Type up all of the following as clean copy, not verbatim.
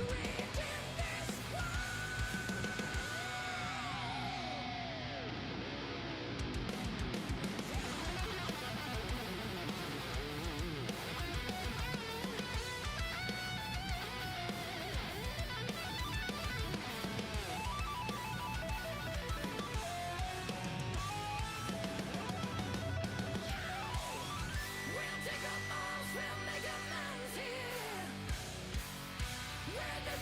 We'll take up arms, we'll make amends here. Where the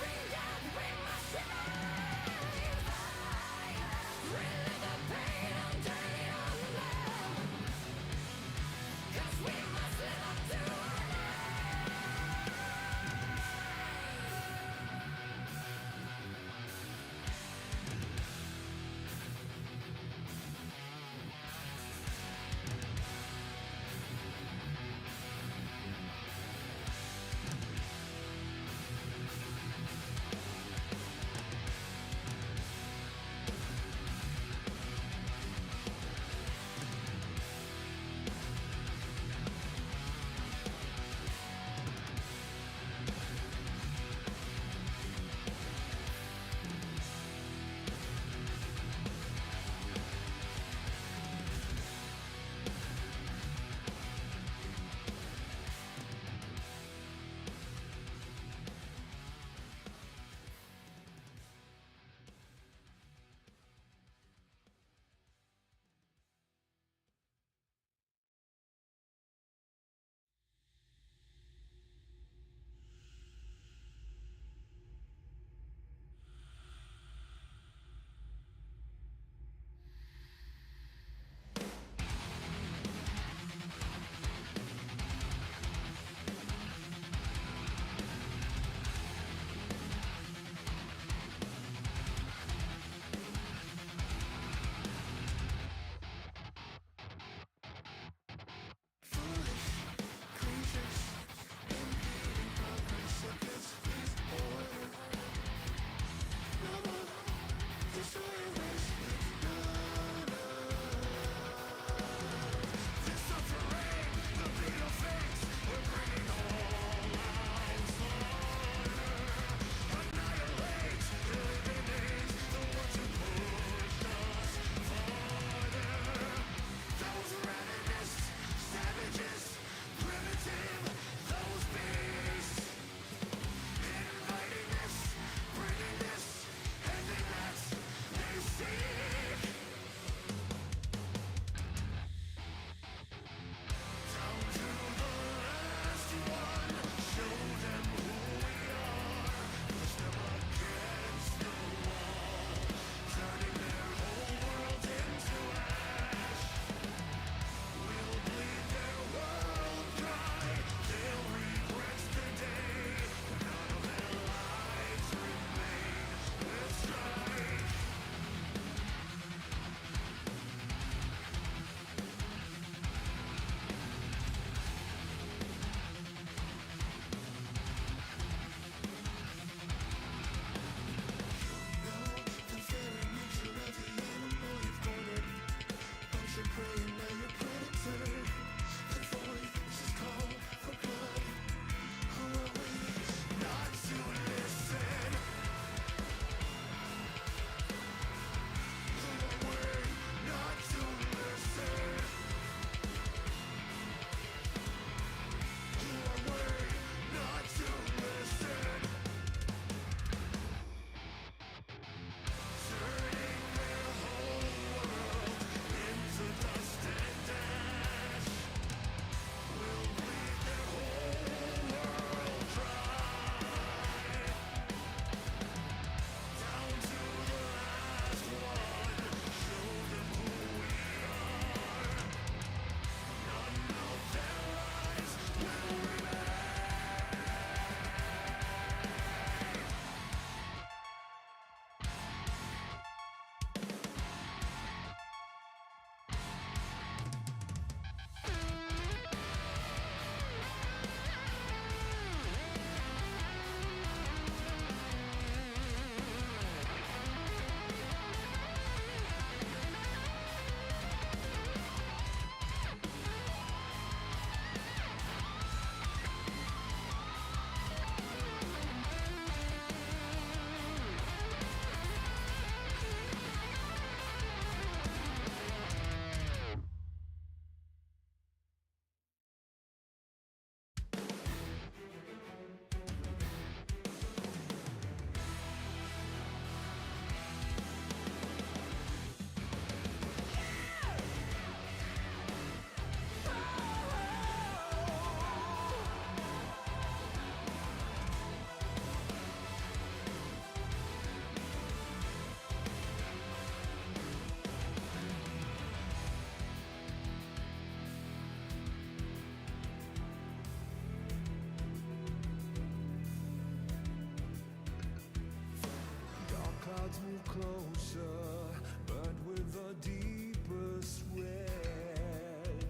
closer, but with a deepest red.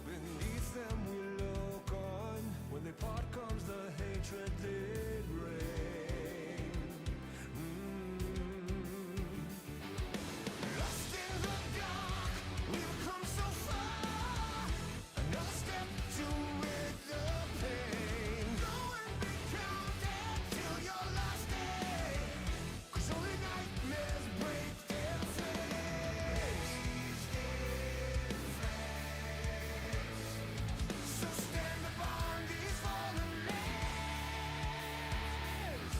Beneath them we look on. When they part comes the hatred they bring. Lost in the dark, we've come so far. Another step to rid the pain. Go and be counted till your last day, 'cause only nightmares break their face. So stand upon these fallen lands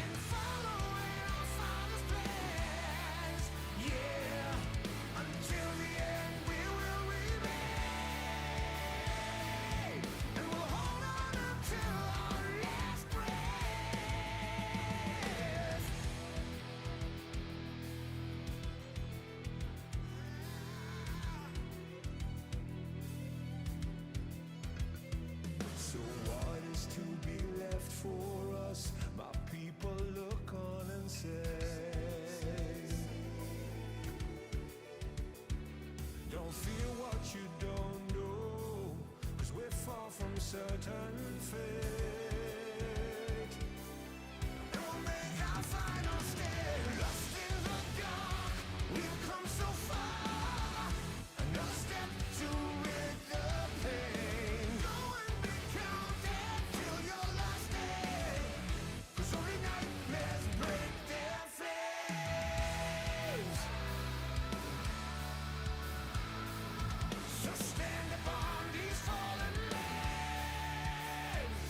and follow in our Father's plans. Yeah, until the end we will remain, and we'll hold on until our last breath. So what is to be left for us? My people look on and say, don't fear what you don't know, 'cause we're far from certain fate. And we'll make our final stand. Lost in the dark, we've come so far. Another step to rid the pain. Go and be counted till your last day, 'cause only nightmares break their flames. So stand upon these fallen lands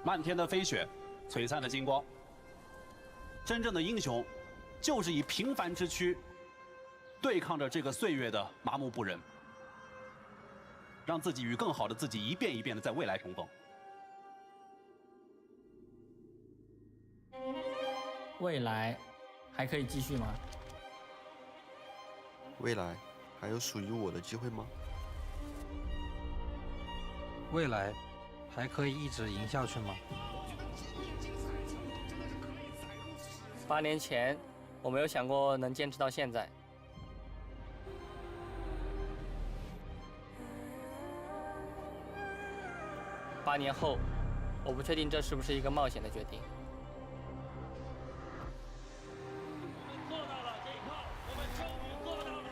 漫天的飞雪，璀璨的金光。真正的英雄，就是以平凡之躯，对抗着这个岁月的麻木不仁，让自己与更好的自己一遍一遍的在未来重逢。未来还可以继续吗？未来还有属于我的机会吗？未来还可以一直赢下去吗8年前，我没有想过能坚持到现在。8年后，我不确定这是不是一个冒险的决定。做到了这一刻，我们终于做到了。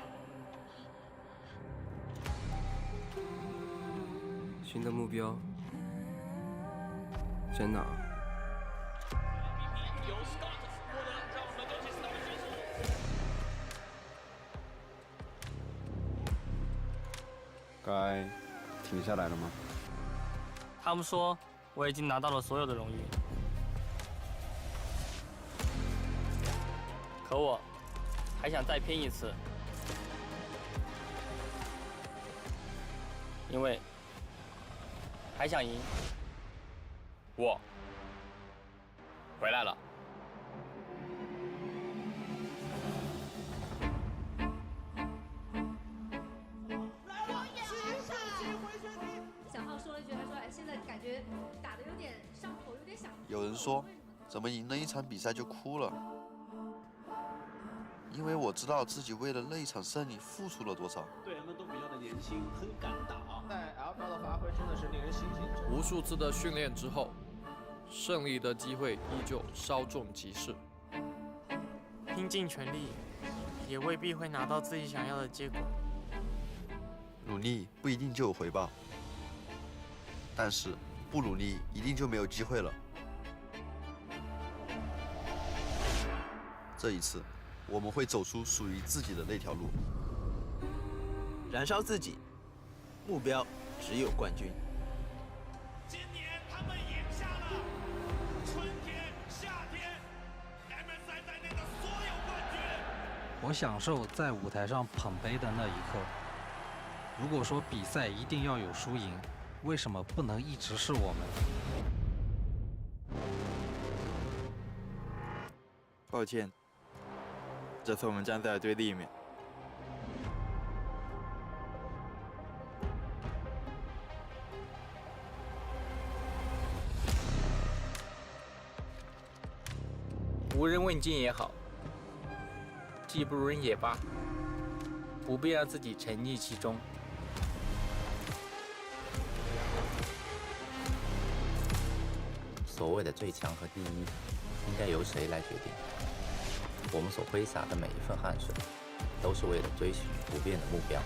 新的目标在哪？由 Scott 获得，让我们有请 Scott 选手。该停下来了吗？他们说我已经拿到了所有的荣誉，可我还想再拼一次，因为还想赢。我回来了。小浩说了一句，他说：“哎，现在感觉打得有点上头，有点想。”有人说，怎么赢了一场比赛就哭了？因为我知道自己为了那一场胜利付出了多少。队员们都比较的年轻，很敢打。在 LPL 的发挥真的是令人欣喜。无数次的训练之后，胜利的机会依旧稍纵即逝。拼尽全力，也未必会拿到自己想要的结果。努力不一定就有回报，但是不努力一定就没有机会了。这一次，我们会走出属于自己的那条路，燃烧自己，目标只有冠军。今年他们赢下了春天、夏天 MSI 在内的所有冠军。我享受在舞台上捧杯的那一刻。如果说比赛一定要有输赢，为什么不能一直是我们？抱歉，这次我们站在了对立面。无人问津也好，技不如人也罢，不必让自己沉溺其中。所谓的最强和第一，应该由谁来决定？我们所挥洒的每一份汗水，都是为了追寻不变的目标。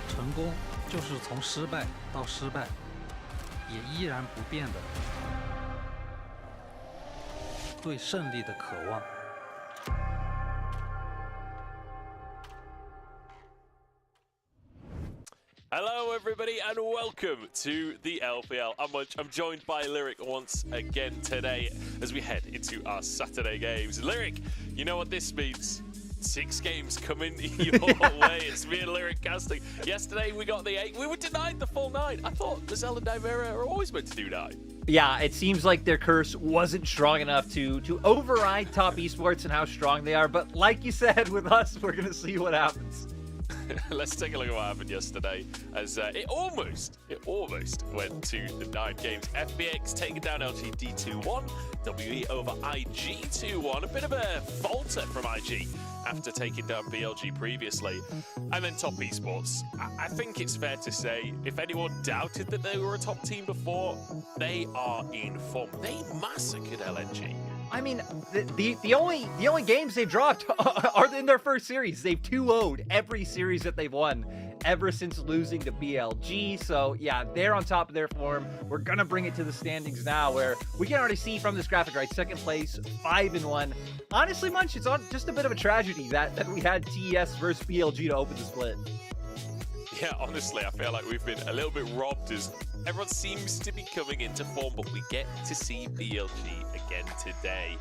成功就是从失败到失败，也依然不变的对胜利的渴望。Hello, everybody, and welcome to the LPL. I'm joined by Lyric once again today as we head into our Saturday games. Lyric, you know what this means? 6 games coming your way. It's me and Lyric casting. Yesterday we got the 8. We were denied the full 9. I thought Gazelle and Dimera are always meant to do 9. Yeah, it seems like their curse wasn't strong enough to override Top Esports and how strong they are. But like you said, with us, we're going to see what happens. Let's take a look at what happened yesterday as it almost went to the 9 games. FBX taking down LGD 2-1, WE over IG 2-1. A bit of a falter from IG after taking down BLG previously. And then Top Esports. I think it's fair to say, if anyone doubted that they were a top team before, they are in form. They massacred LNG. I mean, the only games they've dropped are in their first series. They've 2-0'd every series that they've won ever since losing to BLG. So yeah, they're on top of their form. We're gonna bring it to the standings now, where we can already see from this graphic, right? Second place, 5-1. Honestly, Munch, it's just a bit of a tragedy that we had TES versus BLG to open the split. Yeah, honestly, I feel like we've been a little bit robbed as everyone seems to be coming into form, but we get to see BLG again today.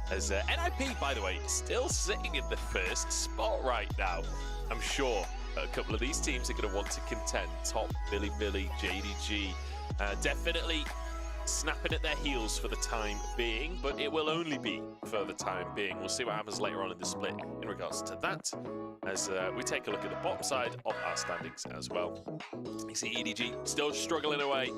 As NIP, by the way, still sitting in the first spot right now. I'm sure a couple of these teams are going to want to contend. Top, Bilibili, JDG, definitely snapping at their heels for the time being, but it will only be for the time being. We'll see what happens later on in the split in regards to that, as we take a look at the bottom side of our standings as well. You see EDG still struggling away,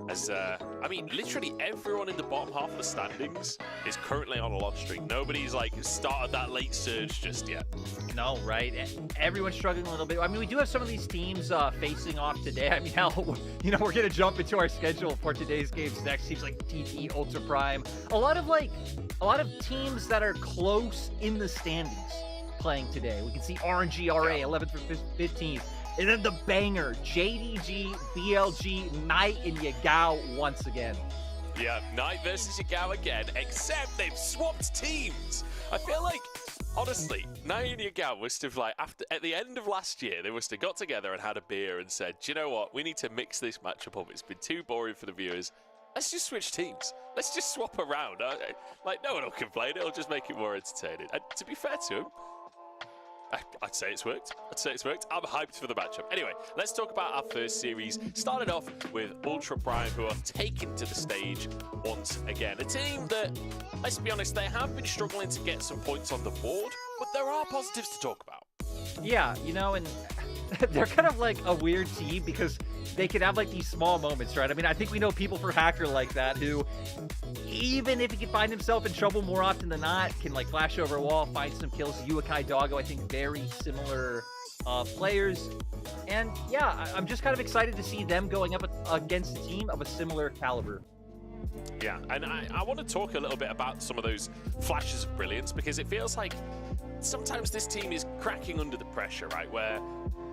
as I mean, literally everyone in the bottom half of the standings is currently on a loss streak. Nobody's like started that late surge just yet. No, right? Everyone's struggling a little bit. I mean, we do have some of these teams facing off today. I mean, hell, you know, we're gonna jump into our schedule for today's games next. Teams like TT, Ultra Prime, a lot of teams that are close in the standings playing today. We can see RNG RA 11th for 15th, and then the banger JDG, BLG, Knight, and Yagao once again. Yeah, Knight versus Yagao again, except they've swapped teams. I feel like, honestly, Knight and Yagao must have, like, at the end of last year, they must have got together and had a beer and said, do you know what, we need to mix this matchup up. It's been too boring for the viewers. Let's just switch teams. Let's just swap around. Like, no one will complain. It'll just make it more entertaining. And to be fair to him, I'd say it's worked. I'm hyped for the matchup. Anyway, let's talk about our first series. Started off with Ultra Prime, who are taken to the stage once again. A team that, let's be honest, they have been struggling to get some points on the board, but there are positives to talk about. Yeah, you know, and they're kind of like a weird team because they can have like these small moments, right? I mean, I think we know people for Hacker like that who, even if he can find himself in trouble more often than not, can like flash over a wall, find some kills. Yuakai Doggo, I think very similar players. And yeah, I'm just kind of excited to see them going up against a team of a similar caliber. Yeah, and I want to talk a little bit about some of those flashes of brilliance, because it feels like sometimes this team is cracking under the pressure, right? Where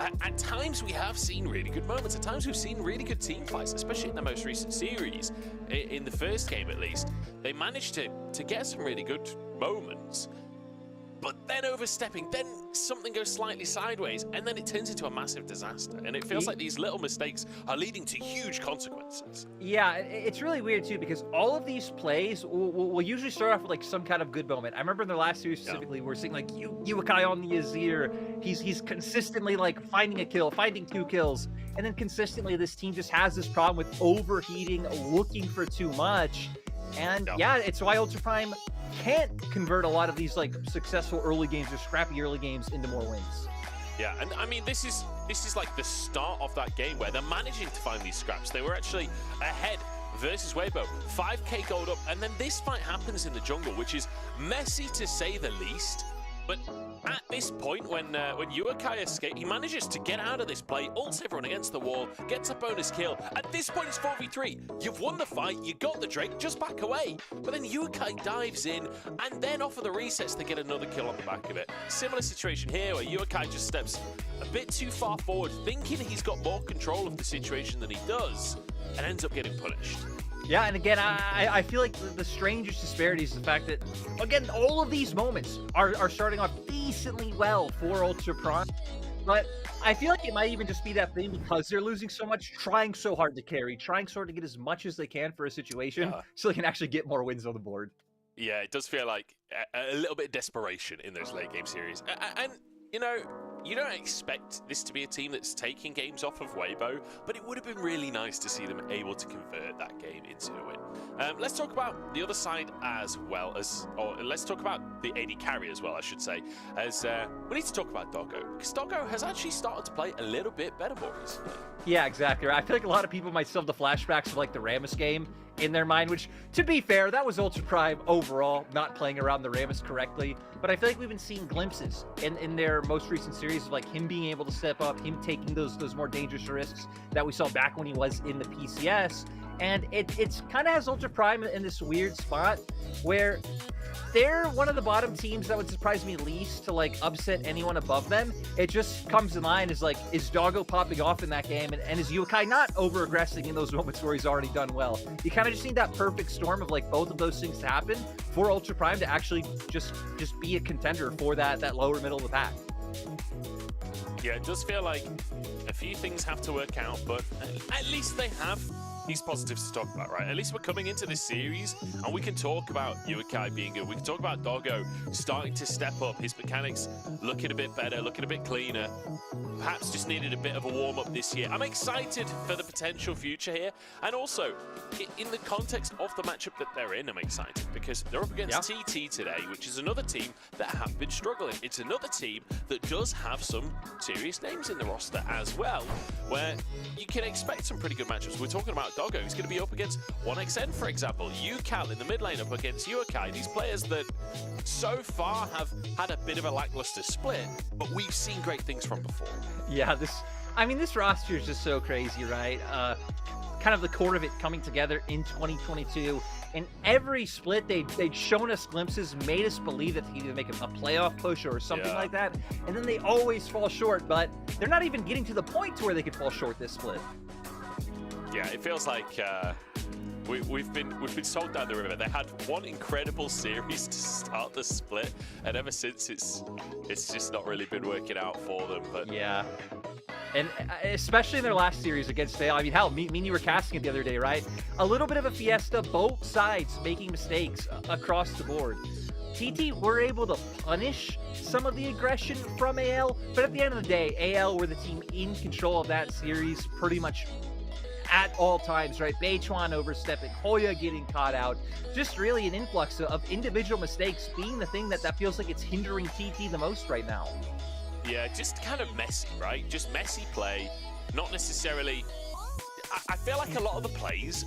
at times we have seen really good moments. At times we've seen really good team fights, especially in the most recent series. In the first game, at least, they managed to get some really good moments. But then overstepping, then something goes slightly sideways, and then it turns into a massive disaster. And it feels like these little mistakes are leading to huge consequences. Yeah, it's really weird too, because all of these plays will usually start off with like some kind of good moment. I remember in the last series specifically, we're seeing like Yuakai on the Azir. He's consistently like finding a kill, finding 2 kills, and then consistently this team just has this problem with overheating, looking for too much. And yeah, it's why Ultra Prime can't convert a lot of these like successful early games or scrappy early games into more wins. Yeah, and I mean, this is like the start of that game where they're managing to find these scraps. They were actually ahead versus Weibo, 5k gold up, and then this fight happens in the jungle, which is messy to say the least. But at this point, when Yuakai escapes, he manages to get out of this play, ults everyone against the wall, gets a bonus kill. At this point, it's 4v3. You've won the fight, you got the Drake, just back away. But then Yuakai dives in, and then off of the resets, they get another kill on the back of it. Similar situation here, where Yuakai just steps a bit too far forward, thinking he's got more control of the situation than he does, and ends up getting punished. Yeah, and again, I feel like the strangest disparity is the fact that, again, all of these moments are starting off decently well for Ultra Prime, but I feel like it might even just be that thing because they're losing so much, trying so hard to carry, trying so hard to get as much as they can for a situation so they can actually get more wins on the board. Yeah, it does feel like a little bit of desperation in those late game series. And you know, you don't expect this to be a team that's taking games off of Weibo, but it would have been really nice to see them able to convert that game into a win. Let's talk about the other side as well, or let's talk about the AD carry as well, I should say, as we need to talk about Doggo, because Doggo has actually started to play a little bit better more recently. Yeah, exactly. I feel like a lot of people might still have the flashbacks of like the Rammus game in their mind, which, to be fair, that was Ultra Prime overall, not playing around the Rammus correctly. But I feel like we've been seeing glimpses in their most recent series of like him being able to step up, him taking those more dangerous risks that we saw back when he was in the PCS. And it's kind of has Ultra Prime in this weird spot where they're one of the bottom teams that would surprise me least to like upset anyone above them. It just comes in line as like, is Doggo popping off in that game, and is Yuakai not over-aggressing in those moments where he's already done well? You kind of just need that perfect storm of like both of those things to happen for Ultra Prime to actually just be a contender for that lower middle of the pack. Yeah, it does feel like a few things have to work out, but at least they have these positives to talk about, right? At least we're coming into this series and we can talk about Urukai being good. We can talk about Doggo starting to step up, his mechanics looking a bit better, looking a bit cleaner. Perhaps just needed a bit of a warm-up this year. I'm excited for the potential future here. And also, in the context of the matchup that they're in, I'm excited because they're up against TT today, which is another team that have been struggling. It's another team that does have some serious names in the roster as well, where you can expect some pretty good matchups. We're talking about Doggo, who's going to be up against 1xN, for example. UCal in the mid lane up against Urukai. These players that so far have had a bit of a lackluster split, but we've seen great things from before. Yeah, this roster is just so crazy, right? Kind of the core of it coming together in 2022. In every split, they'd shown us glimpses, made us believe that they could either make a playoff push or something like that, and then they always fall short, but they're not even getting to the point to where they could fall short this split. Yeah, it feels like we've been sold down the river. They had one incredible series to start the split, and ever since it's just not really been working out for them. But yeah, and especially in their last series against Fail. I mean, hell, me and you were casting it the other day, right? A little bit of a fiesta, both sides making mistakes across the board. TT were able to punish some of the aggression from AL, but at the end of the day, AL were the team in control of that series pretty much at all times, right? Beichuan overstepping, Hoya getting caught out. Just really an influx of individual mistakes being the thing that feels like it's hindering TT the most right now. Yeah, just kind of messy, right? Just messy play, not necessarily... I feel like a lot of the plays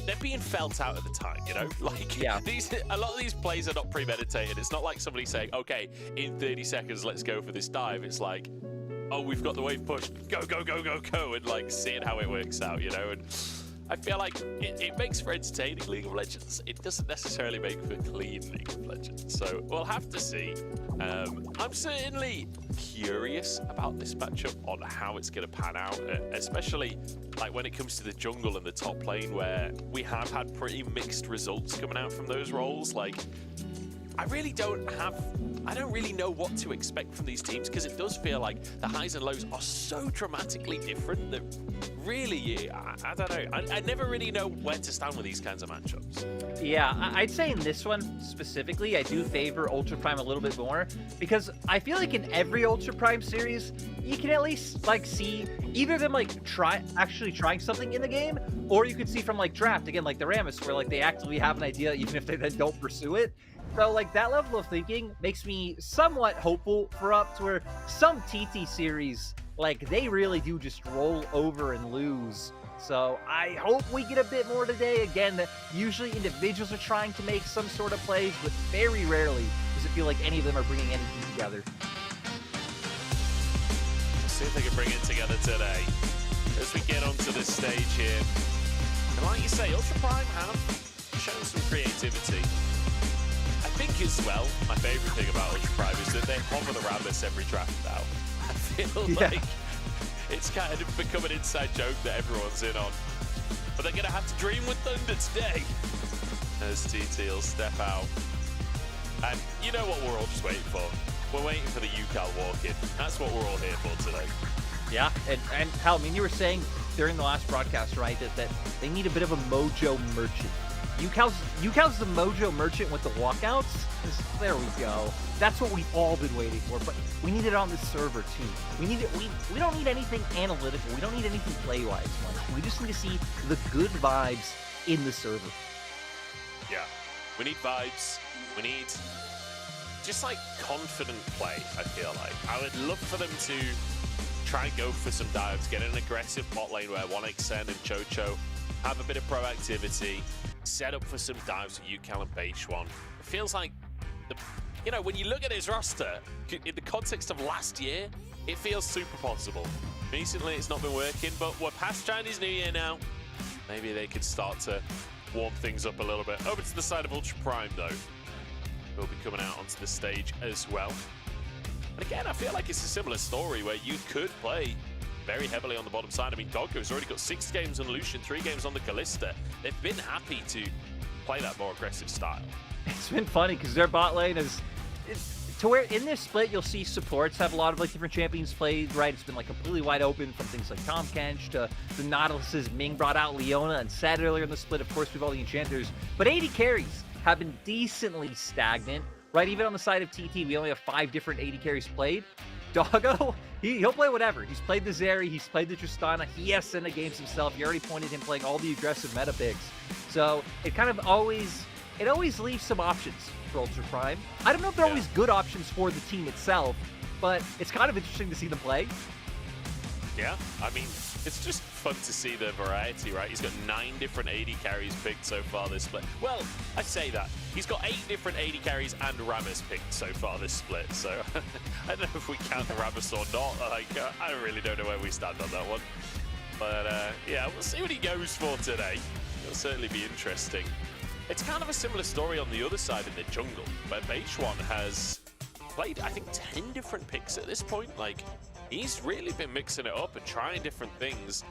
they're being felt out at the time, you know? Like, a lot of these plays are not premeditated. It's not like somebody saying, okay, in 30 seconds, let's go for this dive. It's like, oh, we've got the wave push, go, go, go, go, go, and like seeing how it works out, you know? And I feel like it makes for entertaining League of Legends. It doesn't necessarily make for clean League of Legends. So we'll have to see. I'm certainly curious about this matchup on how it's going to pan out, especially like when it comes to the jungle and the top lane, where we have had pretty mixed results coming out from those roles. Like, I don't really know what to expect from these teams, because it does feel like the highs and lows are so dramatically different that really, I don't know. I never really know where to stand with these kinds of matchups. Yeah, I'd say in this one specifically, I do favor Ultra Prime a little bit more, because I feel like in every Ultra Prime series, you can at least like see either them like actually trying something in the game, or you could see from like draft, again, like the Rammus, where like they actively have an idea even if they then don't pursue it. So, like, that level of thinking makes me somewhat hopeful for up to where some TT series, like, they really do just roll over and lose. So, I hope we get a bit more today. Again, usually individuals are trying to make some sort of plays, but very rarely does it feel like any of them are bringing anything together. See if they can bring it together today as we get onto this stage here. And like you say, Ultra Prime have shown some creativity. I think as well, my favourite thing about Ultra Prime is that they hover the Rammus every draft now. I feel like it's kind of become an inside joke that everyone's in on. But they're going to have to dream with Thunder today as TT will step out. And you know what we're all just waiting for? We're waiting for the UCal walk-in. That's what we're all here for today. Yeah, and hell, I mean, you were saying during the last broadcast, right, that they need a bit of a mojo merchant. UCal's the mojo merchant with the walkouts. There we go. That's what we've all been waiting for, but we need it on the server too. We need it. We don't need anything analytical. We don't need anything play-wise much. We just need to see the good vibes in the server. Yeah, we need vibes. We need just like confident play, I feel like. I would love for them to try and go for some dives, get an aggressive bot lane where 1xN and Chocho have a bit of proactivity, set up for some dives with UCal and Beichuan. It feels like, when you look at his roster, in the context of last year, it feels super possible. Recently, it's not been working, but we're past Chinese New Year now. Maybe they could start to warm things up a little bit. Over to the side of Ultra Prime, though. Will be coming out onto the stage as well. And again, I feel like it's a similar story where you could play very heavily on the bottom side. I mean, Doggo's already got 6 games on Lucian, 3 games on the Kalista. They've been happy to play that more aggressive style. It's been funny because their bot lane to where in this split you'll see supports have a lot of like different champions played, right? It's been like completely wide open from things like Tahm Kench to the Nautilus's Ming brought out Leona and Sett earlier in the split. Of course, we've all the enchanters, but AD carries have been decently stagnant, right? Even on the side of TT, we only have 5 different AD carries played. Doggo, he'll play whatever. He's played the Zeri, he's played the Tristana, he has Senna games himself. You already pointed him playing all the aggressive meta picks. So it kind of always leaves some options for Ultra Prime. I don't know if they're always good options for the team itself, but it's kind of interesting to see them play. Yeah, I mean, it's just fun to see the variety, right? He's got 9 different AD carries picked so far this split. Well, I say that. He's got 8 different AD carries and Rammus picked so far this split. So I don't know if we count the Rammus or not. Like, I really don't know where we stand on that one. But yeah, we'll see what he goes for today. It'll certainly be interesting. It's kind of a similar story on the other side in the jungle, where Beichuan has played, I think, 10 different picks at this point. Like, he's really been mixing it up and trying different things.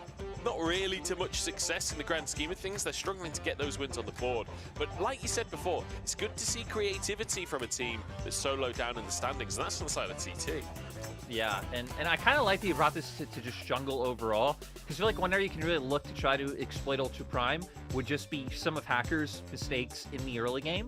Not really too much success in the grand scheme of things. They're struggling to get those wins on the board. But like you said before, it's good to see creativity from a team that's so low down in the standings, and that's on the side of TT. Yeah, and I kind of like that you brought this to just jungle overall, because I feel like one area you can really look to try to exploit Ultra Prime would just be some of Hacker's mistakes in the early game.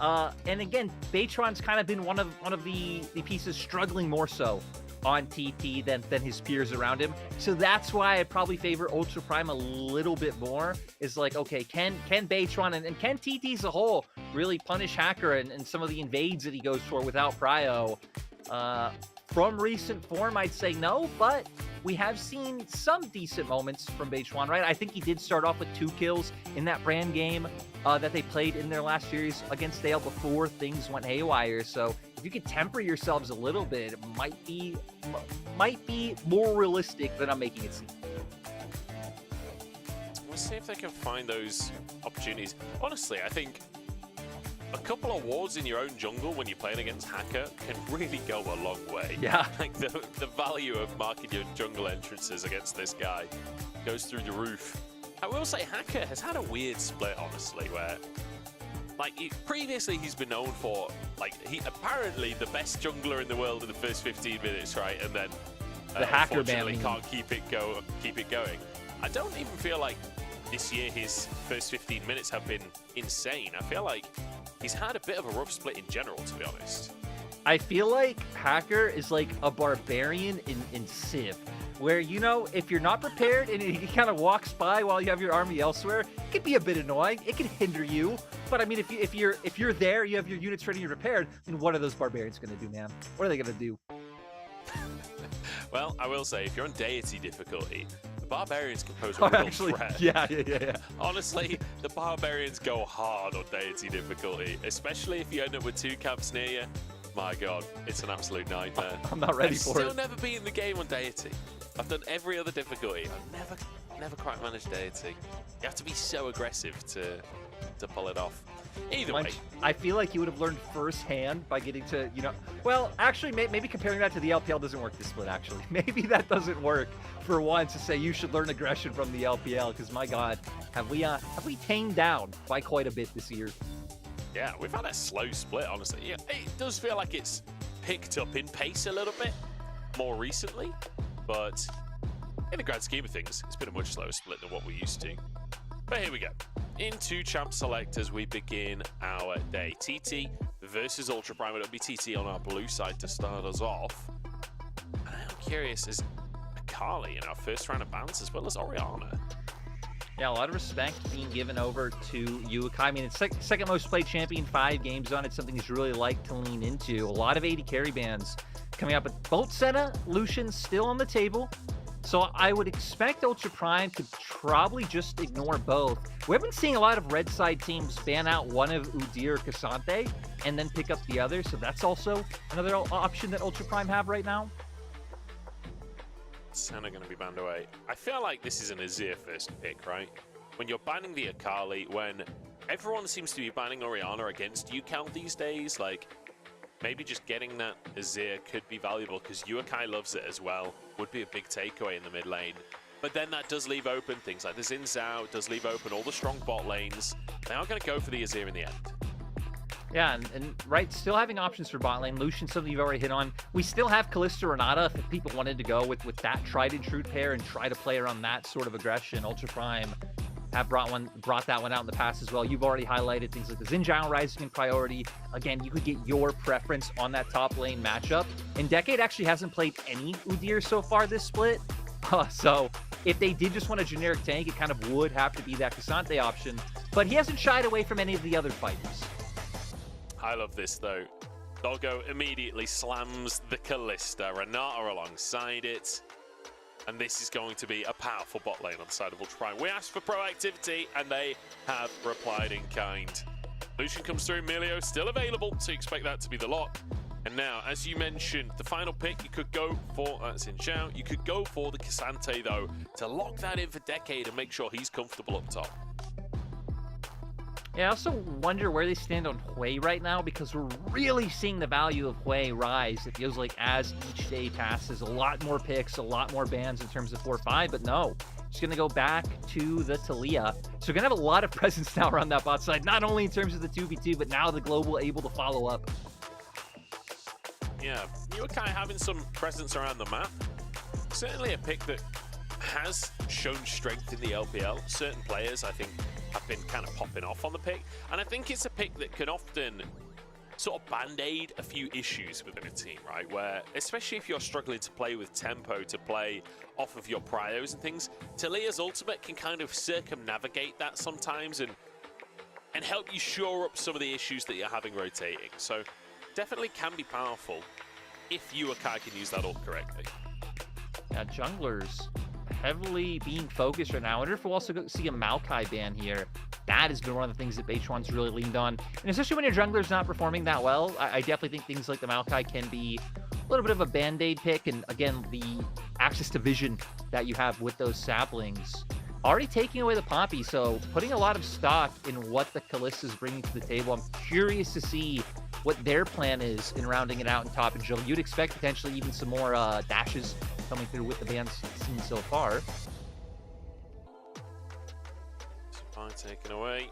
And again, Beichuan's kind of been one of the pieces struggling more so on TT than his peers around him. So that's why I probably favor Ultra Prime a little bit more. Is like, okay, can Beichuan and can TT as a whole really punish Hacker and some of the invades that he goes for without Prio? From recent form, I'd say no, but we have seen some decent moments from Beichuan, right? I think he did start off with 2 kills in that brand game that they played in their last series against Dale before things went haywire. So if you could temper yourselves a little bit, it might be more realistic than I'm making it seem. We'll see if they can find those opportunities. Honestly, I think a couple of wards in your own jungle when you're playing against Hacker can really go a long way. Yeah. Like the value of marking your jungle entrances against this guy goes through the roof. I will say Hacker has had a weird split, honestly, where like previously he's been known for like apparently the best jungler in the world in the first 15 minutes, right? And then the Hacker unfortunately ban can't keep it going. I don't even feel like this year his first 15 minutes have been insane. I feel like he's had a bit of a rough split in general, to be honest. I feel like Hacker is like a barbarian in Civ, where, you know, if you're not prepared and he kind of walks by while you have your army elsewhere, it could be a bit annoying. It can hinder you. But I mean, if you're there, you have your units ready and prepared, then what are those barbarians going to do, man? What are they going to do? Well, I will say, if you're on deity difficulty, the barbarians can pose a real threat. Yeah. Honestly, the barbarians go hard on deity difficulty, especially if you end up with 2 camps near you. My God, it's an absolute nightmare. I'm not ready I've for still it. never been in the game on deity. I've done every other difficulty. I've never quite managed deity. You have to be so aggressive to pull it off. Either way. I feel like you would have learned firsthand by getting to, you know, well, actually, maybe comparing that to the LPL doesn't work this split, actually. Maybe that doesn't work for once to say you should learn aggression from the LPL, because my God, have we tamed down by quite a bit this year. Yeah, we've had a slow split, honestly. Yeah, it does feel like it's picked up in pace a little bit more recently, but in the grand scheme of things, it's been a much slower split than what we're used to. But here we go. Into Champ Select as we begin our day. TT versus Ultra Prime. It'll be TT on our blue side to start us off. And I'm curious, is Akali in our first round of bans as well as Orianna? Yeah, a lot of respect being given over to Uakai. I mean, it's second most played champion, 5 games on it. Something he's really like to lean into. A lot of AD carry bans coming up, but both Senna, Lucian still on the table. So I would expect Ultra Prime to probably just ignore both. We've been seeing a lot of red side teams ban out one of Udyr or K'Sante and then pick up the other. So that's also another option that Ultra Prime have right now. Senna going to be banned away. I feel like this is an Azir first pick, right? When you're banning the Akali, when everyone seems to be banning Orianna against UCal these days, like, maybe just getting that Azir could be valuable because Uakai loves it as well. Would be a big takeaway in the mid lane. But then that does leave open things like the Xin Zhao, does leave open all the strong bot lanes. They are going to go for the Azir in the end. Yeah, and right, still having options for bot lane. Lucian, something you've already hit on. We still have Kalista Renata if people wanted to go with that tried and true pair and try to play around that sort of aggression. Ultra Prime have brought that one out in the past as well. You've already highlighted things like the Xin Zhao rising in priority. Again, you could get your preference on that top lane matchup. And Decade actually hasn't played any Udyr so far this split. So if they did just want a generic tank, it kind of would have to be that K'Sante option. But he hasn't shied away from any of the other fighters. I love this though. Doggo immediately slams the Kalista, Renata alongside it. And this is going to be a powerful bot lane on the side of Ultra Prime. We asked for proactivity, and they have replied in kind. Lucian comes through, Milio still available, so you expect that to be the lock. And now, as you mentioned, the final pick you could go for, that's Xin Zhao. You could go for the K'Sante, though, to lock that in for Decade and make sure he's comfortable up top. Yeah, I also wonder where they stand on Hui right now, because we're really seeing the value of Hui rise. It feels like as each day passes, a lot more picks, a lot more bans in terms of 4-5, but no. Just going to go back to the Taliyah. So we're going to have a lot of presence now around that bot side, not only in terms of the 2v2, but now the global able to follow up. Yeah, Yukai having some presence around the map. Certainly a pick that has shown strength in the LPL. Certain players, I think, have been kind of popping off on the pick. And I think it's a pick that can often sort of band-aid a few issues within a team, right? Where, especially if you're struggling to play with tempo, to play off of your prios and things, Taliyah's ultimate can kind of circumnavigate that sometimes and help you shore up some of the issues that you're having rotating. So definitely can be powerful if Yukai can use that ult correctly. Yeah, junglers heavily being focused right now. I wonder if we'll also see a Maokai ban here. That has been one of the things that Beichuan's really leaned on. And especially when your jungler's not performing that well, I definitely think things like the Maokai can be a little bit of a band-aid pick. And again, the access to vision that you have with those saplings. Already taking away the Poppy, so putting a lot of stock in what the Kalista's bringing to the table. I'm curious to see what their plan is in rounding it out in top and jungle. You'd expect potentially even some more dashes coming through with the bans seen so far. Supply taken away.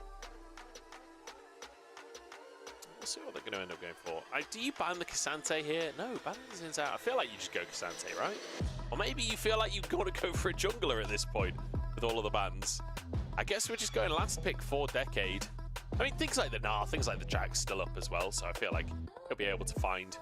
We'll see what they're going to end up going for. Do you ban the K'Sante here? No, ban the Xin Zhao. I feel like you just go K'Sante, right? Or maybe you feel like you've got to go for a jungler at this point with all of the bans. I guess we're just going last pick for Decade. I mean, things like the Gnar, things like the Jack's still up as well, so I feel like he'll be able to find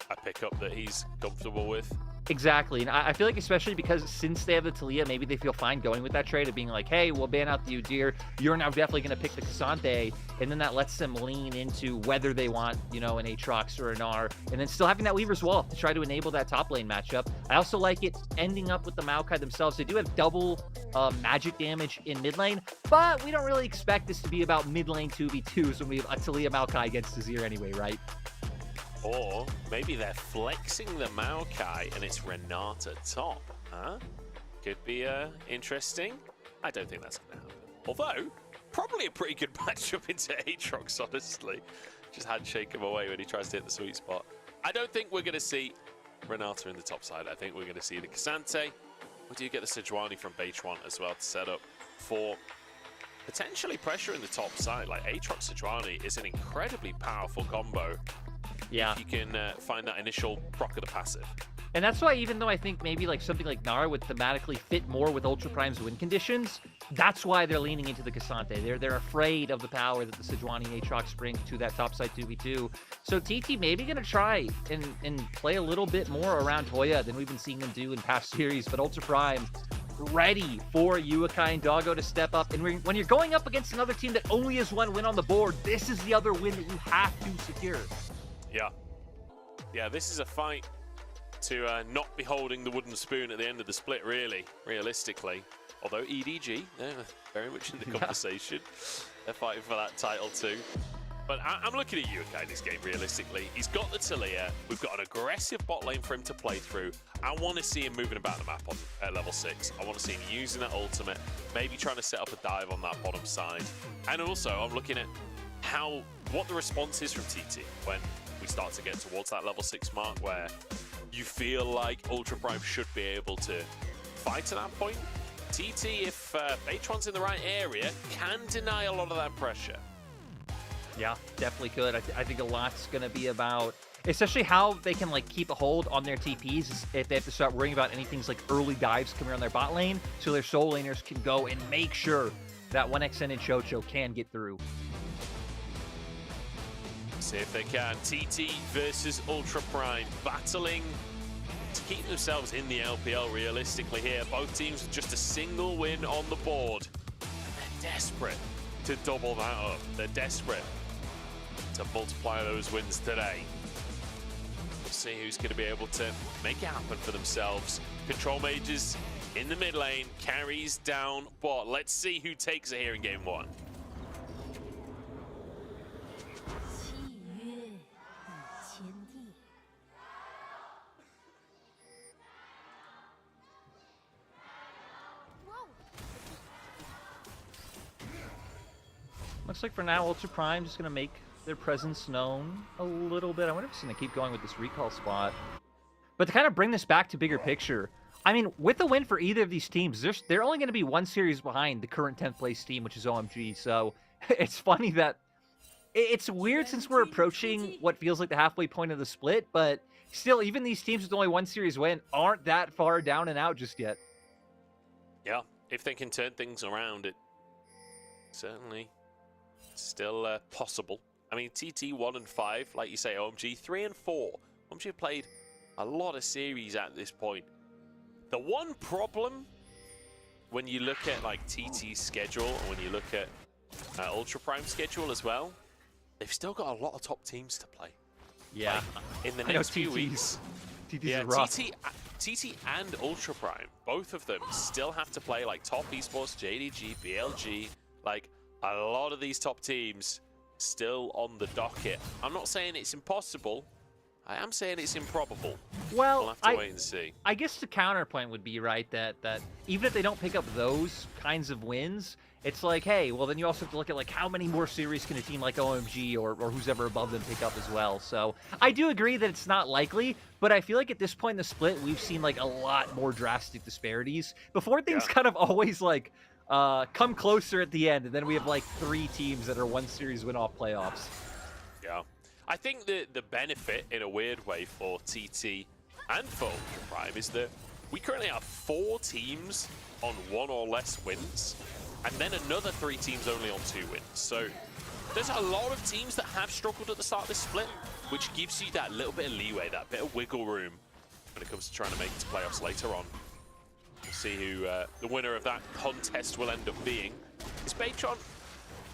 a pickup that he's comfortable with. Exactly, and I feel like especially because since they have the Taliyah, maybe they feel fine going with that trade of being like, hey, we'll ban out the Udyr. You're now definitely going to pick the K'Sante, and then that lets them lean into whether they want, you know, an Aatrox or a Gnar, and then still having that Weaver's Wall to try to enable that top lane matchup. I also like it ending up with the Maokai themselves. They do have double magic damage in mid lane, but we don't really expect this to be about mid lane 2v2s when we have a Taliyah Maokai against Azir anyway, right? Or maybe they're flexing the Maokai and it's Renata top, huh? Could be interesting. I don't think that's going to happen. Although, probably a pretty good matchup into Aatrox, honestly. Just handshake him away when he tries to hit the sweet spot. I don't think we're going to see Renata in the top side. I think we're going to see the K'Sante. We do get the Sejuani from Beichuan as well to set up for potentially pressure in the top side. Like, Aatrox Sejuani is an incredibly powerful combo. Yeah. If you can find that initial proc of the passive. And that's why, even though I think maybe like something like Gnar would thematically fit more with Ultra Prime's win conditions, that's why they're leaning into the K'Sante. They're afraid of the power that the Sejuani and Aatrox bring to that topside 2v2. So TT maybe going to try and play a little bit more around Hoya than we've been seeing them do in past series. But Ultra Prime ready for Yukai and Doggo to step up. And when you're going up against another team that only has one win on the board, this is the other win that you have to secure. Yeah, this is a fight to not be holding the wooden spoon at the end of the split, really, realistically. Although EDG, they're very much in the conversation. They're fighting for that title too. But I'm looking at Yukai in this game, realistically. He's got the Taliyah. We've got an aggressive bot lane for him to play through. I want to see him moving about the map at level 6. I want to see him using that ultimate, maybe trying to set up a dive on that bottom side. And also, I'm looking at what the response is from TT when we start to get towards that level 6 mark, where you feel like Ultra Prime should be able to fight to that point. TT, if Beichuan's in the right area, can deny a lot of that pressure. Yeah, definitely could. I think a lot's going to be about, especially how they can like keep a hold on their TPs if they have to start worrying about any things like early dives coming around their bot lane, so their soul laners can go and make sure that 1xN and Chocho can get through. See if they can. TT versus Ultra Prime, battling to keep themselves in the LPL realistically here. Both teams with just a single win on the board. And they're desperate to double that up. They're desperate to multiply those wins today. We'll see who's going to be able to make it happen for themselves. Control Mages in the mid lane, carries down bot. Let's see who takes it here in game one. Looks like for now, Ultra Prime just going to make their presence known a little bit. I wonder if it's going to keep going with this recall spot. But to kind of bring this back to bigger picture, I mean, with a win for either of these teams, they're only going to be one series behind the current 10th place team, which is OMG. So it's funny that it's weird since we're approaching what feels like the halfway point of the split, but still, even these teams with only one series win aren't that far down and out just yet. Yeah, if they can turn things around, it certainly still possible. I mean, TT 1 and 5, like you say, OMG 3 and 4. OMG have played a lot of series at this point. The one problem when you look at like TT's schedule, and when you look at Ultra Prime schedule as well, they've still got a lot of top teams to play. Yeah, like, in the next few weeks. TT's rough. TT and Ultra Prime, both of them still have to play like top esports, JDG, BLG, like a lot of these top teams still on the docket. I'm not saying it's impossible. I am saying it's improbable. Well, we'll have to wait and see. I guess the counterpoint would be, right, that even if they don't pick up those kinds of wins, it's like, hey, well, then you also have to look at like how many more series can a team like OMG or who's ever above them pick up as well. So I do agree that it's not likely, but I feel like at this point in the split, we've seen like a lot more drastic disparities. Before things kind of always like come closer at the end, and then we have like 3 teams that are one series win off playoffs. Yeah. I think the benefit, in a weird way, for TT and for Ultra Prime is that we currently have 4 teams on 1 or less wins, and then another 3 teams only on 2 wins. So there's a lot of teams that have struggled at the start of this split, which gives you that little bit of leeway, that bit of wiggle room when it comes to trying to make it to playoffs later on. We'll see who the winner of that contest will end up being. Is Baytron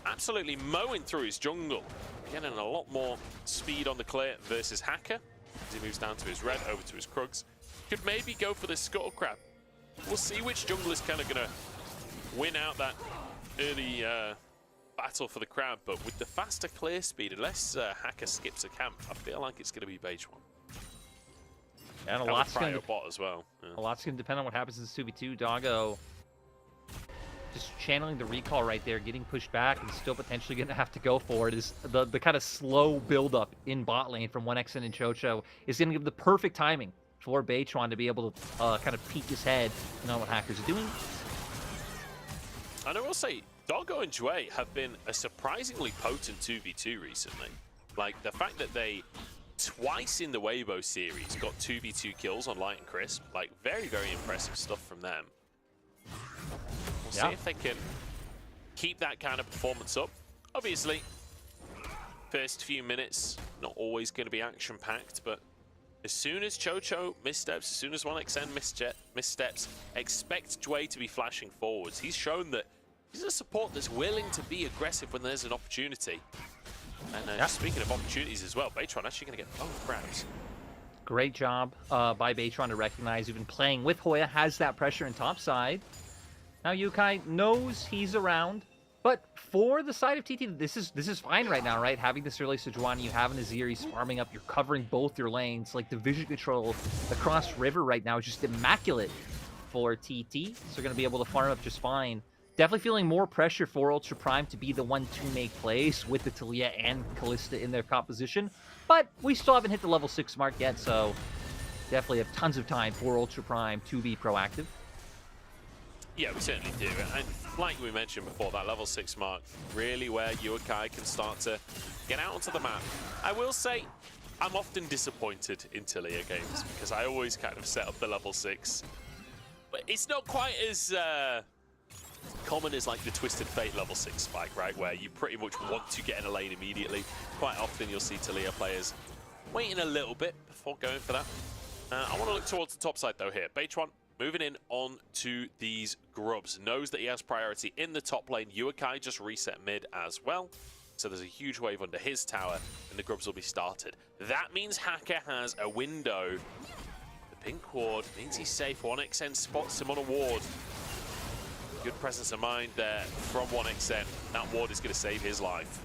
absolutely mowing through his jungle, getting a lot more speed on the clear versus Hacker as he moves down to his red, over to his Krugs. Could maybe go for the Scuttle Crab. We'll see which jungle is kind of going to win out that early battle for the crab, but with the faster clear speed, unless Hacker skips a camp, I feel like it's going to be Baytron. And a lot's going to bot as well. Yeah. A lot's going to depend on what happens in 2v2. Doggo just channeling the recall right there, getting pushed back, and still potentially going to have to go for it. Is the kind of slow build-up in bot lane from 1xN and Chocho is going to give the perfect timing for Baytron to be able to kind of peek his head and know what Hackers are doing. And I will say, Doggo and Jue have been a surprisingly potent 2v2 recently. Like, the fact that they twice in the Weibo series got 2v2 kills on Light and Crisp, like, very, very impressive stuff from them. We'll see if they can keep that kind of performance up. Obviously, first few minutes, not always going to be action-packed, but as soon as Chocho missteps, as soon as 1xN missteps, expect Jue to be flashing forwards. He's shown that he's a support that's willing to be aggressive when there's an opportunity. And speaking of opportunities as well, Baytron actually going to get both grabs. Great job by Baytron to recognize even playing with Hoya, has that pressure in top side. Now Yukai knows he's around, but for the side of TT, this is fine right now, right? Having this early Sejuani, you have an Azir, he's farming up, you're covering both your lanes. Like, the vision control across River right now is just immaculate for TT, so they're going to be able to farm up just fine. Definitely feeling more pressure for Ultra Prime to be the one to make plays with the Taliyah and Kalista in their composition, but we still haven't hit the level 6 mark yet, so definitely have tons of time for Ultra Prime to be proactive. Yeah, we certainly do. And like we mentioned before, that level 6 mark, really where Uakai can start to get out onto the map. I will say, I'm often disappointed in Taliyah games because I always kind of set up the level 6. But it's not quite as common as like the Twisted Fate level 6 spike, right? Where you pretty much want to get in a lane immediately. Quite often you'll see Taliyah players waiting a little bit before going for that. I want to look towards the top side though here. Beitron moving in on to these grubs. Knows that he has priority in the top lane. Uakai just reset mid as well. So there's a huge wave under his tower, and the grubs will be started. That means Hacker has a window. The pink ward means he's safe. 1xN spots him on a ward. Good presence of mind there from 1xN. That ward is going to save his life.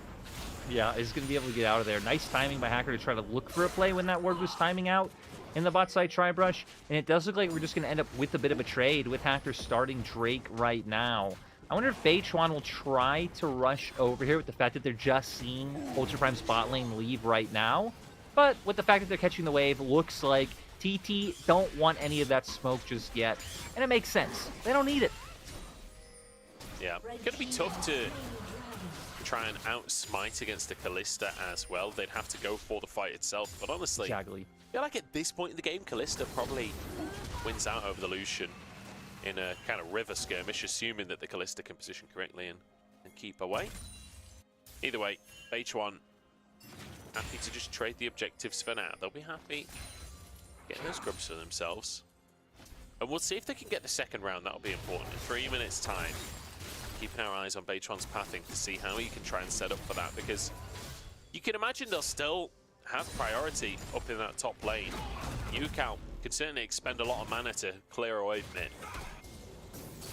Yeah, he's going to be able to get out of there. Nice timing by Hacker to try to look for a play when that ward was timing out in the bot side Tri-Brush. And it does look like we're just going to end up with a bit of a trade with Hacker starting Drake right now. I wonder if Beichuan will try to rush over here with the fact that they're just seeing Ultra Prime's bot lane leave right now. But with the fact that they're catching the wave, looks like TT don't want any of that smoke just yet. And it makes sense. They don't need it. Yeah, going to be tough to try and out-smite against the Kalista as well. They'd have to go for the fight itself. But honestly, Exactly. I feel like at this point in the game, Kalista probably wins out over the Lucian in a kind of river skirmish, assuming that the Kalista can position correctly and keep away. Either way, Beichuan happy to just trade the objectives for now. They'll be happy getting those grubs for themselves. And we'll see if they can get the second round. That'll be important. In 3 minutes' time, keeping our eyes on Beichuan's pathing to see how he can try and set up for that, because you can imagine they'll still have priority up in that top lane. Yukao can certainly expend a lot of mana to clear away mid.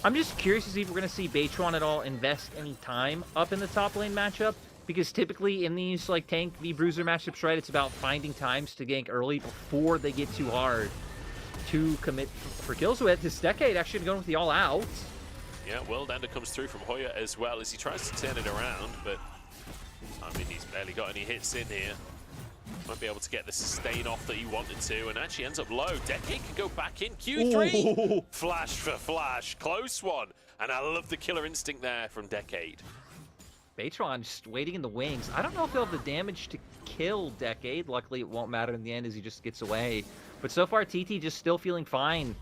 I'm just curious to see if we're going to see Beichuan at all invest any time up in the top lane matchup, because typically in these like tank v bruiser matchups, right, it's about finding times to gank early before they get too hard to commit for kills. With this Decade actually going with the all out. Yeah, World Ender comes through from Hoya as well as he tries to turn it around, but I mean, he's barely got any hits in here. Won't be able to get the sustain off that he wanted to, and actually ends up low. Decade can go back in. Q3! Ooh. Flash for flash. Close one. And I love the killer instinct there from Decade. Beichuan just waiting in the wings. I don't know if he'll have the damage to kill Decade. Luckily, it won't matter in the end as he just gets away. But so far, TT just still feeling fine.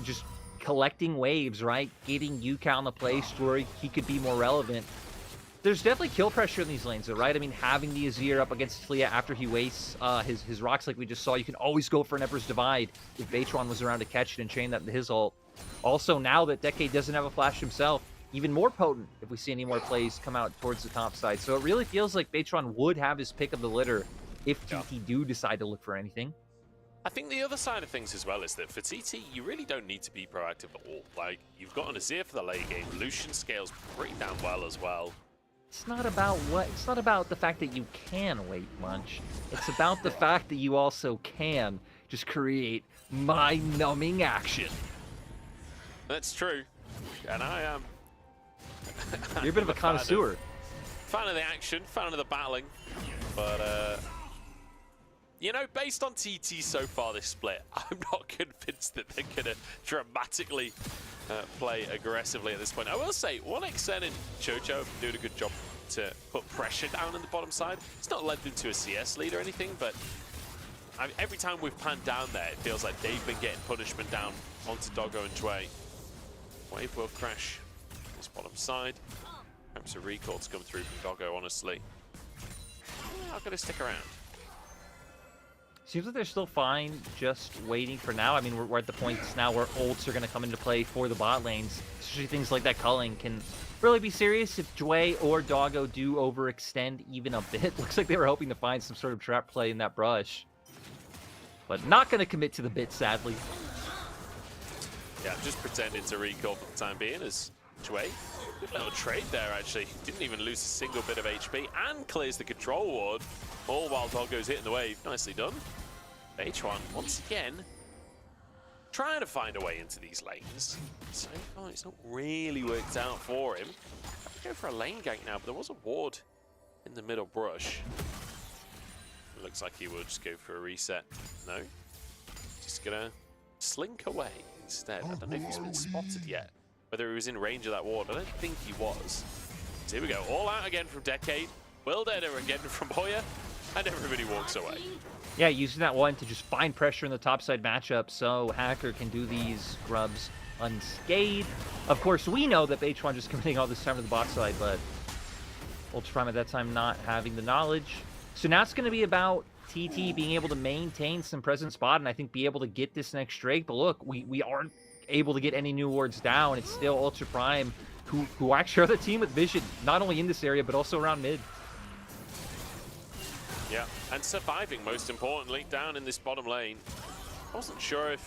Just collecting waves, right? Getting Yukao in the place where he could be more relevant. There's definitely kill pressure in these lanes, though, right? I mean, having the Azir up against Taliyah after he wastes his rocks like we just saw, you can always go for an Emperor's Divide if Beichuan was around to catch it and chain that into his ult. Also, now that Decade doesn't have a flash himself, even more potent if we see any more plays come out towards the top side. So it really feels like Beichuan would have his pick of the litter if TT do decide to look for anything. I think the other side of things as well is that for TT, you really don't need to be proactive at all. Like, you've got an Azir for the late game. Lucian scales pretty damn well as well. It's not about the fact that you can wait much. It's about the fact that you also can just create mind-numbing action. That's true. And I am... You're a bit of a connoisseur. Fan of the action, fan of the battling. But, you know, based on TT so far this split, I'm not convinced that they're going to dramatically play aggressively at this point. I will say, 1xN and Chocho have been doing a good job to put pressure down on the bottom side. It's not led them to a CS lead or anything, but every time we've panned down there, it feels like they've been getting punishment down onto Doggo and Dway. Wave will crash this bottom side. Perhaps a recall to come through from Doggo, honestly. Yeah, I'm going to stick around. Seems like they're still fine, just waiting for now. I mean, we're at the point now where ults are going to come into play for the bot lanes. Especially things like that culling can really be serious if Dway or Doggo do overextend even a bit. Looks like they were hoping to find some sort of trap play in that brush. But not going to commit to the bit, sadly. Yeah, I'm just pretending to recall for the time being as Dway. Good little trade there, actually. Didn't even lose a single bit of HP and clears the control ward. All while Doggo's hitting the wave. Nicely done. Beichuan, once again, trying to find a way into these lanes. So far, it's not really worked out for him. I'll go for a lane gank now, but there was a ward in the middle brush. It looks like he will just go for a reset. No. Just gonna slink away instead. I don't know if he's been spotted yet. whether he was in range of that ward. I don't think he was. So here we go, all out again from Decade. World Ender again from Hoya, and everybody walks away. Yeah, using that one to just find pressure in the topside matchup so Hacker can do these grubs unscathed. Of course, we know that H1 just committing all this time to the bot side, but Ultra Prime at that time not having the knowledge. So now it's going to be about TT being able to maintain some present spot and I think be able to get this next Drake. But look, we aren't able to get any new wards down. It's still Ultra Prime who actually are the team with vision, not only in this area, but also around mid. Yeah, and surviving, most importantly, down in this bottom lane. I wasn't sure if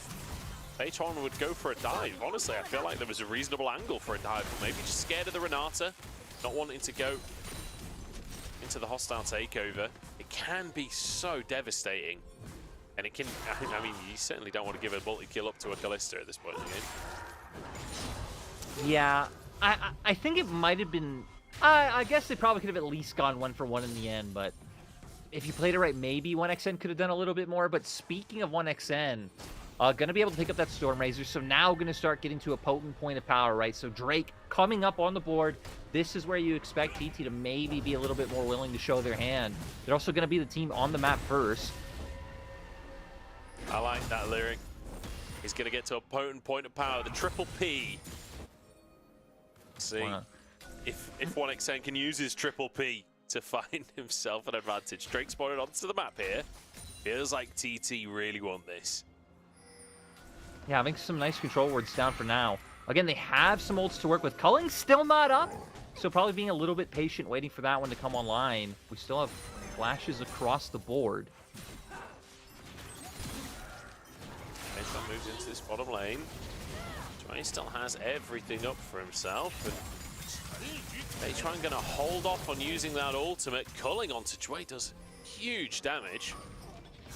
H1 would go for a dive. Honestly, I feel like there was a reasonable angle for a dive, but maybe just scared of the Renata, not wanting to go into the hostile takeover. It can be so devastating. And it can, I mean, you certainly don't want to give a multi-kill up to a Kalista at this point in the game. Yeah, I think it might have been... I guess they probably could have at least gone 1-for-1 in the end, but if you played it right, maybe 1xN could have done a little bit more. But speaking of 1xN, going to be able to pick up that Stormrazor, so now going to start getting to a potent point of power, right? So Drake coming up on the board. This is where you expect TT to maybe be a little bit more willing to show their hand. They're also going to be the team on the map first. I like that lyric. He's going to get to a potent point of power, the triple P. See, if 1xN can use his triple P to find himself an advantage. Drake spotted onto the map here. Feels like TT really want this. Yeah, having some nice control wards down for now. Again, they have some ults to work with. Culling's still not up, so probably being a little bit patient, waiting for that one to come online. We still have flashes across the board. H1 moves into this bottom lane. Dwayne still has everything up for himself. And H1 going to hold off on using that ultimate. Culling onto Dwayne does huge damage.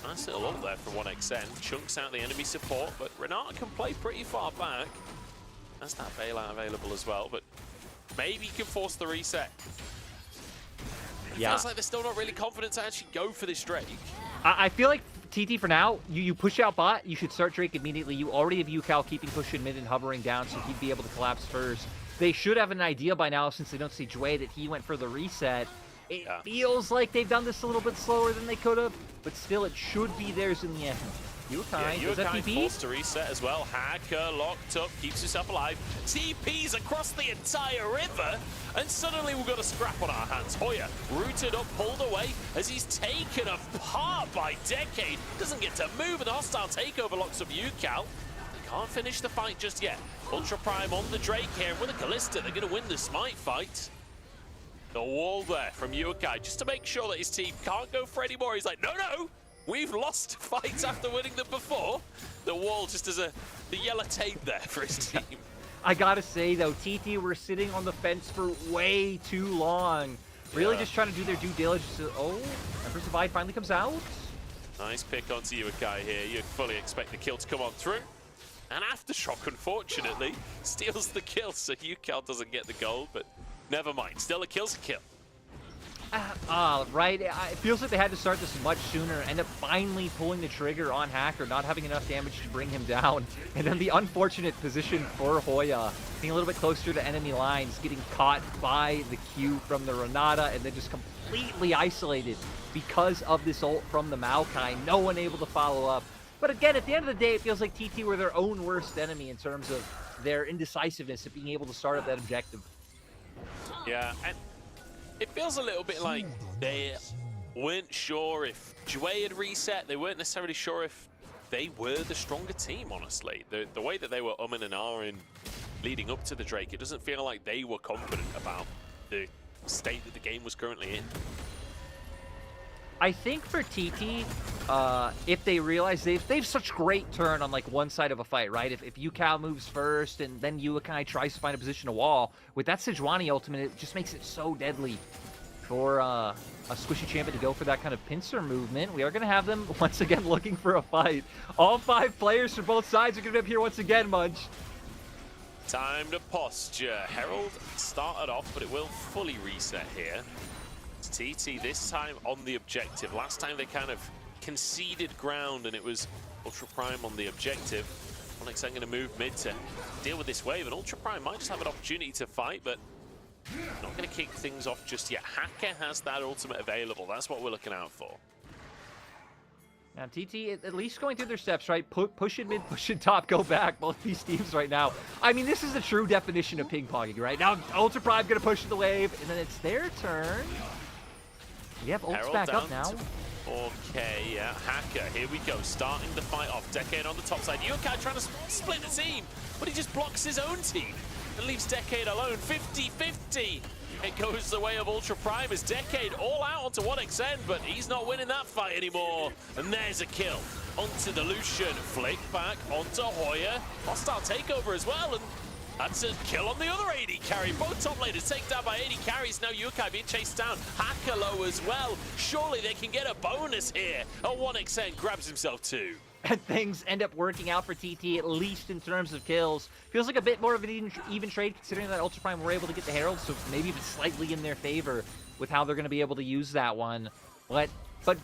Nice little ult there for 1xN. Chunks out the enemy support, but Renata can play pretty far back. That's that bailout available as well, but maybe he can force the reset. It feels like they're still not really confident to actually go for this Drake. I feel like TT for now, you push out bot, you should start Drake immediately. You already have UCal keeping pushing mid and hovering down, so he'd be able to collapse first. They should have an idea by now, since they don't see Dwayne, that he went for the reset. It feels like they've done this a little bit slower than they could have, but still, it should be theirs in the end. Yukai, does that TP? Forced to reset as well. Hacker locked up, keeps himself alive. TPs across the entire river, and suddenly we've got a scrap on our hands. Hoya rooted up, pulled away as he's taken apart by Decade. Doesn't get to move, and the hostile takeover locks up Yucal. They can't finish the fight just yet. Ultra Prime on the Drake here, and with a Kalista, they're going to win the Smite fight. The wall there from Yukai, just to make sure that his team can't go for any more. He's like, no, we've lost fights after winning them before. The wall just has the yellow tape there for his team. I gotta say though, TT were sitting on the fence for way too long. Really just trying to do their due diligence. Oh, Empress Divide finally comes out. Nice pick onto Yukai here. You'd fully expect the kill to come on through. And Aftershock, unfortunately, steals the kill, so Yukai doesn't get the gold, but never mind. Still, a kill's a kill. Right. It feels like they had to start this much sooner. End up finally pulling the trigger on Hacker, not having enough damage to bring him down. And then the unfortunate position for Hoya, being a little bit closer to enemy lines, getting caught by the Q from the Renata, and then just completely isolated because of this ult from the Maokai. No one able to follow up. But again, at the end of the day, it feels like TT were their own worst enemy in terms of their indecisiveness of being able to start up that objective. Yeah, and it feels a little bit like they weren't sure if Jue had reset. They weren't necessarily sure if they were the stronger team, honestly. The way that they were and ahhing leading up to the Drake, it doesn't feel like they were confident about the state that the game was currently in. I think for TT, if they realize they've such great turn on like one side of a fight, right? If Yucal moves first and then Yukai tries to find a position to wall, with that Sejuani ultimate, it just makes it so deadly for a Squishy champion to go for that kind of pincer movement. We are going to have them once again looking for a fight. All 5 players from both sides are going to be up here once again, Munch. Time to posture. Herald started off, but it will fully reset here. TT this time on the objective. Last time they kind of conceded ground and it was Ultra Prime on the objective. 1xN going to move mid to deal with this wave, and Ultra Prime might just have an opportunity to fight, but not going to kick things off just yet. Hacker has that ultimate available. That's what we're looking out for. Now, TT, at least going through their steps, right? Push it mid, push it top, go back. Both these teams right now. I mean, this is the true definition of ping-ponging, right? Now, Ultra Prime going to push the wave, and then it's their turn. We have ults back up now. 4K, yeah. Hacker, here we go. Starting the fight off. Decade on the top side. Yukai trying to split the team, but he just blocks his own team and leaves Decade alone. 50-50. It goes the way of Ultra Prime as Decade all out onto 1xN, but he's not winning that fight anymore. And there's a kill. Onto the Lucian. Flick back onto Hoya. Hostile takeover as well, and that's a kill on the other AD carry. Both top laners taken down by AD carries. Now Yukai being chased down. Hacker low as well. Surely they can get a bonus here. And 1xN grabs himself too. And things end up working out for TT, at least in terms of kills. Feels like a bit more of an even trade, considering that Ultra Prime were able to get the Herald, so maybe even slightly in their favor with how they're going to be able to use that one. But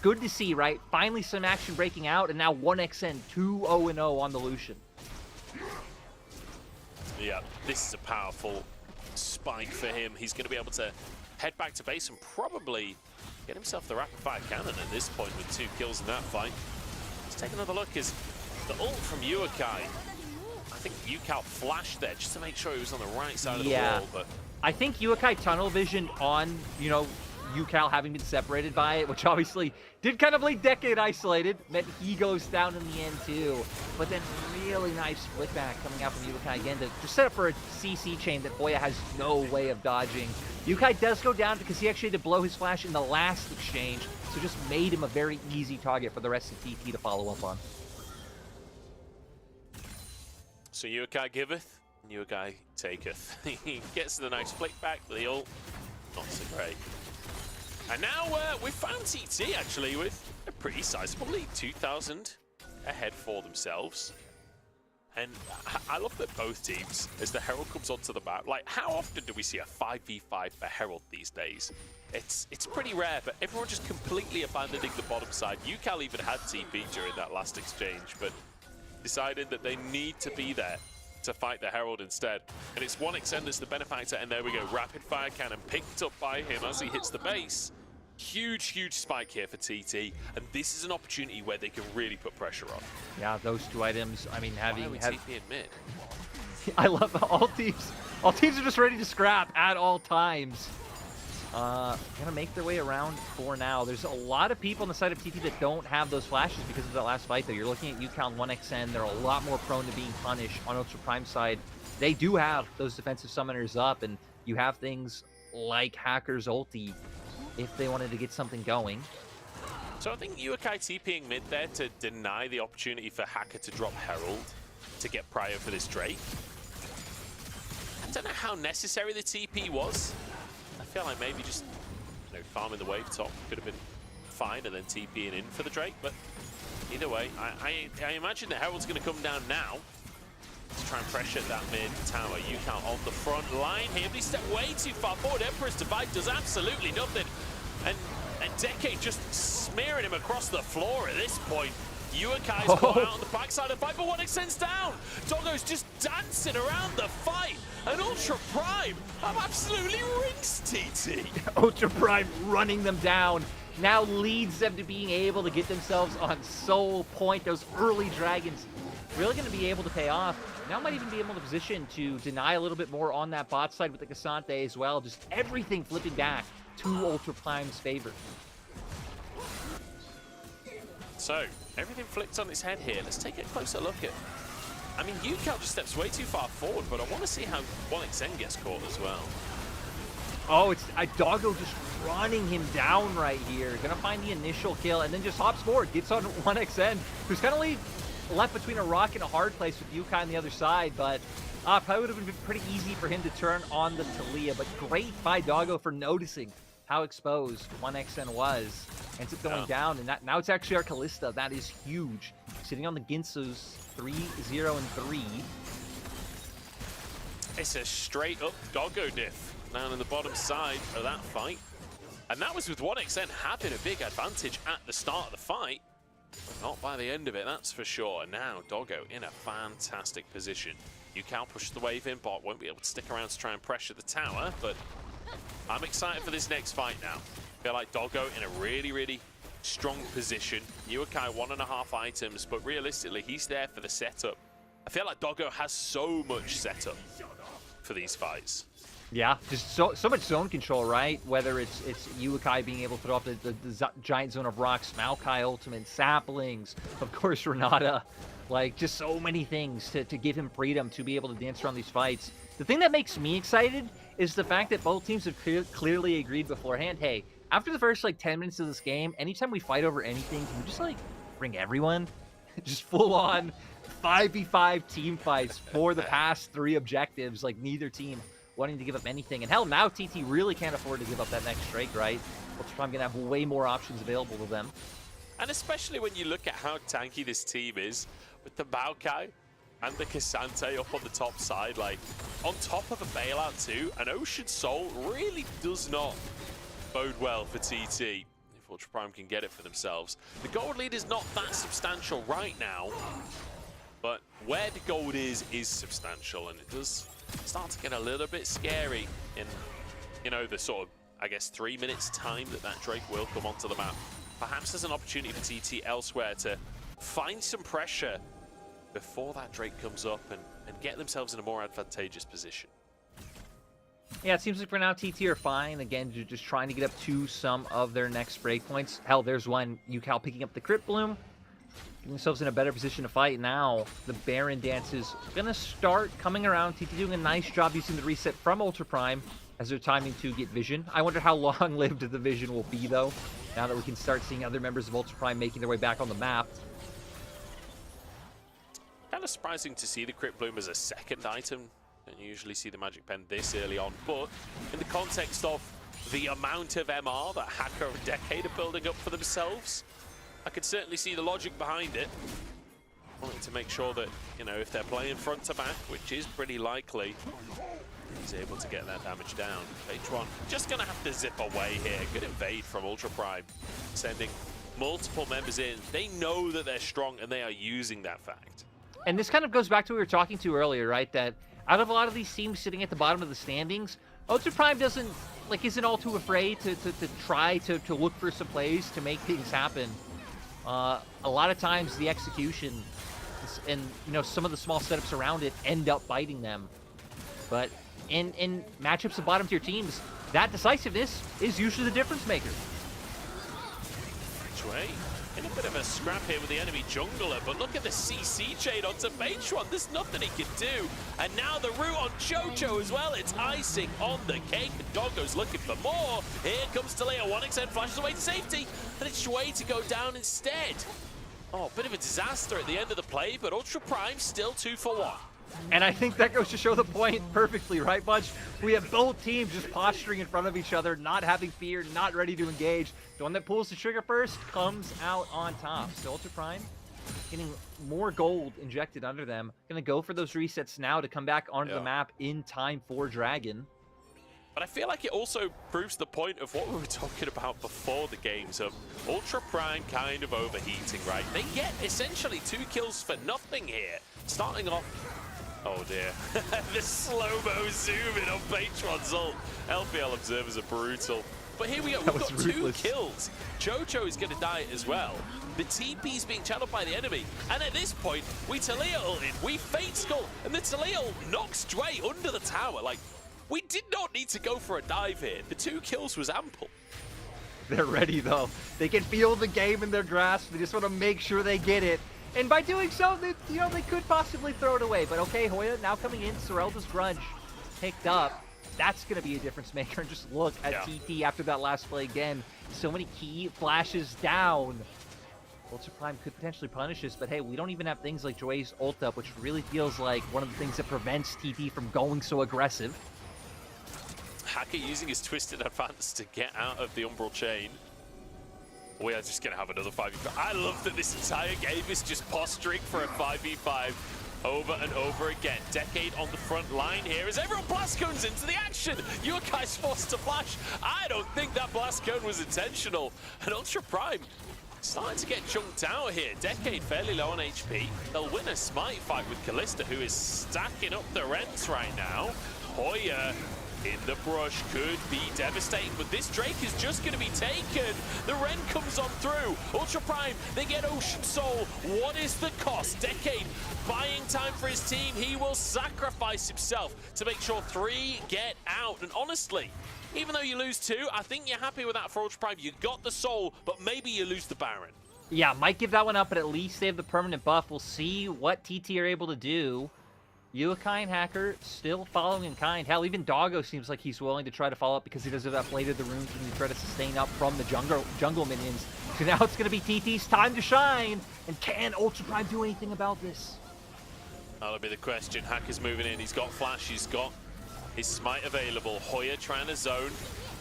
good to see, right? Finally some action breaking out, and now 1xN 2-0-0 on the Lucian. Yeah, this is a powerful spike for him. He's going to be able to head back to base and probably get himself the rapid fire cannon at this point with 2 kills in that fight. Let's take another look as the ult from Yukai. I think Yukai flashed there just to make sure he was on the right side of the wall. But I think Yukai tunnel vision on, Yukai having been separated by it, which obviously did kind of leave Decade isolated, meant he goes down in the end too. But then really nice flick back coming out from Yukai again to just set up for a CC chain that Hoya has no way of dodging. Yukai does go down because he actually had to blow his flash in the last exchange, so just made him a very easy target for the rest of TT to follow up on. so Yukai giveth, Yukai taketh. He gets the nice flick back, but the ult, not so great. And now we've found TT actually with a pretty sizable lead, 2,000 ahead for themselves. And I love that both teams, as the Herald comes onto the map, like how often do we see a 5v5 for Herald these days? It's pretty rare, but everyone just completely abandoning the bottom side. UCAL even had TP during that last exchange, but decided that they need to be there to fight the Herald instead. And it's 1xN that's the benefactor, and there we go, rapid fire cannon picked up by him as he hits the base. Huge, huge spike here for TT, and this is an opportunity where they can really put pressure on. Yeah, those two items, I mean, Why are we TP in mid? I love all teams are just ready to scrap at all times. Gonna make their way around for now. There's a lot of people on the side of TT that don't have those flashes because of that last fight, though. You're looking at UCAL and 1xN. They're a lot more prone to being punished on Ultra Prime side. They do have those defensive summoners up, and you have things like Hacker's ulti if they wanted to get something going. So I think Yukai TPing mid there to deny the opportunity for Hacker to drop Herald to get Prio for this Drake. I don't know how necessary the TP was. I feel like maybe just farming the wave top could have been fine and then TPing in for the Drake, but either way, I imagine the Herald's going to come down now to try and pressure that mid tower. UCAL on the front line here, but he stepped way too far forward. Emperor's Divide does absolutely nothing. And Decade just smearing him across the floor at this point. Yuakai's got out on the backside of the fight, but 1xN's down. Doggo's just dancing around the fight. And Ultra Prime have absolutely rinsed TT. Ultra Prime running them down now leads them to being able to get themselves on Soul Point. Those early dragons really going to be able to pay off. Now might even be able to position to deny a little bit more on that bot side with the Cassante as well. Just everything flipping back to Ultra Prime's favor. So, everything flipped on its head here. Let's take a closer look at... I mean, UCAL just steps way too far forward, but I want to see how 1xN gets caught as well. Oh, it's Doggo just running him down right here. Gonna find the initial kill and then just hops forward. Gets on 1xN, who's kind of left between a rock and a hard place with Yukai on the other side, but probably would have been pretty easy for him to turn on the Taliyah. But great by Doggo for noticing how exposed 1xN was. Ends up going down, and now it's actually our Kalista. That is huge. Sitting on the Ginsu's 3-0-3. It's a straight up Doggo diff down in the bottom side of that fight. And that was with 1xN having a big advantage at the start of the fight. Not by the end of it, that's for sure. Now, Doggo in a fantastic position. Yukao pushes the wave in, bot won't be able to stick around to try and pressure the tower, but I'm excited for this next fight now. I feel like Doggo in a really, really strong position. Yukai 1.5 items, but realistically, he's there for the setup. I feel like Doggo has so much setup for these fights. Yeah, just so much zone control, right? Whether it's Yukai being able to throw up the giant zone of rocks, Maokai ultimate, saplings, of course Renata. Like, just so many things to give him freedom to be able to dance around these fights. The thing that makes me excited is the fact that both teams have clearly agreed beforehand, hey, after the first, like, 10 minutes of this game, anytime we fight over anything, can we just, like, bring everyone? Just full-on 5v5 team fights for the past 3 objectives, like, neither team wanting to give up anything. And hell, now TT really can't afford to give up that next Drake, right? Ultratime gonna have way more options available to them. And especially when you look at how tanky this team is, with the Maokai and the K'Sante up on the top side, like, on top of a bailout too, an Ocean Soul really does not bode well for TT. If Ultra Prime can get it for themselves. The gold lead is not that substantial right now, but where the gold is substantial, and it does start to get a little bit scary in, you know, the sort of, I guess, 3 minutes time that Drake will come onto the map. Perhaps there's an opportunity for TT elsewhere to find some pressure before that Drake comes up and get themselves in a more advantageous position. Yeah, it seems like for now TT are fine. Again, just trying to get up to some of their next breakpoints. Hell, there's one. Yukao picking up the Crypt Bloom. Getting themselves in a better position to fight now. The Baron dance is going to start coming around. TT doing a nice job using the reset from Ultra Prime as they're timing to get Vision. I wonder how long-lived the Vision will be, though, now that we can start seeing other members of Ultra Prime making their way back on the map. Kind of surprising to see the Crypt Bloom as a second item. Don't usually see the Magic Pen this early on, but in the context of the amount of MR that Hacker of Decade are building up for themselves, I could certainly see the logic behind it. Wanting to make sure that, you know, if they're playing front to back, which is pretty likely, he's able to get that damage down. H1 just going to have to zip away here. Good invade from Ultra Prime, sending multiple members in. They know that they're strong, and they are using that fact. And this kind of goes back to what we were talking to earlier, right? That out of a lot of these teams sitting at the bottom of the standings, Ultra Prime isn't all too afraid to try to look for some plays to make things happen. A lot of times the execution and, you know, some of the small setups around it end up biting them. But in matchups of bottom tier teams, that decisiveness is usually the difference maker. Sway in a bit of a scrap here with the enemy jungler, but look at the CC chain onto Beitron. There's nothing he can do. And now the root on Jojo as well. It's icing on the cake. Doggo's looking for more. Here comes Taliyah. 1xN flashes away to safety, but it's Shui to go down instead. Oh, bit of a disaster at the end of the play, but Ultra Prime still 2 for 1. And I think that goes to show the point perfectly, right, Bunch? We have both teams just posturing in front of each other, not having fear, not ready to engage. The one that pulls the trigger first comes out on top. So Ultra Prime getting more gold injected under them. Gonna go for those resets now to come back onto the map in time for Dragon. But I feel like it also proves the point of what we were talking about before the games of Ultra Prime kind of overheating, right? They get essentially 2 kills for nothing here. Starting off, oh dear, the slow-mo zoom in on Beitron's ult. LPL observers are brutal. But here we go, we've got 2 kills. Jojo is going to die as well. The TP is being channeled by the enemy. And at this point, we Taliyah ult in, we Fate Skull, and the Taliyah ult knocks Dre under the tower. Like, we did not need to go for a dive here. The 2 kills was ample. They're ready, though. They can feel the game in their grasp. They just want to make sure they get it. And by doing so, they could possibly throw it away. But okay, Hoya now coming in. Sorelda's Grudge picked up. That's going to be a difference maker. And just look at TT after that last play again. So many key flashes down. Ultra Prime could potentially punish this, but hey, we don't even have things like Joey's ult up, which really feels like one of the things that prevents TT from going so aggressive. Hacker using his Twisted Advance to get out of the Umbral chain. We are just going to have another 5v5. I love that this entire game is just posturing for a 5v5 over and over again. Decade on the front line here as everyone blast cones into the action. Yukai's forced to flash. I don't think that blast cone was intentional. And Ultra Prime starting to get chunked out here. Decade fairly low on HP. They'll win a smite fight with Kalista, who is stacking up the rents right now. Hoya in the brush could be devastating, but this Drake is just going to be taken. The Ren comes on through. Ultra Prime, they get Ocean Soul. What is the cost? Decade buying time for his team. He will sacrifice himself to make sure 3 get out. And honestly, even though you lose 2, I think you're happy with that for Ultra Prime. You got the Soul, but maybe you lose the Baron. Yeah, might give that one up, but at least they have the permanent buff. We'll see what TT are able to do. Yuukai and Hacker still following in kind. Hell, even Doggo seems like he's willing to try to follow up because he does have that Blade of the Runes when you try to sustain up from the jungle minions. So now it's going to be TT's time to shine. And can Ultra Prime do anything about this? That'll be the question. Hacker's moving in. He's got Flash. He's got his Smite available. Hoya trying to zone.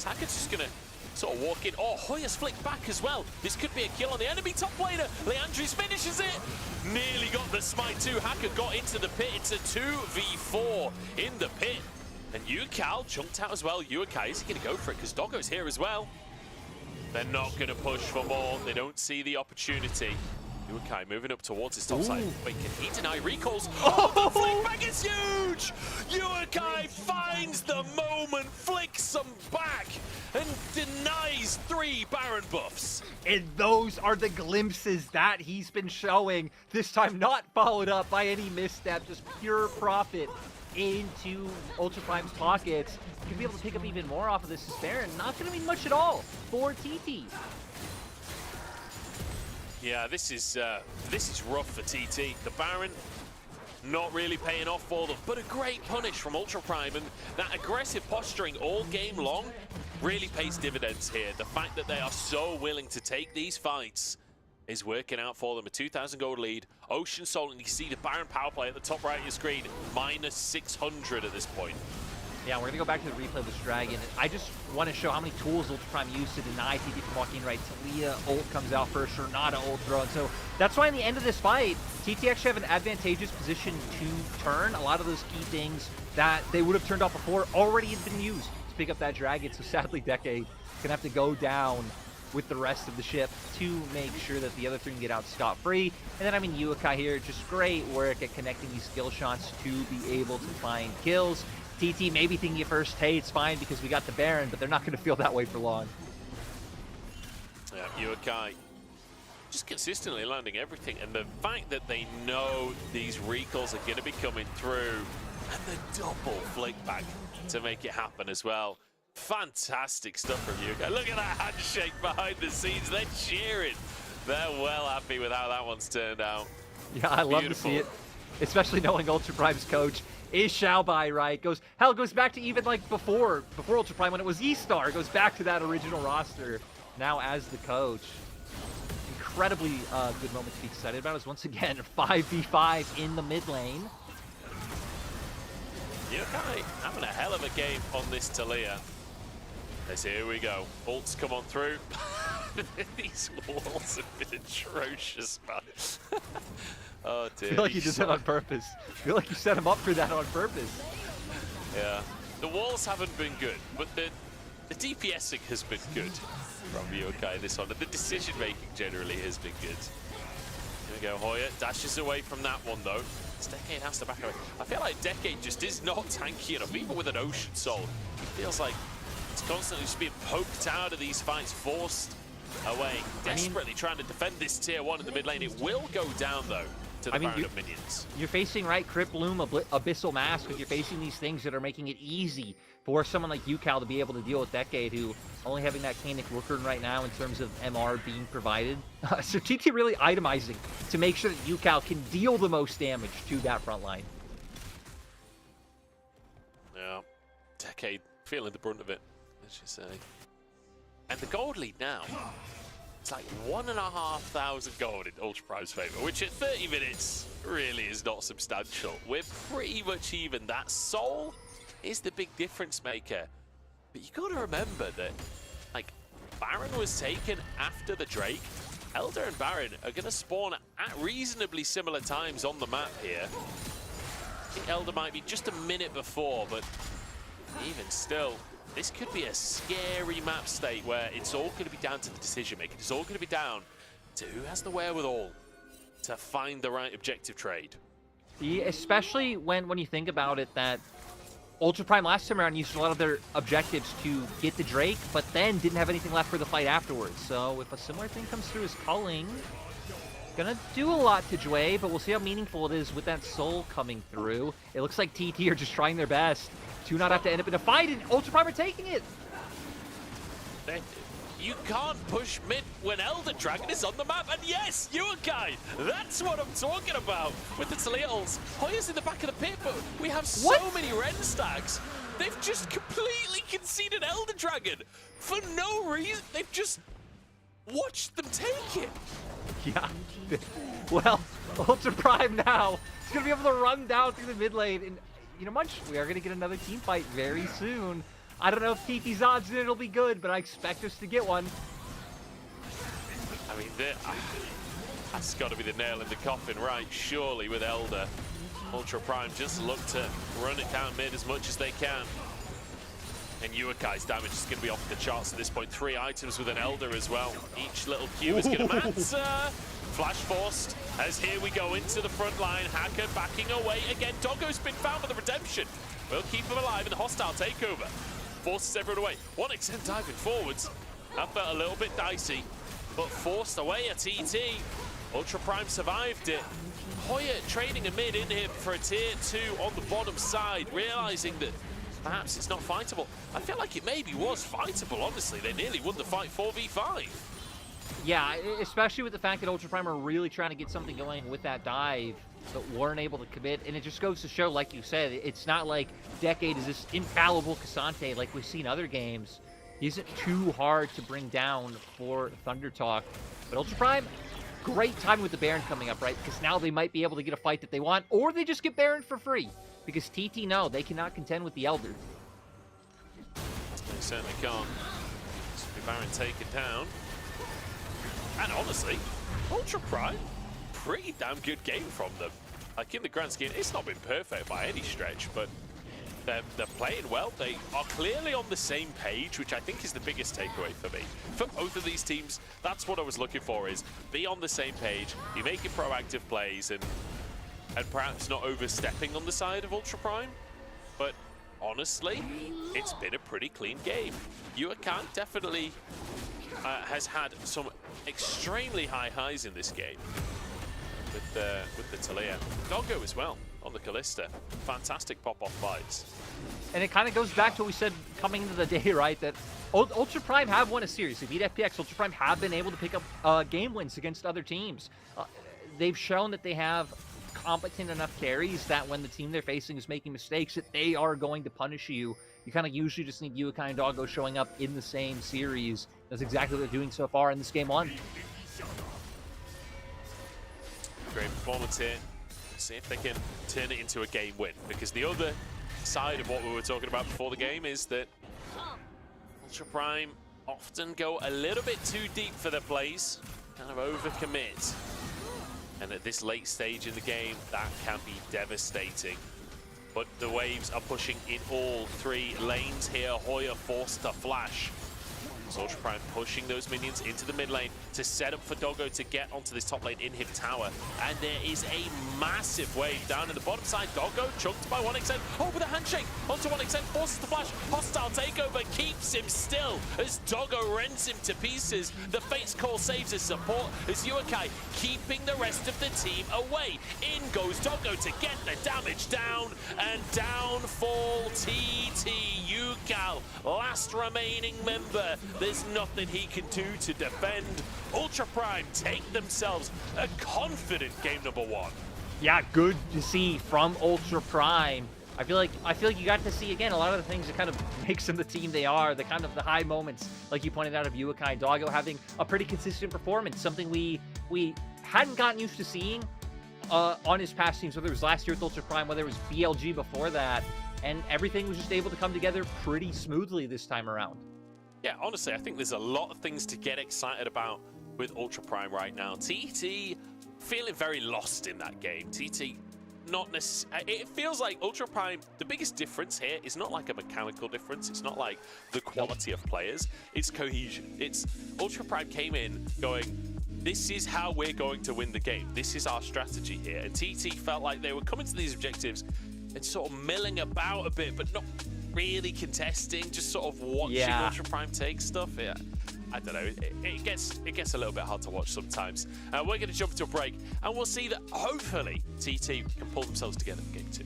Hacker's just going to sort of walk in. Oh, Hoya's flicked back as well. This could be a kill on the enemy top laner. Leandris finishes it. Nearly got the Smite too. Hacker got into the pit. It's a 2v4 in the pit. And Yuukai jumped out as well. Yuukai, is he going to go for it? Because Doggo's here as well. They're not going to push for more. They don't see the opportunity. Yuukai moving up towards his top side. Wait, can he deny recalls? Oh, the flick back is huge! Yuukai finds the moment, flicks them back, and denies 3 Baron buffs. And those are the glimpses that he's been showing. This time not followed up by any misstep, just pure profit into Ultra Prime's pockets. Could be able to pick up even more off of this Baron. Not going to mean much at all for TT. Yeah, this is rough for TT. The Baron not really paying off for them, but a great punish from Ultra Prime, and that aggressive posturing all game long really pays dividends here. The fact that they are so willing to take these fights is working out for them. A 2,000 gold lead, Ocean Soul, and you see the Baron power play at the top right of your screen, minus 600 at this point. Yeah, we're going to go back to the replay of this Dragon. I just want to show how many tools Ultra Prime used to deny TT from walking right. Talia ult comes out first, Renata ult throw. And so that's why in the end of this fight, TT actually have an advantageous position to turn. A lot of those key things that they would have turned off before already had been used to pick up that Dragon. So sadly, Decade going to have to go down with the rest of the ship to make sure that the other 3 can get out scot-free. And then, I mean, Yuukai here, just great work at connecting these skill shots to be able to find kills. TT maybe thinking at first, hey, it's fine because we got the Baron, but they're not going to feel that way for long. Yeah, Yuukai just consistently landing everything, and the fact that they know these recalls are going to be coming through, and the double flick back to make it happen as well. Fantastic stuff from Yuukai. Look at that handshake behind the scenes. They're cheering. They're well happy with how that one's turned out. Yeah, I love to see it, especially knowing Ultra Prime's coach is Xiaobai, right? Goes back to even like before Ultra Prime when it was E-Star. Goes back to that original roster now as the coach. Incredibly good moment to be excited about is once again 5v5 in the mid lane. Yuukai having a hell of a game on this Talia. Let's see, here we go. Ults come on through. These walls have been atrocious, man. Oh dear. I feel like you did that on purpose. I feel like you set him up for that on purpose. Yeah. The walls haven't been good, but the DPSing has been good from Yuukai this one. And the decision making generally has been good. Here we go, Hoya dashes away from that one though. This Decade has to back away. I feel like Decade just is not tanky enough, even with an Ocean Soul. It feels like it's constantly just being poked out of these fights, forced away, desperately trying to defend this tier 1 in the mid lane. It will go down though to the Baron of minions. You're facing, right, Crypt Loom, Abyssal Mask, because you're facing these things that are making it easy for someone like Yuukai to be able to deal with Decade, who only having that Canic Rooker right now in terms of MR being provided. So TT really itemizing to make sure that Yuukai can deal the most damage to that front line. Yeah, Decade feeling the brunt of it, as you say. And the gold lead now, it's like 1,500 gold in Ultra Prime's favor, which at 30 minutes really is not substantial. We're pretty much even. That Soul is the big difference maker. But you got to remember that, like, Baron was taken after the Drake. Elder and Baron are going to spawn at reasonably similar times on the map here. I think Elder might be just a minute before, but even still, this could be a scary map state where it's all going to be down to the decision making. It's all going to be down to who has the wherewithal to find the right objective trade. Yeah, especially when you think about it, that Ultra Prime last time around used a lot of their objectives to get the Drake, but then didn't have anything left for the fight afterwards. So if a similar thing comes through as culling, gonna do a lot to Jue, but we'll see how meaningful it is with that soul coming through. It looks like TT are just trying their best to not have to end up in a fight, and Ultra Prime are taking it. You can't push mid when Elder Dragon is on the map, and yes, Yukai, that's what I'm talking about with the Taliatals. Hoya's in the back of the pit, but we have so many Ren stacks. They've just completely conceded Elder Dragon for no reason. They've just watched them take it. Yeah. Well, Ultra Prime now is going to be able to run down through the mid lane, and you know, Munch, we are going to get another team fight very soon. I don't know if TT's odds in it'll be good, but I expect us to get one. I mean, that's got to be the nail in the coffin, right? Surely with Elder. Ultra Prime just look to run it down mid as much as they can. And Yuakai's damage is going to be off the charts at this point. 3 items with an Elder as well. Each little Q is going to matter. Flash forced as here we go into the front line. Hacker backing away again. Doggo's been found with the redemption. We'll keep him alive in the hostile takeover. Forces everyone away. 1xN diving forwards. That felt a little bit dicey, but forced away at TT. Ultra Prime survived it. Hoya trading a mid in here for a tier 2 on the bottom side, realizing that perhaps it's not fightable. I feel like it maybe was fightable, honestly. They nearly won the fight 4v5. Yeah, especially with the fact that Ultra Prime are really trying to get something going with that dive, but weren't able to commit. And it just goes to show, like you said, it's not like Decade is this infallible K'Sante like we've seen other games. He isn't too hard to bring down for Thunder Talk. But Ultra Prime, great timing with the Baron coming up, right? Because now they might be able to get a fight that they want, or they just get Baron for free. Because TT, no, they cannot contend with the Elder. They certainly can't. So Baron taken down. And honestly, Ultra Prime, pretty damn good game from them. Like in the grand scheme, it's not been perfect by any stretch, but they're playing well. They are clearly on the same page, which I think is the biggest takeaway for me. For both of these teams, that's what I was looking for, is be on the same page, be making proactive plays, and perhaps not overstepping on the side of Ultra Prime. But honestly, it's been a pretty clean game. Yuakan definitely has had some extremely high highs in this game with the Taliyah. Doggo as well on the Kalista. Fantastic pop-off fights. And it kind of goes back to what we said coming into the day, right? That Ultra Prime have won a series. They beat FPX. Ultra Prime have been able to pick up game wins against other teams. They've shown that they have competent enough carries that when the team they're facing is making mistakes, that they are going to punish you. You kind of usually just need Yuakai and Doggo showing up in the same series. That's exactly what they're doing so far in this game 1. Great performance here. See if they can turn it into a game win, because the other side of what we were talking about before the game is that Ultra Prime often go a little bit too deep for their plays, kind of overcommit. And at this late stage in the game, that can be devastating. But the waves are pushing in all 3 lanes here. Hoya forced to flash. So Ultra Prime pushing those minions into the mid lane to set up for Doggo to get onto this top lane in his tower. And there is a massive wave down in the bottom side. Doggo chunked by 1xN. Oh, with a handshake onto 1xN, forces the flash. Hostile takeover keeps him still as Doggo rends him to pieces. The Fate's Call saves his support as Yuakai keeping the rest of the team away. In goes Doggo to get the damage down, and down fall TT Yukal, last remaining member. There's nothing he can do to defend. Ultra Prime take themselves a confident game number 1. Yeah, good to see from Ultra Prime. I feel like you got to see again a lot of the things that kind of makes them the team they are, the kind of the high moments, like you pointed out, of Yuakai and Doggo having a pretty consistent performance, something we hadn't gotten used to seeing on his past teams, whether it was last year with Ultra Prime, whether it was BLG before that, and everything was just able to come together pretty smoothly this time around. Yeah, honestly, I think there's a lot of things to get excited about with Ultra Prime right now. TT feeling very lost in that game. TT not necessarily... It feels like Ultra Prime, the biggest difference here is not like a mechanical difference. It's not like the quality of players. It's cohesion. It's Ultra Prime came in going, this is how we're going to win the game. This is our strategy here. And TT felt like they were coming to these objectives and sort of milling about a bit, but not really contesting, just sort of watching Ultra Prime take stuff. Yeah, I don't know. It gets a little bit hard to watch sometimes. We're going to jump into a break, and we'll see that hopefully TT can pull themselves together for game 2.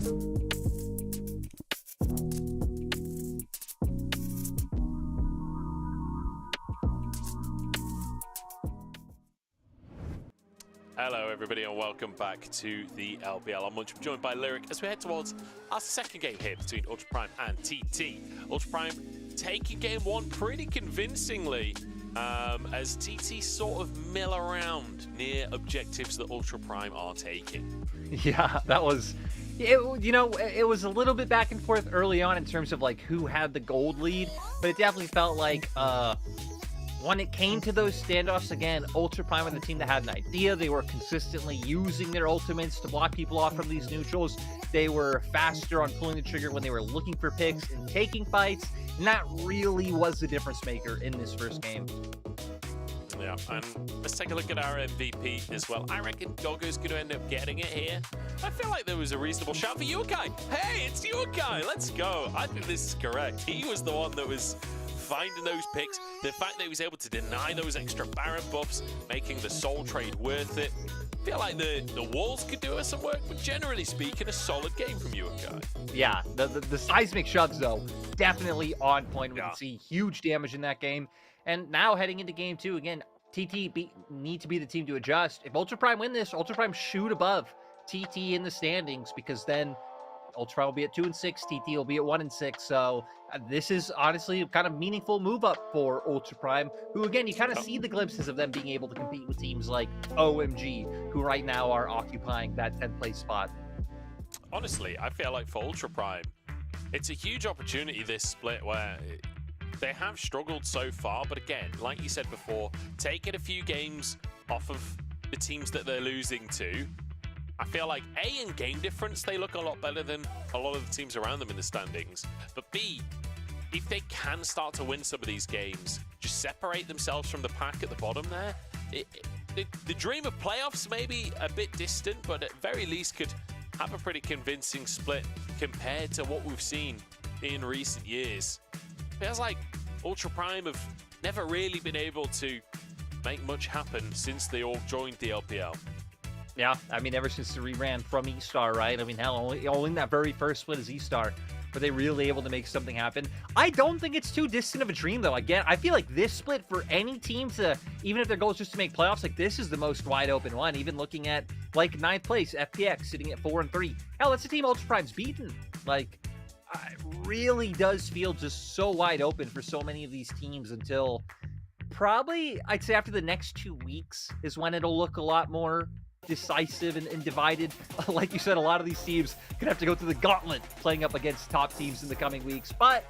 Hello, everybody, and welcome back to the LBL. I'm Munch, joined by Lyric as we head towards our second game here between Ultra Prime and TT. Ultra Prime taking game one pretty convincingly as TT sort of mill around near objectives that Ultra Prime are taking. Yeah, that was, it was a little bit back and forth early on in terms of like who had the gold lead, but it definitely felt like when it came to those standoffs, again, Ultra Prime were the team that had an idea. They were consistently using their ultimates to block people off from these neutrals. They were faster on pulling the trigger when they were looking for picks and taking fights. And that really was the difference maker in this first game. Yeah, and let's take a look at our MVP as well. I reckon Gogo's going to end up getting it here. I feel like there was a reasonable shout for Yukai. Hey, it's Yukai. Let's go. I think this is correct. He was the one that was finding those picks. The fact that he was able to deny those extra Baron buffs, making the soul trade worth it. I feel like the walls could do us some work, but generally speaking, a solid game from Yukai. Yeah, the seismic shoves, though, definitely on point. We can see huge damage in that game. And now heading into game two, again, TT need to be the team to adjust. If Ultra Prime win this, Ultra Prime shoot above TT in the standings, because then Ultra Prime will be at 2-6, TT will be at 1-6. So this is honestly a kind of meaningful move up for Ultra Prime, who again, you kind of see the glimpses of them being able to compete with teams like OMG, who right now are occupying that 10th place spot. Honestly, I feel like for Ultra Prime, it's a huge opportunity, this split, where they have struggled so far, but again, like you said before, taking a few games off of the teams that they're losing to, I feel like A, in game difference, they look a lot better than a lot of the teams around them in the standings, but B, if they can start to win some of these games, just separate themselves from the pack at the bottom there, the dream of playoffs may be a bit distant, but at very least could have a pretty convincing split compared to what we've seen in recent years. Feels like Ultra Prime have never really been able to make much happen since they all joined the LPL. Yeah, I mean, ever since the rebrand from E-Star, right? I mean, hell, only in that very first split is E-Star, were they really able to make something happen? I don't think it's too distant of a dream, though. Again, I feel like this split for any team to, even if their goal is just to make playoffs, like this is the most wide open one. Even looking at like 9th place, FPX sitting at 4-3. Hell, that's a team Ultra Prime's beaten. Like, it really does feel just so wide open for so many of these teams until probably, I'd say after the next 2 weeks is when it'll look a lot more decisive and divided. Like you said, a lot of these teams could have to go through the gauntlet playing up against top teams in the coming weeks, but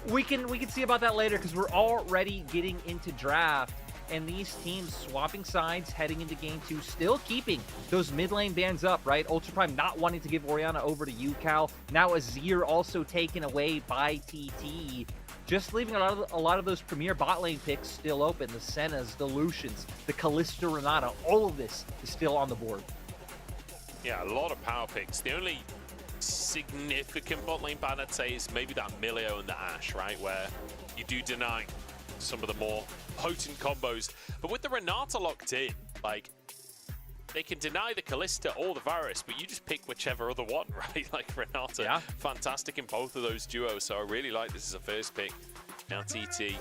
we can see about that later, because we're already getting into draft, and these teams swapping sides heading into game two, still keeping those mid lane bans up, right? Ultra Prime not wanting to give Orianna over to UCal. Now Azir also taken away by TT. Just leaving a lot of those premier bot lane picks still open. The Sennas, the Lucians, the Kalista Renata, all of this is still on the board. Yeah, a lot of power picks. The only significant bot lane ban, I'd say, is maybe that Milio and the Ashe, right? Where you do deny some of the more potent combos. But with the Renata locked in, like, they can deny the Kalista or the Varus, but you just pick whichever other one, right? Like Renata, fantastic in both of those duos, so I really like this as a first pick. Now TT,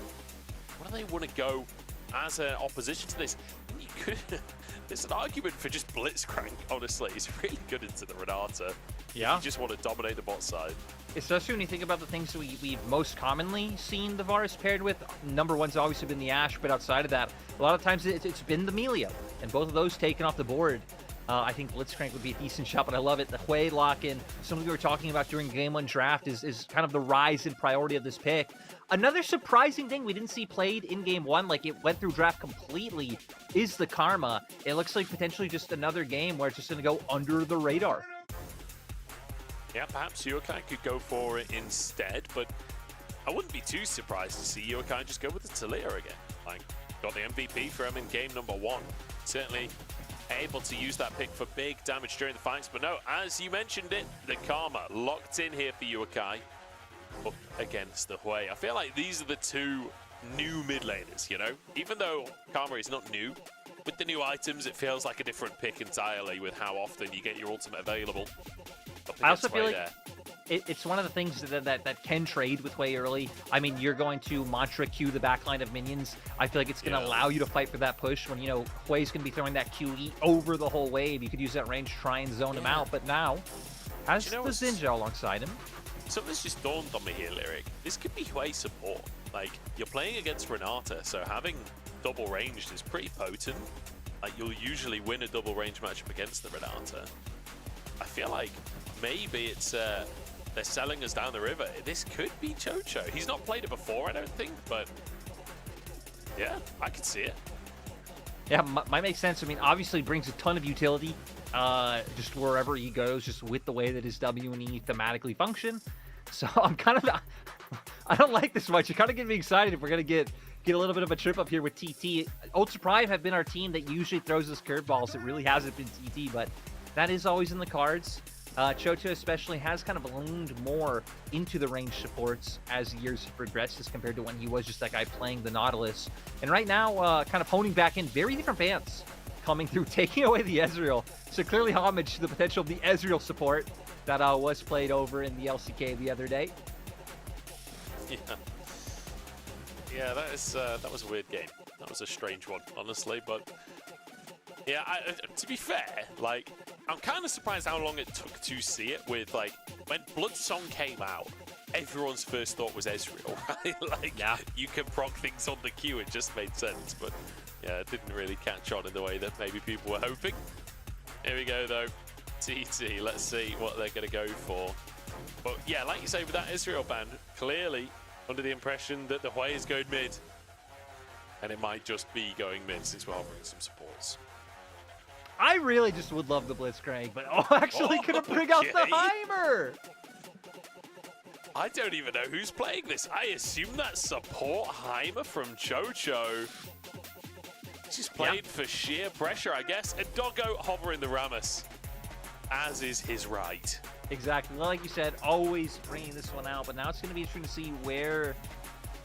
what do they want to go as an opposition to this? You could, there's an argument for just Blitzcrank, honestly. It's really good into the Renata. Yeah. You just want to dominate the bot side. Especially when you think about the things that we've most commonly seen the Varus paired with. Number one's obviously been the Ashe, but outside of that, a lot of times it's been the Milio, and both of those taken off the board. I think Blitzcrank would be a decent shot, but I love it. The Hwei lock-in, something we were talking about during Game 1 draft, is kind of the rise in priority of this pick. Another surprising thing we didn't see played in Game 1, like it went through draft completely, is the Karma. It looks like potentially just another game where it's just going to go under the radar. Yeah, perhaps Yukai could go for it instead, but I wouldn't be too surprised to see Yukai just go with the Talia again. Like, got the MVP for him in game number 1. Certainly able to use that pick for big damage during the fights, but no, as you mentioned it, the Karma locked in here for Yukai up against the Hwei. I feel like these are the two new mid laners, you know? Even though Karma is not new, with the new items, it feels like a different pick entirely with how often you get your ultimate available. I also feel right like there. it's one of the things that can trade with Hui early. I mean, you're going to Mantra Q the backline of minions. I feel like it's going to allow you to fight for that push when, you know, Hui's going to be throwing that QE over the whole wave. You could use that range to try and zone him out, but now has the Xinjiao alongside him. Something's just dawned on me here, Lyric. This could be Hui support. Like, you're playing against Renata, so having double ranged is pretty potent. Like, you'll usually win a double range matchup against the Renata. I feel like maybe it's they're selling us down the river. This could be Chocho. He's not played it before, I don't think, but yeah, I could see it. Yeah, might make sense. I mean, obviously brings a ton of utility just wherever he goes, just with the way that his W and E thematically function. So I'm kind of, I don't like this much. It kind of gets me excited if we're going to get a little bit of a trip up here with TT. Ultra Prime have been our team that usually throws us curveballs. It really hasn't been TT, but that is always in the cards. Chocho especially has kind of leaned more into the range supports as years have progressed as compared to when he was just that guy playing the Nautilus. And right now, kind of honing back in very different bans coming through, taking away the Ezreal. So clearly homage to the potential of the Ezreal support that was played over in the LCK the other day. Yeah, that was a weird game. That was a strange one, honestly. But yeah, to be fair, like, I'm kind of surprised how long it took to see it. With, like, when Bloodsong came out, everyone's first thought was Ezreal, right? Like, you can proc things on the queue. It just made sense, but yeah, it didn't really catch on in the way that maybe people were hoping. Here we go, though. TT, let's see what they're going to go for. But yeah, like you say, with that Ezreal ban, clearly under the impression that the Hui is going mid. And it might just be going mid since we're offering some supports. I really just would love the Blitzcrank, but actually gonna bring out the Heimer! I don't even know who's playing this. I assume that's support Heimer from Chocho. Just played for sheer pressure, I guess. And Doggo hovering the Rammus, as is his right. Exactly. Like you said, always bringing this one out, but now it's going to be interesting to see where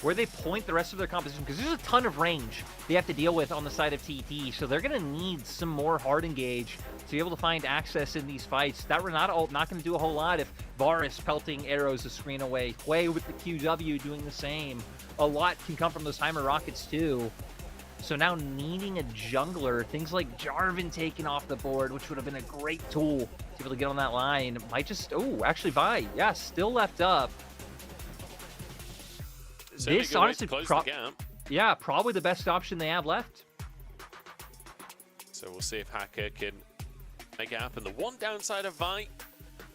they point the rest of their composition, because there's a ton of range they have to deal with on the side of TT, so they're going to need some more hard engage to be able to find access in these fights. That Renata ult not going to do a whole lot if Varus pelting arrows to screen away. Hui with the QW doing the same. A lot can come from those Heimer rockets too. So now needing a jungler, things like Jarvan taken off the board, which would have been a great tool to be able to get on that line, might just, actually Vi, yeah, still left up. This honestly, probably the best option they have left. So we'll see if Hacker can make it happen. The one downside of Vi,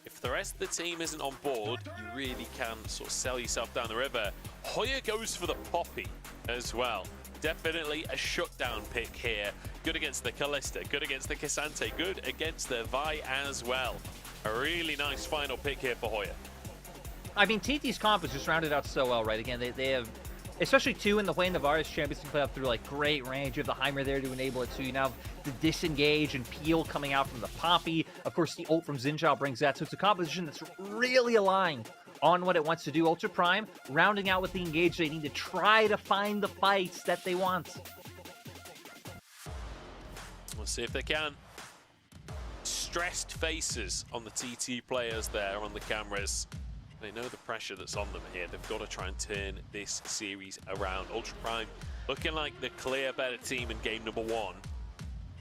if the rest of the team isn't on board, you really can sort of sell yourself down the river. Hoya goes for the Poppy as well. Definitely a shutdown pick here. Good against the Kalista, good against the K'Sante, good against the Vi as well. A really nice final pick here for Hoya. I mean, TT's comp is just rounded out so well, right? Again, they have, especially two in the Hui and the Varus champions, can play up through like great range. You have the Heimer there to enable it too. You now have the disengage and peel coming out from the Poppy. Of course, the ult from Xinjiao brings that. So it's a composition that's really aligned on what it wants to do. Ultra Prime rounding out with the engage they need to try to find the fights that they want. We'll see if they can. Stressed faces on the TT players there on the cameras. They know the pressure that's on them here. They've got to try and turn this series around. Ultra Prime looking like the clear better team in game number 1.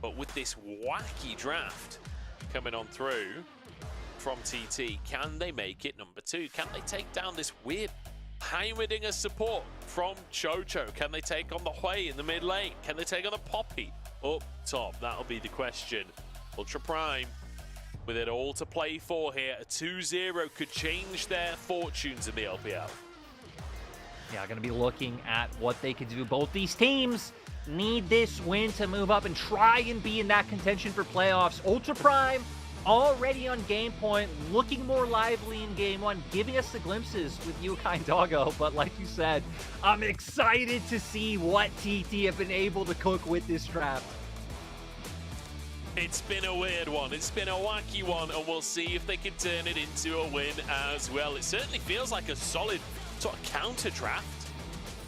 But with this wacky draft coming on through from TT, can they make it number 2? Can they take down this weird Heimerdinger support from Chocho? Can they take on the Hui in the mid lane? Can they take on the Poppy up top? That'll be the question. Ultra Prime with it all to play for here. A 2-0 could change their fortunes in the LPL. Yeah, going to be looking at what they could do. Both these teams need this win to move up and try and be in that contention for playoffs. Ultra Prime already on game point, looking more lively in game 1, giving us the glimpses with Yukai and Doggo. But like you said, I'm excited to see what TT have been able to cook with this draft. It's been a weird one. It's been a wacky one, and we'll see if they can turn it into a win as well. It certainly feels like a solid sort of counter draft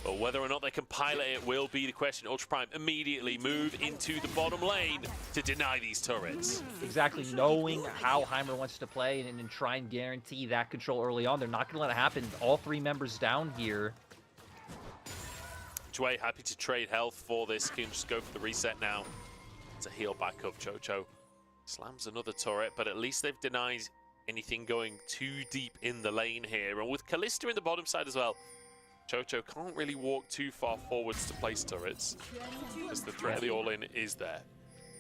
But whether or not they can pilot it will be the question. Ultra Prime immediately move into the bottom lane to deny these turrets. Exactly, knowing how Heimer wants to play and try and guarantee that control early on. They're not going to let it happen. All 3 members down here. Jway happy to trade health for this. Can just go for the reset now to heal back up. Chocho slams another turret, but at least they've denied anything going too deep in the lane here. And with Kalista in the bottom side as well, Chocho can't really walk too far forwards to place turrets, because the threat of the all-in is there.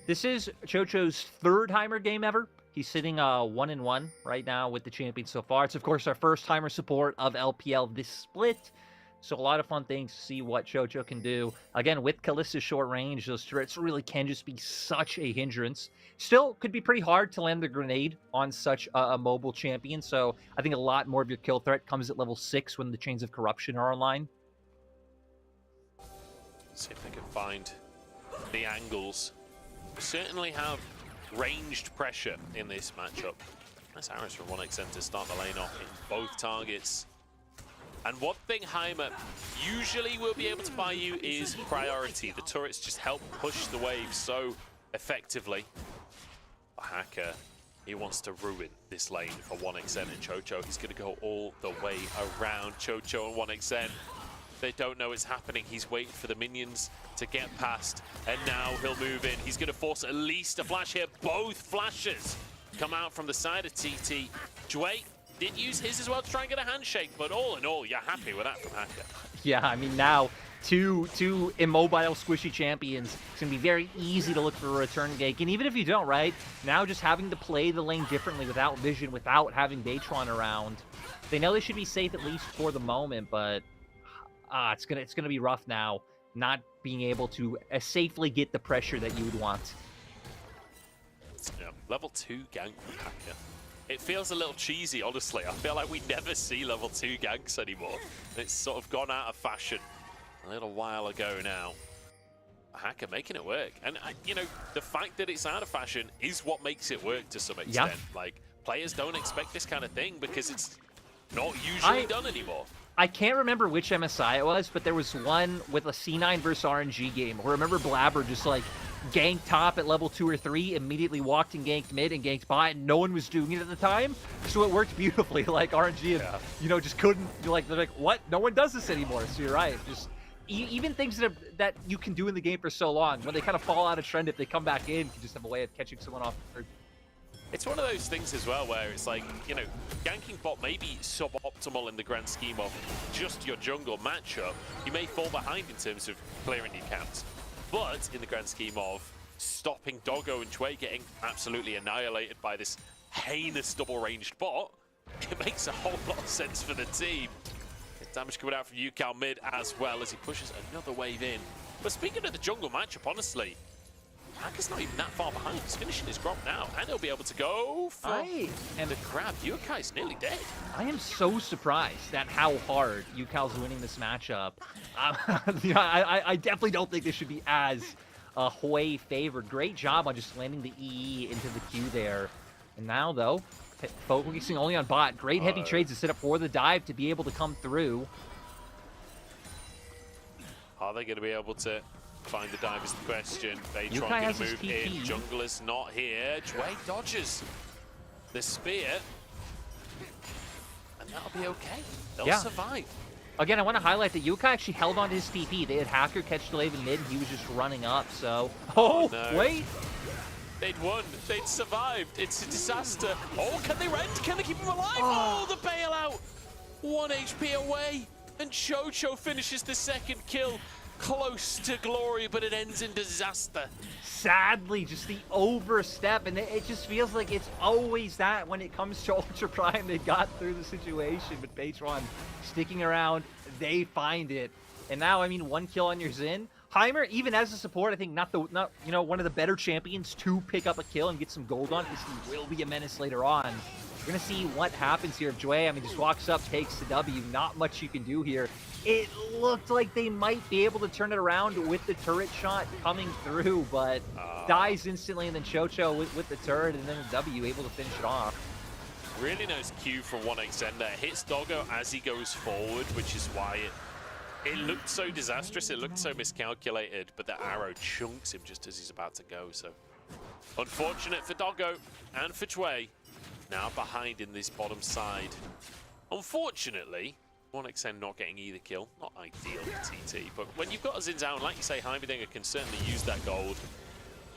This is Chocho's 3rd Heimer game ever. He's sitting 1-1 right now with the champion so far. It's, of course, our first Heimer support of LPL this split. So a lot of fun things to see what Chocho can do. Again, with Kalista's short range, those turrets really can just be such a hindrance. Still, could be pretty hard to land the grenade on such a mobile champion. So I think a lot more of your kill threat comes at level 6 when the Chains of Corruption are online. See if they can find the angles. We certainly have ranged pressure in this matchup. Nice arrows from 1xN to start the lane off in both targets. And one thing Heimer usually will be able to buy you is priority. The turrets just help push the wave so effectively. Hacker, he wants to ruin this lane for 1xN and Chocho. He's going to go all the way around Chocho and 1xN. They don't know it's happening. He's waiting for the minions to get past, and now he'll move in. He's going to force at least a flash here. Both flashes come out from the side of TT. Jway did use his as well to try and get a handshake, but all in all, you're happy with that from Hacker. Yeah, I mean, now two immobile squishy champions, it's going to be very easy to look for a return gank. And even if you don't, right, now just having to play the lane differently without vision, without having Baytron around, they know they should be safe at least for the moment, but it's gonna be rough now, not being able to safely get the pressure that you would want. Yeah, level 2 gank from Hacker. It feels a little cheesy, honestly. I feel like we never see level 2 ganks anymore. It's sort of gone out of fashion a little while ago now. Hacker making it work. And, you know, the fact that it's out of fashion is what makes it work to some extent. Yeah. Like, players don't expect this kind of thing because it's not usually done anymore. I can't remember which MSI it was, but there was one with a C9 versus RNG game where I remember Blabber just like ganked top at level 2 or 3, immediately walked and ganked mid and ganked bot, and no one was doing it at the time. So it worked beautifully. Like RNG, and, you know, just couldn't, like, they're like, what? No one does this anymore. So you're right. Just even things that you can do in the game for so long, when they kind of fall out of trend, if they come back in, you can just have a way of catching someone off. It's one of those things as well where it's like, you know, ganking bot may be suboptimal in the grand scheme of just your jungle matchup. You may fall behind in terms of clearing your camps. But in the grand scheme of stopping Doggo and Jway getting absolutely annihilated by this heinous double-ranged bot, it makes a whole lot of sense for the team. Damage coming out from UCal mid as well as he pushes another wave in. But speaking of the jungle matchup, honestly, Hacker's not even that far behind. He's finishing his grab now, and he'll be able to go for the grab. Yukai's nearly dead. I am so surprised at how hard Yukai's winning this matchup. You know, I definitely don't think this should be as Hwei favored. Great job on just landing the EE into the queue there. And now, though, focusing only on bot. Great heavy trades to set up for the dive to be able to come through. Are they going to be able to find the dive is the question. Baytron Yukai going has to his move in. TP. Jungler's not here. Jway dodges the spear. And that'll be okay. They'll survive. Again, I want to highlight that Yukai actually held on to his TP. They had Hacker catch the wave in mid, and he was just running up, so... Oh, no. Wait! They'd won. They'd survived. It's a disaster. Oh, can they rend? Can they keep him alive? Oh, the bailout. 1 HP away. And Chocho finishes the second kill. Close to glory, but it ends in disaster. Sadly, just the overstep, and it just feels like it's always that when it comes to Ultra Prime. They got through the situation, but Baytron sticking around, they find it. And now, I mean, 1 kill on your Xin. Heimer, even as a support, I think not you know, one of the better champions to pick up a kill and get some gold on, because he will be a menace later on. We're gonna see what happens here if Jway, I mean, just walks up, takes the W. Not much you can do here. It looked like they might be able to turn it around with the turret shot coming through, but dies instantly, and then Chocho with the turret, and then the W, able to finish it off. Really nice Q from 1xN there. Hits Doggo as he goes forward, which is why it It looked so disastrous, it looked so miscalculated, but the arrow chunks him just as he's about to go, so... Unfortunate for Doggo and for Chwei, now behind in this bottom side. Unfortunately, 1xN not getting either kill, not ideal for TT, but when you've got a Xin Zhao, and like you say, Heimerdinger can certainly use that gold,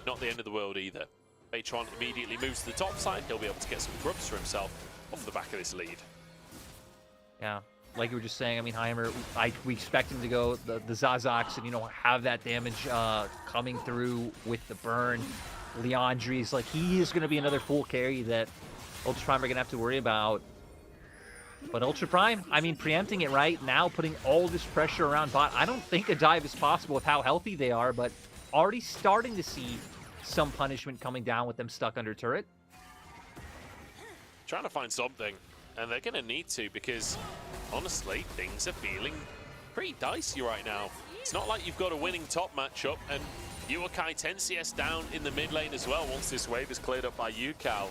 not the end of the world either. Baytron immediately moves to the top side, he'll be able to get some grubs for himself off the back of this lead. Yeah, like you were just saying, I mean, Heimer, we expect him to go the Zazax and, you know, have that damage coming through with the burn. Leandri's like, he is going to be another full carry that Ultra Prime are going to have to worry about. But Ultra Prime, I mean, preempting it right now, putting all this pressure around bot. I don't think a dive is possible with how healthy they are, but already starting to see some punishment coming down with them stuck under turret. Trying to find something, and they're going to need to, because honestly, things are feeling pretty dicey right now. It's not like you've got a winning top matchup, and Yuakai 10 CS down in the mid lane as well once this wave is cleared up by Yukal.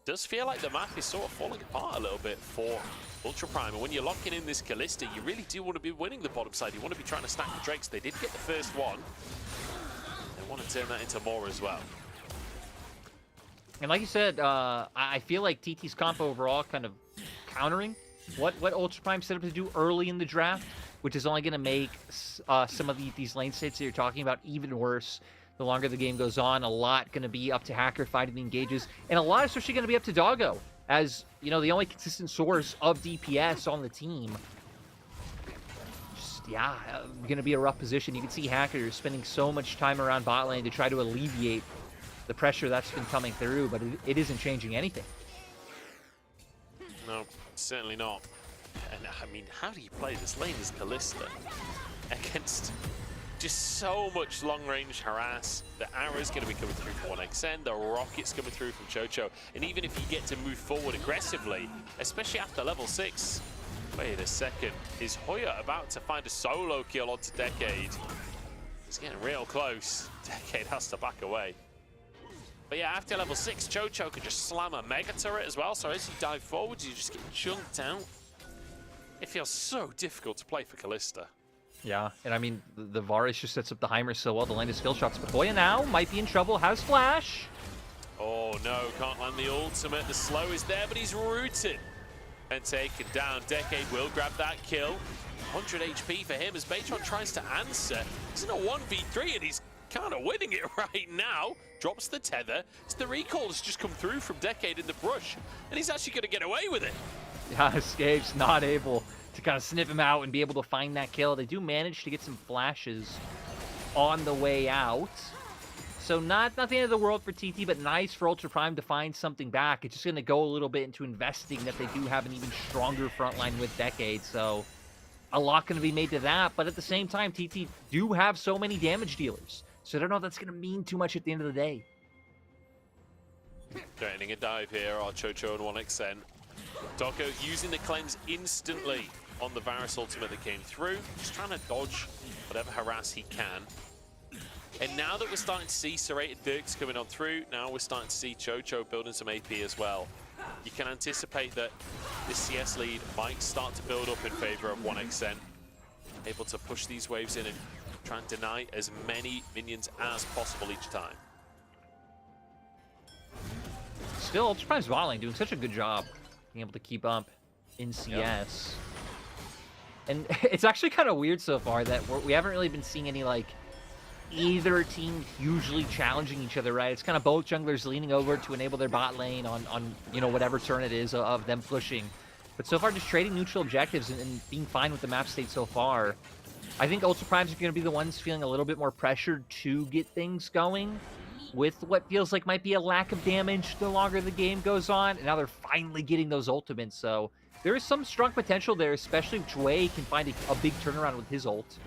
Does feel like the map is sort of falling apart a little bit for Ultra Prime, and when you're locking in this Kalista, you really do want to be winning the bottom side. You want to be trying to stack the Drakes. They did get the first one. They want to turn that into more as well. And like you said, I feel like TT's comp overall kind of countering what Ultra Prime set up to do early in the draft, which is only going to make some of these lane states that you're talking about even worse the longer the game goes on. A lot going to be up to Hacker fighting the engages, and a lot especially going to be up to Doggo, as, you know, the only consistent source of DPS on the team. Just, yeah, going to be a rough position. You can see Hacker spending so much time around bot lane to try to alleviate the pressure that's been coming through, but it isn't changing anything. No, certainly not. And I mean, how do you play this lane as Kalista against just so much long-range harass? The arrow's going to be coming through from 1xN, the rocket's coming through from Chocho, and even if you get to move forward aggressively, especially after level 6, wait a second, is Hoya about to find a solo kill onto Decade? He's getting real close. Decade has to back away. But yeah, after level 6, Chocho can just slam a Mega Turret as well, so as you dive forwards, you just get chunked out. It feels so difficult to play for Kalista. Yeah, and I mean, the Varus just sets up the Heimer so well to land his skill shots, but Hoya now might be in trouble, has flash. Oh no, can't land the ultimate. The slow is there, but he's rooted and taken down. Decade will grab that kill. 100 HP for him as Baytron tries to answer. He's in a 1v3 and he's kind of winning it right now. Drops the tether. It's the recall has just come through from Decade in the brush, and he's actually going to get away with it. Yeah, Escape's not able to kind of sniff him out and be able to find that kill. They do manage to get some flashes on the way out. So not the end of the world for TT, but nice for Ultra Prime to find something back. It's just going to go a little bit into investing that they do have an even stronger front line with Decade. So a lot going to be made to that. But at the same time, TT do have so many damage dealers. So I don't know if that's going to mean too much at the end of the day. Threatening a dive here are Chocho and 1xN. Doggo using the cleanse instantly on the Varus ultimate that came through. Just trying to dodge whatever harass he can. And now that we're starting to see Serrated Dirks coming on through, now we're starting to see Chocho building some AP as well. You can anticipate that this CS lead might start to build up in favor of 1xN. Able to push these waves in and try and deny as many minions as possible each time. Still, Ultra Prime's bot lane doing such a good job being able to keep up in CS. Yep. And it's actually kind of weird so far that we haven't really been seeing any, like, either team hugely challenging each other, right? It's kind of both junglers leaning over to enable their bot lane on you know, whatever turn it is of them pushing. But so far, just trading neutral objectives and being fine with the map state so far. I think Ultra Primes are going to be the ones feeling a little bit more pressured to get things going with what feels like might be a lack of damage the longer the game goes on. And now they're finally getting those ultimates. So there is some strong potential there, especially if Chwei can find a big turnaround with his ult.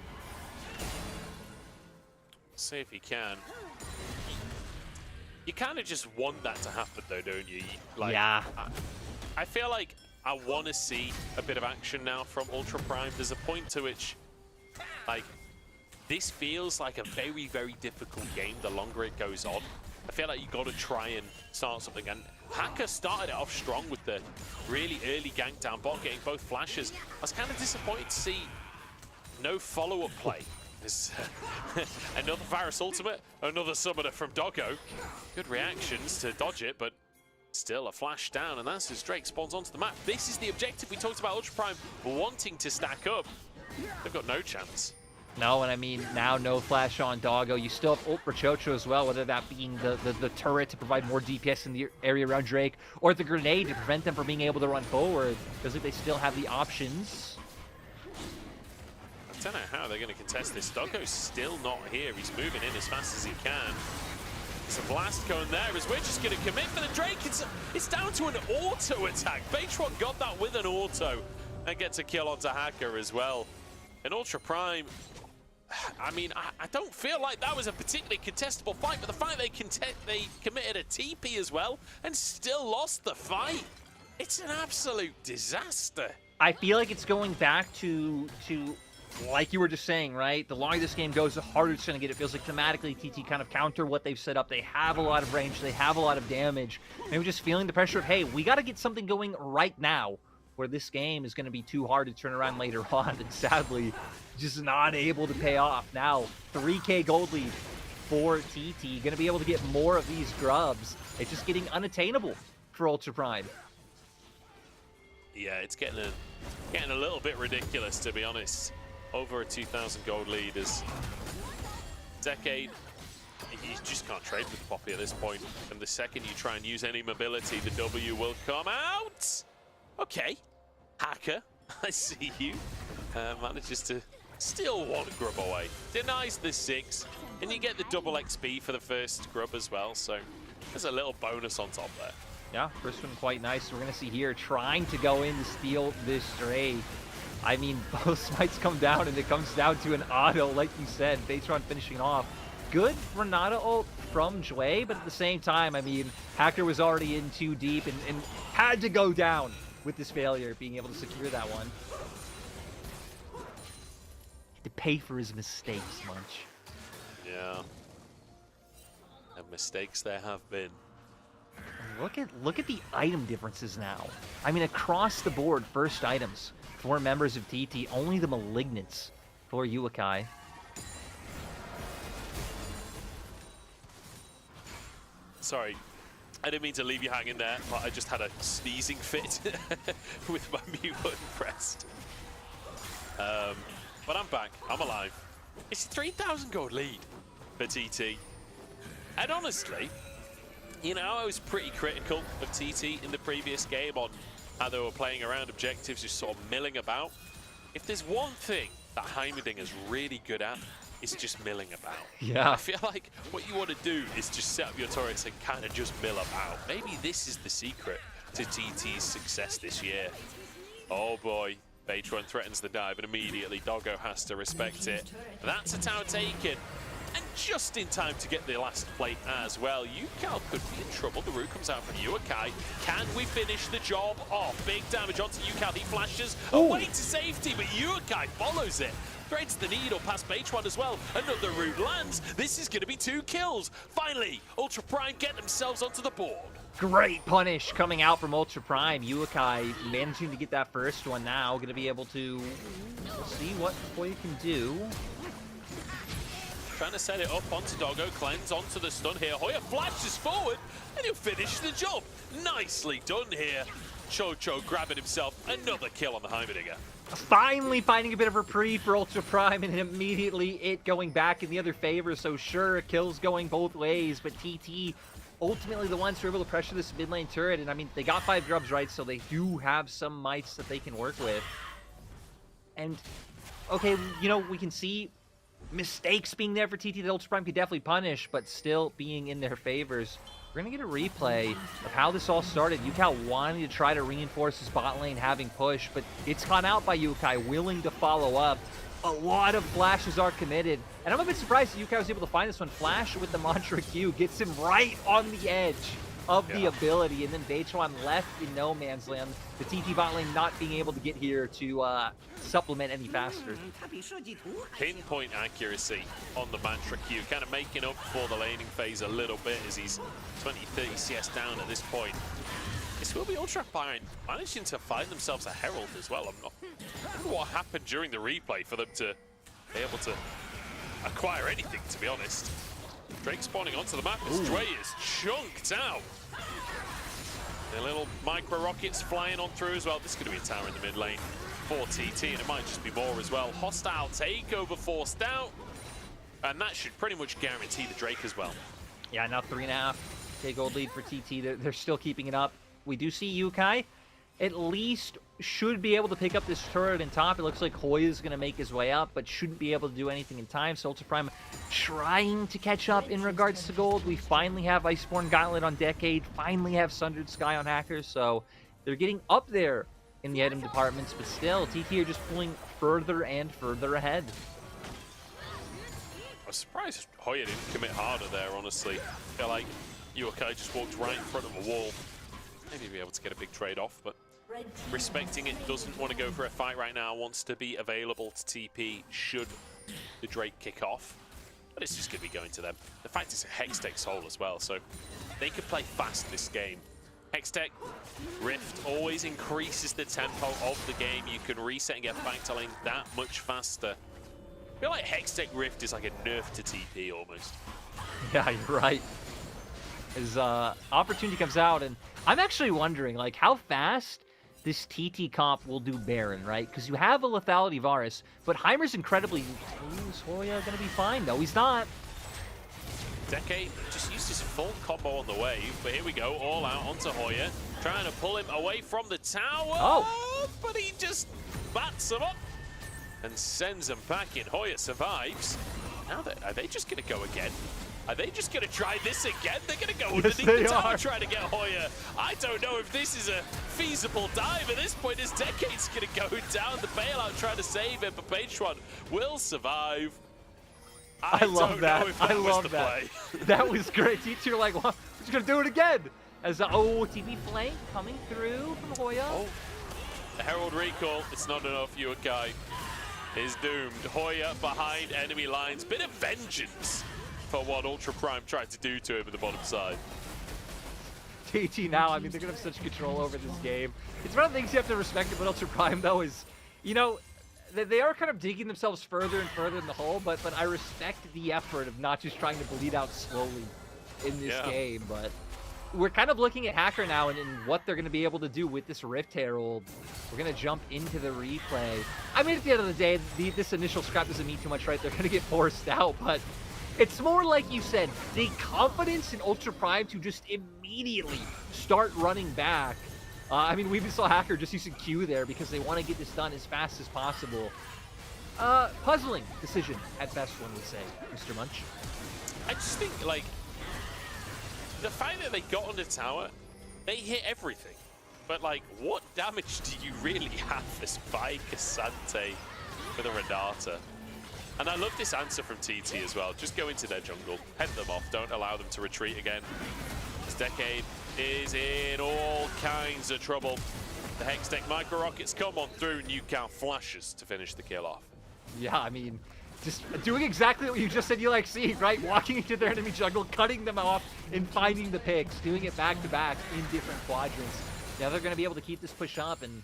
See if he can. You kind of just want that to happen though, don't you? Like, yeah. I feel like I want to see a bit of action now from Ultra Prime. There's a point to which, like, this feels like a very, very difficult game the longer it goes on. I feel like you got to try and start something. And Hacker started it off strong with the really early gank down bot, getting both flashes. I was kind of disappointed to see no follow-up play. There's another Varus ultimate, another summoner from Doggo. Good reactions to dodge it, but still a flash down, and that's as Drake spawns onto the map. This is the objective we talked about Ultra Prime wanting to stack up. They've got no chance. No, and I mean, now no flash on Doggo. You still have ult for Chocho as well, whether that being the turret to provide more DPS in the area around Drake, or the grenade to prevent them from being able to run forward. Feels like they still have the options. I don't know how they're going to contest this. Doggo's still not here. He's moving in as fast as he can. There's a blast going there as we're just going to commit for the Drake. It's down to an auto attack. Beitron got that with an auto and gets a kill onto Hacker as well. And Ultra Prime, I mean, I don't feel like that was a particularly contestable fight, but the fact they committed a TP as well and still lost the fight, it's an absolute disaster. I feel like it's going back to like you were just saying, right? The longer this game goes, the harder it's going to get. It feels like thematically TT kind of counter what they've set up. They have a lot of range. They have a lot of damage. Maybe just feeling the pressure of, hey, we got to get something going right now, where this game is going to be too hard to turn around later on. And sadly, just not able to pay off. Now, 3K gold lead for TT. Going to be able to get more of these grubs. It's just getting unattainable for Ultra Prime. Yeah, it's getting a little bit ridiculous, to be honest. Over a 2,000 gold lead is Decade. You just can't trade with Poppy at this point. And the second you try and use any mobility, the W will come out. Okay, Hacker, I see you. Manages to steal one grub away. Denies the 6, and you get the double XP for the first grub as well. So there's a little bonus on top there. Yeah, first one quite nice. We're going to see here trying to go in to steal this Drake. I mean, both smites come down, and it comes down to an auto, like you said. Beitron finishing off. Good Renata ult from Jue, but at the same time, I mean, Hacker was already in too deep and had to go down with this failure, being able to secure that one. To pay for his mistakes, Munch. Yeah. And mistakes there have been. Look at the item differences now. I mean, across the board, first items for members of TT, only the Malignants for Uakai. Sorry, I didn't mean to leave you hanging there, but I just had a sneezing fit with my mute button pressed. But I'm back, I'm alive. It's a 3,000 gold lead for TT. And honestly, you know, I was pretty critical of TT in the previous game on how they were playing around objectives, just sort of milling about. If there's one thing that Heimerdinger's really good at, it's just milling about. Yeah. I feel like what you want to do is just set up your turrets and kind of just mill about. Maybe this is the secret to TT's success this year. Oh boy, Beitron threatens the dive, and immediately Doggo has to respect it. That's a tower taken. And just in time to get the last plate as well. Ucal could be in trouble. The root comes out from Uakai. Can we finish the job off? Big damage onto Ucal. He flashes away to safety, but Uakai follows it. Threads the needle past Beitron as well. Another root lands. This is going to be 2 kills. Finally, Ultra Prime get themselves onto the board. Great punish coming out from Ultra Prime. Uakai managing to get that first one now. Going to be able to see what Hoya can do. Trying to set it up onto Doggo, cleanse onto the stun here. Hoya flashes forward, and he'll finish the job. Nicely done here. Chocho grabbing himself another kill on the Heimerdinger. Finally finding a bit of reprieve for Ultra Prime, and immediately it going back in the other favor. So sure, kills going both ways, but TT ultimately the ones who are able to pressure this mid lane turret. And I mean, they got 5 grubs, right? So they do have some mites that they can work with. And okay, you know, we can see mistakes being there for TT that Ultra Prime could definitely punish, but still being in their favors. We're going to get a replay of how this all started. Ucal wanting to try to reinforce his bot lane, having push, but it's gone out by Uakai, willing to follow up. A lot of flashes are committed, and I'm a bit surprised that Uakai was able to find this one. Flash with the Mantra Q gets him right on the edge of the ability, and then Beitron left in no man's land. The TT bot lane not being able to get here to supplement any faster. Pinpoint accuracy on the Mantra Q, kind of making up for the laning phase a little bit as he's 20-30 CS down at this point. It's will be Ultra Prime managing to find themselves a Herald as well. I don't know what happened during the replay for them to be able to acquire anything, to be honest. Drake spawning onto the map as Dre is chunked out. The little micro rockets flying on through as well. This is going to be a tower in the mid lane for TT, and it might just be more as well. Hostile takeover forced out, and that should pretty much guarantee the Drake as well. Yeah, now 3.5. Take gold lead for TT. They're still keeping it up. We do see Yukai at least should be able to pick up this turret in top. It looks like Hoya is going to make his way up, but shouldn't be able to do anything in time. So Ultra Prime trying to catch up in regards to gold. We finally have Iceborne Gauntlet on Decade, finally have Sundered Sky on Hackers, so they're getting up there in the item departments, but still, TT are just pulling further and further ahead. I was surprised Hoya didn't commit harder there, honestly. I feel like Yukai just walked right in front of a wall. Maybe be able to get a big trade off, but respecting it, doesn't want to go for a fight right now, wants to be available to TP should the Drake kick off. But it's just going to be going to them. The fact is a Hextech soul as well, so they could play fast this game. Hextech Rift always increases the tempo of the game. You can reset and get back to lane that much faster. I feel like Hextech Rift is like a nerf to TP almost. Yeah, you're right. As opportunity comes out, and I'm actually wondering, like, how fast this TT comp will do Baron, right? Because you have a lethality Varus, but Heimer's incredibly... Is Hoya going to be fine? No, he's not. Decade just used his full combo on the wave, but here we go, all out onto Hoya, trying to pull him away from the tower, but he just bats him up and sends him back in. Hoya survives. Now, are they just going to go again? Are they just going to try this again? They're going to go underneath the tower trying to get Hoya. I don't know if this is a feasible dive at this point, as Decade's going to go down. The bailout trying to save him, but Page1 will survive. I love that. I love that. That was great. TT are like, well, we're just going to do it again. As TP flank coming through from Hoya. Oh, the Herald recall. It's not enough. Yukai is doomed. Hoya behind enemy lines. Bit of vengeance for what Ultra Prime tried to do to him at the bottom side. TT now, I mean, they're going to have such control over this game. It's one of the things you have to respect about Ultra Prime, though, is, you know, they are kind of digging themselves further and further in the hole, but I respect the effort of not just trying to bleed out slowly in this game. But we're kind of looking at Hacker now and what they're going to be able to do with this Rift Herald. We're going to jump into the replay. I mean, at the end of the day, this initial scrap doesn't mean too much, right? They're going to get forced out, but it's more like you said, the confidence in Ultra Prime to just immediately start running back. I mean, we even saw Hacker just using Q there because they want to get this done as fast as possible. Puzzling decision at best, one would say, Mr. Munch. I just think, like, the fact that they got on the tower, they hit everything. But, like, what damage do you really have as Vi Cassante for the Renata? And I love this answer from TT as well. Just go into their jungle, head them off, don't allow them to retreat again. This Decade is in all kinds of trouble. The Hextech micro rockets come on through, and Yukai flashes to finish the kill off. Yeah, I mean, just doing exactly what you just said you like seeing, right? Walking into their enemy jungle, cutting them off, and finding the picks, doing it back to back in different quadrants. Now they're going to be able to keep this push up, and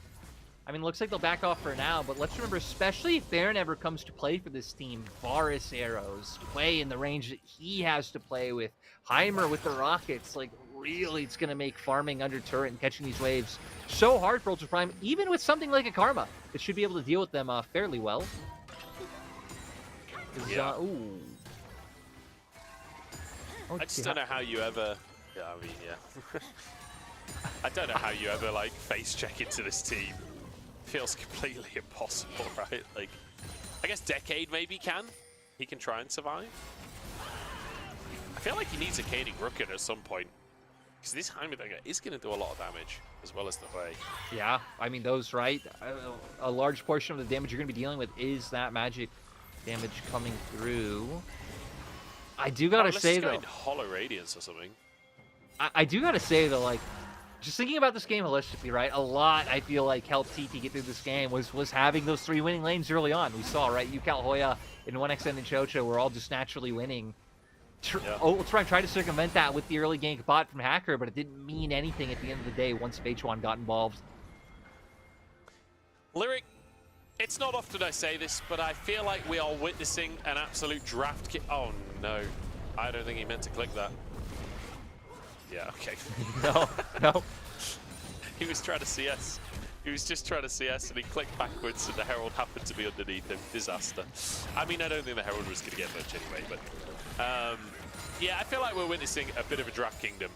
I mean, looks like they'll back off for now, but let's remember, especially if Baron ever comes to play for this team, Varus arrows play in the range that he has to play with. Heimer with the rockets, like, really, it's going to make farming under turret and catching these waves so hard for Ultra Prime, even with something like a Karma that should be able to deal with them fairly well. Yeah. Ooh. Oh, I just don't know how you ever... Yeah, I mean, yeah. I don't know how you ever, like, face check into this team. Feels completely impossible, right? Like, I guess Decade maybe can. He can try and survive. I feel like he needs a Kading Rooket at some point. Because this Heimerdinger is going to do a lot of damage, as well as the way. Yeah, I mean, those, right? A large portion of the damage you're going to be dealing with is that magic damage coming through. I do got to say, though... Hollow Radiance or something. I do got to say, though, like, just thinking about this game holistically, right? A lot, I feel like, helped TT get through this game was having those 3 winning lanes early on. We saw, right? Yukai, Hoya, and 1xN and Chocho were all just naturally winning. Ultraprime tried to circumvent that with the early gank bot from Hacker, but it didn't mean anything at the end of the day once Beichuan got involved. Lyric, it's not often I say this, but I feel like we are witnessing an absolute draft kick. Oh no, I don't think he meant to click that. Yeah, okay. No. He was trying to CS. He was just trying to CS and he clicked backwards and the Herald happened to be underneath him. Disaster. I mean, I don't think the Herald was going to get much anyway, but yeah, I feel like we're witnessing a bit of a draft kingdom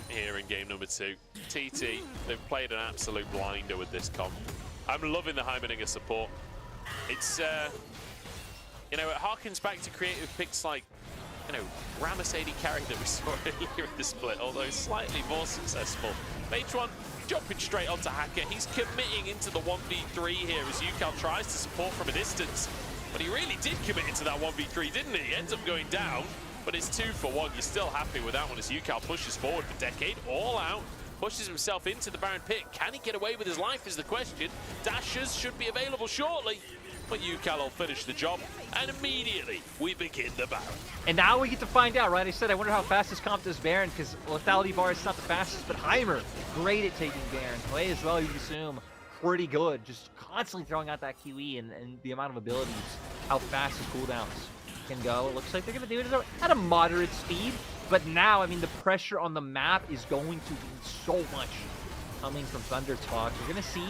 here in game number 2. TT, they've played an absolute blinder with this comp. I'm loving the Heimerdinger support. It's, you know, it harkens back to creative picks like, you know, Rammus AD carry that we saw earlier in the split, although slightly more successful. Beichuan jumping straight onto Hacker. He's committing into the 1v3 here as UCAL tries to support from a distance. But he really did commit into that 1v3, didn't he? He ends up going down, but it's 2 for 1. You're still happy with that one as UCAL pushes forward for Decade, all out. Pushes himself into the Baron pit. Can he get away with his life is the question. Dashes should be available shortly, but UCAL will finish the job, and immediately we begin the Baron. And now we get to find out, right? I said I wonder how fast this comp does Baron, because lethality bar is not the fastest, but Heimer, great at taking Baron. Play as well, you'd assume, pretty good. Just constantly throwing out that QE and the amount of abilities, how fast his cooldowns can go. It looks like they're going to do it at a moderate speed. But now, I mean, the pressure on the map is going to be so much coming from Thundertalk. We're going to see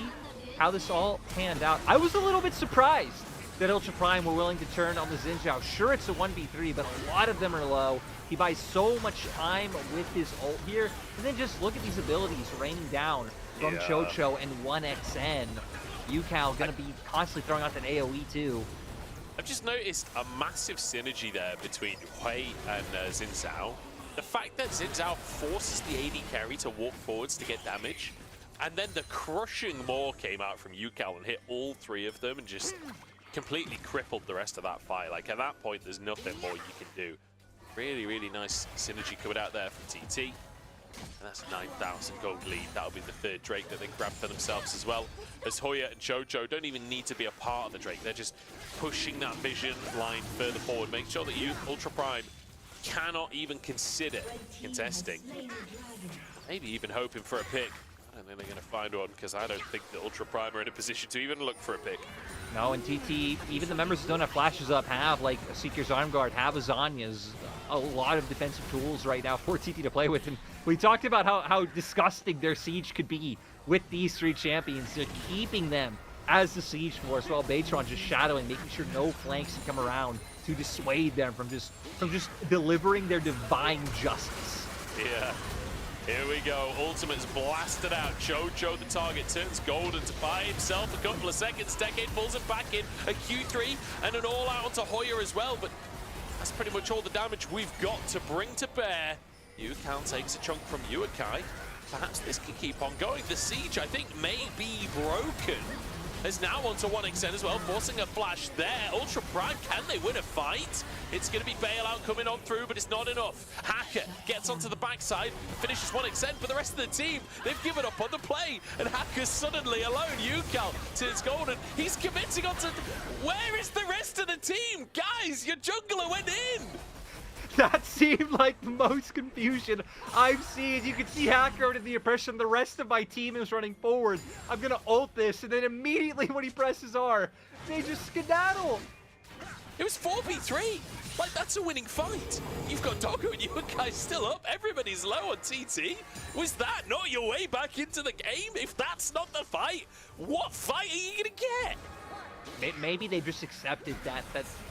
how this all panned out. I was a little bit surprised that Ultraprime were willing to turn on the Xin Zhao. Sure, it's a 1v3, but a lot of them are low. He buys so much time with his ult here. And then just look at these abilities raining down from Chocho and 1xN. UCAL going to be constantly throwing out that AoE too. I've just noticed a massive synergy there between Hui and Xin Zhao. The fact that Xin Zhao forces the AD carry to walk forwards to get damage, and then the crushing maw came out from UCAL and hit all 3 of them and just completely crippled the rest of that fight. Like, at that point, there's nothing more you can do. Really, really nice synergy coming out there from TT. And that's 9,000 gold lead. That'll be the 3rd Drake that they grab for themselves as well. As Hoya and Chocho don't even need to be a part of the Drake. They're just pushing that vision line further forward. Make sure that you, Ultraprime, cannot even consider contesting. Maybe even hoping for a pick. I don't think they're going to find one because I don't think the Ultraprime are in a position to even look for a pick. No, and TT, even the members who don't have flashes up have, like, a Seeker's Arm Guard, have a Zanya's, a lot of defensive tools right now for TT to play with. And we talked about how disgusting their siege could be with these 3 champions. They're keeping them as the siege force while Beichuan just shadowing, making sure no flanks can come around to dissuade them from just delivering their divine justice. Yeah. Here we go. Ultimate's blasted out. Chocho, the target, turns golden to buy himself a couple of seconds. Decade pulls him back in. A Q3 and an all-out onto Hoya as well. But that's pretty much all the damage we've got to bring to bear. UCAL takes a chunk from Uakai. Perhaps this can keep on going. The siege, I think, may be broken. Is now onto 1xN as well, forcing a flash there. Ultraprime, can they win a fight? It's going to be Bailout coming on through, but it's not enough. Hacker gets onto the backside, finishes 1xN for the rest of the team. They've given up on the play, and Hacker's suddenly alone. UCAL turns golden. He's committing onto... Where is the rest of the team? Guys, your jungler went in! That seemed like the most confusion I've seen. You can see Hacker under the impression the rest of my team is running forward. I'm going to ult this, and then immediately when he presses R, they just skedaddle. It was 4v3. Like, that's a winning fight. You've got Doggo and you guys still up. Everybody's low on TT. Was that not your way back into the game? If that's not the fight, what fight are you going to get? Maybe they just accepted that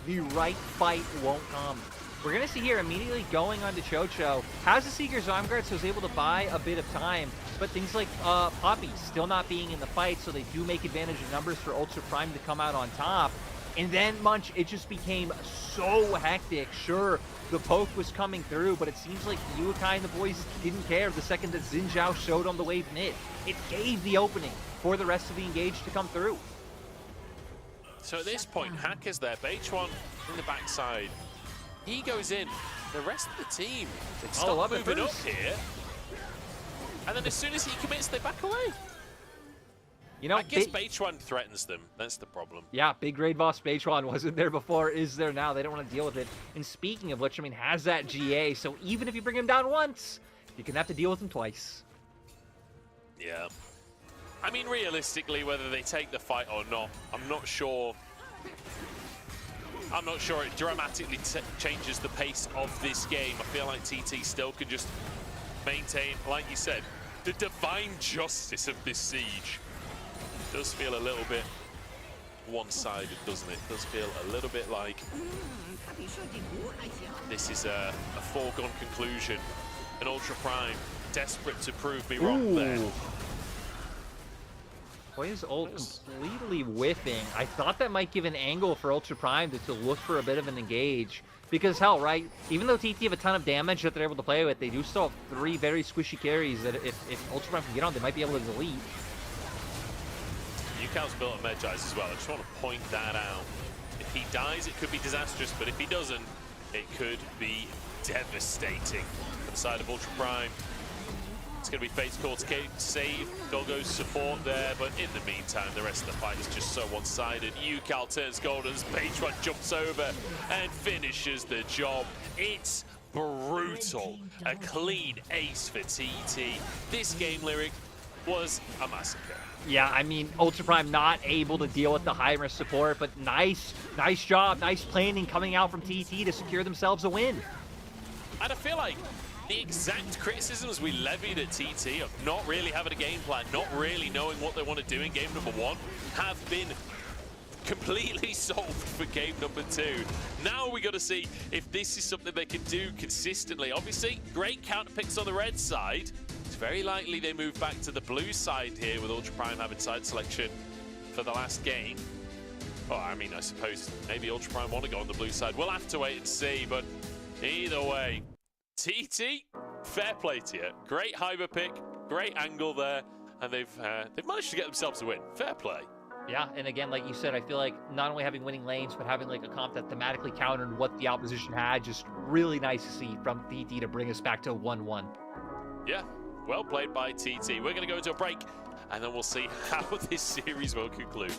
the right fight won't come. We're going to see here immediately going on to Chocho. Has the Seeker's Arm Guard, so is able to buy a bit of time. But things like Poppy still not being in the fight, so they do make advantage of numbers for Ultraprime to come out on top. And then, Munch, it just became so hectic. Sure, the poke was coming through, but it seems like Uakai and the boys didn't care the second that Xin Zhao showed on the wave mid. It gave the opening for the rest of the engage to come through. So at this point, Hacker's there. Beichuan in the backside. He goes in. The rest of the team, they stop moving up here. And then as soon as he commits, they back away. You know, I guess Beichuan threatens them. That's the problem. Yeah, big grade boss Beichuan wasn't there before, is there now. They don't want to deal with it. And speaking of which, I mean, has that GA, so even if you bring him down once, you can have to deal with him twice. Yeah. I mean, realistically, whether they take the fight or not, I'm not sure. I'm not sure it dramatically changes the pace of this game. I feel like TT still can just maintain, like you said, the divine justice of this siege. It does feel a little bit one-sided, doesn't it? It does feel a little bit like this is a foregone conclusion. An Ultra Prime desperate to prove me wrong there. Boy, his ult completely whiffing. I thought that might give an angle for Ultra Prime to look for a bit of an engage. Because hell, right? Even though TT have a ton of damage that they're able to play with, they do still have 3 very squishy carries that if Ultra Prime can get on, they might be able to delete. Yukao's built a Medjay as well. I just want to point that out. If he dies, it could be disastrous, but if he doesn't, it could be devastating. For the side of Ultra Prime, it's going to be Fate's Call to save Doggo's support there, but in the meantime, the rest of the fight is just so one-sided. Yukao turns golden as Beichuan jumps over and finishes the job. It's brutal. A clean ace for TT. This game, Lyric, was a massacre. Yeah, I mean, Ultra Prime not able to deal with the high-risk support, but nice job, nice planning coming out from TT to secure themselves a win. And I feel like the exact criticisms we levied at TT of not really having a game plan, not really knowing what they want to do in game number 1, have been completely solved for game number 2. Now we got to see if this is something they can do consistently. Obviously, great counter picks on the red side. It's very likely they move back to the blue side here with Ultra Prime having side selection for the last game. Oh, I mean, I suppose maybe Ultra Prime want to go on the blue side. We'll have to wait and see, but either way, TT, fair play to you. Great hyper pick, great angle there, and they've managed to get themselves a win. Fair play. Yeah, and again, like you said, I feel like not only having winning lanes, but having like a comp that thematically countered what the opposition had, just really nice to see from TT to bring us back to 1-1. Yeah, well played by TT. We're going to go into a break, and then we'll see how this series will conclude.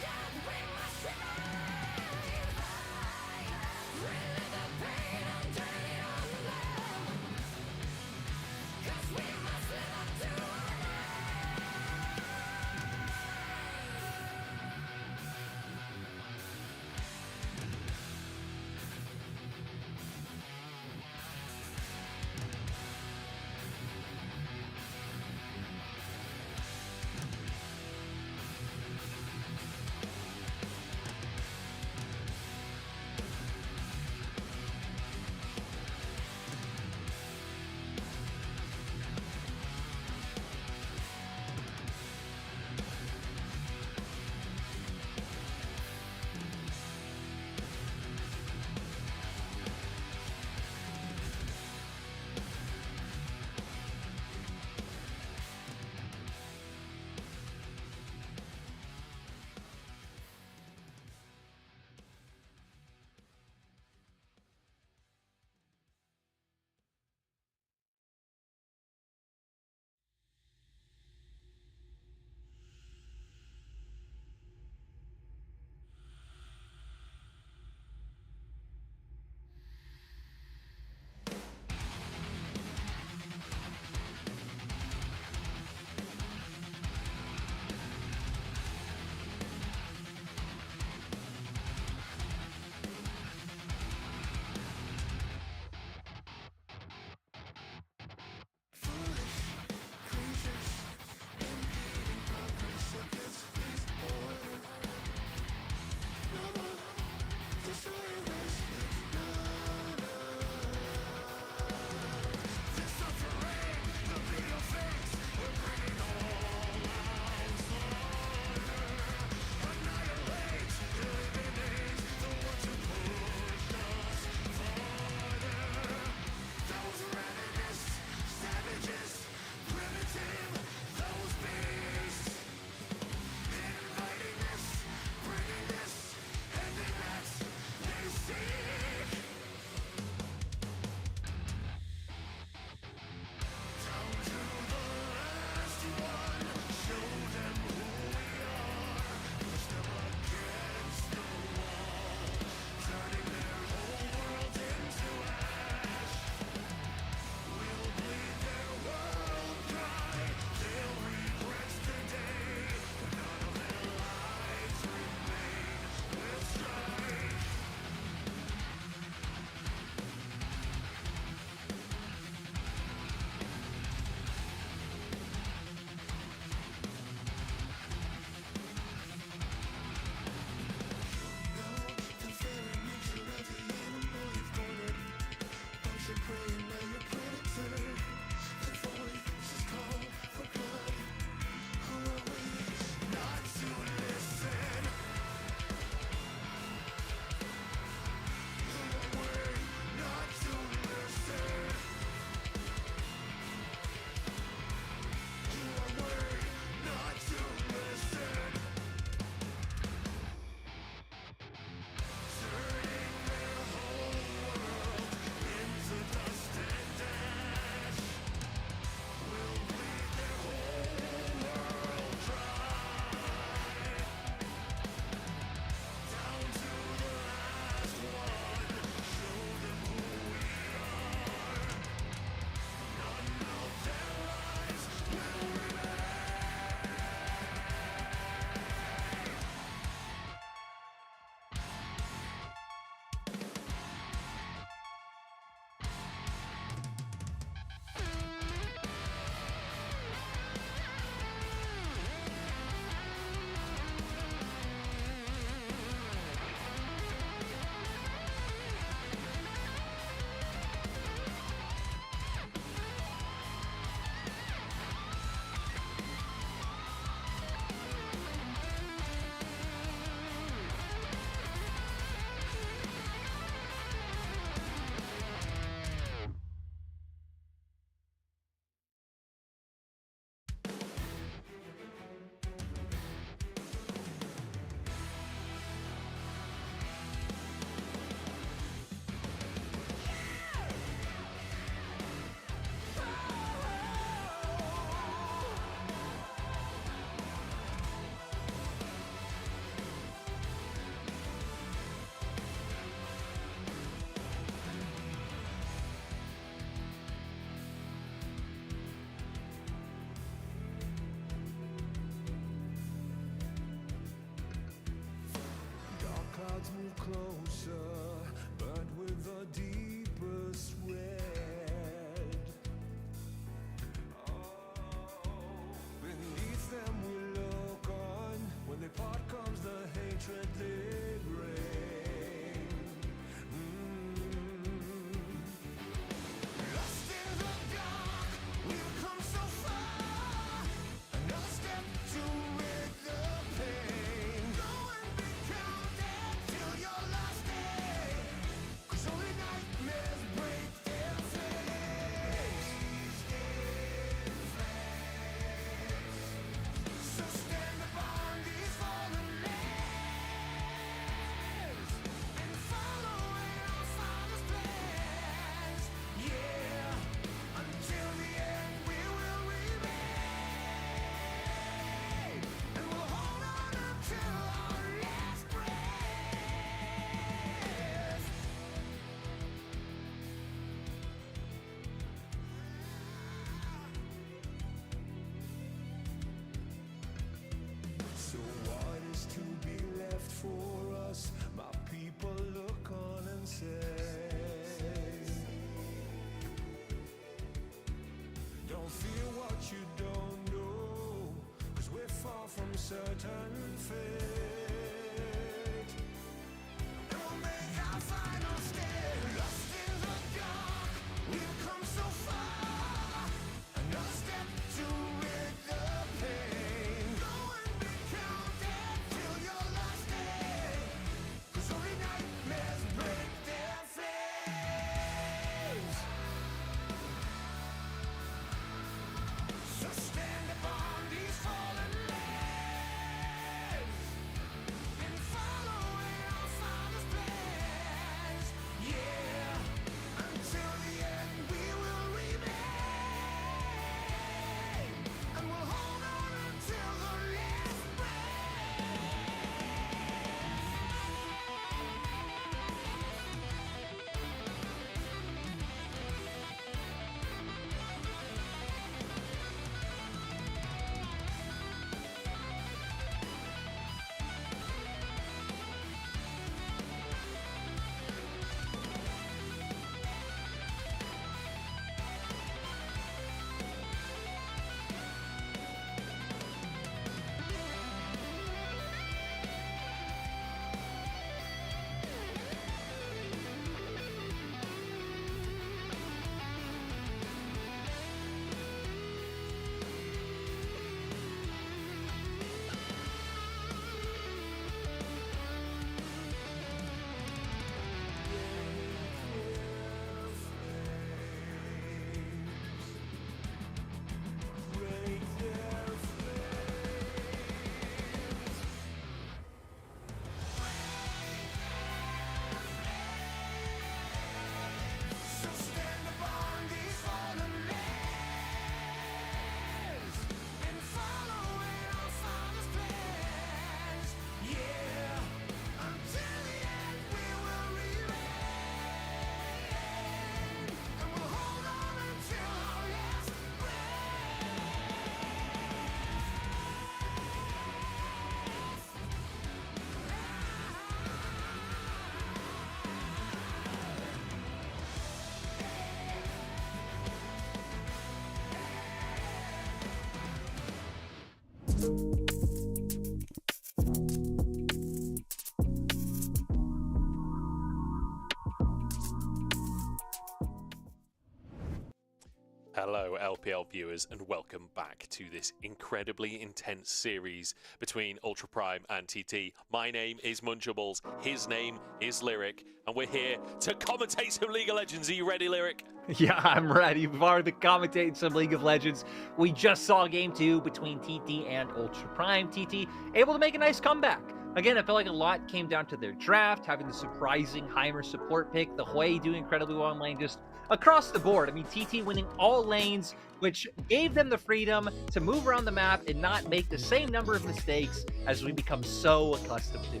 Hello, LPL viewers, and welcome back to this incredibly intense series between Ultra Prime and TT. My name is Munchables, his name is Lyric, and we're here to commentate some League of Legends. Are you ready, Lyric? Yeah, I'm ready. We've already been commentating some League of Legends. We just saw Game 2 between TT and Ultra Prime. TT able to make a nice comeback. Again, I felt like a lot came down to their draft, having the surprising Heimer support pick, the Hui doing incredibly well in lane, just across the board. I mean, TT winning all lanes, which gave them the freedom to move around the map and not make the same number of mistakes as we become so accustomed to.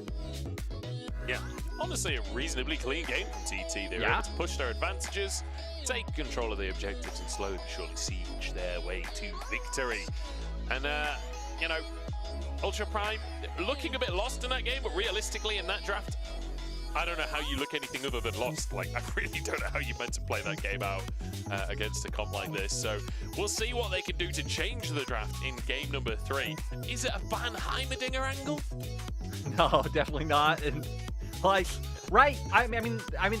Yeah, honestly, a reasonably clean game from TT. They were able to push their advantages, take control of the objectives, and slowly but surely siege their way to victory. And, you know, Ultra Prime looking a bit lost in that game, but realistically in that draft, I don't know how you look anything other than lost. Like, I really don't know how you meant to play that game out against a comp like this. So we'll see what they can do to change the draft in game number 3. Is it a Van Heimerdinger angle? No, definitely not. And like, right? I mean,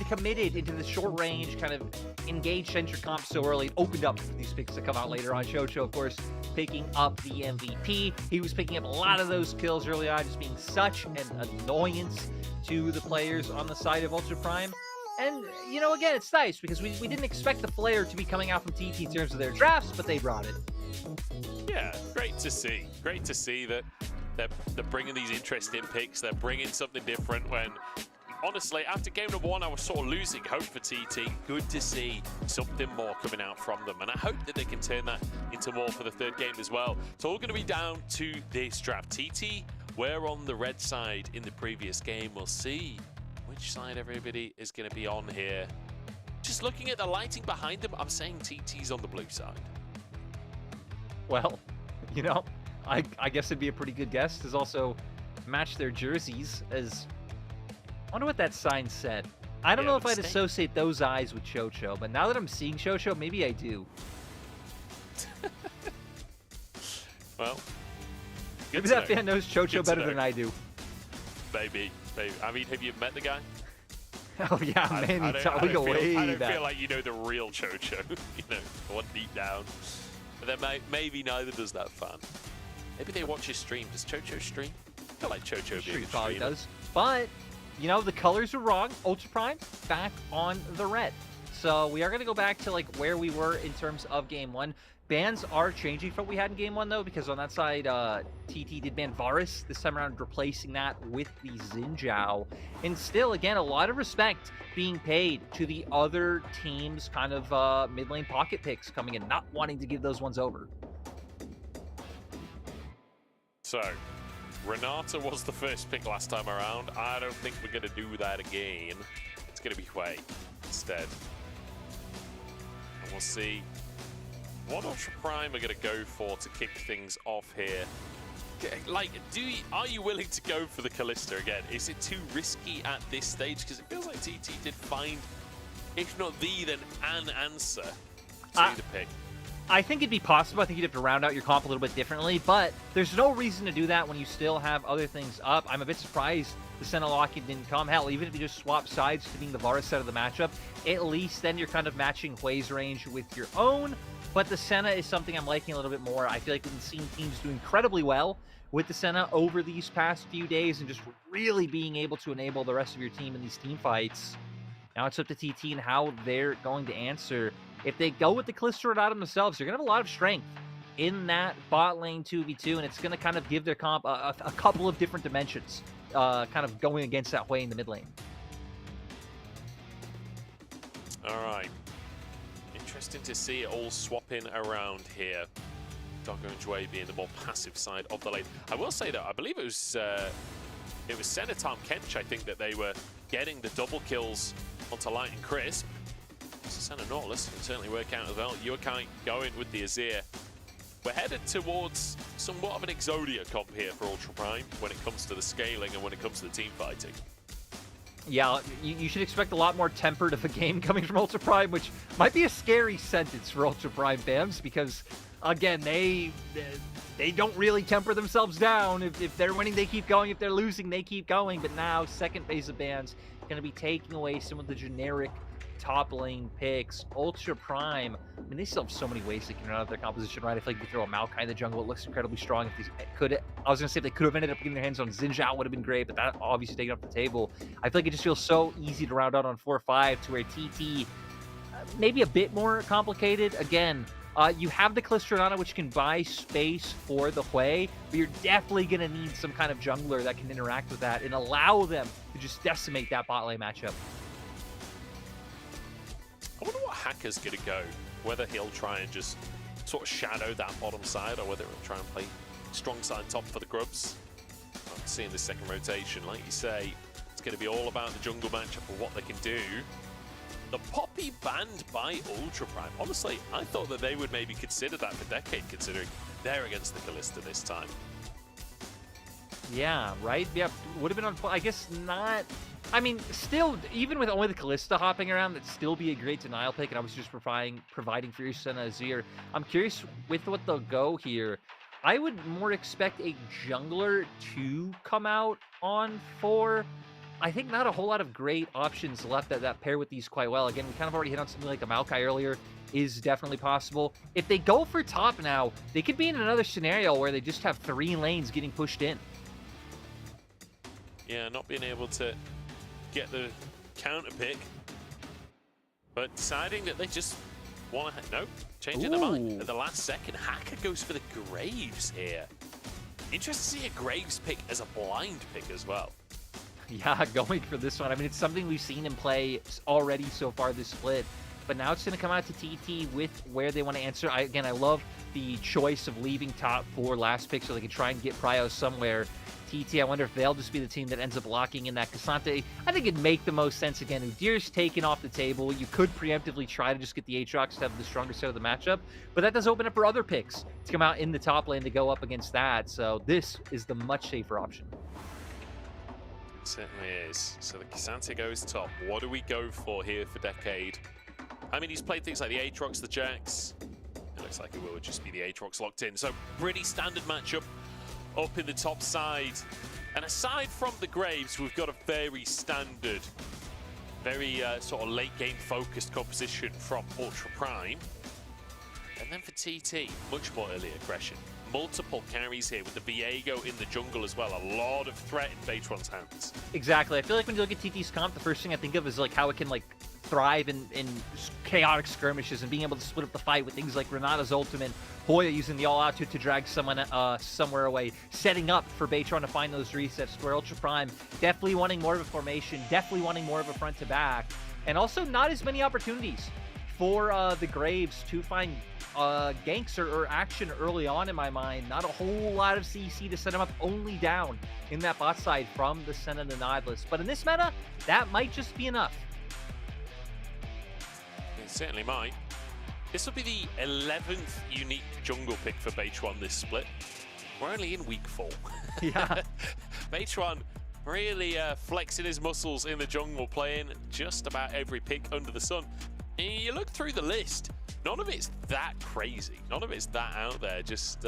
committed into the short range, kind of engaged centric comp so early. It opened up for these picks to come out later on. Chocho, of course, picking up the MVP. He was picking up a lot of those kills early on, just being such an annoyance to the players on the side of Ultra Prime. And, you know, again, it's nice because we didn't expect the flare to be coming out from TT in terms of their drafts, but they brought it. Yeah, great to see. Great to see that they're bringing these interesting picks. They're bringing something different when, honestly, after game number 1, I was sort of losing hope for TT. Good to see something more coming out from them. And I hope that they can turn that into more for the 3rd game as well. It's all going to be down to this draft. TT, we're on the red side in the previous game. We'll see which side everybody is going to be on here. Just looking at the lighting behind them, I'm saying TT's on the blue side. Well, you know, I guess it'd be a pretty good guess. There's also match their jerseys as... I wonder what that sign said. I don't know if I'd associate those eyes with Chocho, but now that I'm seeing Chocho, maybe I do. Well, maybe that fan knows Chocho better than I do. Maybe. I mean, have you met the guy? Oh yeah, man, I don't feel like you know the real Chocho. You know, one deep down. But then maybe neither does that fan. Maybe they watch his stream. Does Chocho stream? I feel like Chocho probably does. But you know, the colors are wrong. Ultra Prime back on the red. So we are going to go back to like where we were in terms of game 1. Bans are changing from what we had in game 1 though, because on that side, TT did ban Varus this time around, replacing that with the Xin Zhao. And still, again, a lot of respect being paid to the other team's kind of mid lane pocket picks coming in, not wanting to give those ones over. So, Renata was the first pick last time around. I don't think we're going to do that again. It's going to be Hui instead. And we'll see what Ultra Prime are going to go for to kick things off here. Like, are you willing to go for the Kalista again? Is it too risky at this stage? Because it feels like TT did find, if not the, then an answer to the pick. I think it'd be possible. I think you'd have to round out your comp a little bit differently, but there's no reason to do that when you still have other things up. I'm a bit surprised the Senna locking didn't come. Hell, even if you just swap sides to being the Varus side of the matchup, at least then you're kind of matching Hui's range with your own. But the Senna is something I'm liking a little bit more. I feel like we've seen teams do incredibly well with the Senna over these past few days and just really being able to enable the rest of your team in these team fights. Now it's up to TT and how they're going to answer. If they go with the Kalista Renata themselves, you're going to have a lot of strength in that bot lane 2v2, and it's going to kind of give their comp a couple of different dimensions, kind of going against that Hui in the mid lane. All right. Interesting to see it all swapping around here. Doggo and Jue being the more passive side of the lane. I will say though, I believe it was Senna Tom Kench, I think, that they were getting the double kills onto Light and Crisp. Senna Nautilus can certainly work out as well. Yukai going with the Azir. We're headed towards somewhat of an Exodia comp here for Ultra Prime when it comes to the scaling and when it comes to the team fighting. Yeah, you should expect a lot more tempered of a game coming from Ultra Prime, which might be a scary sentence for Ultra Prime fans, because again, they don't really temper themselves down. If they're winning, they keep going. If they're losing, they keep going. But now, second phase of bans going to be taking away some of the generic top lane picks. Ultra Prime, I mean, they still have so many ways they can run out of their composition, right? I feel like if you throw a Maokai in the jungle, it looks incredibly strong. If they could, I was going to say if they could have ended up getting their hands on Xin Zhao, would have been great, but that obviously taken off the table. I feel like it just feels so easy to round out on 4-5 to where TT, maybe a bit more complicated. Again, you have the Kalista, which can buy space for the Hui, but you're definitely going to need some kind of jungler that can interact with that and allow them to just decimate that bot lane matchup. I wonder what Hacker's going to go. Whether he'll try and just sort of shadow that bottom side, or whether he'll try and play strong side top for the Grubs. I'm seeing the second rotation. Like you say, it's going to be all about the jungle matchup and what they can do. The Poppy banned by Ultra Prime. Honestly, I thought that they would maybe consider that for Decade, considering they're against the Kalista this time. Yeah, right? Yeah, would have been on... I guess not... I mean, still, even with only the Kalista hopping around, that'd still be a great denial pick, and I was just providing Furious and Azir. I'm curious with what they'll go here. I would more expect a jungler to come out on 4. I think not a whole lot of great options left that pair with these quite well. Again, we kind of already hit on something like a Maokai earlier. Is definitely possible. If they go for top now, they could be in another scenario where they just have 3 lanes getting pushed in. Yeah, not being able to get the counter pick, but deciding that they just want to... No, changing their mind at the last second. Hacker goes for the Graves here. Interesting to see a Graves pick as a blind pick as well. Yeah, going for this one. I mean, it's something we've seen him play already so far this split, but now it's going to come out to TT with where they want to answer. I love the choice of leaving top 4 last pick so they can try and get Prio somewhere. TT, I wonder if they'll just be the team that ends up locking in that K'Sante. I think it'd make the most sense again. Udyr's taken off the table. You could preemptively try to just get the Aatrox to have the stronger set of the matchup, but that does open up for other picks to come out in the top lane to go up against that. So this is the much safer option. It certainly is. So the K'Sante goes top. What do we go for here for Decade? I mean, he's played things like the Aatrox, the Jax. It looks like it will just be the Aatrox locked in. So pretty standard matchup up in the top side. And aside from the Graves, we've got a very standard, very sort of late game focused composition from Ultra Prime. And then for TT, much more early aggression. Multiple carries here with the Viego in the jungle as well. A lot of threat in Beitron's hands. Exactly. I feel like when you look at TT's comp, the first thing I think of is like how it can like thrive in chaotic skirmishes and being able to split up the fight with things like Renata's ultimate, Hoya using the all-out to drag someone somewhere away, setting up for Beitron to find those resets, where Ultra Prime definitely wanting more of a formation, definitely wanting more of a front to back, and also not as many opportunities for the Graves to find ganks or action early on in my mind. Not a whole lot of CC to set him up, only down in that bot side from the Senna and the Nihilist. But in this meta, that might just be enough. It certainly might. This will be the 11th unique jungle pick for Beitron this split. We're only in week 4. Yeah. Beitron really flexing his muscles in the jungle, playing just about every pick under the sun. And you look through the list, none of it's that crazy. None of it's that out there. Just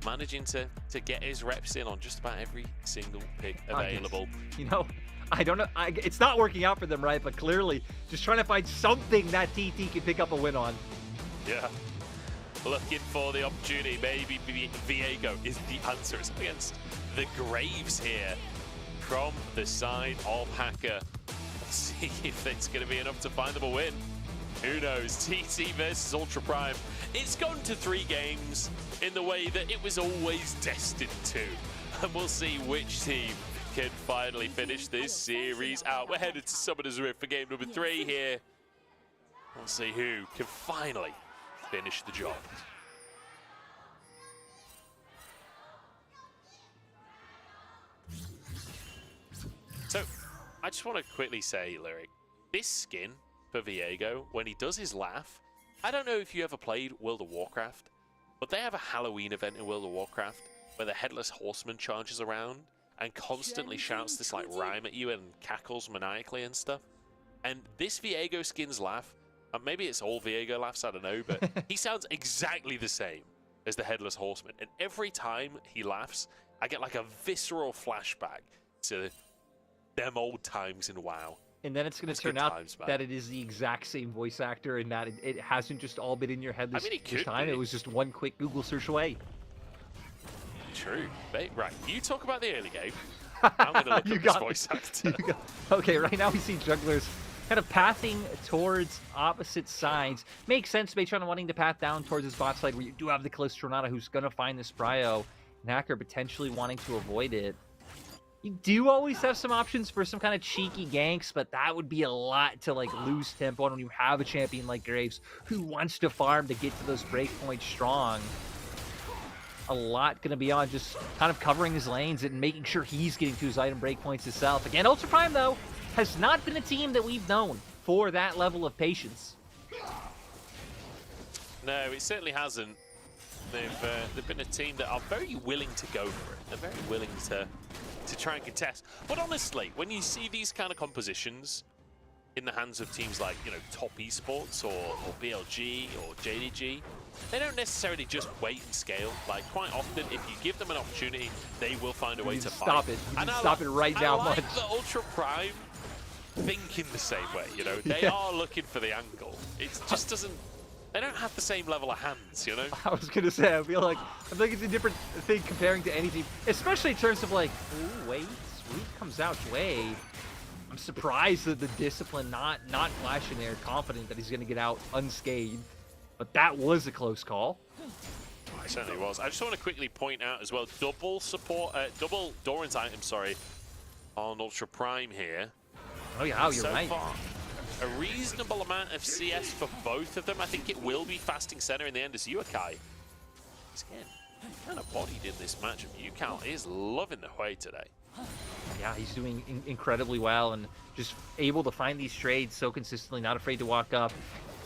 managing to get his reps in on just about every single pick available. You know, I don't know. It's not working out for them, right? But clearly, just trying to find something that TT can pick up a win on. Yeah. Looking for the opportunity. Maybe Viego is the answer. It's against the Graves here from the side of Hacker. Let's see if it's going to be enough to find them a win. Who knows? TT versus Ultra Prime. It's gone to 3 games in the way that it was always destined to. And we'll see which team can finally finish this series out. We're headed to Summoner's Rift for game number 3 here. We'll see who can finally finish the job. So, I just want to quickly say, Lyric, this skin for Viego, when he does his laugh, I don't know if you ever played World of Warcraft, but they have a Halloween event in World of Warcraft where the Headless Horseman charges around and constantly shouts this like rhyme at you and cackles maniacally and stuff. And this Viego skin's laugh, maybe it's all Viego laughs, I don't know, but he sounds exactly the same. as the Headless Horseman. And every time he laughs, I get like a visceral flashback to them old times in WoW. And then it's going to turn out that it is the exact same voice actor and that it hasn't just all been in your head this time. It was just one quick Google search away. True. Right, you talk about the early game. I'm going to look up this voice actor. Okay, right now we see jugglers kind of pathing towards opposite sides. Makes sense, Baytron wanting to path down towards his bot side where you do have the Kalista Renata who's going to find this Prio. And Hacker potentially wanting to avoid it. You do always have some options for some kind of cheeky ganks, but that would be a lot to like lose tempo when you have a champion like Graves who wants to farm to get to those breakpoints strong. A lot going to be on just kind of covering his lanes and making sure he's getting to his item breakpoints himself. Again, Ultra Prime, though, has not been a team that we've known for that level of patience. No, it certainly hasn't. They've been a team that are very willing to go for it. They're very willing to try and contest. But honestly, when you see these kind of compositions in the hands of teams like, you know, Top Esports or BLG or JDG, they don't necessarily just wait and scale. Like, quite often, if you give them an opportunity, they will find a way to fight. Stop it. Stop it right now, I like the Ultra Prime thinking the same way, you know? They are looking for the angle. It just doesn't... They don't have the same level of hands, you know? I was going to say, I feel like it's a different thing comparing to any team, especially in terms of like, ooh, wait, Sweet comes out Wade. I'm surprised that the discipline not flashing there, confident that he's going to get out unscathed. But that was a close call. It certainly was. I just want to quickly point out as well, double Doran's item, sorry, on Ultra Prime here. Oh yeah, you're right. Far, a reasonable amount of CS for both of them. I think it will be fasting center in the end as Yukai. He's again kind of bodied in this matchup. Yukai is loving the way today. Yeah, he's doing incredibly well and just able to find these trades so consistently, not afraid to walk up.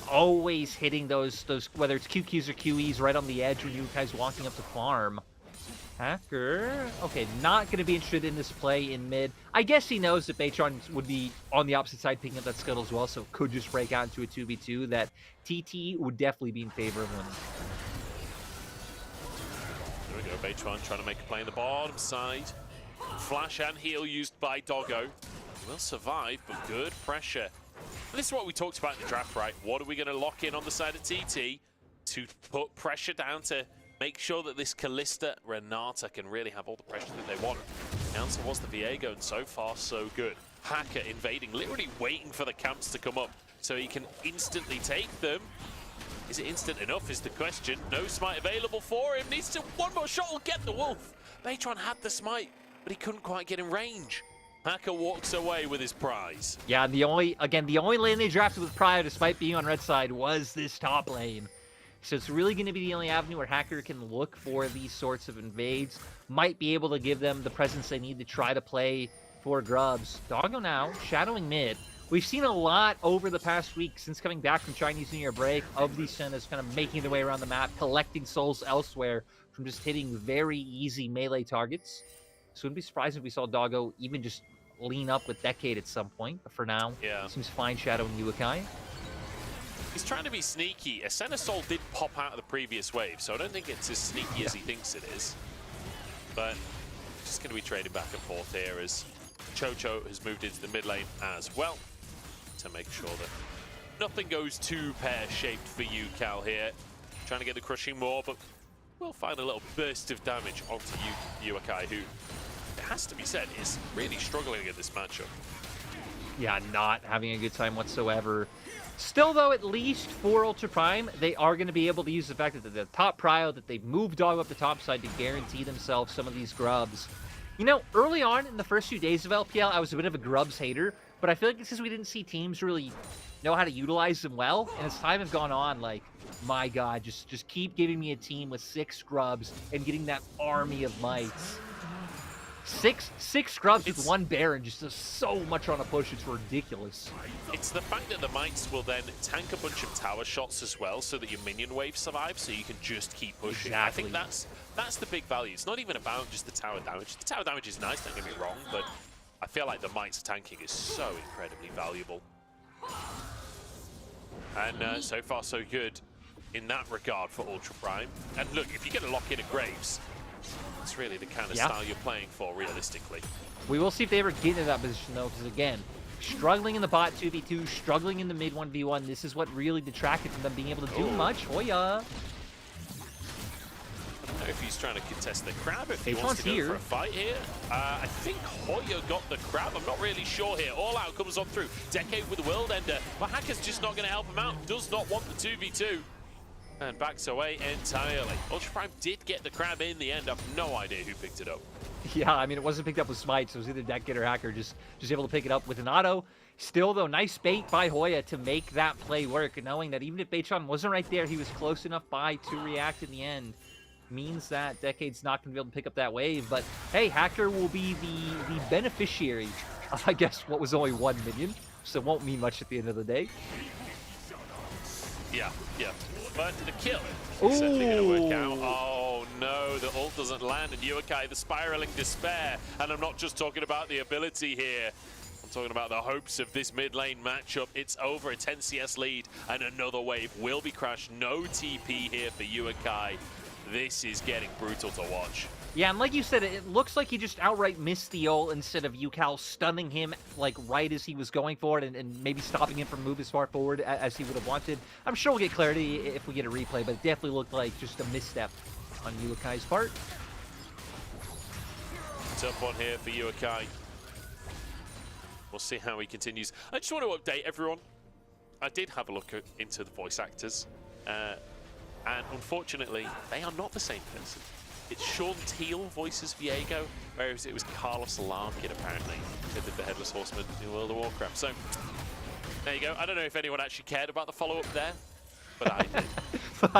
Always hitting those whether it's QQs or QEs right on the edge when Yukai's walking up to farm. Hacker, okay, not going to be interested in this play in mid. I guess he knows that Baytron would be on the opposite side picking up that scuttle as well, so could just break out into a 2v2 that TT would definitely be in favor of winning. There we go, Baytron trying to make a play on the bottom side. Flash and heal used by Doggo. He will survive, but good pressure. And this is what we talked about in the draft, right? What are we going to lock in on the side of TT to put pressure down to make sure that this Kalista Renata can really have all the pressure that they want? The answer was the Viego, and so far, so good. Hacker invading, literally waiting for the camps to come up so he can instantly take them. Is it instant enough is the question. No smite available for him. Needs to, one more shot will get the wolf. Baytron had the smite, but he couldn't quite get in range. Hacker walks away with his prize. Yeah, the only lane they drafted with Prio, despite being on red side, was this top lane. So it's really going to be the only avenue where Hacker can look for these sorts of invades. Might be able to give them the presence they need to try to play for grubs. Doggo now, shadowing mid. We've seen a lot over the past week since coming back from Chinese New Year break of these Sennas kind of making their way around the map, collecting souls elsewhere from just hitting very easy melee targets. So it wouldn't be surprised if we saw Doggo even just lean up with Decade at some point. But for now, seems fine shadowing Yukai. He's trying to be sneaky. A Senna Soul did pop out of the previous wave, so I don't think it's as sneaky as he thinks it is. But just going to be trading back and forth here as Chocho has moved into the mid lane as well to make sure that nothing goes too pear-shaped for you, Cal, here. Trying to get the crushing more, but we'll find a little burst of damage onto Yukai, who, it has to be said, is really struggling in this matchup. Yeah, not having a good time whatsoever. Still, though, at least for Ultra Prime, they are going to be able to use the fact that the top Prio, that they've moved Doggo up the top side to guarantee themselves some of these grubs. You know, early on in the first few days of LPL, I was a bit of a grubs hater, but I feel like it's because we didn't see teams really know how to utilize them well. And as time has gone on, like, my God, just keep giving me a team with 6 grubs and getting that army of mites. Six scrubs with 1 Baron just does so much on a push, it's ridiculous. It's the fact that the mites will then tank a bunch of tower shots as well so that your minion wave survives, so you can just keep pushing. Exactly. I think that's the big value. It's not even about just the tower damage. The tower damage is nice, don't get me wrong, but I feel like the mites tanking is so incredibly valuable. And so far so good in that regard for Ultra Prime. And look, if you get a lock in at Graves, it's really the kind of Yeah. style you're playing for, realistically. We will see if they ever get into that position, though, because, again, struggling in the bot 2v2, struggling in the mid 1v1, this is what really detracted from them being able to do much. Hoya. I don't know if he's trying to contest the crab, if he H1's wants to go here. for a fight here. I think Hoya got the crab. I'm not really sure here. All Out comes on through. Decade with the World Ender. But Hacker's just not going to help him out. Does not want the 2v2. And backs away entirely. Ultra Prime did get the crab in the end. I've no idea who picked it up. Yeah, I mean, it wasn't picked up with Smite, so it was either Decade or Hacker just able to pick it up with an auto. Still, though, nice bait by Hoya to make that play work, knowing that even if Beitron wasn't right there, he was close enough by to react in the end. Means that Decade's not going to be able to pick up that wave, but hey, Hacker will be the beneficiary of, I guess, what was only 1 minion, so it won't mean much at the end of the day. Yeah. But the kill is certainly going to work out. Oh no, the ult doesn't land, and Yukai, the spiraling despair. And I'm not just talking about the ability here. I'm talking about the hopes of this mid lane matchup. It's over, a 10 CS lead, and another wave will be crashed. No TP here for Yukai. This is getting brutal to watch. Yeah, and like you said, it looks like he just outright missed the ult instead of Yukal stunning him like right as he was going for it and maybe stopping him from moving as far forward as he would have wanted. I'm sure we'll get clarity if we get a replay, but it definitely looked like just a misstep on Yukai's part. Tough one here for Yukai. We'll see how he continues. I just want to update everyone. I did have a look into the voice actors, and unfortunately, they are not the same person. It's Sean Teal voices Viego, whereas it was Carlos Larkin, apparently, who did the Headless Horseman in World of Warcraft. So, there you go. I don't know if anyone actually cared about the follow-up there, but I did.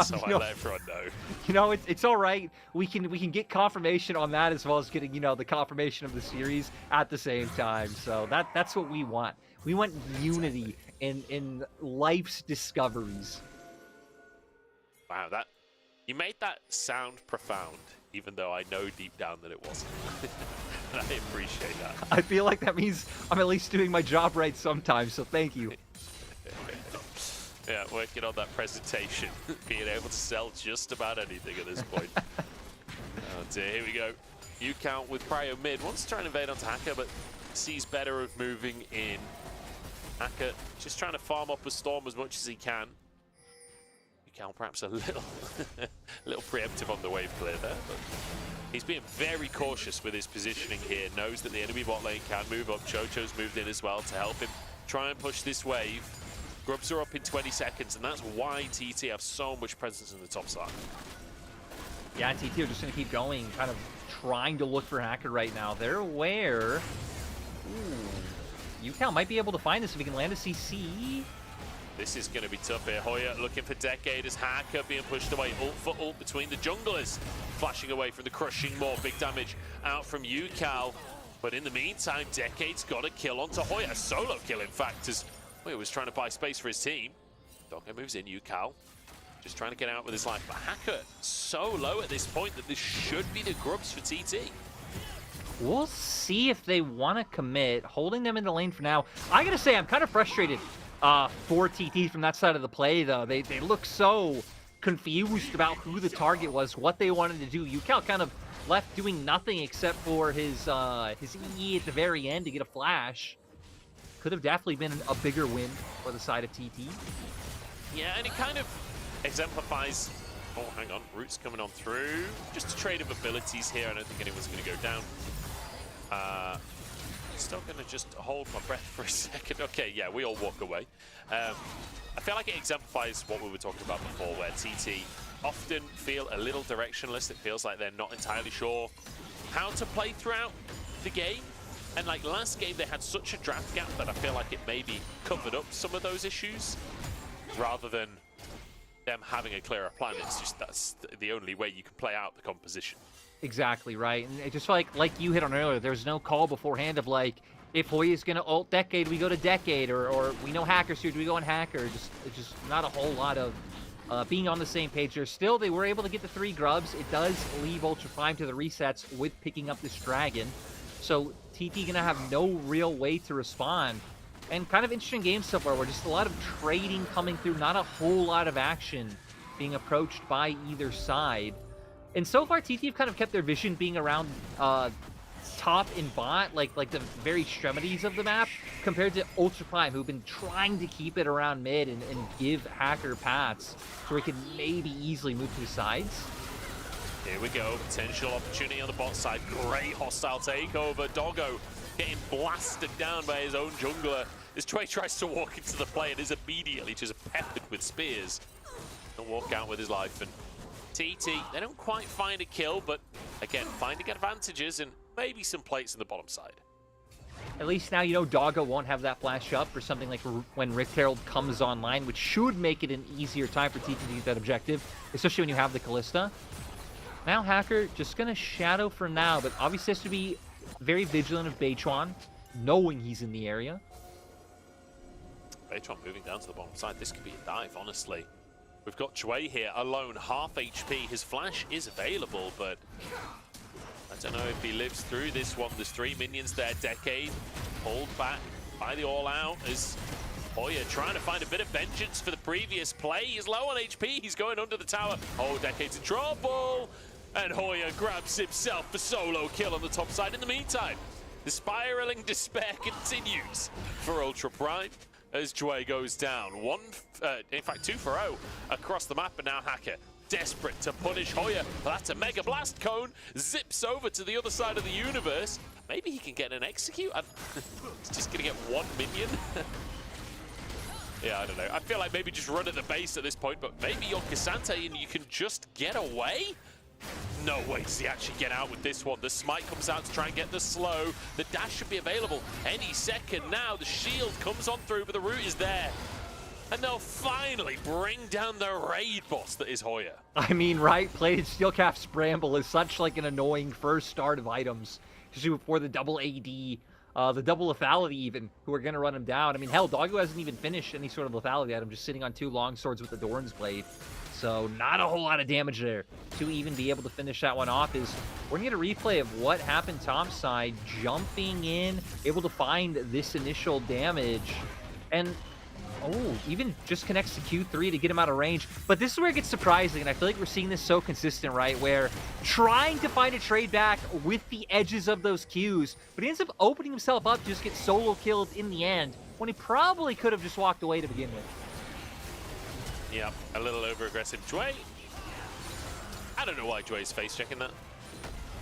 So I let everyone know. You know, it's all right. We can get confirmation on that as well as getting, you know, the confirmation of the series at the same time. So that's what we want. We want unity in life's discoveries. Wow, you made that sound profound, even though I know deep down that it wasn't. And I appreciate that. I feel like that means I'm at least doing my job right sometimes, so thank you. Yeah, working on that presentation, being able to sell just about anything at this point. Oh dear, here we go. You count with Prio mid. Wants to try and invade onto Hacker, but sees better of moving in. Hacker just trying to farm up a Storm as much as he can. Cal perhaps a little preemptive on the wave clear there, but he's being very cautious with his positioning here. Knows that the enemy bot lane can move up. Chocho's moved in as well to help him try and push this wave. Grubs are up in 20 seconds, and that's why TT have so much presence in the top side. Yeah, TT are just going to keep going, kind of trying to look for Hacker right now. They're aware. Ooh. Yukal might be able to find this if he can land a CC. This is going to be tough here. Hoya looking for Decade as Hacker being pushed away. Ult for ult between the junglers. Flashing away from the crushing maw. Big damage out from Yukal. But in the meantime, Decade's got a kill onto Hoya. A solo kill, in fact, as Hoya was trying to buy space for his team. Doggo moves in. Yukal just trying to get out with his life. But Hacker so low at this point that this should be the grubs for TT. We'll see if they want to commit. Holding them in the lane for now. I got to say, I'm kind of frustrated. For TT from that side of the play, though. They look so confused about who the target was, what they wanted to do. Yukal kind of left doing nothing except for his E at the very end to get a flash. Could have definitely been a bigger win for the side of TT. Yeah, and it kind of exemplifies... Oh, hang on. Roots coming on through. Just a trade of abilities here. I don't think anyone's going to go down. Still going to just hold my breath for a second. Okay, yeah, we all walk away. I feel like it exemplifies what we were talking about before, where TT often feel a little directionless. It feels like they're not entirely sure how to play throughout the game. And like last game, they had such a draft gap that I feel like it maybe covered up some of those issues, rather than them having a clearer plan. It's just that's the only way you can play out the composition. Exactly, right. And it just like you hit on earlier, there's no call beforehand of like, if Hoya's going to ult Decade, we go to Decade, or we know Hacker's here, do we go on Hacker? It's just not a whole lot of being on the same page there. Still, they were able to get the 3 grubs. It does leave Ultra Prime to the resets with picking up this Dragon. So TT going to have no real way to respond. And kind of interesting game so far, where just a lot of trading coming through, not a whole lot of action being approached by either side. And so far, TT have kind of kept their vision being around top and bot, like the very extremities of the map, compared to Ultra Prime, who've been trying to keep it around mid and give Hacker paths so he can maybe easily move to the sides. Here we go, potential opportunity on the bot side. Great hostile takeover. Doggo getting blasted down by his own jungler as Trey tries to walk into the play and is immediately just peppered with spears and walk out with his life. And TT, they don't quite find a kill, but again, finding advantages and maybe some plates on the bottom side. At least now you know Doggo won't have that flash up for something like when Rift Herald comes online, which should make it an easier time for TT to get that objective, especially when you have the Kalista. Now Hacker just going to shadow for now, but obviously has to be very vigilant of Beichuan, knowing he's in the area. Beichuan moving down to the bottom side. This could be a dive, honestly. We've got Jue here alone, half HP. His flash is available, but I don't know if he lives through this one. There's 3 minions there. Decade pulled back by the all-out as Hoya trying to find a bit of vengeance for the previous play. He's low on HP. He's going under the tower. Oh, Decade's in trouble. And Hoya grabs himself a solo kill on the top side. In the meantime, the spiraling despair continues for Ultra Prime as Jue goes down. In fact, 2 for 0 across the map, and now Hacker desperate to punish Hoya. Well, that's a Mega Blast Cone. Zips over to the other side of the universe. Maybe he can get an execute. He's just going to get 1 minion. Yeah, I don't know. I feel like maybe just run at the base at this point, but maybe you're Cassante and you can just get away? No way does he actually get out with this one. The smite comes out to try and get the slow. The dash should be available any second now. The shield comes on through, but the root is there. And they'll finally bring down the raid boss that is Hoya. I mean, right? Plated Steelcap's Bramble is such like an annoying first start of items. Especially before the double AD, the double lethality even, who are going to run him down. I mean, hell, Doggo hasn't even finished any sort of lethality item, just sitting on 2 long swords with the Doran's Blade. So not a whole lot of damage there to even be able to finish that one off. We're going to get a replay of what happened top side, jumping in, able to find this initial damage. And, oh, even just connects to Q3 to get him out of range. But this is where it gets surprising, and I feel like we're seeing this so consistent, right? Where trying to find a trade back with the edges of those Qs, but he ends up opening himself up to just get solo killed in the end, when he probably could have just walked away to begin with. Yeah, a little over-aggressive. Jue, I don't know why Jue's face-checking that.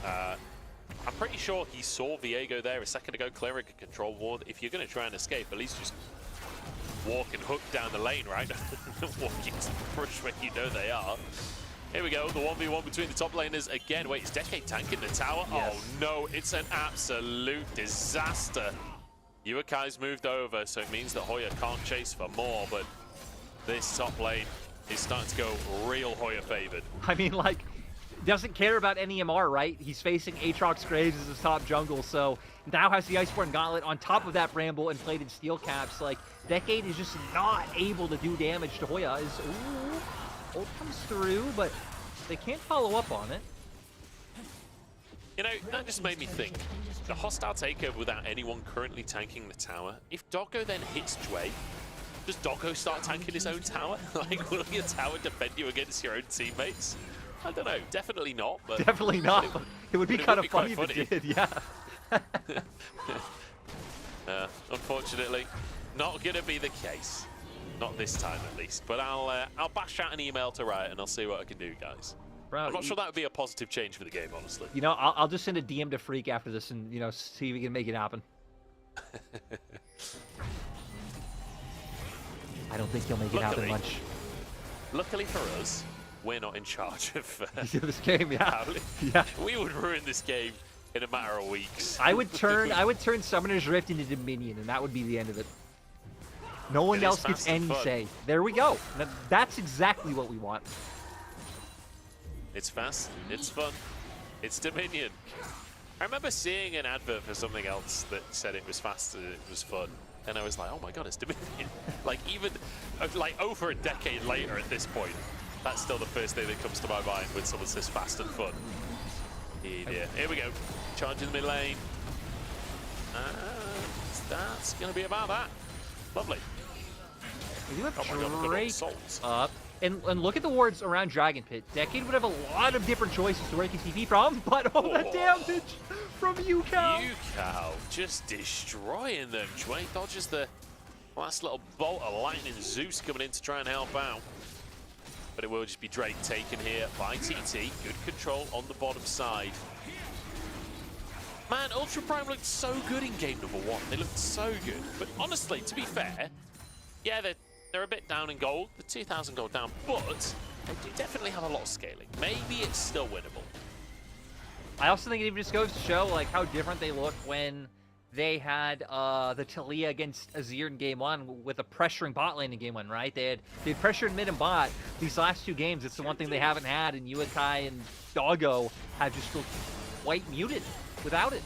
I'm pretty sure he saw Viego there a second ago clearing a control ward. If you're going to try and escape, at least just walk and hook down the lane, right? Walk into the brush when you know they are. Here we go, the 1v1 between the top laners again. Wait, is Decade tanking the tower? Yes. Oh no, it's an absolute disaster. Yuakai's moved over, so it means that Hoya can't chase for more, but this top lane is starting to go real Hoya favored. I mean, like, doesn't care about any MR, right? He's facing Aatrox Graves as his top jungle, so now has the Iceborne Gauntlet on top of that Bramble and plated steel caps. Like, Decade is just not able to do damage to Hoya. Ooh, ult comes through, but they can't follow up on it. You know, that just made me think. The hostile takeover without anyone currently tanking the tower. If Doggo then hits Jue, does Doggo start tanking his own tower? Like, will your tower defend you against your own teammates? I don't know. Definitely not. But definitely not. It would be kind of funny if it did, yeah. Unfortunately, not going to be the case. Not this time, at least. But I'll bash out an email to Riot and I'll see what I can do, guys. Bro, I'm not sure that would be a positive change for the game, honestly. You know, I'll just send a DM to Freak after this and, you know, see if we can make it happen. I don't think he'll make it happen much. Luckily for us, we're not in charge of this game, yeah. Yeah. We would ruin this game in a matter of weeks. I would turn Summoner's Rift into Dominion, and that would be the end of it. No one else gets any say. There we go. That's exactly what we want. It's fast, it's fun, it's Dominion. I remember seeing an advert for something else that said it was fast and it was fun. And I was like, oh my god, it's Dominion. Like, even like over a decade later at this point, that's still the first thing that comes to my mind when someone says fast and fun. Yeah. Here we go. Charge in the mid lane. That's going to be about that. Lovely. We do have Drake up, And look at the wards around Dragon Pit. Decade would have a lot of different choices to where he can TP from, but oh, the damage from Yukao. Yukao just destroying them. Jway dodges the last little bolt of lightning. Zeus coming in to try and help out. But it will just be Drake taken here by TT. Good control on the bottom side. Man, Ultra Prime looked so good in game number 1. They looked so good. But honestly, to be fair, yeah, they're a bit down in gold. The 2,000 gold down, but they do definitely have a lot of scaling. Maybe it's still winnable. I also think it even just goes to show like how different they look when they had the Taliyah against Azir in game 1 with a pressuring bot lane in game 1, right? They pressured mid and bot. These last 2 games, it's the one thing they haven't had, and Uakai and Doggo have just looked quite muted without it.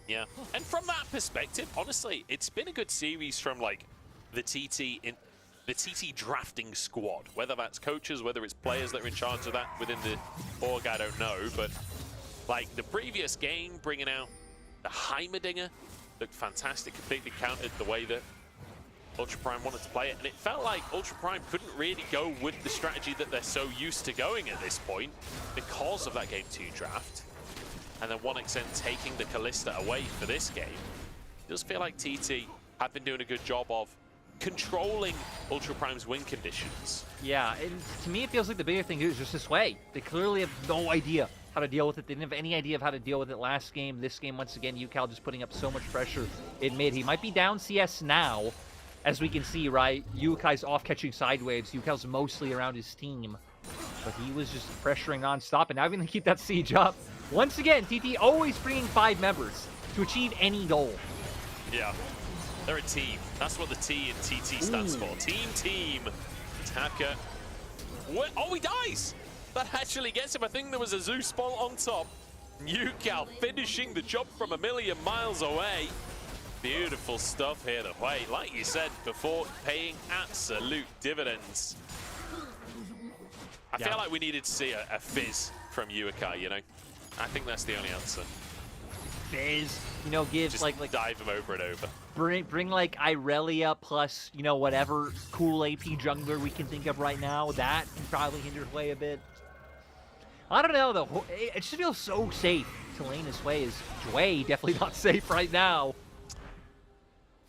Yeah, and from that perspective, honestly, it's been a good series from like the TT drafting squad. Whether that's coaches, whether it's players that are in charge of that within the org, I don't know. But like the previous game, bringing out the Heimerdinger looked fantastic. Completely countered the way that Ultra Prime wanted to play it, and it felt like Ultra Prime couldn't really go with the strategy that they're so used to going at this point because of that game 2 draft. And then 1xN taking the Kalista away for this game. It does feel like TT have been doing a good job of controlling Ultra Prime's win conditions. Yeah, and to me it feels like the bigger thing is just this way. They clearly have no idea how to deal with it. They didn't have any idea of how to deal with it last game. This game, once again, Yukao just putting up so much pressure in mid. He might be down CS now, as we can see, right? Yukai's off catching side waves. Yukao's mostly around his team. But he was just pressuring non-stop, and now he's going to keep that siege up. Once again, TT always bringing 5 members to achieve any goal. Yeah, they're a team. That's what the T in TT stands for. Team. Taka. Oh, he dies! That actually gets him. I think there was a Zeus ball on top. Yukao finishing the job from a million miles away. Beautiful stuff here. The way, like you said before, paying absolute dividends. I feel like we needed to see a fizz from Uakai, you know? I think that's the only answer. Fizz, you know, gives just like dive him over and over. Bring like Irelia plus, you know, whatever cool AP jungler we can think of right now. That can probably hinder Hwei a bit. I don't know though. It just feels so safe to lane this way. Is Hwei definitely not safe right now?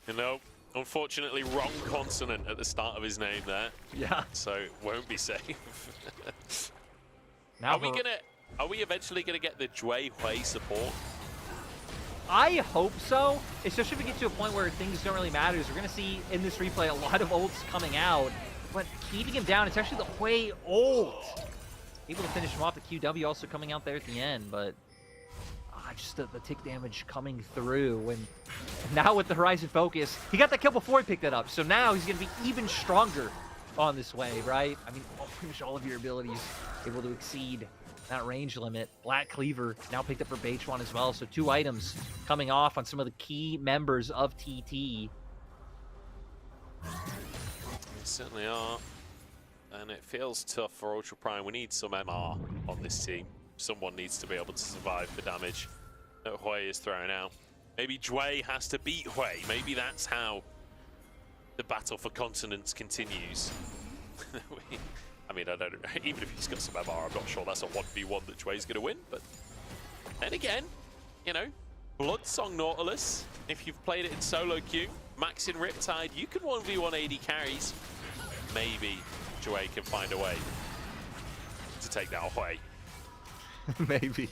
You know, unfortunately, wrong consonant at the start of his name there. Yeah. So won't be safe. Now Are we eventually gonna get the Hwei support? I hope so, especially if we get to a point where things don't really matter. We're going to see in this replay a lot of ults coming out, but keeping him down, it's actually the Hwei ult. Able to finish him off. The QW also coming out there at the end, but just the tick damage coming through. And now with the Horizon Focus, he got that kill before he picked it up, so now he's going to be even stronger on this wave, right? I mean, pretty much all of your abilities able to exceed that range limit. Black Cleaver now picked up for Beichuan as well, so 2 items coming off on some of the key members of TT. They certainly are, and it feels tough for Ultra Prime. We need some MR on this team. Someone needs to be able to survive the damage that Hwei is throwing out. Maybe Hwei has to beat Hwei. Maybe that's how the battle for continents continues. I mean, I don't know. Even if he's got some MR, I'm not sure that's a 1v1 that Hwei's going to win. But then again, you know, Bloodsong Nautilus, if you've played it in solo queue, Max in Riptide, you can 1v1 AD carries. Maybe Hwei can find a way to take down Hwei. Maybe.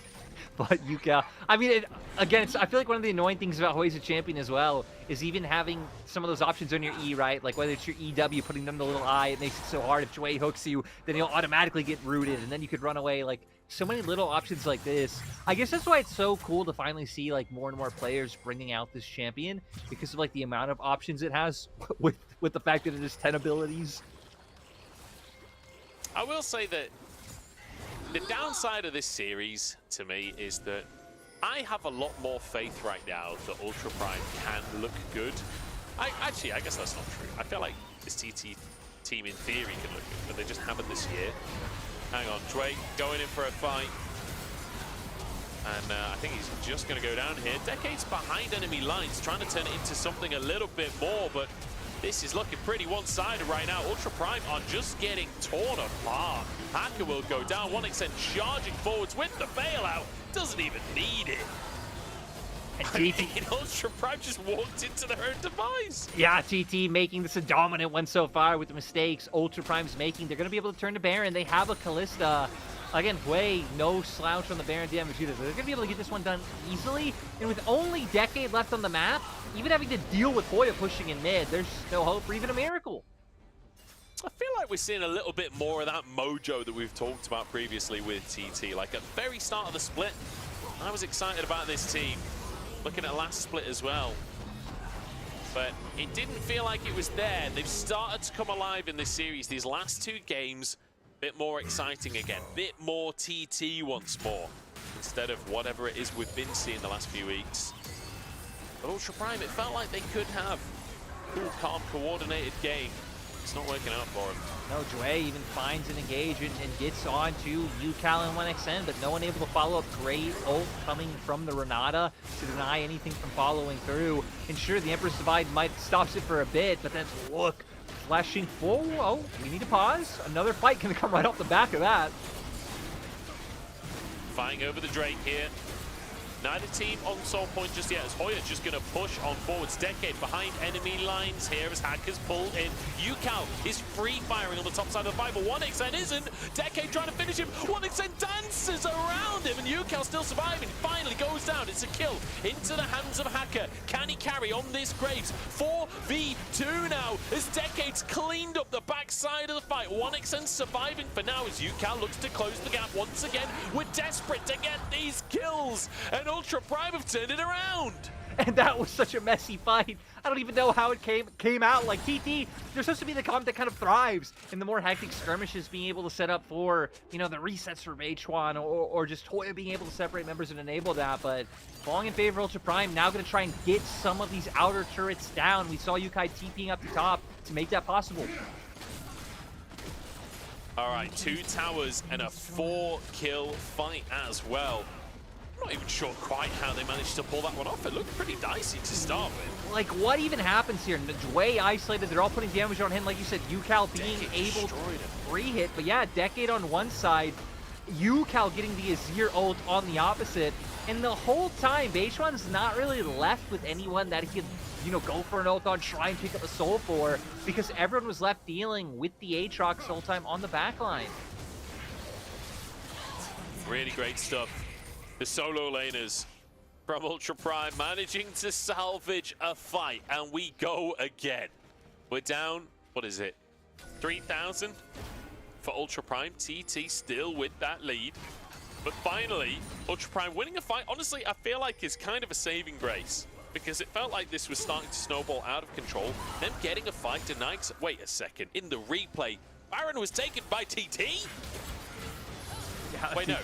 But Yukao, I mean, again, I feel like one of the annoying things about Hwei's a champion as well is even having some of those options on your E, right? Like whether it's your EW, putting them the little eye, it makes it so hard. If Hwei hooks you, then you'll automatically get rooted, and then you could run away. Like, so many little options like this. I guess that's why it's so cool to finally see, like, more and more players bringing out this champion, because of, like, the amount of options it has with the fact that it has 10 abilities. I will say that the downside of this series, to me, is that I have a lot more faith right now that Ultra Prime can look good. I guess that's not true. I feel like this TT team, in theory, can look good, but they just haven't this year. Hang on, Drake going in for a fight. And I think he's just going to go down here. Decade's behind enemy lines, trying to turn it into something a little bit more, but This is looking pretty one-sided right now. Ultra Prime are just getting torn apart. Hacker will go down. 1xN charging forwards with the bailout. Doesn't even need it. I mean, Ultra Prime just walked into their own demise. Yeah, TT making this a dominant one so far with the mistakes Ultra Prime's making. They're going to be able to turn to Baron. They have a Kalista. Again, Hwei, no slouch on the Baron damage either. They're going to be able to get this one done easily. And with only Decade left on the map, even having to deal with Hoya pushing in mid, there's no hope for even a miracle. I feel like we're seeing a little bit more of that mojo that we've talked about previously with TT. Like at the very start of the split, I was excited about this team. Looking at last split as well. But it didn't feel like it was there. They've started to come alive in this series. These last 2 games, a bit more exciting again. Bit more TT once more. Instead of whatever it is we've been seeing the last few weeks. But Ultra Prime, it felt like they could have cool, calm, coordinated game. It's not working out for him. No, Hwei even finds an engage and gets on to UCal and 1xN, but no one able to follow up. Great ult coming from the Renata to deny anything from following through. And sure, the Emperor's Divide might stops it for a bit, but then look, flashing forward. Oh, we need to pause. Another fight gonna come right off the back of that. Fighting over the Drake here. Neither team on soul point just yet, as Hoya just going to push on forwards. Decade behind enemy lines here as Hackers pull in. UCal is free firing on the top side of the fight, but 1xN isn't. Decade trying to finish him. 1xN dances around him, and UCal still surviving. Finally goes down. It's a kill into the hands of Hacker. Can he carry on this Graves? 4v2 now as Decade's cleaned up the backside of the fight. 1xN surviving for now as UCal looks to close the gap once again. We're desperate to get these kills, and Ultra Prime have turned it around. And that was such a messy fight. I don't even know how it came out. Like, TT, they're supposed to be the comp that kind of thrives in the more hectic skirmishes, being able to set up for, you know, the resets for Meituan or just Hoya being able to separate members and enable that. But falling in favor of Ultra Prime, now going to try and get some of these outer turrets down. We saw Yukai TPing up the top to make that possible. All right, 2 towers and a 4-kill fight as well. I'm not even sure quite how they managed to pull that one off. It looked pretty dicey to start with. Like, what even happens here? Hwei isolated. They're all putting damage on him. Like you said, UCal being able to free hit. But yeah, Decade on one side, UCal getting the Azir ult on the opposite. And the whole time, Meituan's not really left with anyone that he could, you know, go for an ult on, try and pick up a soul for, because everyone was left dealing with the Aatrox the whole time on the backline. Really great stuff. The solo laners from Ultra Prime managing to salvage a fight, and we go again. We're down, what is it, 3,000 for Ultra Prime. TT still with that lead. But finally, Ultra Prime winning a fight, honestly, I feel like is kind of a saving grace, because it felt like this was starting to snowball out of control. Them getting a fight denied. Wait a second, in the replay, Baron was taken by TT? Yeah, wait, no.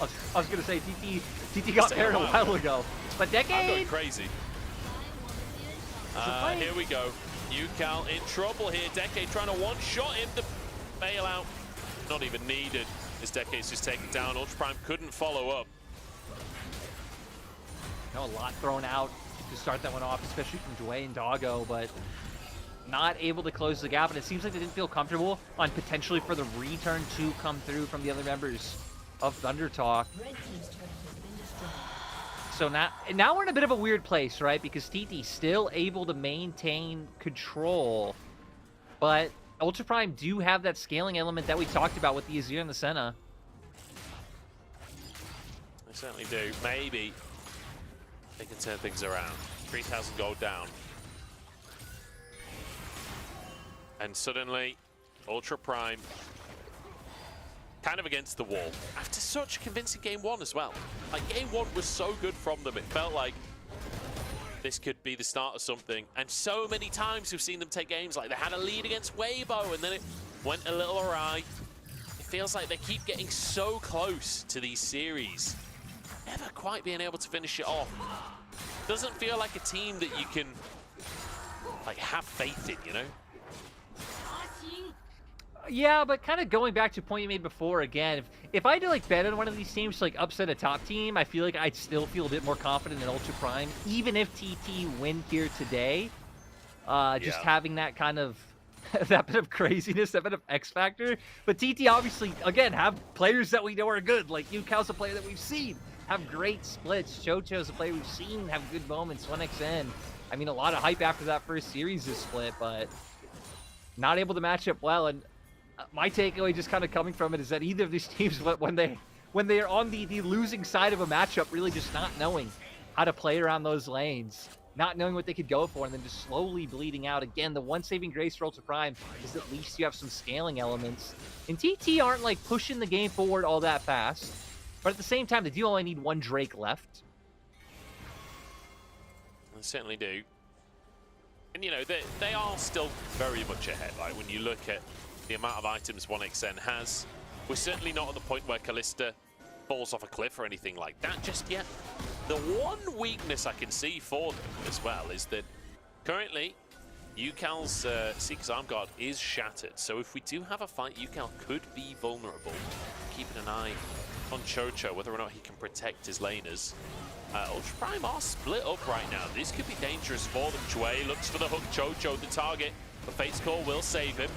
I was going to say, TT got paired a while ago. But Decade... I'm going crazy. Here we go. UCal in trouble here. Decade trying to one-shot him. The bailout not even needed. This Decade's just taken down. Ultra Prime couldn't follow up. You know, a lot thrown out to start that one off, especially from Hwei and Doggo, but not able to close the gap. And it seems like they didn't feel comfortable on potentially for the return to come through from the other members of Thunder Talk. So now we're in a bit of a weird place, right? Because TT still able to maintain control, but Ultra Prime do have that scaling element that we talked about with the Azir and the Senna. They certainly do. Maybe they can turn things around. 3,000 gold down. And suddenly, Ultra Prime kind of against the wall. After such a convincing game 1 as well. Like, game 1 was so good from them. It felt like this could be the start of something. And so many times we've seen them take games like they had a lead against Weibo and then it went a little awry. It feels like they keep getting so close to these series, never quite being able to finish it off. Doesn't feel like a team that you can, like, have faith in, you know? Yeah, but kind of going back to a point you made before again, if I had to like bet on one of these teams to like upset a top team, I feel like I'd still feel a bit more confident in Ultra Prime, even if TT win here today. Just having that kind of that bit of craziness, that bit of X factor. But TT obviously, again, have players that we know are good. Like Yukal's a player that we've seen have great splits. Chocho's a player we've seen have good moments. 1xN. I mean, a lot of hype after that first series is split, but not able to match up well. And my takeaway just kind of coming from it is that either of these teams, when they are on the losing side of a matchup, really just not knowing how to play around those lanes, not knowing what they could go for, and then just slowly bleeding out. Again, the one saving grace for Ultra Prime is at least you have some scaling elements. And TT aren't like pushing the game forward all that fast, but at the same time, they do only need one Drake left. They certainly do. And, you know, they are still very much ahead. Like, when you look at the amount of items 1xN has, we're certainly not at the point where Kalista falls off a cliff or anything like that just yet. The one weakness I can see for them as well is that currently Yukal's Seeker's Arm Guard is shattered. So if we do have a fight, Yukal could be vulnerable. Keeping an eye on Chocho, whether or not he can protect his laners. Ultra Prime are split up right now. This could be dangerous for them. Jue looks for the hook. Chocho the target, but Fate's Call will save him.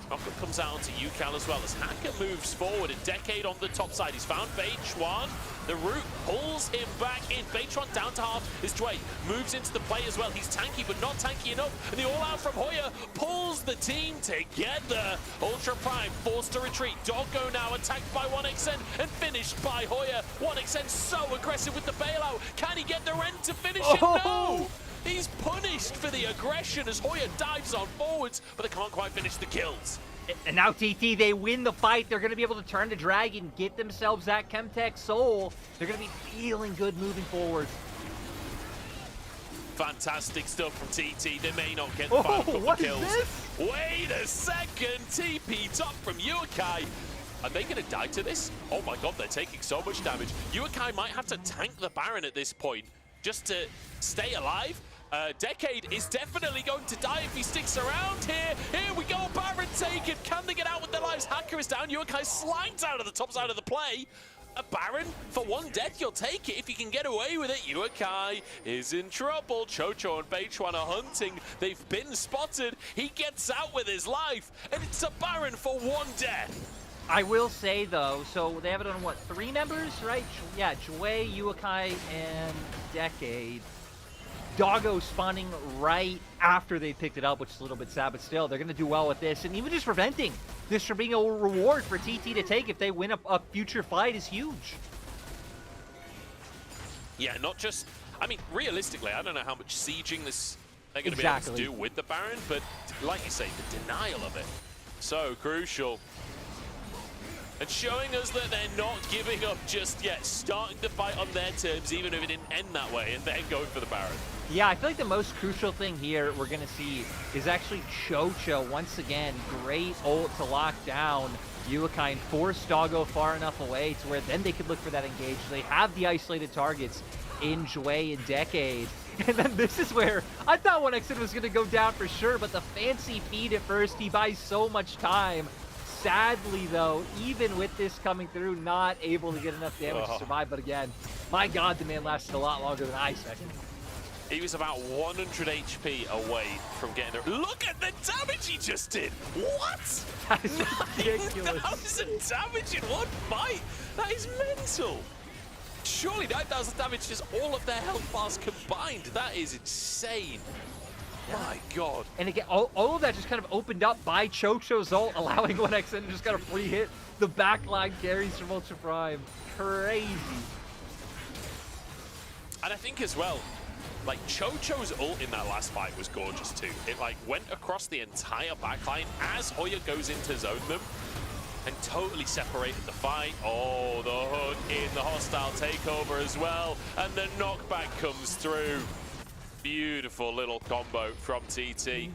Knockup comes out onto Yukal as well as Hacker moves forward. A Decade on the top side. He's found Beichuan. The root pulls him back in. Beichuan down to half. As Jue moves into the play as well. He's tanky, but not tanky enough. And the all-out from Hoya pulls the team together. Ultra Prime forced to retreat. Doggo now attacked by 1xN and finished by Hoya. 1xN so aggressive with the bailout. Can he get the rent to finish it? No! He's punished for the aggression as Hoya dives on forwards, but they can't quite finish the kills. And now TT, they win the fight. They're going to be able to turn the Dragon, get themselves that Chemtech Soul. They're going to be feeling good moving forward. Fantastic stuff from TT. They may not get the final couple what kills. Is this? Wait a second. TP top from Uakai. Are they going to die to this? Oh my god, they're taking so much damage. Uakai might have to tank the Baron at this point just to stay alive. Decade is definitely going to die if he sticks around here. Here we go, Baron taken. Can they get out with their lives? Hacker is down. Uakai slides out of the top side of the play. A Baron for one death, you'll take it if you can get away with it. Uakai is in trouble. Chocho and Beichuan are hunting. They've been spotted. He gets out with his life, and it's a Baron for one death. I will say, though, so they have it on, what, 3 members, right? Yeah, Jue, Uakai, and Decade. Doggo spawning right after they picked it up, which is a little bit sad, but still, they're going to do well with this. And even just preventing this from being a reward for TT to take if they win a future fight is huge. Yeah, not just... I mean, realistically, I don't know how much sieging they're going to be able to do with the Baron, but like you say, the denial of it, so crucial. And showing us that they're not giving up just yet, starting the fight on their terms, even if it didn't end that way, and then going for the Baron. Yeah, I feel like the most crucial thing here we're going to see is actually Chocho, once again, great ult to lock down Uakai and force Doggo far enough away to where then they could look for that engage. They have the isolated targets in Jue and Decade. And then this is where I thought 1xN was going to go down for sure, but the fancy feed at first, he buys so much time. Sadly, though, even with this coming through, not able to get enough damage to survive. But again, my god, the man lasted a lot longer than I expected. He was about 100 HP away from getting there. Look at the damage he just did! What? That is ridiculous. 9,000 damage in one fight! That is mental! Surely 9,000 damage is all of their health bars combined. That is insane. My god. And again, all of that just kind of opened up by Chocho's ult, allowing 1xN to just kind of free hit the backline carries from Ultra Prime. Crazy. And I think as well, like, Chocho's ult in that last fight was gorgeous too. It like went across the entire backline as Hoya goes in to zone them and totally separated the fight. Oh, the hook in the hostile takeover as well. And the knockback comes through. Beautiful little combo from TT.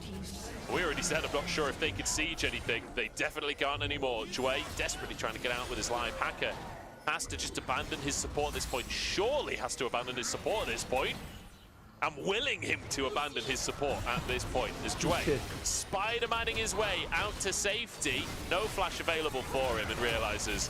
We already said I'm not sure if they could siege anything. They definitely can't anymore. Jue desperately trying to get out with his life. Hacker has to just abandon his support at this point. Surely has to abandon his support at this point. I'm willing him to abandon his support at this point. As Jue Spider-Manning his way out to safety. No flash available for him and realizes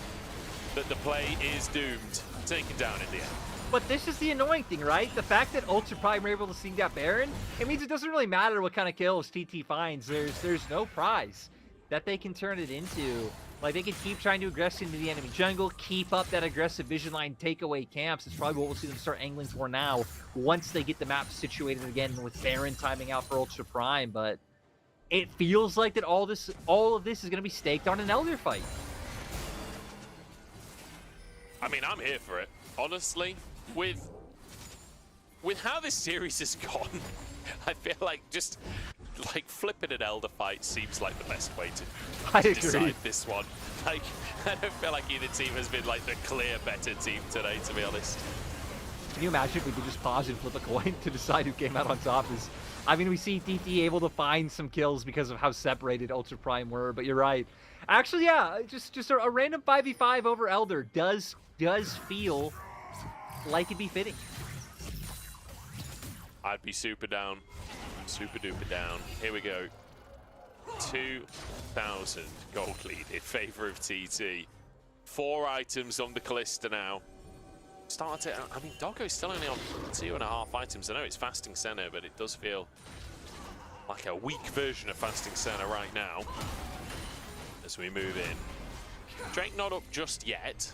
that the play is doomed. Taken down in the end. But this is the annoying thing, right? The fact that Ultra Prime are able to sneak that Baron, it means it doesn't really matter what kind of kills TT finds. There's no prize that they can turn it into. Like, they can keep trying to aggress into the enemy jungle, keep up that aggressive vision line, take away camps. It's probably what we'll see them start angling for now once they get the map situated again with Baron timing out for Ultra Prime. But it feels like that all of this is going to be staked on an Elder fight. I mean, I'm here for it. Honestly, with how this series has gone, I feel like just like flipping an Elder fight seems like the best way to decide this one. Like, I don't feel like either team has been like the clear better team today, to be honest. Can you imagine if we could just pause and flip a coin to decide who came out on top? I mean, we see TT able to find some kills because of how separated Ultra Prime were, but you're right. Actually, yeah, just a random 5v5 over Elder does feel like it'd be fitting. I'd be super down. Super duper down. Here we go. 2,000 gold lead in favor of TT. 4 items on the Kalista now. Started. I mean, Doggo's still only on 2.5 items. I know it's Fasting Center, but it does feel like a weak version of Fasting Center right now. As we move in. Drake not up just yet.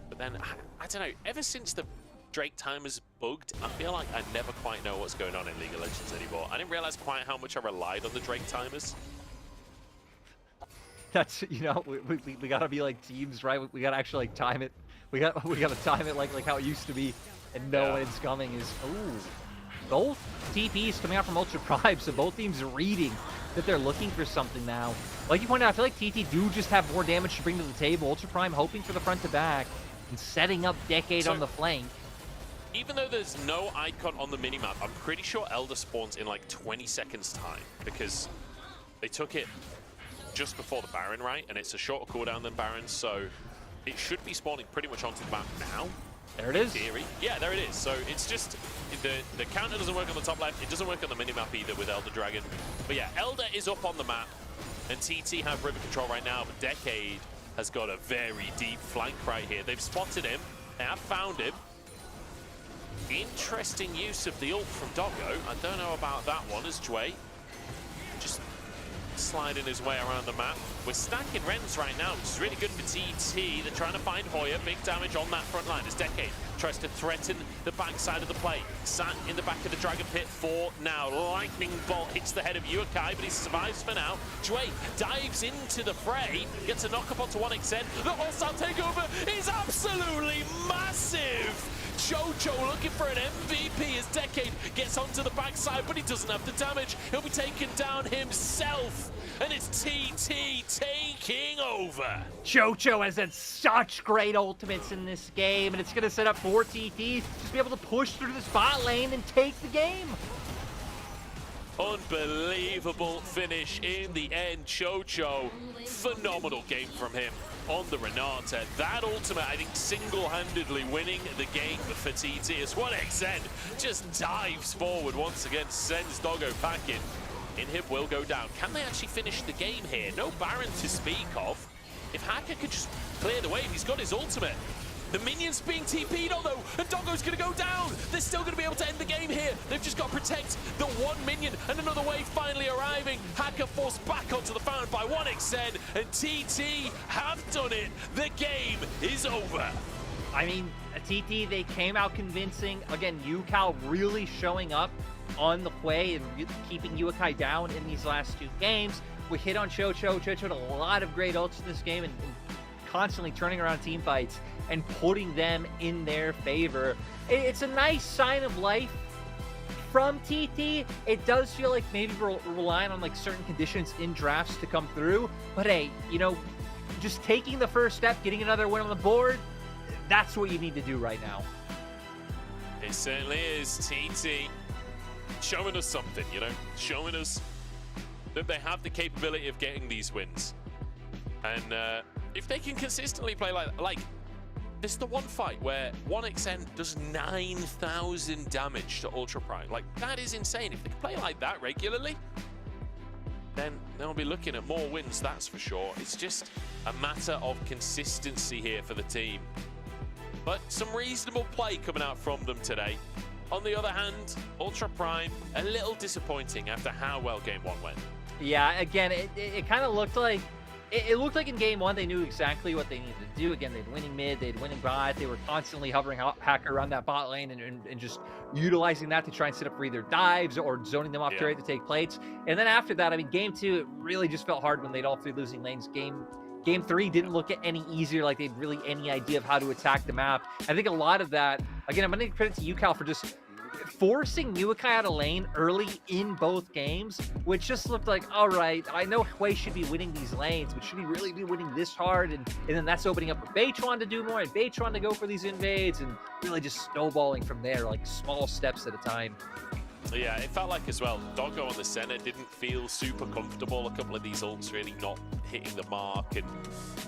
But then, I don't know, ever since the Drake timer's bugged, I feel like I never quite know what's going on in League of Legends anymore. I didn't realize quite how much I relied on the Drake timers. That's, you know, we gotta be like teams, right? We gotta actually like time it. We gotta time it like how it used to be, and know when it's coming. Is both TPs coming out from Ultra Prime, so both teams are reading that they're looking for something now. Like you pointed out, I feel like TT do just have more damage to bring to the table. Ultra Prime hoping for the front to back and setting up Decade on the flank. Even though there's no icon on the minimap, I'm pretty sure Elder spawns in like 20 seconds time because they took it just before the Baron, right? And it's a shorter cooldown than Baron, so it should be spawning pretty much onto the map now. There it is. In theory. Yeah, there it is. So it's just, the counter doesn't work on the top left. It doesn't work on the minimap either with Elder Dragon. But yeah, Elder is up on the map, and TT have river control right now, but Decade has got a very deep flank right here. They've spotted him. They have found him. Interesting use of the ult from Doggo. I don't know about that one as Jway just sliding his way around the map. We're stacking Rens right now, which is really good for TT. They're trying to find Hoya. Big damage on that front line as Decade tries to threaten the backside of the play. Sat in the back of the Dragon Pit for now. Lightning Bolt hits the head of Uakai, but he survives for now. Jway dives into the fray, gets a knock up onto 1xN. The hostile takeover is absolutely massive. Jojo looking for an MVP as Decade gets onto the backside, but he doesn't have the damage. He'll be taken down himself, and it's TT taking over. Jojo has had such great ultimates in this game, and it's going to set up for TT to just be able to push through the spot lane and take the game. Unbelievable finish in the end. Jojo, phenomenal game from him on the Renata. That ultimate, I think, single-handedly winning the game for TT as 1xN just dives forward once again, sends Doggo packing. Inhib will go down. Can they actually finish the game here? No Baron to speak of. If Hacker could just clear the wave, he's got his ultimate. The minions being TP'd on though, and Doggo's gonna go down. They're still gonna be able to end the game here. They've just got to protect the one minion, and another wave finally arriving. Hacker forced back onto the fountain by 1xN, and TT have done it. The game is over. I mean, TT, they came out convincing. Again, Ucal really showing up on the play and keeping Uakai down in these last 2 games. We hit on Chocho. Chocho had a lot of great ults in this game and constantly turning around team fights and putting them in their favor. It's a nice sign of life from TT. It does feel like maybe we're relying on like certain conditions in drafts to come through, but hey, you know, just taking the first step, getting another win on the board, that's what you need to do right now. It certainly is. TT showing us something, you know, showing us that they have the capability of getting these wins. And if they can consistently play like this is the one fight where 1xN does 9,000 damage to Ultra Prime. Like, that is insane. If they can play like that regularly, then they'll be looking at more wins, that's for sure. It's just a matter of consistency here for the team. but some reasonable play coming out from them today. On the other hand, Ultra Prime, a little disappointing after how well Game 1 went. Yeah, again, it kind of looked like it looked like in Game 1 they knew exactly what they needed to do. Again, they'd winning mid, they'd winning bot, they were constantly hovering Hacker around that bot lane and just utilizing that to try and set up for either dives or zoning them off turret to take plates. And then after that, I mean, Game 2, it really just felt hard when they'd all three losing lanes. Game 3 didn't look any easier, like they'd really any idea of how to attack the map. I think a lot of that, again, I'm going to give credit to UCal for just forcing Nuakai out of lane early in both games, which just looked like, all right, I know Hui should be winning these lanes, but should he really be winning this hard? And then that's opening up for Beitron to do more, and Beitron to go for these invades, and really just snowballing from there, like small steps at a time. Yeah, it felt like as well, Doggo on the center didn't feel super comfortable. A couple of these ults really not hitting the mark, and,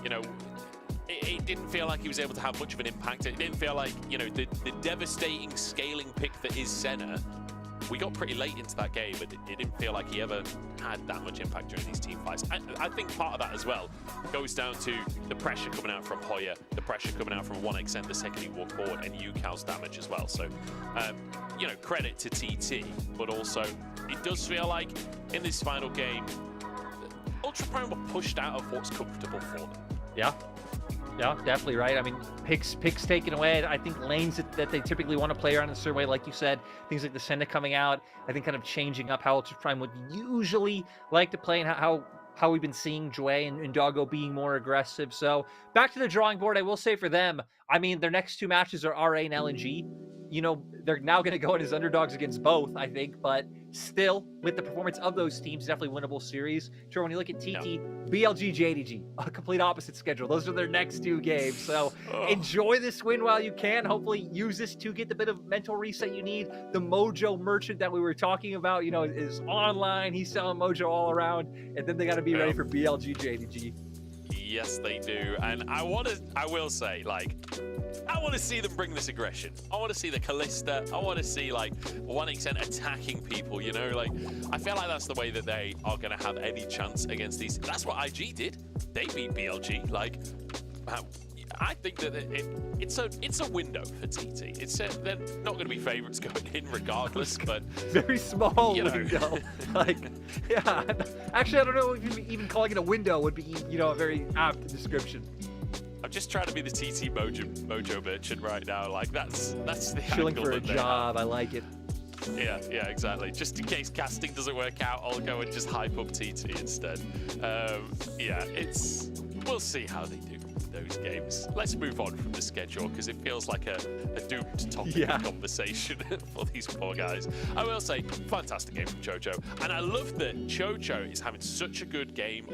you know, it didn't feel like he was able to have much of an impact. It didn't feel like, you know, the devastating scaling pick that is Senna, we got pretty late into that game, and it didn't feel like he ever had that much impact during these team fights. I think part of that as well goes down to the pressure coming out from Hoya, the pressure coming out from 1xN the second he walked forward, and UCal's damage as well. So, you know, credit to TT, but also it does feel like in this final game, Ultra Prime were pushed out of what's comfortable for them. Yeah. Yeah, definitely right. I mean, picks taken away. I think lanes that they typically want to play around in a certain way, like you said, things like the Senna coming out, I think kind of changing up how Ultra Prime would usually like to play and how we've been seeing Jue and Doggo being more aggressive. So back to the drawing board, I will say for them, I mean, their next two matches are RA and LNG. You know, they're now going to go in as underdogs against both, I think, but still, with the performance of those teams, definitely winnable series. Sure, when you look at TT, BLG, JDG, a complete opposite schedule. Those are their next two games. So enjoy this win while you can. Hopefully use this to get the bit of mental reset you need. The Mojo merchant that we were talking about, you know, is online. He's selling Mojo all around. And then they got to be ready for BLG, JDG. Yes, they do. And I will say, like, I want to see them bring this aggression. I want to see the Kalista. I want to see, like, 1xN attacking people, you know? Like, I feel like that's the way that they are going to have any chance against these. That's what IG did. They beat BLG. Like, I think that it's a window for TT. They're not going to be favorites going in regardless, but very small window. Like, yeah. Actually, I don't know if even calling it a window would be, you know, a very apt description. I'm just trying to be the TT Mojo merchant right now. Like, that's the chilling angle for a job. I like it. Yeah, exactly. Just in case casting doesn't work out, I'll go and just hype up TT instead. Yeah, we'll see how they do those games. Let's move on from the schedule because it feels like a doomed topic of conversation for these poor guys. I will say, fantastic game from Chocho, and I love that Chocho is having such a good game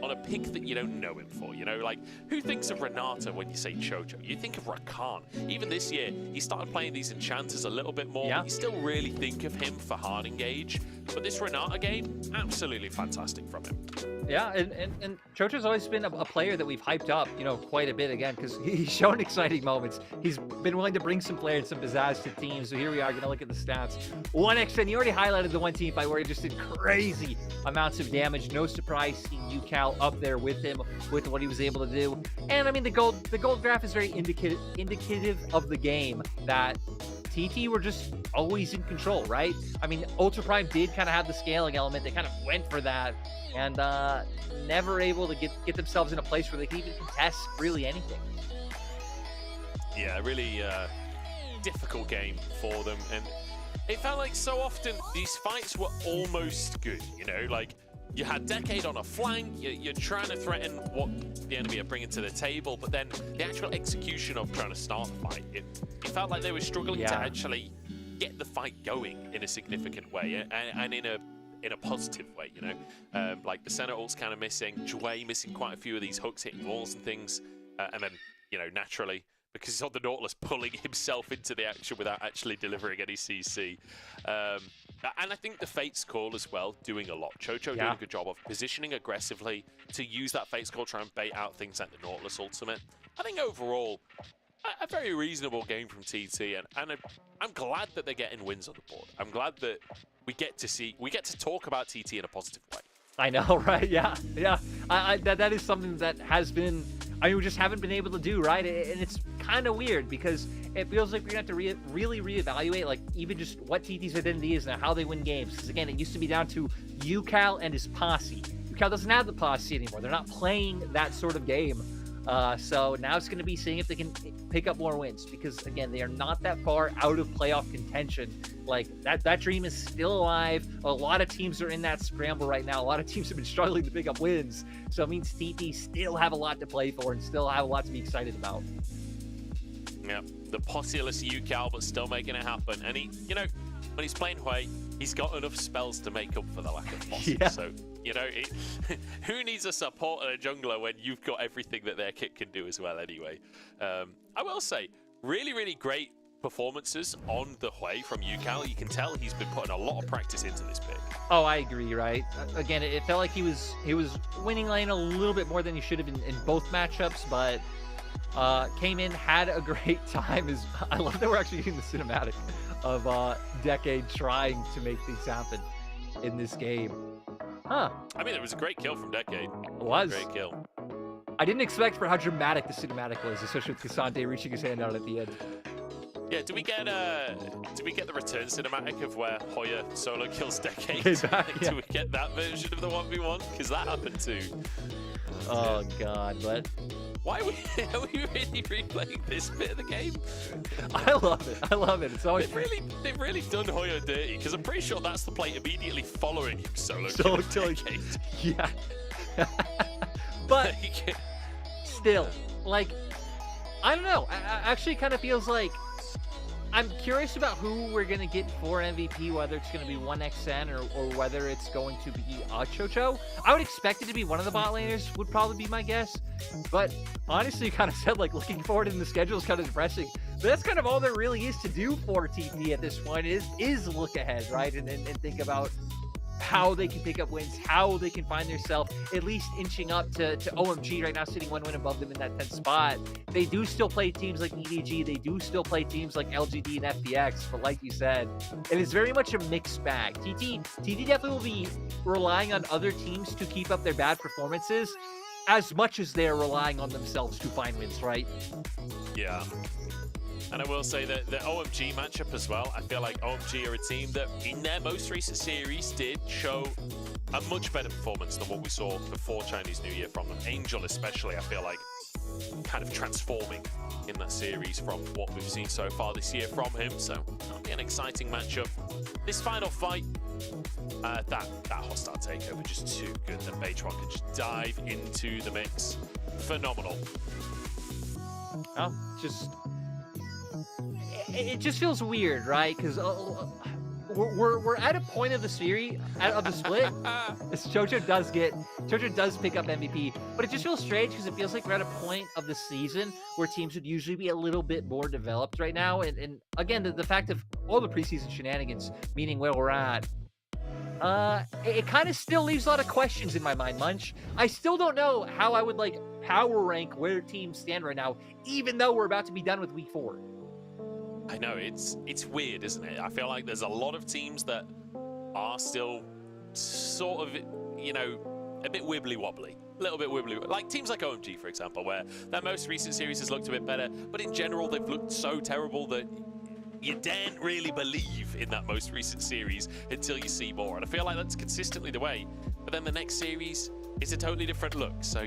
on a pick that you don't know him for. You know, like, who thinks of Renata when you say Chocho? You think of Rakan. Even this year, he started playing these enchanters a little bit more. You still really think of him for hard engage, but this Renata game, absolutely fantastic from him. Yeah, and Chocho's always been a player that we've hyped up, you know, quite a bit again, because he's shown exciting moments. He's been willing to bring some flair and some pizzazz to teams. So here we are going to look at the stats. 1xN, you already highlighted the one team fight where he just did crazy amounts of damage. No surprise seeing UCal up there with him, with what he was able to do. And I mean, the gold graph is very indicative of the game that TT were just always in control, right? I mean, Ultra Prime did kind of have the scaling element. They kind of went for that and never able to get themselves in a place where they can even contest really anything. Yeah, really difficult game for them. And it felt like so often these fights were almost good, you know? Like, you had Decade on a flank, you're trying to threaten what the enemy are bringing to the table, but then the actual execution of trying to start the fight, it felt like they were struggling to actually get the fight going in a significant way and in a positive way, you know? Like, the center ult's kind of missing, Jue missing quite a few of these hooks, hitting walls and things, and then, you know, naturally, because he's on the Nautilus, pulling himself into the action without actually delivering any CC. And I think the Fate's Call as well, doing a lot. Chocho doing a good job of positioning aggressively to use that Fate's Call, try and bait out things like the Nautilus ultimate. I think overall, a very reasonable game from TT, and I'm glad that they're getting wins on the board. I'm glad that we get to talk about TT in a positive way. I know, right? Yeah. That is something that has been, I mean, we just haven't been able to do, right? And it's kind of weird because it feels like we're gonna have to really reevaluate like even just what TT's identity is and how they win games. Because again, it used to be down to UCal and his posse. UCal doesn't have the posse anymore. They're not playing that sort of game. So now it's going to be seeing if they can pick up more wins because again, they are not that far out of playoff contention. Like that dream is still alive. A lot of teams are in that scramble right now. A lot of teams have been struggling to pick up wins. So it means TT still have a lot to play for and still have a lot to be excited about. Yeah, the posse-less UCal, but still making it happen. And he, you know, when he's playing Hui, he's got enough spells to make up for the lack of posse. Yeah. So, you know, who needs a support and a jungler when you've got everything that their kit can do as well anyway? I will say, really great performances on the Hui from UCal. You can tell he's been putting a lot of practice into this pick. Oh, I agree, right? Again, it felt like he was winning lane a little bit more than he should have in both matchups, but came in, had a great time. I love that we're actually getting the cinematic of Decade trying to make things happen in this game. Huh. I mean, it was a great kill from Decade. It was. Great kill. I didn't expect for how dramatic the cinematic was, especially with Cassante reaching his hand out at the end. Yeah, do we get the return cinematic of where Hoya solo kills Decade? Yeah. Do we get that version of the 1v1? Because that happened too. Oh god, but why are we really replaying this bit of the game? I love it. It's always they've really done Hoya dirty because I'm pretty sure that's the play immediately following him solo killing Decade. Yeah. But still, like, I don't know. I actually kind of feels like I'm curious about who we're going to get for MVP, whether it's going to be 1xN or whether it's going to be Chocho. I would expect it to be one of the bot laners, would probably be my guess. But honestly, you kind of said, like, looking forward in the schedule is kind of depressing. But that's kind of all there really is to do for TT at this point is look ahead, right? And think about how they can pick up wins, how they can find themselves at least inching up to OMG right now, sitting 1 win above them in that 10th spot. They do still play teams like EDG. They do still play teams like LGD and FPX. But like you said, it is very much a mixed bag. TT definitely will be relying on other teams to keep up their bad performances as much as they're relying on themselves to find wins, right? Yeah. And I will say that the OMG matchup as well, I feel like OMG are a team that in their most recent series did show a much better performance than what we saw before Chinese New Year from them. Angel especially, I feel like, kind of transforming in that series from what we've seen so far this year from him. So that'll be an exciting matchup. This final fight, that hostile takeover just too good. And Baytron can just dive into the mix. Phenomenal. Oh, it just feels weird, right? Because we're at a point of the series of the split. Chocho does pick up MVP, but it just feels strange because it feels like we're at a point of the season where teams would usually be a little bit more developed right now. And again, the fact of all the preseason shenanigans, meaning where we're at, it kind of still leaves a lot of questions in my mind, Munch. I still don't know how I would like power rank where teams stand right now, even though we're about to be done with week 4. I know, it's weird, isn't it? I feel like there's a lot of teams that are still sort of, you know, a bit wibbly-wobbly. A little bit wibbly. Like teams like OMG, for example, where their most recent series has looked a bit better, but in general, they've looked so terrible that you daren't really believe in that most recent series until you see more. And I feel like that's consistently the way. But then the next series is a totally different look. So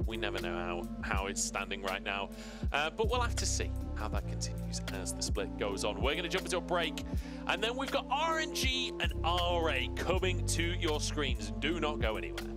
we never know how it's standing right now. But we'll have to see how that continues as the split goes on. We're going to jump into a break. And then we've got RNG and RA coming to your screens. Do not go anywhere.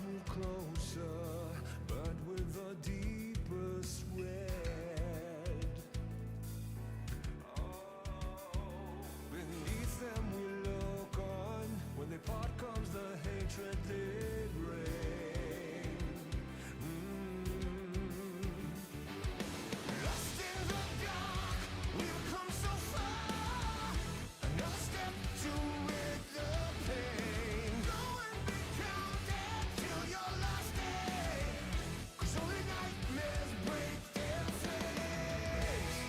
move closer, but with a deepest red. Beneath them we look on. When they part comes the hatred they bring. Lost in the dark, we've come so far. Another step to rid the pain. Go and be counted till your last day. 'Cause only nightmares break their face.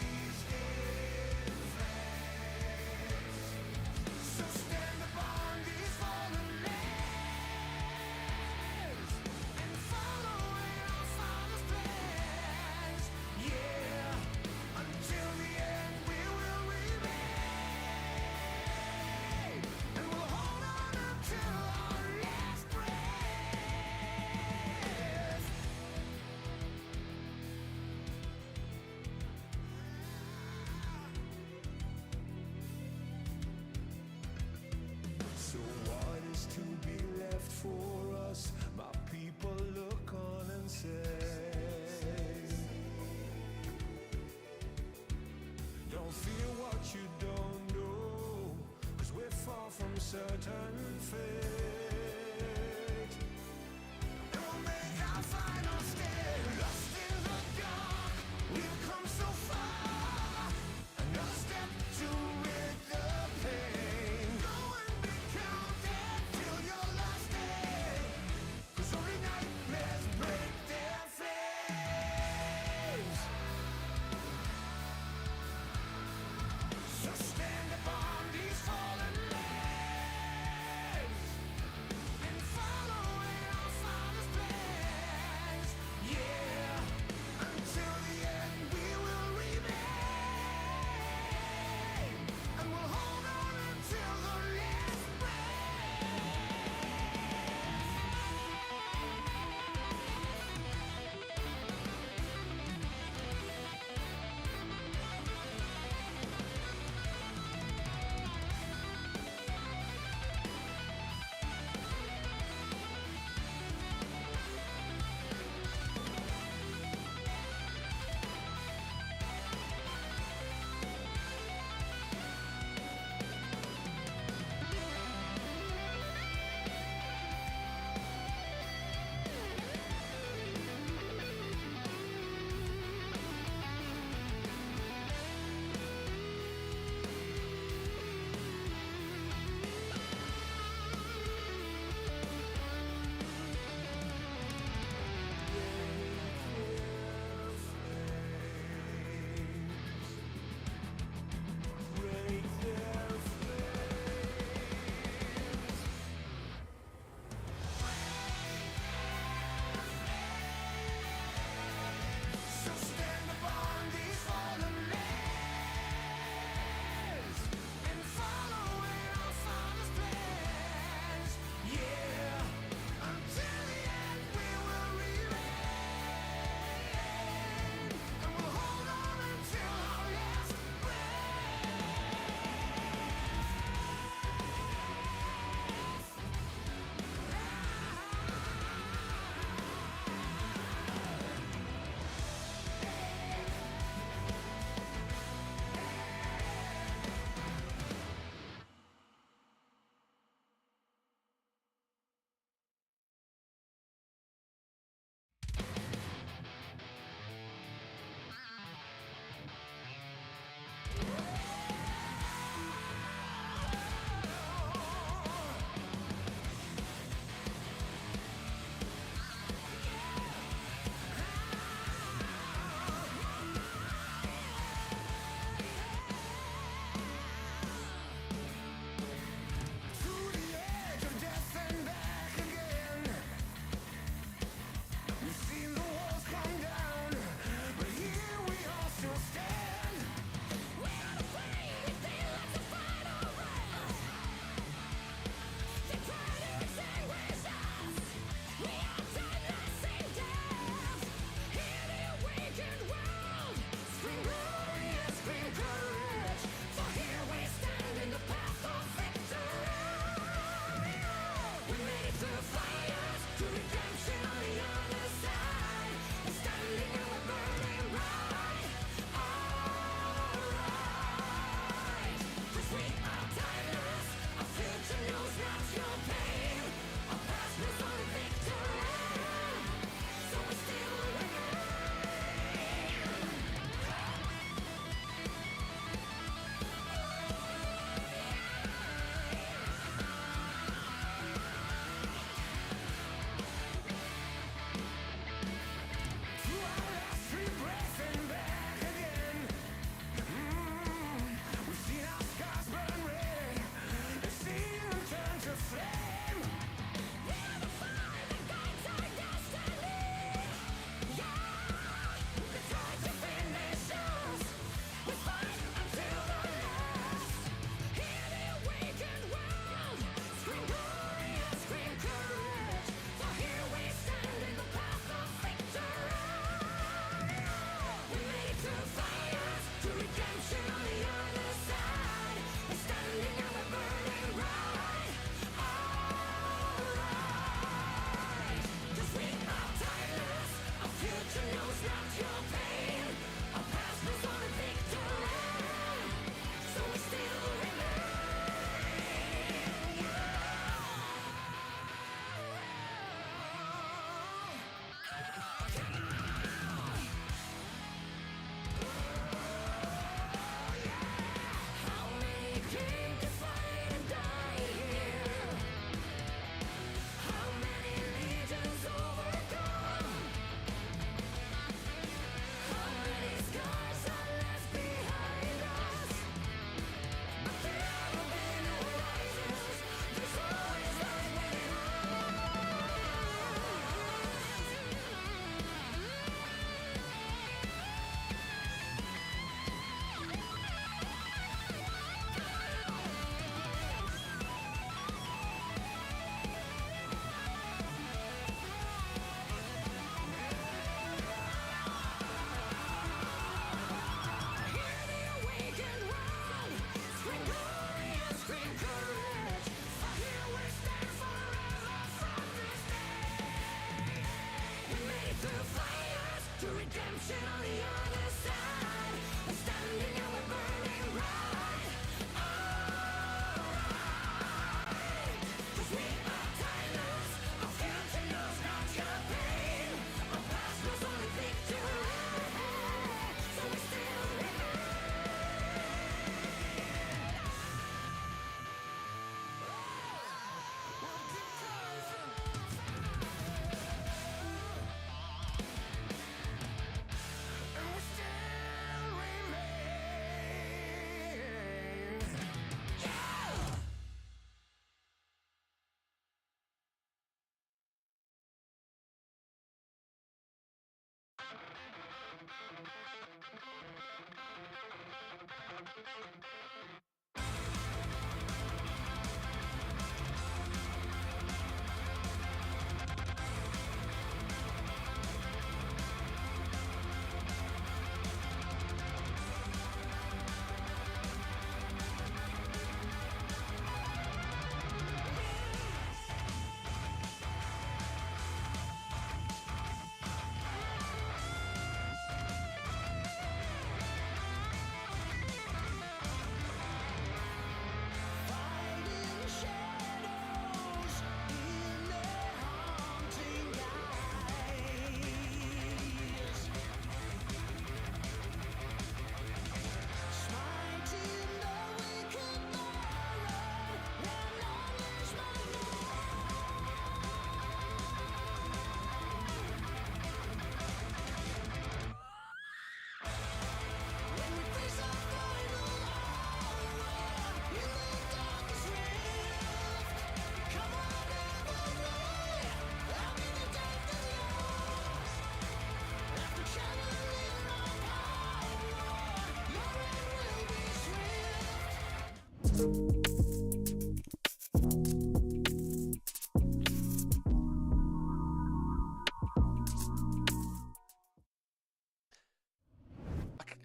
So stand upon these fallen lands and follow in our Father's plans. Yeah, until the end we will remain, and we'll hold on until our last breath. So what is to be left for us? My people look on and say, don't fear what you don't know, 'cause we're far from certain fate. And we'll make our final stand. Lost in the dark, we've come so far. Another step to rid the pain. Go and be counted till your last day. 'Cause only nightmares break their flames. So stand upon these fallen lands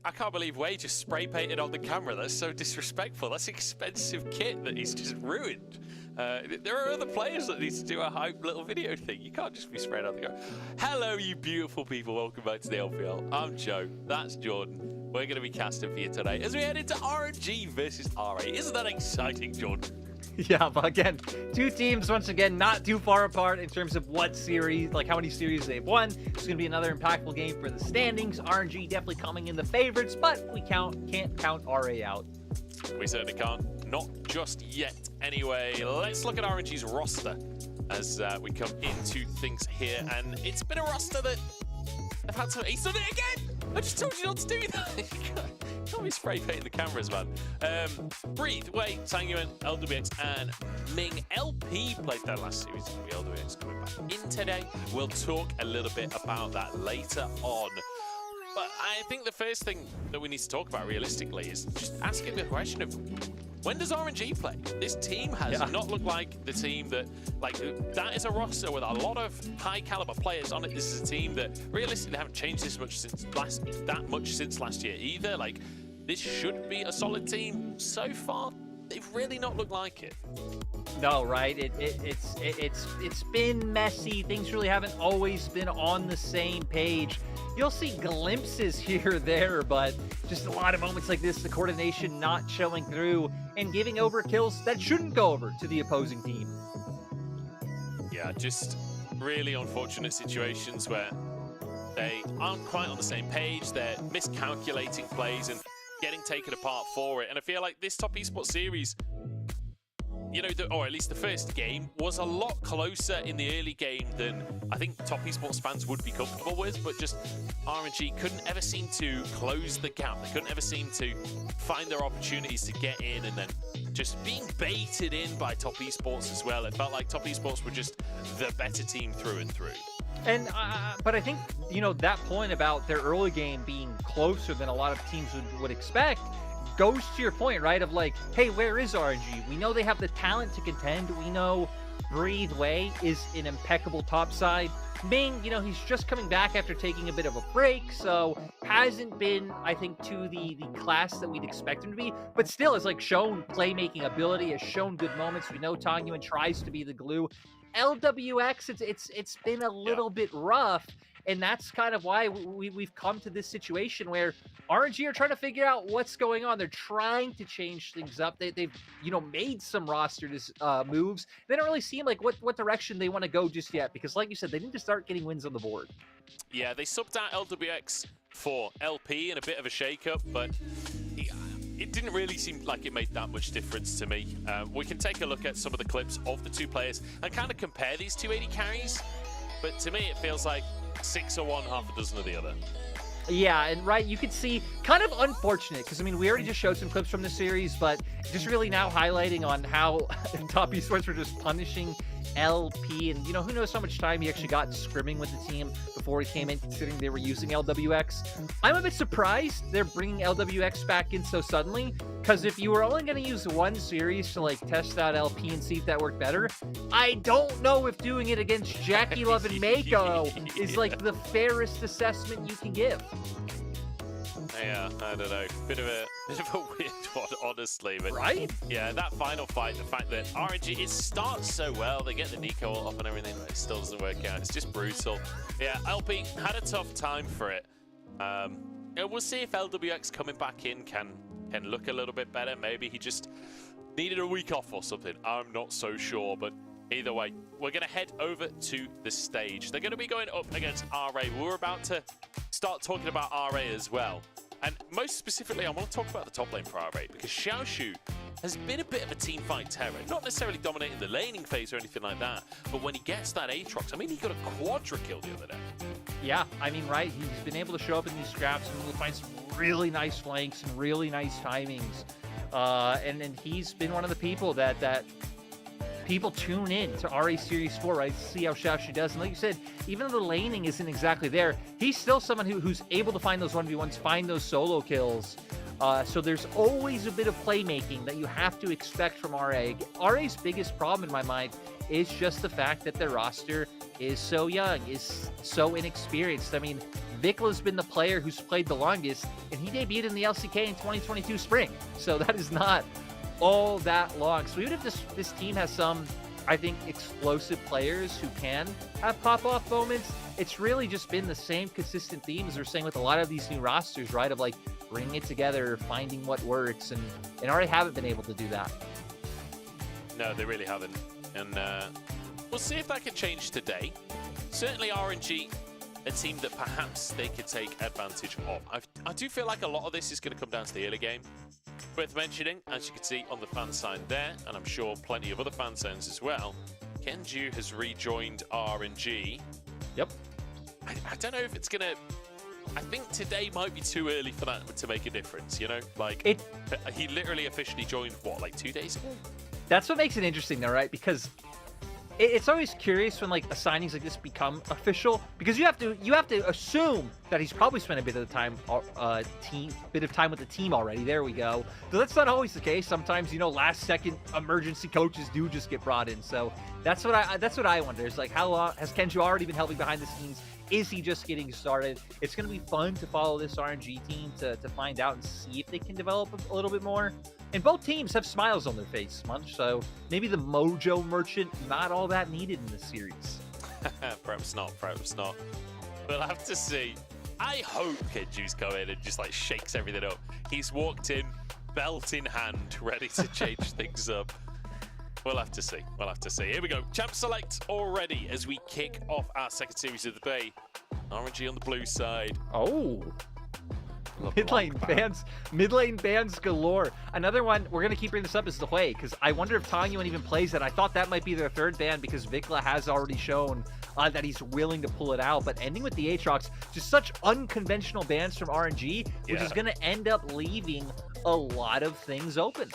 I can't believe Wei just spray painted on the camera. That's so disrespectful. That's expensive kit that he's just ruined. There are other players that need to do a hype little video thing. You can't just be spraying on the camera. Hello, you beautiful people. Welcome back to the LPL. I'm Joe. That's Jordan. We're going to be casting for you today as we head into RNG versus RA. Isn't that exciting, Jordan? Yeah, but again, two teams, once again, not too far apart in terms of what series, like how many series they've won. It's going to be another impactful game for the standings. RNG definitely coming in the favorites, but we can't count RA out. We certainly can't. Not just yet. Anyway, let's look at RNG's roster as we come into things here. And it's been a roster that I've had to... He's done it again! I just told you not to do that. Can't be spray painting the cameras, man. Breathe, Wei, Sangyuan, LWX, and Ming. LP played their last series. LWX coming back in today. We'll talk a little bit about that later on. But I think the first thing that we need to talk about realistically is just asking the question of, when does RNG play? This team has not looked like the team that, that is a roster with a lot of high caliber players on it. This is a team that realistically haven't changed this much since last year either. Like, this should be a solid team. So far, they've really not looked like it. No, right? It's been messy. Things really haven't always been on the same page. You'll see glimpses here or there, but just a lot of moments like this, the coordination not showing through and giving over kills that shouldn't go over to the opposing team. Yeah, just really unfortunate situations where They aren't quite on the same page. They're miscalculating plays and getting taken apart for it. And I feel like this Top Esports series, you know, or at least the first game, was a lot closer in the early game than I think Top Esports fans would be comfortable with, but just RNG couldn't ever seem to close the gap. They couldn't ever seem to find their opportunities to get in, and then just being baited in by Top Esports as well. It felt like Top Esports were just the better team through and through. And but I think, you know, that point about their early game being closer than a lot of teams would expect goes to your point, right? Of like, hey, where is RNG? We know they have the talent to contend. We know Breathe Way is an impeccable topside. Ming, you know, he's just coming back after taking a bit of a break, so hasn't been, I think, to the class that we'd expect him to be, but still has like shown playmaking ability, has shown good moments. We know Tangyuan tries to be the glue. LWX, it's been a little bit rough, and that's kind of why we've come to this situation where RNG are trying to figure out what's going on. They're trying to change things up. They've you know, made some roster moves. They don't really seem like what direction they want to go just yet, because like you said, they need to start getting wins on the board. Yeah, they subbed out LWX for LP in a bit of a shakeup, but it didn't really seem like it made that much difference to me. We can take a look at some of the clips of the two players and kind of compare these two AD carries, but to me it feels like 6 of one, half a dozen of the other. Yeah, and right, you could see, kind of unfortunate, because I mean, we already just showed some clips from the series, but just really now highlighting on how Top Esports were just punishing LP, and you know, who knows how much time he actually got scrimming with the team before he came in, considering they were using LWX. I'm a bit surprised they're bringing LWX back in so suddenly, because if you were only going to use one series to like test out LP and see if that worked better, I don't know if doing it against Jackie Love and Mako is like the fairest assessment you can give. Yeah, I don't know. Bit of a weird one, honestly. But right? Yeah, that final fight, the fact that RNG, it starts so well, they get the Nico all up and everything, but it still doesn't work out. It's just brutal. Yeah, LP had a tough time for it. We'll see if LWX coming back in can look a little bit better. Maybe he just needed a week off or something. I'm not so sure, but either way, we're going to head over to the stage. They're going to be going up against RA. We're about to start talking about RA as well. And most specifically, I want to talk about the top lane for RA, because Xiaoshu has been a bit of a teamfight terror. Not necessarily dominating the laning phase or anything like that, but when he gets that Aatrox, I mean, he got a quadra kill the other day. Yeah, I mean, right, he's been able to show up in these scraps and we'll find some really nice flanks and really nice timings. And he's been one of the people that people tune in to RA Series 4, right, to see how Xiaoshu does. And like you said, even though the laning isn't exactly there, he's still someone who's able to find those 1v1s, find those solo kills. So there's always a bit of playmaking that you have to expect from RA. RA's biggest problem in my mind is just the fact that their roster is so young, is so inexperienced. I mean, Vikla's been the player who's played the longest, and he debuted in the LCK in 2022 spring. So that is not all that long. So even if this team has some, I think, explosive players who can have pop-off moments, it's really just been the same consistent theme as we're saying with a lot of these new rosters, right? Of like bringing it together, finding what works, and already haven't been able to do that. No, they really haven't. And we'll see if that can change today. Certainly RNG, a team that perhaps they could take advantage of. I do feel like a lot of this is going to come down to the early game. Worth mentioning, as you can see on the fan side there, and I'm sure plenty of other fan signs as well, Kenju has rejoined RNG. Yep. I don't know if it's going to... I think today might be too early for that to make a difference, you know? Like, he literally officially joined, what, like 2 days ago? That's what makes it interesting though, right? Because it's always curious when like the signings like this become official, because you have to assume that he's probably spent a bit of time with the team already. There we go. So that's not always the case. Sometimes, you know, last second emergency coaches do just get brought in. So that's what I wonder is like, how long has Kenju already been helping behind the scenes? Is he just getting started? It's going to be fun to follow this RNG team to find out and see if they can develop a little bit more. And both teams have smiles on their face, Munch, so maybe the Mojo Merchant, not all that needed in this series. Perhaps not. We'll have to see. I hope Kenju's come in and just like shakes everything up. He's walked in, belt in hand, ready to change things up. We'll have to see. We'll have to see. Here we go. Champ select already as we kick off our second series of the day. RNG on the blue side. Oh. Mid lane bans galore. Another one, we're going to keep bringing this up, is the Hui, because I wonder if Tangyuan even plays it. I thought that might be their third ban because Vikla has already shown that he's willing to pull it out. But ending with the Aatrox, just such unconventional bans from RNG, which is going to end up leaving a lot of things open.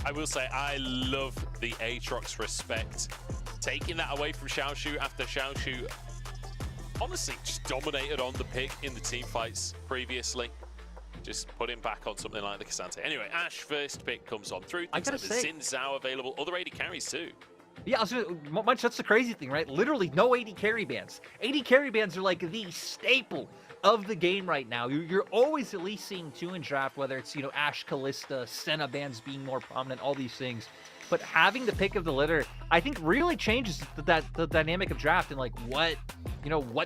I will say, I love the Aatrox respect. Taking that away from Xiaoshu after Xiaoshu honestly just dominated on the pick in the team fights previously. Just put him back on something like the K'Sante. Anyway, Ashe first pick comes on through. I gotta say, Xin Zhao available. Other AD carries too. Yeah, Munch, that's the crazy thing, right? Literally no AD carry bans. AD carry bans are like the staple of the game right now. You're always at least seeing two in draft, whether it's, Ashe, Kalista, Senna bans being more prominent, all these things. But having the pick of the litter, I think really changes the dynamic of draft and like what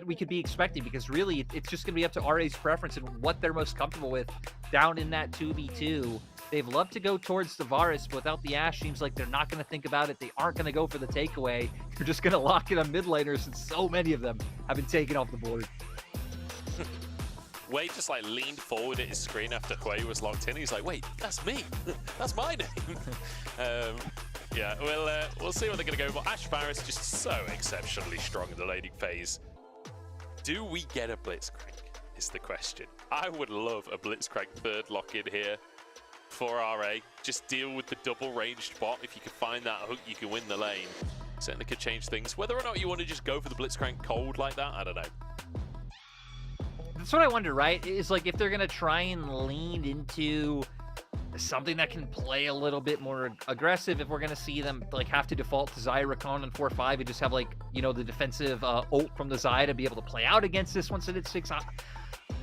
we could be expecting, because really it's just going to be up to RA's preference and what they're most comfortable with down in that 2v2. They've loved to go towards the Varus, but without the Ashe, seems like they're not going to think about it. They aren't going to go for the takeaway. They're just going to lock in a mid laner since so many of them have been taken off the board. Wei just like leaned forward at his screen after Hui was locked in. He's like, wait, that's me. That's my name. Yeah, we'll see what they're going to go for. Ashe Varus just so exceptionally strong in the laning phase. Do we get a Blitzcrank is the question. I would love a Blitzcrank third lock-in here for RA. Just deal with the double ranged bot. If you can find that hook, you can win the lane. Certainly could change things. Whether or not you want to just go for the Blitzcrank cold like that, I don't know. That's what I wonder, right? Is like if they're going to try and lean into something that can play a little bit more aggressive, if we're going to see them like have to default to Xayah Rakan on 4-5 and just have like, the defensive ult from the Xayah to be able to play out against this once it hits 6.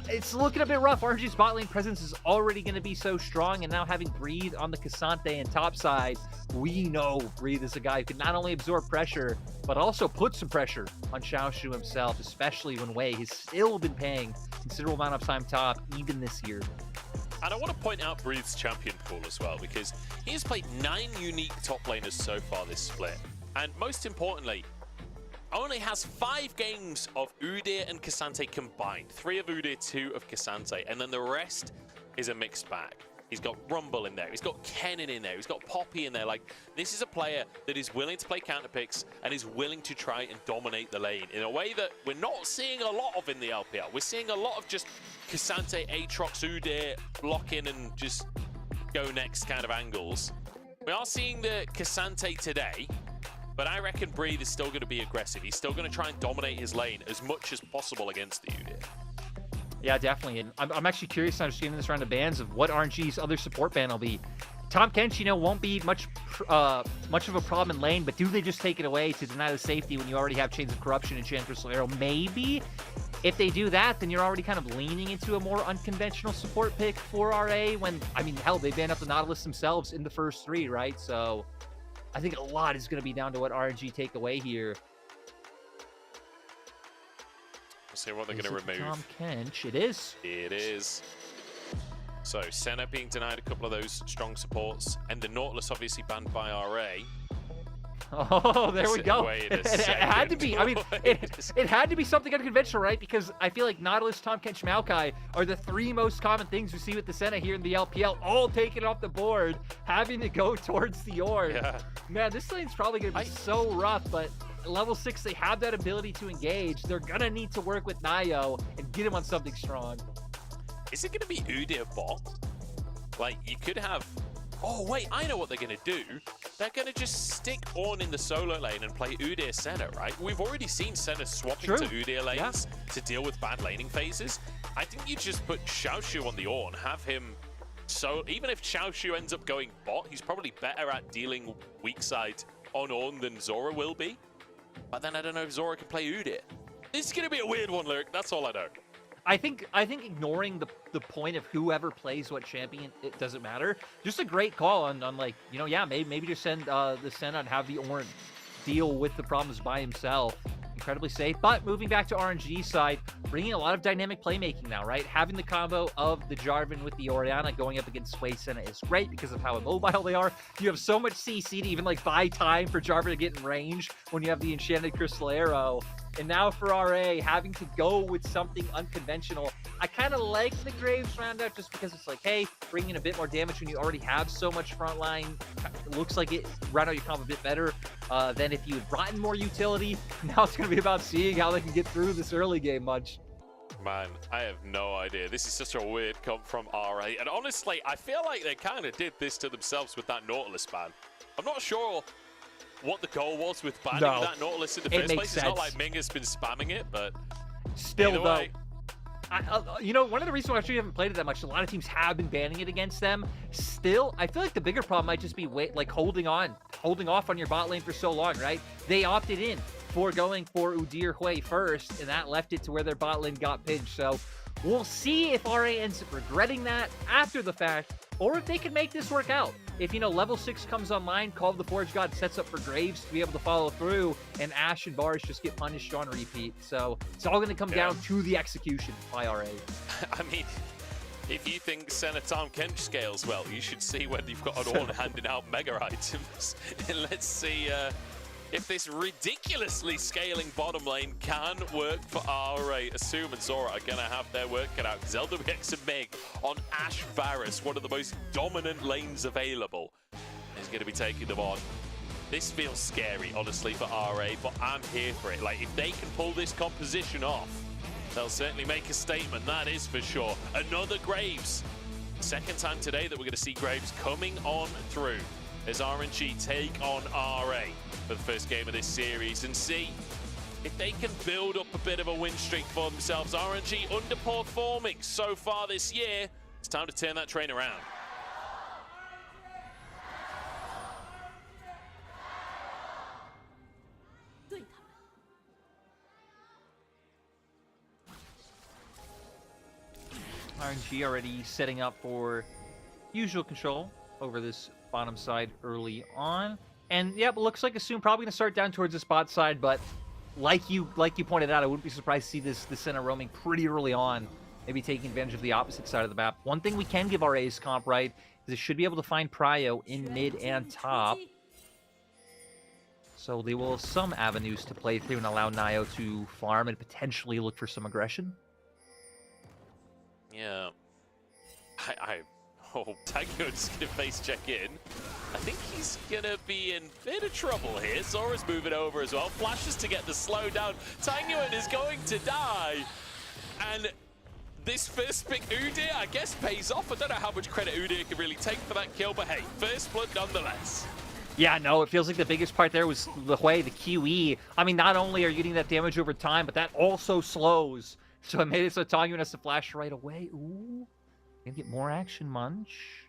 It's looking a bit rough. RNG's bot lane presence is already going to be so strong, and now having Breathe on the K'Sante and top side, we know Breathe is a guy who can not only absorb pressure, but also put some pressure on Xiaoshu himself, especially when Wei has still been paying considerable amount of time top, even this year. And I want to point out Breathe's champion pool as well, because he has played 9 unique top laners so far this split. And most importantly, only has 5 games of Udyr and K'Sante combined. 3 of Udyr, 2 of K'Sante, and then the rest is a mixed bag. He's got Rumble in there, he's got Kennen in there, he's got Poppy in there. Like, this is a player that is willing to play counter picks and is willing to try and dominate the lane in a way that we're not seeing a lot of in the LPL. We're seeing a lot of just K'Sante, Aatrox, Udyr, lock in and just go next kind of angles. We are seeing the K'Sante today, but I reckon Breathe is still going to be aggressive. He's still going to try and dominate his lane as much as possible against the Udyr. Yeah, definitely. And I'm actually curious to understand this round of bans of what RNG's other support ban will be. Tahm Kench, won't be much of a problem in lane, but do they just take it away to deny the safety when you already have Chains of Corruption and Enchantress Solero? Maybe. If they do that, then you're already kind of leaning into a more unconventional support pick for RA when, hell, they banned up the Nautilus themselves in the first 3, right? So I think a lot is going to be down to what RNG take away here. See what they're going to remove. Tahm Kench, it is. It is. So Senna being denied a couple of those strong supports, and the Nautilus obviously banned by RA. Oh, there we go. Wait It a had to be. second. It had to be something unconventional, right? Because I feel like Nautilus, Tahm Kench, Maokai are the 3 most common things we see with the Senna here in the LPL, all taken off the board, having to go towards the Ornn. Yeah. Man, this lane's probably going to be so rough, but level 6, they have that ability to engage. They're going to need to work with Nayo and get him on something strong. Is it going to be Udyr bot? Like, you could have... Oh, wait, I know what they're going to do. They're going to just stick Ornn in the solo lane and play Udyr Senna, right? We've already seen Senna swapping to Udyr lanes to deal with bad laning phases. I think you just put Xiaoshu on the Ornn, have him... So even if Xiaoshu ends up going bot, he's probably better at dealing weak side on Ornn than Zora will be. But then I don't know if Zora can play Udyr. This is going to be a weird one, Lyric. That's all I know. I think ignoring the point of whoever plays what champion, it doesn't matter. Just a great call on like, maybe just send the Senna and have the Ornn deal with the problems by himself. incredibly safe. But moving back to RNG side, bringing a lot of dynamic playmaking now, right? Having the combo of the Jarvan with the Orianna going up against Sway Senna is great because of how immobile they are. You have so much CC to even like buy time for Jarvan to get in range when you have the Enchanted Crystal Arrow. And now for RA, having to go with something unconventional. I kind of like the Graves roundup just because it's like, hey, bringing a bit more damage when you already have so much frontline. It looks like it round out your comp a bit better than if you had brought in more utility. Now it's going to be about seeing how they can get through this early game much. Man, I have no idea. This is such a weird comp from RA. And honestly, I feel like they kind of did this to themselves with that Nautilus ban. I'm not sure what the goal was with banning that Nautilus in the first place. It's not like Ming has been spamming it, but still though. Way. You know, one of the reasons why I actually haven't played it that much, a lot of teams have been banning it against them. Still, I feel like the bigger problem might just be holding off on your bot lane for so long, right? They opted in for going for Udyr Hui first, and that left it to where their bot lane got pinched. So we'll see if RA ends up regretting that after the fact, or if they can make this work out. If, you know, level 6 comes online, Call of the Forge God sets up for Graves to be able to follow through, and Ashe and Bars just get punished on repeat. So it's all going to come down to the execution by RA. I mean, if you think Senna Tom Kench scales well, you should see when you've got an Ornn handing out mega items. And let's see if this ridiculously scaling bottom lane can work for RA. Assume and Zora are going to have their work cut out. LWX and Meg on Ashe Varus, one of the most dominant lanes available, is going to be taking them on. This feels scary, honestly, for RA, but I'm here for it. Like, if they can pull this composition off, they'll certainly make a statement, that is for sure. Another Graves. Second time today that we're going to see Graves coming on through as RNG take on RA for the first game of this series and see if they can build up a bit of a win streak for themselves. RNG underperforming so far this year. It's time to turn that train around. RNG already setting up for usual control over this bottom side early on. And yeah, it looks like Assume probably going to start down towards the spot side, but like you pointed out, I wouldn't be surprised to see this Senna roaming pretty early on, maybe taking advantage of the opposite side of the map. One thing we can give RA's comp right is it should be able to find Prio in mid and top. So they will have some avenues to play through and allow Nio to farm and potentially look for some aggression. Yeah. Oh, Tango's gonna face check in. I think he's gonna be in a bit of trouble here. Zora's moving over as well. Flashes to get the slowdown. Tanguan is going to die. And this first pick, Udyr, I guess pays off. I don't know how much credit Udyr can really take for that kill, but hey, first blood nonetheless. Yeah, no, it feels like the biggest part there was the way the QE. I mean, not only are you getting that damage over time, but that also slows. So it made it so Tanguan has to flash right away. Ooh. Gonna get more action, Munch.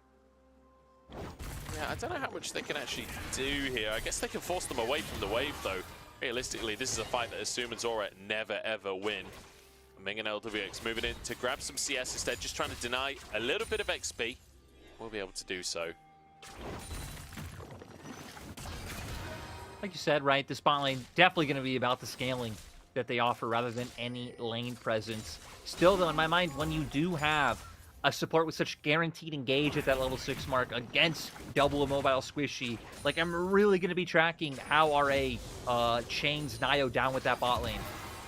Yeah, I don't know how much they can actually do here. I guess they can force them away from the wave, though. Realistically, this is a fight that Assume and Zora never, ever win. Ming and LWX moving in to grab some CS instead, just trying to deny a little bit of XP. We'll be able to do so. Like you said, right, this bot lane definitely going to be about the scaling that they offer rather than any lane presence. Still, though, in my mind, when you do have a support with such guaranteed engage at that level 6 mark against double immobile squishy, like, I'm really going to be tracking how RA chains Nio down with that bot lane.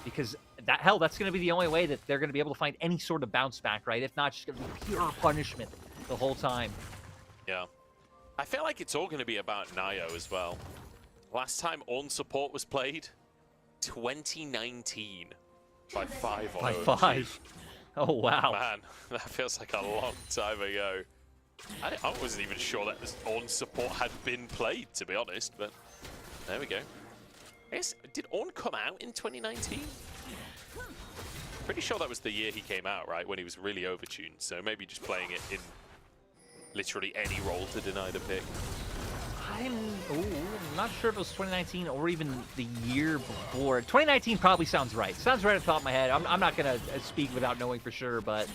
Because, that's going to be the only way that they're going to be able to find any sort of bounce back, right? If not, just going to be pure punishment the whole time. Yeah. I feel like it's all going to be about Nio as well. Last time Ornn support was played, 2019. By 5 on By OG. 5. Oh, wow. Man, that feels like a long time ago. I wasn't even sure that this Ornn support had been played, to be honest, but there we go. I guess, did Ornn come out in 2019? Pretty sure that was the year he came out, right? When he was really overtuned, so maybe just playing it in literally any role to deny the pick. I'm not sure if it was 2019 or even the year before. 2019 probably sounds right. Sounds right off the top of my head. I'm not going to speak without knowing for sure, but...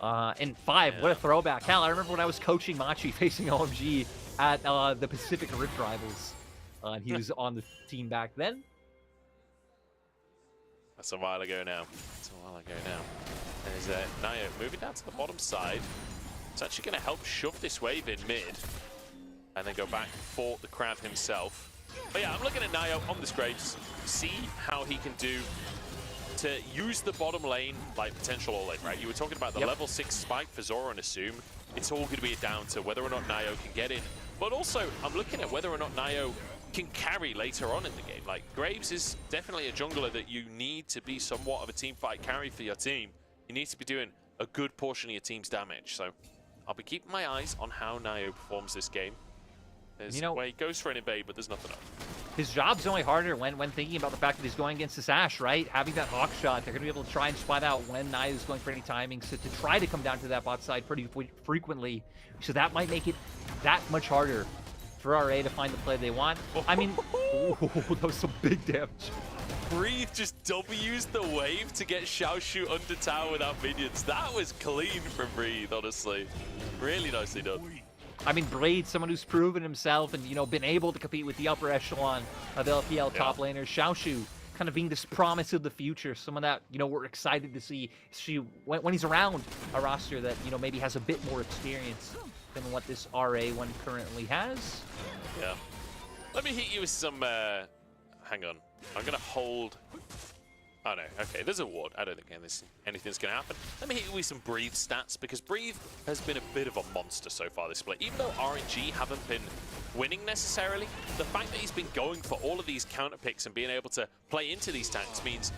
and 5, what a throwback. Hell, I remember when I was coaching Machi facing OMG at the Pacific Rift Rivals. And he was on the team back then. That's a while ago now. There's Nio moving down to the bottom side. It's actually going to help shove this wave in mid. And then go back for the crab himself. But yeah, I'm looking at Nio on this Graves. See how he can do to use the bottom lane like potential all-in, right? You were talking about the level 6 spike for Zoro and Assume. It's all going to be down to whether or not Nio can get in. But also, I'm looking at whether or not Nio can carry later on in the game. Like, Graves is definitely a jungler that you need to be somewhat of a team fight carry for your team. You need to be doing a good portion of your team's damage. So I'll be keeping my eyes on how Nio performs this game. There's where he goes for an invade, but there's nothing up. His job's only harder when thinking about the fact that he's going against this Ashe, right? Having that Hawk shot, they're going to be able to try and spot out when Nio is going for any timing, so to try to come down to that bot side pretty frequently. So that might make it that much harder for RA to find the play they want. I mean, that was some big damage. Breathe just W's the wave to get Xiaoshu under tower without minions. That was clean from Breathe, honestly. Really nicely done. I mean, Braid, someone who's proven himself and, you know, been able to compete with the upper echelon of LPL top laners. Xiaoshu kind of being this promise of the future, someone that, you know, we're excited to see when he's around a roster that, you know, maybe has a bit more experience than what this RA one currently has. Yeah. Let me hit you with some, hang on. I'm going to hold... Oh no, okay, there's a ward. I don't think anything's going to happen. Let me hit you with some Breathe stats, because Breathe has been a bit of a monster so far this split. Even though RNG haven't been winning necessarily, the fact that he's been going for all of these counter picks and being able to play into these tanks means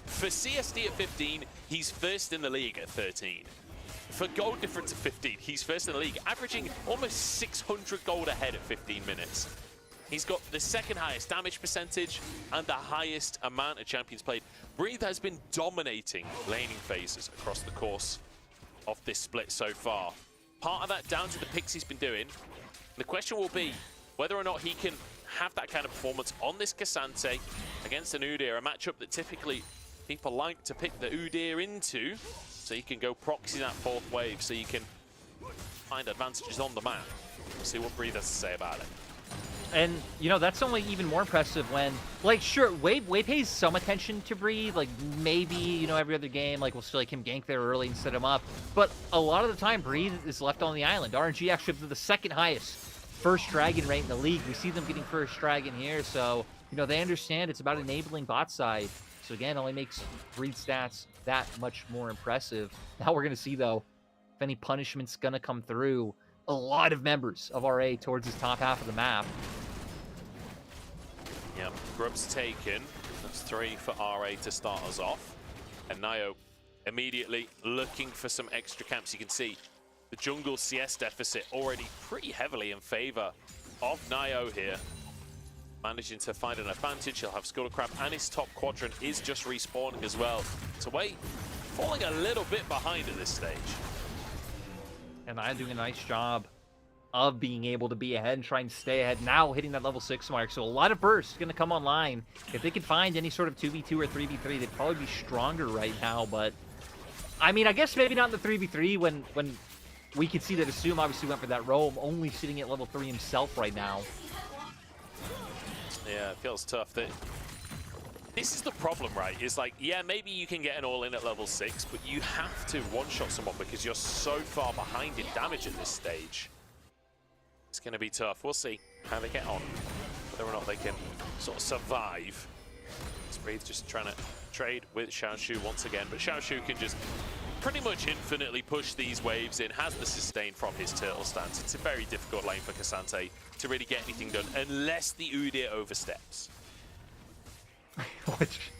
for CSD at 15, he's first in the league at 13. For gold difference at 15, he's first in the league, averaging almost 600 gold ahead at 15 minutes. He's got the second highest damage percentage and the highest amount of champions played. Breathe has been dominating laning phases across the course of this split so far. Part of that down to the picks he's been doing. The question will be whether or not he can have that kind of performance on this K'Sante against an Udyr, a matchup that typically people like to pick the Udyr into, so you can go proxy that fourth wave, so you can find advantages on the map. We'll see what Breathe has to say about it. And, you know, that's only even more impressive when, like, sure, Wave pays some attention to Breathe. Like, maybe, you know, every other game, like, we'll still like him gank there early and set him up. But a lot of the time, Breathe is left on the island. RNG actually up to the second highest first dragon rate in the league. We see them getting first dragon here, so, you know, they understand it's about enabling bot side. So, again, only makes Breathe stats that much more impressive. Now we're going to see, though, if any punishment's going to come through. A lot of members of RA towards his top half of the map. Yep, Grub's taken. That's 3 for RA to start us off. And Nio immediately looking for some extra camps. You can see the jungle CS deficit already pretty heavily in favor of Nio here. Managing to find an advantage. He'll have Scuttle Crab, and his top quadrant is just respawning as well. So wait, falling a little bit behind at this stage. And I'm doing a nice job of being able to be ahead and trying to stay ahead. Now hitting that level 6 mark. So a lot of bursts going to come online. If they could find any sort of 2v2 or 3v3, they'd probably be stronger right now. But, I mean, I guess maybe not in the 3v3 when we could see that Assume obviously went for that roam, only sitting at level 3 himself right now. Yeah, it feels tough. This is the problem, right? It's like, yeah, maybe you can get an all-in at level 6, but you have to one-shot someone because you're so far behind in damage at this stage. It's going to be tough. We'll see how they get on, whether or not they can sort of survive. Breathe just trying to trade with Xiaoshu once again, but Xiaoshu can just pretty much infinitely push these waves in, has the sustain from his turtle stance. It's a very difficult lane for K'Sante to really get anything done unless the Udyr oversteps. Which,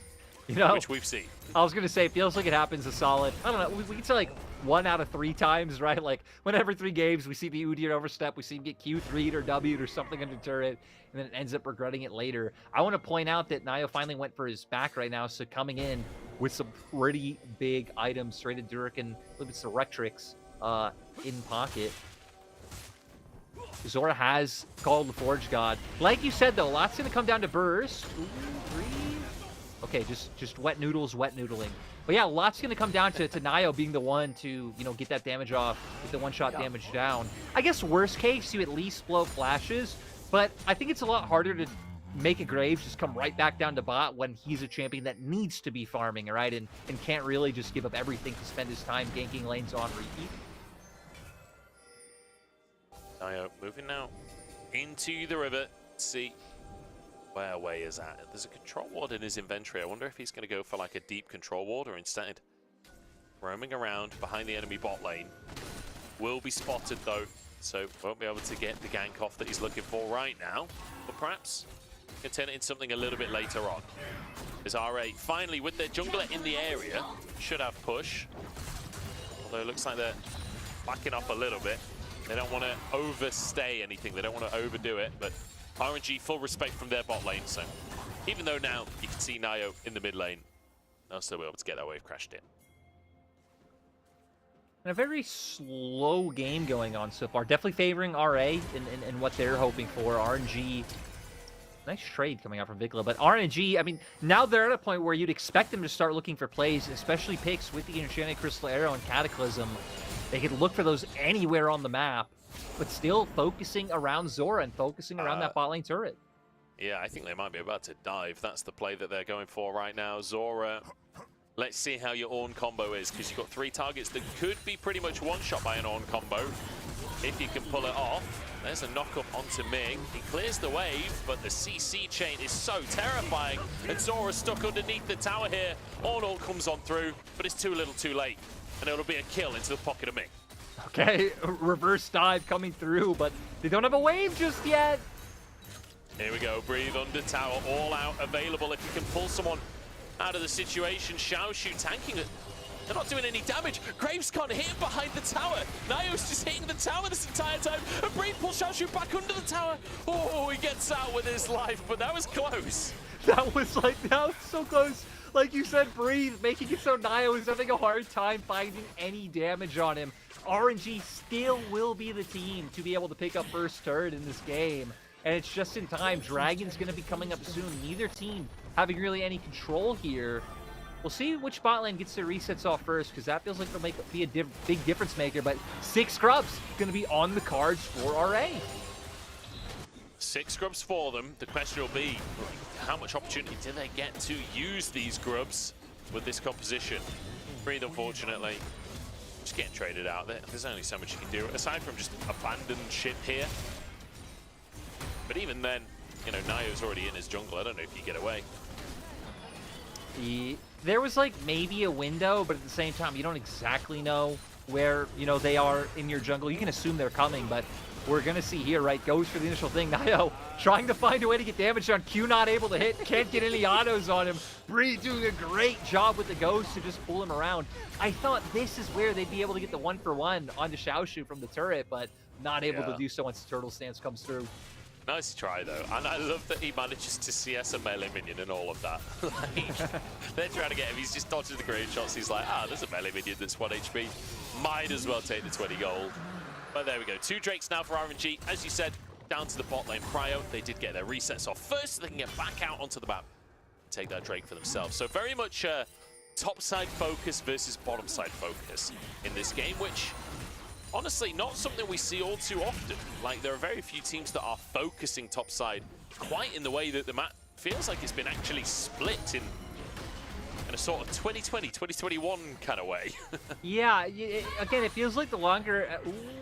you know, which we've seen. I was going to say, it feels like it happens a solid, I don't know, we can say like 1 out of 3 times, right? Like, whenever 3 games, we see the Udyr overstep, we see him get Q3'd or W'd or something under turret, and then it ends up regretting it later. I want to point out that Nio finally went for his back right now, so coming in with some pretty big items, straight to Durek and a little bit of Rectrix in pocket. Zora has called the Forge God. Like you said, though, a lot's going to come down to burst. Ooh, 3. Okay, just wet noodles, wet noodling. But yeah, a lot's going to come down to Nio being the one to, you know, get that damage off, get the one-shot damage down. I guess worst case, you at least blow flashes, but I think it's a lot harder to make a Graves just come right back down to bot when he's a champion that needs to be farming, right? And can't really just give up everything to spend his time ganking lanes on repeat. Nio moving now into the river. See where Wei is at. There's a control ward in his inventory. I wonder if he's going to go for like a deep control ward or instead roaming around behind the enemy bot lane. Will be spotted though, so won't be able to get the gank off that he's looking for right now. But perhaps can turn it into something a little bit later on. As RA finally with their jungler in the area should have push. Although it looks like they're backing up a little bit. They don't want to overstay anything. They don't want to overdo it, but RNG full respect from their bot lane. So even though now you can see Nio in the mid lane, they'll still be able to get that wave crashed in. And a very slow game going on so far. Definitely favoring RA in what they're hoping for. RNG, nice trade coming out from Vikla. But RNG, I mean, now they're at a point where you'd expect them to start looking for plays, especially picks with the Enchanted Crystal Arrow and Cataclysm. They could look for those anywhere on the map, but still focusing around Zora and focusing around that bot lane turret. Yeah, I think they might be about to dive. That's the play that they're going for right now. Zora, let's see how your Ornn combo is, because you've got 3 targets that could be pretty much one-shot by an Ornn combo. If you can pull it off. There's a knock-up onto Ming. He clears the wave, but the CC chain is so terrifying. And Zora's stuck underneath the tower here. Ornn comes on through, but it's too little too late. And it'll be a kill into the pocket of Ming. Okay, reverse dive coming through, but they don't have a wave just yet. Here we go, breathe under tower, all out, available if you can pull someone out of the situation. Xiaoshu tanking it. They're not doing any damage. Graves can't hit him behind the tower. Nio's just hitting the tower this entire time. And Breathe pulls Xiaoshu back under the tower. Oh, he gets out with his life, but that was close. That was so close. Like you said, Breathe, making it so Nio is having a hard time finding any damage on him. RNG still will be the team to be able to pick up first turret in this game. And it's just in time. Dragon's going to be coming up soon. Neither team having really any control here. We'll see which bot lane gets their resets off first, because that feels like it'll be a big difference maker. But 6 scrubs going to be on the cards for RA. 6 scrubs for them. The question will be, how much opportunity do they get to use these grubs with this composition? Breathe, unfortunately, just getting traded out there. There's only so much you can do, aside from just abandon ship here. But even then, you know, Nio's already in his jungle. I don't know if you get away. There was like maybe a window, but at the same time, you don't exactly know where, you know, they are in your jungle. You can assume they're coming, but we're going to see here, right? Goes for the initial thing. Nio trying to find a way to get damage on Q, not able to hit. Can't get any autos on him. Bree doing a great job with the ghost to just pull him around. I thought this is where they'd be able to get the 1-for-1 onto Xiaoshu from the turret, but not able to do so once the turtle stance comes through. Nice try, though. And I love that he manages to CS a melee minion and all of that. Like, they're trying to get him. He's just dodging the great shots. He's like, there's a melee minion that's 1 HP. Might as well take the 20 gold. But there we go. 2 Drakes now for RNG. As you said, down to the bot lane. Cryo, they did get their resets off first, so they can get back out onto the map and take that Drake for themselves. So very much top side focus versus bottom side focus in this game, which honestly not something we see all too often. Like, there are very few teams that are focusing top side quite in the way that the map feels like it's been actually split in a sort of 2020, 2021 kind of way. Yeah, again, it feels like the longer...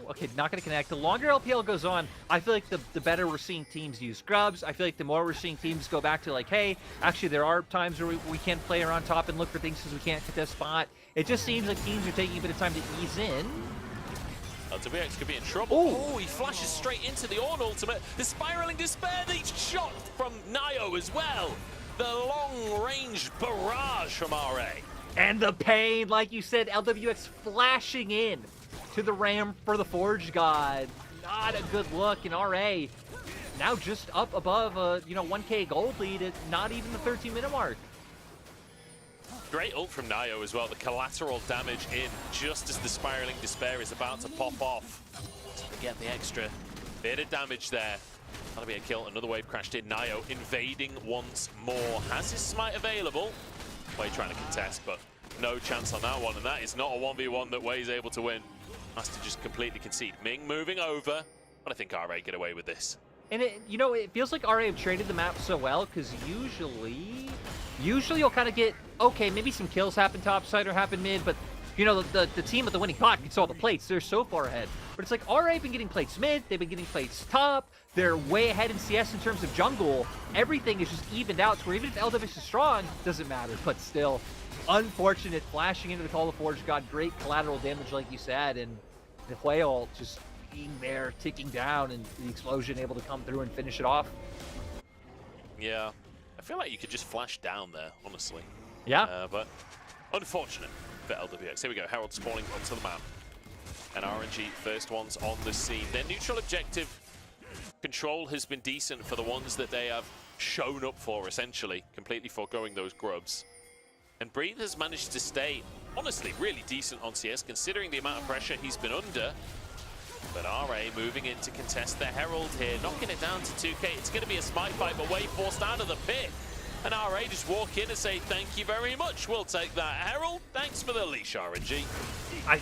okay, not going to connect. The longer LPL goes on, I feel like the better we're seeing teams use scrubs. I feel like the more we're seeing teams go back to like, hey, actually there are times where we can't play around top and look for things because we can't contest spot. It just seems like teams are taking a bit of time to ease in. LWX could be in trouble. Oh, he flashes straight into the Ornn ultimate. The Spiraling Despair, the shot from Nio as well. The long-range barrage from RA. And the pain, like you said, LWX flashing in to the Ram for the Forge God. Not a good look in RA. Now just up above a 1K gold lead at not even the 13-minute mark. Great ult from Nio as well. The collateral damage in just as the Spiraling Despair is about to pop off. So they get the extra bit of damage there. That'll be a kill. Another wave crashed in. Nio invading once more. Has his smite available. Wei trying to contest, but no chance on that one. And that is not a 1v1 that Wei's able to win. Has to just completely concede. Ming moving over. But I think RA get away with this. And it feels like RA have traded the map so well, because usually you'll kind of get, okay, maybe some kills happen topside or happen mid, but the team with the winning pot gets all the plates. They're so far ahead. But it's like RA have been getting plates mid, they've been getting plates top, they're way ahead in CS in terms of jungle. Everything is just evened out, so where even if LWX is strong, doesn't matter. But still, unfortunate, flashing into the Call of Forge got great collateral damage like you said, and the whale just being there, ticking down, and the explosion able to come through and finish it off. Yeah, I feel like you could just flash down there, honestly. Yeah. But unfortunate for LWX. Here we go, Herald spawning onto the map. And RNG, first ones on the scene. Their neutral objective control has been decent for the ones that they have shown up for, essentially, completely foregoing those grubs. And Breathe has managed to stay, honestly, really decent on CS, considering the amount of pressure he's been under. But RA moving in to contest the Herald here, knocking it down to 2K. It's going to be a smite fight, but Way forced out of the pit. And RA just walk in and say, thank you very much. We'll take that. Herald, thanks for the leash, RNG. Why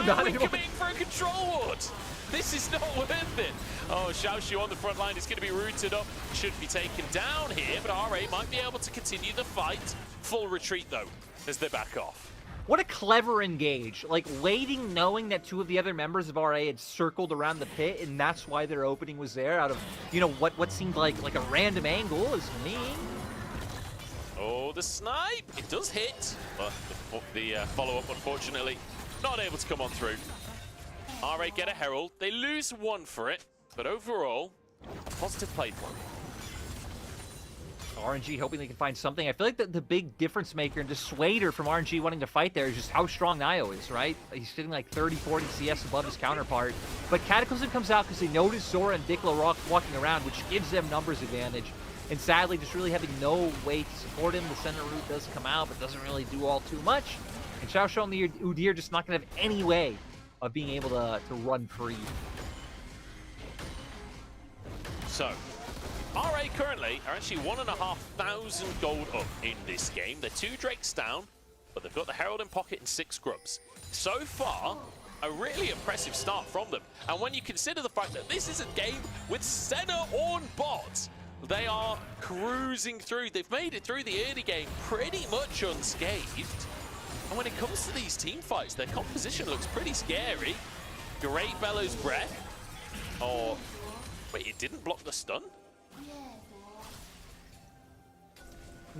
are we committing for a control ward? This is not worth it. Oh, Xiaoshu on the front line is going to be rooted up. Should be taken down here, but RA might be able to continue the fight. Full retreat, though, as they back off. What a clever engage. Like, waiting, knowing that two of the other members of RA had circled around the pit, and that's why their opening was there out of, what seemed like a random angle is me. Oh, the snipe! It does hit, but the follow-up, unfortunately, not able to come on through. RA get a Herald. They lose one for it, but overall, a positive play for them. RNG hoping they can find something. I feel like the big difference maker and dissuader from RNG wanting to fight there is just how strong Nio is, right? He's sitting like 30, 40 CS above his counterpart. But Cataclysm comes out because they notice Zora and Dikla walking around, which gives them numbers advantage. And sadly, just really having no way to support him. The center route does come out, but doesn't really do all too much. And Xiaoshu and the Udyr just not going to have any way of being able to run free. So, RA currently are actually 1,500 gold up in this game. They're 2 Drakes down, but they've got the Herald in pocket and 6 grubs. So far, a really impressive start from them. And when you consider the fact that this is a game with Senna on bot, they are cruising through. They've made it through the early game pretty much unscathed. And when it comes to these team fights, their composition looks pretty scary. Great Bellows Breath. Oh, wait, it didn't block the stun?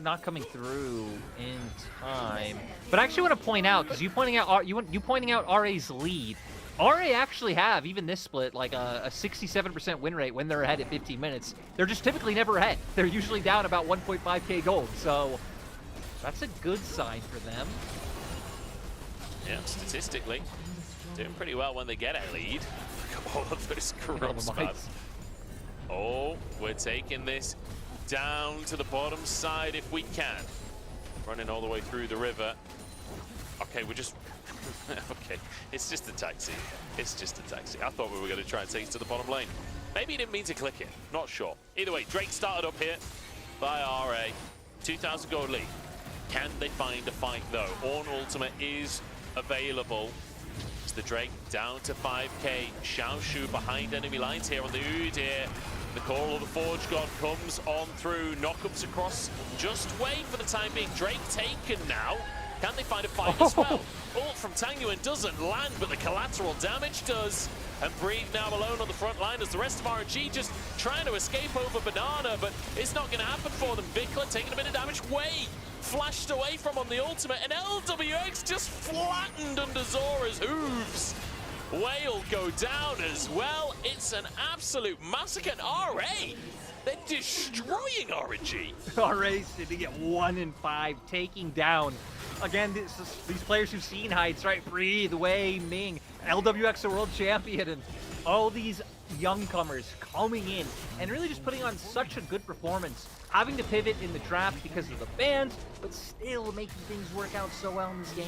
Not coming through in time. But I actually want to point out, because you pointing out RA's lead. RA actually have, even this split, like a 67% win rate when they're ahead at 15 minutes. They're just typically never ahead. They're usually down about 1.5k gold, so that's a good sign for them. Yeah, statistically, doing pretty well when they get a lead. Look at all of those grubs, man. Oh, we're taking this down to the bottom side if we can. Running all the way through the river. Okay, we're just... okay, it's just a taxi. It's just a taxi. I thought we were going to try and take it to the bottom lane. Maybe he didn't mean to click it. Not sure. Either way, Drake started up here by RA. 2,000 gold lead. Can they find a fight, though? Ornn Ultimate is available. It's the Drake down to 5k. Xiaoshu behind enemy lines here on the Udyr. The Call of the Forge God comes on through. Knockups across. Just wait for the time being. Drake taken now. Can they find a fight as well? Ult from Tangyuan doesn't land, but the collateral damage does. And Breathe now alone on the front line as the rest of RNG just trying to escape over Banana, but it's not going to happen for them. Bicla taking a bit of damage. Way flashed away from on the ultimate, and LWX just flattened under Zora's hooves. Whale go down as well. It's an absolute massacre. And RA, they're destroying RNG. RA sitting at 1-5, taking down. Again, these players who've seen heights, right? Breathe, Wei, Ming, LWX a world champion, and all these youngcomers coming in and really just putting on such a good performance. Having to pivot in the draft because of the bans, but still making things work out so well in this game.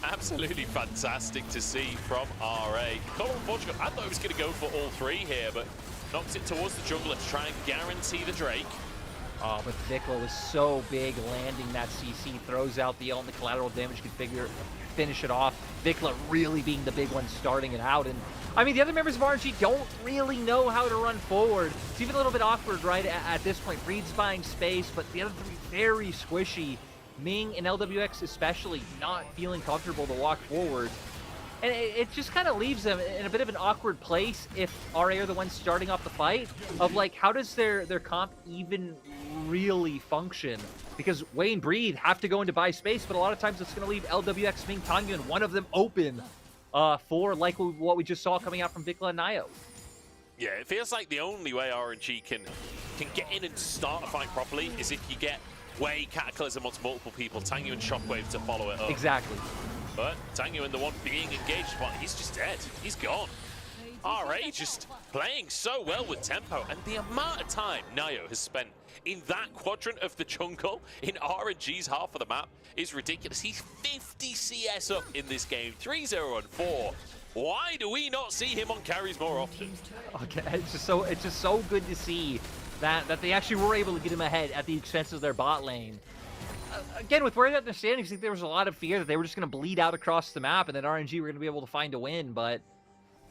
Absolutely fantastic to see from RA. Call of Portugal, I thought he was going to go for all 3 here, but knocks it towards the jungler to try and guarantee the Drake. Oh, but Vikla was so big, landing that CC, throws out the ult, and the collateral damage can finish it off. Vikla really being the big one starting it out. And I mean, the other members of RNG don't really know how to run forward. It's even a little bit awkward, right, at this point. Breed's buying space, but the other three very squishy. Ming and LWX especially not feeling comfortable to walk forward. And it just kind of leaves them in a bit of an awkward place if RA are the ones starting off the fight, of like, how does their comp even really function? Because Wayne Breed have to go into buy space, but a lot of times it's going to leave LWX, Ming, Tanya, and one of them open for like what we just saw coming out from Vikla and Nio. Yeah, it feels like the only way RNG can get in and start a fight properly is if you get Way, Cataclysm onto multiple people, Tangu and Shockwave to follow it up. Exactly. But Tangu and the one being engaged, but he's just dead. He's gone. RA just playing so well with tempo, and the amount of time Nio has spent in that quadrant of the jungle in RNG's half of the map is ridiculous. He's 50 CS up in this game, 3-0 and 4. Why do we not see him on carries more often? Okay, it's just so good to see that they actually were able to get him ahead at the expense of their bot lane. Again, with where they're at the standings, I think there was a lot of fear that they were just going to bleed out across the map and that RNG were going to be able to find a win, but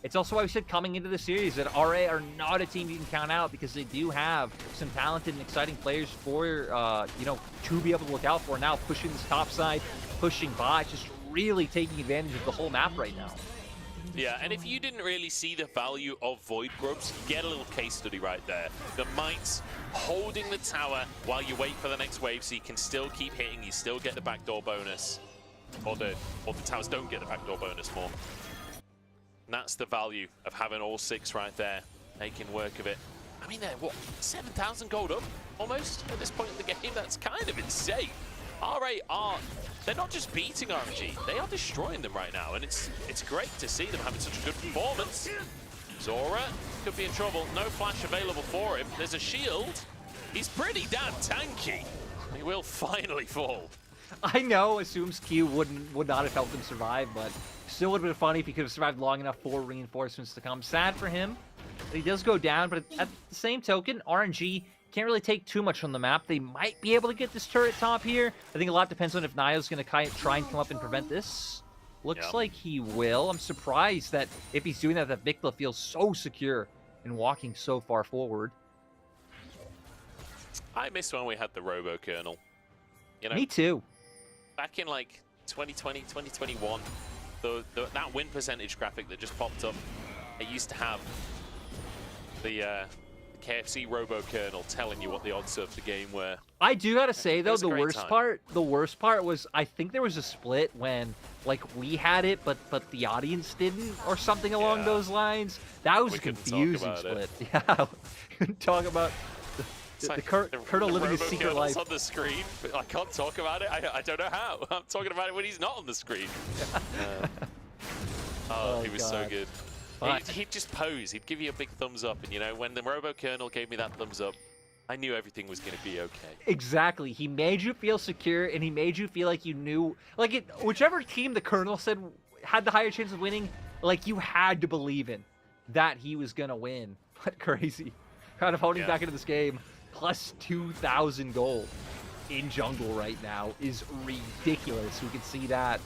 it's also why we said coming into the series that RA are not a team you can count out, because they do have some talented and exciting players for, you know, to be able to look out for. Now pushing this top side, pushing bot, just really taking advantage of the whole map right now. Yeah, and if you didn't really see the value of Void Grubs, get a little case study right there. The Mites holding the tower while you wait for the next wave, so you can still keep hitting, you still get the backdoor bonus. Or the towers don't get the backdoor bonus more. And that's the value of having all 6 right there, making work of it. I mean, they're, what, 7,000 gold up, almost, at this point in the game? That's kind of insane. RA they're not just beating RNG, they are destroying them right now, and it's great to see them having such a good performance. Zora could be in trouble, no flash available for him. There's a shield. He's pretty damn tanky. He will finally fall. I know, assumes Q would not have helped him survive, but still would have been funny if he could have survived long enough for reinforcements to come. Sad for him that he does go down, but at the same token, RNG can't really take too much on the map. They might be able to get this turret top here. I think a lot depends on if Nio's going to try and come up and prevent this. Looks like he will. I'm surprised that if he's doing that Vikla feels so secure and walking so far forward. I miss when we had the Robo Kernel. You know, me too. Back in like 2020, 2021, that win percentage graphic that just popped up, it used to have the KFC Robo Kernel telling you what the odds of the game were. I do gotta say though, the worst part was, I think there was a split when like we had it, but the audience didn't, or something along those lines. That was a confusing split. Yeah, talk about the Colonel living his secret life. On the screen, but I can't talk about it. I don't know how. I'm talking about it when he's not on the screen. Oh, he was so good. He'd just pose. He'd give you a big thumbs up, and you know, when the Robo Kernel gave me that thumbs up, I knew everything was going to be okay. Exactly. He made you feel secure, and he made you feel like you knew, like whichever team the Colonel said had the higher chance of winning, like you had to believe in that he was going to win. What crazy. Kind of holding back into this game. Plus 2,000 gold in jungle right now is ridiculous. We can see that.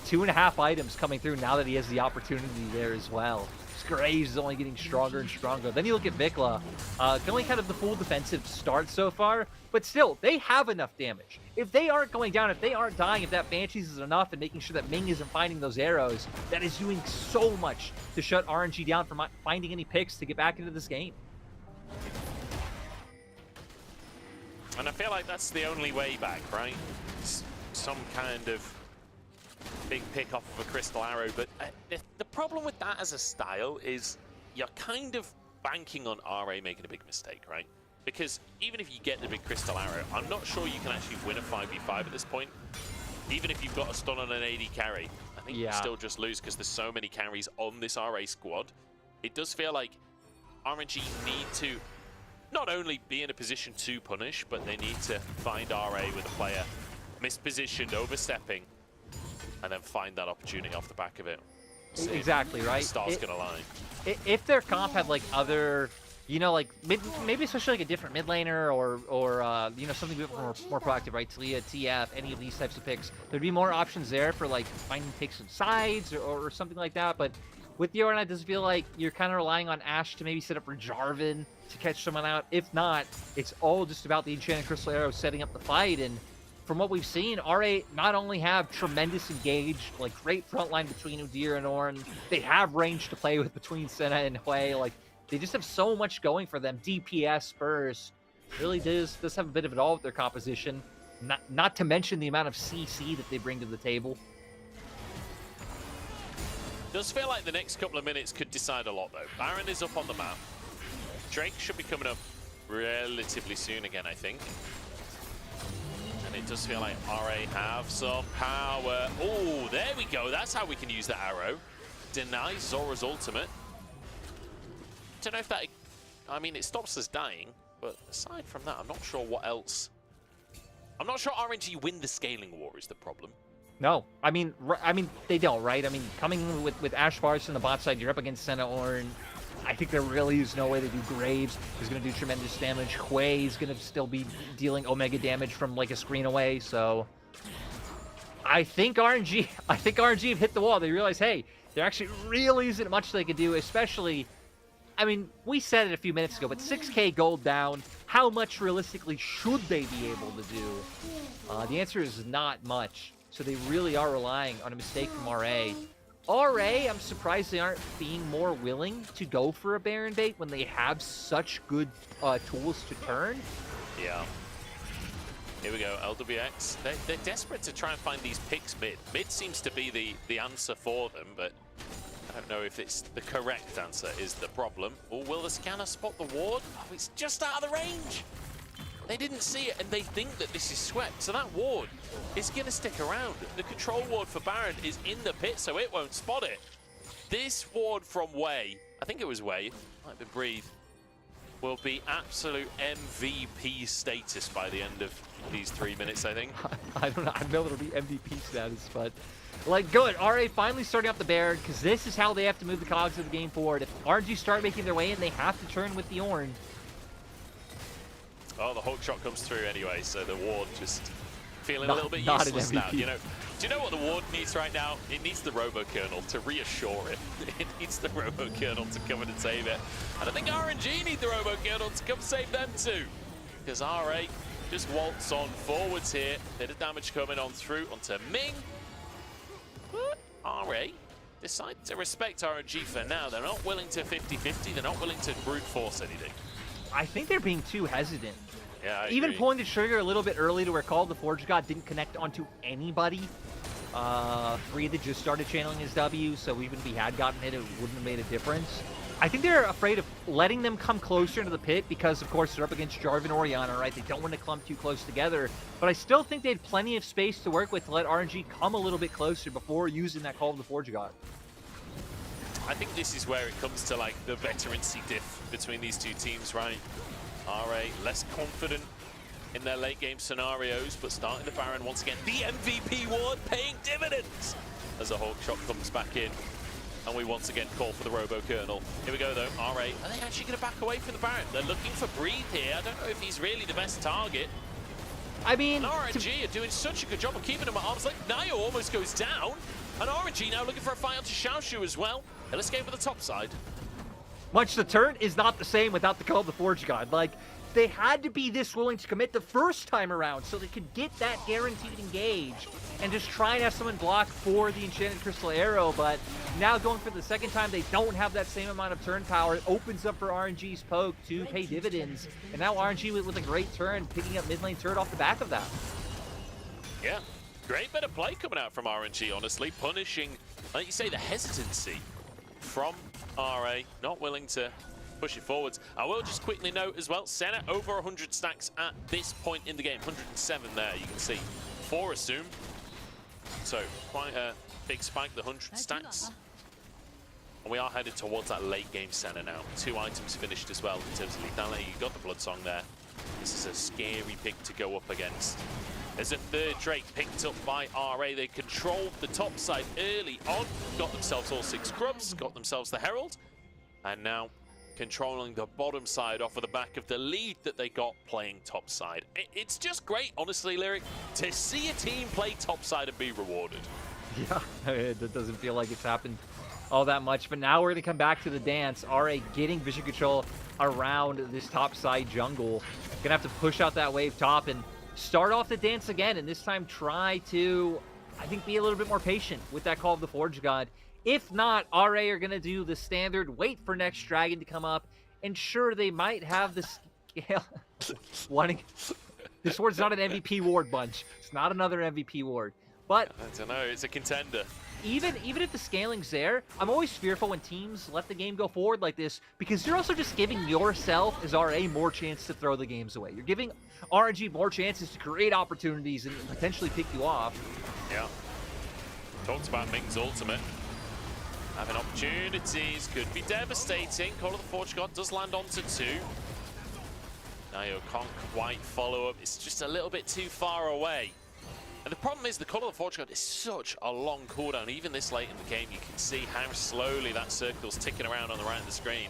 2.5 items coming through now that he has the opportunity there as well. Graves is only getting stronger and stronger. Then you look at Vikla, going kind of the full defensive start so far, but still, they have enough damage. If they aren't going down, if they aren't dying, if that Banshees is enough and making sure that Ming isn't finding those arrows, that is doing so much to shut RNG down from finding any picks to get back into this game. And I feel like that's the only way back, right? Some kind of big pick off of a Crystal Arrow, but the problem with that as a style is you're kind of banking on RA making a big mistake, right? Because even if you get the big Crystal Arrow, I'm not sure you can actually win a 5v5 at this point. Even if you've got a stun on an AD carry, I think you still just lose because there's so many carries on this RA squad. It does feel like RNG need to not only be in a position to punish, but they need to find RA with a player mispositioned, overstepping, and then find that opportunity off the back of it. Exactly, right? The stars gonna line. If their comp had like other you know, like maybe especially like a different mid laner or you know, something a bit more proactive, right? Talia, TF, any of these types of picks. There'd be more options there for like finding picks and sides or something like that. But with the Ignite, does it feel like you're kind of relying on Ashe to maybe set up for Jarvan to catch someone out? If not, it's all just about the Enchanted Crystal Arrow setting up the fight. And from what we've seen, RA not only have tremendous engage, like great front line between Udyr and Ornn, they have range to play with between Senna and Hui. Like, they just have so much going for them. DPS, burst, really does have a bit of it all with their composition. Not to mention the amount of CC that they bring to the table. Does feel like the next couple of minutes could decide a lot, though. Baron is up on the map. Drake should be coming up relatively soon again, I think. And it does feel like RA have some power. Oh, there we go. That's how we can use the arrow. Denies Zora's ultimate. Don't know if that... I mean, it stops us dying, but aside from that, I'm not sure what else... I'm not sure RNG win the scaling war is the problem. No, I mean they don't, right? I mean, coming with Ashe Bars on the bot side, you're up against Senna Ornn. I think there really is no way to do Graves. He's going to do tremendous damage. Hui is going to still be dealing Omega damage from like a screen away. So I think RNG have hit the wall. They realize, hey, there actually really isn't much they can do, especially, I mean, we said it a few minutes ago, but 6K gold down, how much realistically should they be able to do? The answer is not much. So they really are relying on a mistake from RA. RA, I'm surprised they aren't being more willing to go for a Baron bait when they have such good tools to turn. Yeah. Here we go, LWX. They're desperate to try and find these picks mid. Mid seems to be the answer for them, but I don't know if it's the correct answer is the problem. Or will the scanner spot the ward? Oh, it's just out of the range. They didn't see it, and they think that this is swept. So that ward is going to stick around. The control ward for Baron is in the pit, so it won't spot it. This ward from Wei, I think it was Wei, might be Breathe, will be absolute MVP status by the end of these 3 minutes, I think. I don't know. I know it'll be MVP status, but like, good. RA finally starting up the Baron, because this is how they have to move the cogs of the game forward. If RNG start making their way in, they have to turn with the Ornn. Oh, the Hulk shot comes through anyway, so the ward just feeling a little bit useless now. You know, do you know what the ward needs right now? It needs the Robo Kernel to reassure it. It needs the Robo Kernel to come in and save it. And I think RNG need the Robo Kernel to come save them too. Because RA just waltz on forwards here. Bit of damage coming on through onto Ming. But RA decide to respect RNG for now. They're not willing to 50-50. They're not willing to brute force anything. I think they're being too hesitant. Yeah, I Even agree. pulling the trigger a little bit early to where Call of the Forge God didn't connect onto anybody. Free that just started channeling his W, so even if he had gotten hit, it wouldn't have made a difference. I think they're afraid of letting them come closer into the pit because, of course, they're up against Jarvan Orianna, right? They don't want to clump too close together. But I still think they had plenty of space to work with to let RNG come a little bit closer before using that Call of the Forge God. I think this is where it comes to like the veterancy diff between these two teams, right? RA less confident in their late game scenarios, but starting the Baron once again. The MVP ward paying dividends as a Hulk shot comes back in. And we once again call for the Robo Kernel. Here we go though, RA. Are they actually going to back away from the Baron? They're looking for Breathe here. I don't know if he's really the best target. I mean, and RNG are doing such a good job of keeping him at arm's length. Nio almost goes down. And RNG now looking for a fight onto Xiaoshu as well. And let's go for the top side. Much the turn is not the same without the Call of the Forge God. Like, they had to be this willing to commit the first time around so they could get that guaranteed engage and just try and have someone block for the Enchanted Crystal Arrow. But now going for the second time, they don't have that same amount of turn power. It opens up for RNG's poke to pay dividends. And now RNG with a great turn, picking up mid lane turret off the back of that. Yeah, great bit of play coming out from RNG, honestly. Punishing, like you say, the hesitancy from RA, not willing to push it forwards. I will just quickly note as well, Senna over 100 stacks at this point in the game. 107 there, you can see. 4 assume. So quite a big spike, the 100 stacks. And we are headed towards that late game Senna now. 2 items finished as well in terms of lethality. You got the Blood Song there. This is a scary pick to go up against. There's a third Drake picked up by RA. They controlled the top side early on. Got themselves all 6 scrubs, got themselves the Herald. And now controlling the bottom side off of the back of the lead that they got playing top side. It's just great, honestly, Lyric, to see a team play top side and be rewarded. Yeah, it doesn't feel like it's happened all that much. But now we're going to come back to the dance. RA getting vision control around this top side jungle. Going to have to push out that wave top and start off the dance again. And this time try to, I think, be a little bit more patient with that Call of the Forge God. If not, RA are going to do the standard, wait for next dragon to come up. And sure, they might have the scale. This ward's not an MVP ward, Bunch. It's not another MVP ward. But I don't know, it's a contender. Even if the scaling's there, I'm always fearful when teams let the game go forward like this, because you're also just giving yourself as RA more chance to throw the games away. You're giving RNG more chances to create opportunities and potentially pick you off. Yeah. Talked about Ming's ultimate. Having opportunities could be devastating. Call of the Forge God does land onto 2. Nayo can't quite follow up. It's just a little bit too far away. And the problem is the Call of the Forge God is such a long cooldown. Even this late in the game, you can see how slowly that circle's ticking around on the right of the screen.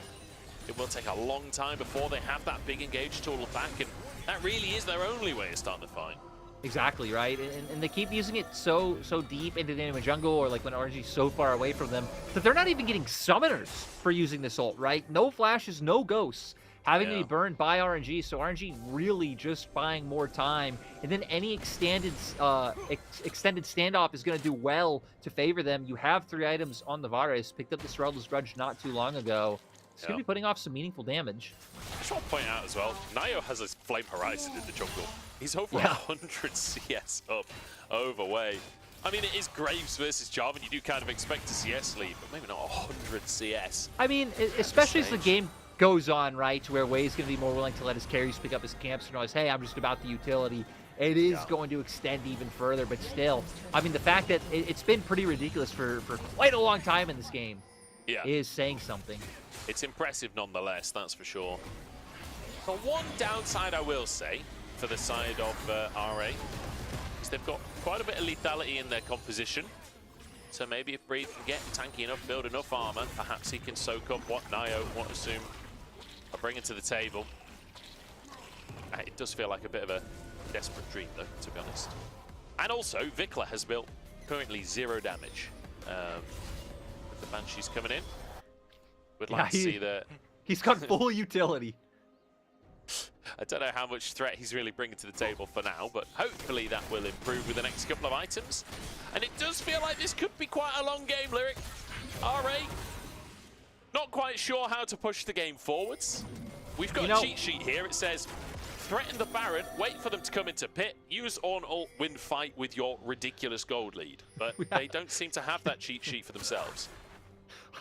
It will take a long time before they have that big engage tool back, and that really is their only way of starting to fight. Exactly, right? And they keep using it so deep into the enemy jungle, or like when RNG's so far away from them, that they're not even getting summoners for using this ult, right? No flashes, no ghosts having to be burned by RNG, so RNG really just buying more time, and then any extended standoff is going to do well to favor them. You have 3 items on the Varus, picked up the Serraldo's Grudge not too long ago. It's going to be putting off some meaningful damage. I just want to point out as well, Nayo has a Flame Horizon in the jungle. He's over 100 CS up over way. I mean, it is Graves versus Jarvan. You do kind of expect a CS lead, but maybe not 100 CS. I mean, especially as the game goes on, right, to where Way's going to be more willing to let his carries pick up his camps and realize, hey, I'm just about the utility. It is going to extend even further, but still, I mean, the fact that it's been pretty ridiculous for quite a long time in this game is saying something. It's impressive nonetheless, that's for sure. The one downside I will say for the side of RA is they've got quite a bit of lethality in their composition. So maybe if Breathe can get tanky enough, build enough armor, perhaps he can soak up what Nayo want to assume are bringing to the table. It does feel like a bit of a desperate dream, though, to be honest. And also, Vikla has built currently 0 damage. With the Banshees coming in, would like to see that. He's got full utility. I don't know how much threat he's really bringing to the table for now, but hopefully that will improve with the next couple of items. And it does feel like this could be quite a long game, Lyric. RA, not quite sure how to push the game forwards. We've got a cheat sheet here. It says, threaten the Baron, wait for them to come into pit, use on ult, win fight with your ridiculous gold lead. But they don't seem to have that cheat sheet for themselves.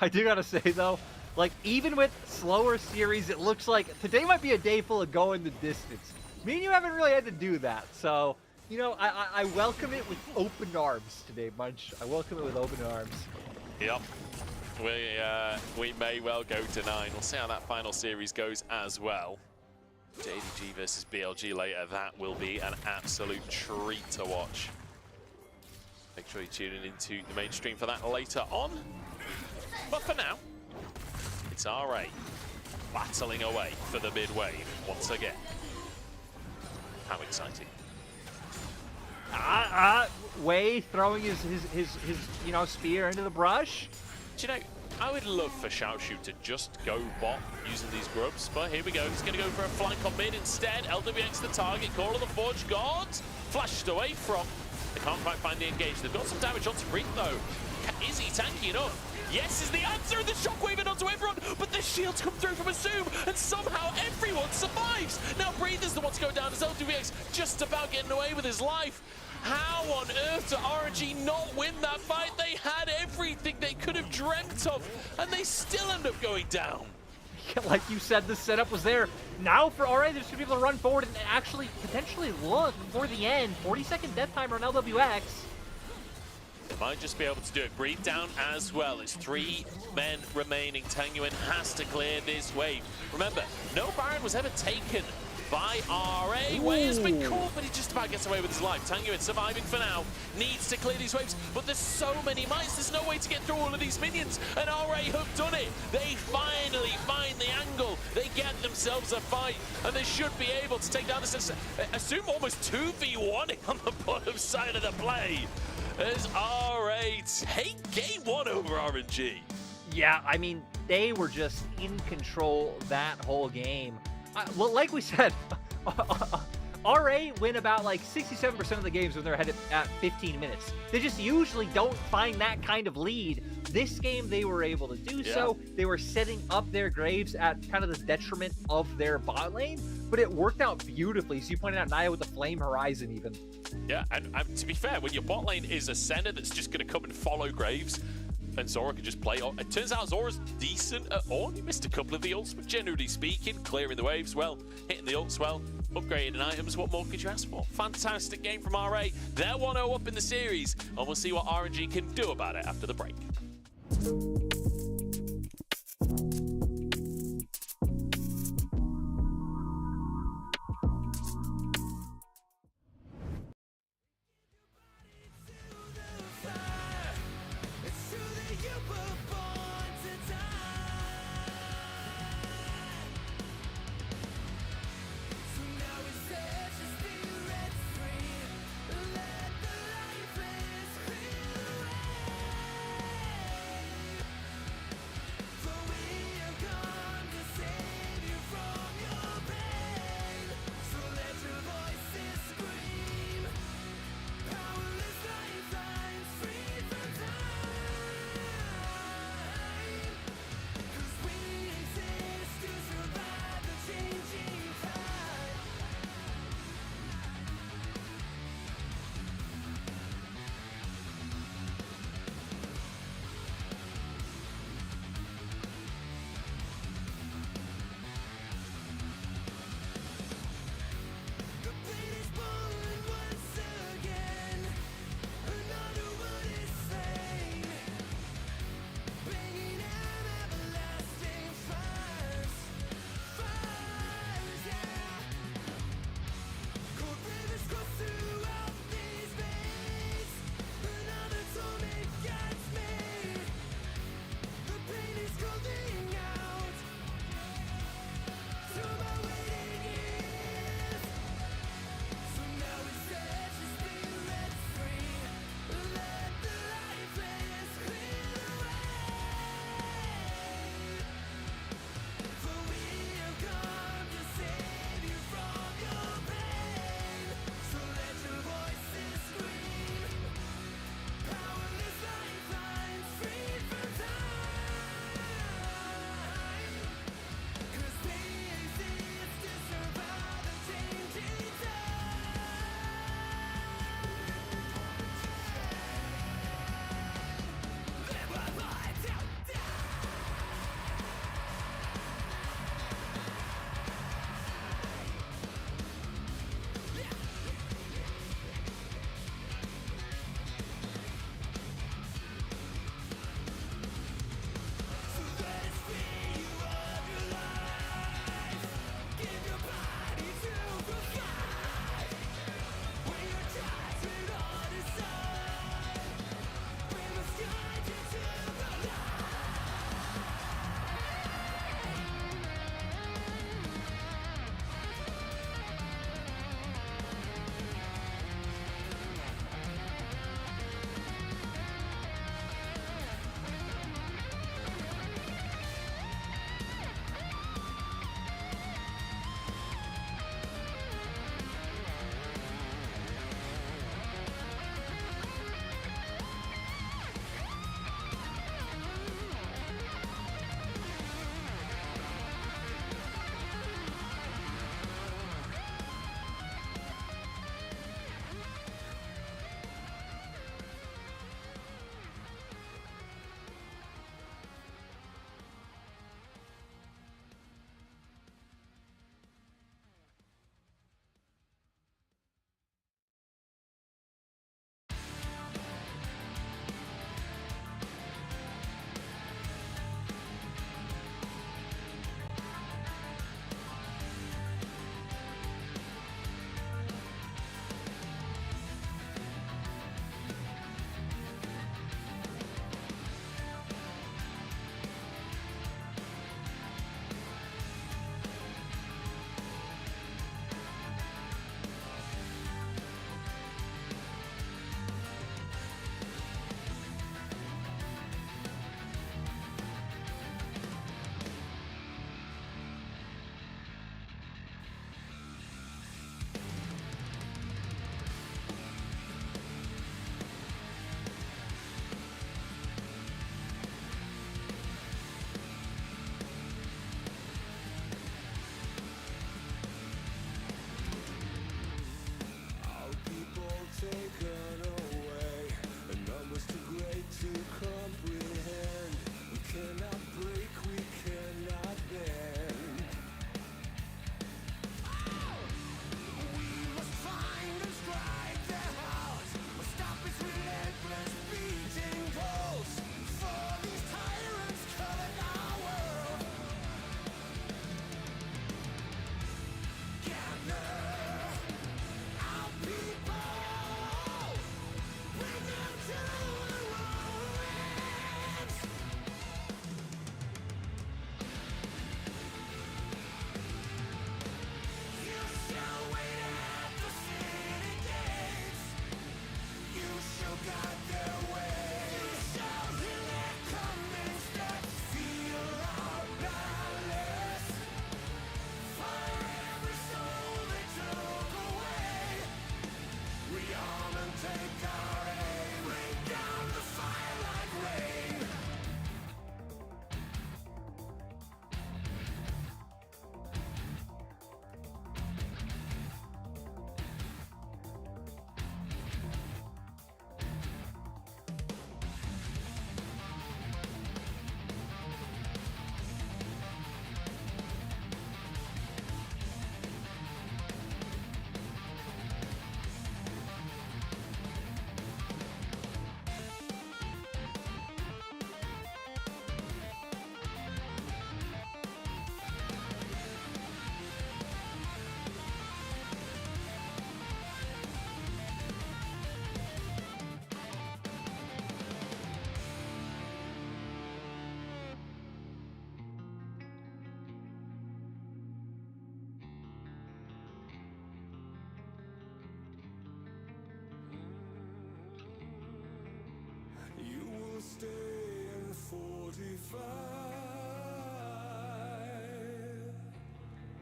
I do gotta say, though, like, even with slower series, it looks like today might be a day full of going the distance. Me and you haven't really had to do that, so, you know, I welcome it with open arms today, Bunch. I welcome it with open arms. Yep. We may well go to 9. We'll see how that final series goes as well. JDG versus BLG later. That will be an absolute treat to watch. Make sure you tune in into the mainstream for that later on. But for now, it's RA battling away for the mid wave once again. How exciting. Way throwing his you know, spear into the brush. Do you know, I would love for Xiaoshu to just go bot using these grubs, but here we go. He's going to go for a flank on mid instead. LWX the target. Call of the Forge Gods. Flashed away from. They can't quite find the engage. They've got some damage onto Breathe though. Is he tanky enough? Yes is the answer. The shockwave it onto everyone, but the shields come through from Assume, and somehow everyone survives. Now Breathe is the one to go down as LWX just about getting away with his life. How on earth did RNG not win that fight? They had everything they could have dreamt of, and they still end up going down. Like you said, the setup was there. Now for RA, they're just going to be able to run forward and actually potentially look for the end. 40-second death timer on LWX. They might just be able to do it. Breathe down as well. It's 3 men remaining. Tangyuan has to clear this wave. Remember, no Baron was ever taken by RA. Where's McCall? But he just about gets away with his life. Tanguin surviving for now. Needs to clear these waves, but there's so many mites. There's no way to get through all of these minions. And RA have done it. They finally find the angle. They get themselves a fight, and they should be able to take down this. Assume almost 2v1 on the bottom side of the play as RA take game 1 over RNG. Yeah, I mean, they were just in control that whole game. Well, like we said, RA win about like 67% of the games when they're ahead at 15 minutes. They just usually don't find that kind of lead. This game, they were able to do so. They were setting up their Graves at kind of the detriment of their bot lane, but it worked out beautifully. So you pointed out Naya with the Flame Horizon even. Yeah, and to be fair, when your bot lane is a Senna that's just going to come and follow Graves, and Zora can just play. It turns out Zora's decent at all. He missed a couple of the ults, but generally speaking, clearing the waves well, hitting the ults well, upgrading items. What more could you ask for? Fantastic game from RA. They're 1-0 up in the series, and we'll see what RNG can do about it after the break. stay and fortify.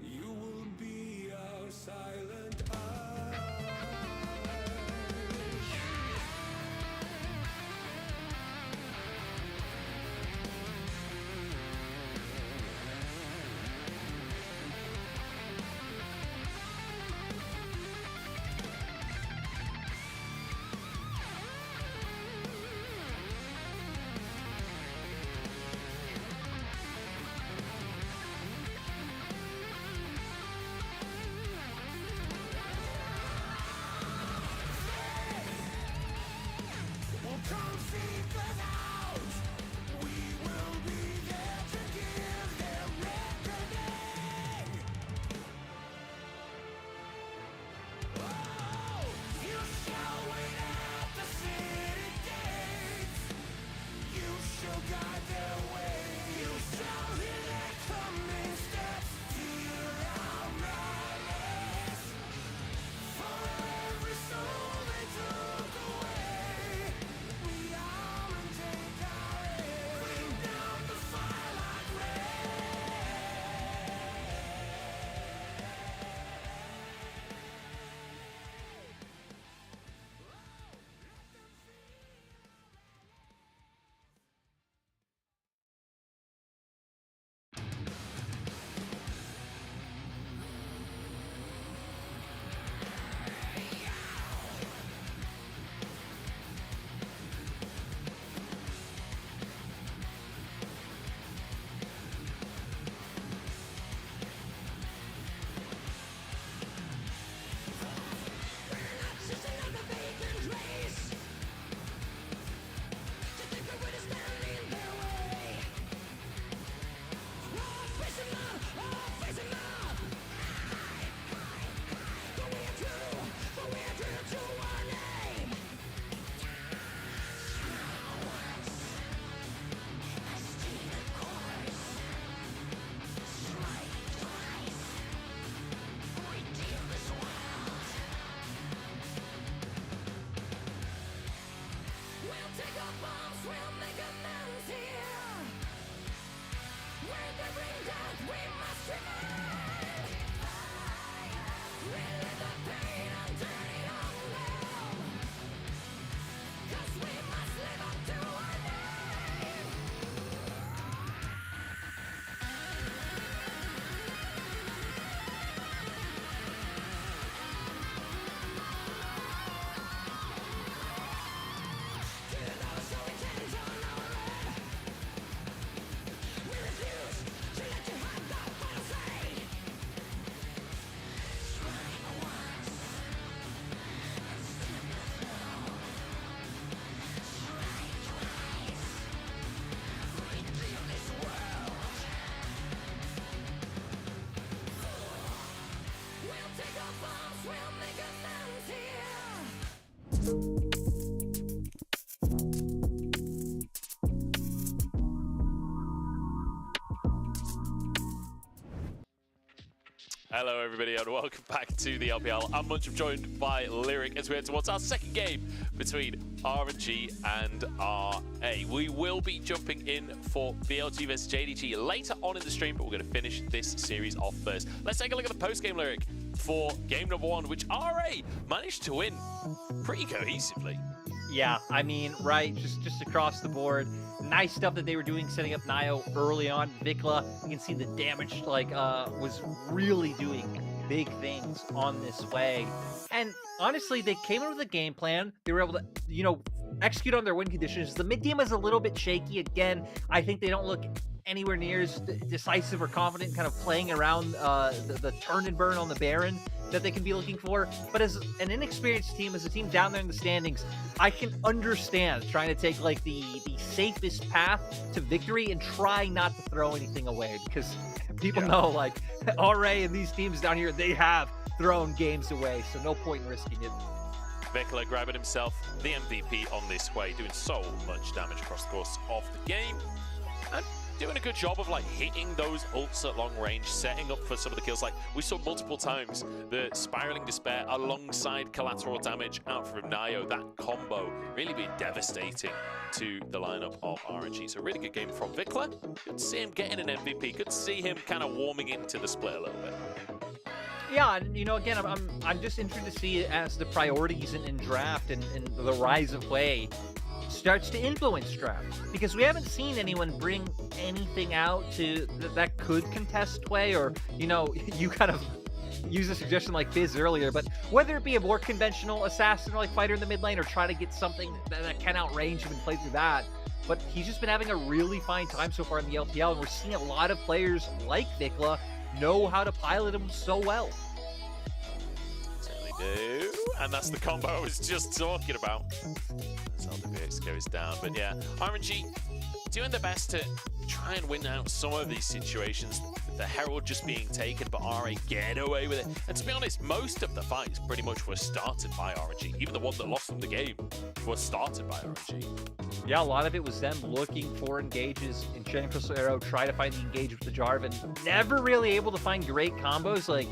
You will be our silent eye. Come seek us out. We will be there to give them reckoning. Oh, you shall wait at the city gates. You shall guide their way. You shall hear their coming steps. Hear our malice. For every soul they took away. We arm and take our aim. Bring down the fire like just another vacant race. To think of what is standing in their way. Oh, face them up, oh, face them up. For we are true to our name. I steal the course. Strike twice. Redeem this world. We'll take our bombs, we'll make amends here. Where they bring death, we must remain. Relive the pain and turn it on now. 'Cause we must live up to our name. So we tend on our red. We refuse to let you have the final say. Strike once and steal the throne. Strike twice. Redeem this world. We'll take our bombs, we'll make amends here. Hello, everybody, and welcome back to the LPL. I'm Muncham, joined by Lyric, as we head towards our second game between RNG and RA. We will be jumping in for BLG vs JDG later on in the stream, but we're going to finish this series off first. Let's take a look at the post-game, Lyric, for game number 1, which RA managed to win pretty cohesively. Yeah, I mean, right, just across the board. Nice stuff that they were doing, setting up Nio early on. Vikla, you can see the damage, was really doing big things on this way. And honestly, they came in with a game plan. They were able to, execute on their win conditions. The mid team is a little bit shaky. Again, I think they don't look anywhere near as decisive or confident, kind of playing around the turn and burn on the Baron that they can be looking for. But as an inexperienced team, as a team down there in the standings, I can understand trying to take the safest path to victory and try not to throw anything away, because people know RA and these teams down here, they have thrown games away, so no point in risking it. Vikla grabbing himself the MVP on this way, doing so much damage across the course of the game. And doing a good job of like hitting those ults at long range, setting up for some of the kills. Like we saw multiple times the Spiraling Despair alongside collateral damage out from Nio. That combo really being devastating to the lineup of RNG. So really good game from Vikla. Good to see him getting an MVP. Good to see him kind of warming into the split a little bit. Yeah, and you know, again, I'm just interested to see as the priorities in draft and the rise of Hwei starts to influence draft, because we haven't seen anyone bring anything out to that could contest Hwei, or you know, you kind of use a suggestion like Fizz earlier, but whether it be a more conventional assassin or like fighter in the mid lane, or try to get something that can outrange him and play through that. But he's just been having a really fine time so far in the LPL, and we're seeing a lot of players like Vikla know how to pilot him so well. Certainly do, and that's the combo I was just talking about. As LWX goes down, but yeah, RNG doing their best to try and win out some of these situations. The Herald just being taken, but RA get away with it. And to be honest, most of the fights pretty much were started by RNG. Even the one that lost them the game was started by RNG. Yeah, a lot of it was them looking for engages in Shining Crystal Arrow, try to find the engage with the Jarvan. Never really able to find great combos. Like,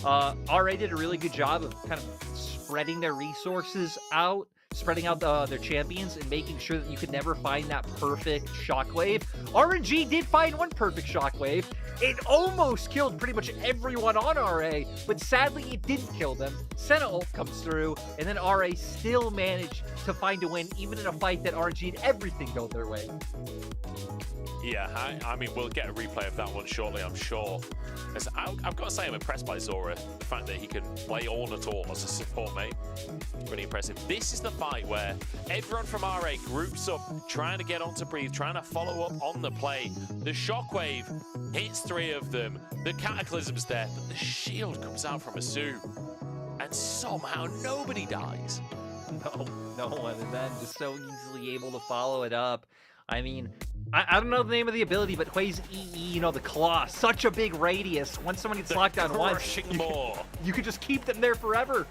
RA did a really good job of kind of spreading their resources out, spreading out their champions, and making sure that you could never find that perfect shockwave. RNG did find one perfect shockwave. It almost killed pretty much everyone on RA, but sadly it didn't kill them. Senna ult comes through, and then RA still managed to find a win, even in a fight that RNG had everything go their way. Yeah, I mean, we'll get a replay of that one shortly, I'm sure. As I've got to say, I'm impressed by Zora. The fact that he can play all at all as a support mate. Pretty impressive. This is the fight where everyone from RA groups up, trying to get onto Breathe, trying to follow up on the play. The Shockwave hits 3 of them. The Cataclysm's there, but the shield comes out from Asu. And somehow nobody dies. No one, and then just so easily able to follow it up. I mean, I don't know the name of the ability, but Hwei's EE, you know, the claw, such a big radius. Once someone gets locked down once, you could just keep them there forever.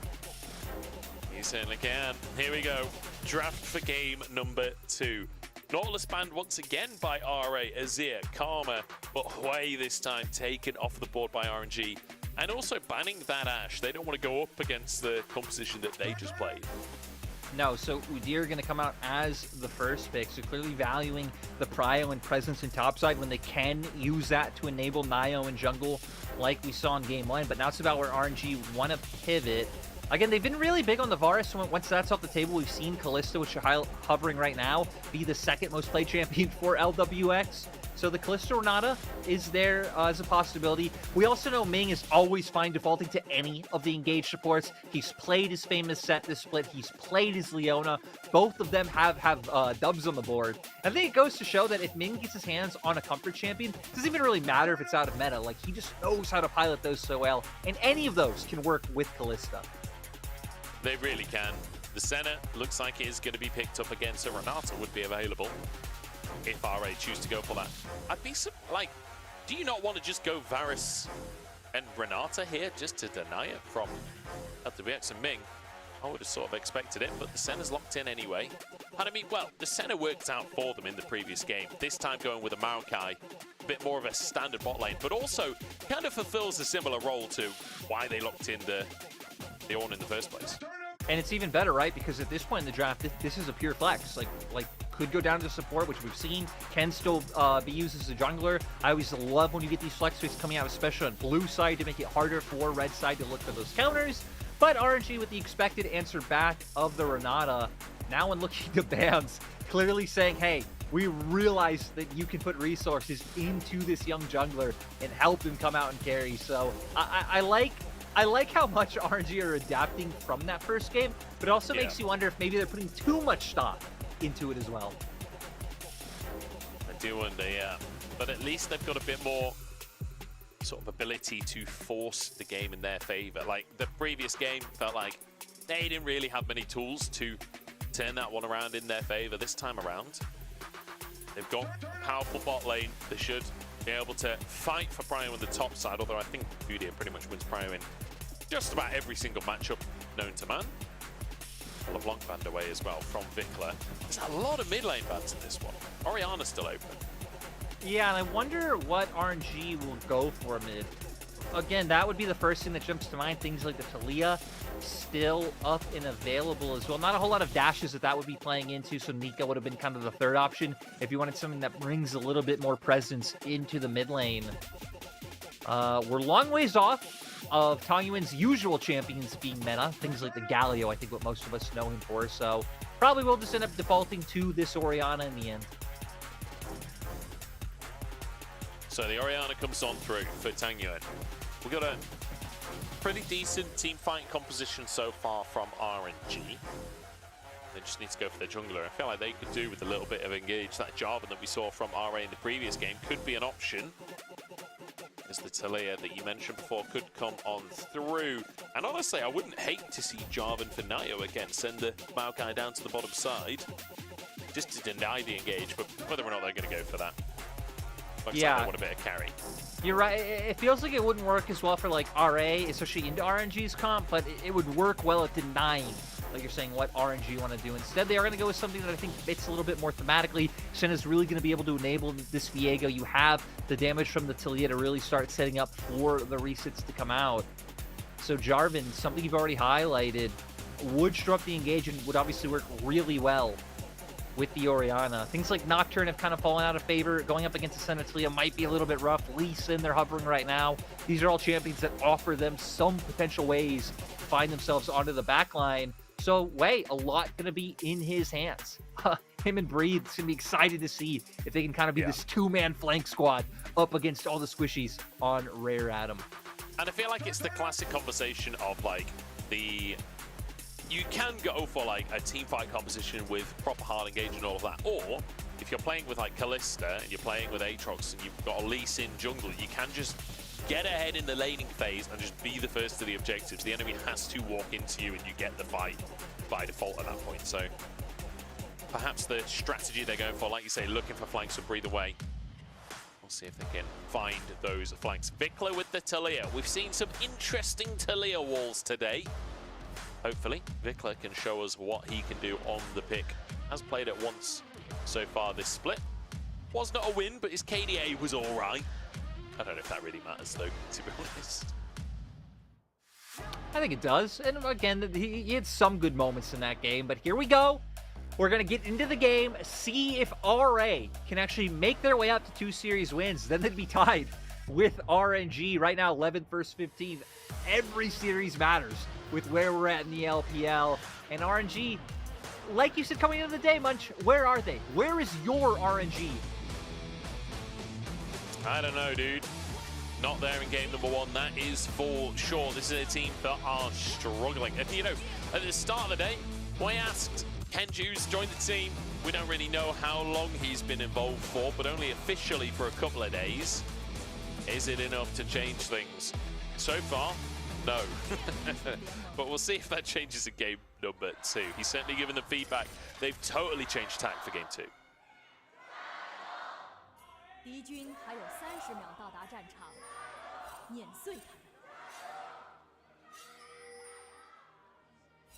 You certainly can. Here we go. Draft for game number 2. Nautilus banned once again by RA, Azir, Karma, but Hwei this time taken off the board by RNG. And also banning that Ashe. They don't want to go up against the composition that they just played. No, so Udyr are going to come out as the first pick, so clearly valuing the prio and presence in topside when they can use that to enable Nio and jungle like we saw in game 1. But now it's about where RNG want to pivot. Again, they've been really big on the Varus, so once that's off the table, we've seen Kalista, which are hovering right now, be the second most played champion for LWX. So the Kalista Renata is there as a possibility. We also know Ming is always fine defaulting to any of the engaged supports. He's played his famous set this split. He's played his Leona. Both of them have dubs on the board. I think it goes to show that if Ming gets his hands on a comfort champion, it doesn't even really matter if it's out of meta. Like, he just knows how to pilot those so well. And any of those can work with Kalista. They really can. The Senna looks like it is going to be picked up again, so Renata would be available if RA choose to go for that. I'd be like, do you not want to just go Varus and Renata here just to deny it from LWX and Ming? I would have sort of expected it, but the Senna's locked in anyway. And I mean, well, the Senna worked out for them in the previous game. This time going with a Maokai, a bit more of a standard bot lane, but also kind of fulfills a similar role to why they locked in the Ornn in the first place. And it's even better, right? Because at this point in the draft, this is a pure flex. Like could go down to support, which we've seen, can still be used as a jungler. I always love when you get these flex picks coming out, especially on blue side, to make it harder for red side to look for those counters. But RNG with the expected answer back of the Renata, now when looking to bans, clearly saying, hey, we realize that you can put resources into this young jungler and help him come out and carry. So I like how much RNG are adapting from that first game, but it also makes you wonder if maybe they're putting too much stock into it as well. I do wonder, yeah. But at least they've got a bit more sort of ability to force the game in their favor. Like, the previous game felt like they didn't really have many tools to turn that one around in their favor. This time around, they've got a powerful bot lane. They should be able to fight for Prio on the top side, although I think Udyr pretty much wins Prio in just about every single matchup known to man. LeBlanc banned away as well from Vikla. There's a lot of mid lane bans in this one. Orianna's still open. Yeah, and I wonder what RNG will go for mid. Again, that would be the first thing that jumps to mind. Things like the Talia still up and available as well. Not a whole lot of dashes that would be playing into, so Nika would have been kind of the third option if you wanted something that brings a little bit more presence into the mid lane. We're long ways off of Tangyuan's usual champions being meta. Things like the Galio, I think what most of us know him for, so probably we'll just end up defaulting to this Orianna in the end. So the Orianna comes on through for Tangyuan. We've got a pretty decent team fight composition so far from RNG. They just need to go for their jungler. I feel like they could do with a little bit of engage. That Jarvan that we saw from RA in the previous game could be an option. As the Talia that you mentioned before could come on through. And honestly, I wouldn't hate to see Jarvan for Nayo again send the Maokai down to the bottom side. Just to deny the engage, but whether or not they're going to go for that. Looks like they want a bit of carry. You're right. It feels like it wouldn't work as well for like RA, especially into RNG's comp, but it would work well at denying, like you're saying, what RNG want to do. Instead, they are going to go with something that I think fits a little bit more thematically. Senna's really going to be able to enable this Viego. You have the damage from the Talia to really start setting up for the resets to come out. So Jarvan, something you've already highlighted, would disrupt the engage and would obviously work really well with the Orianna. Things like Nocturne have kind of fallen out of favor. Going up against the Senna Talia might be a little bit rough. Lee Sin, they're hovering right now. These are all champions that offer them some potential ways to find themselves onto the back line. So, wait, a lot going to be in his hands. Him and Breathe going to be excited to see if they can kind of be this two-man flank squad up against all the squishies on Rare Adam. And I feel like it's the classic conversation of like you can go for like a team fight composition with proper hard engage and all of that, or if you're playing with like Kalista and you're playing with Aatrox and you've got a Lee Sin jungle, you can just get ahead in the laning phase and just be the first to the objectives. The enemy has to walk into you and you get the fight by default at that point. So perhaps the strategy they're going for, like you say, looking for flanks and breathe away. We'll see if they can find those flanks. Vikla with the Talia. We've seen some interesting Talia walls today. Hopefully, Vikla can show us what he can do on the pick. Has played it once so far this split. Was not a win, but his KDA was all right. I don't know if that really matters, though, to be honest. I think it does. And again, he had some good moments in that game, but here we go. We're going to get into the game, see if RA can actually make their way up to 2 series wins. Then they'd be tied with RNG. Right now, 11th versus 15th. Every series matters with where we're at in the LPL. And RNG, like you said coming into the day, Munch, where are they? Where is your RNG? I don't know, dude. Not there in game number 1, that is for sure. This is a team that are struggling. And you know, at the start of the day, when I asked Kenju's joined the team, we don't really know how long he's been involved for, but only officially for a couple of days. Is it enough to change things? So far, no. But we'll see if that changes in game number 2. He's certainly given them feedback. They've totally changed tack for game 2. 敌军还有30秒到达战场，碾碎他们。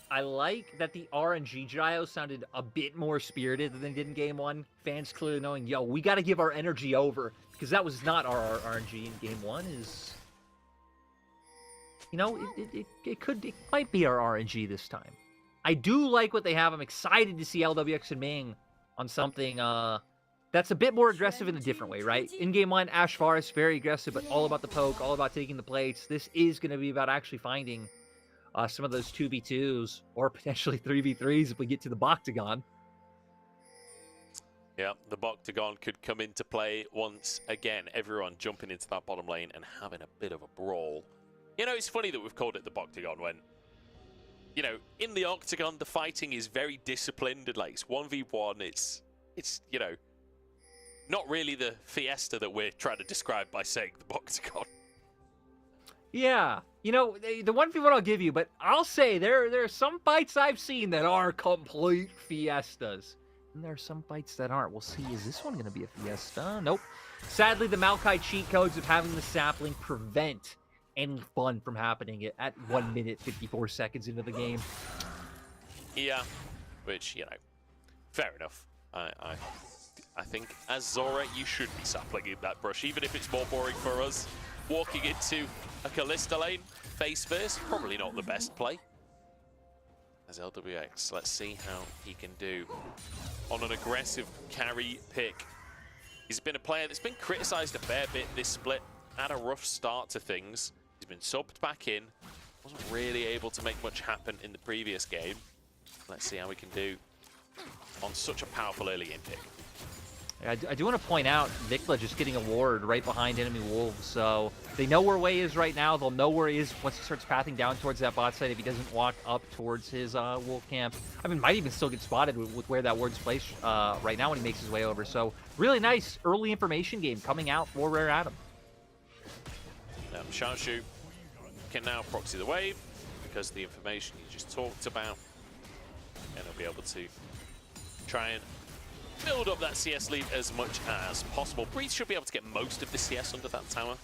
I like that the RNG Gyro sounded a bit more spirited than they did in game 1. Fans clearly knowing, yo, we got to give our energy over, because that was not our RNG in game 1. Is, you know, it might be our RNG this time. I do like what they have. I'm excited to see LWX and Ming on something that's a bit more aggressive in a different way, right? In game 1, Ash Varus, very aggressive, but all about the poke, all about taking the plates. This is going to be about actually finding some of those 2v2s or potentially 3v3s if we get to the Boctagon. Yeah, the Boctagon could come into play once again. Everyone jumping into that bottom lane and having a bit of a brawl. You know, it's funny that we've called it the Boctagon when, you know, in the Octagon, the fighting is very disciplined and like it's 1v1. It's you know, not really the fiesta that we're trying to describe by saying the Boctagon. Yeah, you know, the 1v1 I'll give you, but I'll say there are some fights I've seen that are complete fiestas. And there are some fights that aren't. We'll see, is this one going to be a fiesta? Nope. Sadly, the Maokai cheat codes of having the sapling prevent any fun from happening at 1 minute, 54 seconds into the game. Yeah, which, you know, fair enough. I think as Zora, you should be sapling in that brush, even if it's more boring for us. Walking into a Kalista lane, face first, probably not the best play. As LWX, let's see how he can do on an aggressive carry pick. He's been a player that's been criticised a fair bit this split. Had a rough start to things. He's been subbed back in. Wasn't really able to make much happen in the previous game. Let's see how we can do on such a powerful early game pick. I do want to point out Vikla just getting a ward right behind enemy wolves, so they know where Wei is right now. They'll know where he is once he starts pathing down towards that bot side if he doesn't walk up towards his wolf camp. I mean, might even still get spotted with where that ward's placed right now when he makes his way over. So really nice early information game coming out for Rare Adam. Xiaoshu can now proxy the wave because of the information he just talked about, and he'll be able to try and build up that CS lead as much as possible. Breeze should be able to get most of the CS under that tower.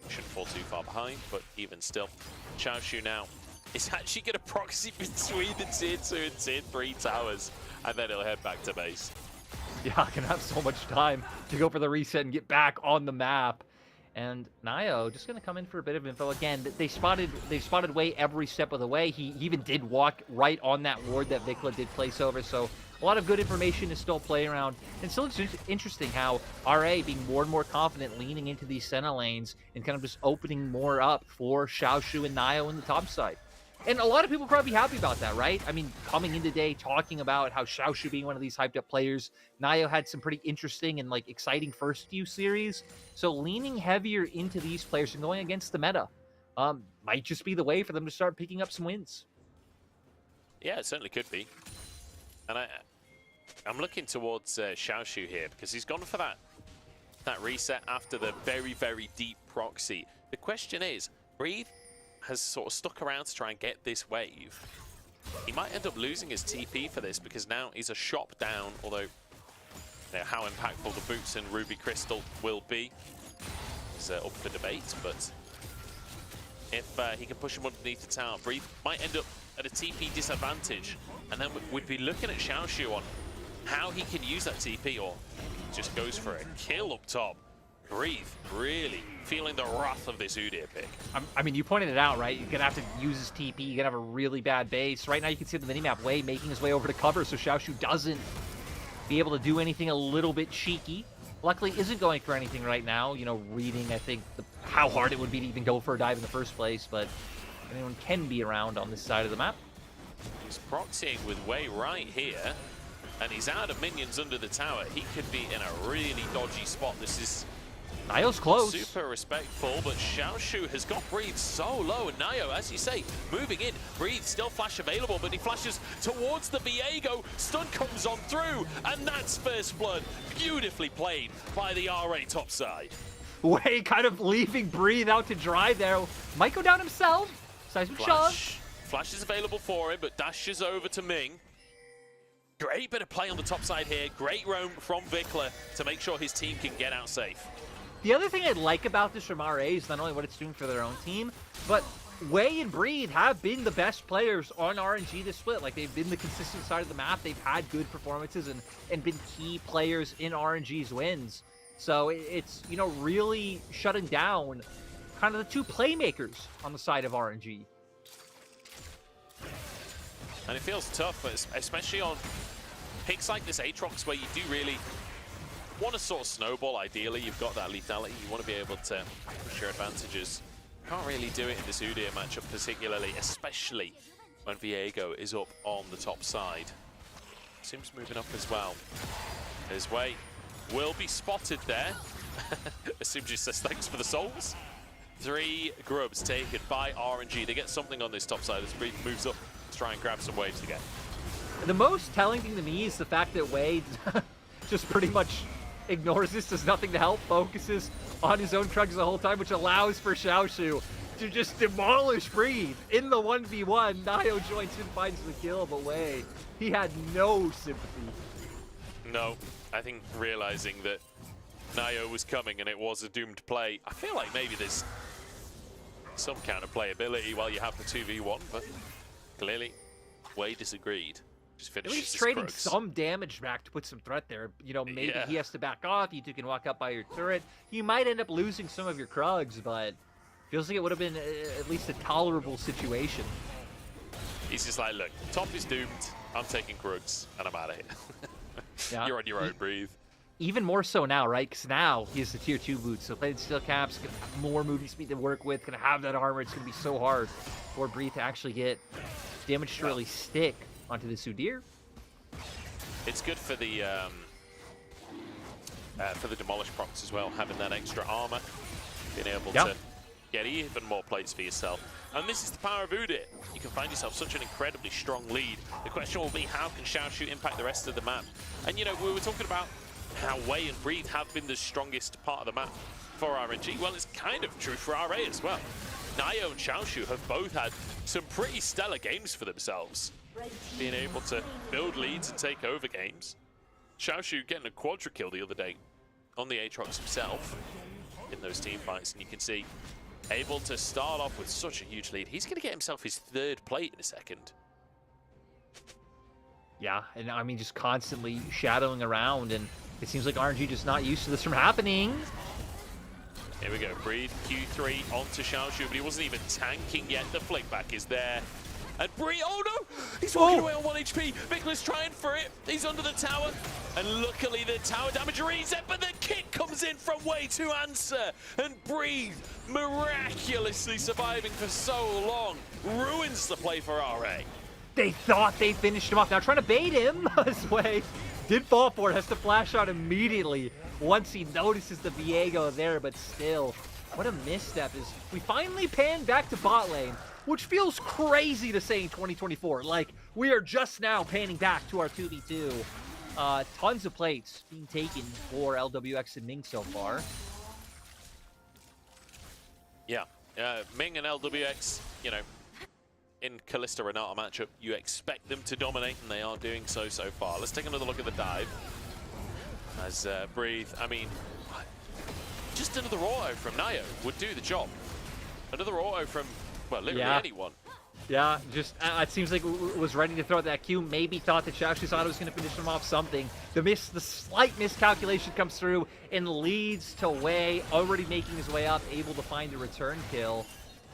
Shouldn't fall too far behind, but even still, Xiaoshu now is actually going to proxy between the tier 2 and tier 3 towers, and then he'll head back to base. Yeah, I can have so much time to go for the reset and get back on the map. And Nio just going to come in for a bit of info. Again, they spotted Wei every step of the way. He even did walk right on that ward that Vikla did place over, so a lot of good information is still playing around. And still it's interesting how RA being more and more confident leaning into these Senna lanes and kind of just opening more up for Xiaoshu and Nio in the top side. And a lot of people probably happy about that, right? I mean, coming in today talking about how Xiaoshu being one of these hyped up players, Nio had some pretty interesting and like exciting first few series. So leaning heavier into these players and going against the meta might just be the way for them to start picking up some wins. Yeah, it certainly could be. And I'm looking towards Xiaoshu here because he's gone for that reset after the very, very deep proxy. The question is, Breathe has sort of stuck around to try and get this wave. He might end up losing his TP for this because now he's a shop down, although how impactful the boots and Ruby Crystal will be is up for debate, but if he can push him underneath the tower, Breathe might end up at a TP disadvantage, and then we'd be looking at Xiaoshu on how he can use that TP, or just goes for a kill up top. Breathe really feeling the wrath of this Udyr pick. I mean, you pointed it out, right? You're going to have to use his TP. You're going to have a really bad base. Right now, you can see the minimap Wei making his way over to cover, so Xiaoshu doesn't be able to do anything a little bit cheeky. Luckily, isn't going for anything right now. You know, reading, I think, how hard it would be to even go for a dive in the first place, but anyone can be around on this side of the map. He's proxying with Wei right here, and he's out of minions under the tower. He could be in a really dodgy spot. This is Nio's close. Super respectful, but Xiaoshu has got Breathe so low, and Nio, as you say, moving in. Breathe still flash available, but he flashes towards the Viego. Stun comes on through, and that's first blood. Beautifully played by the RA top side. Wei kind of leaving Breathe out to dry there. Might go down himself. Seismic shove. Flash is available for him, but dashes over to Ming. Great bit of play on the top side here. Great roam from Vikla to make sure his team can get out safe. The other thing I like about this from RA is not only what it's doing for their own team, but Wei and Breathe have been the best players on RNG this split. Like, they've been the consistent side of the map. They've had good performances and been key players in RNG's wins. So it's, you know, really shutting down kind of the two playmakers on the side of RNG. And it feels tough, especially on picks like this Aatrox, where you do really want to sort of snowball. Ideally, you've got that lethality. You want to be able to push your advantages. Can't really do it in this Udyr matchup, particularly, especially when Viego is up on the top side. Sims moving up as well. His Wei will be spotted there. Sims just says thanks for the souls. 3 grubs taken by RNG. They get something on this top side as Breathe moves up to try and grab some waves again. The most telling thing to me is the fact that Wei just pretty much ignores this, does nothing to help, focuses on his own Krugs the whole time, which allows for Xiaoshu to just demolish Breathe in the 1v1. Nio joins in, finds the kill, but Wei, he had no sympathy. No, I think realizing that Nio was coming and it was a doomed play, I feel like maybe there's some kind of playability while you have the 2v1, but clearly Wei disagreed. Just At finishes least his trading Krugs. some damage back to put some threat there. You know, maybe Yeah. he has to back off. You two can walk up by your turret. You might end up losing some of your Krugs, but feels like it would have been at least a tolerable situation. He's just like, look, top is doomed. I'm taking Krugs, and I'm out of here. Yeah. You're on your own, breathe. Even more so now, right? Because now he has the tier 2 boots. So playing steel caps, gonna have more movement speed to work with, gonna have that armor. It's gonna be so hard for Breathe to actually get damage to really stick onto the Sudir. It's good for the Demolish procs as well, having that extra armor, being able to get even more plates for yourself. And this is the power of Udyr. You can find yourself such an incredibly strong lead. The question will be, how can Xiaoshu impact the rest of the map? And you know, we were talking about how Wei and Breathe have been the strongest part of the map for RNG. Well, it's kind of true for RA as well. Nio and Xiaoshu have both had some pretty stellar games for themselves, being able to build leads and take over games. Xiaoshu getting a quadra kill the other day on the Aatrox himself in those team fights, and you can see able to start off with such a huge lead. He's going to get himself his 3rd plate in a second. Yeah, and I mean, just constantly shadowing around, and it seems like RNG just not used to this from happening. Here we go, Breathe, Q3 onto Xiaoshu, but he wasn't even tanking yet. The flick back is there. And Breathe, oh no! He's walking away on 1 HP. Vikla's trying for it. He's under the tower. And luckily the tower damage reset, but the kick comes in from Wei to answer. And Breathe, miraculously surviving for so long, ruins the play for RA. They thought they finished him off. Now trying to bait him this way. Did fall for it, has to flash out immediately once he notices the Viego there, but still, what a misstep. Is we finally pan back to bot lane, which feels crazy to say in 2024. Like, we are just now panning back to our 2v2. Tons of plates being taken for LWX and Ming so far. Yeah, Ming and LWX, you know, in Kalista Renata matchup, you expect them to dominate, and they are doing so far. Let's take another look at the dive. As Breathe, I mean, just another auto from Nio would do the job. Another auto from, well, literally anyone. Yeah, just it seems like was ready to throw that Q. Maybe thought that Xiaoshu's auto was going to finish him off something. The slight miscalculation comes through and leads to Wei already making his way up, able to find the return kill.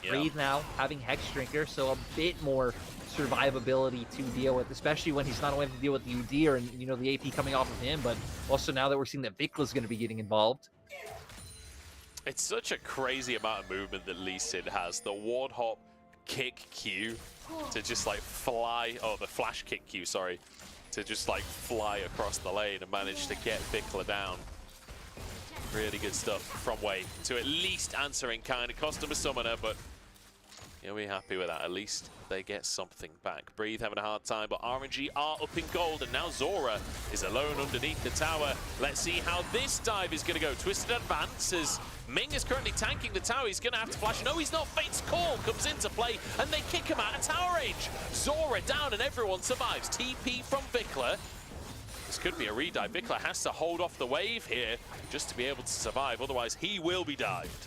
Breathe now having Hex Drinker, so a bit more survivability to deal with, especially when he's not only having to deal with the Udyr and, you know, the AP coming off of him, but also now that we're seeing that Vikla's going to be getting involved. It's such a crazy amount of movement that Lee Sin has. The ward hop kick Q to just like fly, oh, the flash kick Q, sorry, to just like fly across the lane and manage to get Vikla down. Really good stuff from Wei to at least answer in kind. It cost him a summoner, but yeah, we're happy with that. At least they get something back. Breathe having a hard time, but RNG are up in gold, and now Zora is alone underneath the tower. Let's see how this dive is going to go. Twisted advances. Ming is currently tanking the tower. He's going to have to flash. No, he's not. Fate's Call comes into play, and they kick him out of tower range. Zora down, and everyone survives. TP from Vikla. This could be a redive. Vikla has to hold off the wave here just to be able to survive. Otherwise, he will be dived.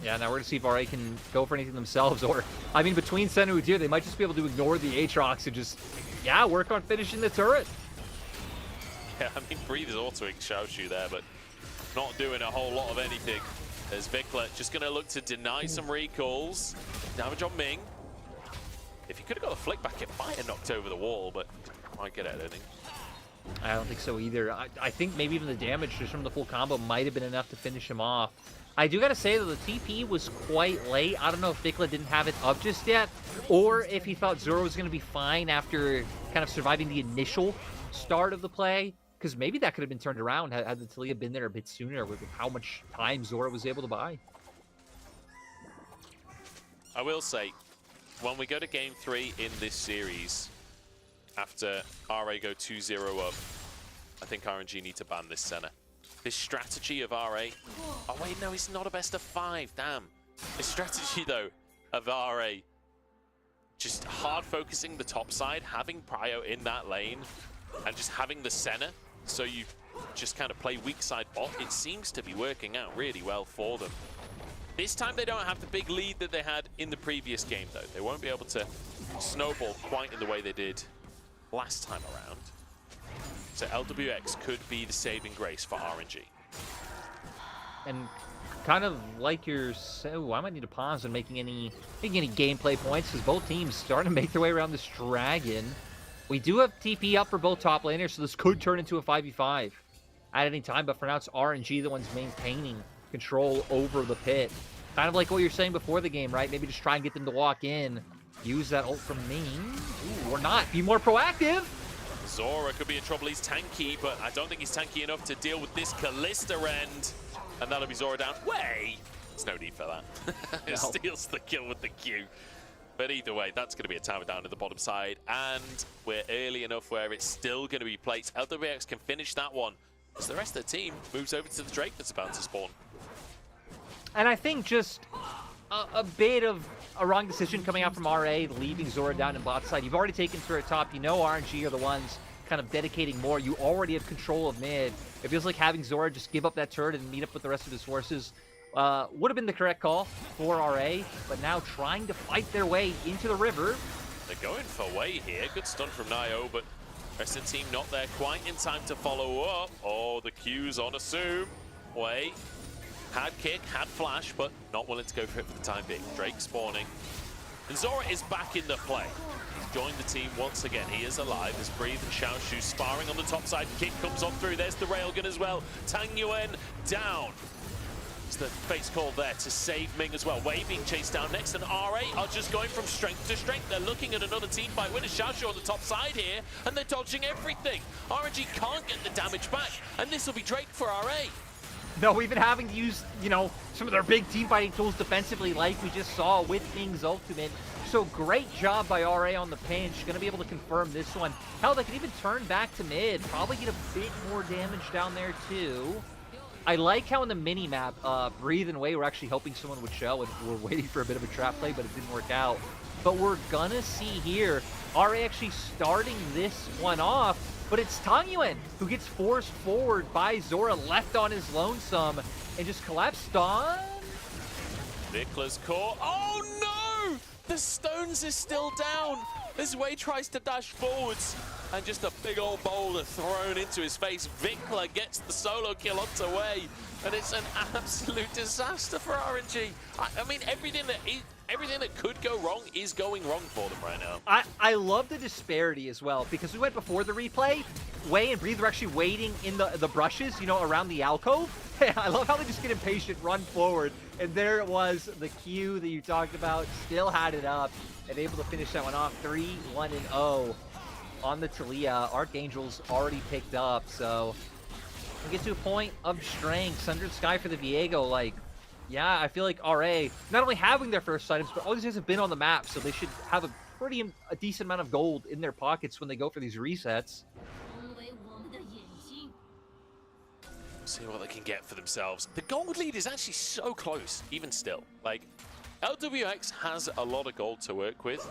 Yeah, now we're going to see if RA can go for anything themselves, or, I mean, between Sen and Udyr, they might just be able to ignore the Aatrox and just, yeah, work on finishing the turret. Yeah, I mean, Breathe is autoing Xiaoshu there, but not doing a whole lot of anything. There's Vikla just going to look to deny some recalls. Damage on Ming. If he could have got a flick back, it might have knocked over the wall, but might get out of anything. I don't think so either. I think maybe even the damage just from the full combo might have been enough to finish him off. I do got to say, though, the TP was quite late. I don't know if Vikla didn't have it up just yet, or if he thought Zoro was going to be fine after kind of surviving the initial start of the play, because maybe that could have been turned around had the Taliyah been there a bit sooner with how much time Zoro was able to buy. I will say, when we go to Game 3 in this series, after RA go 2-0 up, I think RNG need to ban this Senna. This strategy of RA... Oh, wait, no, it's not a best of 5, damn. This strategy, though, of RA, just hard focusing the top side, having Prio in that lane, and just having the Senna, so you just kind of play weak side bot, it seems to be working out really well for them. This time they don't have the big lead that they had in the previous game, though. They won't be able to snowball quite in the way they did last time around. So LWX could be the saving grace for RNG. And kind of like you're, so I might need to pause on making any gameplay points because both teams starting to make their way around this dragon. We do have TP up for both top laners, so this could turn into a 5v5 at any time. But for now, it's RNG the ones maintaining control over the pit. Kind of like what you're saying before the game, right? Maybe just try and get them to walk in. Use that ult from me. Ooh, or not. Be more proactive. Zora could be in trouble. He's tanky, but I don't think he's tanky enough to deal with this Kalista end. And that'll be Zora down. Way! There's no need for that. It steals the kill with the Q. But either way, that's going to be a tower down to the bottom side. And we're early enough where it's still going to be placed. LWX can finish that one. As the rest of the team moves over to the Drake that's about to spawn. And I think just a bit of a wrong decision coming out from RA, leaving Zora down in bot side. You've already taken turret top. You know RNG are the ones kind of dedicating more. You already have control of mid. It feels like having Zora just give up that turret and meet up with the rest of his forces would have been the correct call for RA, but now trying to fight their way into the river. They're going for Wei here. Good stun from Nio, but rest of the team not there quite in time to follow up. Oh, the Q's on Assume. Wei had kick, had flash, but not willing to go for it for the time being. Drake spawning. And Zora is back in the play. He's joined the team once again. He is alive. There's Breathe and Xiaoshu sparring on the top side. Kick comes on through. There's the Railgun as well. Tang Yuan down. It's the face call there to save Ming as well. Wei being chased down next, and RA are just going from strength to strength. They're looking at another team fight. Winner Xiaoshu on the top side here, and they're dodging everything. RNG can't get the damage back, and this will be Drake for RA. No, even having to use, you know, some of their big team fighting tools defensively like we just saw with Ming's ultimate. So great job by RA on the pinch. Going to be able to confirm this one. Hell, they can even turn back to mid. Probably get a bit more damage down there too. I like how in the mini-map, Breathe and Wei were actually helping someone with Shell, and we're waiting for a bit of a trap play, but it didn't work out. But we're gonna see here, RA actually starting this one off, but it's Tang Yuan who gets forced forward by Zora, left on his lonesome, and just collapsed on. Vikla's caught. Oh no! The Stones is still down. As Wei tries to dash forwards, and just a big old boulder thrown into his face. Vikla gets the solo kill onto Wei, and it's an absolute disaster for RNG. I mean, everything that could go wrong is going wrong for them right now. I love the disparity as well, because we went before the replay. Wei and Breathe were actually waiting in the brushes, you know, around the alcove. I love how they just get impatient, run forward, and there it was, the Q that you talked about, still had it up, and able to finish that one off 3-1-0 on the Taliyah. Archangel's already picked up, so we get to a point of strength. Sundered Sky for the Viego, like, yeah, I feel like RA, not only having their first items, but all these guys have been on the map, so they should have a decent amount of gold in their pockets when they go for these resets. See what they can get for themselves. The gold lead is actually so close, even still. Like, LWX has a lot of gold to work with.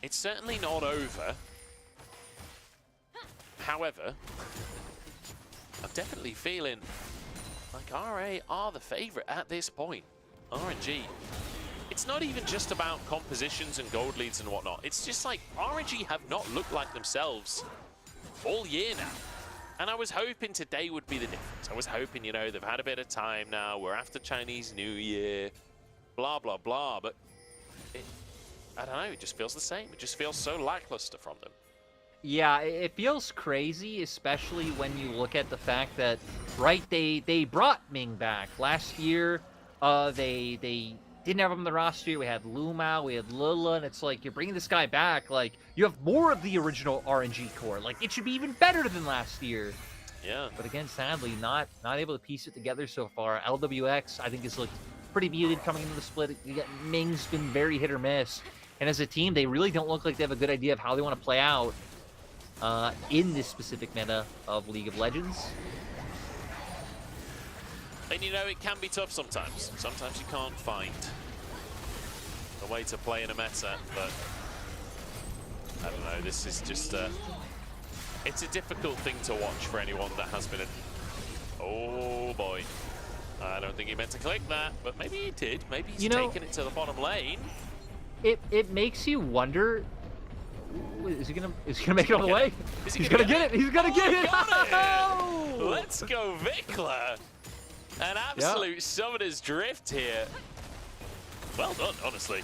It's certainly not over. However, I'm definitely feeling like RA are the favorite at this point. RNG. It's not even just about compositions and gold leads and whatnot. It's just like RNG have not looked like themselves all year now. And I was hoping today would be the difference. I was hoping, you know, they've had a bit of time now. We're after Chinese New Year, blah, blah, blah. But I don't know, it just feels the same. It just feels so lackluster from them. Yeah, it feels crazy, especially when you look at the fact that, right, they brought Ming back. Last year, they didn't have him on the roster. We had Lumao, we had Lila, and it's like, you're bringing this guy back, like, you have more of the original RNG core. Like, it should be even better than last year. Yeah. But again, sadly, not able to piece it together so far. LWX, I think, has looked pretty muted coming into the split. Ming's been very hit or miss. And as a team, they really don't look like they have a good idea of how they want to play out in this specific meta of League of Legends. And you know, it can be tough sometimes. Sometimes you can't find a way to play in a meta, but I don't know, this is just it's a difficult thing to watch for anyone that has been oh boy. I don't think he meant to click that, but maybe he did. Maybe he's taken it to the bottom lane. It makes you wonder, Is he gonna make it all the way? He's gonna get it. He's gonna get it. Let's go, Vikla. An absolute summoner's drift here. Well done, honestly.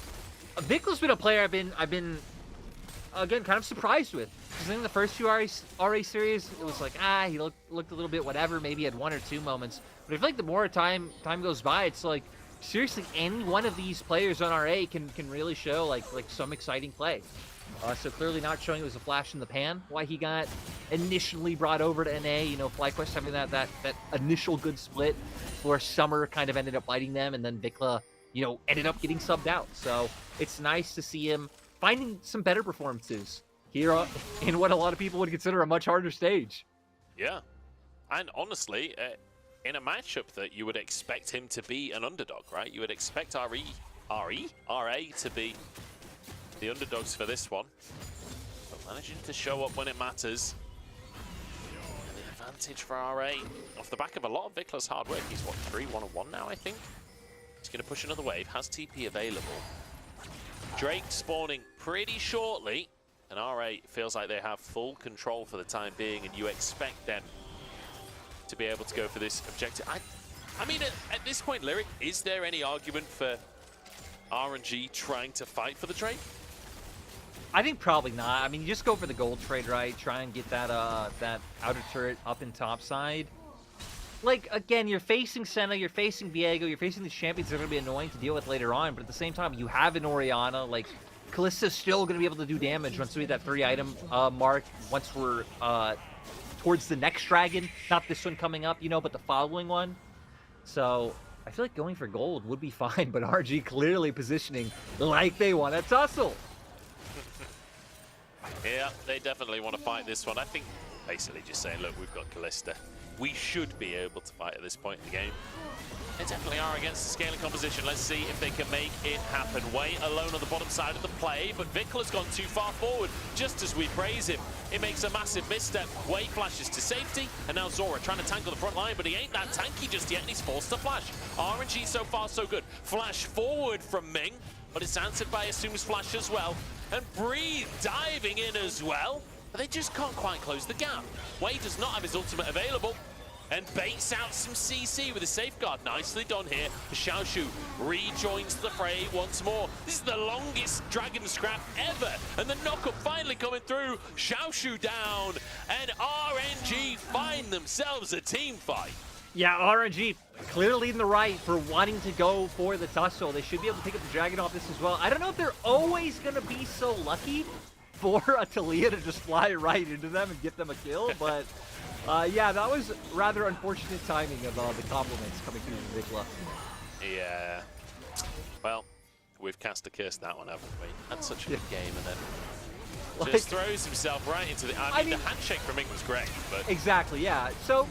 Vikla's been a player I've been again kind of surprised with. Because I think the first few RA series, it was like, he looked a little bit whatever. Maybe he had 1 or 2 moments. But I feel like the more time goes by, it's like, seriously, any one of these players on RA can really show like some exciting play. So clearly not showing it was a flash in the pan why he got initially brought over to NA. You know, FlyQuest having that initial good split where Summer kind of ended up biting them, and then Vikla, you know, ended up getting subbed out. So it's nice to see him finding some better performances here in what a lot of people would consider a much harder stage. Yeah, and honestly, in a matchup that you would expect him to be an underdog, right? You would expect RA to be the underdogs for this one. But managing to show up when it matters. And the advantage for RA off the back of a lot of Vikla's hard work. He's what, 3-1-1 now, I think? He's going to push another wave, has TP available. Drake spawning pretty shortly. And RA feels like they have full control for the time being, and you expect them to be able to go for this objective. I mean, at this point, Lyric, is there any argument for RNG trying to fight for the trade? I think probably not. I mean, you just go for the gold trade, right? Try and get that outer turret up in top side. Like, again, you're facing Senna, you're facing Viego, you're facing these champions that are going to be annoying to deal with later on, but at the same time, you have an Orianna. Like, Kalista's still going to be able to do damage once we hit that 3-item mark, once we're towards the next dragon. Not this one coming up, you know, but the following one. So I feel like going for gold would be fine, but RG clearly positioning like they want to tussle. Yeah, they definitely want to fight this one. I think basically just saying, look, we've got Kalista. We should be able to fight at this point in the game. They definitely are against the scaling composition. Let's see if they can make it happen. Way alone on the bottom side of the play, but Vikla's gone too far forward, just as we praise him. It makes a massive misstep. Way flashes to safety, and now Zora trying to tangle the front line, but he ain't that tanky just yet, and he's forced to flash. RNG so far so good. Flash forward from Ming, but it's answered by Assume's flash as well. And Breathe diving in as well, but they just can't quite close the gap. Wei does not have his ultimate available, and baits out some CC with a safeguard. Nicely done here. Xiaoshu rejoins the fray once more. This is the longest dragon scrap ever, and the knockup finally coming through. Xiaoshu down, and RNG find themselves a team fight. Yeah, RNG clearly in the right for wanting to go for the tussle. They should be able to pick up the dragon off this as well. I don't know if they're always going to be so lucky for a Taliyah to just fly right into them and get them a kill, but yeah, that was rather unfortunate timing of the compliments coming through from Vikla. Yeah. Well, we've cast a curse that one, haven't we? That's such a good game, and then just throws himself right into the... I mean, the handshake from Ming was great, but... Exactly, yeah. So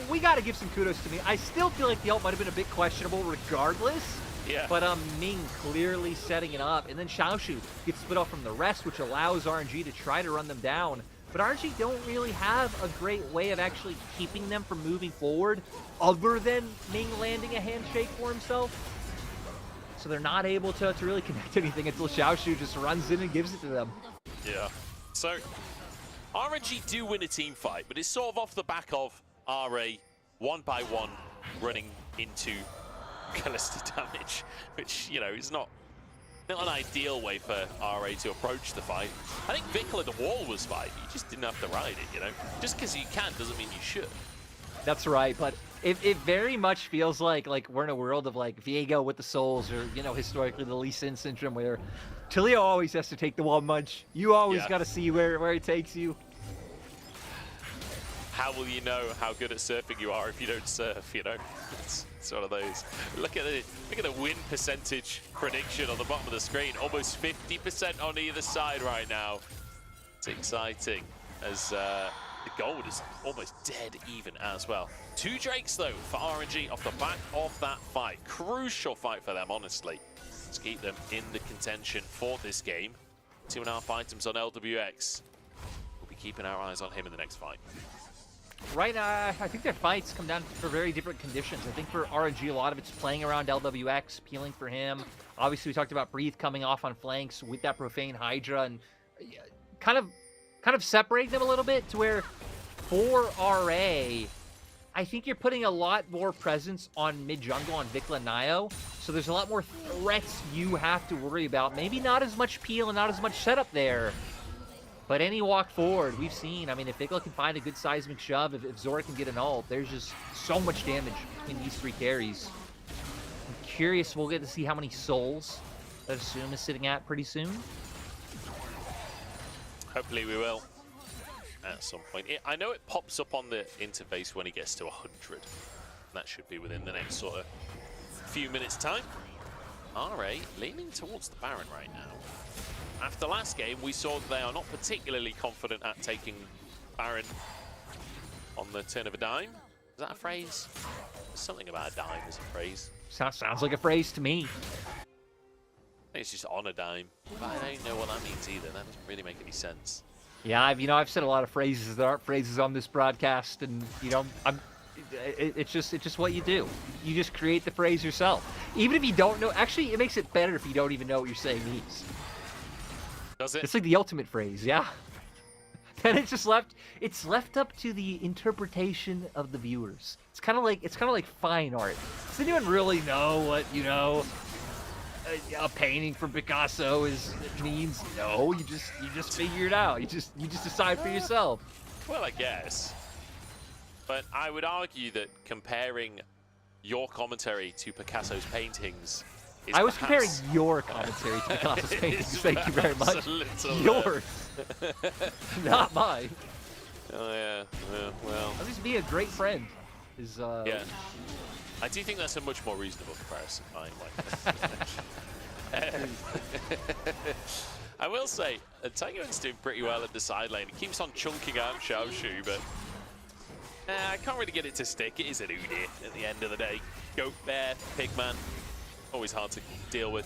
we got to give some kudos to Ming. I still feel like the ult might have been a bit questionable regardless. Yeah. But Ming clearly setting it up. And then Xiaoshu gets split off from the rest, which allows RNG to try to run them down. But RNG don't really have a great way of actually keeping them from moving forward other than Ming landing a handshake for himself. So they're not able to really connect anything until Xiaoshu just runs in and gives it to them. Yeah. So, RNG do win a team fight, but it's sort of off the back of RA, one by one, running into Kalista damage, which, you know, is not an ideal way for RA to approach the fight. I think Vikla, the wall was fine. You just didn't have to ride it, you know? Just because you can doesn't mean you should. That's right, but it very much feels like we're in a world of like Viego with the souls, or, you know, historically the Lee Sin syndrome, where Taliyah always has to take the one munch. You always got to see where it takes you. How will you know how good at surfing you are if you don't surf, you know? It's one of those. Look at the win percentage prediction on the bottom of the screen. Almost 50% on either side right now. It's exciting as the gold is almost dead even as well. 2 Drakes though for RNG off the back of that fight. Crucial fight for them, honestly, to keep them in the contention for this game. 2.5 items on LWX. We'll be keeping our eyes on him in the next fight. Right now, I think their fights come down for very different conditions. I think for RNG, a lot of it's playing around LWX, peeling for him. Obviously, we talked about Breathe coming off on flanks with that Profane Hydra, and kind of separating them a little bit to where for RA, I think you're putting a lot more presence on mid jungle on Vikla and Nio. So there's a lot more threats you have to worry about. Maybe not as much peel and not as much setup there. But any walk forward, we've seen. I mean, if Vikla can find a good seismic shove, if Zora can get an ult, there's just so much damage between these 3 carries. I'm curious, we'll get to see how many souls that Assume is sitting at pretty soon. Hopefully we will. At some point. I know it pops up on the interface when he gets to 100. That should be within the next sort of few minutes' time. RA leaning towards the Baron right now. After last game, we saw that they are not particularly confident at taking Baron on the turn of a dime. Is that a phrase? There's something about a dime as a phrase. Sounds like a phrase to me. It's just on a dime. But I don't know what that means either. That doesn't really make any sense. Yeah, I've said a lot of phrases that aren't phrases on this broadcast, and it's just what you do. You just create the phrase yourself, even if you don't know. Actually, it makes it better if you don't even know what you're saying means. Does it? It's like the ultimate phrase, yeah. And it's left up to the interpretation of the viewers. It's kind of like fine art. Does anyone really know what a painting from Picasso means? No, you just figure it out. You just decide for yourself. Well, I guess. But I would argue that comparing your commentary to Picasso's paintings is I was comparing your commentary to Picasso's paintings. Thank you very much. Yours, not mine. Oh yeah, well. At least be a great friend. Yeah. I do think that's a much more reasonable comparison. I will say, Taegeun's doing pretty well at the side lane. He keeps on chunking out Xiaoshu, but I can't really get it to stick. It is an Udyr at the end of the day. Goat Bear, Pigman, always hard to deal with.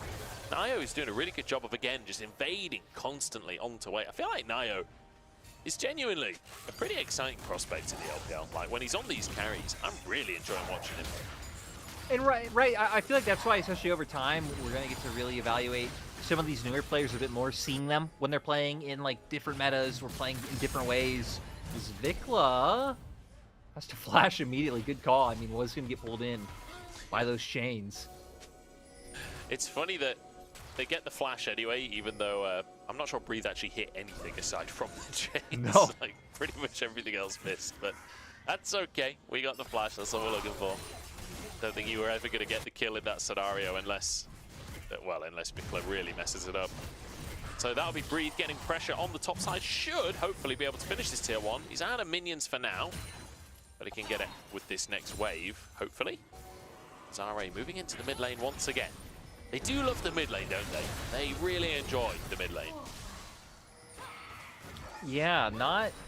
Nio is doing a really good job of, again, just invading constantly onto weight. I feel like Nio is genuinely a pretty exciting prospect in the LPL. Like, when he's on these carries, I'm really enjoying watching him. And right, I feel like that's why, especially over time, we're going to get to really evaluate some of these newer players a bit more, seeing them when they're playing in, like, different metas, or playing in different ways. Because Vikla has to flash immediately. Good call. I mean, was going to get pulled in by those chains. It's funny that they get the flash anyway, even though I'm not sure Breathe actually hit anything aside from the chains. No. Like, pretty much everything else missed, but that's okay. We got the flash, that's all we're looking for. Don't think you were ever going to get the kill in that scenario unless Mikla really messes it up. So that'll be Breathe getting pressure on the top side. Should hopefully be able to finish this tier 1. He's out of minions for now, but he can get it with this next wave, hopefully. Zare moving into the mid lane once again. They do love the mid lane, don't they? They really enjoy the mid lane. Yeah,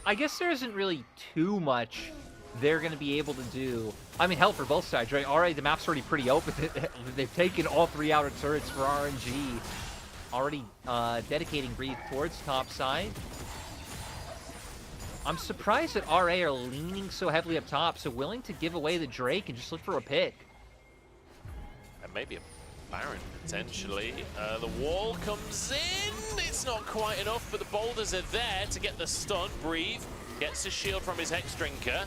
I guess there isn't really too much they're going to be able to do. I mean, hell, for both sides, right? Already, the map's already pretty open. They've taken all 3 outer turrets for RNG. Already dedicating Breathe towards top side. I'm surprised that RA are leaning so heavily up top, so willing to give away the Drake and just look for a pick. And maybe a Baron, potentially. The wall comes in. It's not quite enough, but the boulders are there to get the stun. Breathe gets the shield from his Hex Drinker,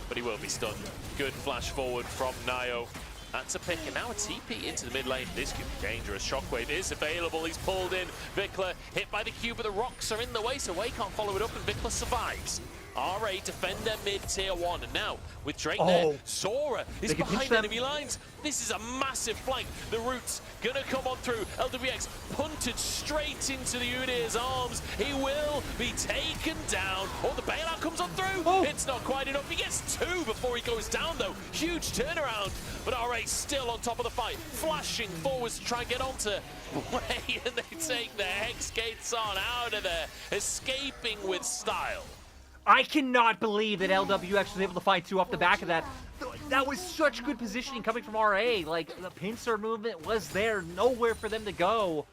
but he will be stunned. Good flash forward from Nio. That's a pick, and now a TP into the mid lane. This could be dangerous. Shockwave is available. He's pulled in. Vikla hit by the Q, but the rocks are in the way, so Wei can't follow it up, and Vikla survives. RA defend their mid tier 1, and now with Drake there, Zora is behind enemy lines. This is a massive flank. The Roots gonna come on through. LWX punted straight into the Udyr's arms. He will be taken down. Oh, the bailout comes on through. It's not quite enough. He gets 2 before he goes down, though. Huge turnaround, but RA still on top of the fight, flashing forwards to try and get onto Wei, and they take the Hex Gates on out of there, escaping with style. I cannot believe that LWX was able to find 2 off the back of that. That was such good positioning coming from RA. Like, the pincer movement was there, nowhere for them to go.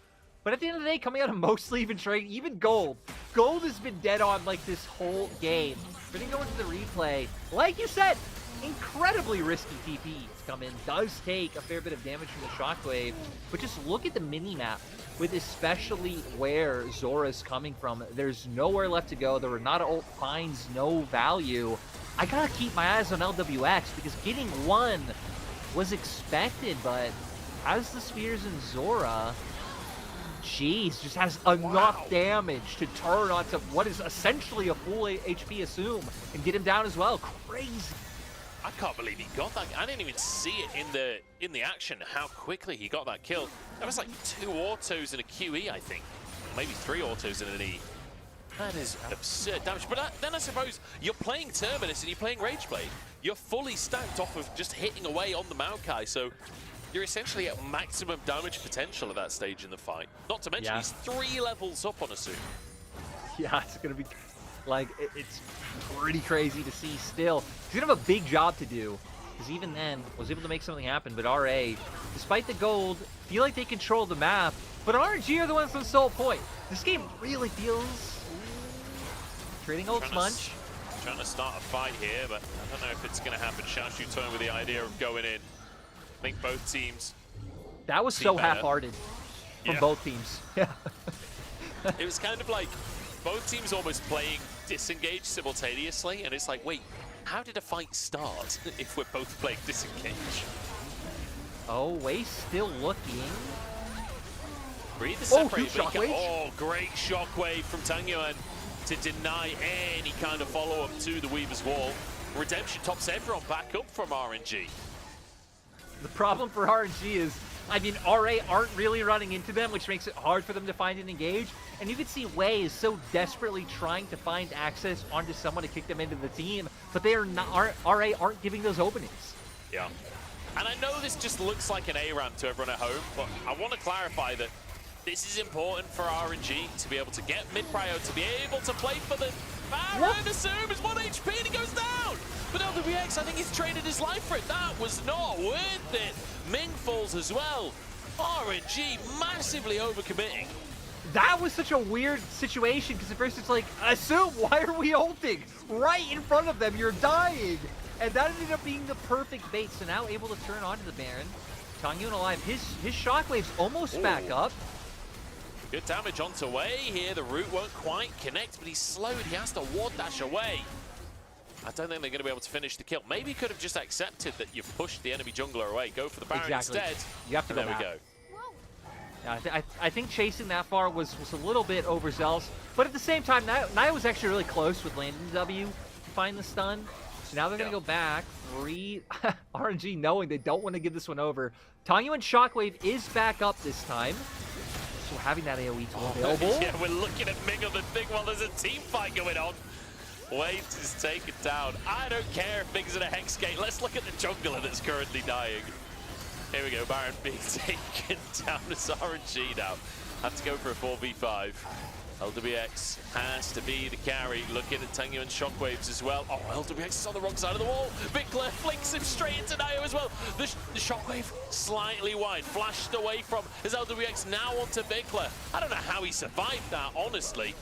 But at the end of the day, coming out of mostly even trade, even Gold. Gold has been dead on, like, this whole game. We're gonna go into the replay. Like you said, incredibly risky TP to come in. Does take a fair bit of damage from the Shockwave, but just look at the mini-map with especially where Zora's coming from. There's nowhere left to go. The Renata ult finds no value. I gotta keep my eyes on LWX because getting one was expected, but as the Spheres and Zora, jeez, just has enough damage to turn onto what is essentially a full HP Assume and get him down as well. Crazy. I can't believe he got that. I didn't even see it in the action, how quickly he got that kill. That was like 2 autos and a QE, I think. Maybe 3 autos and an E. That is absurd damage. But then I suppose you're playing Terminus and you're playing Rageblade. You're fully stacked off of just hitting away on the Maokai, so you're essentially at maximum damage potential at that stage in the fight. Not to mention he's 3 levels up on Assume. Yeah, it's going to be, like, it's pretty crazy to see still. He's going to have a big job to do, because even then, was able to make something happen, but RA, despite the gold, feel like they control the map, but RNG are the ones on sole point. This game really feels... Trading ults munch. Trying to start a fight here, but I don't know if it's going to happen. Xiaoshu toying with the idea of going in. I think both teams... That was so half-hearted from both teams. Yeah. It was kind of like both teams almost playing disengage simultaneously, and it's like, wait, how did a fight start if we're both playing disengage? Oh, Wei still looking. Read the separate. Oh, great shockwave from Tangyuan to deny any kind of follow-up to the Weaver's Wall. Redemption tops everyone back up from RNG. The problem for RNG is, I mean, RA aren't really running into them, which makes it hard for them to find and engage. And you can see Wei is so desperately trying to find access onto someone to kick them into the team, but they are not. RA aren't giving those openings. Yeah. And I know this just looks like an A ramp to everyone at home, but I want to clarify that this is important for RNG to be able to get mid-prio, to be able to play for the... And Assume is 1 HP and he goes down! But LWX, I think he's traded his life for it. That was not worth it. Ming falls as well. RNG massively overcommitting. That was such a weird situation, because at first it's like, Assume, why are we ulting? Right in front of them, you're dying! And that ended up being the perfect bait, so now able to turn onto the Baron. Tangyuan alive, his shockwave's almost back up. Good damage onto Wei here. The root won't quite connect, but he's slowed. He has to ward dash away. I don't think they're going to be able to finish the kill. Maybe he could have just accepted that you've pushed the enemy jungler away. Go for the Baron instead. You have to go back. There we go. Yeah, I think chasing that far was a little bit overzealous, but at the same time, Nia was actually really close with landing the W to find the stun. So now they're going to go back. RNG knowing they don't want to give this one over. Tangyuan Shockwave is back up this time. So having that AoE tool available. Yeah, we're looking at Ming on the thing while there's a team fight going on. Wait is taken down. I don't care if Ming's in a Hex Gate. Let's look at the jungler that's currently dying. Here we go, Baron being taken down as RNG now. Have to go for a 4v5. LWX has to be the carry. Looking at Tangyuan Shockwaves as well. Oh, LWX is on the wrong side of the wall. Vikler flicks him straight into Nio as well. The Shockwave slightly wide, flashed away from his LWX now onto Vikler. I don't know how he survived that, honestly.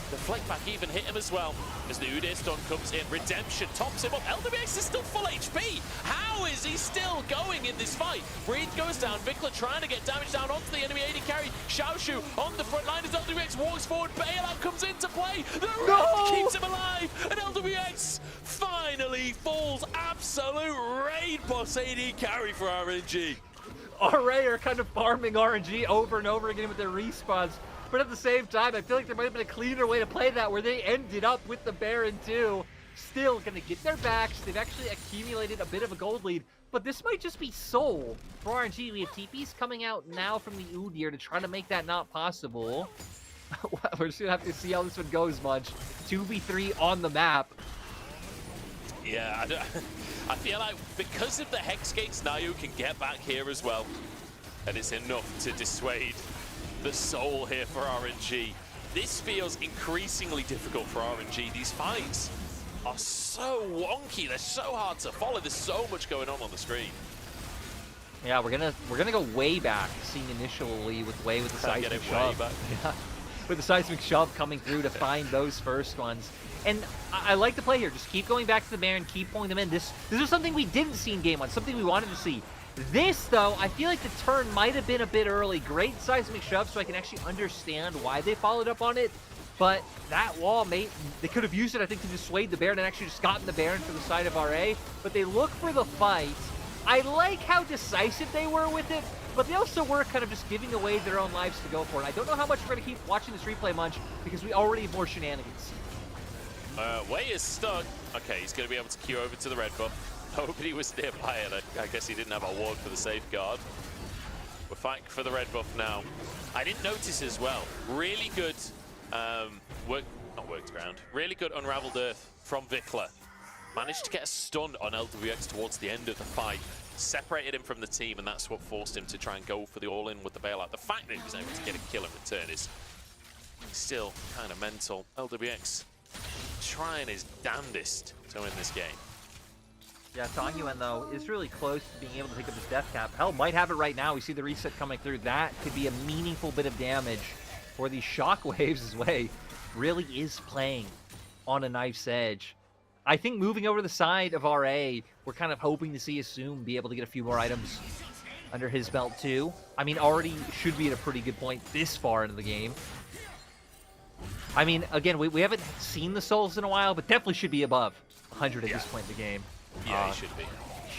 The flick back even hit him as well as the Udyr stun comes in. Redemption tops him up. LWX is still full HP. How is he still going in this fight? Reed goes down. Vikler trying to get damage down onto the enemy AD carry. Xiaoshu on the front line as LWX walks forward. Bailout comes into play. The Red keeps him alive. And LWX finally falls. Absolute raid boss AD carry for RNG. RA are kind of farming RNG over and over again with their respawns. But at the same time, I feel like there might have been a cleaner way to play that, where they ended up with the Baron too. Still going to get their backs. They've actually accumulated a bit of a gold lead. But this might just be Soul for RNG. We have TPs coming out now from the Udyr to try to make that not possible. We're just going to have to see how this one goes, Munch. 2v3 on the map. Yeah, I feel like because of the Hex Gates, Nayu can get back here as well. And it's enough to dissuade the Soul here for RNG. This feels increasingly difficult for RNG. These fights are so wonky. They're so hard to follow. There's so much going on the screen. Yeah, we're gonna go way back, seeing initially with the seismic shove. Yeah. With the seismic shove coming through to find those first ones. And I like the play here. Just keep going back to the Baron, keep pulling them in. This is something we didn't see in game 1, something we wanted to see. This, though, I feel like the turn might have been a bit early. Great seismic shove, so I can actually understand why they followed up on it. But that wall, they could have used it, I think, to dissuade the Baron and actually just gotten the Baron to the side of RA. But they look for the fight. I like how decisive they were with it, but they also were kind of just giving away their own lives to go for it. I don't know how much we're going to keep watching this replay, Munch, because we already have more shenanigans. Wei is stuck. Okay, he's going to be able to queue over to the red buff. Nobody was nearby, and I guess he didn't have a ward for the safeguard. We're fighting for the red buff now. I didn't notice as well. Really good, worked ground. Really good Unraveled Earth from Vikla. Managed to get a stun on LWX towards the end of the fight. Separated him from the team, and that's what forced him to try and go for the all-in with the bailout. The fact that he was able to get a kill in return is still kind of mental. LWX trying his damnedest to win this game. Yeah, Tangyuan, though, is really close to being able to pick up his death cap. Hell, might have it right now. We see the reset coming through. That could be a meaningful bit of damage for these shockwaves as Wei really is playing on a knife's edge. I think moving over to the side of RA, we're kind of hoping to see Assume be able to get a few more items under his belt, too. I mean, already should be at a pretty good point this far into the game. I mean, again, we haven't seen the Souls in a while, but definitely should be above 100 at this point in the game. Yeah, he should be.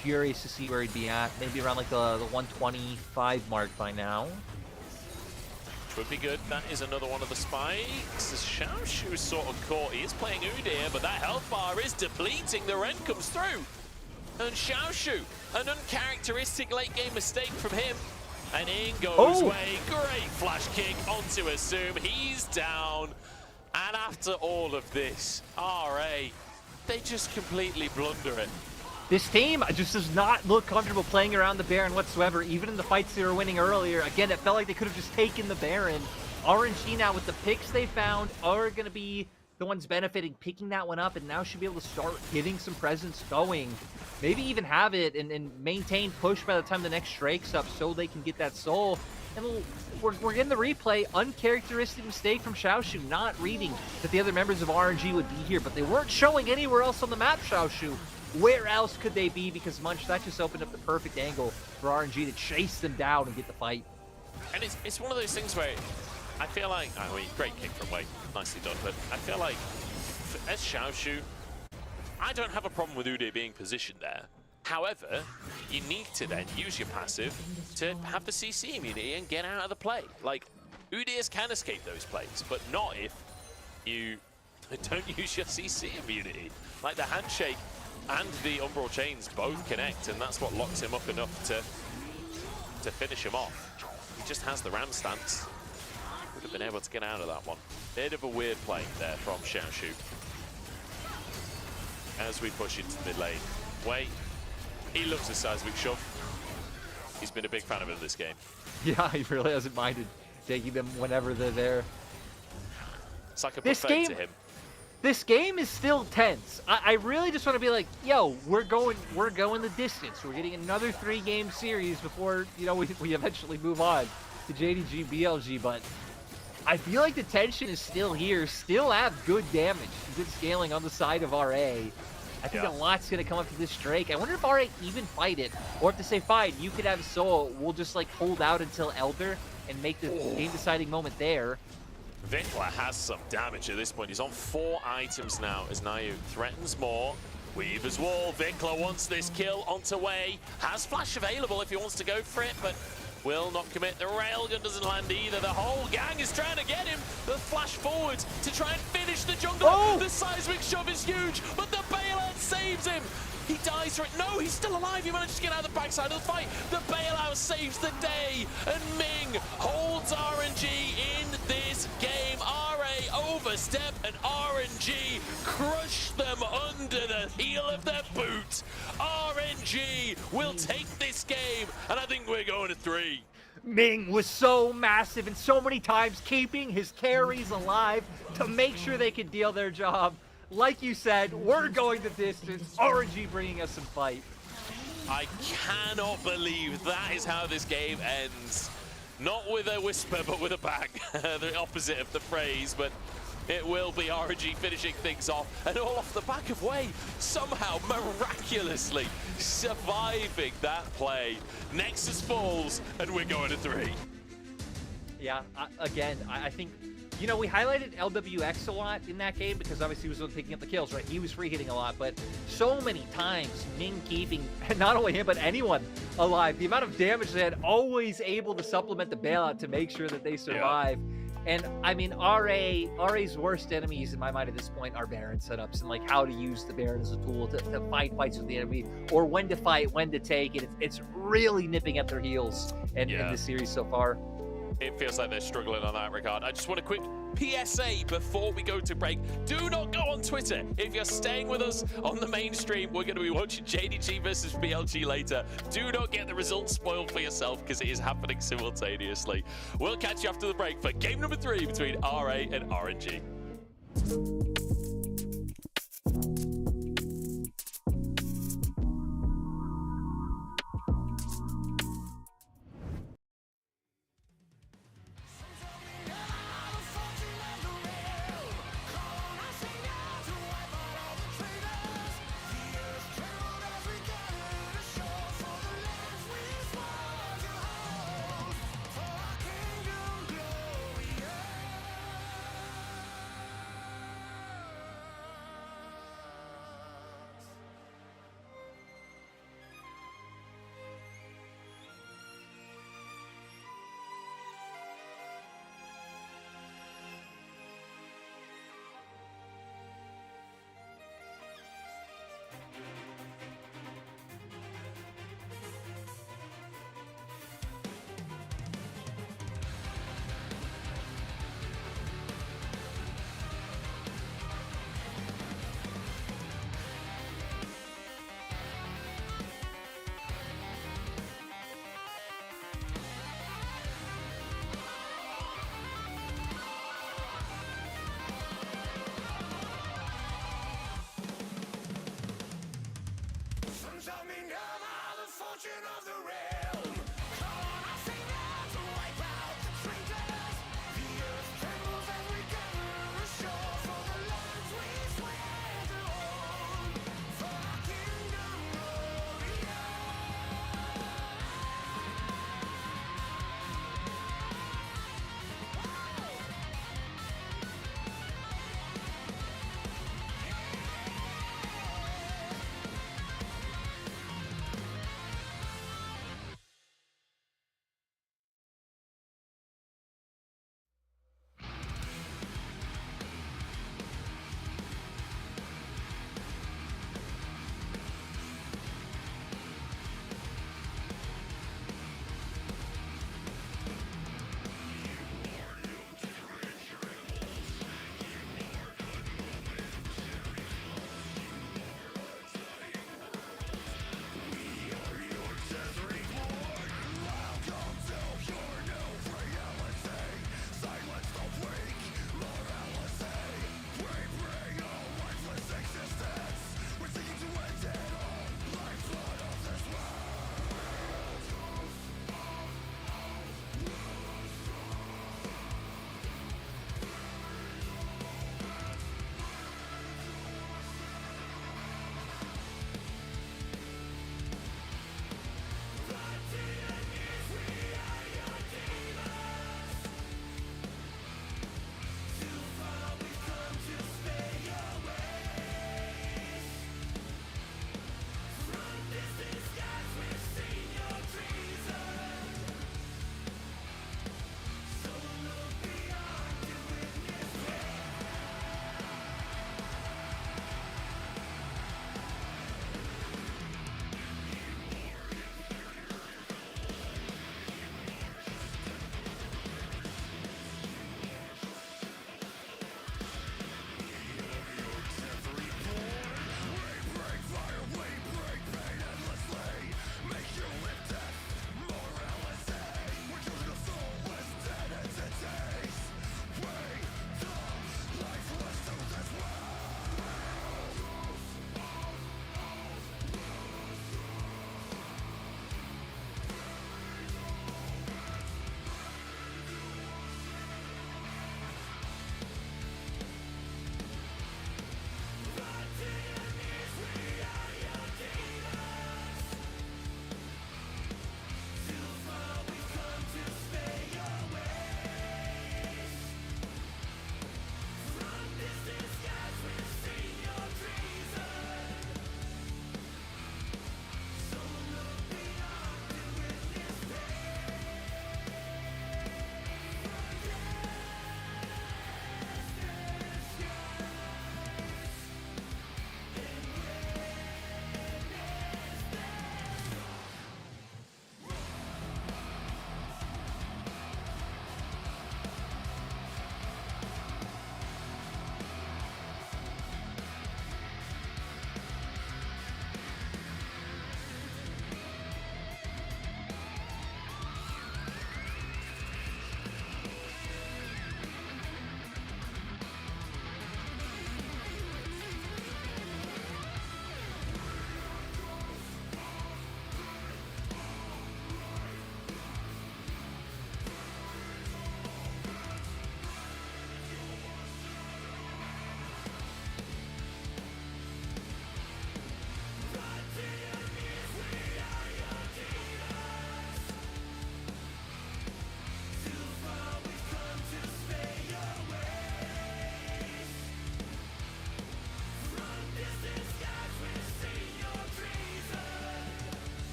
Curious to see where he'd be at. Maybe around like the 125 mark by now. Which would be good. That is another one of the spikes. As Xiaoshu is sort of caught. He is playing Udyr, but that health bar is depleting. The Ren comes through. And Xiaoshu, an uncharacteristic late game mistake from him. And in goes Wei. Great flash kick onto Assume. He's down. And after all of this, RA, they just completely blunder it. This team just does not look comfortable playing around the Baron whatsoever, even in the fights they were winning earlier. Again, it felt like they could have just taken the Baron. RNG now, with the picks they found, are going to be the ones benefiting, picking that one up, and now should be able to start getting some presence going. Maybe even have it and maintain push by the time the next Drake's up so they can get that soul. And we're getting the replay. Uncharacteristic mistake from Xiaoshu, not reading that the other members of RNG would be here, but they weren't showing anywhere else on the map, Xiaoshu. Where else could they be? Because Munch, that just opened up the perfect angle for RNG to chase them down and get the fight. And it's one of those things where I feel like, I mean, great kick from Wei, nicely done, but I feel like as Xiaoshu, I don't have a problem with Udyr being positioned there. However, you need to then use your passive to have the CC immunity and get out of the play. Like, Udyrs can escape those plays, but not if you don't use your CC immunity. Like the handshake and the Umbral Chains both connect, and that's what locks him up enough to finish him off. He just has the Ram stance. Would have been able to get out of that one. Bit of a weird play there from Xiaoshu. As we push into mid lane. Wei, he loves a seismic shove. He's been a big fan of it this game. Yeah, he really hasn't minded taking them whenever they're there. It's like a buffet to him. This game is still tense. I really just want to be like, yo, we're going the distance. We're getting another 3-game series before, you know, we eventually move on to JDG, BLG, but I feel like the tension is still here, still have good damage, good scaling on the side of RA. I think a lot's going to come up to this Drake. I wonder if RA even fight it, or if they say, fine, you could have Soul, we'll just like hold out until Elder and make the game-deciding moment there. Vikla has some damage at this point. He's on 4 items now as Nayu threatens more. Weaver's Wall. Vikla wants this kill onto Wei. Has flash available if he wants to go for it, but will not commit. The railgun doesn't land either. The whole gang is trying to get him. The flash forward to try and finish the jungler. The seismic shove is huge, but the bailout saves him. He dies for it. No, he's still alive. He managed to get out of the backside of the fight. The bailout saves the day. And Ming holds RNG in this game. RA overstep and RNG crush them under the heel of their boot. RNG will take this game, and I think we're going to 3. Ming was so massive and so many times keeping his carries alive to make sure they could deal their job. Like you said, we're going the distance. RNG bringing us some fight. I cannot believe that is how this game ends. Not with a whisper, but with a bang. The opposite of the phrase, but it will be RNG finishing things off, and all off the back of Wei somehow miraculously surviving that play. Nexus falls, and we're going to 3. Yeah, again, I think, you know, we highlighted LWX a lot in that game because obviously he was the one picking up the kills, right? He was free hitting a lot, but so many times Ming keeping not only him, but anyone alive. The amount of damage they had, always able to supplement the bailout to make sure that they survive. Yeah. And I mean, RA's worst enemies in my mind at this point are Baron setups and like how to use the Baron as a tool to fight fights with the enemy, or when to fight, when to take it. It's really nipping at their heels in this series so far. It feels like they're struggling on that regard. I just want a quick PSA before we go to break. Do not go on Twitter. If you're staying with us on the main stream, we're going to be watching JDG versus BLG later. Do not get the results spoiled for yourself because it is happening simultaneously. We'll catch you after the break for game number 3 between RA and RNG.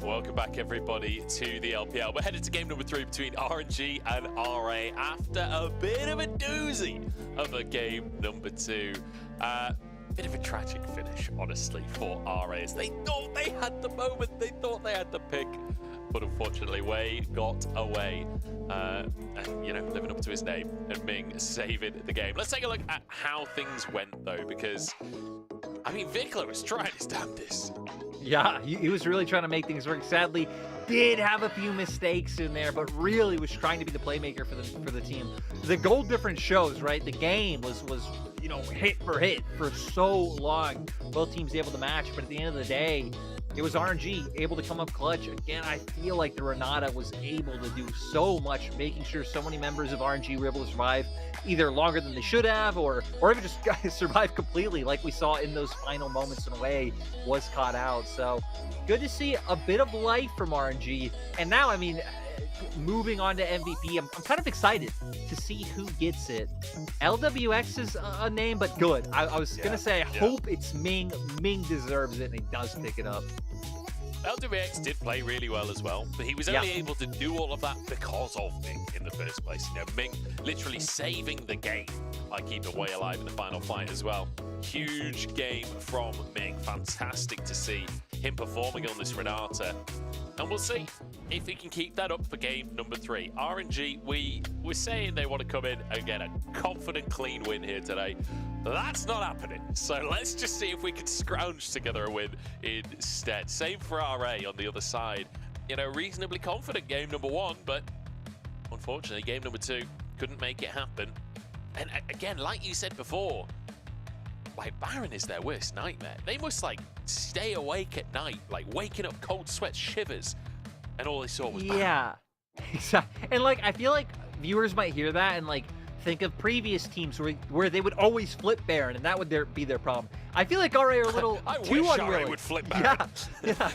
Welcome back, everybody, to the LPL. We're headed to game number 3 between RNG and RA after a bit of a doozy of a game number 2. Bit of a tragic finish, honestly, for RAs. They thought they had the moment, they thought they had the pick, but unfortunately, Wei got away. And, you know, living up to his name, and Ming saving the game. Let's take a look at how things went, though, because, I mean, Vikla was trying his damnedest. Yeah, he was really trying to make things work. Sadly, did have a few mistakes in there, but really was trying to be the playmaker for the team. The goal difference shows, right? The game was you know, hit for hit for so long. Both teams able to match, but at the end of the day, it was RNG able to come up clutch. Again, I feel like the Renata was able to do so much, making sure so many members of RNG were able to survive either longer than they should have, or even just survive completely, like we saw in those final moments when Wei was caught out. So good to see a bit of life from RNG. And now, I mean, moving on to MVP, I'm kind of excited to see who gets it. LWX is a name, but good. I was going to say, I hope it's Ming. Ming deserves it, and he does pick it up. LWX did play really well as well, but he was only able to do all of that because of Ming in the first place. You know, Ming literally saving the game by keeping Wei alive in the final fight as well. Huge game from Ming. Fantastic to see him performing on this Renata. And we'll see if he can keep that up for game number 3. RNG, we're saying they want to come in and get a confident, clean win here today. That's not happening. So let's just see if we can scrounge together a win instead. Same for RA on the other side. You know, reasonably confident game number 1, but unfortunately game number 2 couldn't make it happen. And again, like you said before, like, Baron is their worst nightmare. They must, like, stay awake at night, like, waking up cold sweat shivers, and all they saw was Baron. Yeah, exactly. And, like, I feel like viewers might hear that and, like, think of previous teams where they would always flip Baron, and that would be their problem. I feel like RA are a little I too wish unwilling. RA would flip Baron. Yeah.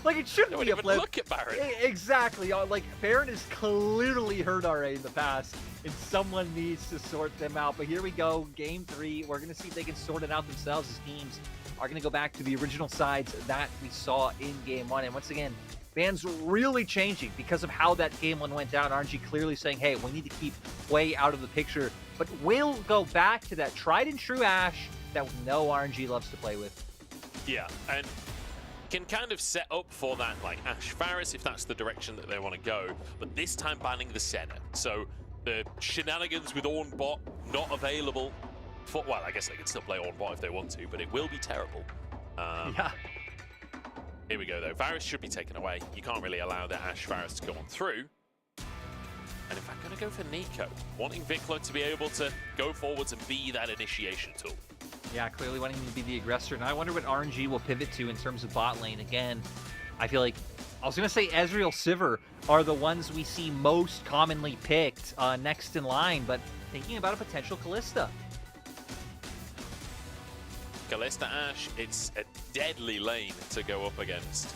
Like it shouldn't be a flip. Look at Baron. Exactly. Like, Baron has clearly hurt RA in the past, and someone needs to sort them out. But here we go, game 3. We're going to see if they can sort it out themselves. As teams are going to go back to the original sides that we saw in game 1. And once again, fans really changing because of how that game 1 went down. RNG clearly saying, hey, we need to keep Wei out of the picture. But we'll go back to that tried and true Ashe that we know RNG loves to play with. Yeah, and can kind of set up for that, like, Ashe Varus, if that's the direction that they want to go, but this time banning the Senna. So the shenanigans with Ornn bot not available for, well, I guess they can still play Ornn bot if they want to, but it will be terrible. Yeah. Here we go, though. Varus should be taken away. You can't really allow the Ashe Varus to go on through. And in fact, going to go for Nico, wanting Vikla to be able to go forwards and be that initiation tool. Yeah, clearly wanting to be the aggressor. And I wonder what RNG will pivot to in terms of bot lane. Again, I feel like, I was going to say Ezreal, Sivir are the ones we see most commonly picked next in line, but thinking about a potential Kalista. Kalista Ashe, it's a deadly lane to go up against.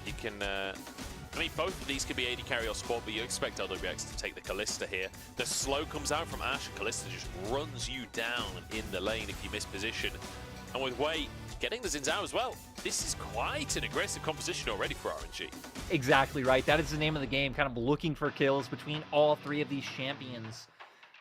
You can, I mean, both of these could be AD carry or support, but you expect LWX to take the Kalista here. The slow comes out from Ashe, and Kalista just runs you down in the lane if you miss position. And with Wei getting the Xin Zhao as well, this is quite an aggressive composition already for RNG. Exactly right. That is the name of the game, kind of looking for kills between all 3 of these champions.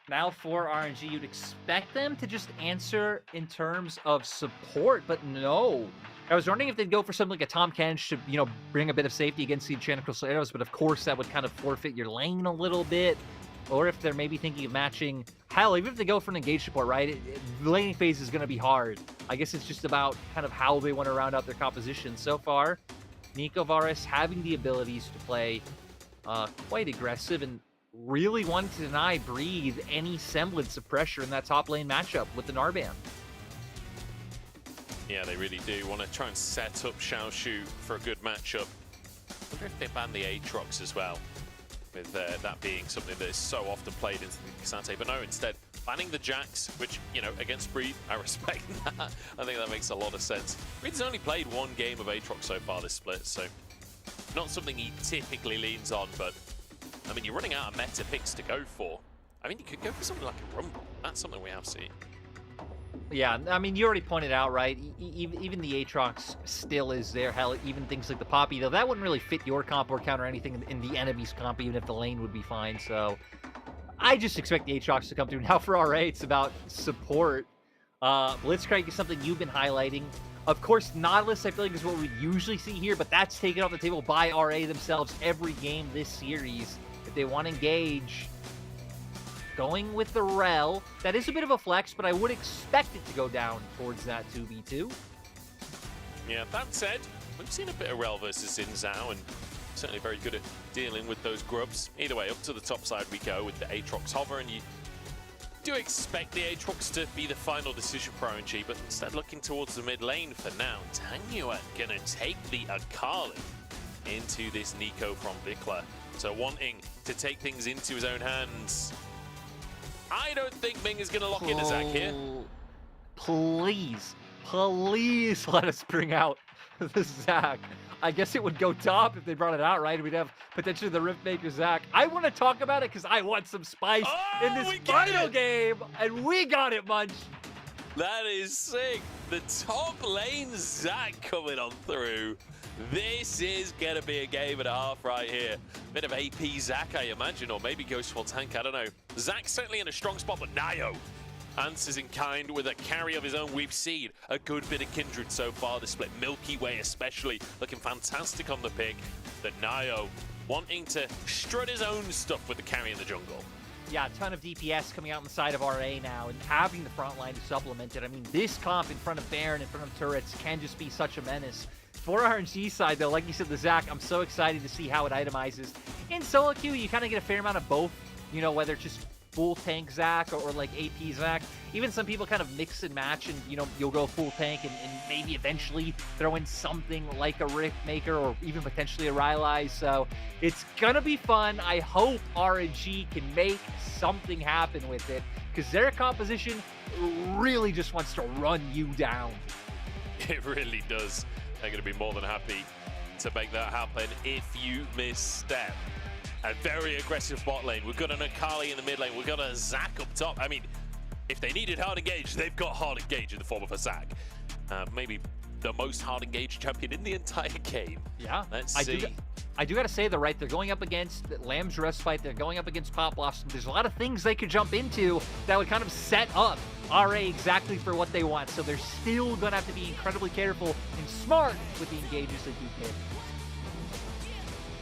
Now for RNG, you'd expect them to just answer in terms of support, but no. I was wondering if they'd go for something like a Tahm Kench to, you know, bring a bit of safety against the Enchanted Crystal Arrows, but of course that would kind of forfeit your lane a little bit. Or if they're maybe thinking of matching, hell, even if they go for an engage support, right? The laning phase is going to be hard. I guess it's just about kind of how they want to round out their composition. So far, Nico Varus having the abilities to play quite aggressive and really wanting to deny Breathe any semblance of pressure in that top lane matchup with the Narban. Yeah, they really do want to try and set up Xiaoshu for a good matchup. I wonder if they ban the Aatrox as well, with that being something that is so often played into the K'Sante. But no, instead, banning the Jax, which, you know, against Breathe, I respect that. I think that makes a lot of sense. Breathe's only played 1 game of Aatrox so far this split, so not something he typically leans on, but I mean, you're running out of meta picks to go for. I mean, you could go for something like a Rumble. That's something we have seen. Yeah, I mean, you already pointed out, right? Even the Aatrox still is there. Hell, even things like the Poppy, though, that wouldn't really fit your comp or counter anything in the enemy's comp, even if the lane would be fine. So I just expect the Aatrox to come through. Now for RA, it's about support. Blitzcrank is something you've been highlighting. Of course, Nautilus, I feel like, is what we usually see here, but that's taken off the table by RA themselves every game this series. If they want to engage, going with the Rel, that is a bit of a flex, but I would expect it to go down towards that 2v2. Yeah, that said, we've seen a bit of Rel versus Xin Zhao, and certainly very good at dealing with those grubs. Either way, up to the top side we go with the Aatrox hover, and you do expect the Aatrox to be the final decision for RNG, but instead looking towards the mid lane for now. Tanyuan gonna take the Akali into this Nico from Vikla. So wanting to take things into his own hands. I don't think Ming is gonna lock in a Zac here. Please let us bring out the Zac. I guess it would go top if they brought it out, right? We'd have potentially the Riftmaker Zac. I want to talk about it because I want some spice in this final game, and we got it, Munch. That is sick. The top lane Zac coming on through. This is gonna be a game and a half right here. Bit of AP Zac, I imagine, or maybe Ghostfall Tank, I don't know. Zac certainly in a strong spot, but Nayo answers in kind with a carry of his own. We've seen a good bit of Kindred so far this split. Milky Way especially looking fantastic on the pick. But Nayo wanting to strut his own stuff with the carry in the jungle. Yeah, a ton of DPS coming out on the side of RA now and having the front line to supplement it. I mean, this comp in front of Baron, in front of turrets, can just be such a menace. For RNG side, though, like you said, the Zac, I'm so excited to see how it itemizes. In solo queue, you kind of get a fair amount of both, you know, whether it's just full tank Zac or like AP Zac. Even some people kind of mix and match and, you know, you'll go full tank and maybe eventually throw in something like a Riftmaker or even potentially a Rylai's. So it's gonna be fun. I hope RNG can make something happen with it because their composition really just wants to run you down. It really does. They're going to be more than happy to make that happen if you misstep. A very aggressive bot lane. We've got an Akali in the mid lane. We've got a Zac up top. I mean, if they needed hard engage, they've got hard engage in the form of a Zac. Maybe the most hard engaged champion in the entire game. Yeah. Let's see. I do got to say, though, right, they're going up against Lamb's Respite. They're going up against Pop Blossom. There's a lot of things they could jump into that would kind of set up RA exactly for what they want. So they're still going to have to be incredibly careful and smart with the engages they do pick.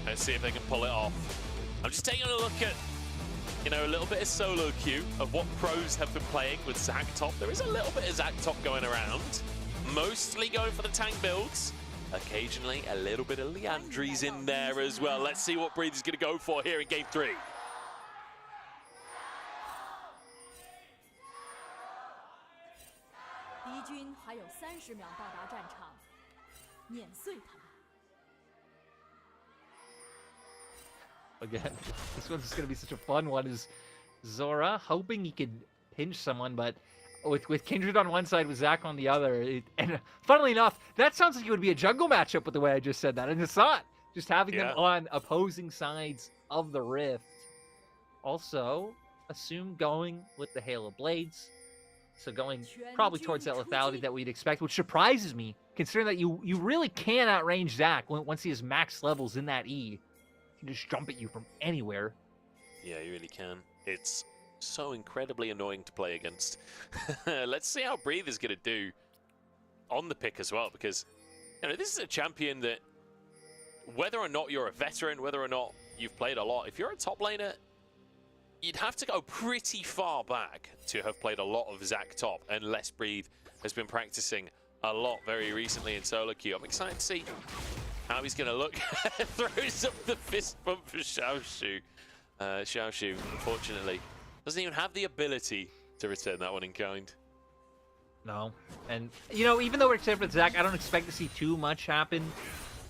Let's see if they can pull it off. I'm just taking a look at, you know, a little bit of solo queue of what pros have been playing with Zac top. There is a little bit of Zac top going around. Mostly going for the tank builds. Occasionally, a little bit of Liandry's in there as well. Let's see what Breathe is going to go for here in Game 3. Again, this one's going to be such a fun one. Is Zora hoping he could pinch someone, but with Kindred on one side, with Zac on the other. And funnily enough, that sounds like it would be a jungle matchup with the way I just said that. And it's not. Just having them on opposing sides of the Rift. Also, assume going with the Hail of Blades. So going probably towards that lethality that we'd expect, which surprises me, considering that you really can outrange Zac once he has max levels in that E. He can just jump at you from anywhere. Yeah, you really can. It's so incredibly annoying to play against. Let's see how Breathe is going to do on the pick as well, because you know this is a champion that, whether or not you're a veteran, whether or not you've played a lot, if you're a top laner, you'd have to go pretty far back to have played a lot of Zac top, unless Breathe has been practicing a lot very recently in solo queue. I'm excited to see how he's going to look. Throws up the fist bump for Xiaoshu. Xiaoshu, unfortunately, doesn't even have the ability to return that one in kind. No. And, you know, even though we're excited for Zac, I don't expect to see too much happen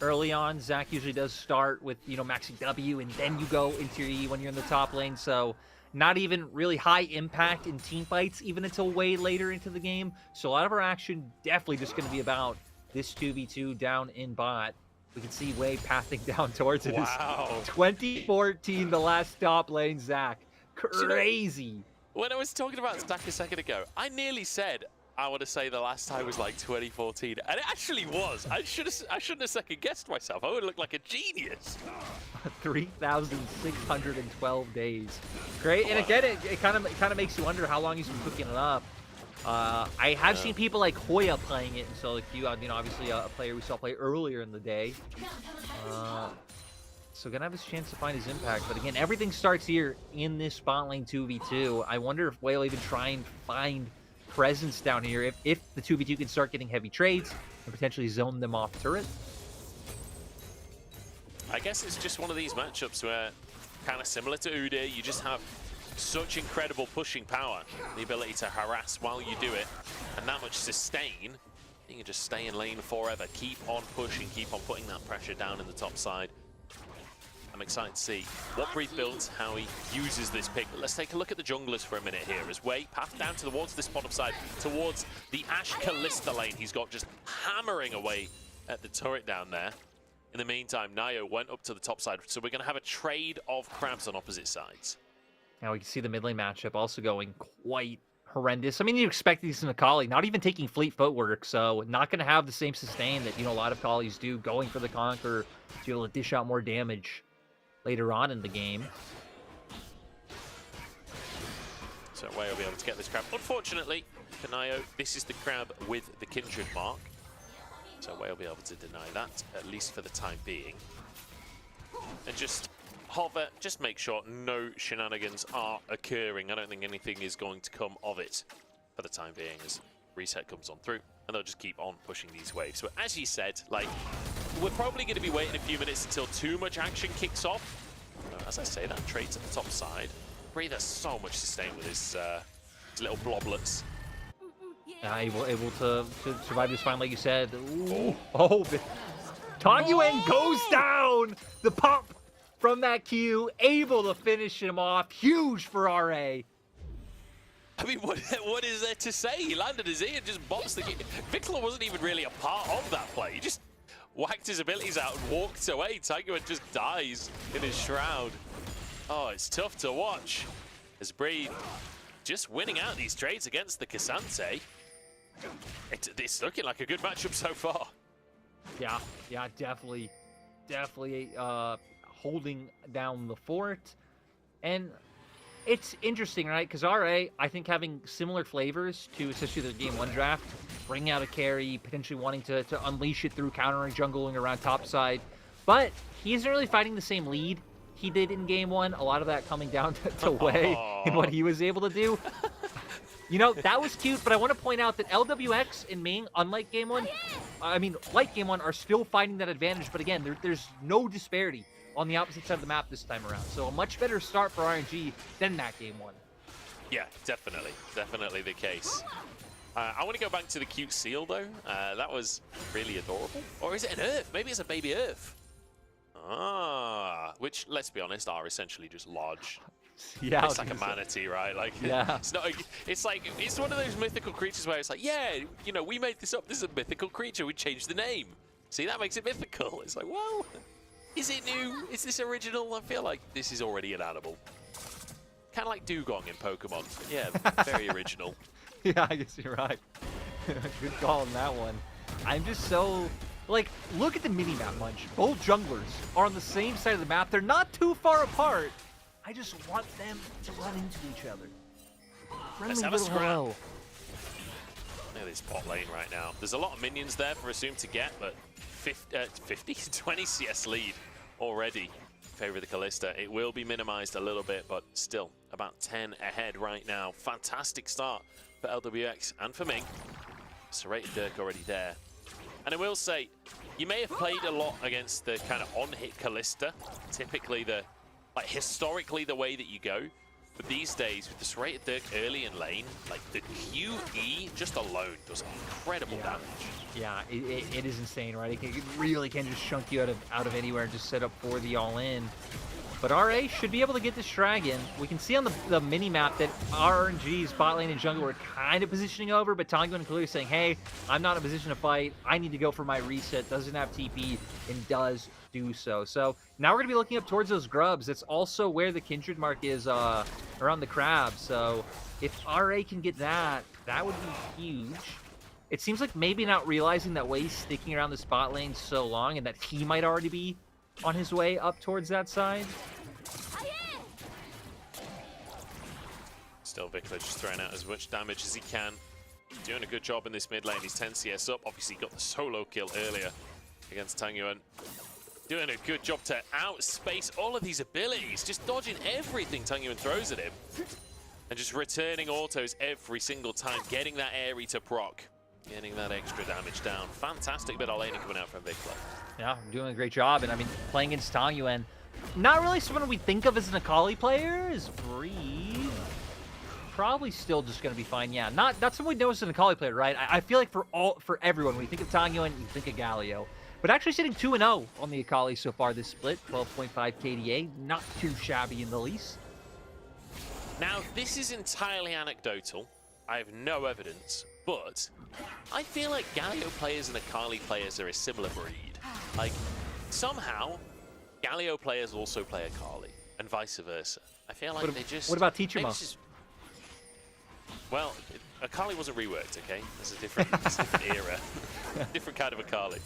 early on. Zac usually does start with, you know, maxing W, and then you go into your E when you're in the top lane. So not even really high impact in team fights, even until way later into the game. So a lot of our action definitely just going to be about this 2v2 down in bot. We can see Wei pathing down towards it. Wow. 2014, the last top lane Zac. Crazy. When I was talking about Zac a second ago, I nearly said I want to say the last time was like 2014, and it actually was. I shouldn't have second guessed myself. I would look like a genius. 3,612 days. Great, and again, it kind of makes you wonder how long he's been cooking it up. I have seen people like Hoya playing it in solo queue. I mean, obviously a player we saw play earlier in the day. So gonna have his chance to find his impact. But again, everything starts here in this bot lane 2v2. I wonder if Whale even try and find presence down here if the 2v2 can start getting heavy trades and potentially zone them off turret. I guess it's just one of these matchups where, kind of similar to Udyr, you just have such incredible pushing power, the ability to harass while you do it, and that much sustain. You can just stay in lane forever, keep on pushing, keep on putting that pressure down in the top side. I'm excited to see what Breathe builds, how he uses this pick. But let's take a look at the junglers for a minute here. As Wei path down towards this bottom side, towards the Ashe Kalista lane. He's got just hammering away at the turret down there. In the meantime, Nayo went up to the top side. So we're going to have a trade of crabs on opposite sides. Now we can see the mid lane matchup also going quite horrendous. I mean, you expect these in Akali, not even taking fleet footwork, so not going to have the same sustain that, you know, a lot of Akalis do, going for the Conqueror to be able to dish out more damage later on in the game. So Wei will be able to get this crab. Unfortunately, for Nayo, this is the crab with the Kindred mark. So Wei will be able to deny that, at least for the time being. And just hover, just make sure no shenanigans are occurring. I don't think anything is going to come of it for the time being as reset comes on through. And they'll just keep on pushing these waves. So as you said, like, we're probably going to be waiting a few minutes until too much action kicks off. As I say, that trade's at the top side. Breathe has so much sustain with his little bloblets. Able to survive this fight, like you said. Ooh. Oh, Tangyuan goes down! The pop from that Q, able to finish him off. Huge for RA. I mean, what is there to say? He landed his ear and just bops the game. Vikla wasn't even really a part of that play. He just whacked his abilities out and walked away. Tangyuan just dies in his shroud. Oh, it's tough to watch. As Breathe just winning out these trades against the K'Sante. It's looking like a good matchup so far. Yeah, definitely holding down the fort. And it's interesting, right? Because RA, I think, having similar flavors to especially the Game 1 draft, bringing out a carry, potentially wanting to unleash it through countering, jungling around top side. But he isn't really fighting the same lead he did in Game 1. A lot of that coming down to Wei and what he was able to do. You know, that was cute, but I want to point out that LWX and Ming, unlike Game 1, like Game 1, are still finding that advantage. But again, there's no disparity on the opposite side of the map this time around. So a much better start for RNG than that Game 1. Yeah, definitely. Definitely the case. I want to go back to the cute seal, though. That was really adorable. Or is it an Earth? Maybe it's a baby Earth. Which, let's be honest, are essentially just large. Yeah, it's like a manatee, right? Like, yeah. It's one of those mythical creatures where it's like, yeah, you know, we made this up. This is a mythical creature. We changed the name. See, that makes it mythical. It's like, well, is it new? Is this original? I feel like this is already an animal. Kind of like Dugong in Pokemon. Yeah, very original. Yeah, I guess you're right. Good call on that one. I'm just so... Like, look at the mini-map, Munch. Both junglers are on the same side of the map. They're not too far apart. I just want them to run into each other. Let's have a scrap. Look at this bot lane right now. There's a lot of minions there for Assume to get, but 20 CS lead already in favor of the Kalista. It will be minimized a little bit, but still about 10 ahead right now. Fantastic start for LWX and for Ming. Serrated Dirk already there. And I will say, you may have played a lot against the kind of on-hit Kalista. Typically historically the way that you go. But these days, with the Serrated Dirk early in lane, like the QE just alone does incredible damage. Yeah, it is insane, right? It really can just chunk you out of anywhere and just set up for the all-in. But RA should be able to get this dragon. We can see on the mini-map that RNG's bot lane and jungle are kind of positioning over, but Tangyuan clearly saying, hey, I'm not in a position to fight. I need to go for my reset. Doesn't have TP and does do so. So now we're going to be looking up towards those grubs. That's also where the Kindred mark is around the crab. So if RA can get that, That would be huge. It seems like maybe not realizing that Wei's sticking around the spot lane so long and that he might already be on his way up towards that side. Still, Vikla just throwing out as much damage as he can. Doing a good job in this mid lane. He's 10 CS up. Obviously, got the solo kill earlier against Tang Yuan. Doing a good job to outspace all of these abilities. Just dodging everything Tang Yuan throws at him. And just returning autos every single time. Getting that Aerie to proc. Getting that extra damage down. Fantastic bit of laning coming out from Vikla. Yeah, doing a great job. And I mean, playing against Tang Yuan, not really someone we think of as an Akali player. Is Breeze probably still just going to be fine. Yeah, not someone we know as an Akali player, right? I feel like for everyone, when you think of Tang Yuan, you think of Galio. But actually sitting 2-0 on the Akali so far this split. 12.5 KDA, not too shabby in the least. Now, this is entirely anecdotal. I have no evidence, but I feel like Galio players and Akali players are a similar breed. Like, somehow, Galio players also play Akali, and vice versa. I feel like they just... What about Teacher Mo? Well, Akali wasn't reworked, okay? It's a different era. Different kind of Akali.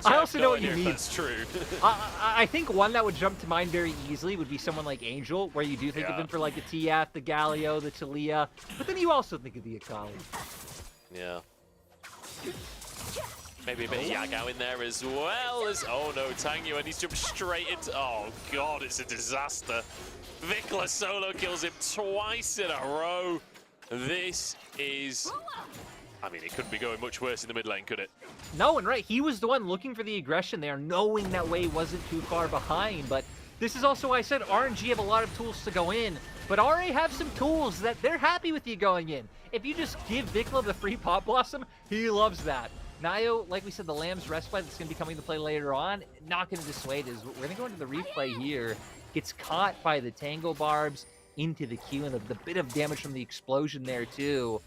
I also know what you mean. That's true. I think one that would jump to mind very easily would be someone like Angel, where you do think of him for like the TF, the Galio, the Talia, but then you also think of the Akali. Yeah. Maybe a bit of Yagao in there as well as... Oh no, Tang Yuan, he's jumped straight into... Oh god, it's a disaster. Vikla solo kills him twice in a row. This is... I mean, it couldn't be going much worse in the mid lane, could it? No, and right, he was the one looking for the aggression there, knowing that Wei wasn't too far behind. But this is also why I said RNG have a lot of tools to go in. But RA have some tools that they're happy with you going in. If you just give Vikla the free Pop Blossom, he loves that. Nio, like we said, the Lamb's Respite that's going to be coming to play later on, not going to dissuade us. We're going to go into the replay here. Gets caught by the Tango Barbs into the Q, and the bit of damage from the explosion there, too.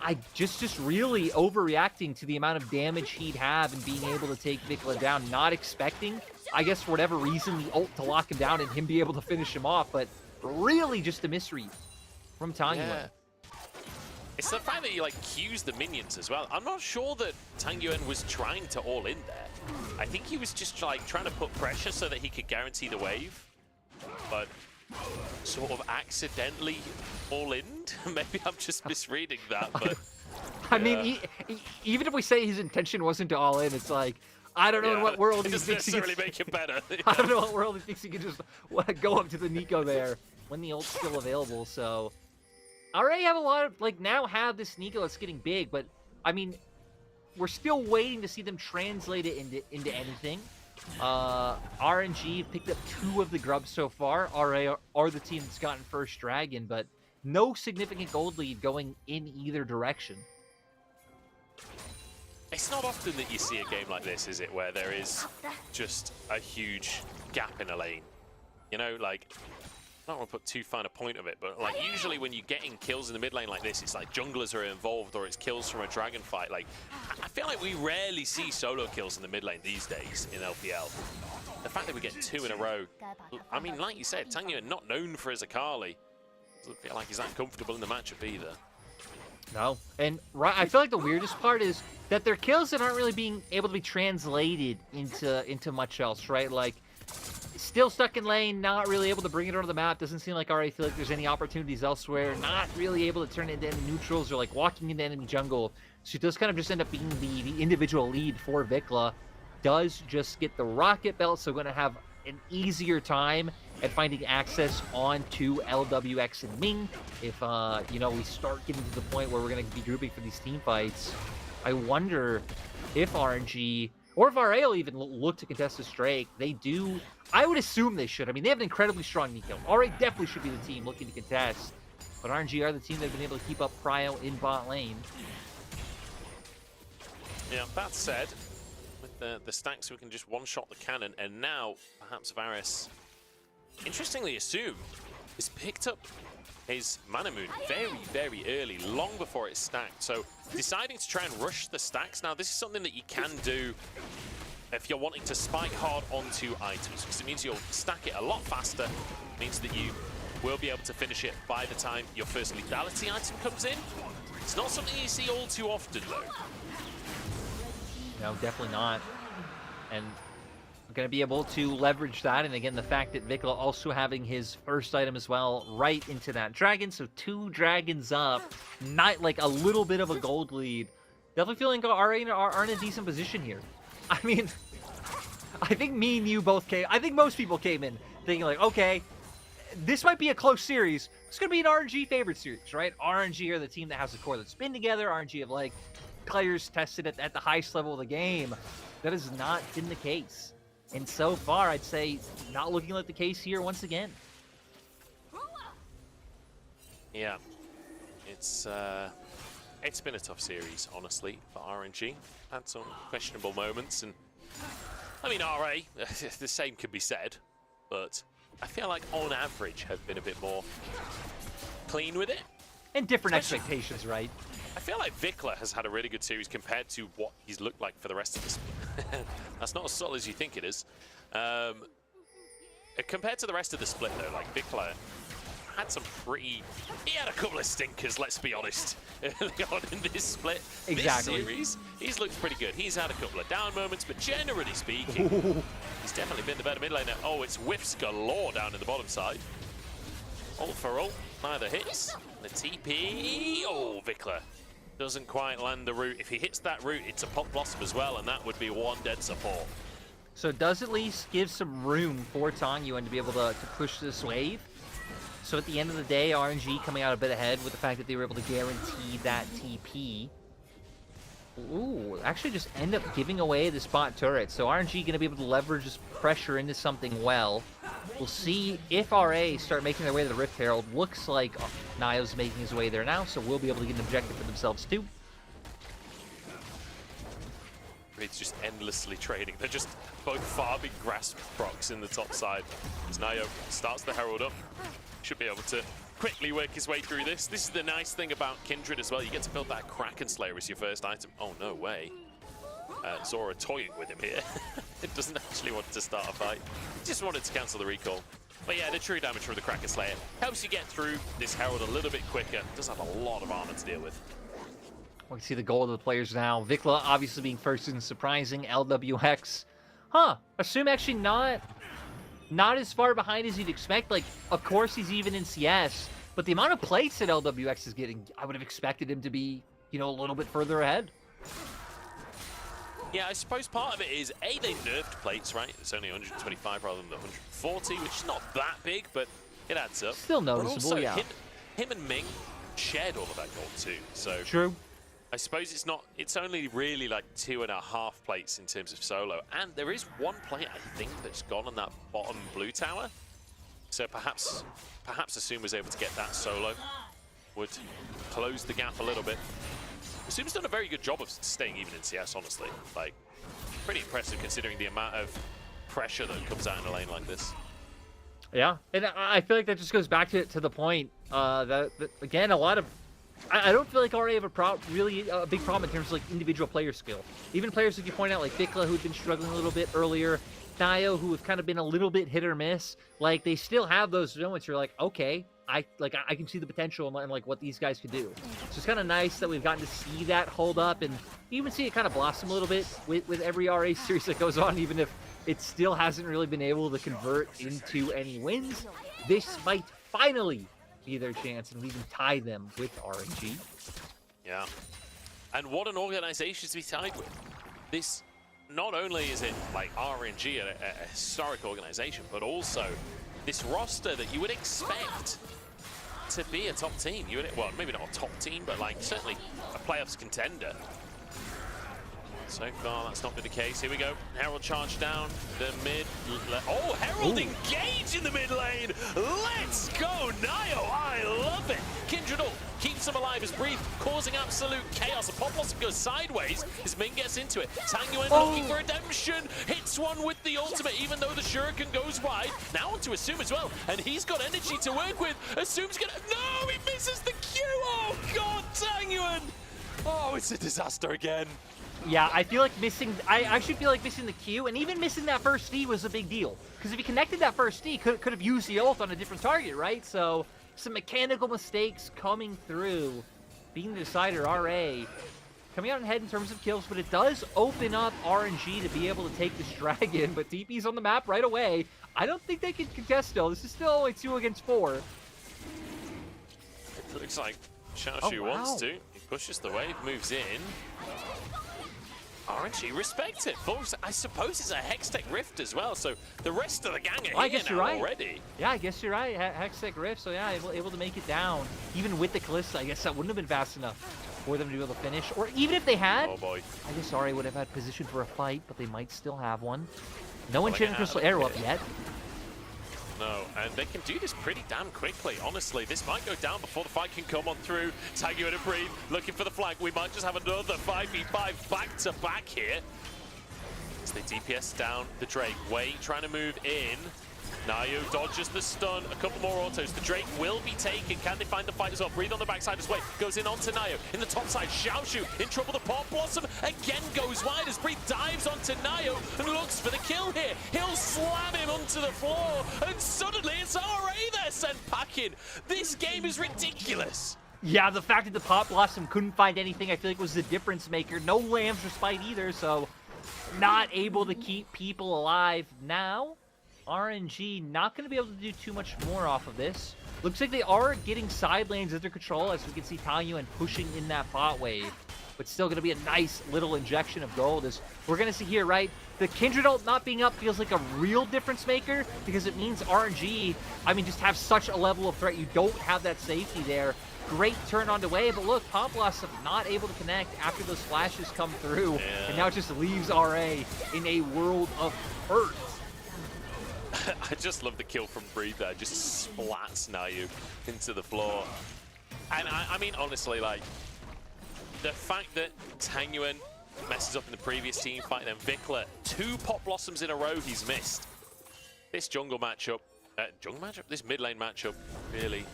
I just really overreacting to the amount of damage he'd have and being able to take Vikla down. Not expecting, I guess, for whatever reason, the ult to lock him down and him be able to finish him off, but really just a misread from Tang Yuan. Yeah. It's the fact that he, like, Qs the minions as well. I'm not sure that Tang Yuan was trying to all in there. I think he was just, like, trying to put pressure so that he could guarantee the wave. But sort of accidentally all in. Maybe I'm just misreading that, but... I mean, even if we say his intention wasn't to all in, it's like, I don't know in what world he thinks he can... necessarily make it better. I don't know what world he thinks he can just go up to the Nico there when the ult's still available, so... Already have a lot of, like, now have this Nico that's getting big, but, I mean, we're still waiting to see them translate it into anything. RNG picked up 2 of the grubs so far. RA are the team that's gotten first dragon, but no significant gold lead going in either direction. It's not often that you see a game like this, is it, where there is just a huge gap in a lane. You know, like... I don't want to put too fine a point of it, but like usually when you're getting kills in the mid lane like this, it's like junglers are involved or it's kills from a dragon fight. Like, I feel like we rarely see solo kills in the mid lane these days in LPL. The fact that we get 2 in a row, I mean, like you said, Tang Yuan not known for his Akali. Doesn't feel like he's that comfortable in the matchup either. No, and I feel like the weirdest part is that their kills that aren't really being able to be translated into much else, right? Like, still stuck in lane, not really able to bring it onto the map. Doesn't seem like already feel like there's any opportunities elsewhere. Not really able to turn it into any neutrals or like walking into enemy jungle. So it does kind of just end up being the individual lead for Vikla. Does just get the rocket belt, so going to have an easier time at finding access onto LWX and Ming. If you know, we start getting to the point where we're going to be grouping for these team fights. I wonder if RNG or if RA will even look to contest this Drake. They do. I would assume they should. I mean, they have an incredibly strong Nico. RA definitely should be the team looking to contest. But RNG are the team that have been able to keep up Prio in bot lane. Yeah, that said, with the stacks, we can just one-shot the cannon. And now, perhaps Varus, interestingly assume, has picked up his Mana Moon very, very early, long before it's stacked. So deciding to try and rush the stacks. Now, this is something that you can do if you're wanting to spike hard onto items, because it means you'll stack it a lot faster. It means that you will be able to finish it by the time your first lethality item comes in. It's not something you see all too often, though. No, definitely not. And going to be able to leverage that. And again, the fact that Vikla also having his first item as well right into that dragon. So 2 dragons up, not like a little bit of a gold lead. Definitely feeling RA are in a decent position here. I mean, I think me and you both came, I think most people came in thinking like, okay, this might be a close series. It's going to be an RNG favorite series, right? RNG are the team that has the core that's been together. RNG have like players tested at the highest level of the game. That has not been the case. And so far, I'd say not looking like the case here once again. Yeah, it's been a tough series, honestly, for RNG. Had some questionable moments, and I mean, RA, the same could be said, but I feel like on average have been a bit more clean with it. And different expectations, right? I feel like Vikla has had a really good series compared to what he's looked like for the rest of the split. That's not as subtle as you think it is. Compared to the rest of the split, though, like Vikla had some pretty... He had a couple of stinkers, let's be honest, early on in this split. Exactly. This series, he's looked pretty good. He's had a couple of down moments, but generally speaking, he's definitely been the better mid laner. Oh, it's whiffs galore down in the bottom side. Ult for ult, neither hits. The TP, oh, Vikla doesn't quite land the root. If he hits that root, it's a Pop Blossom as well, and that would be 1 dead support. So it does at least give some room for Tangyuan to be able to push this wave. So at the end of the day, RNG coming out a bit ahead with the fact that they were able to guarantee that TP. Ooh, actually just end up giving away the spot turret. So RNG going to be able to leverage this pressure into something well. We'll see if RA start making their way to the Rift Herald. Looks like Nio's making his way there now, so we'll be able to get an objective for themselves too. It's just endlessly trading. They're just both farming grasp procs in the top side. As Nio starts the Herald up, should be able to quickly work his way through this. This is the nice thing about Kindred as well. You get to build that Kraken Slayer as your first item. Oh, no way. Zora toying with him here. It doesn't actually want to start a fight. Just wanted to cancel the recall. But yeah, the true damage from the Kraken Slayer helps you get through this Herald a little bit quicker. Does have a lot of armor to deal with. We can see the goal of the players now. Vikla obviously being first isn't surprising. LWX, assume actually not as far behind as you'd expect. Like, of course he's even in CS, but the amount of plates that LWX is getting, I would have expected him to be, you know, a little bit further ahead. Yeah, I suppose part of it is, A, they nerfed plates, right? It's only 125 rather than the 140, which is not that big, but it adds up. Still noticeable, but also, yeah. Him and Ming shared all of that gold too, so... True. I suppose it's only really like 2.5 plates in terms of solo, and there is one plate I think that's gone on that bottom blue tower. So perhaps Assume was able to get that solo, would close the gap a little bit. Assume's done a very good job of staying even in CS, honestly. Like, pretty impressive considering the amount of pressure that comes out in a lane like this. Yeah, and I feel like that just goes back to the point that again, a lot of... I don't feel like RA have really a big problem in terms of like individual player skill. Even players like you point out, like Vikla, who'd been struggling a little bit earlier, Nio, who have kind of been a little bit hit or miss. Like they still have those moments where you're like, okay, I can see the potential and like what these guys could do. So it's kind of nice that we've gotten to see that hold up, and even see it kind of blossom a little bit with every RA series that goes on, even if it still hasn't really been able to convert into any wins. This might finally be their chance, and we can tie them with RNG. Yeah, and what an organization to be tied with. This, not only is it like RNG, a historic organization, but also this roster that you would expect to be a top team. Well, maybe not a top team, but like certainly a playoffs contender. So far, that's not been the case. Here we go. Herald charged down the mid. Oh, Herald engaged in the mid lane. Let's go, Nio. I love it. Kindred ult keeps him alive as Breathe, causing absolute chaos. A Pop Blossom goes sideways as Ming gets into it. Tangyuan looking for redemption. Hits one with the ultimate, even though the Shuriken goes wide. Now onto Assume as well, and he's got energy to work with. Assume's gonna... No, he misses the Q. Oh, God, Tangyuan. Oh, it's a disaster again. Yeah, I feel like I actually feel like missing the Q, and even missing that first D was a big deal. Because if he connected that first D, could have used the ult on a different target, right? So, some mechanical mistakes coming through. being the decider, RA coming out ahead in terms of kills, but it does open up RNG to be able to take this dragon, but TP's on the map right away. I don't think they can contest still. This is still only 2 against 4. It looks like Xiaoshu wants to. He pushes the wave, moves in. RNG respect it. I suppose it's a Hextech Rift as well, so the rest of the gang are here now already. Yeah, I guess you're right. Hextech Rift, so yeah, able to make it down. Even with the Kalista, I guess that wouldn't have been fast enough for them to be able to finish. Or even if they had, oh boy, I guess Ahri would have had position for a fight, but they might still have one. No Enchanted Crystal Arrow up yet. No, and they can do this pretty damn quickly. Honestly, this might go down before the fight can come on through. Taguin and Breathe looking for the flag. We might just have another 5v5 back-to-back here. As they DPS down the Drake. Wei trying to move in. Nayu dodges the stun. A couple more autos. The Drake will be taken. Can they find the fight as well? Breathe on the backside as well. Goes in onto Nayu. In the top side, Xiaoshu in trouble. The Pop Blossom again goes wide as Breathe dives onto Nayu and looks for the kill here. He'll slam him onto the floor, and suddenly it's RA there sent packing. This game is ridiculous. Yeah, the fact that the Pop Blossom couldn't find anything, I feel like was the difference maker. No Lamb's Respite either, so not able to keep people alive now. RNG not going to be able to do too much more off of this. Looks like they are getting side lanes under control, as we can see Taiyuan pushing in that bot wave. But still going to be a nice little injection of gold, as we're going to see here, right? The Kindred ult not being up feels like a real difference maker, because it means RNG, I mean, just have such a level of threat. You don't have that safety there. Great turn on the way, but look, Pop Blossom not able to connect after those flashes come through. And now it just leaves RA in a world of hurt. I just love the kill from Breathe there. Just splats Nayu into the floor. And I mean, honestly, like, the fact that Taiyuan messes up in the previous team fight, then Vikla, 2 Pop Blossoms in a row he's missed. This jungle matchup, this mid lane matchup, really,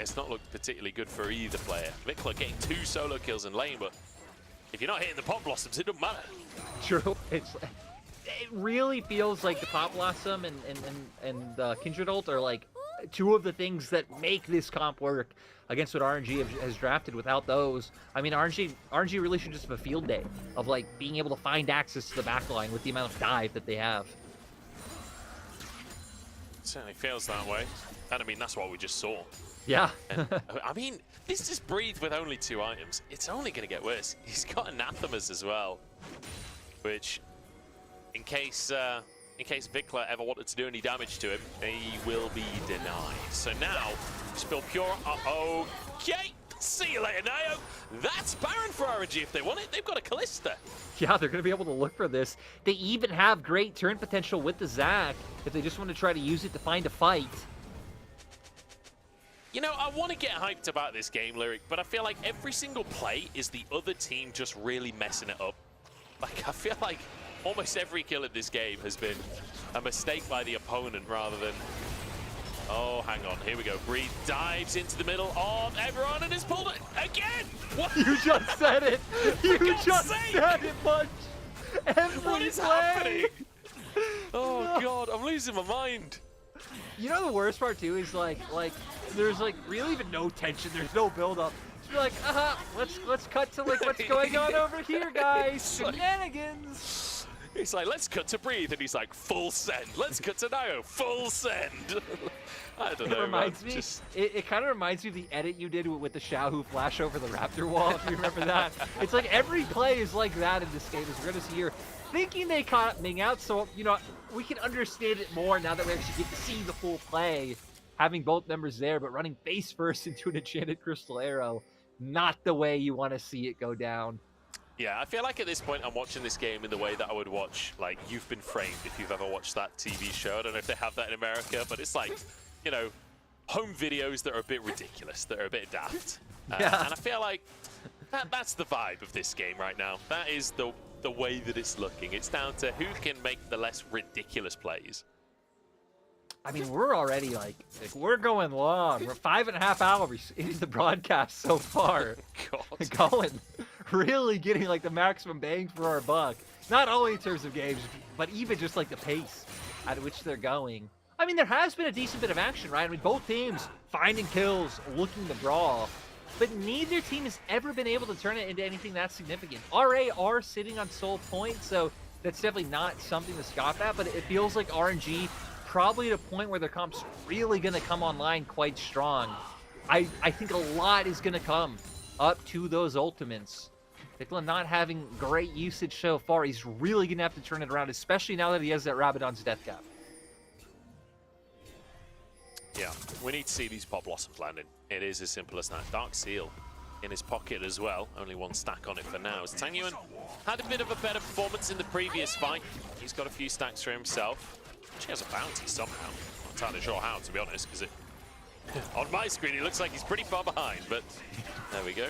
it's not looked particularly good for either player. Vikla getting 2 solo kills in lane, but if you're not hitting the Pop Blossoms, it doesn't matter. True. It really feels like the Pop Blossom and Kindred ult are like 2 of the things that make this comp work against what RNG has drafted. Without those, I mean, RNG really should just have a field day of like being able to find access to the backline with the amount of dive that they have. It certainly feels that way. And I mean, that's what we just saw. Yeah. And, I mean, this is Breathe with only 2 items. It's only going to get worse. He's got Anathemas as well, which, in case Vikla ever wanted to do any damage to him, he will be denied. So now, Spill Pure, okay, see you later, Nayo. That's Baron for RNG if they want it. They've got a Kalista. Yeah, they're going to be able to look for this. They even have great turn potential with the Zac if they just want to try to use it to find a fight. You know, I want to get hyped about this game, Lyric, but I feel like every single play is the other team just really messing it up. Like, I feel like almost every kill in this game has been a mistake by the opponent rather than... Oh, hang on. Here we go. Breathe dives into the middle of everyone and is pulled it again! What? You just said it! You just said it, Punch! What is happening? Oh, God. I'm losing my mind. You know the worst part, too, is like there's like really even no tension. There's no build-up. You're like, let's cut to like what's going on over here, guys. Shenanigans. He's like, let's cut to Breathe, and he's like, full send. Let's cut to Nayo, full send. I don't know. It reminds me. It kind of reminds me of the edit you did with the Xiaohu flash over the Raptor wall. If you remember that, it's like every play is like that in this game. As we're gonna see here, thinking they caught Ming out, so you know we can understand it more now that we actually get to see the full play, having both members there, but running face first into an Enchanted Crystal Arrow, not the way you want to see it go down. Yeah, I feel like at this point I'm watching this game in the way that I would watch, like, You've Been Framed, if you've ever watched that TV show. I don't know if they have that in America, but it's like, you know, home videos that are a bit ridiculous, that are a bit daft. Yeah. And I feel like that's the vibe of this game right now. That is the way that it's looking. It's down to who can make the less ridiculous plays. I mean, we're already like we're going long. We're 5.5 hours into the broadcast so far. God. Going, really getting like the maximum bang for our buck. Not only in terms of games, but even just like the pace at which they're going. I mean, there has been a decent bit of action, right? I mean, both teams finding kills, looking to brawl. but neither team has ever been able to turn it into anything that significant. RA are sitting on soul points, so that's definitely not something to scoff at, but it feels like RNG probably at a point where their comp's really going to come online quite strong. I think a lot is going to come up to those ultimates. Nicla not having great usage so far. He's really going to have to turn it around, especially now that he has that Rabadon's Death Cap. Yeah, we need to see these Pop Blossoms landing. It is as simple as that. Dark Seal in his pocket as well. Only one stack on it for now. As Tangyuan had a bit of a better performance in the previous fight. He's got a few stacks for himself. She has a bounty somehow. Not entirely sure how, to be honest, because on my screen, it looks like he's pretty far behind, but there we go.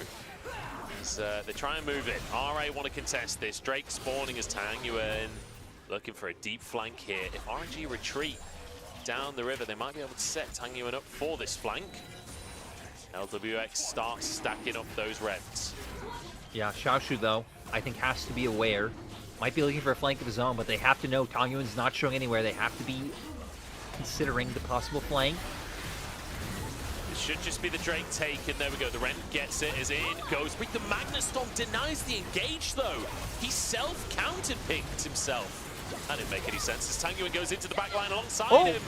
They try and move it. RA want to contest this. Drake spawning as Tangyuan, looking for a deep flank here. If RNG retreat down the river, they might be able to set Tangyuan up for this flank. LWX starts stacking up those reds. Yeah, Xiaoshu, though, I think has to be aware. Might be looking for a flank of his own, but they have to know Tangyuan's not showing anywhere. They have to be considering the possible flank. It should just be the Drake take, and there we go. The Rent gets it, is in, goes with the Magnet Storm, denies the engage, though. He self-countered picked himself. That didn't make any sense as Tangyuan goes into the back line alongside him.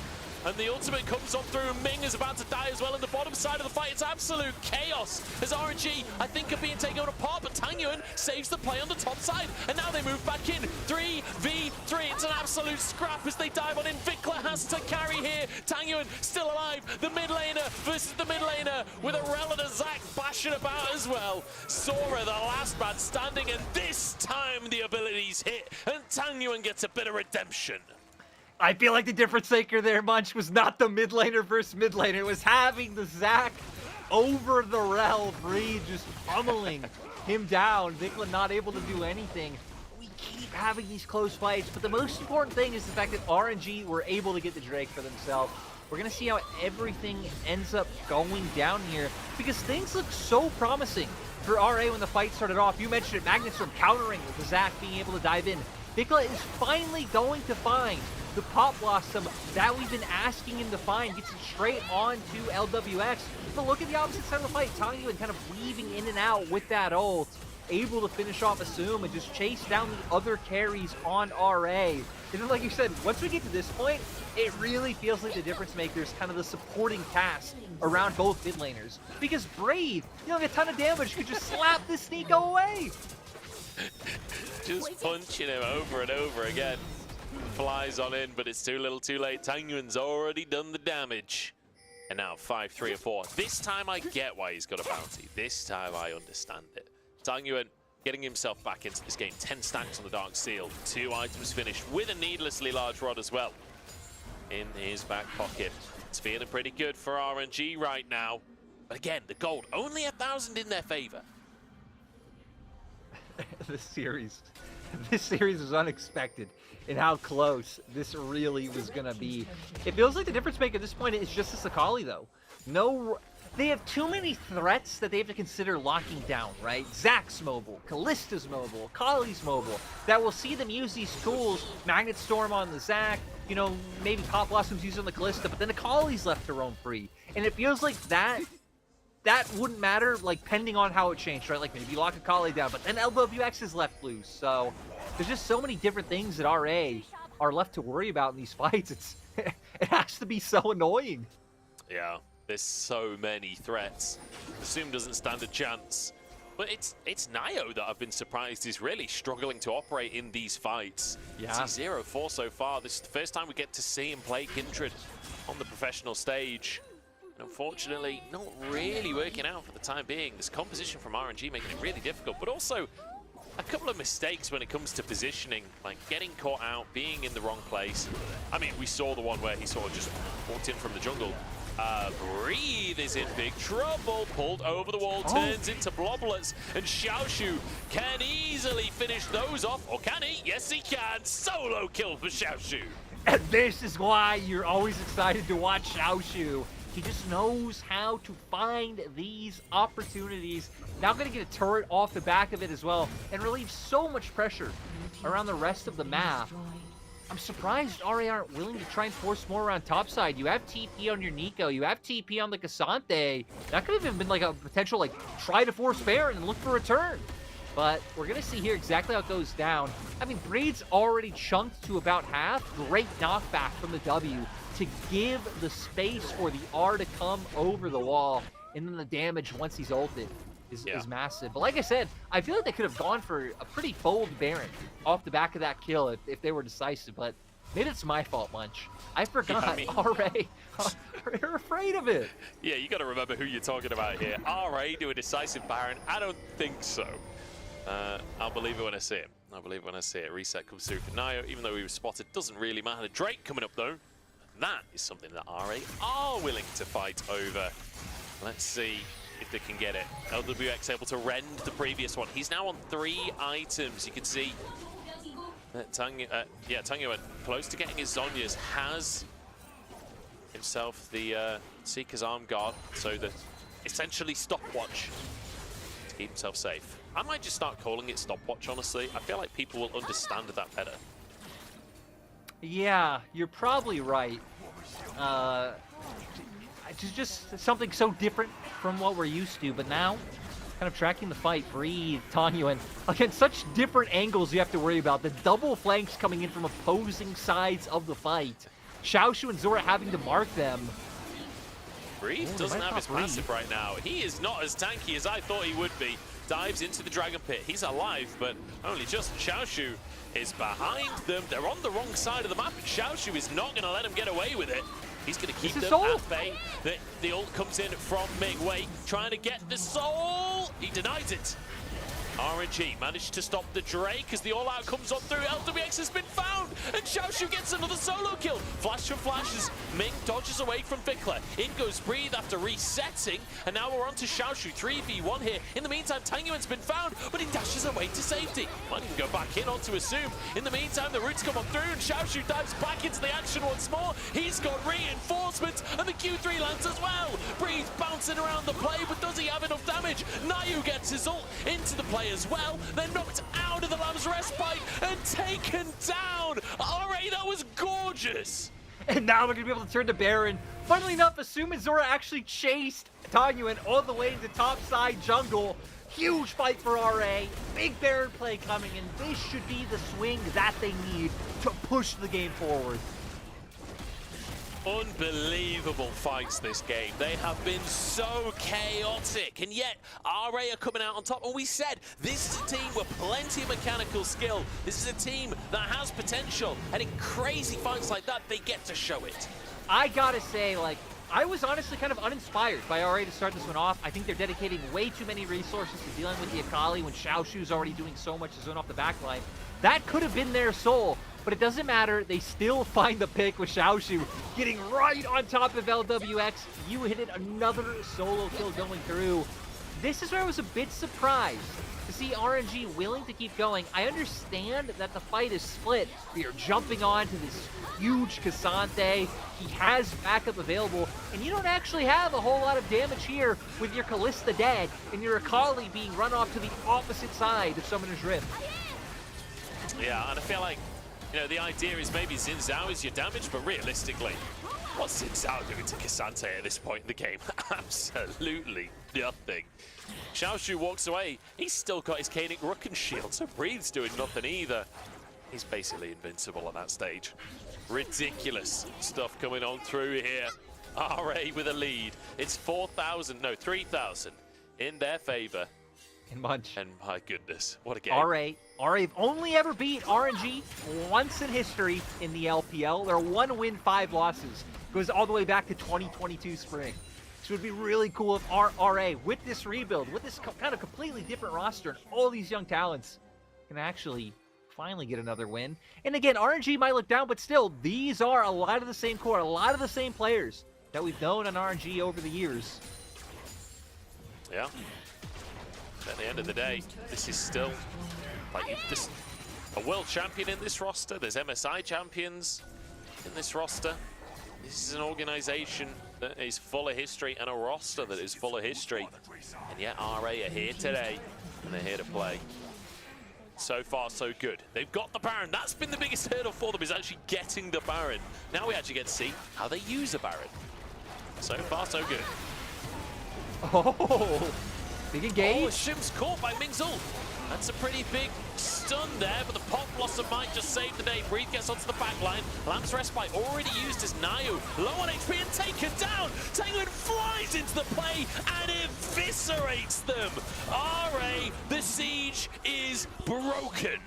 And the ultimate comes on through. Ming is about to die as well on the bottom side of the fight. It's absolute chaos as RNG, I think, are being taken apart, but Tangyuan saves the play on the top side. And now they move back in. 3v3. It's an absolute scrap as they dive on in. Vikla has to carry here. Tangyuan still alive. The mid laner versus the mid laner with a Rel and a Zac bashing about as well. Sora, the last man standing, and this time the abilities hit, and Tangyuan gets a bit of redemption. I feel like the difference maker there, Munch, was not the mid laner versus mid laner. It was having the Zac over the Rel, Bree just pummeling him down. Vikla not able to do anything. We keep having these close fights, but the most important thing is the fact that RNG were able to get the Drake for themselves. We're going to see how everything ends up going down here, because things look so promising for RA when the fight started off. You mentioned it, Magnet Storm countering with the Zac being able to dive in. Vikla is finally going to find the Pop Blossom that we've been asking him to find. Gets it straight on to LWX. But look at the opposite side of the fight. Tangyuan kind of weaving in and out with that ult. Able to finish off Assume and just chase down the other carries on RA. And then, like you said, once we get to this point, it really feels like the difference maker is kind of the supporting cast around both mid laners. Because Brave, dealing a ton of damage, could just slap this Nico away. Just punching him over and over again. Flies on in, but it's too little too late. Tangyuan's already done the damage. And now 5, 3, or 4. This time I get why he's got a bounty. This time I understand it. Tangyuan getting himself back into this game. 10 stacks on the Dark Seal. 2 items finished with a needlessly large rod as well in his back pocket. It's feeling pretty good for RNG right now. But again, the gold, only 1,000 in their favor. This series is unexpected in how close this really was going to be. It feels like the difference maker at this point is just the Sakali, though. They have too many threats that they have to consider locking down, right? Zac's mobile, Kallista's mobile, Akali's mobile, that will see them use these tools. Magnet Storm on the Zac, you know, maybe Pop Blossom's used on the Kallista, but then Akali's left to roam free. And it feels like that wouldn't matter, like, pending on how it changed, right? Like, maybe you lock Akali down, but then LWX is left loose. So there's just so many different things that RA are left to worry about in these fights. It has to be so annoying. Yeah, there's so many threats. Assume doesn't stand a chance. But it's Nio that I've been surprised is really struggling to operate in these fights. Yeah. It's 0-4 so far. This is the first time we get to see him play Kindred on the professional stage. And unfortunately, not really working out for the time being. This composition from RNG making it really difficult, but also a couple of mistakes when it comes to positioning, like getting caught out, being in the wrong place. I mean, we saw the one where he sort of just walked in from the jungle. Breathe is in big trouble, pulled over the wall, turns into Bloblets, and Xiaoshu can easily finish those off, or can he? Yes, he can. Solo kill for Xiaoshu. And this is why you're always excited to watch Xiaoshu. He just knows how to find these opportunities. Now going to get a turret off the back of it as well and relieve so much pressure around the rest of the map. I'm surprised RA aren't willing to try and force more around topside. You have TP on your Nico. You have TP on the Cassante. That could have even been like a potential, like, try to force Baron and look for a turn. But we're going to see here exactly how it goes down. I mean, Breed's already chunked to about half. Great knockback from the W to give the space for the R to come over the wall. And then the damage once he's ulted is massive. But like I said, I feel like they could have gone for a pretty bold Baron off the back of that kill if they were decisive. But maybe it's my fault, Munch. I forgot RA are afraid of it. Yeah, you got to remember who you're talking about here. RA do a decisive Baron? I don't think so. I'll believe it when I see it. I'll believe it when I see it. Reset comes through for Nio, even though he was spotted. Doesn't really matter. Drake coming up, though. That is something that RA are willing to fight over. Let's see if they can get it. LWX able to rend the previous one. He's now on 3 items. You can see that Tangyuan went close to getting his Zhonya's, has himself the Seeker's Arm Guard, so the essentially stopwatch to keep himself safe. I might just start calling it stopwatch, honestly. I feel like people will understand that better. Yeah, you're probably right. Just something so different from what we're used to, but now, kind of tracking the fight, Breathe, Tangyuan. Again, such different angles you have to worry about. The double flanks coming in from opposing sides of the fight. Xiaoshu and Zora having to mark them. Breathe doesn't have his passive right now. He is not as tanky as I thought he would be. Dives into the Dragon Pit. He's alive, but only just. Xiaoshu is behind them. They're on the wrong side of the map, and Xiaoshu is not going to let him get away with it. He's going to keep them at bay. The ult comes in from Mingwei, trying to get the soul. He denies it. RNG managed to stop the Drake as the all-out comes on through. LWX has been found, and Xiaoshu gets another solo kill. Flash from flashes. Ming dodges away from Fickler. In goes Breathe after resetting, and now we're on to Xiaoshu. 3v1 here. In the meantime, Tangyuan's been found, but he dashes away to safety. Might even go back in onto Assume. In the meantime, the roots come on through, and Xiaoshu dives back into the action once more. He's got reinforcements, and the Q3 lands as well. Breathe bouncing around the play, but does he have enough damage? Nayu gets his ult into the play as well. They're knocked out of the Lamb's Respite and taken down. Alright, that was gorgeous. And now we're going to be able to turn to Baron. Funnily enough, Assume and Zora actually chased Tangyuan all the way to topside jungle. Huge fight for RA. Big Baron play coming, and this should be the swing that they need to push the game forward. Unbelievable fights this game. They have been so chaotic, and yet RA are coming out on top. And we said this is a team with plenty of mechanical skill. This is a team that has potential, and in crazy fights like that, they get to show it. I gotta say, like, I was honestly kind of uninspired by RA to start this one off. I think they're dedicating way too many resources to dealing with the Akali when Xiaoshu's already doing so much to zone off the backline. That could have been their soul, but it doesn't matter. They still find the pick with Xiaoshu getting right on top of LWX. You hit it, another solo kill going through. This is where I was a bit surprised to see RNG willing to keep going. I understand that the fight is split. We are jumping on to this huge Cassante. He has backup available, and you don't actually have a whole lot of damage here with your Kalista dead and your Akali being run off to the opposite side of Summoner's Rift. Yeah, and I feel like, you know, the idea is maybe Xin Zhao is your damage, but realistically, what's Xin Zhao doing to Cassante at this point in the game? Absolutely nothing. Xiaoshu walks away. He's still got his Kaenic Rucken shield, so Breathe's doing nothing either. He's basically invincible on that stage. Ridiculous stuff coming on through here. RA with a lead. It's 3,000 in their favor. And Munch. And my goodness, what a game. RA have only ever beat RNG once in history in the LPL. They're 1 win, 5 losses. Goes all the way back to 2022 spring. So it would be really cool if RA, with this rebuild, with this kind of completely different roster and all these young talents, can actually finally get another win. And again, RNG might look down, but still, these are a lot of the same core, a lot of the same players that we've known on RNG over the years. Yeah. At the end of the day, this is still like a world champion in this roster. There's MSI champions in this roster. This is an organization that is full of history and a roster that is full of history. And yet RA are here today, and they're here to play. So far, so good. They've got the Baron. That's been the biggest hurdle for them, is actually getting the Baron. Now we actually get to see how they use a Baron. So far, so good. Oh, big engage. Oh, Shim's caught by Mingzul. That's a pretty big stun there, but the Pop Blossom might just save the day. Breathe gets onto the back line. Lamb's Respite already used as Nayo. Low on HP and taken down. Tailwind flies into the play and eviscerates them. RA, the siege is broken.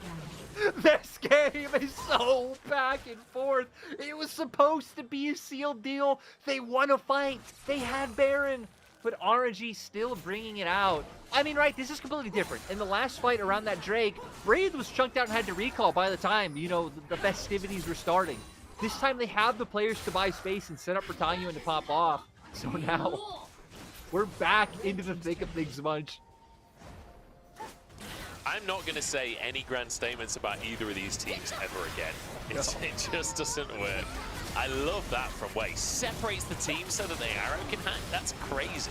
This game is so back and forth. It was supposed to be a sealed deal. They won a fight. They had Baron. But RNG still bringing it out. I mean, right, this is completely different. In the last fight around that Drake, Breathe was chunked out and had to recall by the time, you know, the festivities were starting. This time they have the players to buy space and set up for Tanyuan to pop off. So now, we're back into the thick of things, Munch. I'm not going to say any grand statements about either of these teams ever again. It just doesn't work. I love that from Wei. Separates the team so that the arrow can hack. That's crazy.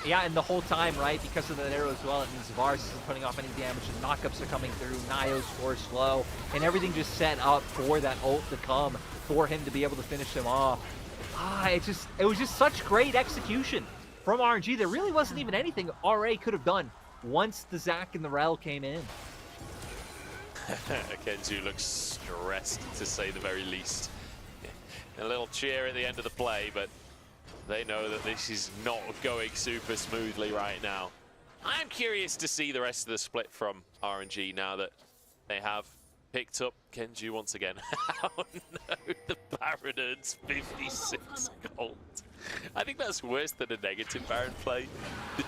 Yeah, and the whole time, right, because of the arrow as well, it means Varus isn't putting off any damage, and knockups are coming through, Nayo's force slow, and everything just set up for that ult to come, for him to be able to finish him off. It was just such great execution from RNG. There really wasn't even anything RA could have done once the Zac and the Rel came in. Kenju looks stressed, to say the very least. A little cheer at the end of the play, but they know that this is not going super smoothly right now. I'm curious to see the rest of the split from RNG now that they have picked up Kenju once again. Oh no, the Baron earns 56 gold. I think that's worse than a negative Baron play.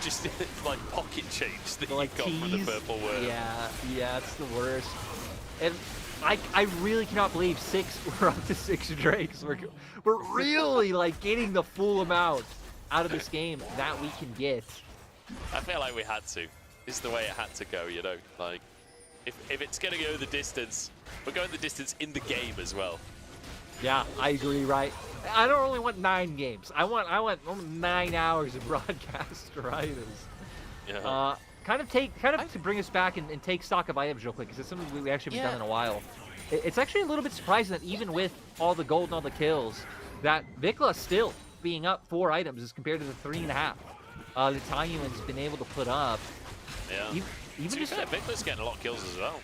Just like pocket change that you got from the purple word. Yeah, it's the worst. And I really cannot believe we're up to 6 Drakes. We're really like getting the full amount out of this game that we can get. I feel like we had to. This is the way it had to go, you know. Like, if it's gonna go the distance, we're going the distance in the game as well. Yeah, I agree, right? I don't only want 9 games. I want 9 hours of broadcast riders. Yeah. Kind of to bring us back and take stock of items real quick, because it's something we actually haven't done in a while. It's actually a little bit surprising that even with all the gold and all the kills, that Vikla still being up 4 items as compared to the 3.5 that Tanyuan's been able to put up. Yeah. Even just Vikla's getting a lot of kills as well.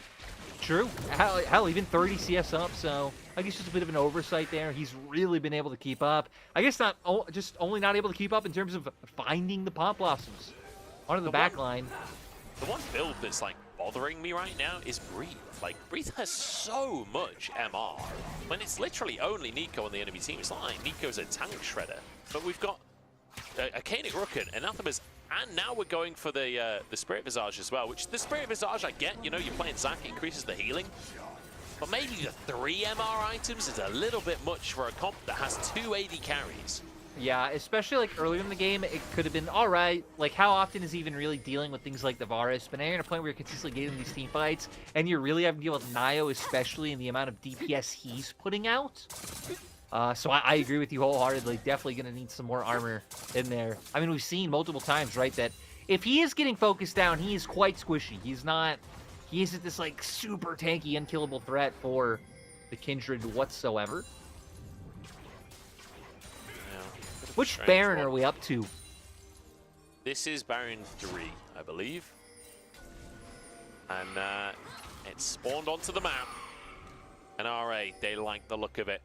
True. Hell, even 30 CS up, so I guess just a bit of an oversight there. He's really been able to keep up. I guess only not able to keep up in terms of finding the Pop Blossoms onto the back line. The one build that's like bothering me right now is Breathe. Like, Breathe has so much MR when it's literally only Nico on the enemy team. It's not like Nico's a tank shredder, but we've got a Kaenic Rooken, Anathemas, and now we're going for the Spirit Visage as well, which the Spirit Visage I get, you know, you're playing Zac, it increases the healing. But maybe the 3 MR items is a little bit much for a comp that has 2 AD carries. Yeah, especially like earlier in the game, it could have been all right. Like, how often is he even really dealing with things like the Varus? But now you're in a point where you're consistently getting these team fights, and you're really having to deal with Nayo, especially in the amount of DPS he's putting out. So I agree with you wholeheartedly. Definitely going to need some more armor in there. I mean, we've seen multiple times, right, that if he is getting focused down, he is quite squishy. He isn't this like super tanky, unkillable threat for the Kindred whatsoever. Which Baron are we up to? This is Baron 3, I believe. And it's spawned onto the map. And RA, they like the look of it.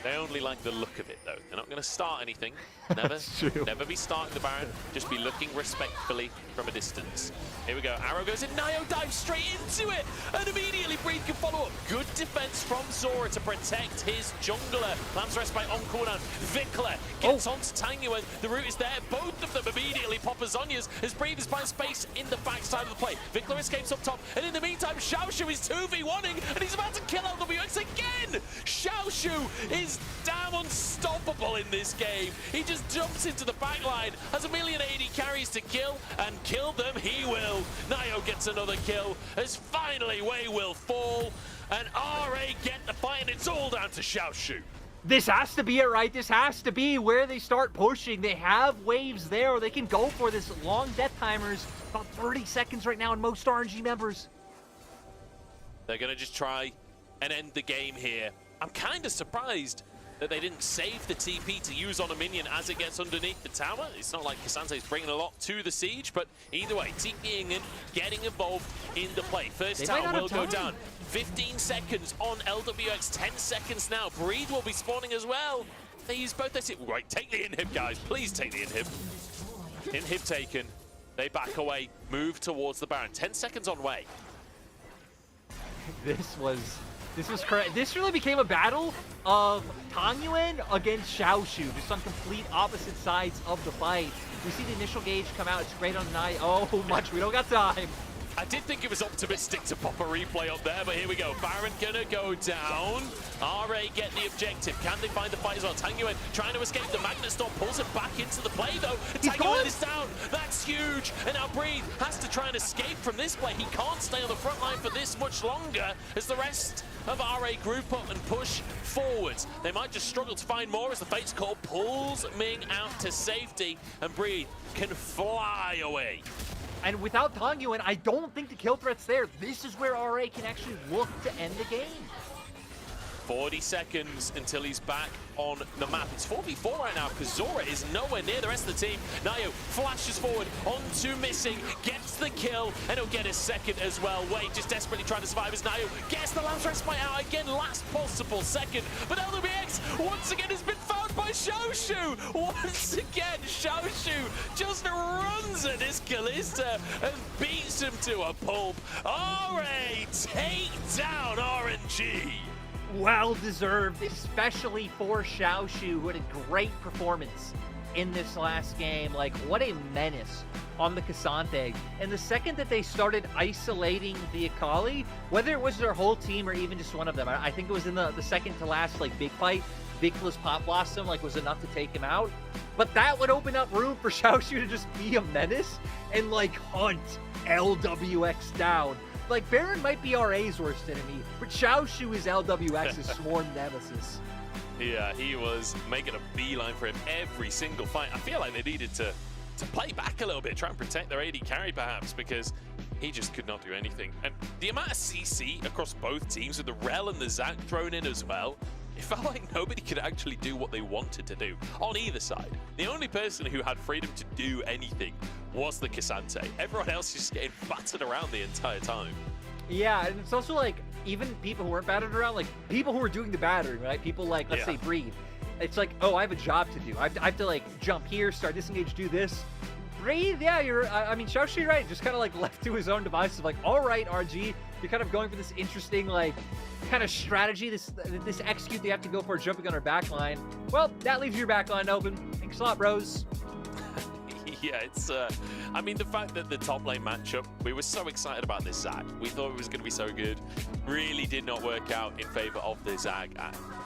They only like the look of it, though. They're not going to start anything. Never be starting the Baron. Just be looking respectfully from a distance. Here we go. Arrow goes in. Nayo dives straight into it. And immediately Breathe can follow up. Good defense from Zora to protect his jungler. Lamb's Respite on cooldown. Vikla gets onto Tanyuan. The route is there. Both of them immediately pop Azonias as Breathe is buying space in the backside of the play. Vikla escapes up top. And in the meantime, Xiaoshu is 2v1ing. And he's about to kill LWX again. Xiaoshu is damn unstoppable in this game. He just jumps into the backline, has 1,080,000 carries to kill, and kill them he will. Nayo gets another kill, as finally Wei will fall, and RA get the fight, and it's all down to Xiaoshu. This has to be it, right? This has to be where they start pushing. They have waves there, or they can go for this long death timers. About 30 seconds right now in most RNG members. They're going to just try and end the game here. I'm kind of surprised that they didn't save the TP to use on a minion as it gets underneath the tower. It's not like K'Sante's bringing a lot to the siege, but either way, TPing in, getting involved in the play. First tower will go down. 15 seconds on LWX, 10 seconds now. Breed will be spawning as well. They use both their... Right, take the inhib, guys. Please take the inhib. Inhib taken. They back away, move towards the Baron. 10 seconds on way. This was correct. This really became a battle of Tangyuan against Xiaoshu, just on complete opposite sides of the fight. We see the initial gauge come out. It's great on the night. Oh, much. We don't got time. I did think it was optimistic to pop a replay up there, but here we go. Baron gonna go down. RA get the objective. Can they find the fight as well? Tangyuan trying to escape. The Magnet Storm pulls it back into the play, though. Tangyuan is down. That's huge. And now Breathe has to try and escape from this play. He can't stay on the front line for this much longer as the rest of RA group up and push forwards. They might just struggle to find more as the Fate's Call pulls Ming out to safety, and Breathe can fly away. And without Tangyuan, I don't think the kill threat's there. This is where RA can actually look to end the game. 40 seconds until he's back on the map. It's 4v4 right now because Zora is nowhere near the rest of the team. Nayo flashes forward onto Missing, gets the kill, and he'll get a second as well. Wade just desperately trying to survive as Nayo gets the last respite out again, last possible second. But LWX once again has been found by Xiaoshu. Once again, Xiaoshu just runs at this Kalista and beats him to a pulp. RA take down RNG. Well deserved, especially for Xiaoshu, who had a great performance in this last game. Like, what a menace on the K'Sante. And the second that they started isolating the Akali, whether it was their whole team or even just one of them, I think it was in the second to last like big fight, Victor's Pop Blossom like was enough to take him out. But that would open up room for Xiaoshu to just be a menace and like hunt LWX down. Like, Baron might be RA's worst enemy, but Xiaoshu is LWX's sworn nemesis. Yeah, he was making a beeline for him every single fight. I feel like they needed to play back a little bit, try and protect their AD carry perhaps, because he just could not do anything. And the amount of CC across both teams with the Rel and the Zac thrown in as well, it felt like nobody could actually do what they wanted to do on either side. The only person who had freedom to do anything was the K'Sante. Everyone else just getting battered around the entire time. Yeah, and it's also like, even people who weren't battered around, like people who were doing the battering, right? People like, let's say, Breathe. It's like, oh, I have a job to do. I have to like jump here, start disengage, do this. Breathe, yeah, I mean, Xiaoshu, right? Just kind of like left to his own devices, like, all right, RG, you're kind of going for this interesting, like, kind of strategy, this execute they have to go for jumping on our backline. Well, that leaves your backline open. Thanks a lot, bros. Yeah, it's, I mean, the fact that the top lane matchup, we were so excited about this Zac. We thought it was going to be so good. Really did not work out in favor of the Zac.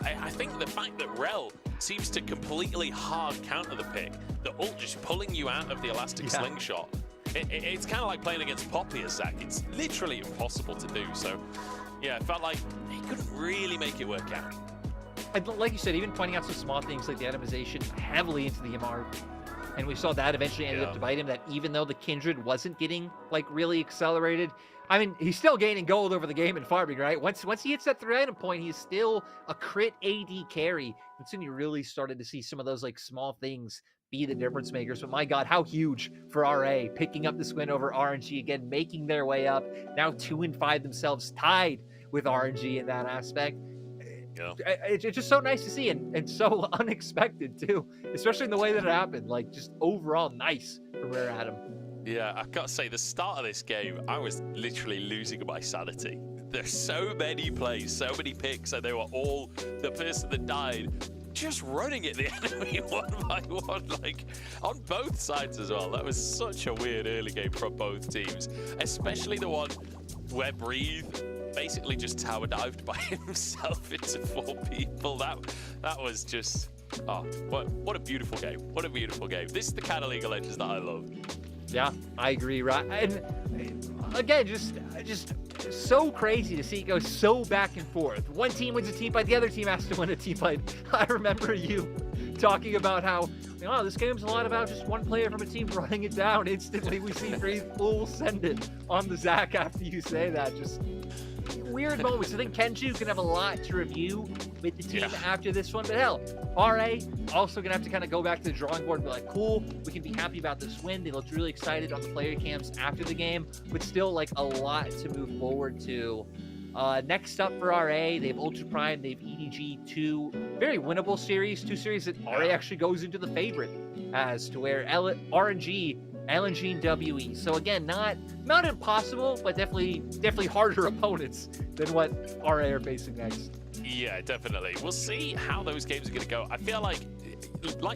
I think the fact that Rel seems to completely hard counter the pick, the ult just pulling you out of the elastic slingshot. It's kind of like playing against Poppy as Zac. It's literally impossible to do. So, yeah, it felt like he couldn't really make it work out. And like you said, even pointing out some small things like the atomization heavily into the MR. And we saw that eventually ended up to bite him, that even though the Kindred wasn't getting, like, really accelerated, I mean, he's still gaining gold over the game and farming, right? Once he hits that 3-item point, he's still a crit AD carry. And soon you really started to see some of those, like, small things be the difference makers. But my God, how huge for RA, picking up this win over RNG again, making their way up. Now 2-5 themselves, tied with RNG in that aspect. Yeah. It's just so nice to see and so unexpected too, especially in the way that it happened. Like, just overall nice from Rare Adam. Yeah, I gotta say, the start of this game, I was literally losing my sanity. There's so many plays, so many picks, and they were all the person that died just running at the enemy one by one, like on both sides as well. That was such a weird early game from both teams, especially the one where Breathe basically just tower dived by himself into 4 people. That was just, oh, what a beautiful game. What a beautiful game. This is the kind of League of Legends that I love. Yeah, I agree, right? And again, just so crazy to see it go so back and forth. One team wins a team fight, the other team has to win a team fight. I remember you talking about how, oh, this game's a lot about just one player from a team running it down. Instantly, we see Breathe full send it on the Zac after you say that. Just weird moments. I think Kenju's gonna have a lot to review with the team after this one. But hell, RA also gonna have to kind of go back to the drawing board and be like, cool, we can be happy about this win. They looked really excited on the player cams after the game, but still like a lot to move forward to. Next up for RA, they have Ultra Prime, they have EDG, two very winnable series, two series that RA actually goes into the favorite as to where RNG, LNG, and WE. So again, not impossible, but definitely harder opponents than what RA are facing next. Yeah, definitely. We'll see how those games are going to go. I feel like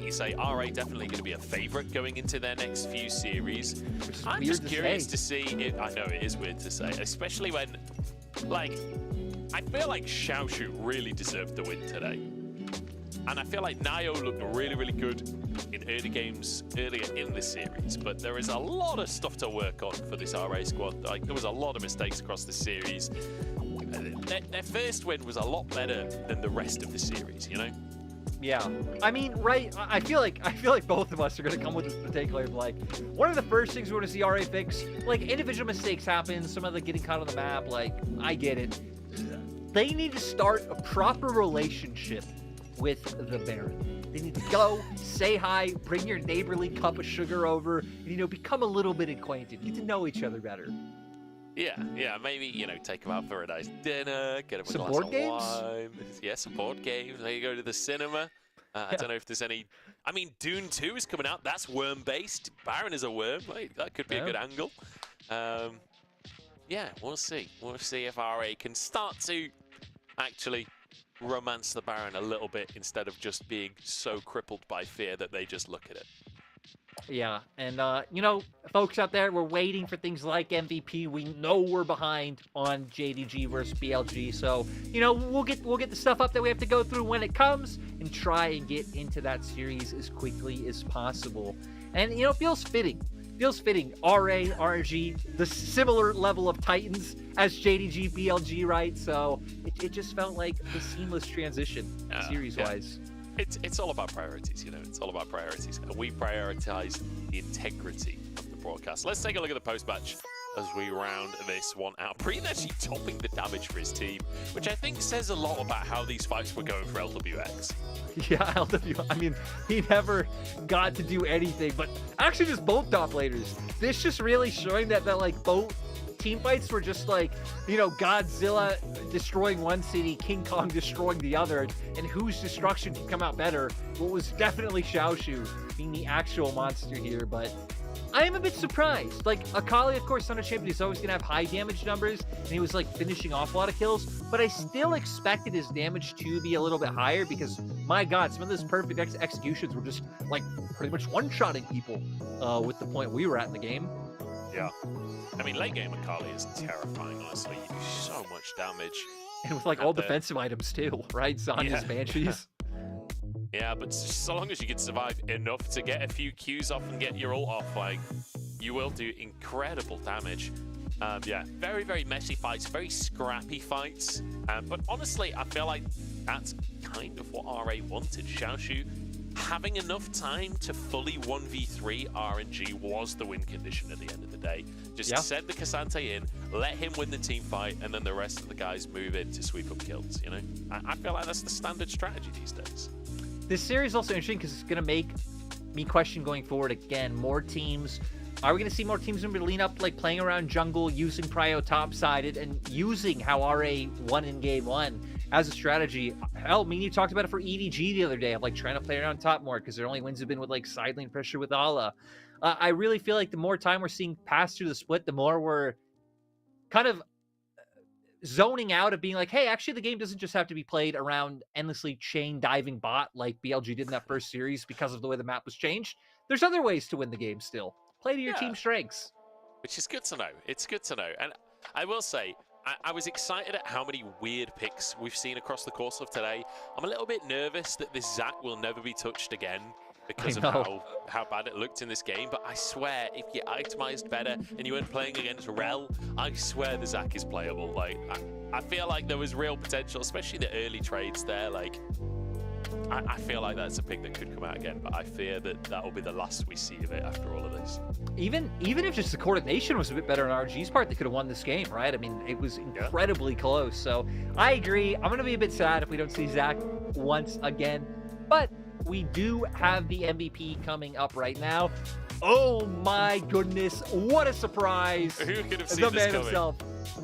you say, RA definitely going to be a favorite going into their next few series. I'm just curious to see if, I know it is weird to say, especially when, like, I feel like Xiaoshu really deserved the win today. And I feel like Nio looked really, really good in early games earlier in the series, but there is a lot of stuff to work on for this RA squad. Like, there was a lot of mistakes across the series. Their first win was a lot better than the rest of the series, you know? Yeah, I mean, right? I feel like both of us are gonna come with this particular of like, one of the first things we want to see RA fix. Like, individual mistakes happen, some of the getting caught on the map. Like, I get it. They need to start a proper relationship with the Baron. They need to go, say hi, bring your neighborly cup of sugar over, and, become a little bit acquainted, get to know each other better. Yeah, maybe, take them out for a nice dinner, get them a some glass board of games? wine. Yeah, some board games. Maybe go to the cinema. I don't know if there's any... I mean, Dune 2 is coming out. That's worm-based. Baron is a worm. Like, that could be a good angle. Yeah, we'll see. We'll see if RA can start to actually romance the Baron a little bit instead of just being so crippled by fear that they just look at it. Yeah, and folks out there, we're waiting for things like MVP. We know we're behind on JDG versus BLG, so we'll get the stuff up that we have to go through when it comes, and try and get into that series as quickly as possible. And it feels fitting. RA, RNG, the similar level of Titans as JDG, BLG, right? So it just felt like the seamless transition series-wise. It's all about priorities, It's all about priorities. And we prioritize the integrity of the broadcast. Let's take a look at the post-match as we round this one out. Preet actually topping the damage for his team, which I think says a lot about how these fights were going for LWX. Yeah, I mean, he never got to do anything, but actually just both top laners. This just really showing that like both team fights were just like, Godzilla destroying one city, King Kong destroying the other, and whose destruction could come out better. What was definitely Xiaoshu being the actual monster here, but I am a bit surprised. Like, Akali, of course, on a champion, he's always going to have high damage numbers, and he was, like, finishing off a lot of kills, but I still expected his damage to be a little bit higher because, my God, some of those perfect executions were just, like, pretty much one-shotting people with the point we were at in the game. Yeah. I mean, late game Akali is terrifying, honestly. You do so much damage. And with, like, all defensive items, too, right? Zanya's Banshees. Yeah, but so long as you can survive enough to get a few Qs off and get your ult off, like, you will do incredible damage. Yeah, very, very messy fights, very scrappy fights. But honestly, I feel like that's kind of what RA wanted. Xiaoshu having enough time to fully 1v3 RNG was the win condition at the end of the day. Just send the K'Sante in, let him win the team fight, and then the rest of the guys move in to sweep up kills, I feel like that's the standard strategy these days. This series is also interesting because it's going to make me question going forward again. More teams. Are we going to see more teams maybe lean up, like playing around jungle, using Prio top-sided, and using how RA won in game one as a strategy? Hell, you talked about it for EDG the other day, of like trying to play around top more because their only wins have been with like side lane pressure with Ala. I really feel like the more time we're seeing pass through the split, the more we're kind of zoning out of being like, hey, actually the game doesn't just have to be played around endlessly chain diving bot like BLG did in that first series because of the way the map was changed. There's other ways to win the game still. Play to your team's strengths. Which is good to know. It's good to know. And I will say, I was excited at how many weird picks we've seen across the course of today. I'm a little bit nervous that this Zac will never be touched again because of how bad it looked in this game. But I swear, if you itemized better and you weren't playing against Rel, I swear the Zac is playable. Like, I feel like there was real potential, especially the early trades there. Like, I feel like that's a pick that could come out again, but I fear that that will be the last we see of it after all of this. Even if just the coordination was a bit better on RG's part, they could have won this game, right? I mean, it was incredibly close. So I agree. I'm going to be a bit sad if we don't see Zach once again. But we do have the MVP coming up right now. Oh my goodness, what a surprise. Who could have seen the this man coming? himself.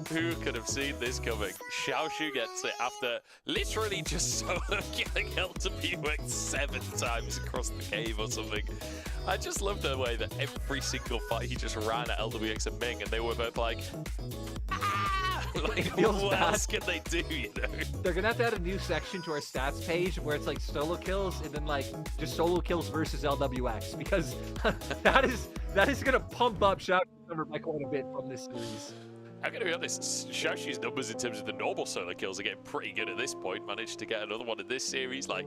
Who could have seen this coming? Xiaoshu gets it after literally just solo killing LWX 7 times across the cave or something. I just love the way that every single fight he just ran at LWX and Ming, and they were both like, like, what else can they do, you know? They're gonna have to add a new section to our stats page where it's like solo kills and then like just solo kills versus LWX, because that is gonna pump up Xiaoshu's number by quite a bit from this series. I'm going to be honest, Xiaoshu's numbers in terms of the normal solo kills are getting pretty good at this point. Managed to get another one in this series. Like,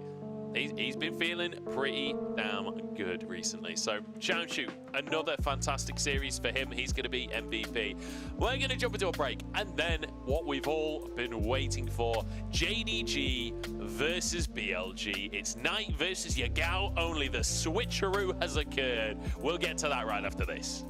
he's been feeling pretty damn good recently. So, Xiaoshu, another fantastic series for him. He's going to be MVP. We're going to jump into a break. And then what we've all been waiting for, JDG versus BLG. It's Knight versus Yagao, only the switcheroo has occurred. We'll get to that right after this.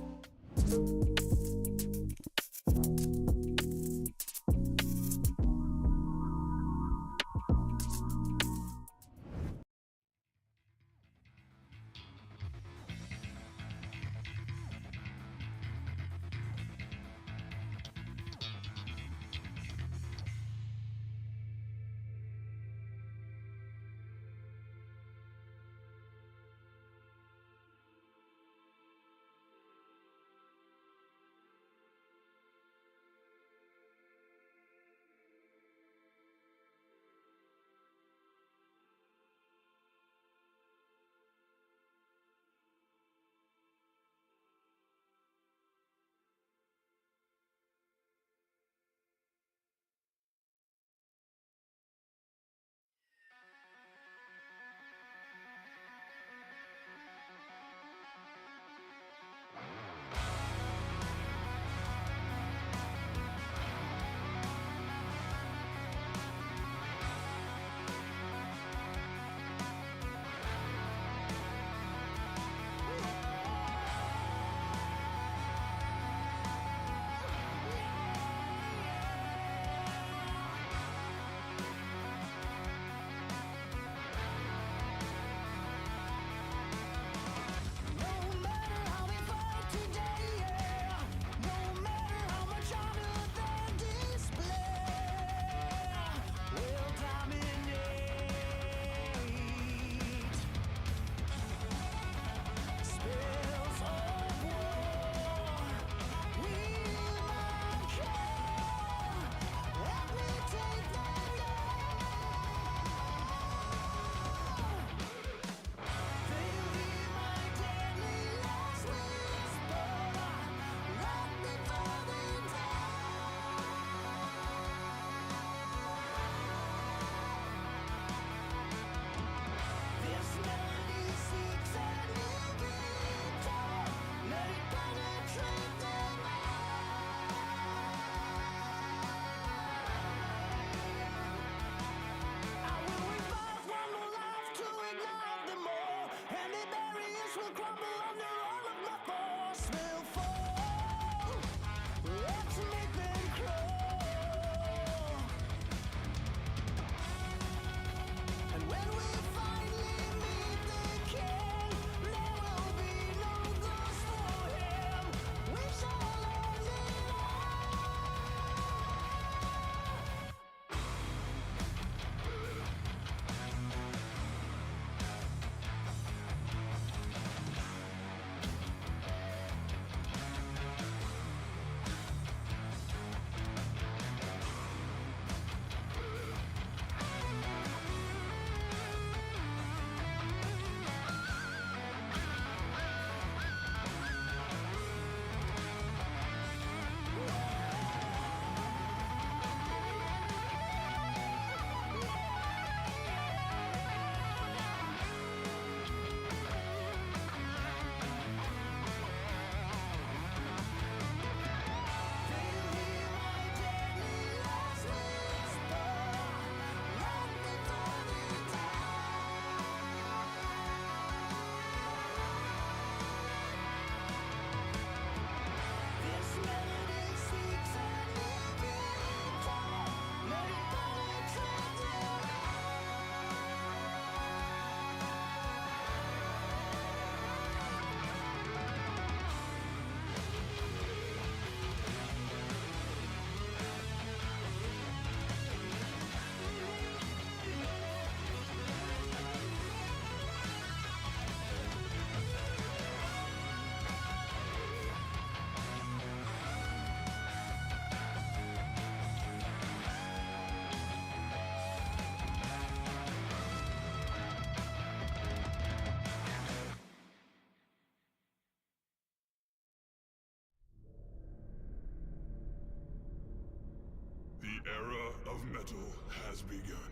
era of metal has begun,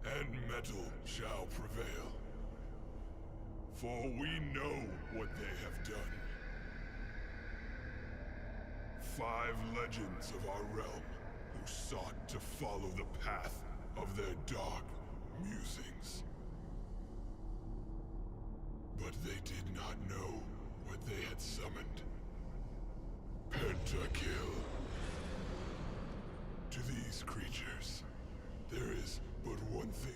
and metal shall prevail. For we know what they have done. 5 legends of our realm who sought to follow the path of their dark musings. But they did not know what they had summoned. Pentakill. To these creatures, there is but one thing.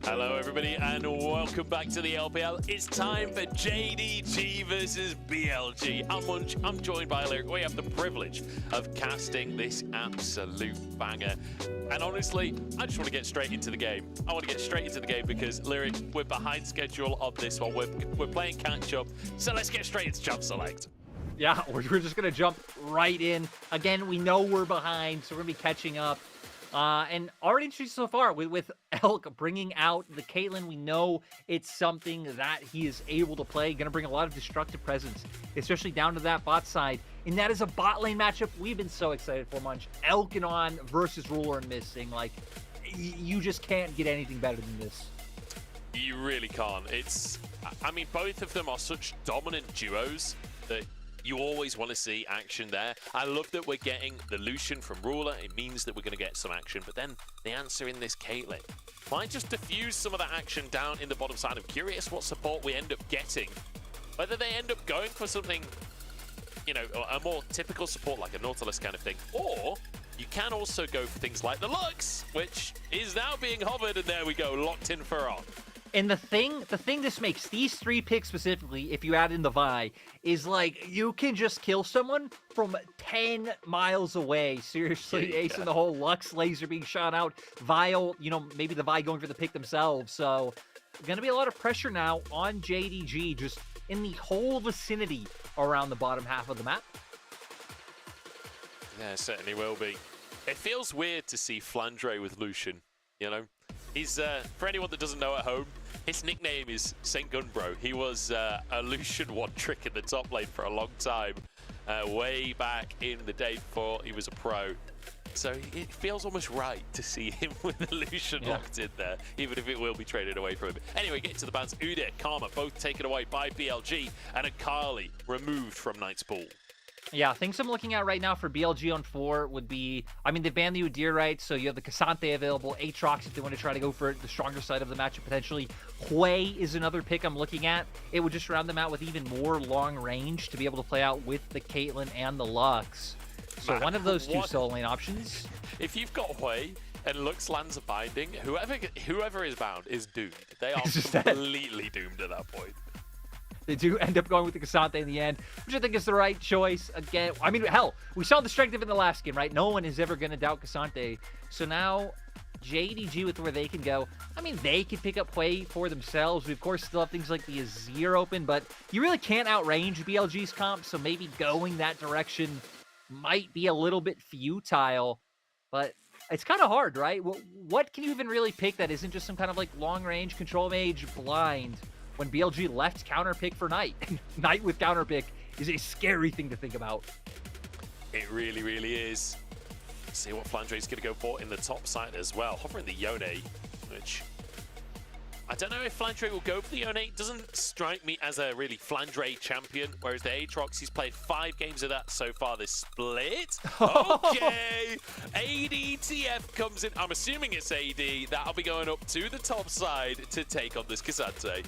Hello, everybody, and welcome back to the LPL. It's time for JDG versus BLG. I'm Munch, I'm joined by Lyric. We have the privilege of casting this absolute banger. And honestly, I just want to get straight into the game. I want to get straight into the game because, Lyric, we're behind schedule on this one. We're playing catch-up, so let's get straight into Jump Select. Yeah, we're just going to jump right in. Again, we know we're behind, so we're going to be catching up. And already interesting so far with Elk bringing out the Caitlyn. We know it's something that he is able to play. Going to bring a lot of destructive presence, especially down to that bot side. And that is a bot lane matchup we've been so excited for, Munch. Elkinon versus Ruler and Missing. Like, you just can't get anything better than this. You really can't. I mean, both of them are such dominant duos that you always want to see action there. I love that we're getting the Lucian from Ruler. It means that we're going to get some action. But then the answer in this Caitlyn might just diffuse some of that action down in the bottom side. I'm curious what support we end up getting. Whether they end up going for something, you know, a more typical support like a Nautilus kind of thing. Or you can also go for things like the Lux, which is now being hovered. And there we go, locked in for on. And the thing this makes, these 3 picks specifically, if you add in the Vi, is like, you can just kill someone from 10 miles away. Seriously, Yeah. Ace and the whole Lux laser being shot out. Vile, you know, maybe the Vi going for the pick themselves. So, going to be a lot of pressure now on JDG, just in the whole vicinity around the bottom half of the map. Yeah, it certainly will be. It feels weird to see Flandre with Lucian, you know? He's, for anyone that doesn't know at home, his nickname is St. Gunbro. He was a Lucian one trick in the top lane for a long time, way back in the day before he was a pro. So it feels almost right to see him with the Lucian locked in there, even if it will be traded away from him. Anyway, getting to the bans, Udyr, Karma, both taken away by BLG, and Akali removed from Knight's Pool. Yeah, things I'm looking at right now for BLG on 4 would be, I mean, they banned the Udyr, right? So you have the Cassante available, Aatrox if they want to try to go for the stronger side of the matchup potentially. Hwei is another pick I'm looking at. It would just round them out with even more long range to be able to play out with the Caitlyn and the Lux. So Man, one of those 2 solo lane options. If you've got Hwei and Lux lands a binding, whoever is bound is doomed. They are completely doomed at that point. They do end up going with the Cassante in the end, which I think is the right choice. Again, I mean, hell, we saw the strength of it in the last game, right? No one is ever going to doubt Cassante. So now, JDG with where they can go. I mean, they could pick up Hwei for themselves. We, of course, still have things like the Azir open, but you really can't outrange BLG's comp, so maybe going that direction might be a little bit futile. But it's kind of hard, right? What can you even really pick that isn't just some kind of like long-range control mage blind? When BLG left counter pick for Knight. Knight with counter pick is a scary thing to think about. It really, really is. See what Flandre's going to go for in the top side as well. Hovering the Yone, which I don't know if Flandre will go for the Yone. It doesn't strike me as a really Flandre champion, whereas the Aatrox, he's played 5 games of that so far this split. Okay, ADTF comes in. I'm assuming it's AD. That'll be going up to the top side to take on this Cassante.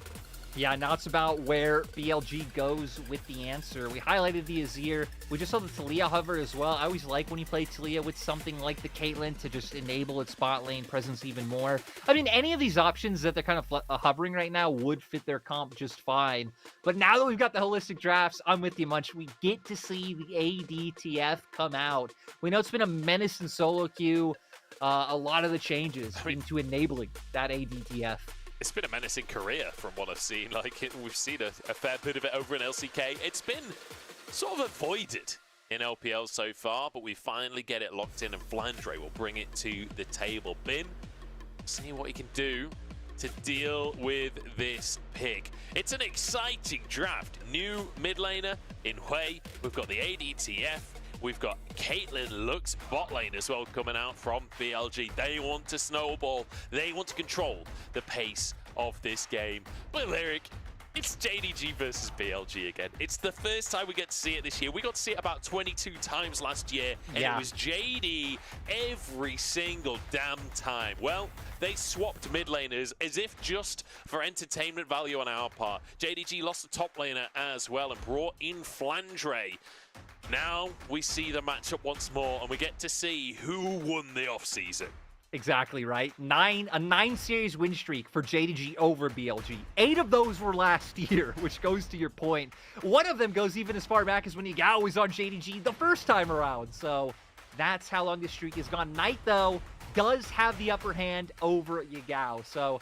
Yeah, now it's about where BLG goes with the answer. We highlighted the Azir. We just saw the Taliyah hover as well. I always like when you play Taliyah with something like the Caitlyn to just enable its spot lane presence even more. I mean, any of these options that they're kind of hovering right now would fit their comp just fine. But now that we've got the holistic drafts, I'm with you, Munch. We get to see the ADTF come out. We know it's been a menace in solo queue. A lot of the changes into enabling that ADTF. It's been a menacing career from what I've seen. We've seen a fair bit of it over in LCK. It's been sort of avoided in LPL so far, but we finally get it locked in, and Flandre will bring it to the table. Bin, see what he can do to deal with this pick. It's an exciting draft. New mid laner in Hui. We've got the ADTF. We've got Caitlyn Lux bot lane as well coming out from BLG. They want to snowball. They want to control the pace of this game. But Lyric, it's JDG versus BLG again. It's the first time we get to see it this year. We got to see it about 22 times last year, and it was JD every single damn time. Well, they swapped mid laners as if just for entertainment value on our part. JDG lost the top laner as well and brought in Flandre. Now we see the matchup once more, and we get to see who won the offseason. Exactly right. A 9-series win streak for JDG over BLG. 8 of those were last year, which goes to your point. One of them goes even as far back as when Yagao was on JDG the first time around. So that's how long this streak has gone. Knight, though, does have the upper hand over Yagao. So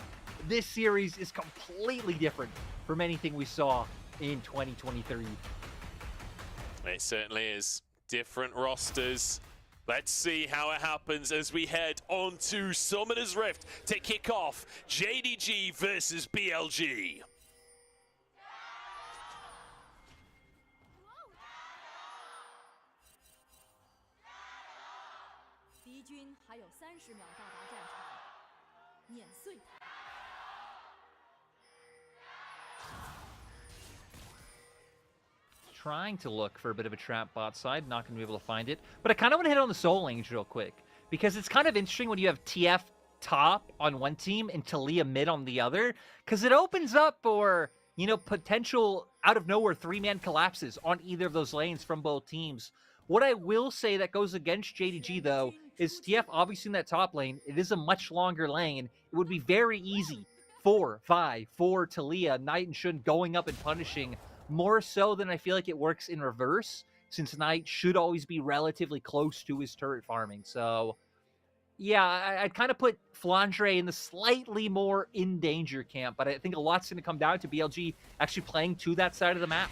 this series is completely different from anything we saw in 2023. It certainly is. Different rosters. Let's see how it happens as we head on to Summoner's Rift to kick off JDG versus BLG. Trying to look for a bit of a trap bot side, not going to be able to find it. But I kind of want to hit on the Soul Lane real quick, because it's kind of interesting when you have TF top on one team and Taliyah mid on the other, because it opens up for, you know, potential out of nowhere 3-man collapses on either of those lanes from both teams. What I will say that goes against JDG, though, is TF obviously in that top lane. It is a much longer lane. It would be very easy for Vi, for Taliyah, Knight and Shun going up and punishing, more so than I feel like it works in reverse, since Knight should always be relatively close to his turret farming. So, yeah, I'd kind of put Flandre in the slightly more in danger camp, but I think a lot's going to come down to BLG actually playing to that side of the map.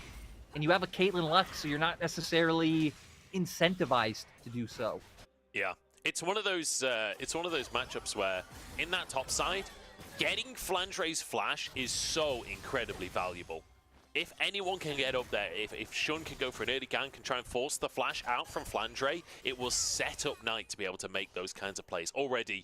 And you have a Caitlyn Lux, so you're not necessarily incentivized to do so. Yeah, it's one of those matchups where in that top side, getting Flandre's flash is so incredibly valuable. If anyone can get up there, if Shun can go for an early gank and try and force the flash out from Flandre, it will set up Knight to be able to make those kinds of plays. Already,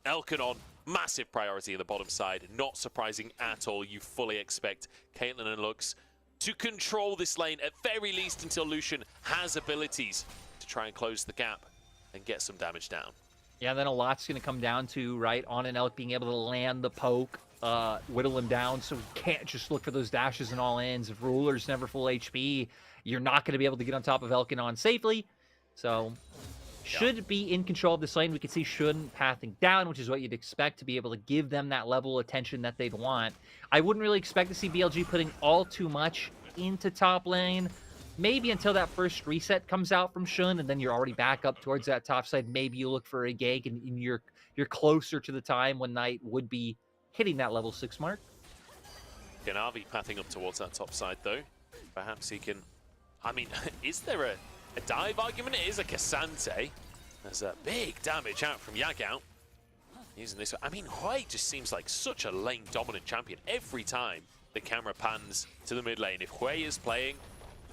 Elkanon, massive priority in the bottom side. Not surprising at all. You fully expect Caitlyn and Lux to control this lane, at very least until Lucian has abilities to try and close the gap and get some damage down. Yeah, then a lot's going to come down to, right, on an Elk being able to land the poke, whittle him down, so we can't just look for those dashes and all ends. If Ruler's never full HP, you're not going to be able to get on top of Elkanon safely. So, should be in control of this lane. We can see Shun pathing down, which is what you'd expect to be able to give them that level of attention that they'd want. I wouldn't really expect to see BLG putting all too much into top lane. Maybe until that first reset comes out from Shun, and then you're already back up towards that top side. Maybe you look for a gank, and you're closer to the time when Knight would be hitting that level 6 mark. Kanavi pathing up towards that top side, though. Perhaps he can... I mean, is there a dive argument? It is a Cassante. There's a big damage out from Yagao. Using this... I mean, Hui just seems like such a lane-dominant champion. Every time the camera pans to the mid lane, if Hui is playing,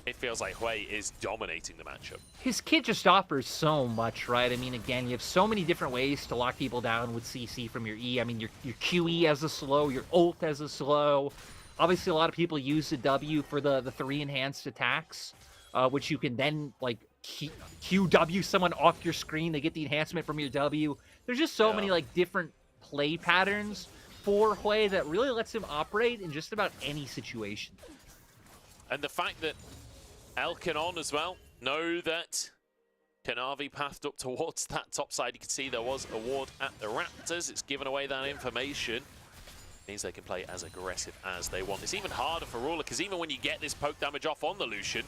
it feels like Hui is dominating the matchup. His kit just offers so much, right? I mean, again, you have so many different ways to lock people down with CC from your E. I mean, your QE as a slow, your ult as a slow. Obviously, a lot of people use the W for the 3 enhanced attacks, which you can then, like, QW someone off your screen. They get the enhancement from your W. There's just so many, like, different play patterns for Hui that really lets him operate in just about any situation. And the fact that Elkanon as well know that Kanavi pathed up towards that top side. You can see there was a ward at the Raptors. It's given away that information. Means they can play as aggressive as they want. It's even harder for Ruler, because even when you get this poke damage off on the Lucian,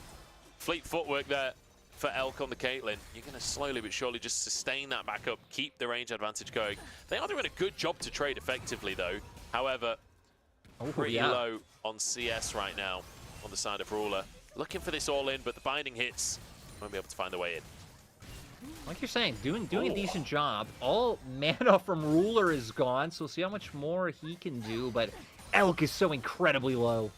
fleet footwork there for Elk on the Caitlyn, you're going to slowly but surely just sustain that back up, keep the range advantage going. They are doing a good job to trade effectively, though. However, pretty low on CS right now on the side of Ruler. Looking for this all in, but the binding hits won't be able to find their way in. Like you're saying, doing a decent job. All mana from Ruler is gone, so we'll see how much more he can do, but Elk is so incredibly low.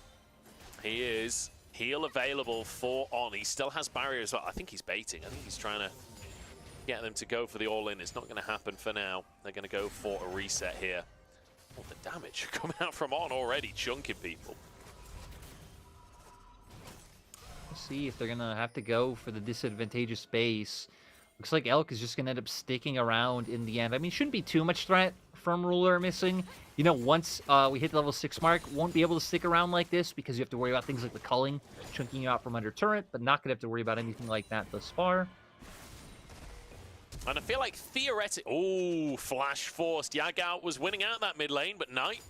He is. Heal available for On. He still has barrier as well. I think he's baiting. I think he's trying to get them to go for the all-in. It's not going to happen for now. They're going to go for a reset here. Oh, the damage coming out from On already, chunking people. Let's see if they're going to have to go for the disadvantageous space. Looks like Elk is just going to end up sticking around in the end. I mean, shouldn't be too much threat from Ruler missing. You know, once we hit the level 6 mark, won't be able to stick around like this because you have to worry about things like the culling, chunking you out from under turret, but not going to have to worry about anything like that thus far. And I feel like theoretically... Oh, flash forced. Yagao was winning out that mid lane, but Knight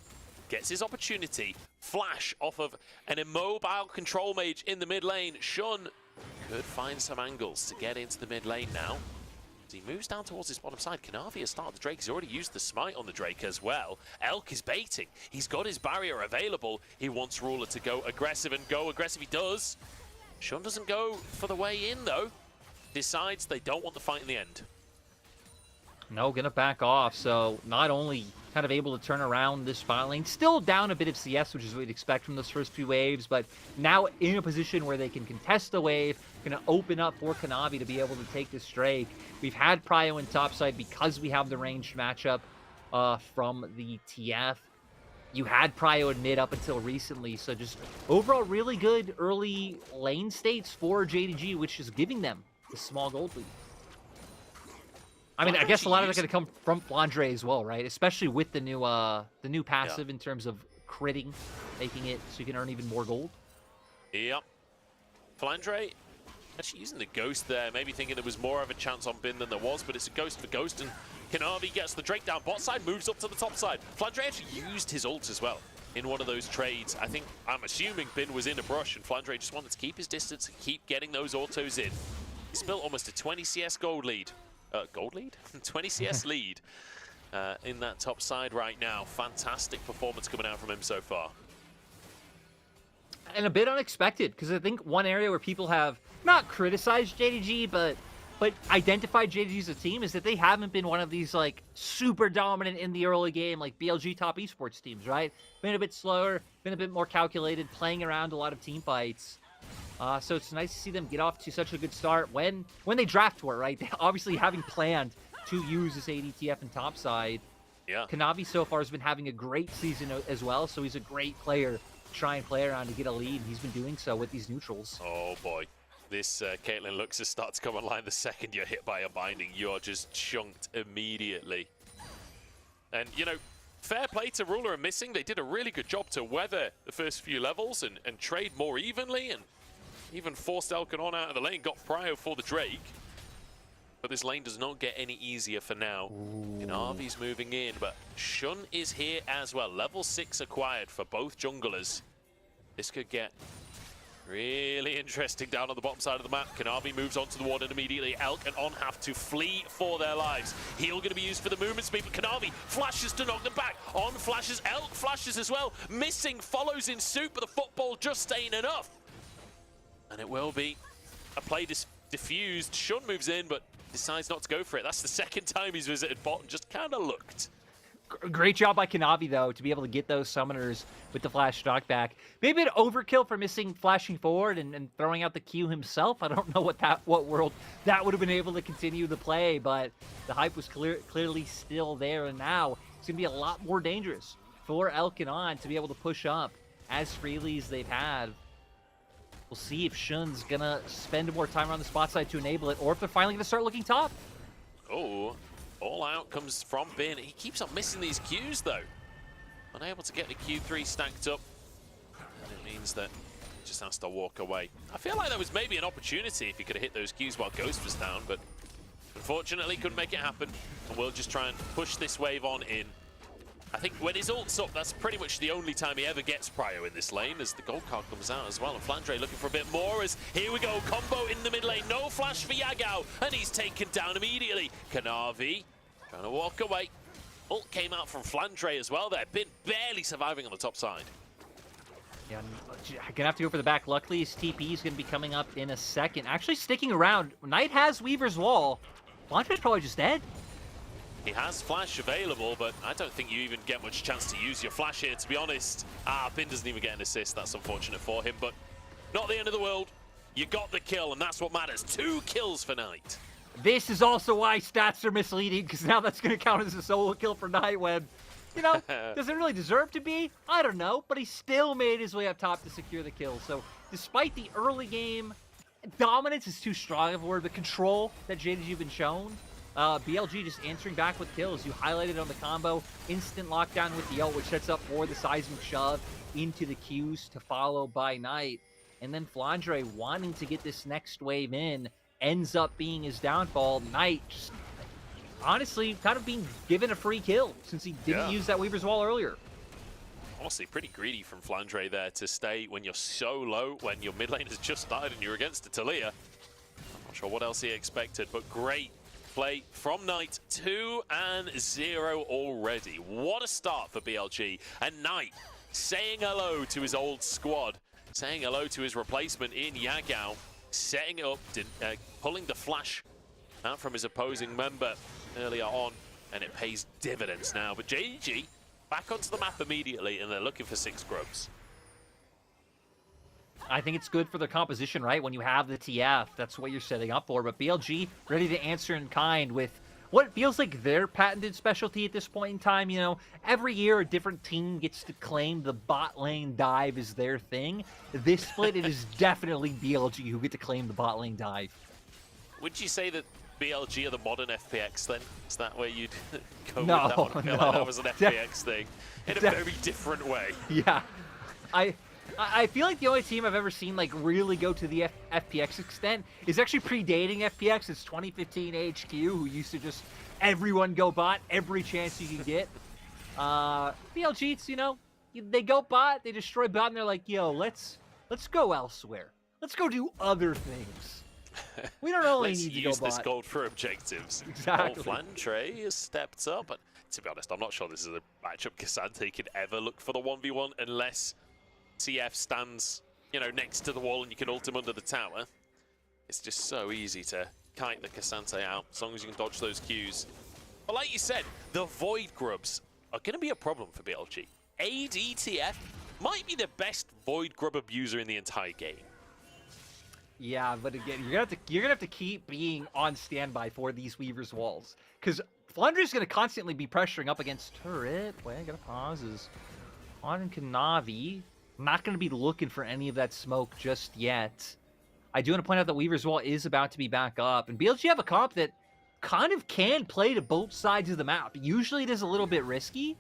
gets his opportunity. Flash off of an immobile control mage in the mid lane. Shun could find some angles to get into the mid lane now. As he moves down towards his bottom side, Kanavi has started the Drake. He's already used the smite on the Drake as well. Elk is baiting. He's got his barrier available. He wants Ruler to go aggressive, and go aggressive he does. Shun doesn't go for the way in, though. Decides they don't want the fight in the end. No, gonna back off, so not only kind of able to turn around this bot lane, still down a bit of CS, which is what we'd expect from those first few waves, but now in a position where they can contest the wave, gonna open up for Kanavi to be able to take this Drake. We've had Prio in topside because we have the ranged matchup from the TF. You had Prio in mid up until recently, so just overall really good early lane states for JDG, which is giving them the small gold lead. I mean, I guess a lot of it's going to come from Flandre as well, right? Especially with the new passive in terms of critting, making it so you can earn even more gold. Yep. Flandre actually using the Ghost there, maybe thinking there was more of a chance on Bin than there was, but it's a Ghost for Ghost, and Kanavi gets the Drake down bot side, moves up to the top side. Flandre actually used his ult as well in one of those trades. I'm assuming Bin was in a brush, and Flandre just wanted to keep his distance and keep getting those autos in. He's built almost a 20 CS gold lead. 20 CS lead in that top side right now. Fantastic performance coming out from him so far. And a bit unexpected, because I think one area where people have not criticized JDG, but identified JDG as a team is that they haven't been one of these like super dominant in the early game, like BLG top esports teams, right? Been a bit slower, been a bit more calculated, playing around a lot of team fights. So it's nice to see them get off to such a good start when they draft War, right? They obviously having planned to use this ADTF in topside. Yeah. Kanavi so far has been having a great season as well, so he's a great player to try and play around to get a lead. He's been doing so with these neutrals. Oh boy. This Caitlyn looks to start to come online. The second you're hit by a binding, you're just chunked immediately. And, you know, fair play to Ruler and Missing. They did a really good job to weather the first few levels and trade more evenly, and even forced Elkanon out of the lane, got Prio for the Drake. But this lane does not get any easier for now. Kanavi's moving in, but Shun is here as well. Level 6 acquired for both junglers. This could get really interesting down on the bottom side of the map. Kanavi moves onto the warden immediately. Elk and On have to flee for their lives. Heal going to be used for the movement speed, but Kanavi flashes to knock them back. On flashes, Elk flashes as well. Missing follows in suit, but the football just ain't enough. And it will be a play diffused. Shun moves in, but decides not to go for it. That's the second time he's visited bot and just kind of looked. Great job by Kanavi, though, to be able to get those summoners with the flash knockback. Maybe an overkill for Missing flashing forward and throwing out the Q himself. I don't know what world that would have been able to continue the play, but the hype was clearly still there, and now it's going to be a lot more dangerous for Elk and On to be able to push up as freely as they've had. We'll see if Shun's going to spend more time around the spot side to enable it, or if they're finally going to start looking top. Oh, all out comes from Bin. He keeps on missing these Qs, though. Unable to get the Q3 stacked up. And it means that he just has to walk away. I feel like there was maybe an opportunity if he could have hit those Qs while Ghost was down, but unfortunately couldn't make it happen. And we'll just try and push this wave on in. I think when his ult's up, that's pretty much the only time he ever gets Prio in this lane, as the gold card comes out as well. And Flandre looking for a bit more, as here we go, combo in the mid lane. No flash for Yagao, and he's taken down immediately. Kanavi trying to walk away. Ult came out from Flandre as well there. Bin barely surviving on the top side. Yeah, gonna have to go for the back. Luckily, his TP is gonna be coming up in a second. Actually sticking around. Knight has Weaver's Wall. Flandre's probably just dead. He has flash available, but I don't think you even get much chance to use your flash here, to be honest. Bin doesn't even get an assist. That's unfortunate for him, but not the end of the world. You got the kill, and that's what matters. 2 kills for Knight. This is also why stats are misleading, because now that's going to count as a solo kill for Knight when, you know, does it really deserve to be? I don't know, but he still made his way up top to secure the kill. So despite the early game, dominance is too strong of a word, but control that JDG have been shown, BLG just answering back with kills. You highlighted on the combo, instant lockdown with the ult, which sets up for the seismic shove into the Qs to follow by Knight. And then Flandre wanting to get this next wave in ends up being his downfall. Knight just honestly kind of being given a free kill since he didn't use that Weaver's Wall earlier. Honestly, pretty greedy from Flandre there to stay when you're so low, when your mid lane has just died and you're against a Taliyah. I'm not sure what else he expected, but great play from Knight. 2-0 already. What a start for BLG. And Knight saying hello to his old squad, saying hello to his replacement in Yagao, setting it up, pulling the flash out from his opposing member earlier on, and it pays dividends now. But JDG back onto the map immediately, and they're looking for 6 grubs. I think it's good for their composition, right? When you have the TF, that's what you're setting up for. But BLG ready to answer in kind with what feels like their patented specialty at this point in time. You know, every year a different team gets to claim the bot lane dive is their thing. This split, it is definitely BLG who get to claim the bot lane dive. Would you say that BLG are the modern FPX then? Is that where you'd go No, with that one? I feel like that was an FPX thing in a very different way. Yeah. I feel like the only team I've ever seen like really go to the FPX extent is actually predating FPX. It's 2015 HQ, who used to just everyone go bot every chance you can get. BLG, it's, you know, they go bot, they destroy bot, and they're like, yo, let's go elsewhere. Let's go do other things. We don't only Let's need to go use this bot. gold for objectives. Exactly. Flandre has stepped up, but to be honest, I'm not sure this is a matchup K'Sante could ever look for the 1v1 unless TF stands, you know, next to the wall and you can ult him under the tower. It's just so easy to kite the K'Sante out as long as you can dodge those Qs. But like you said, the Void Grubs are going to be a problem for BLG. ADTF might be the best Void Grub abuser in the entire game. Yeah, but again, you're gonna have to keep being on standby for these Weaver's Walls, because Flandre's gonna constantly be pressuring up against turret. Wait, I gotta pauses. On and Kanavi, not gonna be looking for any of that smoke just yet. I do want to point out that Weaver's Wall is about to be back up, and BLG have a comp that kind of can play to both sides of the map. Usually it is a little bit risky,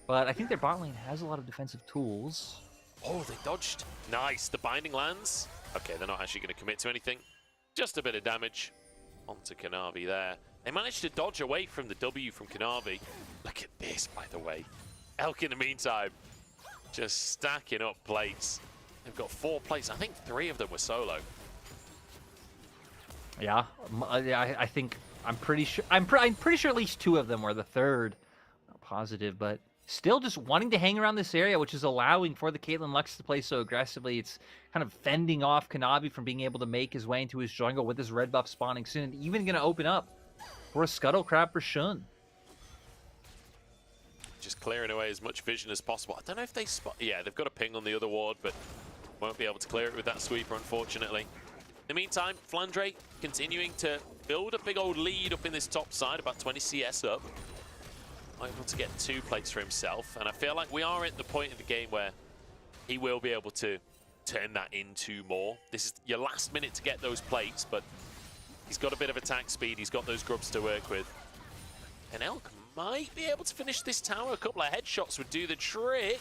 but I think their bot lane has a lot of defensive tools. Oh, they dodged. Nice, the binding lands. Okay, they're not actually going to commit to anything. Just a bit of damage onto Kanavi there. They managed to dodge away from the W from Kanavi. Look at this, by the way. Elk, in the meantime, just stacking up plates. They've got 4 plates. I think 3 of them were solo. Yeah, I think I'm pretty sure at least 2 of them were. The third, not positive, but still just wanting to hang around this area, which is allowing for the Caitlyn Lux to play so aggressively. It's kind of fending off Kanavi from being able to make his way into his jungle with his red buff spawning soon, and even going to open up for a Scuttle Crab for Xun. Just clearing away as much vision as possible. I don't know if they spot... Yeah, they've got a ping on the other ward, but won't be able to clear it with that sweeper, unfortunately. In the meantime, Flandre continuing to build a big old lead up in this top side, about 20 CS up. Able to get 2 plates for himself, and I feel like we are at the point of the game where he will be able to turn that into more. This is your last minute to get those plates, but he's got a bit of attack speed, he's got those grubs to work with. And Elk might be able to finish this tower. A couple of headshots would do the trick.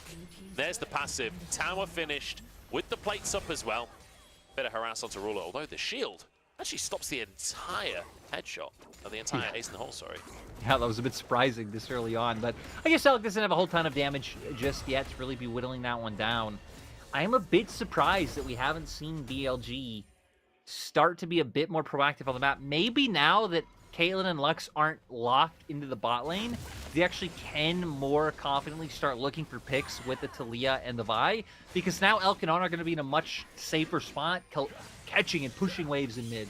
There's the passive. Tower finished with the plates up as well. Bit of harass onto Ruler, although the shield actually stops the entire headshot. Or the entire ace in the hole, sorry. Yeah, that was a bit surprising this early on, but I guess Elk doesn't have a whole ton of damage just yet to really be whittling that one down. I am a bit surprised that we haven't seen BLG start to be a bit more proactive on the map. Maybe now that Caitlyn and Lux aren't locked into the bot lane, they actually can more confidently start looking for picks with the Taliyah and the Vi, because now Elk and On are going to be in a much safer spot, catching and pushing waves in mid.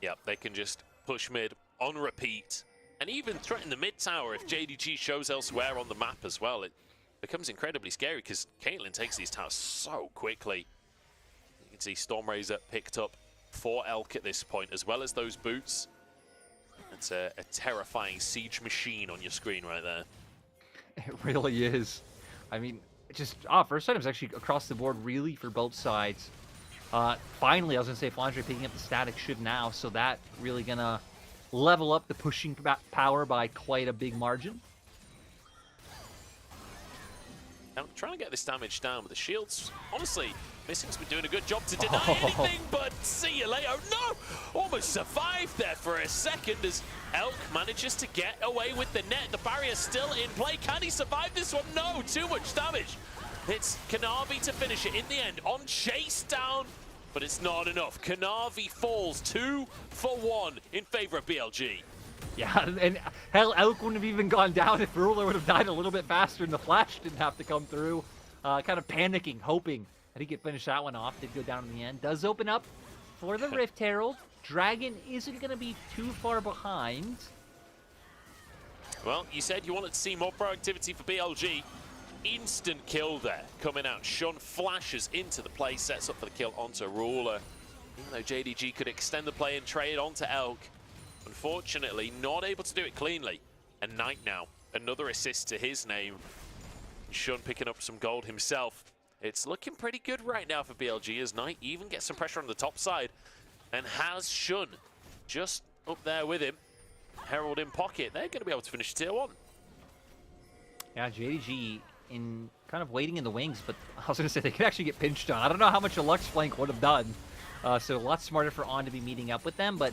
Yep, they can just push mid on repeat and even threaten the mid tower if JDG shows elsewhere on the map as well. It becomes incredibly scary because Caitlyn takes these towers so quickly. You can see Stormrazor picked up 4 Elk at this point, as well as those boots. It's a terrifying siege machine on your screen right there. It really is. I mean, just first items actually across the board really for both sides. Finally, I was gonna say Flandre picking up the static should now, so that really gonna level up the pushing power by quite a big margin. Now, trying to get this damage down, but the shields, honestly, Missing's been doing a good job to deny anything, but see you later. No! Almost survived there for a second as Elk manages to get away with the net. The barrier's still in play. Can he survive this one? No! Too much damage. It's Kanavi to finish it in the end on chase down, but it's not enough. Kanavi falls 2 for 1 in favor of BLG. Yeah, and hell, Elk wouldn't have even gone down if Ruler would have died a little bit faster and the flash didn't have to come through. Kind of panicking, hoping that he could finish that one off. Did go down in the end. Does open up for the Rift Herald. Dragon isn't going to be too far behind. Well, you said you wanted to see more proactivity for BLG. Instant kill there coming out. Shun flashes into the play, sets up for the kill onto Ruler. Even though JDG could extend the play and trade onto Elk, unfortunately not able to do it cleanly. And Knight now, another assist to his name. Shun picking up some gold himself. It's looking pretty good right now for BLG as Knight even gets some pressure on the top side and has Shun just up there with him. Herald in pocket. They're going to be able to finish tier 1. Yeah, JDG in kind of waiting in the wings, but I was going to say they could actually get pinched on. I don't know how much a Lux flank would have done. So a lot smarter for On to be meeting up with them, but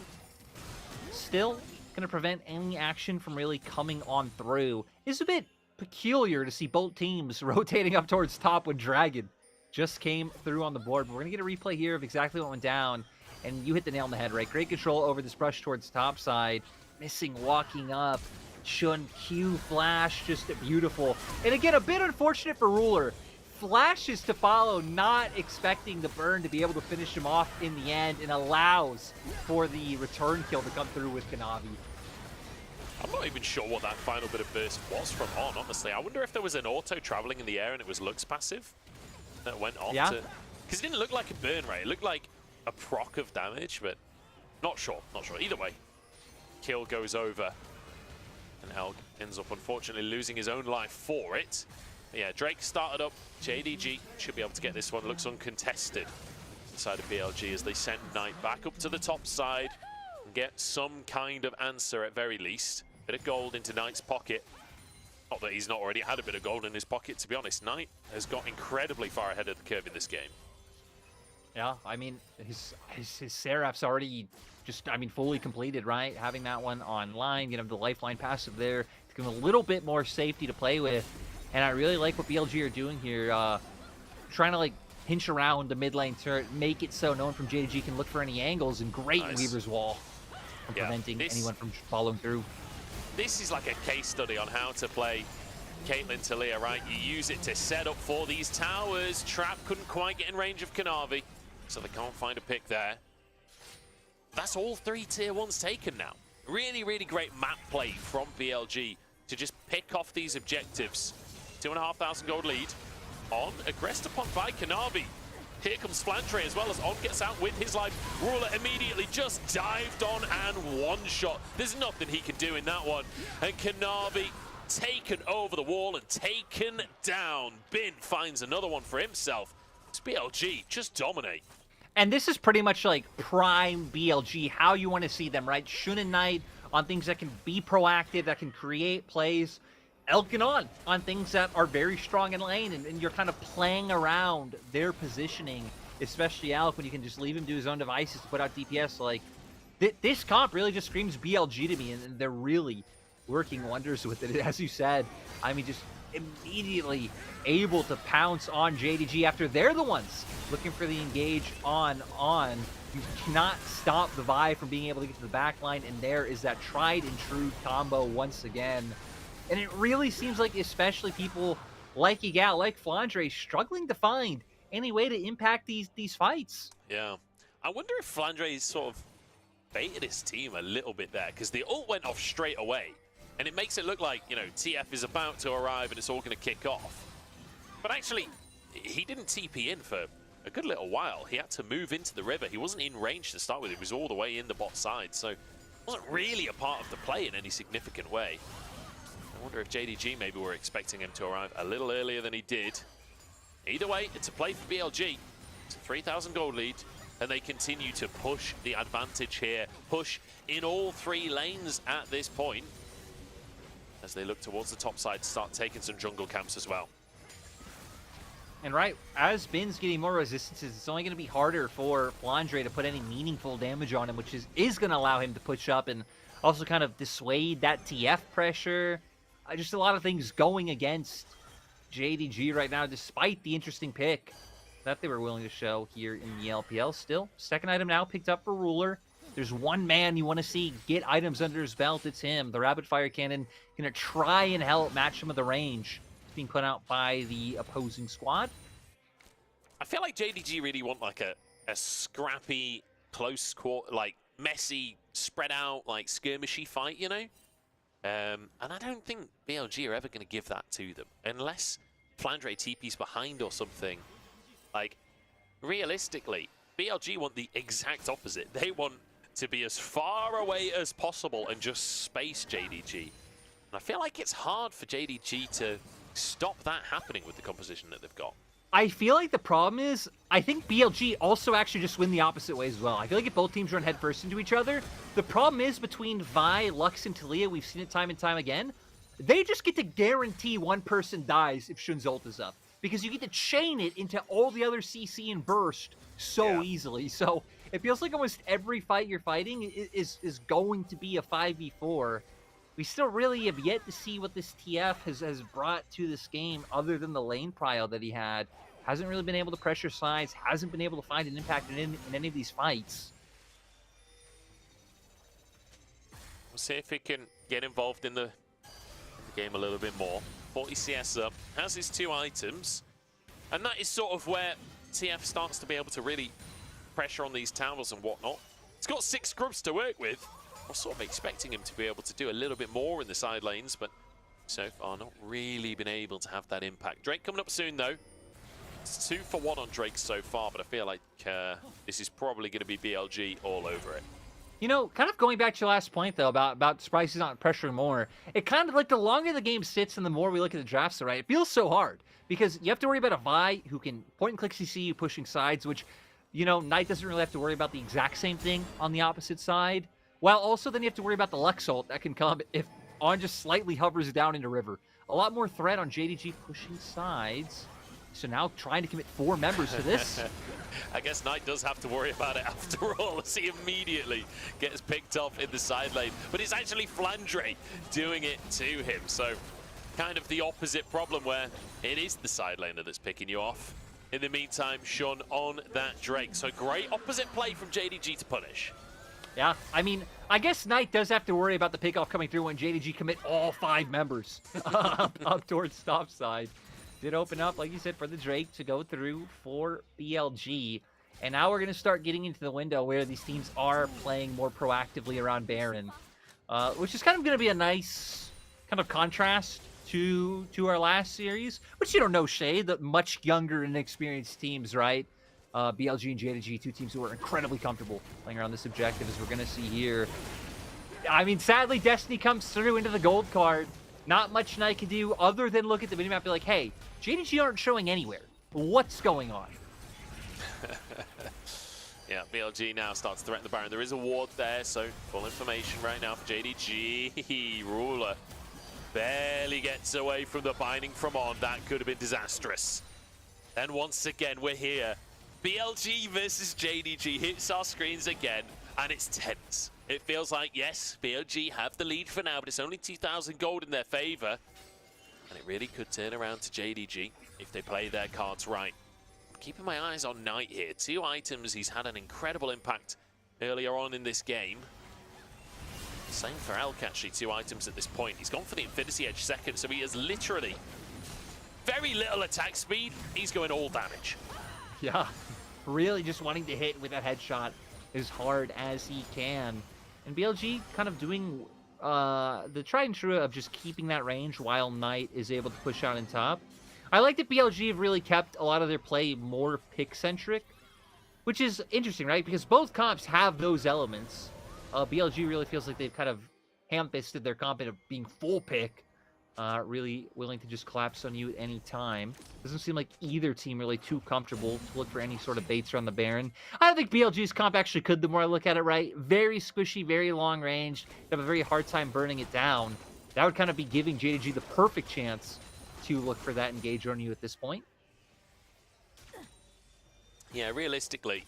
still going to prevent any action from really coming on through. It's a bit peculiar to see both teams rotating up towards top when Dragon just came through on the board. But we're going to get a replay here of exactly what went down, and you hit the nail on the head, right? Great control over this brush towards top side. Missing walking up. Shun Q flash, just beautiful. And again, a bit unfortunate for Ruler. Flashes to follow, not expecting the burn to be able to finish him off in the end, and allows for the return kill to come through with Kanavi. I'm not even sure what that final bit of burst was from On, honestly. I wonder if there was an auto traveling in the air and it was Lux passive that went off to... Because it didn't look like a burn rate. It looked like a proc of damage, but not sure. Not sure. Either way, kill goes over. And Elk ends up, unfortunately, losing his own life for it. But yeah, Drake started up. JDG should be able to get this one. Looks uncontested inside of BLG as they send Knight back up to the top side and get some kind of answer at very least. Bit of gold into Knight's pocket. Not that he's not already had a bit of gold in his pocket, to be honest. Knight has got incredibly far ahead of the curve in this game. Yeah, I mean, his Seraph's already just, I mean, fully completed, right? Having that one online, get him the lifeline passive there to give him a little bit more safety to play with. And I really like what BLG are doing here, trying to like pinch around the mid lane turret, make it so no one from JDG can look for any angles, and great Weaver's Wall from preventing anyone from following through. This is like a case study on how to play Caitlyn Talia, right? You use it to set up for these towers. Trap couldn't quite get in range of Kanavi, so they can't find a pick there. That's all 3 tier 1s taken now. Really, really great map play from BLG to just pick off these objectives. 2,500 gold lead. On, aggressed upon by Kanavi. Here comes Flandre as well as On gets out with his life. Ruler immediately just dived on and one-shot. There's nothing he can do in that one. And Kanavi taken over the wall and taken down. Bin finds another one for himself. It's BLG, just dominate. And this is pretty much like prime BLG, how you want to see them, right? Shun and Knight on things that can be proactive, that can create plays. Elk and On things that are very strong in lane, and you're kind of playing around their positioning, especially Elk, when you can just leave him to his own devices to put out DPS. Like, this comp really just screams BLG to me, and they're really working wonders with it. As you said, I mean, just immediately able to pounce on JDG after they're the ones looking for the engage on. You cannot stop the Vi from being able to get to the back line, and there is that tried and true combo once again. And it really seems like, especially people like Yagao, like Flandre, struggling to find any way to impact these fights. Yeah. I wonder if Flandre is sort of baited his team a little bit there because the ult went off straight away. And it makes it look like, you know, TF is about to arrive and it's all going to kick off. But actually, he didn't TP in for a good little while. He had to move into the river. He wasn't in range to start with. He was all the way in the bot side. So wasn't really a part of the play in any significant way. I wonder if JDG maybe were expecting him to arrive a little earlier than he did. Either way, it's a play for BLG. It's a 3,000 gold lead. And they continue to push the advantage here. Push in all 3 lanes at this point. As they look towards the top side to start taking some jungle camps as well. And right, as Bin's getting more resistances, it's only going to be harder for Flandre to put any meaningful damage on him, which is going to allow him to push up and also kind of dissuade that TF pressure. Just a lot of things going against JDG right now, despite the interesting pick that they were willing to show here in the LPL. Still, second item now picked up for Ruler. There's one man you want to see get items under his belt. It's him. The Rapid Fire Cannon going to try and help match some of the range being put out by the opposing squad. I feel like JDG really want like a scrappy, close quarter, like messy, spread out, like skirmishy fight, you know? And I don't think BLG are ever going to give that to them unless Flandre TP's behind or something. Like, realistically, BLG want the exact opposite. They want to be as far away as possible and just space JDG. And I feel like it's hard for JDG to stop that happening with the composition that they've got. I feel like the problem is, I think BLG also actually just win the opposite way as well. I feel like if both teams run headfirst into each other, the problem is between Vi, Lux, and Taliyah, we've seen it time and time again, they just get to guarantee one person dies if Shun's ult is up. Because you get to chain it into all the other CC and burst so easily. So it feels like almost every fight you're fighting is going to be a 5v4. We still really have yet to see what this TF has brought to this game other than the lane prio that he had. Hasn't really been able to pressure sides, hasn't been able to find an impact in any of these fights. We'll see if he can get involved in the game a little bit more. 40 CS up, has his 2 items, and that is sort of where TF starts to be able to really pressure on these towers and whatnot. He's got 6 scrubs to work with. I was sort of expecting him to be able to do a little bit more in the side lanes, but so far not really been able to have that impact. Drake coming up soon though. It's 2 for 1 on Drake so far, but I feel like this is probably going to be BLG all over it. You know, kind of going back to your last point, though, about Spicy's not pressuring more, it kind of, like, the longer the game sits and the more we look at the drafts, right, it feels so hard. Because you have to worry about a Vi who can point-and-click CC you pushing sides, which, you know, Knight doesn't really have to worry about the exact same thing on the opposite side. While also then you have to worry about the Lux ult that can come if On just slightly hovers down into River. A lot more threat on JDG pushing sides. So now trying to commit 4 members to this. I guess Knight does have to worry about it after all, as he immediately gets picked off in the side lane. But it's actually Flandre doing it to him. So kind of the opposite problem where it is the side laner that's picking you off. In the meantime, Shun on that Drake. So great opposite play from JDG to punish. Yeah, I mean, I guess Knight does have to worry about the pickoff coming through when JDG commit all 5 members up towards top side. Did open up, like you said, for the Drake to go through for BLG. And now we're going to start getting into the window where these teams are playing more proactively around Baron. Which is kind of going to be a nice kind of contrast to our last series. Which, you know, no shade, the much younger and inexperienced teams, right? BLG and JDG, 2 teams who are incredibly comfortable playing around this objective, as we're going to see here. I mean, sadly, Destiny comes through into the gold card. Not much Knight can do other than look at the minimap and be like, hey, JDG aren't showing anywhere. What's going on? Yeah, BLG now starts to threaten the Baron. There is a ward there, so full information right now for JDG. Ruler barely gets away from the binding from On. That could have been disastrous. And once again, we're here. BLG versus JDG hits our screens again, and it's tense. It feels like, yes, BLG have the lead for now, but it's only 2,000 gold in their favor. And it really could turn around to JDG if they play their cards right. I'm keeping my eyes on Knight here. 2 items, he's had an incredible impact earlier on in this game. Same for Elk, actually, 2 items at this point. He's gone for the Infinity Edge second, so he has literally very little attack speed. He's going all damage. Yeah, really just wanting to hit with that headshot as hard as he can. And BLG kind of doing the tried and true of just keeping that range while Knight is able to push out in top. I like that BLG have really kept a lot of their play more pick-centric, which is interesting, right? Because both comps have those elements. BLG really feels like they've kind of ham-fisted their comp into being full pick, really willing to just collapse on you at any time. Doesn't seem like either team really too comfortable to look for any sort of baits around the Baron. I think BLG's comp actually could, the more I look at it, right? Very squishy, very long range. They have a very hard time burning it down. That would kind of be giving JDG the perfect chance to look for that engage on you at this point. Yeah, realistically,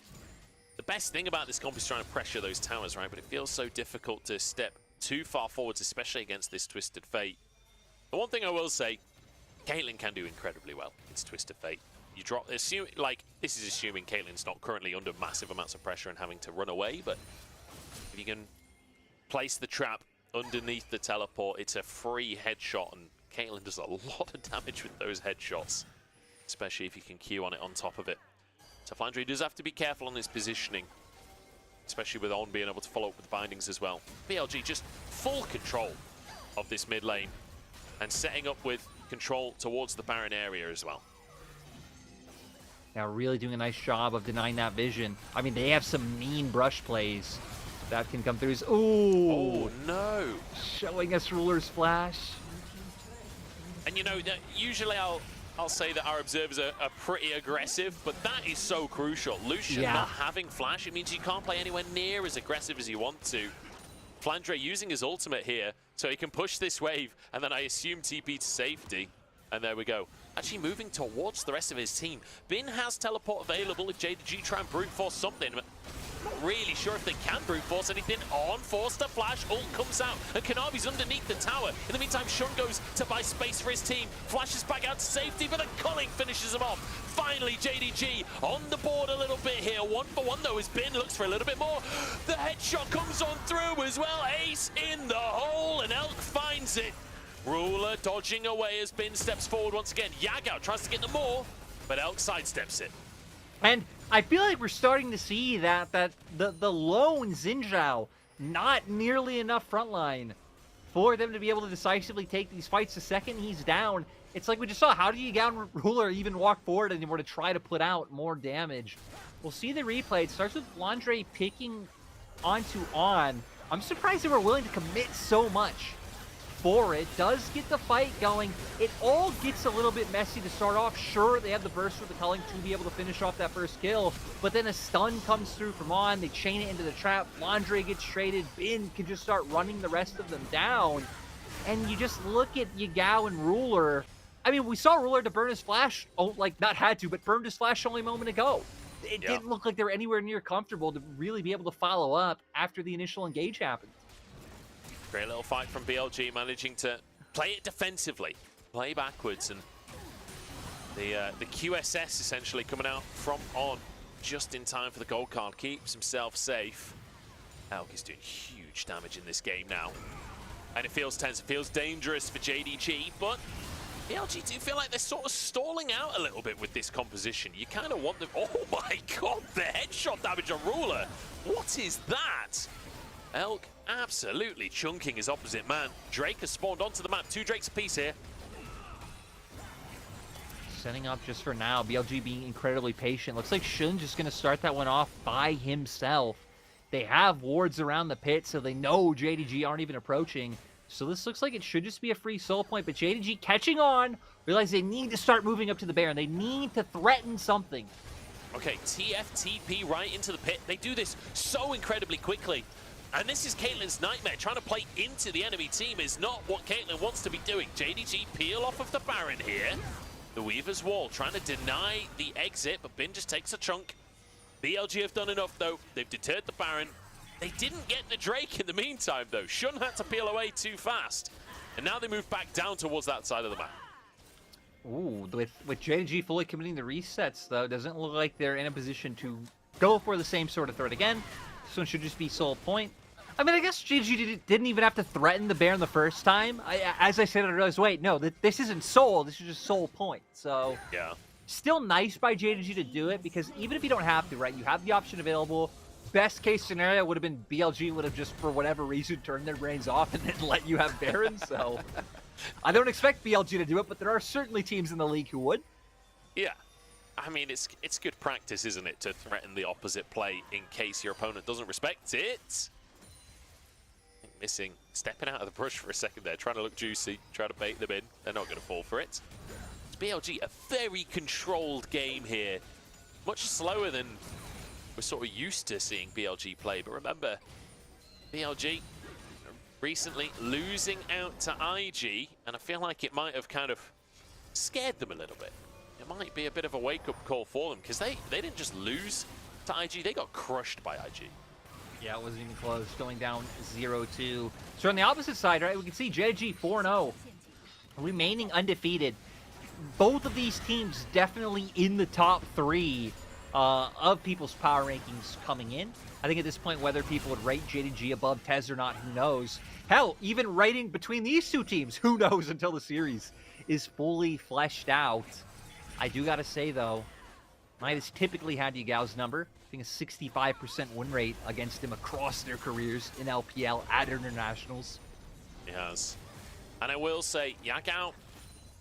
the best thing about this comp is trying to pressure those towers, right? But it feels so difficult to step too far forwards, especially against this Twisted Fate. The one thing I will say, Caitlyn can do incredibly well against Twisted Fate. You drop, this is assuming Caitlyn's not currently under massive amounts of pressure and having to run away, but if you can place the trap underneath the teleport, it's a free headshot, and Caitlyn does a lot of damage with those headshots, especially if you can Q on it on top of it. So Flandre does have to be careful on his positioning, especially with On being able to follow up with bindings as well. BLG just full control of this mid lane and setting up with control towards the Baron area as well. Now really doing a nice job of denying that vision. I mean, they have some mean brush plays that can come through. Ooh! Oh no! Showing us Ruler's flash. And you know, usually I'll say that our observers are pretty aggressive, but that is so crucial. Lucian not having flash, it means you can't play anywhere near as aggressive as you want to. Flandre using his ultimate here, so he can push this wave, and then I assume TP to safety. And there we go. Actually moving towards the rest of his team. Bin has teleport available if JDG try and brute force something. But not really sure if they can brute force anything. On, forced to flash, ult comes out, and Kanavi's underneath the tower. In the meantime, Shun goes to buy space for his team. Flashes back out to safety, but the culling finishes him off. Finally, JDG on the board a little bit here. 1-for-1 though, as Bin looks for a little bit more. The headshot comes on through as well. Ace in the hole, and Elk finds it. Ruler dodging away as Bin steps forward once again. Yagao tries to get the more, but Elk sidesteps it. And I feel like we're starting to see that the lone Xin Zhao, not nearly enough frontline for them to be able to decisively take these fights. The second he's down, it's like we just saw, how do you down Ruler even walk forward anymore to try to put out more damage? We'll see the replay. It starts with Flandre picking onto On. I'm surprised they were willing to commit so much for it. Does get the fight going. It all gets a little bit messy to start off. Sure, they have the burst with the culling to be able to finish off that first kill, but then a stun comes through from On. They chain it into the trap. Flandre gets traded. Bin can just start running the rest of them down. And you just look at Yagao and Ruler. I mean, we saw Ruler to burn his flash, like not had to, but burned his flash only a moment ago. It didn't look like they were anywhere near comfortable to really be able to follow up after the initial engage happened. Great little fight from BLG, managing to play it defensively, play backwards, and the QSS essentially coming out from On just in time for the gold card, keeps himself safe. Elk is doing huge damage in this game now, and it feels tense, it feels dangerous for JDG, but BLG do feel like they're sort of stalling out a little bit with this composition. You kind of want them. Oh my god, the headshot damage on Ruler. What is that? Elk absolutely chunking his opposite man. Drake has spawned onto the map. 2 Drakes apiece here. Setting up just for now. BLG being incredibly patient. Looks like Shun's just going to start that one off by himself. They have wards around the pit, so they know JDG aren't even approaching. So this looks like it should just be a free soul point, but JDG catching on, realize they need to start moving up to the Baron. They need to threaten something. Okay, TFTP right into the pit. They do this so incredibly quickly. And this is Caitlyn's nightmare. Trying to play into the enemy team is not what Caitlyn wants to be doing. JDG peel off of the Baron here. The Weaver's Wall trying to deny the exit, but Bin just takes a chunk. BLG have done enough, though. They've deterred the Baron. They didn't get the Drake in the meantime, though. Shun had to peel away too fast. And now they move back down towards that side of the map. Ooh, with JDG fully committing the resets, though, doesn't look like they're in a position to go for the same sort of threat again. This one should just be soul point. I mean, I guess JDG didn't even have to threaten the Baron the first time. As I said, I realized, wait, no, this isn't soul. This is just soul point. So, yeah, still nice by JDG to do it, because even if you don't have to, right, you have the option available. best case scenario would have been BLG would have just, for whatever reason, turned their brains off and then let you have Baron. So I don't expect BLG to do it, but there are certainly teams in the league who would. Yeah. I mean, it's good practice, isn't it, to threaten the opposite play in case your opponent doesn't respect it. Missing, stepping out of the brush for a second there, trying to look juicy, trying to bait them in. They're not going to fall for it. It's BLG, a very controlled game here. Much slower than we're sort of used to seeing BLG play. But remember, BLG recently losing out to IG, and I feel like it might have kind of scared them a little bit. It might be a bit of a wake-up call for them, because they didn't just lose to IG, they got crushed by IG. Yeah, it wasn't even close. Going down 0-2. So on the opposite side, right, we can see JG 4-0, remaining undefeated. Both of these teams definitely in the top 3 of people's power rankings coming in. I think at this point, whether people would rate JDG above Tez or not, who knows? Hell, even rating between these two teams, who knows until the series is fully fleshed out. I do gotta say, though, Knight has typically had Yagao's number. I think a 65% win rate against him across their careers in LPL at internationals. He has. And I will say, Yagao,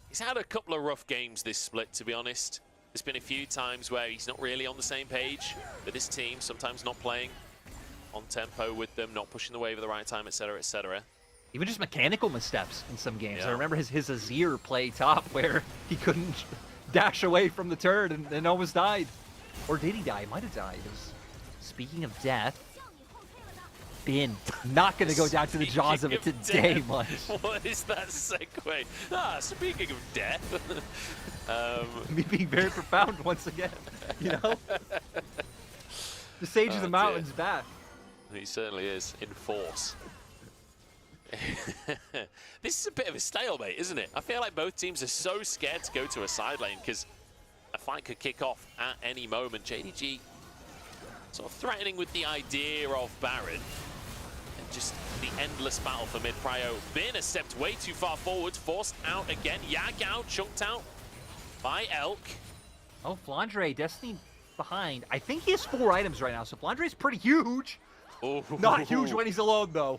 he's had a couple of rough games this split, to be honest. There's been a few times where he's not really on the same page with his team, sometimes not playing on tempo with them, not pushing the wave at the right time, etc., etc. Even just mechanical missteps in some games. Yeah. I remember his Azir play top where he couldn't dash away from the turret and almost died. Or did he die? He might have died. Speaking of death, Bin not going to go down to the jaws of it today much. What is that segue? Speaking of death. Me being very profound once again, you know? The Sage of the Mountain's back. He certainly is, in force. This is a bit of a stalemate, isn't it? I feel like both teams are so scared to go to a side lane because a fight could kick off at any moment. JDG sort of threatening with the idea of Baron. And just the endless battle for mid-prio. Bin has stepped way too far forward, forced out again. Yagao chunked out by Elk. Oh, Flandre, Destiny behind. I think he has 4 items right now, so Flandre's pretty huge. Ooh. Not huge when he's alone, though.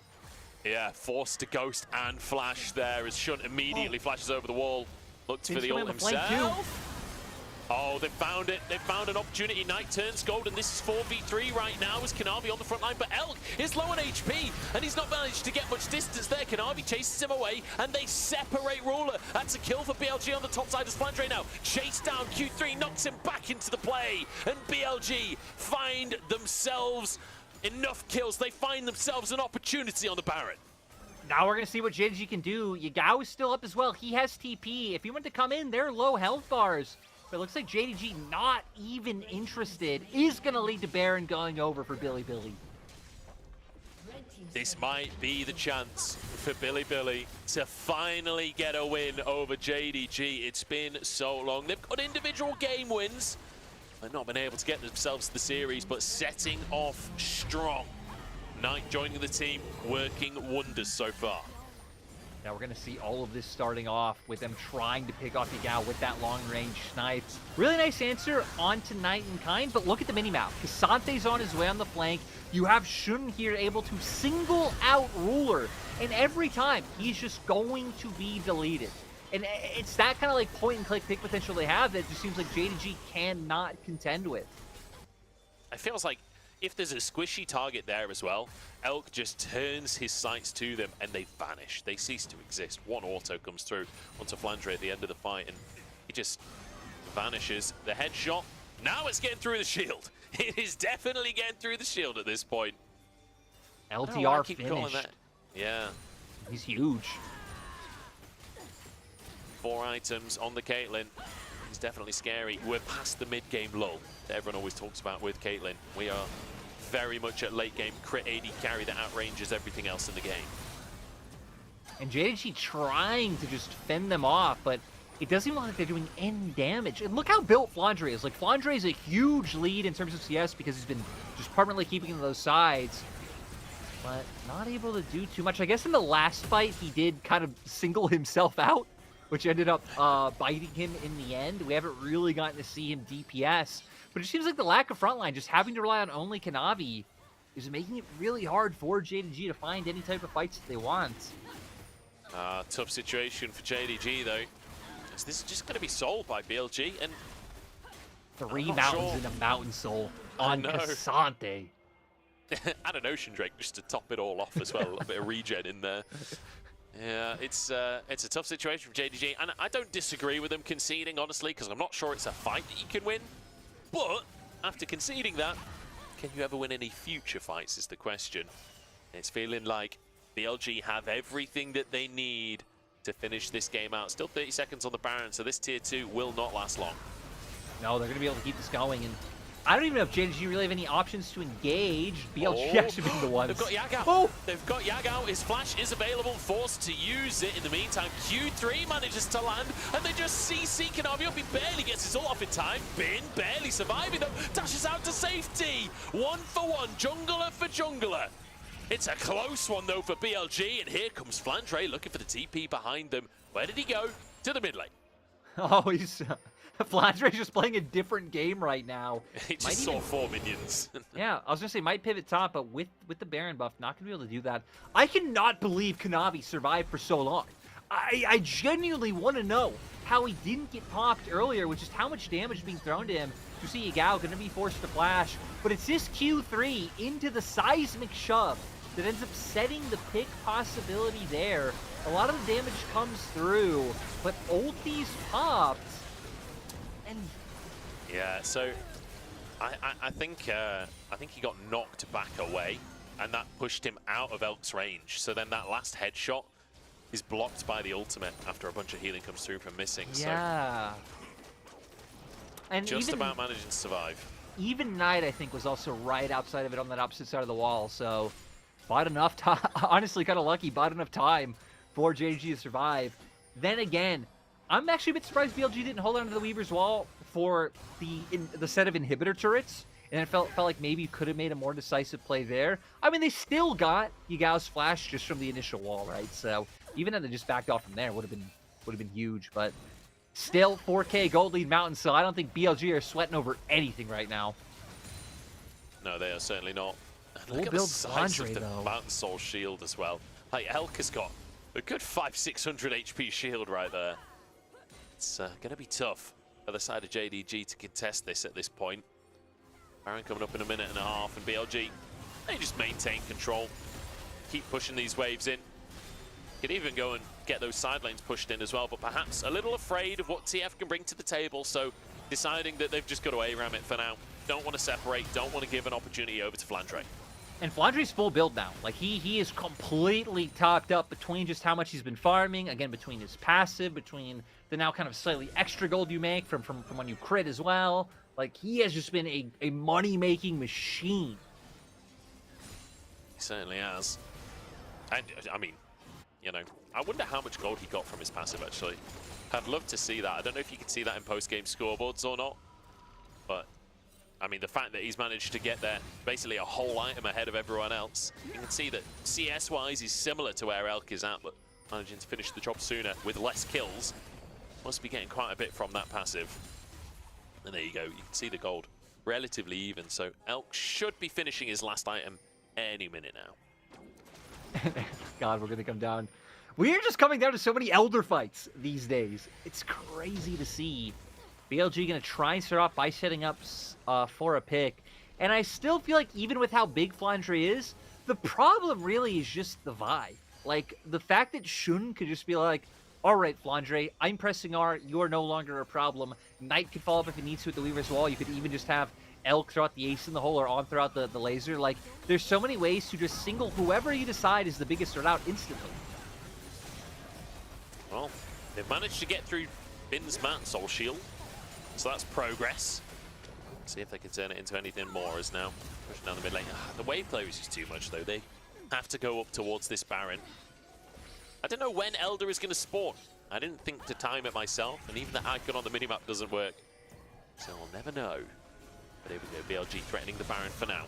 Yeah, forced to ghost and flash there as Shunt immediately flashes over the wall. Looked for the ult himself. Oh, they found it. They found an opportunity. Knight turns gold, and this is 4v3 right now as Kanavi on the front line. But Elk is low on HP, and he's not managed to get much distance there. Kanavi chases him away, and they separate Ruler. That's a kill for BLG on the top side as Flandre now. Chase down Q3, knocks him back into the play, and BLG find themselves enough kills. They find themselves an opportunity on the Baron. Now we're going to see what JDG can do. Yagao is still up as well. He has TP. If he went to come in, they're low health bars. But it looks like JDG not even interested. Is going to lead to Baron going over for Billy. This might be the chance for Billy to finally get a win over JDG. It's been so long. They've got individual game wins. They've not been able to get themselves to the series, but setting off strong. Knight joining the team, working wonders so far. Now we're going to see all of this starting off with them trying to pick off Yagao with that long-range snipe. Really nice answer onto Knight and Kind, but look at the minimap. Kasante's on his way on the flank. You have Shun here able to single out Ruler, and every time he's just going to be deleted. And it's that kind of like point-and-click pick potential they have that just seems like JDG cannot contend with. It feels like if there's a squishy target there as well, Elk just turns his sights to them and they vanish. They cease to exist. One auto comes through onto Flandre at the end of the fight and he just vanishes. The headshot, now it's getting through the shield. It is definitely getting through the shield at this point. LTR finished. Yeah. He's huge. 4 items on the Caitlyn. It's definitely scary. We're past the mid-game lull that everyone always talks about with Caitlyn. We are very much at late game crit AD carry that outranges everything else in the game. And JDG trying to just fend them off, but it doesn't look like they're doing any damage. And look how built Flandre is. Like, Flandre is a huge lead in terms of CS because he's been just permanently keeping those sides, but not able to do too much. I guess in the last fight, he did kind of single himself out, which ended up biting him in the end. We haven't really gotten to see him DPS, but it seems like the lack of frontline, just having to rely on only Kanavi, is making it really hard for JDG to find any type of fights that they want. Tough situation for JDG though. This is just going to be sold by BLG, and 3 mountains in a mountain soul on Cassante. And an Ocean Drake just to top it all off as well. A bit of regen in there. Yeah, it's a tough situation for JDG, and I don't disagree with them conceding, honestly, because I'm not sure it's a fight that you can win. But after conceding that, can you ever win any future fights is the question. It's feeling like BLG have everything that they need to finish this game out. Still 30 seconds on the Baron, so this tier 2 will not last long. No, they're going to be able to keep this going, and I don't even know if JDG really have any options to engage. BLG actually being the ones. They've got Yagao. Oh! They've got Yagao. His flash is available, forced to use it. In the meantime, Q3 manages to land, and they just CC Kanavi up. He barely gets his ult off in time. Bin barely surviving though. Dashes out to safety. 1-for-1, jungler for jungler. It's a close one though for BLG, and here comes Flandre looking for the TP behind them. Where did he go? To the mid lane. Oh, he's... Flandre's just playing a different game right now. He just saw 4 minions. Yeah, I was going to say, might pivot top, but with the Baron buff, not going to be able to do that. I cannot believe Kanavi survived for so long. I genuinely want to know how he didn't get popped earlier, with just how much damage being thrown to him. You see Yagao going to be forced to flash, but it's this Q3 into the seismic shove that ends up setting the pick possibility there. A lot of the damage comes through, but ulti's popped. And yeah, so I think he got knocked back away, and that pushed him out of Elk's range. So then that last headshot is blocked by the ultimate after a bunch of healing comes through from missing. Yeah. So and just even, about managing to survive. Even Knight, I think, was also right outside of it on that opposite side of the wall. So bought enough time. Honestly, kind of lucky. Bought enough time for JG to survive. Then again, I'm actually a bit surprised BLG didn't hold on to the Weaver's Wall for the set of inhibitor turrets, and it felt like maybe could have made a more decisive play there. I mean, they still got Yagao's flash just from the initial wall, right? So even if they just backed off from there, would have been huge. But still, 4K gold lead Mountain, so I don't think BLG are sweating over anything right now. No, they are certainly not. Full Look at build the size of Flandre, the though. Mountain Soul shield as well. Like, Elk has got a good 500-600 HP shield right there. It's going to be tough for the side of JDG to contest this at this point. Baron coming up in a minute and a half, and BLG, they just maintain control. Keep pushing these waves in. Could even go and get those side lanes pushed in as well, but perhaps a little afraid of what TF can bring to the table, so deciding that they've just got to ARAM it for now. Don't want to separate, don't want to give an opportunity over to Flandre. And Flandre's full build now. Like, he is completely topped up between just how much he's been farming, again, between his passive, between the now kind of slightly extra gold you make from when you crit as well. Like, he has just been a money-making machine. He certainly has. And, I mean, you know, I wonder how much gold he got from his passive, actually. I'd love to see that. I don't know if you can see that in post-game scoreboards or not, but I mean, the fact that he's managed to get there basically a whole item ahead of everyone else. You can see that CS-wise he's similar to where Elk is at, but managing to finish the job sooner with less kills. Must be getting quite a bit from that passive. And there you go, you can see the gold relatively even, so Elk should be finishing his last item any minute now. God, we're going to come down. We're just coming down to so many Elder fights these days. It's crazy to see. BLG going to try and start off by setting up for a pick. And I still feel like even with how big Flandre is, the problem really is just the vibe. Like, the fact that Shun could just be like, all right, Flandre, I'm pressing R, you are no longer a problem. Knight could follow up if it needs to with the Weaver's Wall. You could even just have Elk throw out the ace in the hole or on throw out the laser. Like, there's so many ways to just single whoever you decide is the biggest threat out instantly. Well, they've managed to get through Bin's Mountain Soul Shield, so that's progress. See if they can turn it into anything more as now pushing down the mid lane. The wave player is just too much though. They have to go up towards this Baron. I don't know when Elder is going to spawn. I didn't think to time it myself, and even the icon on the minimap doesn't work. So I'll never know. But here we go, BLG threatening the Baron for now.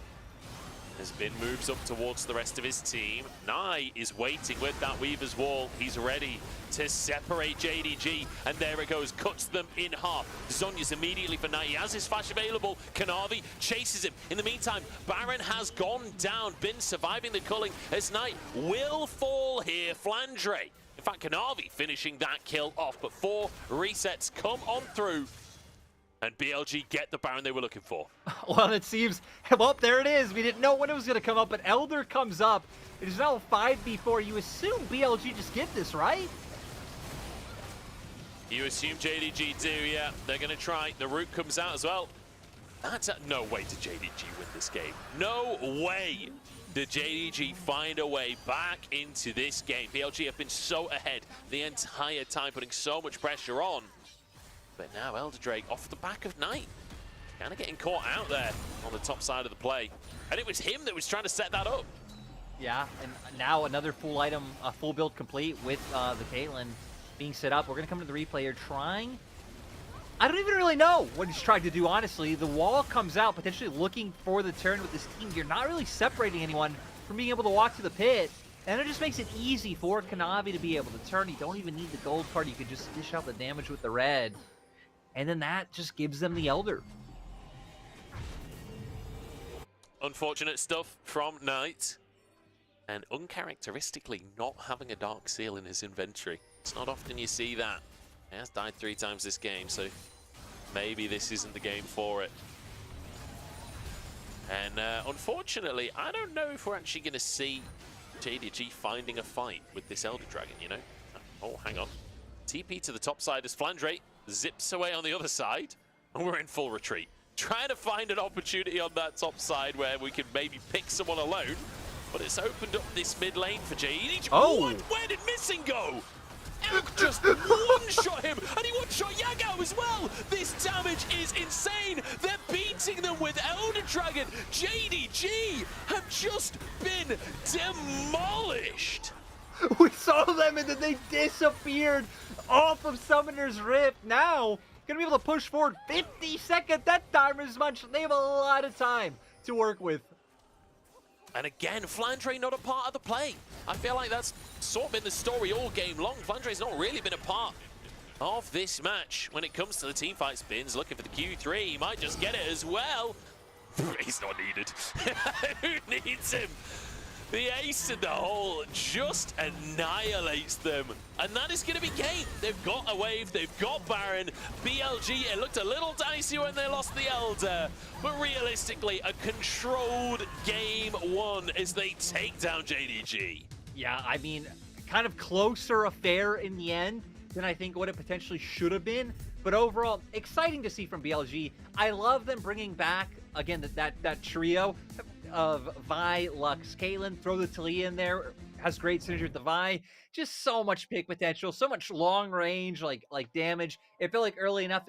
As Bin moves up towards the rest of his team, Nye is waiting with that Weaver's Wall. He's ready to separate JDG, and there it goes, cuts them in half. Zhonya's immediately for Nye. He has his flash available. Kanavi chases him. In the meantime, Baron has gone down. Bin surviving the culling as Nye will fall here. Flandre, in fact, Kanavi finishing that kill off, but 4 resets come on through. And BLG get the Baron they were looking for. Well, it seems, well, there it is. We didn't know when it was going to come up, but Elder comes up. It is now 5v4. You assume BLG just get this, right? You assume JDG do, yeah. They're going to try. The root comes out as well. That's no way did JDG win this game. No way did JDG find a way back into this game. BLG have been so ahead the entire time, putting so much pressure on. But now Elder Drake off the back of Knight. Kind of getting caught out there on the top side of the play. And it was him that was trying to set that up. Yeah, and now another full item, full build complete with the Caitlyn being set up. We're going to come to the replay here trying. I don't even really know what he's trying to do, honestly. The wall comes out, potentially looking for the turn with this team. You're not really separating anyone from being able to walk to the pit. And it just makes it easy for Kanavi to be able to turn. You don't even need the gold card. You could just dish out the damage with the red. And then that just gives them the Elder. Unfortunate stuff from Knight. And uncharacteristically not having a Dark Seal in his inventory. It's not often you see that. He has died 3 times this game, so maybe this isn't the game for it. And unfortunately, I don't know if we're actually going to see JDG finding a fight with this Elder Dragon, you know? Oh, hang on. TP to the top side as Flandre zips away on the other side, and we're in full retreat. Trying to find an opportunity on that top side where we can maybe pick someone alone, but it's opened up this mid lane for JDG. Oh! Where did Missing go? Elk just one-shot him, and he one-shot Yagao as well. This damage is insane. They're beating them with Elder Dragon. JDG have just been demolished. We saw them and then they disappeared off of Summoner's Rift. Now, gonna be able to push forward 50-second that time as much. They have a lot of time to work with. And again, Flandre not a part of the play. I feel like that's sort of been the story all game long. Flandre's not really been a part of this match when it comes to the teamfight. Spins looking for the Q3. He might just get it as well. He's not needed. Who needs him? The ace in the hole just annihilates them. And that is going to be game. They've got a wave, they've got Baron. BLG, it looked a little dicey when they lost the Elder. But realistically, a controlled game 1 as they take down JDG. Yeah, I mean, kind of closer affair in the end than I think what it potentially should have been. But overall, exciting to see from BLG. I love them bringing back, again, that trio of Vi, Lux, Caitlyn. Throw the Talia in there. Has great synergy with the Vi. Just so much pick potential, so much long range, like damage. It felt like early enough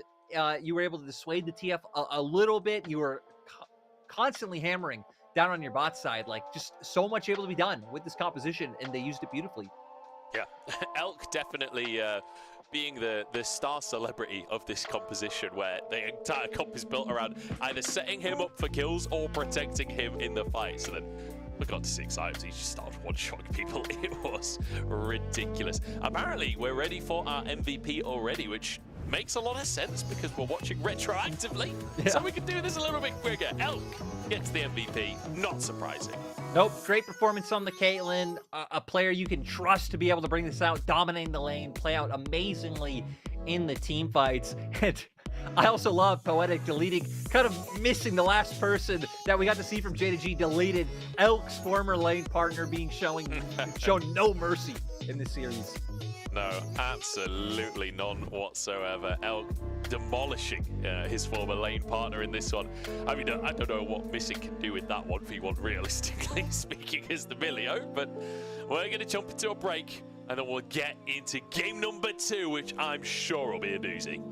you were able to dissuade the TF a little bit. You were constantly hammering down on your bot side. Like, just so much able to be done with this composition, and they used it beautifully. Yeah, Elk definitely being the star celebrity of this composition, where the entire comp is built around either setting him up for kills or protecting him in the fight. So then we got to 6 items, he just started one-shotting people. It was ridiculous. Apparently, we're ready for our MVP already, which makes a lot of sense because we're watching retroactively. Yeah. So we can do this a little bit quicker. Elk gets the MVP, not surprising. Nope, great performance on the Caitlyn. A player you can trust to be able to bring this out, dominating the lane, play out amazingly in the team fights. And I also love Poetic deleting, kind of missing the last person that we got to see from JDG deleted. Elk's former lane partner being shown no mercy in this series. No, absolutely none whatsoever. Elk demolishing his former lane partner in this one. I mean, I don't know what Missing can do with that 1v1, realistically speaking, as the Milio, but we're going to jump into a break, and then we'll get into game number 2, which I'm sure will be a doozy.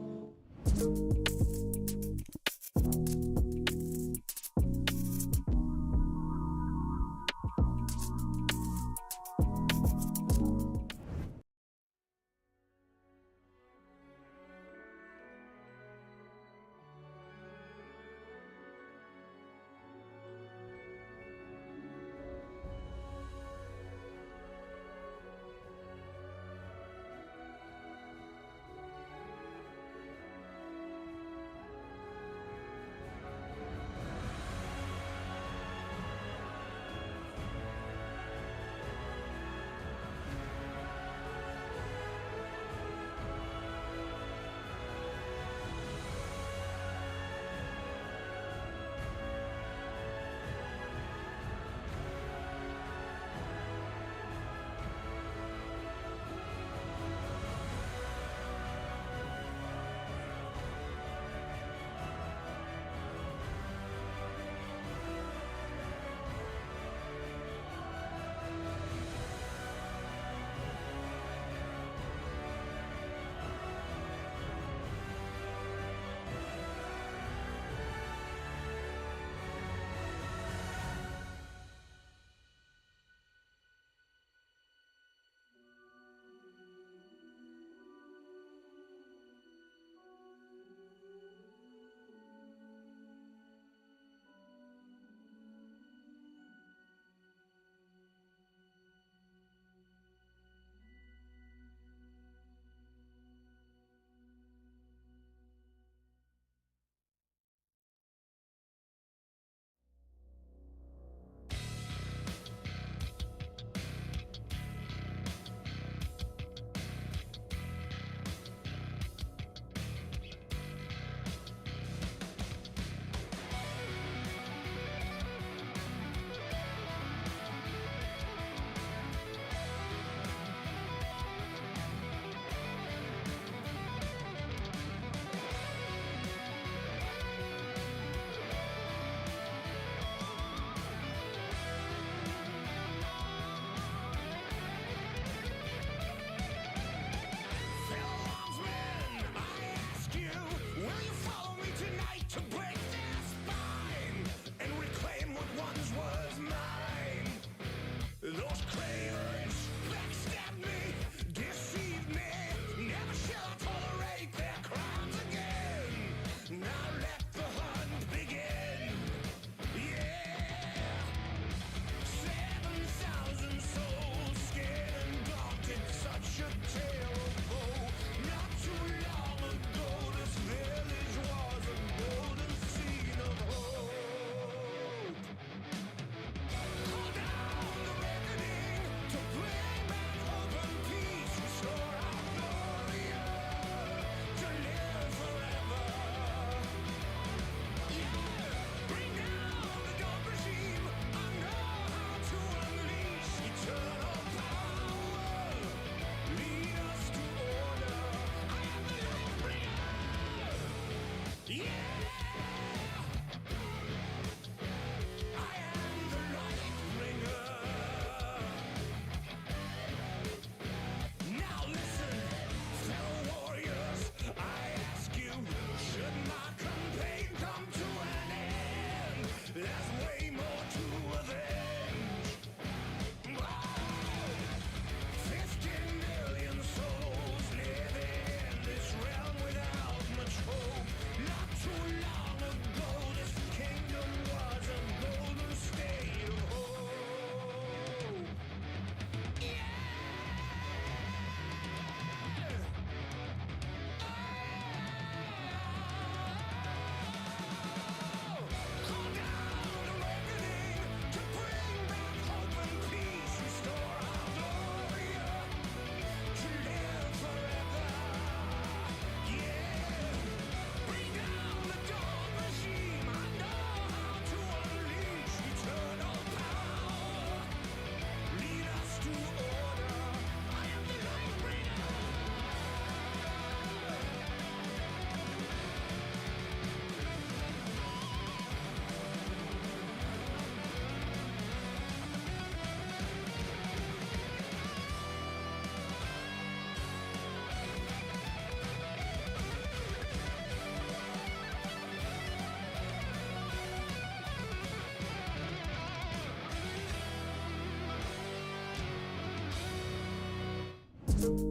Welcome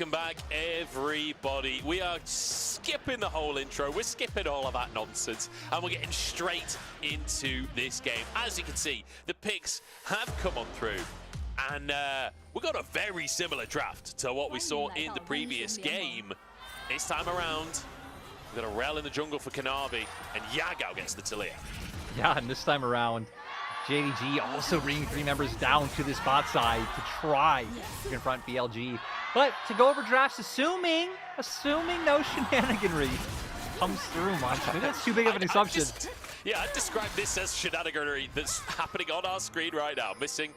back, everybody. We are skipping the whole intro. We're skipping all of that nonsense, and we're getting straight into this game. As you can see, the picks have come on through, and we got a very similar draft to what we saw in the previous game. This time around, we've got a Rell in the jungle for Kanavi, and Yagao gets the Taliyah. Yeah, and this time around, JDG also bringing 3 members down to this bot side to try to confront BLG. But to go over drafts, assuming no shenaniganry comes through, Munch. Maybe that's too big of an assumption. I'd describe this as shenaniganery that's happening on our screen right now. Missing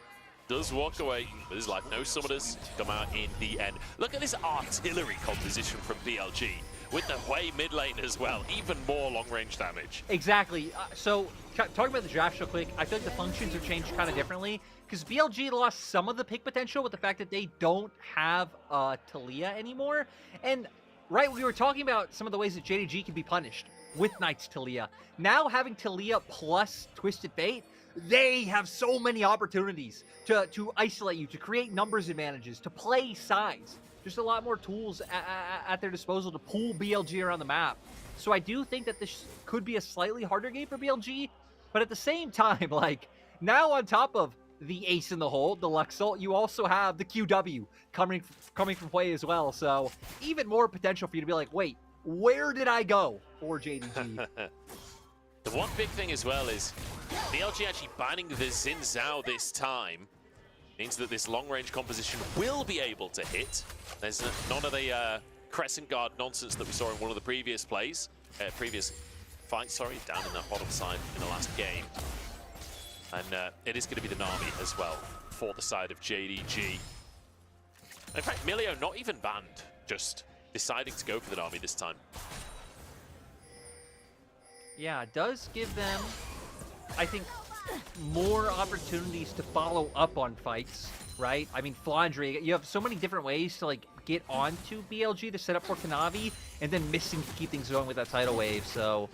does walk away with his life. No summoners come out in the end. Look at this artillery composition from BLG with the Hwei mid lane as well. Even more long-range damage. Exactly. So, talking about the draft real quick, I feel like the functions have changed kind of differently because BLG lost some of the pick potential with the fact that they don't have Taliyah anymore. And, right, we were talking about some of the ways that JDG can be punished with Knight's Taliyah. Now having Taliyah plus Twisted Fate, they have so many opportunities to isolate you, to create numbers advantages, to play sides. There's a lot more tools at their disposal to pull BLG around the map. So I do think that this could be a slightly harder game for BLG, but at the same time, like, now on top of the ace in the hole, the Luxel, you also have the QW coming from Hwei as well. So even more potential for you to be like, wait, where did I go for JDG? The one big thing as well is BLG actually banning the Xin Zhao this time means that this long-range composition will be able to hit. There's none of the Crescent Guard nonsense that we saw in one of the previous fights, down in the bottom side in the last game. And it is going to be the Nami as well for the side of JDG. In fact, Milio not even banned, just deciding to go for the Nami this time. Yeah, it does give them, I think, more opportunities to follow up on fights, right? I mean, Flandre, you have so many different ways to, like, get onto BLG to set up for Kanavi, and then missing to keep things going with that tidal wave. So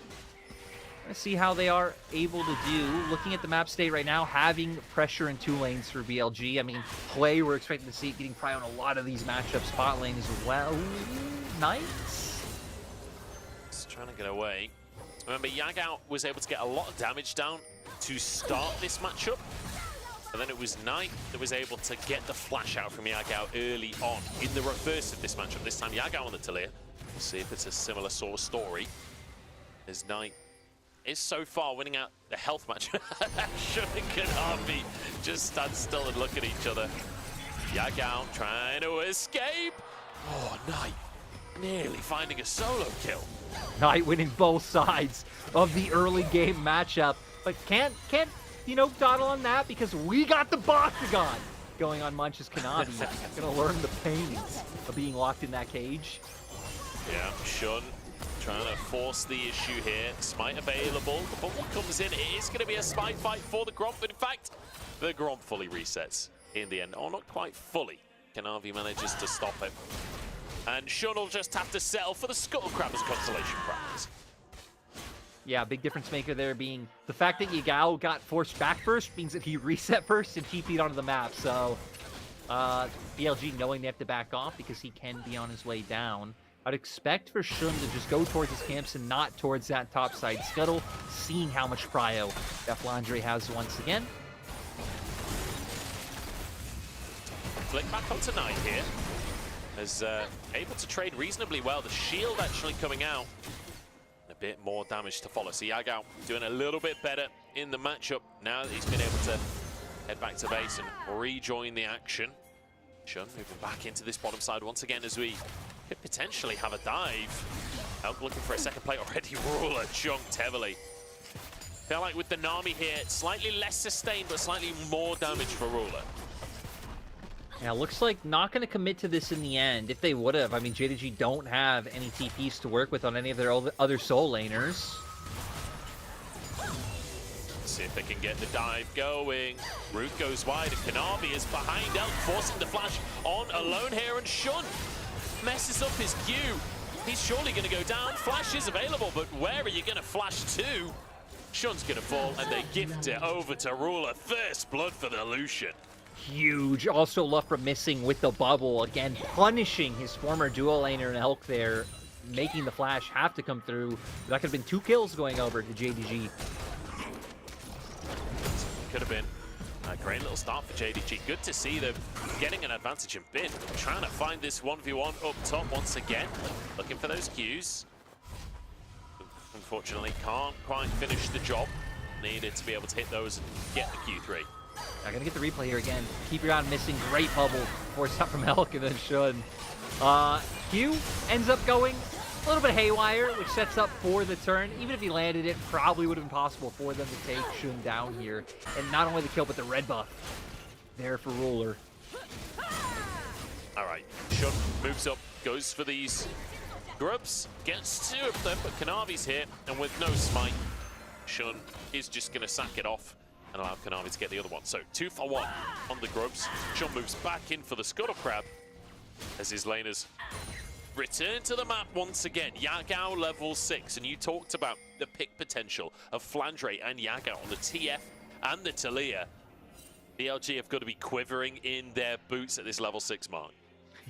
let's see how they are able to do. Looking at the map state right now, having pressure in 2 lanes for BLG. I mean, Hwei, we're expecting to see it getting probably on a lot of these matchups. Spot lane as well. Nice. Just trying to get away. Remember, Yagao was able to get a lot of damage down to start this matchup, but then it was Knight that was able to get the flash out from Yagao early on in the reverse of this matchup. This time Yagao on the Taliyah. We'll see if it's a similar sort of story, as Knight is so far winning out the health match. Shun and Kanavi just stand still and look at each other. Yagao trying to escape. Oh, Knight nearly finding a solo kill. Knight winning both sides of the early game matchup, but can't dawdle on that because we got the Bactagon going on Munch's Kanavi. Gonna learn the pains of being locked in that cage. Yeah, Shun trying to force the issue here. Smite available. The bubble comes in. It is going to be a Smite fight for the Gromp. In fact, the Gromp fully resets in the end. Oh, not quite fully. Kanavi manages to stop it. And Shun will just have to settle for the Scuttle Crab as consolation prize. Yeah, big difference maker there being the fact that Yagao got forced back first means that he reset first and TP'd onto the map. So BLG knowing they have to back off because he can be on his way down. I'd expect for Shun to just go towards his camps and not towards that top side scuttle, seeing how much prio that Flandre has once again. Flick back onto Knight here. Is able to trade reasonably well. The shield actually coming out. A bit more damage to follow. So Yagao doing a little bit better in the matchup now that he's been able to head back to base and rejoin the action. Shun moving back into this bottom side once again as we could potentially have a dive. Elk looking for a second plate already. Ruler chunked heavily. Feel like with the Nami here, slightly less sustained but slightly more damage for Ruler. Yeah, looks like not going to commit to this in the end. If they would have, I mean, JDG don't have any TPs to work with on any of their other soul laners. See if they can get the dive going. Root goes wide, and Kanavi is behind Elk, forcing the flash on alone here, and Shun messes up his Q. He's surely going to go down. Flash is available, but where are you going to flash to? Shun's going to fall, and they gift it over to Ruler. First blood for the Lucian. Huge. Also, Lufra missing with the bubble. Again, punishing his former dual laner and Elk there, making the flash have to come through. That could have been 2 kills going over to JDG. Could have been a great little start for JDG. Good to see them getting an advantage in Bin. Trying to find this 1v1 up top once again. Looking for those Qs. Unfortunately, can't quite finish the job. Needed to be able to hit those and get the Q3. I'm gonna get the replay here again. Keep your eye on missing. Great bubble. Forced out from Elk and then Shun. Q ends up going a little bit haywire, which sets up for the turn. Even if he landed it, probably would have been possible for them to take Shun down here. And not only the kill, but the red buff there for Ruler. All right, Shun moves up, goes for these grubs, gets 2 of them, but Kanavi's here, and with no smite, Shun is just going to sack it off and allow Kanavi to get the other one. So 2 for 1 on the grubs. Shun moves back in for the Scuttle Crab as his laners return to the map once again. Yagao level 6, and you talked about the pick potential of Flandre and Yagao on the TF and the Taliyah. BLG have got to be quivering in their boots at this level 6 mark.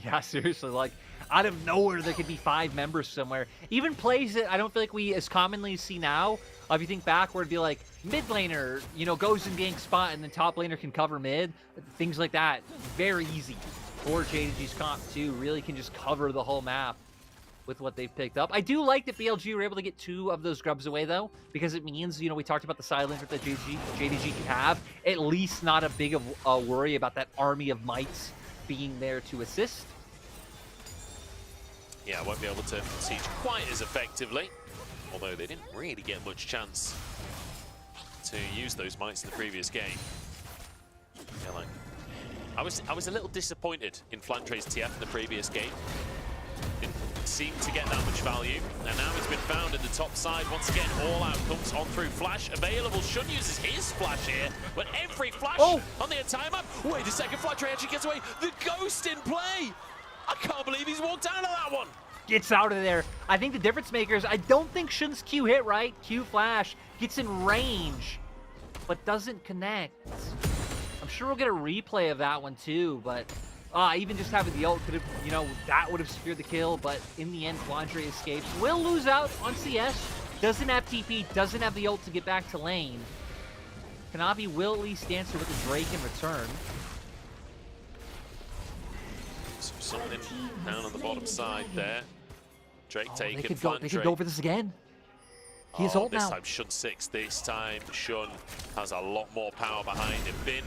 Yeah, seriously, like, out of nowhere, there could be 5 members somewhere. Even plays that I don't feel like we as commonly see now. If you think back, where it'd be like, mid laner, you know, goes and gank spot, and then top laner can cover mid. Things like that. Very easy for JDG's comp, too. Really can just cover the whole map with what they've picked up. I do like that BLG were able to get 2 of those grubs away, though, because it means, you know, we talked about the silence that JDG can have. At least not a big of a worry about that army of mites being there to assist. Yeah, won't be able to siege quite as effectively, although they didn't really get much chance to use those mites in the previous game. Yeah, like, I was a little disappointed in Flandre's TF in the previous game. Didn't seem to get that much value, and now he's been found in the top side once again. All out comes on through. Flash available. Shun uses his flash here, but every flash on the entire map. Wait a second, Flandre actually gets away. The ghost in play. I can't believe he's walked out of that one. Gets out of there. I think the difference makers, I don't think Shun's Q hit, right? Q flash gets in range, but doesn't connect. I'm sure we'll get a replay of that one too, but even just having the ult could have, you know, that would have secured the kill, but in the end, Flandre escapes. Will lose out on CS. Doesn't have TP, doesn't have the ult to get back to lane. Kanavi will at least answer with the Drake in return. Something down on the bottom side there. Drake taking they could Flandre. go for this again. He has ult this now. time Shun 6. This time Shun has a lot more power behind him. Bin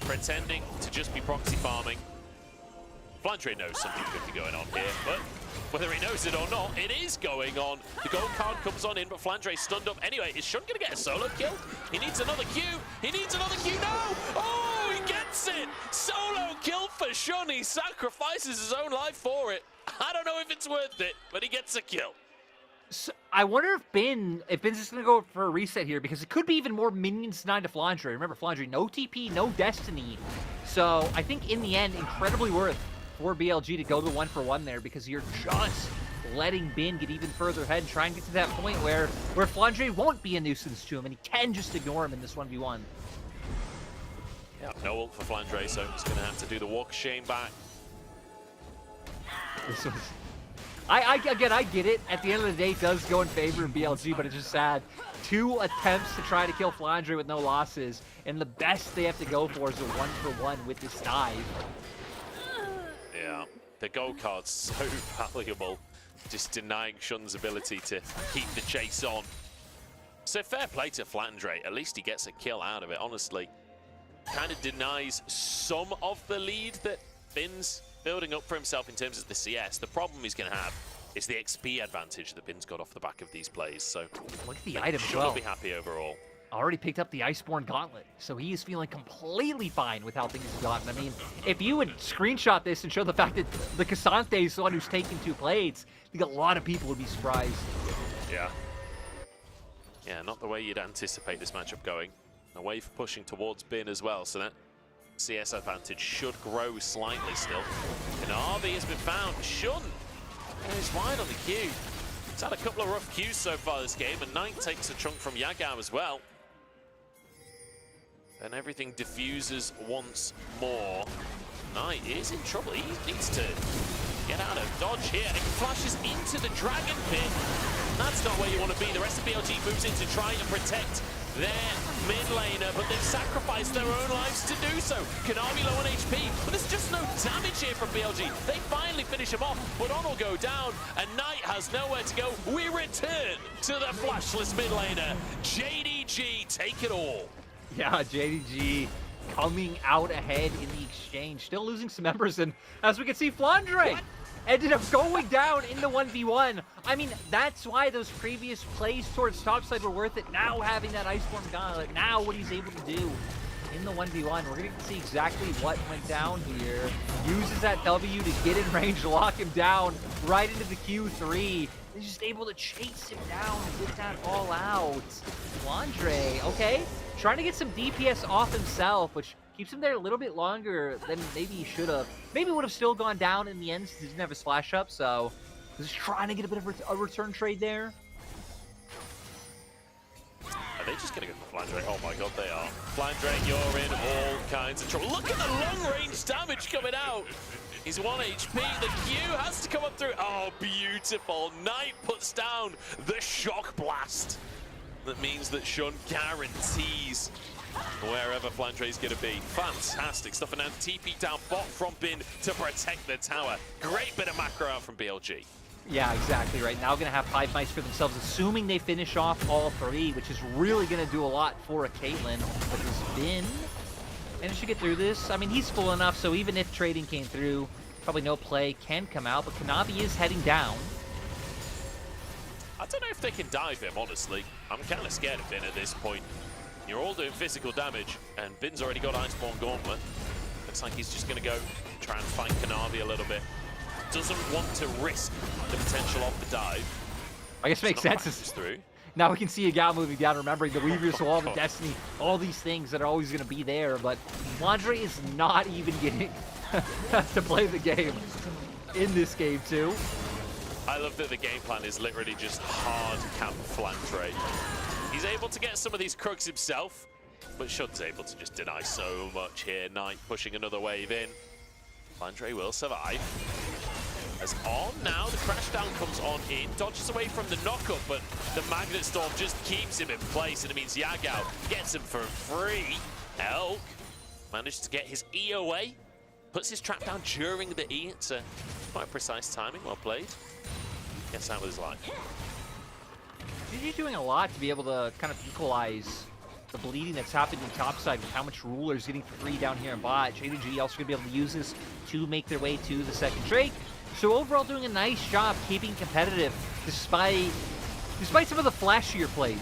pretending to just be proxy farming. Flandre knows something could be going on here, but whether he knows it or not, it is going on. The gold card comes on in, but Flandre stunned up. Anyway, is Shun going to get a solo kill? He needs another Q. He needs another Q. No! Oh, he gets it! Solo kill for Shun. He sacrifices his own life for it. I don't know if it's worth it, but he gets a kill. So I wonder if Bin's just going to go for a reset here, because it could be even more minions denied to Flandre. Remember, Flandre, no TP, no Destiny. So I think in the end, incredibly worth for BLG to go to 1-for-1 there, because you're just letting Bin get even further ahead and try and get to that point where Flandre won't be a nuisance to him, and he can just ignore him in this 1v1. Yeah, no ult for Flandre, so he's going to have to do the walk of shame back. This was... Again, I get it. At the end of the day, it does go in favor of BLG, but it's just sad. 2 attempts to try to kill Flandre with no losses, and the best they have to go for is a 1-for-1 with this dive. Yeah, the gold card's so valuable, just denying Shun's ability to keep the chase on. So fair play to Flandre. At least he gets a kill out of it, honestly. Kind of denies some of the lead that Bin's building up for himself in terms of the CS. The problem he's going to have is the XP advantage that Bin's got off the back of these plays. So look at the item as Shun well. will be happy overall. Already picked up the Iceborne Gauntlet, so he is feeling completely fine with how things have gotten. I mean, if you would screenshot this and show the fact that the Cassante is the one who's taking 2 plates, I think a lot of people would be surprised. Yeah. Yeah, not the way you'd anticipate this matchup going. A wave pushing towards Bin as well, so that CS advantage should grow slightly still. Kanavi has been found. Shun is wide on the queue. He's had a couple of rough queues so far this game, and Knight takes a chunk from Yagao as well. And everything diffuses once more. Knight is in trouble. He needs to get out of dodge here. And he flashes into the Dragon Pit. That's not where you want to be. The rest of BLG moves in to try and protect their mid laner, but they've sacrificed their own lives to do so. Kanavi low on HP, but there's just no damage here from BLG. They finally finish him off, but On will go down, and Knight has nowhere to go. We return to the flashless mid laner. JDG take it all. Yeah, JDG coming out ahead in the exchange. Still losing some members, and as we can see, Flandre ended up going down in the 1v1. I mean, that's why those previous plays towards topside were worth it. Now having that Iceborne Gauntlet, now what he's able to do in the 1v1. We're going to see exactly what went down here. Uses that W to get in range, lock him down right into the Q3. He's just able to chase him down and get that all out. Flandre, okay, trying to get some DPS off himself, which keeps him there a little bit longer than maybe he should have. Maybe would have still gone down in the end since he didn't have his flash up, so just trying to get a bit of a return trade there. Are they just going to go for Flandre? Oh my god, they are. Flandre, you're in all kinds of trouble. Look at the long-range damage coming out. He's 1 HP. The Q has to come up through. Oh, beautiful. Knight puts down the shock blast. That means that Shun guarantees wherever Flandre's going to be. Fantastic stuff. And now TP down bot from Bin to protect the tower. Great bit of macro out from BLG. Yeah, exactly right. Now going to have 5 mice for themselves, assuming they finish off all 3, which is really going to do a lot for a Caitlyn. But has Bin managed to get through this. I mean, he's full enough, so even if trading came through, probably no play can come out. But Kanavi is heading down. I don't know if they can dive him, honestly. I'm kind of scared of Bin at this point. You're all doing physical damage, and Bin's already got Iceborne Gauntlet. Looks like he's just going to go try and fight Kanavi a little bit. Doesn't want to risk the potential of the dive. I guess it makes sense. Through. Now we can see Yagao moving down, remembering the Weaver's Wall of Destiny, all these things that are always going to be there, but Flandre is not even getting to play the game in this game, too. I love that the game plan is literally just hard camp Flandre. He's able to get some of these crooks himself, but Shun's able to just deny so much here. Knight pushing another wave in. Flandre will survive. As On now, the crash down comes on in, dodges away from the knockup, but the Magnet Storm just keeps him in place, and it means Yagao gets him for free. Elk managed to get his E away, puts his trap down during the E. It's a quite precise timing, well played. Gets out with his life. GG doing a lot to be able to kind of equalize the bleeding that's happened in topside with how much Ruler's getting for free down here in bot. JDG also going to be able to use this to make their way to the second trade. So overall doing a nice job keeping competitive despite some of the flashier plays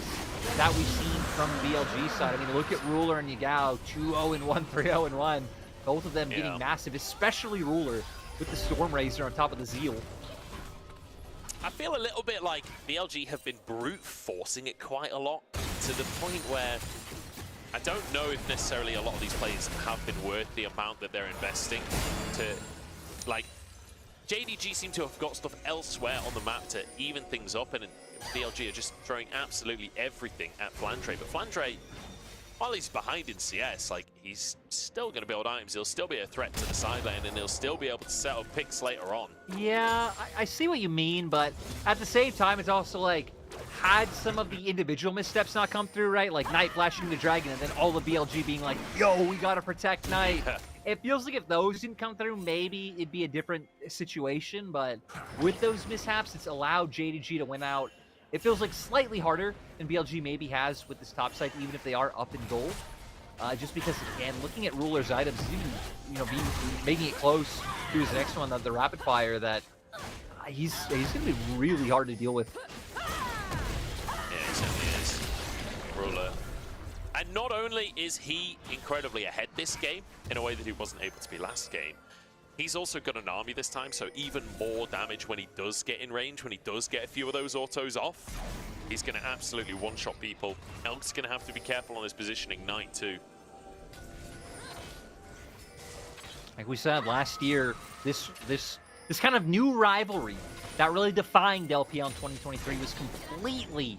that we've seen from BLG side. I mean, look at Ruler and Yagao, 2-0-1, 3-0-1. Both of them getting massive, especially Ruler with the Storm Razor on top of the Zeal. I feel a little bit like BLG have been brute forcing it quite a lot, to the point where I don't know if necessarily a lot of these players have been worth the amount that they're investing to, like, JDG seem to have got stuff elsewhere on the map to even things up, and BLG are just throwing absolutely everything at Flandre. But Flandre, while he's behind in CS, like, he's still going to build items, he'll still be a threat to the side lane, and he'll still be able to set up picks later on. Yeah, I see what you mean, but at the same time, it's also like, had some of the individual missteps not come through, right? Like Knight flashing the Dragon, and then all the BLG being like, yo, we got to protect Knight. It feels like if those didn't come through, maybe it'd be a different situation, but with those mishaps, it's allowed JDG to win out. It feels like slightly harder than BLG maybe has with this top side, even if they are up in gold. Just because, again, looking at Ruler's items, even, making it close to his next one, the rapid fire, that he's going to be really hard to deal with. Yeah, he certainly is. Ruler. And not only is he incredibly ahead this game, in a way that he wasn't able to be last game, he's also got an army this time, so even more damage when he does get in range, when he does get a few of those autos off. He's going to absolutely one-shot people. Elk's going to have to be careful on his positioning. Knight too. Like we said last year, this kind of new rivalry that really defined LPL in 2023 was completely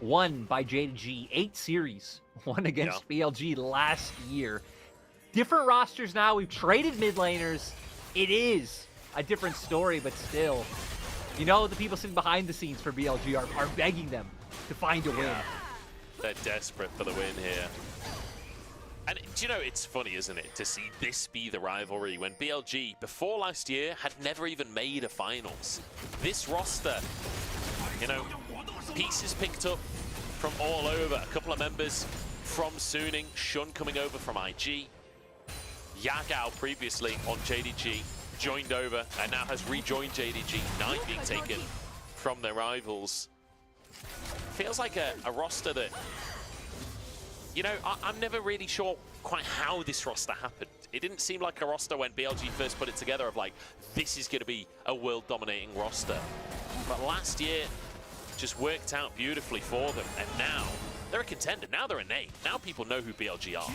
won by J2G. 8 series won against BLG last year. Different rosters now. We've traded mid laners. It is a different story, but still, you know, the people sitting behind the scenes for BLG are begging them to find a win. They're desperate for the win here. And do you know, it's funny, isn't it, to see this be the rivalry when BLG, before last year, had never even made a finals. This roster, you know, pieces picked up from all over. A couple of members from Suning, Shun coming over from IG. Yagao previously on JDG joined over and now has rejoined JDG. Knight being taken from their rivals. Feels like a roster that, you know, I'm never really sure quite how this roster happened. It didn't seem like a roster when BLG first put it together of like, this is going to be a world-dominating roster. But last year just worked out beautifully for them, and now they're a contender. Now they're a name. Now people know who BLG are.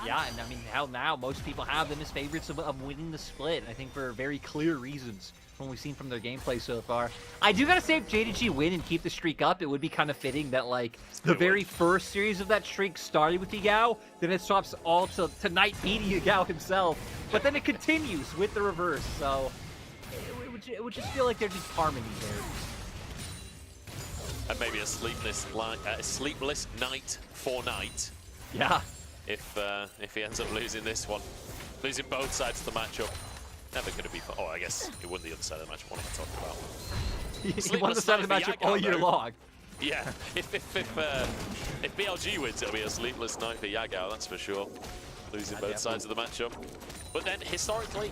Yeah, and I mean, hell, now most people have them as favorites of winning the split. I think for very clear reasons from what we've seen from their gameplay so far. I do gotta say, if JDG win and keep the streak up, it would be kind of fitting that, like, the very first series of that streak started with Yagao, then it swaps all to Knight beating Yagao himself, but then it continues with the reverse, so it would just feel like there'd be harmony there. And maybe a sleepless night for Knight. Yeah. If he ends up losing this one, losing both sides of the matchup, never going to be. Oh, I guess he won the other side of the matchup. What am I talking about? He won the side of the matchup all year long. Yeah. If BLG wins, it'll be a sleepless night for Yagao. That's for sure. Losing both sides of the matchup. But then historically,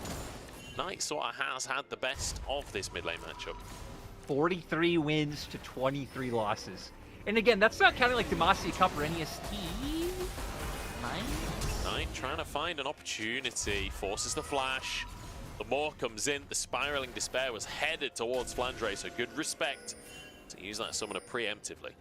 Knight sort of has had the best of this mid lane matchup. 43 wins to 23 losses. And again, that's not counting like Demacia Cup or NEST. Knight trying to find an opportunity, forces the flash. The Maw comes in, the spiraling despair was headed towards Flandre, so good respect to use that summoner preemptively.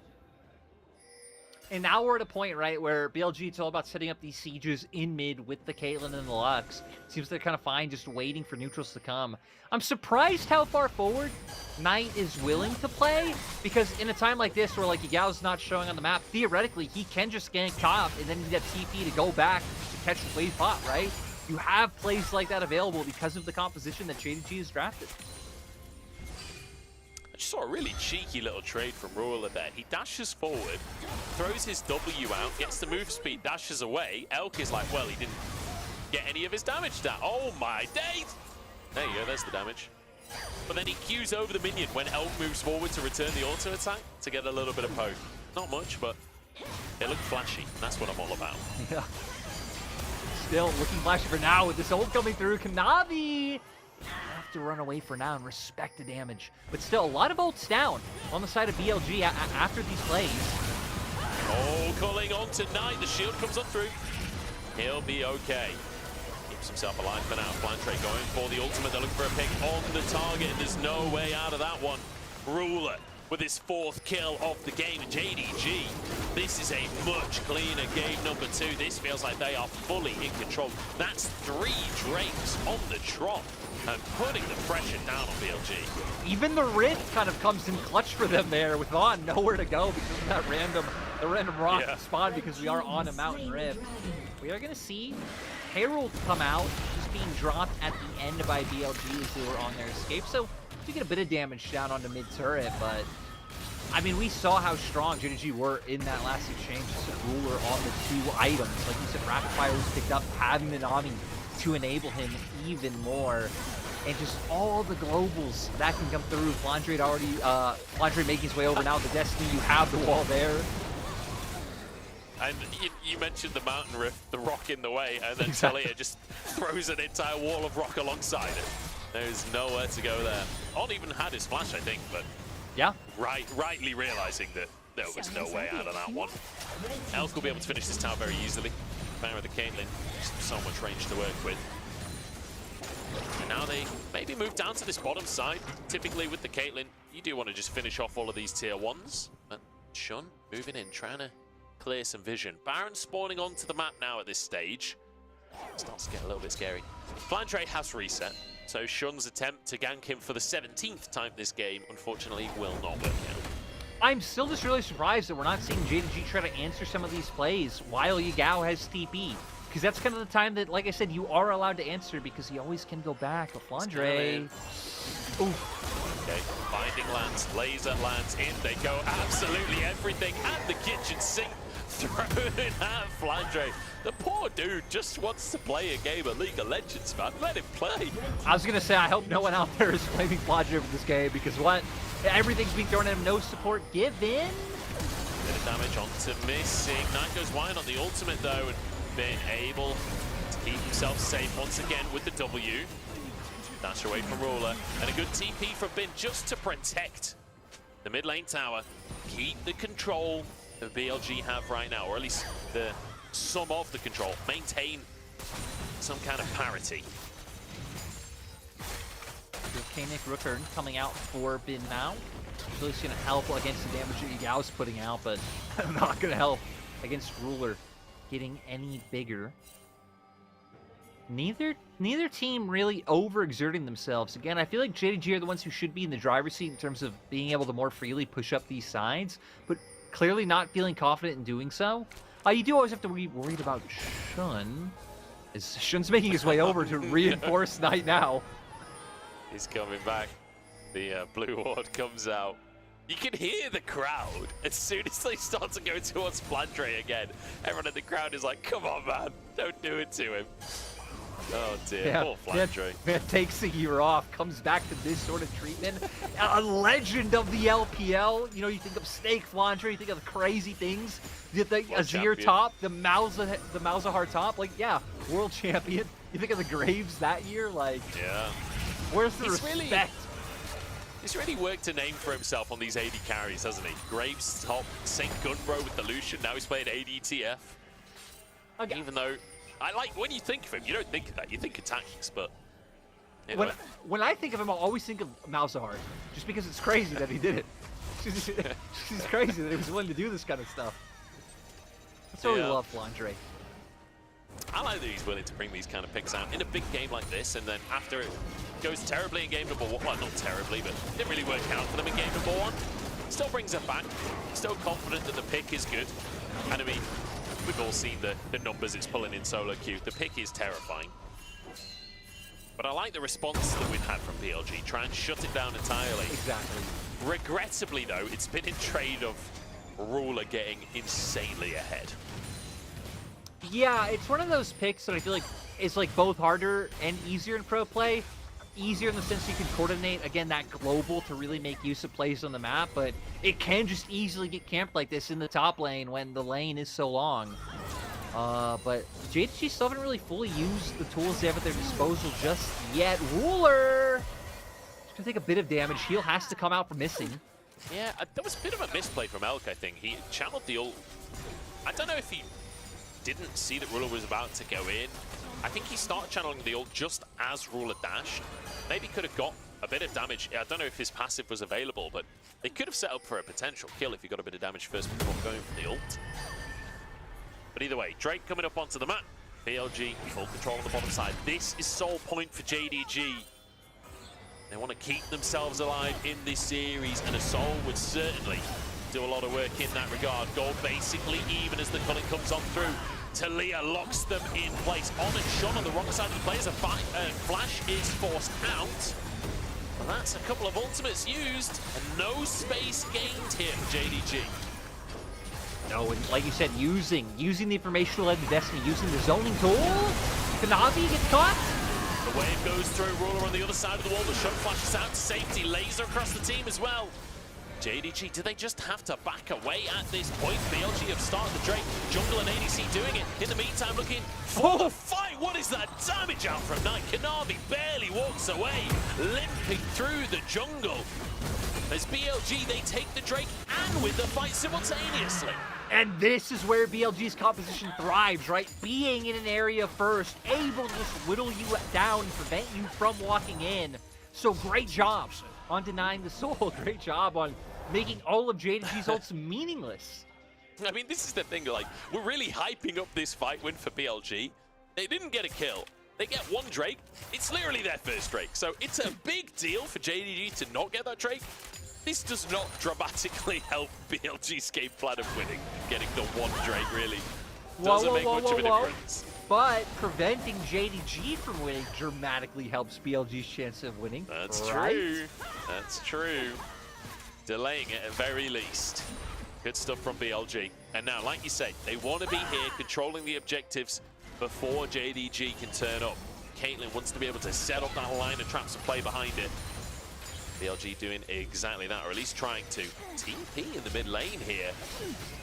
And now we're at a point, right, where BLG, it's all about setting up these sieges in mid with the Caitlyn and the Lux. Seems they're kind of fine just waiting for neutrals to come. I'm surprised how far forward Knight is willing to play, because in a time like this where, like, Yagao's not showing on the map, theoretically, he can just gank top and then need that TP to go back to catch the wave pot, right? You have plays like that available because of the composition that JDG has drafted. I just saw a really cheeky little trade from Ruler there. He dashes forward, throws his W out, gets the move speed, dashes away. Elk is like, well, he didn't get any of his damage down. Oh my days! There you go, there's the damage. But then he queues over the minion when Elk moves forward to return the auto attack to get a little bit of poke. Not much, but it looked flashy. That's what I'm all about. Yeah. Still looking flashy for now with this ult coming through. Kanavi have to run away for now and respect the damage. But still, a lot of ults down on the side of BLG after these plays. Oh, calling on tonight. The shield comes up through. He'll be okay. Keeps himself alive for now. Flandre going for the ultimate. They're looking for a pick on the target, and there's no way out of that one. Ruler with his 4th kill of the game. JDG, this is a much cleaner game number 2. This feels like they are fully in control. That's 3 Drakes on the trot and putting the pressure down on BLG. Even the Rift kind of comes in clutch for them there with Vaughn nowhere to go because of that random rock spawn, because we are on a mountain rift. We are going to see Herald come out, just being dropped at the end by BLG as they were on their escape. So you get a bit of damage down onto mid turret, but I mean, we saw how strong JDG were in that last exchange. Just a Ruler on the 2 items. Like you said, Rapid Fire was picked up, having the Nami to enable him even more. And just all the globals that can come through. Flandre making his way over now. The Destiny, you have the wall there. And you mentioned the mountain rift, the rock in the way, and then Talia just throws an entire wall of rock alongside it. There's nowhere to go there. On even had his flash, I think, but yeah, rightly realizing that there was no way out of that one. Elk will be able to finish this tower very easily. Playing with the Caitlyn, just so much range to work with. And now they maybe move down to this bottom side. Typically with the Caitlyn, you do want to just finish off all of these tier 1s. But Shun moving in, trying to clear some vision. Baron spawning onto the map now at this stage. Starts to get a little bit scary. Flandre has reset, so Shun's attempt to gank him for the 17th time this game, unfortunately, will not work out. I'm still just really surprised that we're not seeing JDG try to answer some of these plays while Yagao has TP. Because that's kind of the time that, like I said, you are allowed to answer because he always can go back. But Flandre... Oof. Okay, binding lands, laser lands in. They go absolutely everything at the kitchen sink. Thrown at Flandre. The poor dude just wants to play a game of League of Legends, man. Let him play. I was going to say, I hope no one out there is blaming Flandre for this game because what? Everything's being thrown at him. No support given. Bit of damage onto missing. Knight goes wide on the ultimate, though, and been able to keep himself safe once again with the W. Dash away from Ruler. And a good TP from Bin just to protect the mid lane tower. Keep the control that BLG have right now, or at least the sum of the control. Maintain some kind of parity. Volcanic Rooker coming out for Bin now. So it's going to help against the damage that Yagao's putting out, but not going to help against Ruler getting any bigger. Neither team really overexerting themselves. Again, I feel like JDG are the ones who should be in the driver's seat in terms of being able to more freely push up these sides, but clearly not feeling confident in doing so. You do always have to be worried about Shun. Shun's making his way over to reinforce Knight now. He's coming back. The blue ward comes out. You can hear the crowd as soon as they start to go towards Flandre again. Everyone in the crowd is like, come on, man. Don't do it to him. Oh, dear. Yeah, Poor Flandre. Man takes a year off, comes back to this sort of treatment. A legend of the LPL. You know, you think of Snake Flandre, you think of the crazy things. You think Azir top, the Malzahar top. Like, yeah, world champion. You think of the Graves that year? Like, yeah. Where's the respect? He's really worked a name for himself on these AD carries, hasn't he? Graves top, St. Gunbro with the Lucian. Now he's playing ADTF. Okay. Even though, when you think of him, you don't think of that. You think of tactics, but... You know. When I think of him, I'll always think of Malzahar. Just because it's crazy that he did it. It's crazy that he was willing to do this kind of stuff. That's why we love Flandre. I like that he's willing to bring these kind of picks out in a big game like this, and then after it goes terribly in game number one, well, not terribly, but didn't really work out for them in game number one, still brings it back, still confident that the pick is good. And I mean, we've all seen the numbers it's pulling in solo queue. The pick is terrifying. But I like the response that we've had from BLG, try and shut it down entirely. Exactly. Regrettably, though, it's been in trade of Ruler getting insanely ahead. Yeah, it's one of those picks that I feel like is like both harder and easier in pro play. Easier in the sense you can coordinate, again, that global to really make use of plays on the map, but it can just easily get camped like this in the top lane when the lane is so long. But JDG still haven't really fully used the tools they have at their disposal just yet. Ruler! It's gonna take a bit of damage. Heal has to come out for missing. Yeah, that was a bit of a misplay from Elk, I think. He channeled the ult. I don't know if he didn't see that Ruler was about to go in. I think he started channeling the ult just as Ruler dashed. Maybe could have got a bit of damage. I don't know if his passive was available, but they could have set up for a potential kill if he got a bit of damage first before going for the ult. But either way, Drake coming up onto the map. BLG, full control on the bottom side. This is sole point for JDG. They want to keep themselves alive in this series, and Asol would certainly do a lot of work in that regard. Gold basically even as the culling comes on through. Talia locks them in place. On and Shun on the wrong side of the players. A flash is forced out. Well, that's a couple of ultimates used, and no space gained here for JDG. No, and like you said, using the information led to Destiny, using the zoning tool. Kanavi gets caught. The wave goes through. Ruler on the other side of the wall. The Shun flashes out to safety. Laser across the team as well. JDG, do they just have to back away at this point? BLG have started the Drake. Jungle and ADC doing it. In the meantime, looking for the fight. What is that damage out from Knight? Kanavi barely walks away, limping through the jungle. As BLG, they take the Drake and win the fight simultaneously. And this is where BLG's composition thrives, right? Being in an area first, able to just whittle you down and prevent you from walking in. So great job on denying the soul. Great job on making all of JDG's ults meaningless. I mean, this is the thing, like, we're really hyping up this fight win for BLG. They didn't get a kill. They get one Drake. It's literally their first Drake. So it's a big deal for JDG to not get that Drake. This does not dramatically help BLG's game plan of winning. Getting the one Drake really doesn't make much of a difference. But preventing JDG from winning dramatically helps BLG's chance of winning. That's right? true. That's true. Delaying it at very least. Good stuff from BLG. And now, like you say, they want to be here controlling the objectives before JDG can turn up. Caitlyn wants to be able to set up that line of traps and play behind it. BLG doing exactly that, or at least trying to. TP in the mid lane here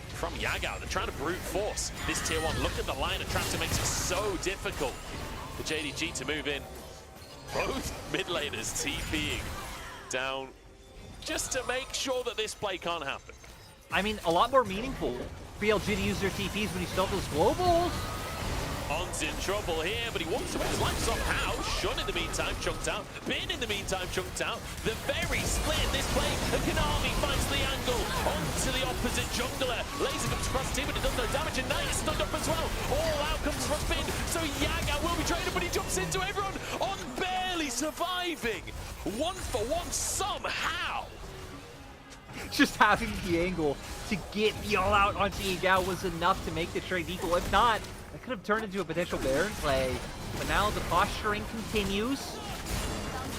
from Yagao. They're trying to brute force this tier 1. Look at the line of traps. It makes it so difficult for JDG to move in. Both mid laners TPing down just to make sure that this play can't happen. I mean, a lot more meaningful for BLG to use their TPs when he still has globals. On's in trouble here, but he wants to win his life somehow. Shun in the meantime chunked out. Bin in the meantime chunked out. The very split in this play. And Kanavi finds the angle onto the opposite jungler. Laser comes across the team, but it does no damage. And Knight is stunned up as well. All outcomes from Bin. So Yaga will be traded, but he jumps into everyone. On barely surviving. 1 for 1 somehow. Just having the angle to get the all-out onto Yagao was enough to make the trade equal. If not, that could have turned into a potential Baron play. But now the posturing continues.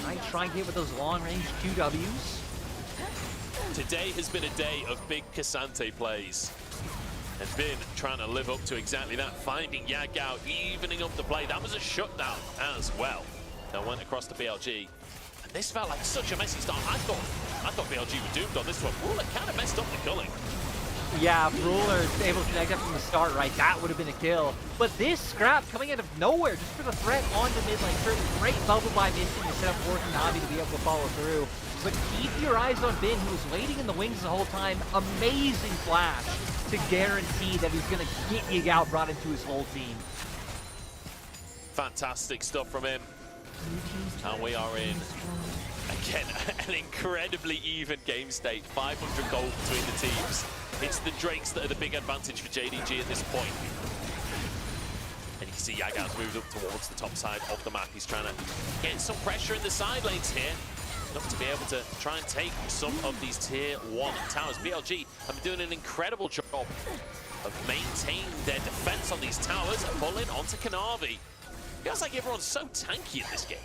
Knight trying to hit with those long-range QWs. Today has been a day of big K'Sante plays. And Bin trying to live up to exactly that, finding Yagao, evening up the play. That was a shutdown as well. That went across to BLG. And this felt like such a messy start. I thought BLG were doomed on this one. Ruler kind of messed up the culling. Yeah, if Ruler is able to connect up from the start, right, that would have been a kill. But this scrap coming out of nowhere, just for the threat on the mid lane. Great bubble by missing instead of forcing Navi to be able to follow through. But keep your eyes on Bin, who was waiting in the wings the whole time. Amazing flash to guarantee that he's going to get Yagao brought into his whole team. Fantastic stuff from him. And we are in, again, an incredibly even game state. 500 gold between the teams. It's the Drakes that are the big advantage for JDG at this point. And you can see Yagao's moved up towards the top side of the map. He's trying to get some pressure in the side lanes here. Enough to be able to try and take some of these tier 1 towers. BLG have been doing an incredible job of maintaining their defense on these towers and pulling onto Kanavi. Feels like everyone's so tanky in this game.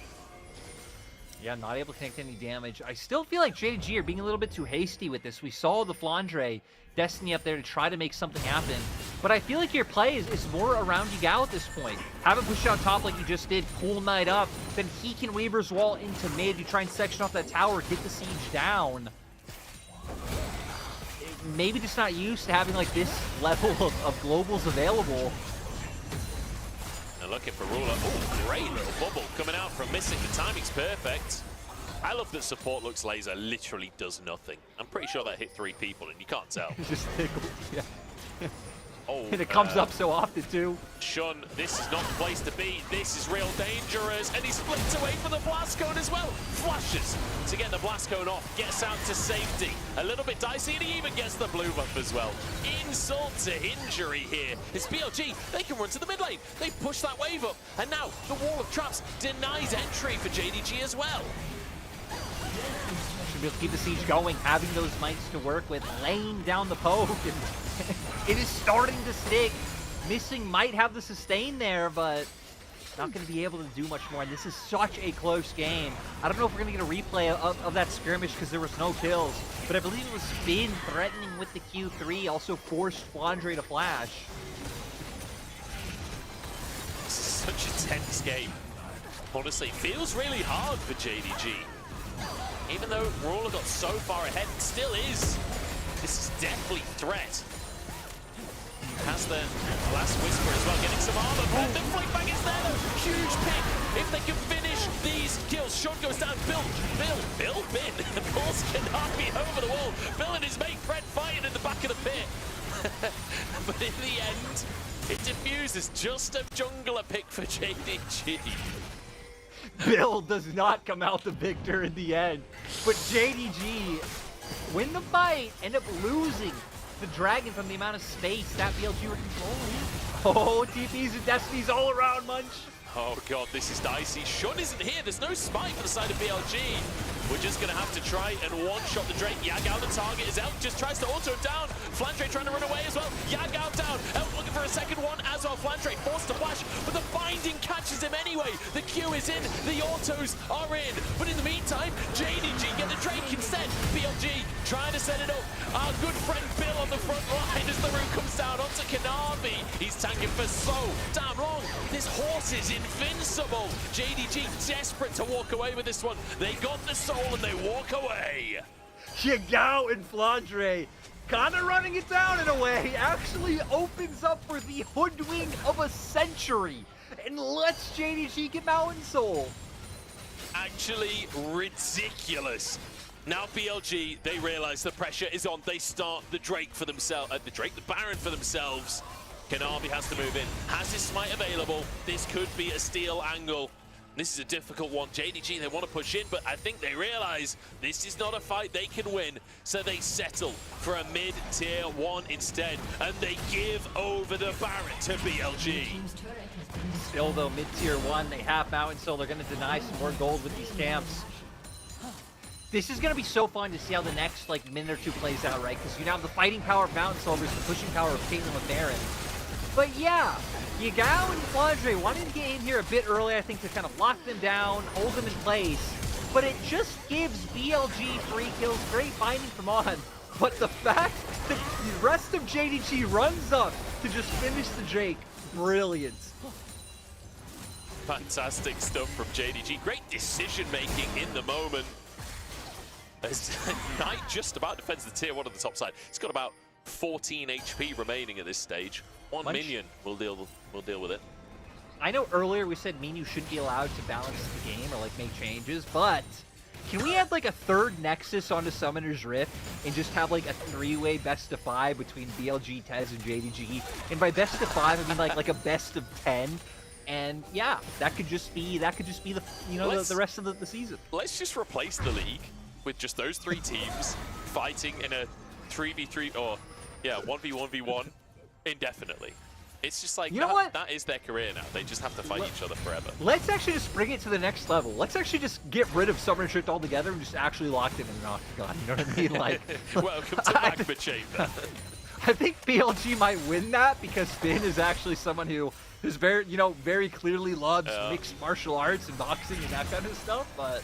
Yeah, not able to connect any damage. I still feel like JDG are being a little bit too hasty with this. We saw the Flandre Destiny up there to try to make something happen. But I feel like your play is more around Yagao at this point. Have him push out top like you just did, pull Knight up, then he can Weaver's Wall into mid. You try and section off that tower, get the siege down. Maybe just not used to having like this level of globals available. And looking for Ruler. Oh, great little bubble coming out from missing. The timing's perfect. I love that support looks laser literally does nothing. I'm pretty sure that hit 3 people and you can't tell. Just tickled, yeah. Oh, and it comes up so often too. Shun, this is not the place to be. This is real dangerous. And he splits away from the blast cone as well. Flashes to get the blast cone off. Gets out to safety. A little bit dicey and he even gets the blue buff as well. Insult to injury here. It's BLG. They can run to the mid lane. They push that wave up. And now the wall of traps denies entry for JDG as well. Should be able to keep the siege going, having those mites to work with, laying down the poke, and it is starting to stick. Missing might have the sustain there, but not going to be able to do much more. And this is such a close game. I don't know if we're going to get a replay of that skirmish because there was no kills, but I believe it was Bin threatening with the Q3, also forced Flandre to flash. This is such a tense game. Honestly, feels really hard for JDG. Even though Ruler got so far ahead, it still is. This is definitely threat. Has the last whisper as well, getting some armor. And the flick bang is there though. Huge pick. If they can finish these kills, Shun goes down. Bill Bin pulls Kanavi over the wall. Bill and his mate Fred fighting in the back of the pit. But in the end, it diffuses. Just a jungler pick for JDG. Bill does not come out the victor in the end, but JDG win the fight, end up losing the dragon from the amount of space that BLG were controlling. Oh, TPs and Destinies all around, Munch. Oh god, this is dicey. Shun isn't here. There's no smite for the side of BLG. We're just going to have to try and one-shot the Drake. Yagao, the target, is Elk just tries to auto down. Flandre trying to run away as well. Yagao down. Elk looking for a second one as well. Flandre forced to flash, but the binding catches him anyway. The Q is in. The autos are in. But in the meantime, JDG get the Drake instead. BLG trying to set it up. Our good friend Bill on the front line as the root comes down onto Kanavi. He's tanking for so damn long. This horse is invincible. JDG desperate to walk away with this one. They got the soul and they walk away. Yagao and Flandre kind of running it down in a way, actually opens up for the hoodwink of a century and lets JDG get Mountain Soul. Actually ridiculous. Now BLG, they realize the pressure is on. They start the Drake for themselves, the Baron for themselves. Kanavi has to move in, has his smite available. This could be a steal angle. This is a difficult one. JDG, they want to push in, but I think they realize this is not a fight they can win, so they settle for a mid-tier 1 instead, and they give over the Baron to BLG. Still though, mid-tier 1, they have Mountain Soul. They're going to deny some more gold with these camps. This is going to be so fun to see how the next minute or two plays out, right? Because you now have the fighting power of Mountain Soul versus the pushing power of Caitlyn with Baron. But yeah, Yagao and Flandre wanting to get in here a bit early, I think, to kind of lock them down, hold them in place. But it just gives BLG 3 kills, great binding from On. But the fact that the rest of JDG runs up to just finish the Drake, brilliant. Fantastic stuff from JDG. Great decision making in the moment. As Knight just about defends the tier 1 on the top side. He's got about 14 HP remaining at this stage. One minion will deal with it. I know earlier we said Minu shouldn't be allowed to balance the game or make changes, but can we add a third Nexus onto Summoner's Rift and just have a 3-way best of 5 between BLG, Tez, and JDG? And by best of 5, I mean like a best of 10. And yeah, that could just be the the rest of the season. Let's just replace the league with just those 3 teams fighting in a 3v3 or 1v1v1 indefinitely. It's just you know what? That is their career now. They just have to fight each other forever. Let's actually just bring it to the next level. Let's actually just get rid of Summoner's Rift altogether and just actually lock it in an octagon. You know what I mean? Welcome to Magma Chamber. I think BLG might win that because Finn is actually someone who is very clearly loves mixed martial arts and boxing and that kind of stuff, but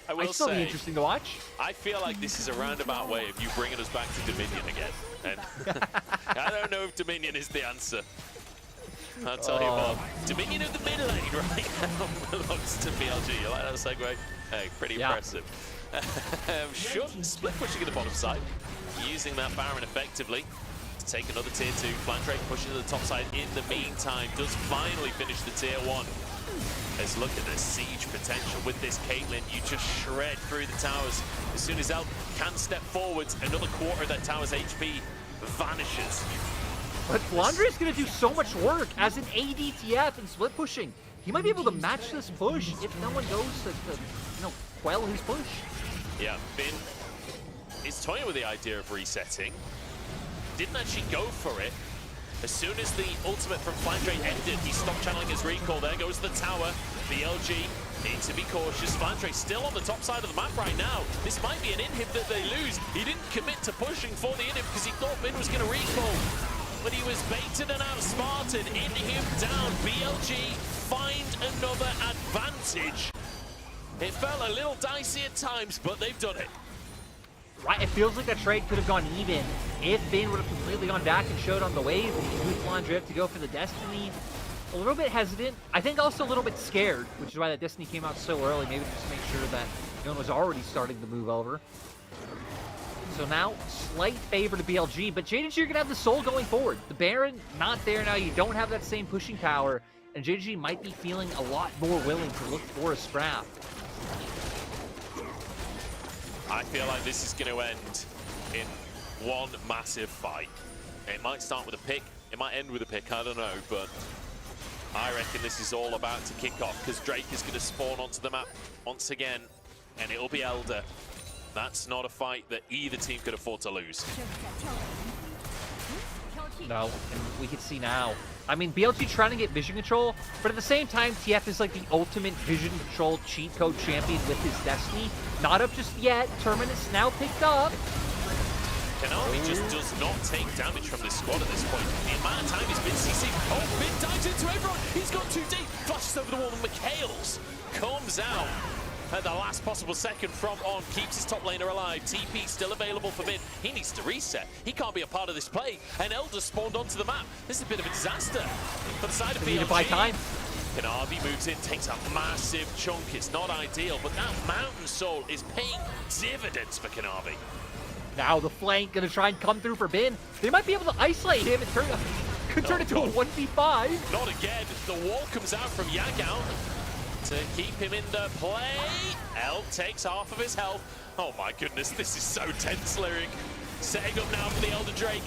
I'd still be interesting to watch. I feel like this is a roundabout way of you bringing us back to Dominion again. And I don't know if Dominion is the answer. I'll tell you what. Dominion of the mid lane right now belongs to BLG. You like that segue? Hey, pretty impressive. Shun split pushing at the bottom side, using that Baron effectively to take another tier 2. Flandre pushing to the top side in the meantime, does finally finish the tier 1. Let's look at the siege potential with this Caitlyn. You just shred through the towers. As soon as Elk can step forwards, another quarter of that tower's HP vanishes. But Flandre is going to do so much work as an ADTF and split pushing. He might be able to match this push if no one goes to quell his push. Yeah, Finn is toying with the idea of resetting. Didn't actually go for it. As soon as the ultimate from Flandre ended, he stopped channeling his recall. There goes the tower. BLG needs to be cautious. Flandre still on the top side of the map right now. This might be an inhib that they lose. He didn't commit to pushing for the inhib because he thought Finn was going to recall. But he was baited and outsmarted. Inhib down. BLG find another advantage. It felt a little dicey at times, but they've done it. Right, it feels like that trade could have gone even if Finn would have completely gone back and showed on the wave and used Flandre to go for the Destiny. A little bit hesitant. I think also a little bit scared, which is why that Destiny came out so early. Maybe just to make sure that no one was already starting to move over. So now, slight favor to BLG, but JDG, you're going to have the soul going forward. The Baron, not there now. You don't have that same pushing power, and JDG might be feeling a lot more willing to look for a scrap. I feel like this is going to end in one massive fight. It might start with a pick, it might end with a pick, I don't know, but I reckon this is all about to kick off because Drake is going to spawn onto the map once again, and it'll be Elder. That's not a fight that either team could afford to lose. No, and we can see now. I mean, BLG trying to get vision control, but at the same time, TF is like the ultimate vision control cheat code champion with his Destiny. Not up just yet. Terminus now picked up. Kanavi just does not take damage from this squad at this point. The amount of time he's been CC. Oh, Bin dives into everyone. He's gone too deep. Flashes over the wall. McHales comes out at the last possible second from On. Keeps his top laner alive. TP still available for Bin. He needs to reset. He can't be a part of this play. And Elder spawned onto the map. This is a bit of a disaster for the side of BLG. Need to buy time. Kanavi moves in, takes a massive chunk. It's not ideal, but that Mountain Soul is paying dividends for Kanavi. Now the flank gonna try and come through for Bin. They might be able to isolate him and could turn into a 1v5. Not again. The wall comes out from Yagao to keep him in the play. El takes half of his health. Oh my goodness, this is so tense, Lyric. Setting up now for the Elder Drake.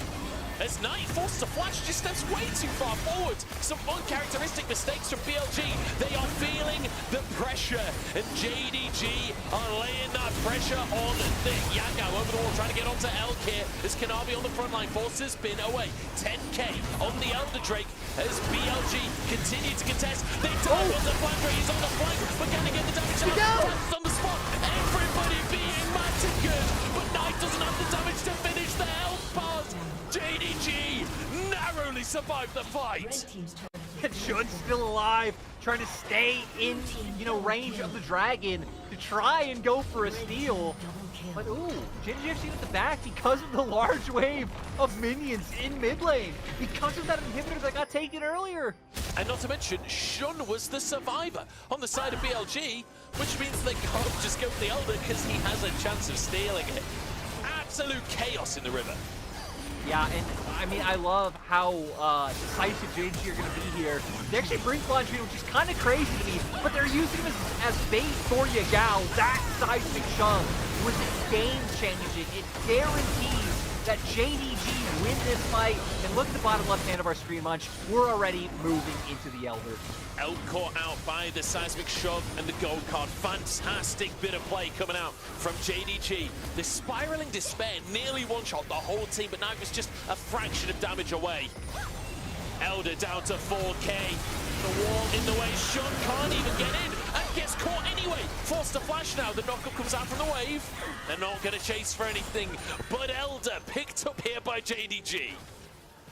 As Knight forces a flash, just steps way too far forward. Some uncharacteristic mistakes from BLG. They are feeling the pressure, and JDG are laying that pressure on the Yagao over the wall, trying to get onto Elk here. As Kanavi on the front line forces Bin away. 10k on the Elder Drake as BLG continue to contest. They dive on the flanker, he's on the flank, but can he get the damage out? On the spot, everybody being massacred, but Knight doesn't have the damage to finish the health pass. JDG narrowly survived the fight. And Shun's still alive, trying to stay in, range of the dragon to try and go for a steal. But ooh, Genji FC at the back because of the large wave of minions in mid lane. Because of that inhibitor that got taken earlier. And not to mention, Shun was the survivor on the side of BLG, which means they can't just go for the Elder because he has a chance of stealing it. Absolute chaos in the river. Yeah, and I mean, I love how decisive JDG are going to be here. They actually bring Flandrine, which is kind of crazy to me, but they're using him as bait for Yagao. That seismic shove was game-changing. It guarantees that JDG win this fight. And look at the bottom left hand of our screen, Munch. We're already moving into the Elder. El caught out by the seismic shove and the gold card. Fantastic bit of play coming out from JDG. The spiraling despair nearly one-shot the whole team, but now it was just a fraction of damage away. Elder down to 4k. The wall in the way. Shun can't even get in and gets caught anyway. Forced to flash now. The knockup comes out from the wave. They're not going to chase for anything, but Elder picked up here by JDG.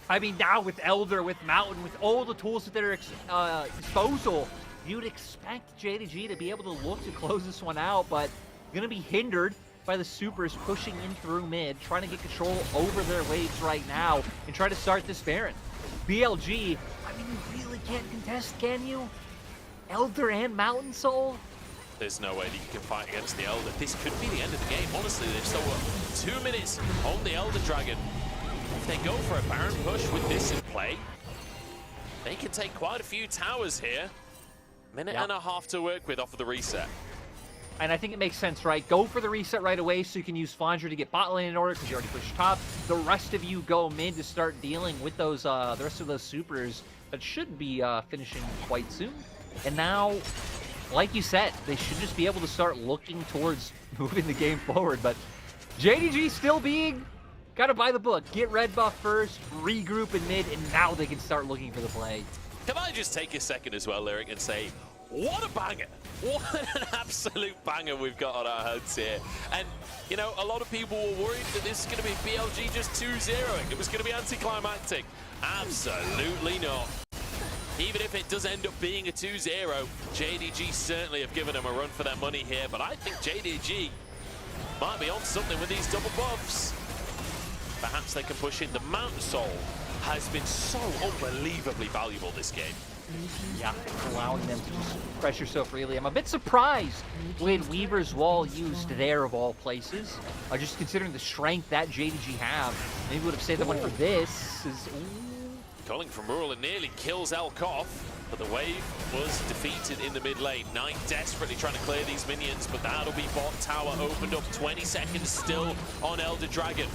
I mean, now with Elder, with Mountain, with all the tools at their disposal, you'd expect JDG to be able to look to close this one out, but going to be hindered by the supers pushing in through mid, trying to get control over their waves right now and try to start this Baron. BLG, I mean, you really can't contest, can you? Elder and Mountain Soul? There's no way that you can fight against the Elder. This could be the end of the game. Honestly, they've still got 2 minutes on the Elder Dragon. If they go for a Baron push with this in play, they can take quite a few towers here. Minute and a half to work with off of the reset. And I think it makes sense, right? Go for the reset right away so you can use Flandre to get bot lane in order because you already pushed top. The rest of you go mid to start dealing with those the rest of those supers that should be finishing quite soon. And now, like you said, they should just be able to start looking towards moving the game forward. But JDG still being gotta buy the book. Get red buff first, regroup in mid, and now they can start looking for the play. Can I just take a second as well, Lyric, and say, what a banger! What an absolute banger we've got on our hands here. And, you know, a lot of people were worried that this is going to be BLG just 2-0ing. It was going to be anticlimactic. Absolutely not. Even if it does end up being a 2-0, JDG certainly have given them a run for their money here. But I think JDG might be on something with these double buffs. Perhaps they can push in. The Mountain Soul has been so unbelievably valuable this game. Yeah, allowing them to just pressure so freely. I'm a bit surprised when Weaver's Wall used there of all places. Just considering the strength that JDG have. Maybe would have saved the one for this. Calling from Rural and nearly kills Elkoff, but the wave was defeated in the mid lane. Knight desperately trying to clear these minions, but that'll be bot tower opened up. 20 seconds still on Elder Dragon,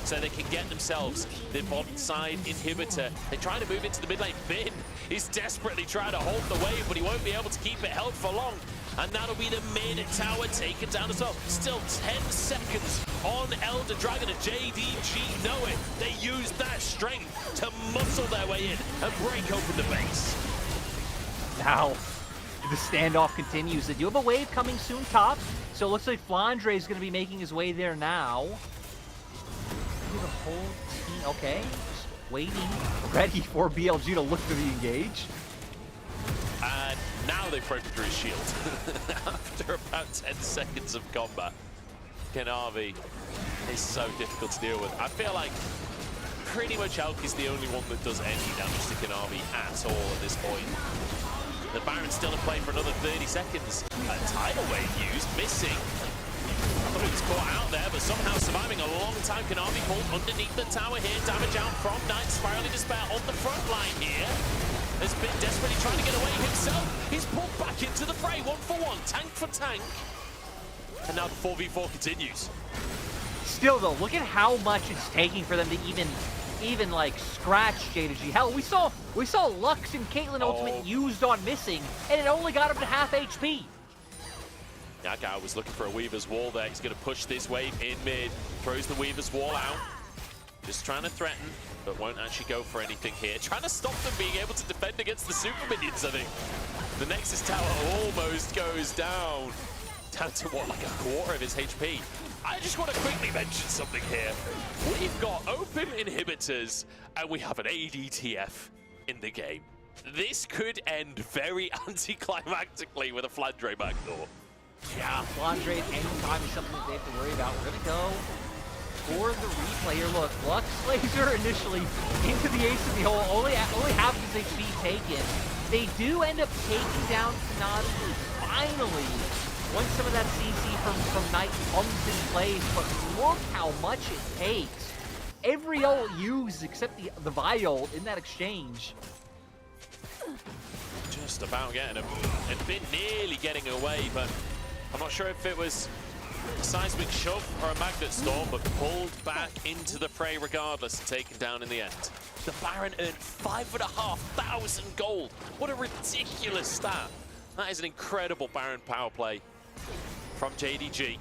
so they can get themselves the bot side inhibitor. They try to move into the mid lane. Bin is desperately trying to hold the wave, but he won't be able to keep it held for long. And that'll be the mid tower taken down as well. Still 10 seconds on Elder Dragon, and JDG know it. They use that strength to muscle their way in and break open the base. Now, the standoff continues. They do have a wave coming soon top, so it looks like Flandre is going to be making his way there now. The whole team, okay, just waiting, ready for BLG to look to the engage. And now they've broken through his shield. After about 10 seconds of combat, Kanavi is so difficult to deal with. I feel like pretty much Elk is the only one that does any damage to Kanavi at all at this point. The Baron's still in play for another 30 seconds. A tidal wave used, missing. I thought he was caught out there, but somehow surviving a long time. Kanavi pulled underneath the tower here. Damage out from Knight. Spiraling Despair on the front line here. Has been desperately trying to get away himself. He's pulled back into the fray, 1-for-1, tank for tank. And now the 4v4 continues. Still though, look at how much it's taking for them to even like scratch JDG. Hell, we saw Lux and Caitlyn Ultimate used on missing, and it only got him to half HP. That guy was looking for a Weaver's Wall there. He's going to push this wave in mid. Throws the Weaver's Wall out. Just trying to threaten, but won't actually go for anything here. Trying to stop them being able to defend against the Super Minions, I think. The Nexus Tower almost goes down. Down to what, like a quarter of his HP. I just want to quickly mention something here. We've got open inhibitors, and we have an ADTF in the game. This could end very anticlimactically with a Flandre backdoor. Yeah, Flandre anytime is something that they have to worry about. We're going to go for the replay here. Look, Lux Laser initially into the ace of the hole, only half of his HP taken. They do end up taking down Kanavi finally, once some of that CC from Knight comes in place, but look how much it takes. Every ult used except the Vi ult in that exchange. Just about getting him. Had been nearly getting away, but I'm not sure if it was a seismic shove or a magnet storm, but pulled back into the fray regardless and taken down in the end. The Baron earned 5,500 gold. What a ridiculous stat. That is an incredible Baron power play from JDG.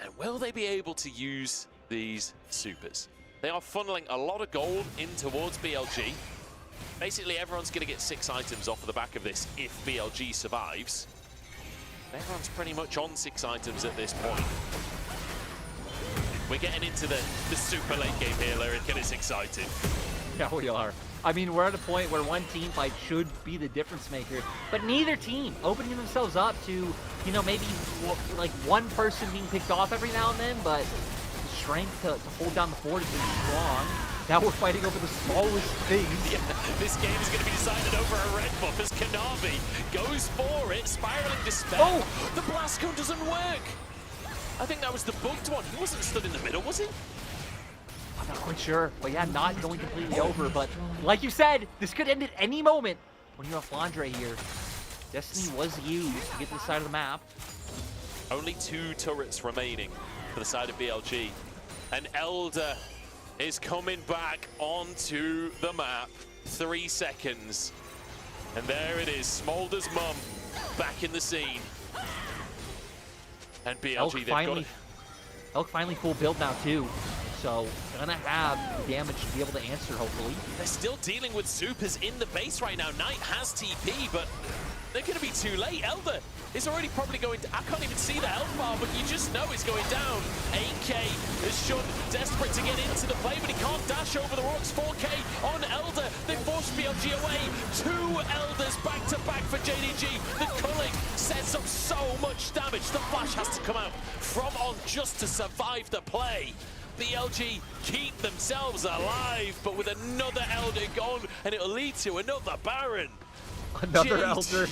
And will they be able to use these supers? They are funneling a lot of gold in towards BLG. Basically, everyone's going to get 6 items off of the back of this if BLG survives. Everyone's pretty much on 6 items at this point. We're getting into the super late game here, Lyric, and it's exciting. Yeah, we are. I mean, we're at a point where one team fight should be the difference maker, but neither team opening themselves up to, you know, maybe like one person being picked off every now and then, but the strength to hold down the fort is really strong. Now we're fighting over the smallest things. Yeah, this game is going to be decided over a red buff as Kanavi goes for it. Spiraling Despair. Oh, the blast cone doesn't work. I think that was the bugged one. He wasn't stood in the middle, was he? I'm not quite sure, but yeah, not going completely over. But like you said, this could end at any moment when you have Flandre here. Destiny was used to get to the side of the map. Only 2 turrets remaining for the side of BLG. And Elder is coming back onto the map. 3 seconds. And there it is, Smolder's mum back in the scene. And BLG, Elk finally full build now too. So gonna have the damage to be able to answer, hopefully. They're still dealing with supers in the base right now. Knight has TP, but they're gonna be too late. Elder is already probably going to, I can't even see the health bar, but you just know it's going down. 8K is Shun desperate to get into the play, but he can't dash over the rocks. 4K on Elder. They forced BLG away. 2 Elders back to back for JDG. The culling sets up so much damage. The flash has to come out from on just to survive the play. BLG keep themselves alive, but with another Elder gone, and it'll lead to another Baron. Another Elder,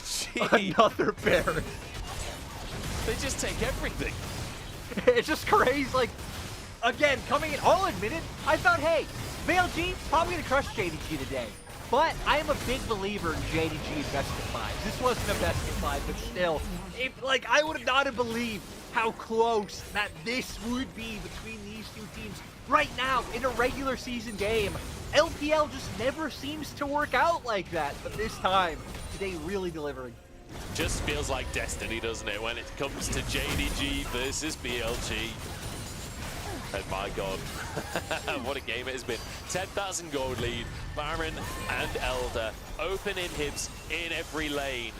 another Baron. They just take everything. It's just crazy. Like, again, coming in, I'll admit it, I thought, hey, BLG probably gonna crush JDG today. But I am a big believer in JDG in best of five. This wasn't a best of five, but still, I would not have believed how close that this would be between these two teams right now in a regular season game. LPL just never seems to work out like that, but this time, today really delivering. Just feels like destiny, doesn't it, when it comes to JDG versus BLG. And my God, what a game it has been. 10,000 gold lead, Baron and Elder, open inhibs in every lane.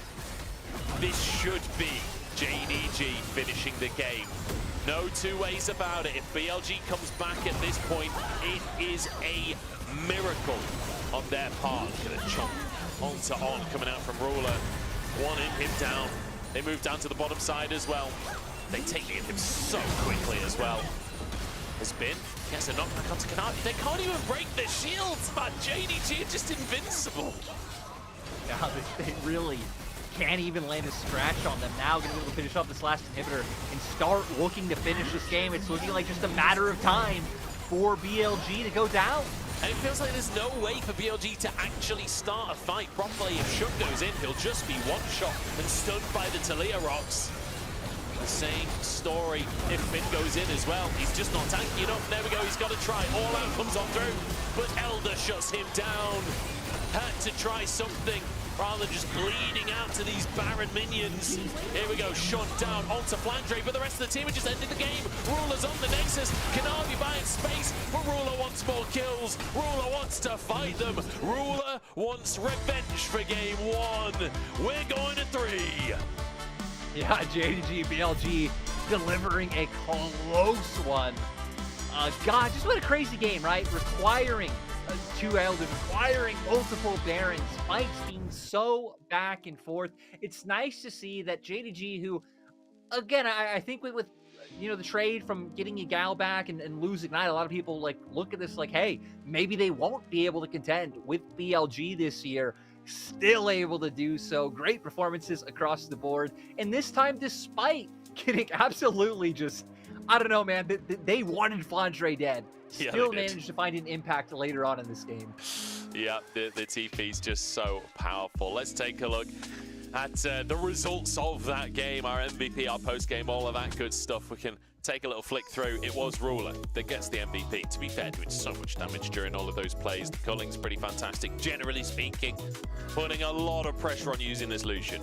This should be JDG finishing the game. No two ways about it. If BLG comes back at this point, it is a miracle on their part. Gonna chunk onto on coming out from Ruler. One inhib down. They move down to the bottom side as well. They take the inhib so quickly as well. Has been. Yes, a knockback onto Kanavi. They can't even break the shields, man. JDG are just invincible. Yeah, they really can't even land a scratch on them. Now gonna be able to finish off this last inhibitor and start looking to finish this game. It's looking like just a matter of time for BLG to go down. And it feels like there's no way for BLG to actually start a fight properly. If Shun goes in, he'll just be one shot and stunned by the Taliyah rocks. The same story if Finn goes in as well. He's just not tanky enough. There we go, he's got to try. All out comes on through, but Elder shuts him down. Had to try something rather than just bleeding out to these Baron minions. Here we go, Shun down onto Flandre, but the rest of the team are just ending the game. Ruler's on the Nexus, Kanavi buying space, but Ruler wants more kills. Ruler wants to fight them. Ruler wants revenge for game one. We're going to 3. Yeah, JDG, BLG delivering a close one. God, just what a crazy game, right? Requiring 2 Elders, requiring multiple Barons, fights being so back and forth. It's nice to see that JDG, who, again, I think with the trade from getting Yagao back and lose Ignite, a lot of people look at this like, hey, maybe they won't be able to contend with BLG this year. Still able to do so. Great performances across the board. And this time, despite getting absolutely just, I don't know, man, they wanted Flandre dead. Still managed to find an impact later on in this game. Yeah, the TP is just so powerful. Let's take a look at the results of that game, our MVP, our post-game, all of that good stuff. We can take a little flick through. It was Ruler that gets the MVP. To be fair, doing so much damage during all of those plays. The culling's pretty fantastic, generally speaking. Putting a lot of pressure on using this Lucian.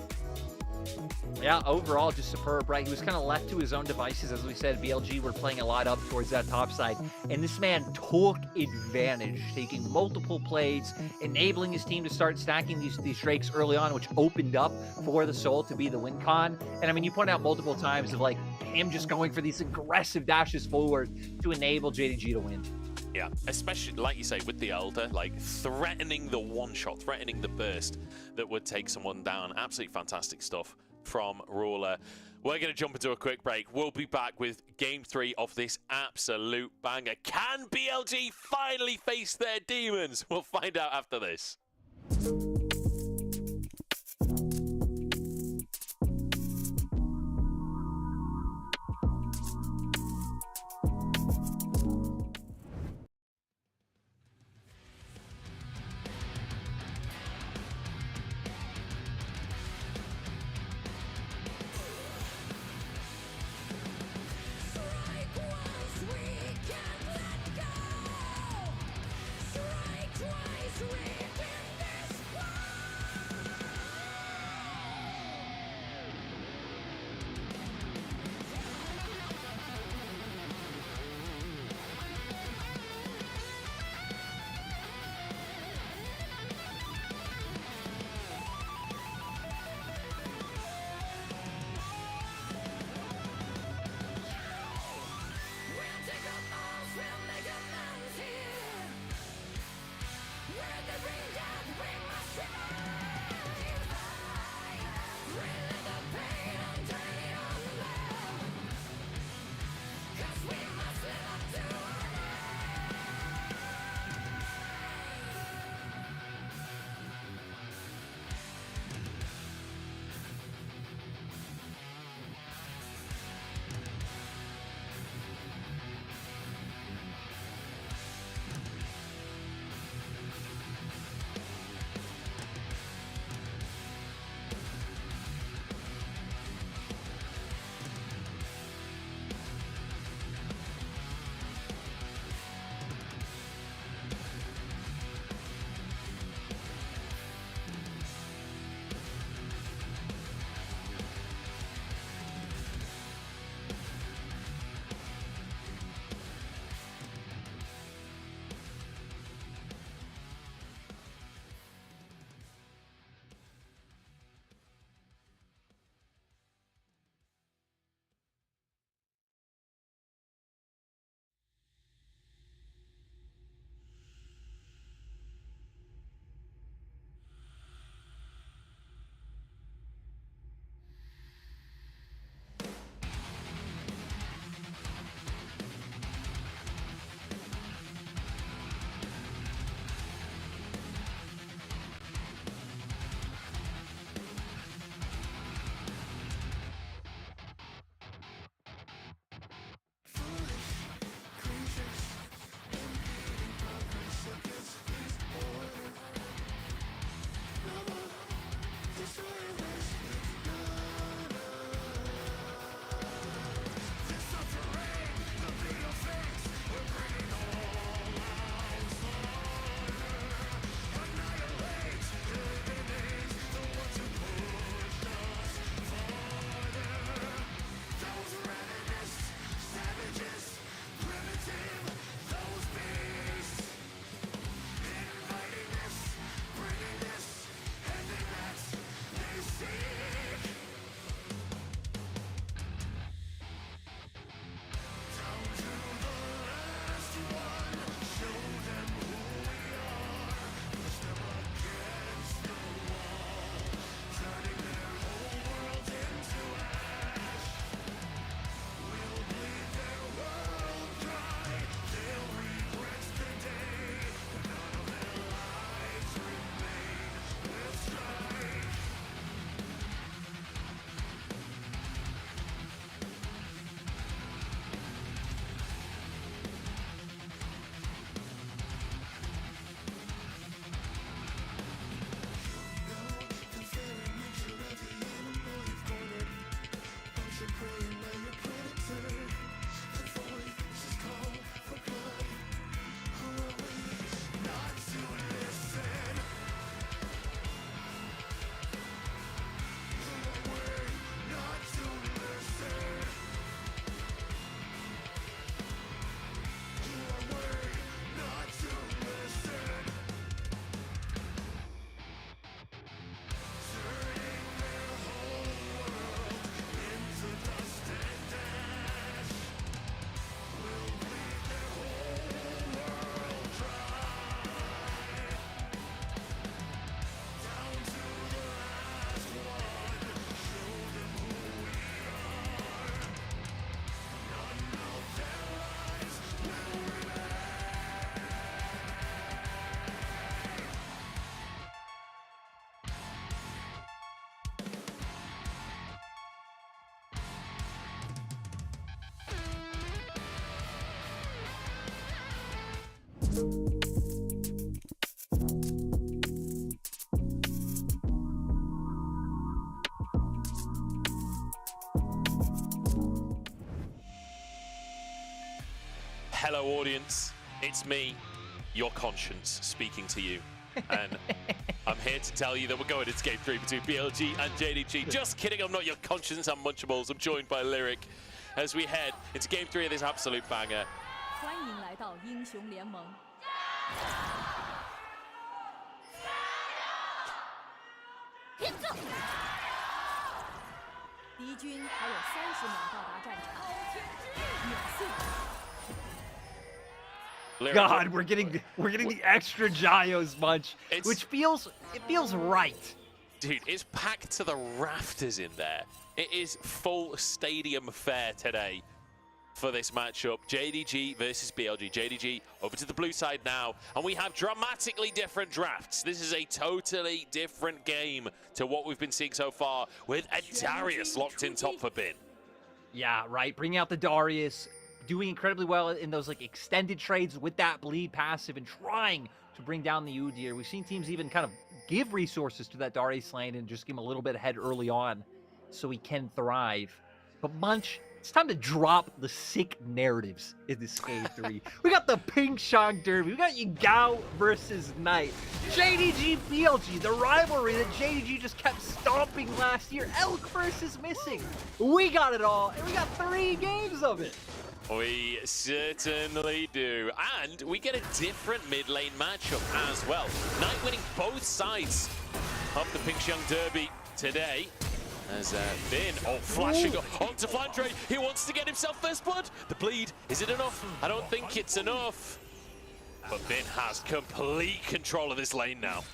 Yeah, overall, just superb, right? He was kind of left to his own devices. As we said, BLG were playing a lot up towards that top side. And this man took advantage, taking multiple plays, enabling his team to start stacking these Drakes early on, which opened up for the Soul to be the win con. And I mean, you point out multiple times of him just going for these aggressive dashes forward to enable JDG to win. Yeah, especially, like you say, with the Elder, threatening the one-shot, threatening the burst that would take someone down. Absolutely fantastic stuff from Ruler. We're going to jump into a quick break. We'll be back with Game 3 of this absolute banger. Can BLG finally face their demons? We'll find out after this. Hello, audience. It's me, your conscience, speaking to you. And I'm here to tell you that we're going into Game 3 between BLG and JDG. Just kidding, I'm not your conscience, I'm Munchables. I'm joined by Lyric as we head into Game 3 of this absolute banger. 欢迎来到英雄联盟。敌军还有30秒到达战场，免速。 God, we're getting the extra Gios munch, which feels right. Dude, it's packed to the rafters in there. It is full stadium fare today for this matchup. JDG versus BLG. JDG over to the blue side now, and we have dramatically different drafts. This is a totally different game to what we've been seeing so far, with a Darius locked in top for Bin. Yeah, right. Bringing out the Darius, doing incredibly well in those like extended trades with that bleed passive and trying to bring down the Udyr. We've seen teams even kind of give resources to that Darius lane and just give him a little bit ahead early on so he can thrive. But Munch, it's time to drop the sick narratives in this Game 3. We got the Pink Shang Derby. We got Yagao versus Knight. JDG BLG, the rivalry that JDG just kept stomping last year. Elk versus Missing. We got it all, and we got 3 games of it. We certainly do. And we get a different mid lane matchup as well. Knight winning both sides of the Pink Shang Derby today. As Bin, flashing onto Flandre. He wants to get himself first blood. The bleed, is it enough? I don't think it's enough. But Bin has complete control of this lane now.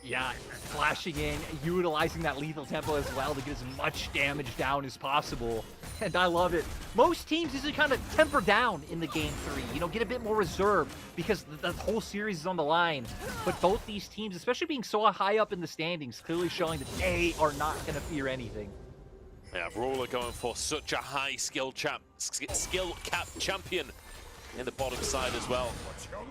Yeah, flashing in, utilizing that lethal tempo as well to get as much damage down as possible. And I love it. Most teams usually kind of temper down in the Game 3, you know, get a bit more reserved because the whole series is on the line. But both these teams, especially being so high up in the standings, clearly showing that they are not going to fear anything. Yeah, Ruler going for such a high skill cap champion in the bottom side as well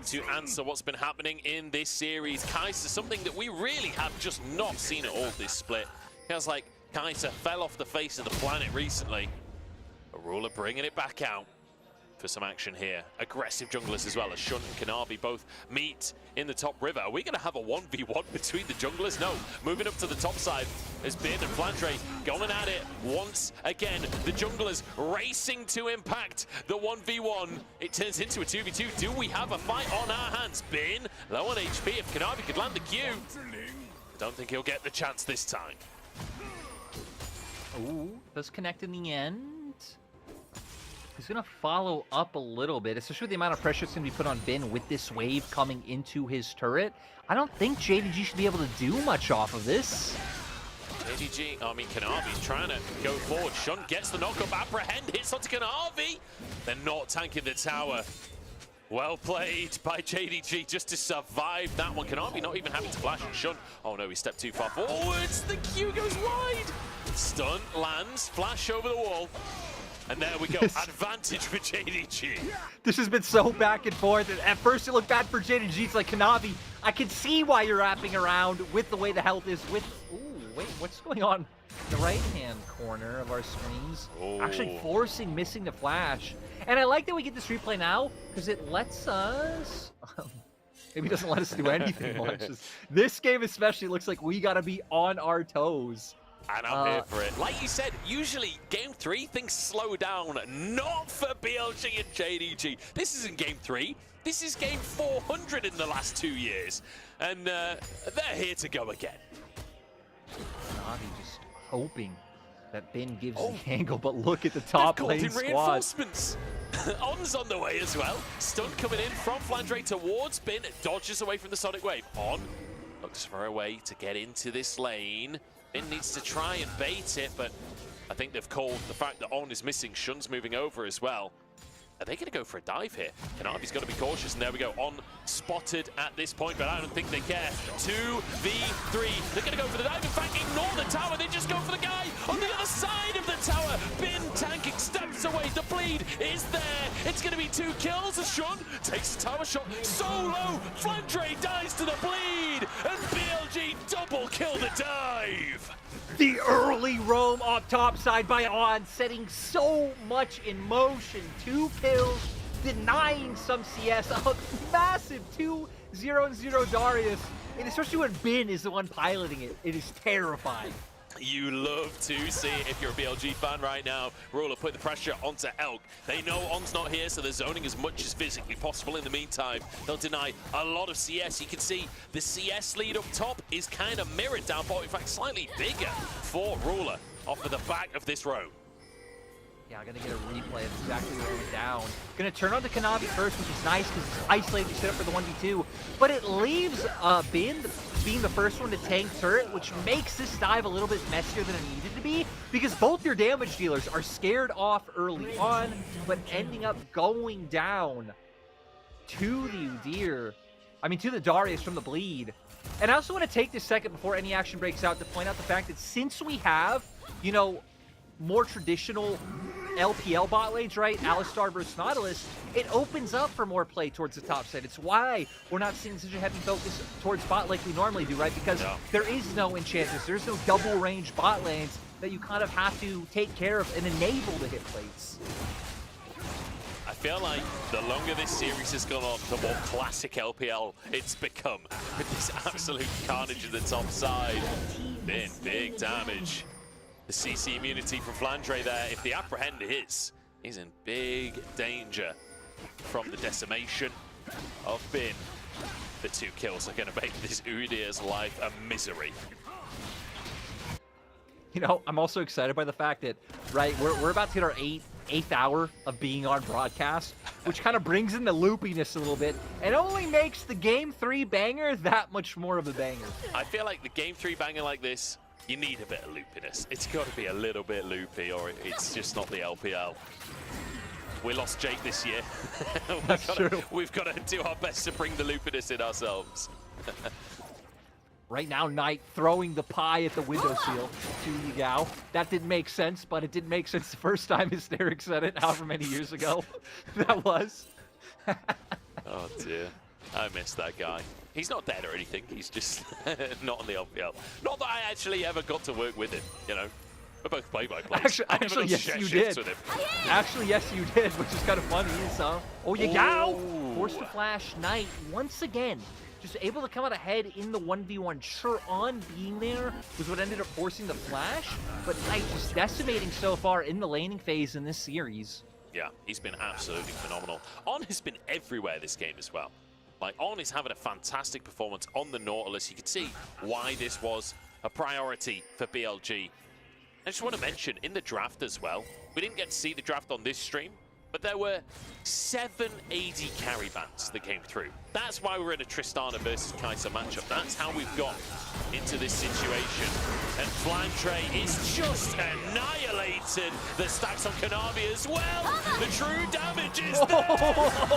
to answer what's been happening in this series. Kai'Sa, something that we really have just not seen at all this split. Feels like Kai'Sa fell off the face of the planet recently. Ruler bringing it back out for some action here. Aggressive junglers as well as Shunt and Kanavi both meet in the top river. Are we going to have a 1v1 between the junglers? No. Moving up to the top side has Bin and Flandre going at it once again. The junglers racing to impact the 1v1. It turns into a 2v2. Do we have a fight on our hands? Bin low on HP. If Kanavi could land the Q, I don't think he'll get the chance this time. Ooh, does connect in the end. He's going to follow up a little bit, especially with the amount of pressure that's going to be put on Bin with this wave coming into his turret. I don't think JDG should be able to do much off of this. Kanavi's trying to go forward. Shun gets the knockup, apprehend, hits onto Kanavi. They're not tanking the tower. Well played by JDG just to survive that one. Kanavi not even having to flash on Shun. Oh no, he stepped too far forwards. The Q goes wide. Stun lands, flash over the wall. And there we go, advantage for JDG. This has been so back and forth. At first it looked bad for JDG. It's like, Kanavi, I can see why you're wrapping around with the way the health is with... Ooh, wait, what's going on? The right-hand corner of our screens. Actually forcing Missing to flash. And I like that we get this replay now, because it lets us... maybe it doesn't let us do anything much. This game especially looks like we got to be on our toes. And I'm here for it. Like you said, usually Game 3, things slow down. Not for BLG and JDG. This isn't Game 3. This is Game 400 in the last 2 years. And they're here to go again. Navi just hoping that Bin gives the angle, but look at the top lane squad. Reinforcements. On's on the way as well. Stun coming in from Flandre towards Bin. Dodges away from the Sonic Wave. On looks for a way to get into this lane. Bin needs to try and bait it, but I think they've called the fact that On is missing. Shun's moving over as well. Are they going to go for a dive here? Kanavi's got to be cautious, and there we go. On spotted at this point, but I don't think they care. 2v3. They're going to go for the dive. In fact, ignore the tower. They just go for the guy on the other side of the tower. Bin tanking, steps away. The bleed is there. It's It's going to be 2 kills as Sean takes the tower shot so low. Flandre dies to the bleed, and BLG double kill the dive. The early roam up top side by On, setting so much in motion. 2 kills, denying some CS. A massive 2-0-0 Darius. And especially when Bin is the one piloting it, it is terrifying. You love to see it if you're a BLG fan right now. Ruler put the pressure onto Elk. They know On's not here, so they're zoning as much as physically possible. In the meantime, they'll deny a lot of CS. You can see the CS lead up top is kind of mirrored down bottom. In fact, slightly bigger for Ruler off of the back of this row. Yeah, gonna get a replay of exactly where it went down. Gonna turn on the Kanavi first, which is nice because it's isolated set up for the 1v2. But it leaves Bin being the first one to tank turret, which makes this dive a little bit messier than it needed to be, because both your damage dealers are scared off early on, but ending up going down to the Udyr. I mean, to the Darius from the bleed. And I also want to take this second before any action breaks out to point out the fact that since we have, you know, more traditional LPL bot lanes, right? Alistar versus Nautilus, it opens up for more play towards the top side. It's why we're not seeing such a heavy focus towards bot like we normally do, right? Because there is no Enchantress, there's no double range bot lanes that you kind of have to take care of and enable the hit plates. I feel like the longer this series has gone on, the more classic LPL it's become. With this absolute carnage at the top side. Big damage. The CC immunity from Flandre there, if the apprehend hits, he's in big danger from the decimation of Bin. The 2 kills are going to make this Udyr's life a misery. You know, I'm also excited by the fact that, right, we're about to hit our eighth hour of being on broadcast, which kind of brings in the loopiness a little bit and only makes the Game 3 banger that much more of a banger. I feel like the Game 3 banger like this, you need a bit of loopiness. It's got to be a little bit loopy or it's just not the LPL. We lost Jake this year. We've got to do our best to bring the loopiness in ourselves. Right now, Knight throwing the pie at the windowsill to Yagao. That didn't make sense, but it didn't make sense the first time Hysteric said it, however many years ago that was. Oh dear, I miss that guy. He's not dead or anything, he's just not on the LPL. Not that I actually ever got to work with him, you know. We're both play-by-plays. Actually, yes, you did. Actually, yes, you did, which is kind of funny. So, Yagao forced to flash Knight once again. Just able to come out ahead in the 1v1. Sure, On being there was what ended up forcing the flash, but Knight just decimating so far in the laning phase in this series. Yeah, he's been absolutely phenomenal. On has been everywhere this game as well. Like, On is having a fantastic performance on the Nautilus. You can see why this was a priority for BLG. I just want to mention, in the draft as well, we didn't get to see the draft on this stream, but there were 7 AD carry bans that came through. That's why we're in a Tristana versus Kai'Sa matchup. That's how we've got into this situation. And Flandre is just annihilated. The stacks on Kanavi as well. The true damage is there.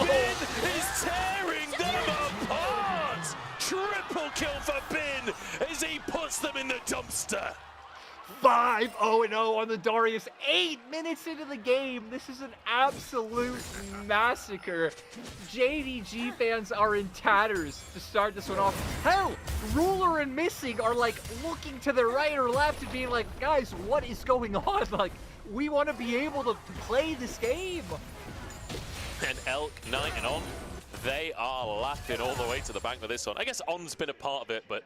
Bin is tearing them apart. Triple kill for Bin as he puts them in the dumpster. 5-0-0 on the Darius. 8 minutes into the game. This is an absolute massacre. JDG fans are in tatters to start this one off. Hell, Ruler and Missing are like looking to the right or left and being like, guys, what is going on? Like, we want to be able to play this game. And Elk, Knight, and On, they are laughing all the way to the bank with this one. I guess On's been a part of it, but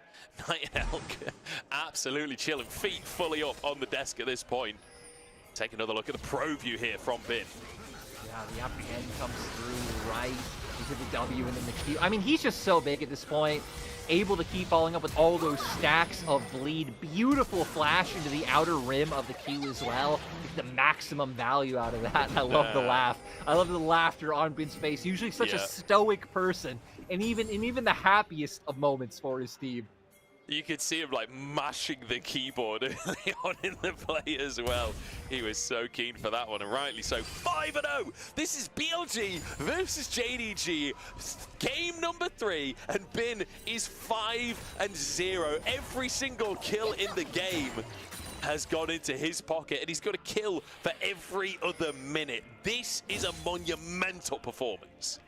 Knight and Elk absolutely chilling, feet fully up on the desk at this point. Take another look at the pro view here from Bin. Yeah, the apprehend comes through right into the W and then the Q. I mean, he's just so big at this point. Able to keep following up with all those stacks of bleed. Beautiful flash into the outer rim of the Q as well. Get the maximum value out of that. I love the laugh. I love the laughter on Bin's face. Usually such a stoic person, and even the happiest of moments for his team. You could see him like mashing the keyboard early on in the play as well. He was so keen for that one, and rightly so. 5-0. This is BLG versus JDG. Game number 3, and Bin is 5-0. Every single kill in the game has gone into his pocket, and he's got to kill for every other minute. This is a monumental performance.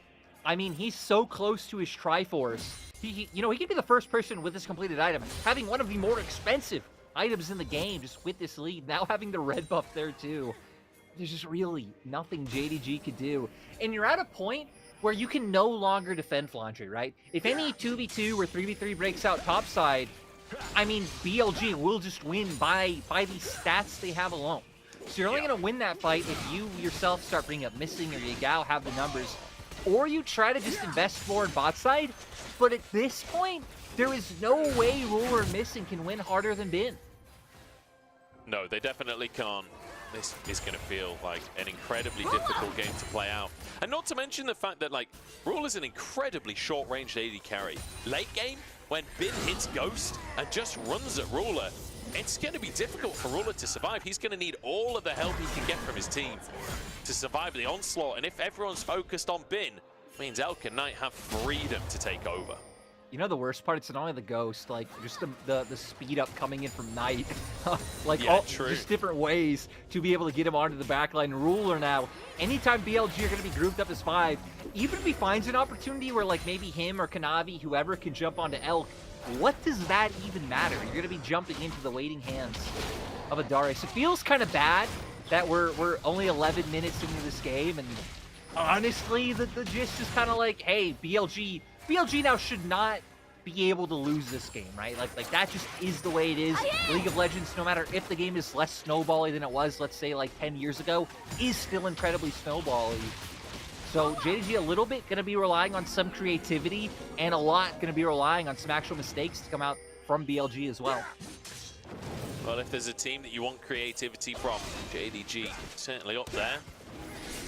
I mean, he's so close to his Triforce. He could be the first person with this completed item, having one of the more expensive items in the game, just with this lead. Now having the red buff there too. There's just really nothing JDG could do. And you're at a point where you can no longer defend Flandre, right? If any 2v2 or 3v3 breaks out topside, I mean, BLG will just win by these stats they have alone. So you're only going to win that fight if you yourself start bringing up Missing or Yagao have the numbers. Or you try to just invest forward bot side. But at this point, there is no way Ruler and Missing can win harder than Bin. No, they definitely can't. This is going to feel like an incredibly difficult game to play out. And not to mention the fact that, like, Ruler's an incredibly short-range AD carry. Late game, when Bin hits Ghost and just runs at Ruler, it's going to be difficult for Ruler to survive. He's going to need all of the help he can get from his team to survive the onslaught. And if everyone's focused on Bin, it means Elk and Knight have freedom to take over. You know the worst part? It's not only the Ghost, like just the speed up coming in from Knight, like yeah, just different ways to be able to get him onto the backline. Ruler now, anytime BLG are going to be grouped up as 5, even if he finds an opportunity where like maybe him or Kanavi, whoever can jump onto Elk, what does that even matter? You're going to be jumping into the waiting hands of a Darius. It feels kind of bad that we're only 11 minutes into this game, and honestly, the gist is kind of like, hey, BLG now should not be able to lose this game, right? Like that just is the way it is. League of Legends, no matter if the game is less snowbally than it was, let's say like 10 years ago, is still incredibly snowbally. So JDG a little bit going to be relying on some creativity, and a lot going to be relying on some actual mistakes to come out from BLG as well. Well, if there's a team that you want creativity from, JDG certainly up there.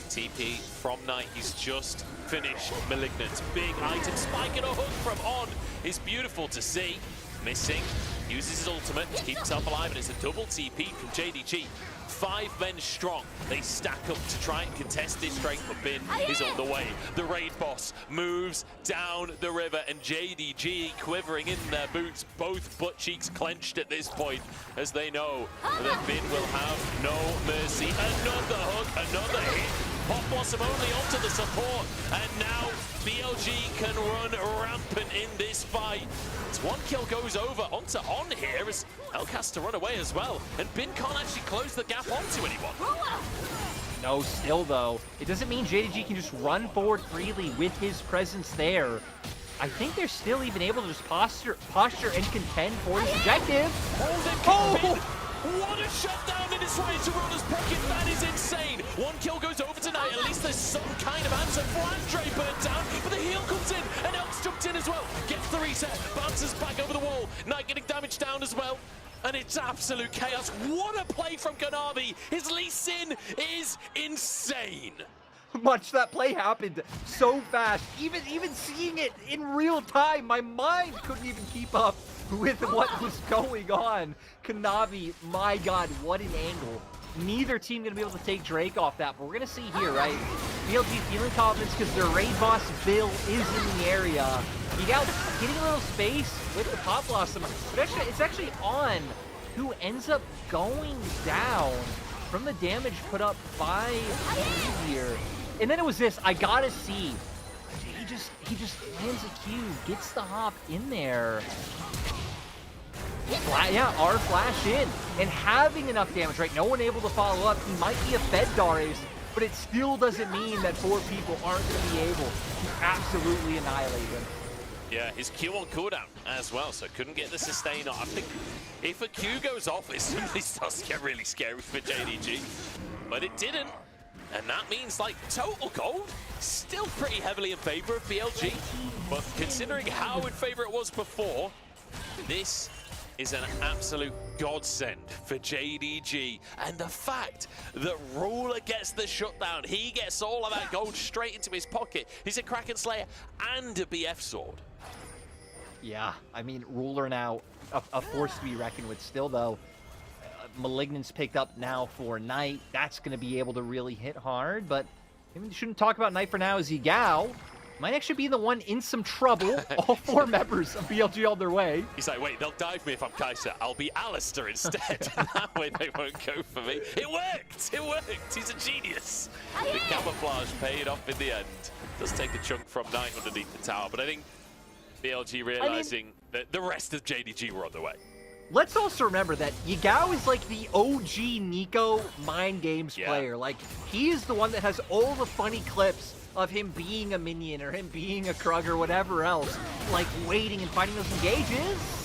TP from Knight, he's just finished Malignant. Big item, spike and a hook from On is beautiful to see. Missing, uses his ultimate to keep himself alive, and it's a double TP from JDG. 5 men strong. They stack up to try and contest this straight, but Bin is on the way. The raid boss moves down the river, and JDG quivering in their boots, both butt cheeks clenched at this point, as they know that Bin will have no mercy. Another hook, another hit. Pop Blossom only onto the support, and now BLG can run rampant in this fight. It's 1 kill goes over onto On here, as Elk has to run away as well, and Bin can't actually close the gap onto anyone. No, still though, it doesn't mean JDG can just run forward freely with his presence there. I think they're still even able to just posture and contend for this objective. What a shutdown in his way to Ruler's pocket. That is insane. 1 kill goes over tonight. At least there's some kind of answer. Flandre burnt down, but the heal comes in, and Elk's jumped in as well. Gets the reset, bounces back over the wall. Knight getting damage down as well. And it's absolute chaos. What a play from Kanavi. His Lee Sin is insane. Much that play happened so fast. Even seeing it in real time, my mind couldn't even keep up with what was going on. Kanavi, my God, what an angle. Neither team gonna be able to take Drake off that, but we're gonna see here, right? BLG feeling confidence because their raid boss Bill is in the area. Yagao getting a little space with the Pop Blossom. But actually, it's actually On who ends up going down from the damage put up by here. And then it was this, I gotta see. He just lands a Q, gets the hop in there. R flash in, and having enough damage, right? No one able to follow up. He might be a fed Darius, but it still doesn't mean that 4 people aren't going to be able to absolutely annihilate him. Yeah, his Q on cooldown as well, so couldn't get the sustain on. I think if a Q goes off, it suddenly starts to get really scary for JDG. But it didn't, and that means, like, total gold, still pretty heavily in favor of BLG. But considering how in favor it was before, this is an absolute godsend for JDG. And the fact that Ruler gets the shutdown, he gets all of that gold straight into his pocket. He's a Kraken Slayer and a BF sword. Yeah, I mean, Ruler now a force to be reckoned with still, though. Malignant's picked up now for Knight. That's going to be able to really hit hard, but maybe we shouldn't talk about Knight for now as Yagao might actually be the one in some trouble. All 4 members of BLG on their way. He's like, wait, they'll dive me if I'm Kai'Sa. I'll be Alistair instead. That way they won't go for me. It worked! It worked! He's a genius. The camouflage paid off in the end. Does take a chunk from Knight underneath the tower, but I think BLG realizing that the rest of JDG were on the way. Let's also remember that Yagao is like the OG Nico Mind Games player. Like, he is the one that has all the funny clips of him being a minion or him being a Krug or whatever else, like waiting and fighting those engages.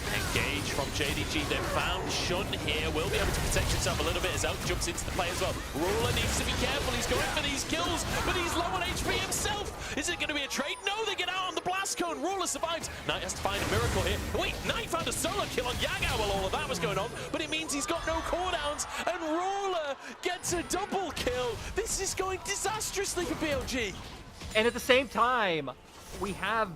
Engage from JDG. They've found Shun here. Will be able to protect himself a little bit as Elk jumps into the play as well. Ruler needs to be careful. He's going for these kills, but he's low on HP himself. Is it going to be a trade? No, they get out on the blast cone. Ruler survives. Knight has to find a miracle here. Wait, Knight found a solo kill on Yagao while all of that was going on, but it means he's got no cooldowns, and Ruler gets a double kill. This is going disastrously for BLG. And at the same time, we have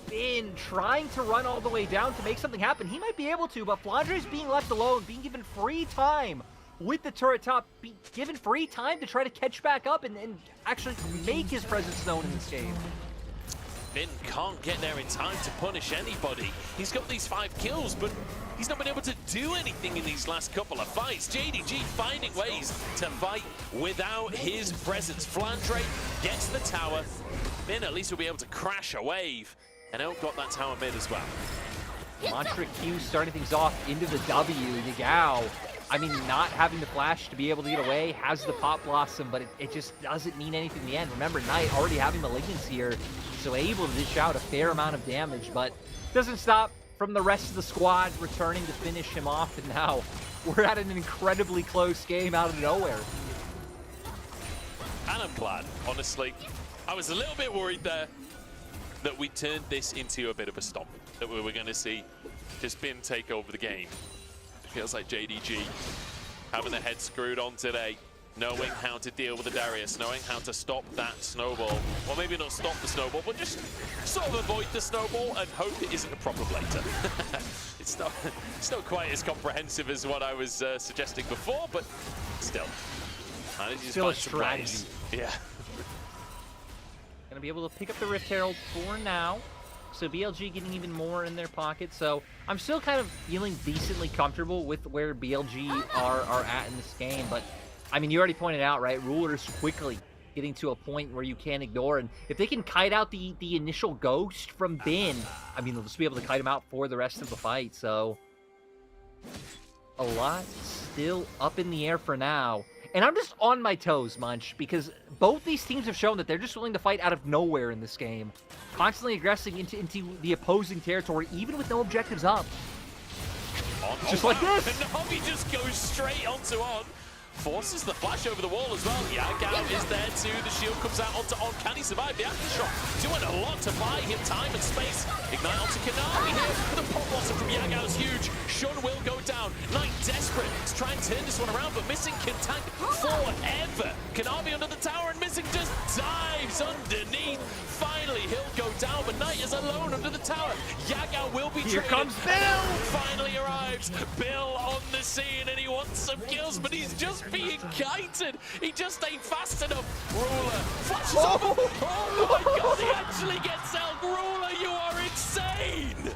been trying to run all the way down to make something happen. He might be able to, but Flandre's being left alone, being given free time with the turret top, be given free time to try to catch back up and actually make his presence known in this game. Finn can't get there in time to punish anybody. He's got these 5 kills, but he's not been able to do anything in these last couple of fights. JDG finding ways to fight without his presence. Flandre gets the tower. Finn at least will be able to crash a wave. And Elk got that tower mid as well. Mantra Q starting things off into the W. Yagao, I mean, not having the flash to be able to get away, has the Pop Blossom, but it just doesn't mean anything in the end. Remember, Knight already having Malignance here, so able to dish out a fair amount of damage, but doesn't stop from the rest of the squad returning to finish him off, and now we're at an incredibly close game out of nowhere. And I'm glad, honestly. I was a little bit worried there that we turned this into a bit of a stomp, that we were going to see just Bin take over the game. It feels like JDG having their head screwed on today, knowing how to deal with the Darius, knowing how to stop that snowball. Well, maybe not stop the snowball, but just sort of avoid the snowball and hope it isn't a problem later. It's not quite as comprehensive as what I was suggesting before, but still. Still a strategy. Yeah. Gonna be able to pick up the Rift Herald for now. So BLG getting even more in their pocket. So I'm still kind of feeling decently comfortable with where BLG are at in this game. But I mean, you already pointed out, right? Ruler's quickly getting to a point where you can't ignore. And if they can kite out the initial ghost from Bin, I mean, they'll just be able to kite him out for the rest of the fight. So a lot still up in the air for now. And I'm just on my toes, Munch, because both these teams have shown that they're just willing to fight out of nowhere in this game. Constantly aggressing into the opposing territory, even with no objectives up. Just like this! And Na'Vi just goes straight onto On. Forces the flash over the wall as well. Yagao is there too. The shield comes out onto On. Can he survive the aftershock? Doing a lot to buy him time and space. Ignite onto Kanavi here. The pop blossom from Yagao is huge. Shun will go down. Knight desperate to try and turn this one around, but Missing can tank forever. Kanavi under the tower and Missing just dives underneath. Finally, he'll go down, but Knight is alone under the tower. Yagao will be Here traded. comes Bill! Finally arrives. Bill on the scene, and he wants some kills, but he's just being kited. He just ain't fast enough. Ruler flashes over. Oh my god, he actually gets out. Ruler, you are insane.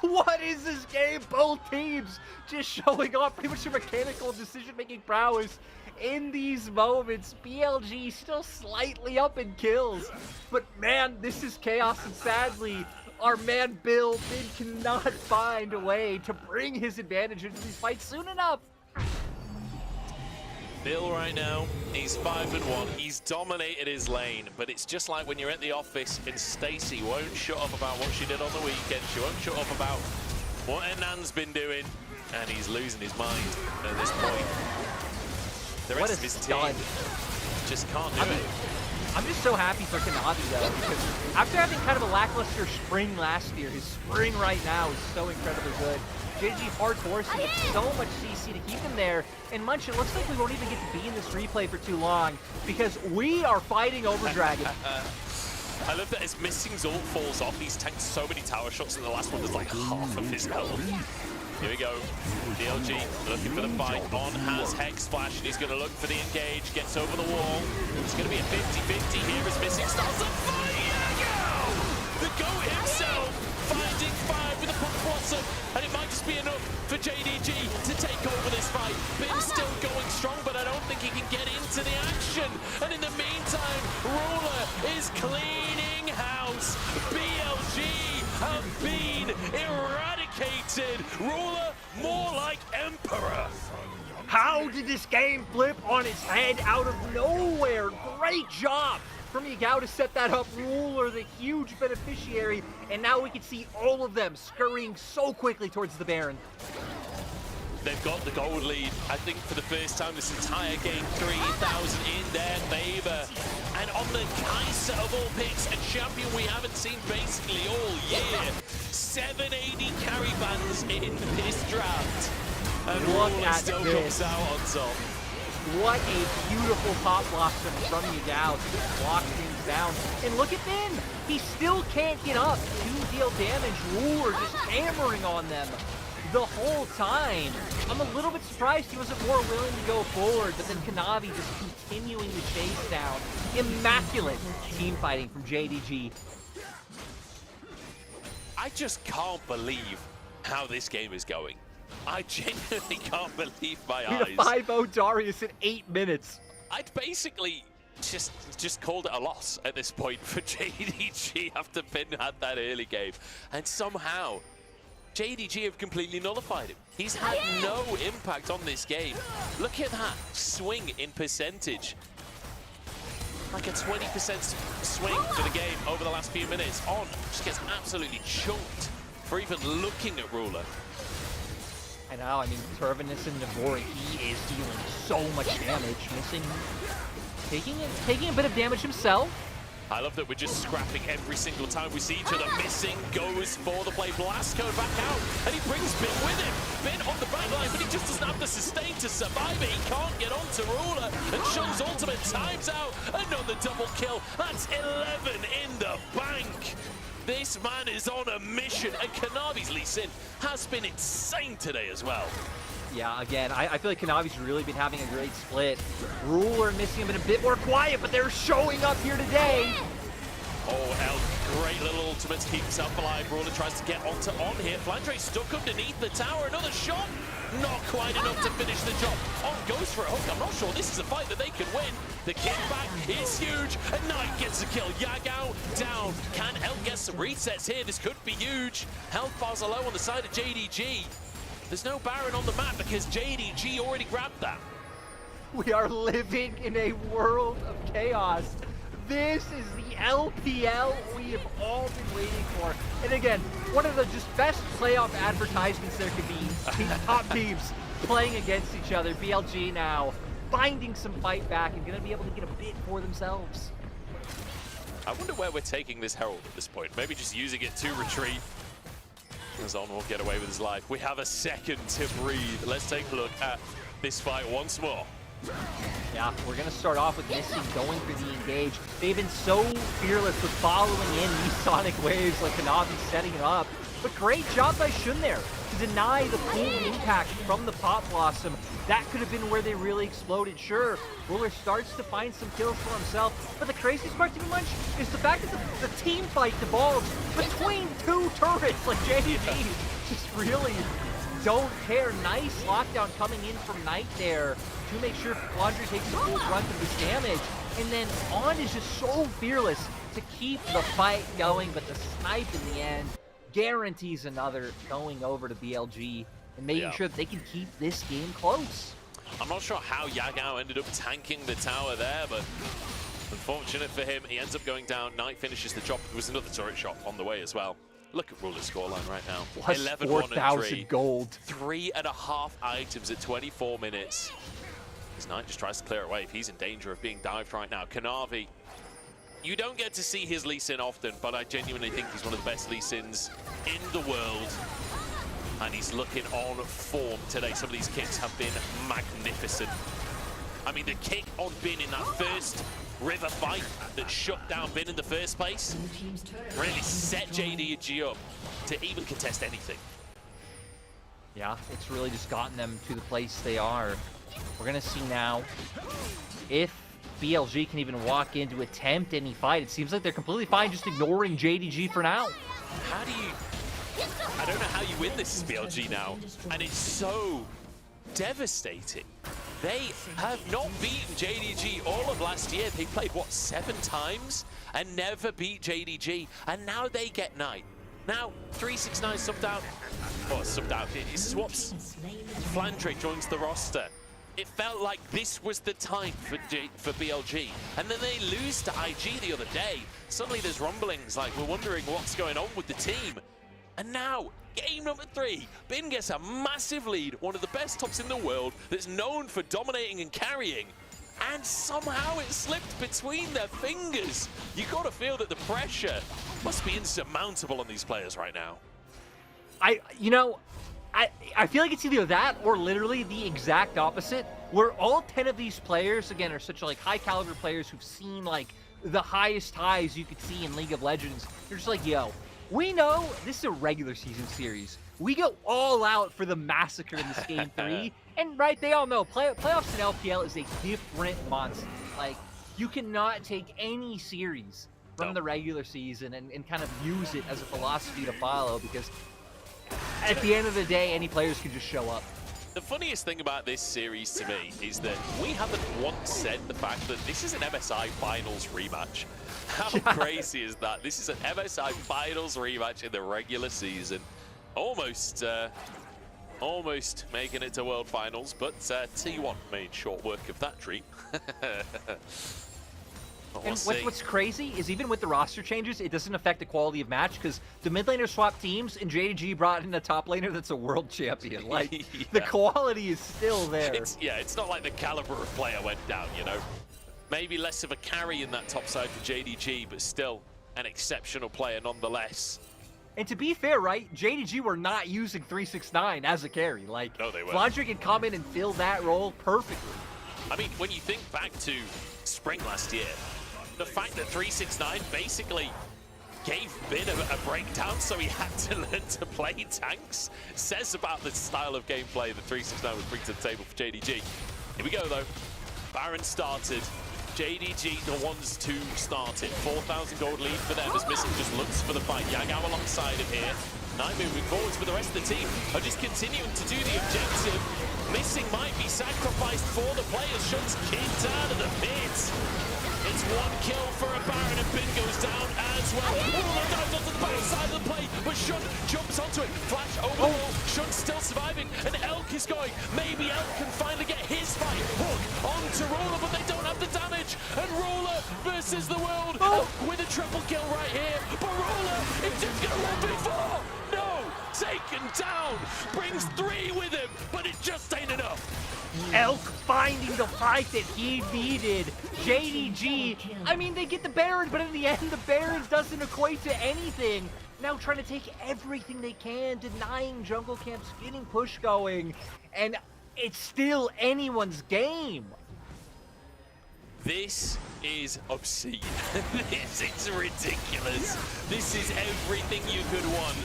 What is this game? Both teams just showing off pretty much their mechanical decision-making prowess in these moments. BLG still slightly up in kills, but man, this is chaos, and sadly, our man Bill cannot find a way to bring his advantage into these fights soon enough. Bill right now, he's 5-1. He's dominated his lane, but it's just like when you're at the office and Stacy won't shut up about what she did on the weekend. She won't shut up about what Hernan's been doing, and he's losing his mind at this point. The rest of his team just can't do it. I'm just so happy for Kanavi though, because after having kind of a lackluster spring last year, his spring right now is so incredibly good. JG hard forcing with so much CC to keep him there. And Munch, it looks like we won't even get to be in this replay for too long, because we are fighting over Dragon. I love that as Missing's ult falls off, he's tanked so many tower shots in the last one, there's like half of his health. Here we go. DLG looking for the fight. On has Hex Flash, and he's going to look for the engage. Gets over the wall. It's going to be a 50-50 here as Missing starts a fight. goat himself, finding 5 with a pop blossom, and it might just be enough for JDG to take over this fight. Bin's still going strong, but I don't think he can get into the action. And in the meantime, Ruler is cleaning house. BLG have been eradicated. Ruler more like Emperor. How did this game flip on its head out of nowhere? Great job from Yagao to set that up. Ruler, the huge beneficiary, and now we can see all of them scurrying so quickly towards the Baron. They've got the gold lead, I think, for the first time this entire game, 3,000 in their favor. And on the Kai'Sa of all picks, a champion we haven't seen basically all year. 780 carry bans in this draft. And Look Ruler at still this. comes out on top. What a beautiful pop blossom from Yagao to just block things down. And look at Ben. He still can't get up to deal damage. Ruler just hammering on them the whole time. I'm a little bit surprised he wasn't more willing to go forward, but then Kanavi just continuing to chase down. Immaculate team fighting from JDG. I just can't believe how this game is going. I genuinely can't believe my eyes. We had a 5-0 Darius in 8 minutes. I'd basically just called it a loss at this point for JDG after Bin had that early game. And somehow, JDG have completely nullified him. He's had no impact on this game. Look at that swing in percentage. Like a 20% swing for the game over the last few minutes. On just gets absolutely chunked for even looking at Ruler. I know, I mean, Turvinus and Navori, he is dealing so much damage, missing, taking a bit of damage himself. I love that we're just scrapping every single time we see each other. Missing, goes for the play. Blasco back out, and he brings Bin with him. Bin on the back line, but he just doesn't have the sustain to survive it. He can't get onto Ruler, and Shun's ultimate times out. Another double kill. That's 11 in the bank. This man is on a mission, and Kanavi's Lee Sin has been insane today as well. Yeah, again, I feel like Kanavi's really been having a great split. Ruler missing him, been a bit more quiet, but they're showing up here today. Oh, Elk, great little ultimate to keep himself alive. Ruler tries to get onto On here. Flandre stuck underneath the tower. Another shot. Not quite enough to finish the job. On goes for a hook. I'm not sure this is a fight that they can win. The kickback is huge. And Knight gets a kill. Yagao down. Can Elk get some resets here? This could be huge. Health bars are low on the side of JDG. There's no Baron on the map because JDG already grabbed that. We are living in a world of chaos. This is the LPL we have all been waiting for. And again, one of the just best playoff advertisements there could be. These top teams playing against each other. BLG now finding some fight back and going to be able to get a bit for themselves. I wonder where we're taking this Herald at this point. Maybe just using it to retreat. On will get away with his life. We have a second to breathe. Let's take a look at this fight once more. Yeah, we're going to start off with Missing going for the engage. They've been so fearless with following in these Sonic waves like Kanavi setting it up. But great job by Shun there to deny the full impact from the Pop Blossom. That could have been where they really exploded. Sure, Ruler starts to find some kills for himself, but the craziest part to me, Munch, is the fact that the team fight devolves between two turrets. Like JDG just really don't care. Nice lockdown coming in from Knight there to make sure Flandre takes the full brunt of this damage. And then On is just so fearless to keep the fight going, but the snipe in the end guarantees another going over to BLG and making sure that they can keep this game close. I'm not sure how Yagao ended up tanking the tower there, but unfortunate for him, he ends up going down. Knight finishes the job. There was another turret shot on the way as well. Look at Ruler's scoreline right now. Plus 4,000 gold. 3.5 items at 24 minutes. His Knight just tries to clear it away if he's in danger of being dived right now. Kanavi, you don't get to see his Lee Sin often, but I genuinely think he's one of the best Lee Sins in the world. And he's looking on form today. Some of these kicks have been magnificent. I mean, the kick on Bin in that first River fight that shut down Bin in the first place really set JDG up to even contest anything. Yeah, it's really just gotten them to the place they are. We're going to see now if BLG can even walk in to attempt any fight. It seems like they're completely fine just ignoring JDG for now. How do you... I don't know how you win this as BLG now. And it's so devastating. They have not beaten JDG all of last year. They played, what, 7 times? And never beat JDG. And now they get Knight. Now, 369 subbed out. Oh, subbed out. He swaps. Flandre joins the roster. It felt like this was the time for BLG. And then they lose to IG the other day. Suddenly there's rumblings like we're wondering what's going on with the team. And now, game number 3, Bin gets a massive lead, one of the best tops in the world that's known for dominating and carrying. And somehow it slipped between their fingers. You gotta feel that the pressure must be insurmountable on these players right now. I feel like it's either that or literally the exact opposite, where all 10 of these players, again, are such like high caliber players who've seen like the highest highs you could see in League of Legends. They're just like, yo, we know this is a regular season series. We go all out for the massacre in this game 3. And right, they all know playoffs in LPL is a different monster. Like, you cannot take any series from the regular season and kind of use it as a philosophy to follow, because at the end of the day, any players can just show up. The funniest thing about this series to me is that we haven't once said the fact that this is an MSI Finals rematch. How crazy is that? This is an MSI Finals rematch in the regular season. Almost making it to World Finals, but T1 made short work of that dream. And what's crazy is even with the roster changes, it doesn't affect the quality of match, because the mid laner swapped teams and JDG brought in a top laner that's a world champion. Like, the quality is still there. It's not like the caliber of player went down, you know. Maybe less of a carry in that top side for JDG, but still an exceptional player nonetheless. And to be fair, right, JDG were not using 369 as a carry. Like, no, they weren't. Flandre can come in and fill that role perfectly. I mean, when you think back to spring last year, the fact that 369 basically gave Bin a breakdown so he had to learn to play tanks says about the style of gameplay that 369 would bring to the table for JDG. Here we go, though. Baron started. JDG, the ones to start it. 4,000 gold lead for them as Missing just looks for the fight. Yagao alongside him here. Knight moving forwards, but the rest of the team are just continuing to do the objective. Missing might be sacrificed for the players. Shun's kicked out of the pit. It's 1 kill for a Baron, and Bin goes down as well. Ruler dives onto the back side of the play, but Shun jumps onto it. Flash over the wall. Shun's still surviving, and Elk is going. Maybe Elk can finally get his fight. Hook onto Ruler, but they don't have the damage. And Ruler versus the world. Elk with a triple kill right here. But Ruler is just going to run before. No, taken down. Brings 3 with him, but it just ain't enough. Elk finding the fight that he needed. JDG, I mean, they get the Baron, but in the end, the Baron doesn't equate to anything. Now trying to take everything they can, denying jungle camps, getting push going, and it's still anyone's game. This is obscene. This is ridiculous. This is everything you could want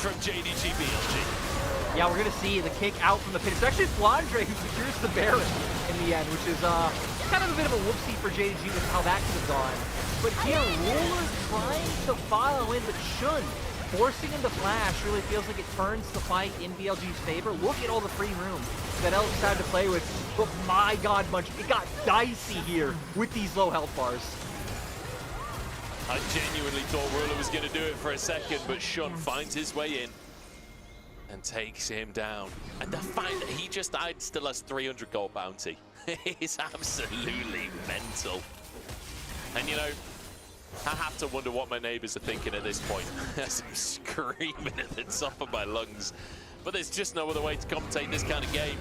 from JDG BLG. Yeah, we're going to see the kick out from the pit. It's actually Flandre who secures the Baron in the end, which is kind of a bit of a whoopsie for JDG with how that could have gone. But here, Ruler trying to follow in, but Shun forcing him to flash really feels like it turns the fight in BLG's favor. Look at all the free room that Elk decided to play with. But my God, it got dicey here with these low health bars. I genuinely thought Ruler was going to do it for a second, but Shun finds his way in and takes him down. And the fact that he just died still has 300 gold bounty is absolutely mental. And you know, I have to wonder what my neighbors are thinking at this point as I'm screaming at the top of my lungs. But there's just no other way to commentate this kind of game.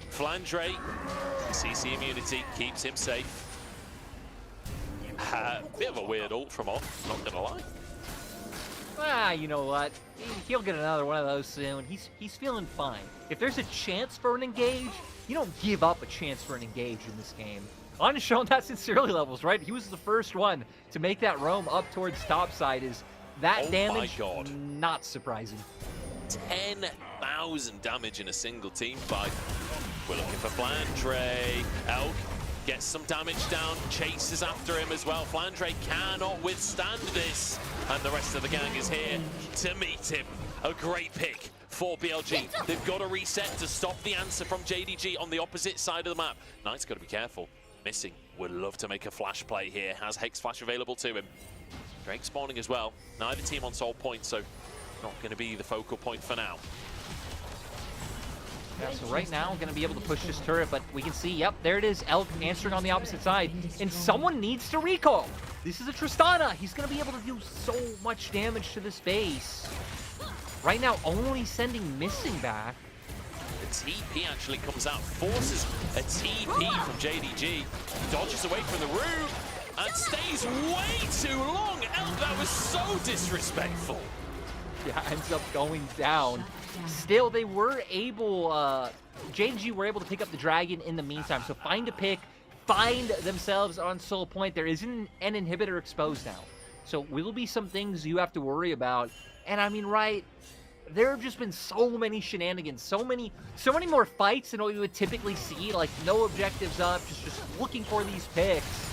Flandre, CC immunity keeps him safe. Bit of a weird ult from off, not gonna lie. You know what? He'll get another one of those soon. He's feeling fine. If there's a chance for an engage, you don't give up a chance for an engage in this game. On shown that sincerely levels, right? He was the first one to make that roam up towards topside. Is that damage? Oh my God. Not surprising. 10,000 damage in a single team fight. We're looking for Flandre. Elk Gets some damage down, chases after him as well. Flandre cannot withstand this, and the rest of the gang is here to meet him. A great pick for BLG. They've got to reset to stop the answer from JDG on the opposite side of the map. Knight's got to be careful. Missing would love to make a flash play here. Has Hex Flash available to him. Drake spawning as well. Neither team on soul point, so not going to be the focal point for now. Yeah, so right now, going to be able to push this turret, but we can see, yep, there it is, Elk answering on the opposite side, and someone needs to recall. This is a Tristana. He's going to be able to do so much damage to this base. Right now, only sending Missing back. The TP actually comes out, forces a TP from JDG, dodges away from the room, and stays way too long. Elk, that was so disrespectful. Yeah, ends up going down. Still, they were able, JDG were able to pick up the dragon in the meantime. So find a pick, find themselves on soul point. There isn't an inhibitor exposed now. So will be some things you have to worry about. And I mean, right, there have just been so many shenanigans, so many more fights than what we would typically see. Like no objectives up, just looking for these picks.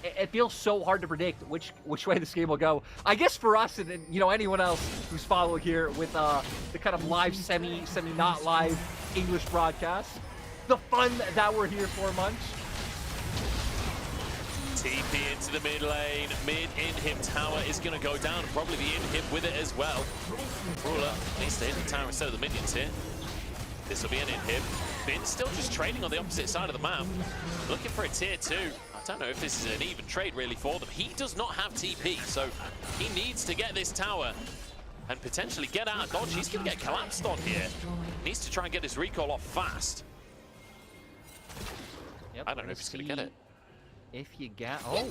It feels so hard to predict which way this game will go. I guess for us and you know anyone else who's following here with the kind of live, semi not live English broadcast, the fun that we're here for, Munch. TP into the mid lane. Mid inhib tower is going to go down, and probably the inhib with it as well. Ruler needs to hit the tower instead of the minions here. This will be an inhib. Bin still just trading on the opposite side of the map, looking for a tier 2. I don't know if this is an even trade really for them. He does not have TP, so he needs to get this tower and potentially get out of dodge. He's going to get collapsed on here. Needs to try and get his recall off fast. Yep, I don't know if he's going to get it. If you get... Oh!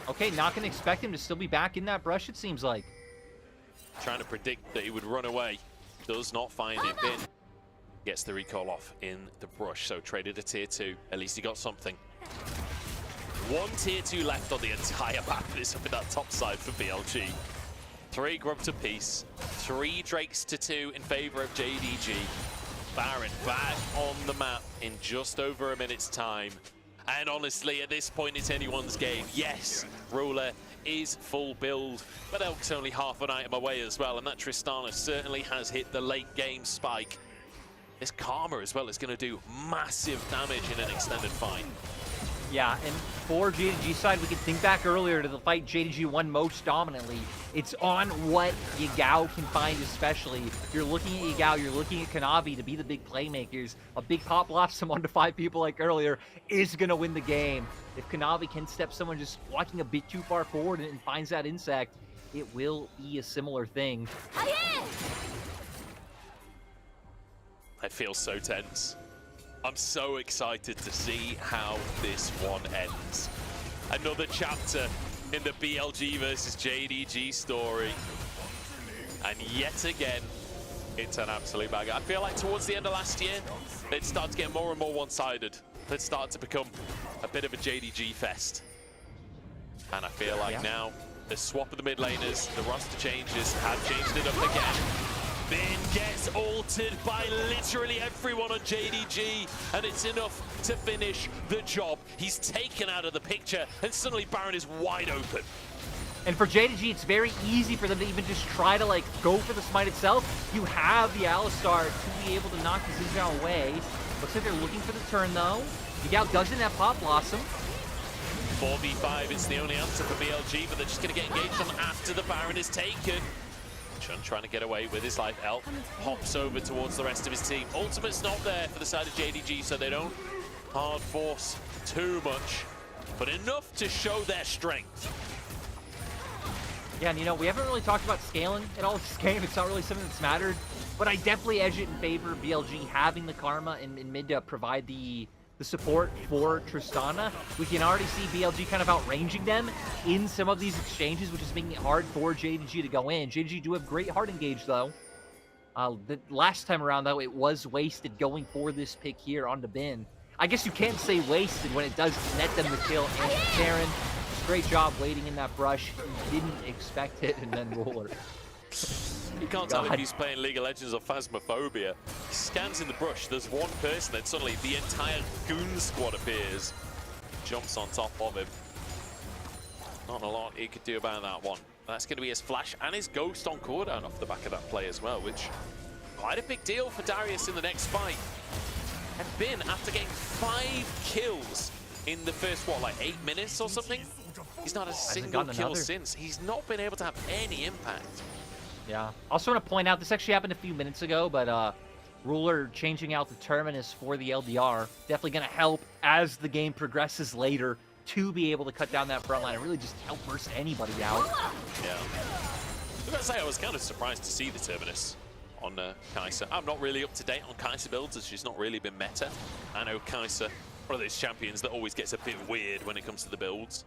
Okay, not going to expect him to still be back in that brush, it seems like. Trying to predict that he would run away. Does not find it. Bin gets the recall off in the brush, so traded a tier 2. At least he got something. One tier 2 left on the entire map. It's up in that top side for BLG. 3 grubs apiece. 3 Drakes to 2 in favor of JDG. Baron back on the map in just over a minute's time. And honestly, at this point, it's anyone's game. Yes, Ruler is full build, but Elk's only half an item away as well, and that Tristana certainly has hit the late game spike. This Karma as well is going to do massive damage in an extended fight. Yeah, and for JDG side, we can think back earlier to the fight JDG won most dominantly. It's on what Yagao can find especially. You're looking at Yagao, you're looking at Kanavi to be the big playmakers. A big pop blossom onto 5 people like earlier is going to win the game. If Kanavi can step someone just walking a bit too far forward and finds that insect, it will be a similar thing. I feel so tense. I'm so excited to see how this one ends. Another chapter in the BLG versus JDG story. And yet again, it's an absolute bagger. I feel like towards the end of last year, it started to get more and more one-sided. It started to become a bit of a JDG fest. And I feel like now, the swap of the mid laners, the roster changes, have changed it up again. Bin gets altered by literally everyone on JDG, and it's enough to finish the job. He's taken out of the picture, and suddenly Baron is wide open. And for JDG, it's very easy for them to even just try to like go for the smite itself. You have the Alistar to be able to knock the Xin away. Looks like they're looking for the turn though. Yagao doesn't have Pop Blossom. 4v5 is the only answer for BLG, but they're just going to get engaged on after the Baron is taken. Chun trying to get away with his life. Elk hops over towards the rest of his team. Ultimate's not there for the side of JDG, so they don't hard force too much, but enough to show their strength. Yeah, and you know, we haven't really talked about scaling at all this game. It's not really something that's mattered, but I definitely edge it in favor of BLG having the Karma in mid to provide the support for Tristana. We can already see BLG kind of outranging them in some of these exchanges, which is making it hard for JDG to go in. JDG do have great hard engage, though. The last time around, though, it was wasted going for this pick here on the bin. I guess you can't say wasted when it does net them the kill. And Karen, great job waiting in that brush. Didn't expect it, and then Ruler You can't tell if God. he's playing League of Legends or Phasmophobia. He scans in the brush, there's one person, then suddenly the entire goon squad appears. Jumps on top of him. Not a lot he could do about that one. That's going to be his flash and his ghost on cooldown off the back of that play as well, which quite a big deal for Darius in the next fight. And Bin, after getting 5 kills in the first, what, like 8 minutes or something? He's not a single gotten kill another. since. He's not been able to have any impact. Yeah. Also want to point out, this actually happened a few minutes ago, but Ruler changing out the Terminus for the LDR, definitely going to help as the game progresses later to be able to cut down that front line and really just help burst anybody out. Yeah. I gotta say, I was kind of surprised to see the Terminus on Kai'Sa. I'm not really up to date on Kai'Sa builds, as she's not really been meta. I know Kai'Sa, one of those champions that always gets a bit weird when it comes to the builds.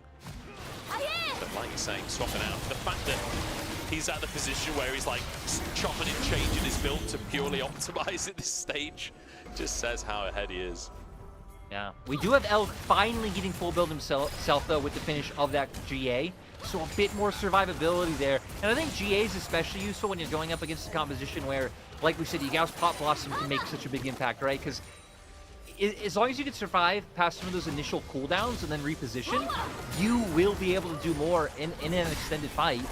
But like you're saying, swapping out, the fact that he's at the position where he's like chopping and changing his build to purely optimize at this stage just says how ahead he is. Yeah. We do have Elk finally getting full build himself, though, with the finish of that GA. So a bit more survivability there. And I think GA is especially useful when you're going up against a composition where, like we said, Yagao's Pot Blossom can make such a big impact, right? Because as long as you can survive past some of those initial cooldowns and then reposition, you will be able to do more in an extended fight.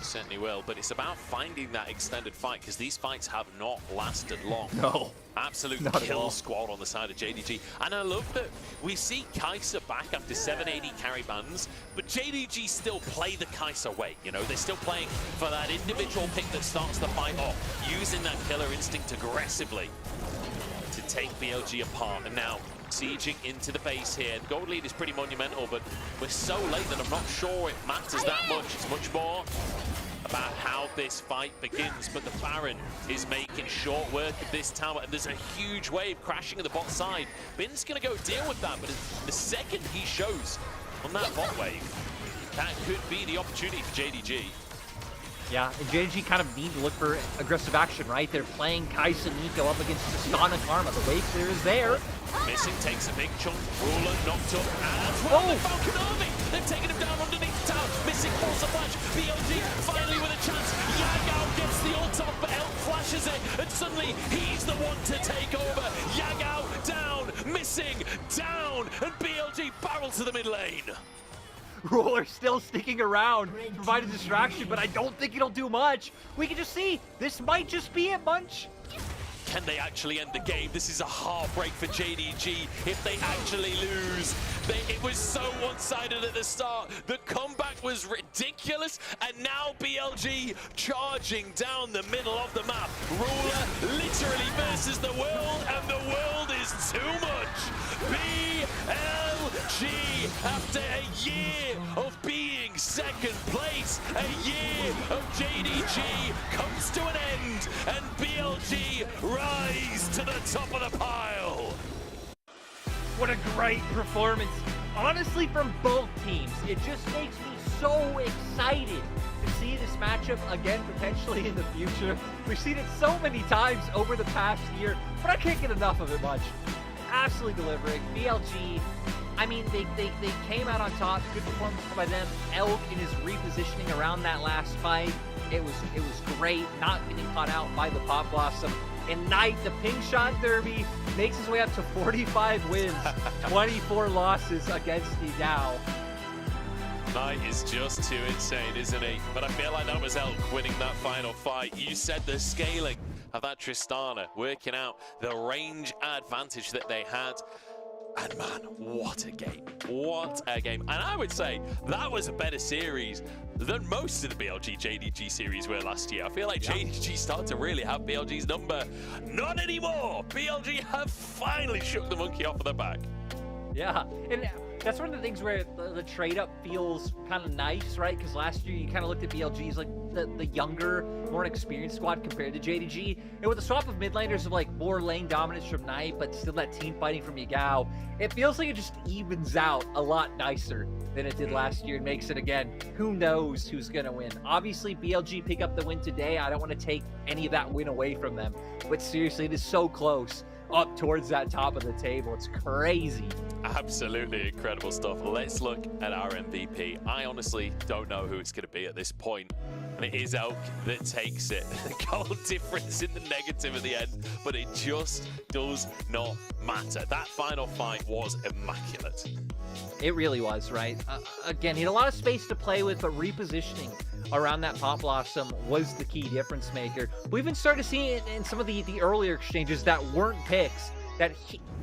Certainly will, but it's about finding that extended fight, because these fights have not lasted long. No. Absolute Not at kill all. squad on the side of JDG. And I love that we see Kai'Sa back after 780 carry bans, but JDG still play the Kai'Sa way, you know? They're still playing for that individual pick that starts the fight off, using that killer instinct aggressively to take BLG apart. And now sieging into the base here. The gold lead is pretty monumental, but we're so late that I'm not sure it matters that much. It's much more about how this fight begins, but the Baron is making short work of this tower, and there's a huge wave crashing at the bot side. Bin's gonna go deal with that, but the second he shows on that bot wave, that could be the opportunity for JDG. Yeah, and JDG kind of need to look for aggressive action, right? They're playing Kai'Sa Nico up against Tristana Karma. The wave clear is there. Missing takes a big chunk. Ruler knocked up as well. The Falcon Army! They've taken him down underneath the tower. Missing pulls the flash. BLG finally with a chance. Yagao gets the ult off, but Elk flashes it, and suddenly he's the one to take over. Yagao down, missing, down, and BLG barrels to the mid lane. Ruler still sticking around to provide a distraction, but I don't think it'll do much. We can just see, this might just be it, Munch. Can they actually end the game? This is a heartbreak for JDG if they actually lose. It was so one-sided at the start. The comeback was ridiculous, and now BLG charging down the middle of the map. Ruler literally versus the world, and the world is too much. BLG, after a year of being second place, a year of JDG comes to an end, and BLG rise to the top of the pile. What a great performance. Honestly, from both teams, it just makes me so excited to see this matchup again, potentially in the future. We've seen it so many times over the past year, but I can't get enough of it much. Absolutely delivering. BLG, I mean, they came out on top. Good performance by them. Elk in his repositioning around that last fight. It was great, not getting caught out by the Pot Blossom. And Knight, the ping shot derby, makes his way up to 45 wins, 24 losses against Yagao. Knight is just too insane, isn't he? But I feel like that was Elk winning that final fight. You said the scaling of that Tristana, working out the range advantage that they had. And man, what a game. What a game. And I would say that was a better series than most of the BLG JDG series were last year. I feel like JDG started to really have BLG's number. Not anymore. BLG have finally shook the monkey off of their back. Yeah, and that's one of the things where the trade-up feels kind of nice, right? Because last year you kind of looked at BLG as like the younger, more experienced squad compared to JDG. And with the swap of mid laners of like more lane dominance from Knight, but still that team fighting from Yagao, it feels like it just evens out a lot nicer than it did last year and makes it, again, who knows who's going to win. Obviously, BLG pick up the win today. I don't want to take any of that win away from them. But seriously, it is so close up towards that top of the table. It's crazy. Absolutely incredible stuff. Let's look at our MVP. I honestly don't know who it's going to be at this point, and it is Elk that takes it. The goal difference in the negative at the end, but it just does not matter. That final fight was immaculate. It really was, right? Again, he had a lot of space to play with, but repositioning around that Pop Blossom was the key difference maker. We even started seeing it in some of the earlier exchanges that weren't picks, that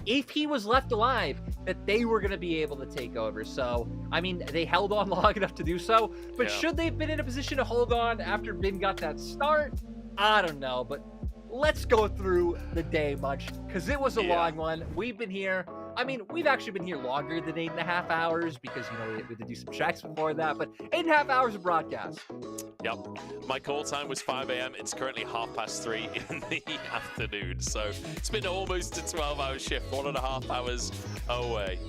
if he was left alive, that they were going to be able to take over. So, I mean, they held on long enough to do so, but should they have been in a position to hold on after Bin got that start? I don't know, but let's go through the day, Munch, because it was a long one. We've been here. I mean, we've actually been here longer than 8.5 hours because, you know, we had to do some checks before that, but 8.5 hours of broadcast. Yep. My call time was 5 a.m. It's currently 3:30 in the afternoon. So it's been almost a 12-hour shift, 1.5 hours away.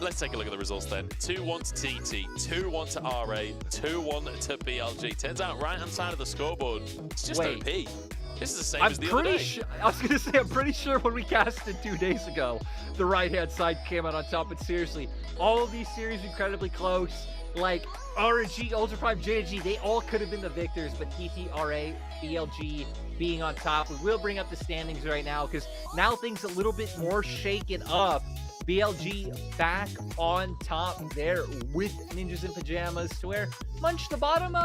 Let's take a look at the results then. 2-1 to TT, 2-1 to RA, 2-1 to BLG. Turns out right-hand side of the scoreboard, it's just OP. This is the same as the other day. I was going to say, I'm pretty sure when we casted 2 days ago, the right-hand side came out on top. But seriously, all of these series incredibly close. Like RNG, Ultra Prime, JG, they all could have been the victors. But TT, RA, BLG being on top. We will bring up the standings right now because now things a little bit more shaken up. BLG back on top there with Ninjas in Pajamas to where Munch the bottom,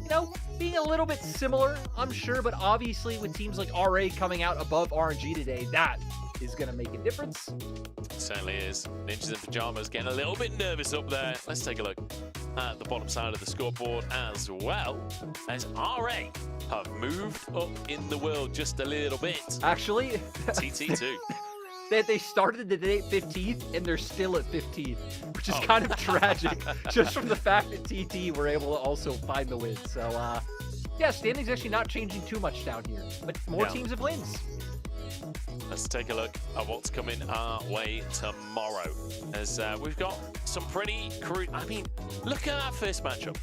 you know, being a little bit similar, I'm sure, but obviously with teams like RA coming out above RNG today, that is going to make a difference. It certainly is. Ninjas in Pajamas getting a little bit nervous up there. Let's take a look at the bottom side of the scoreboard as well, as RA have moved up in the world just a little bit. Actually, TT too. They started the day at 15th and they're still at 15th, which is kind of tragic, just from the fact that TT were able to also find the win. So, yeah, standings actually not changing too much down here, but more teams have wins. Let's take a look at what's coming our way tomorrow, as we've got some pretty I mean, look at that first matchup.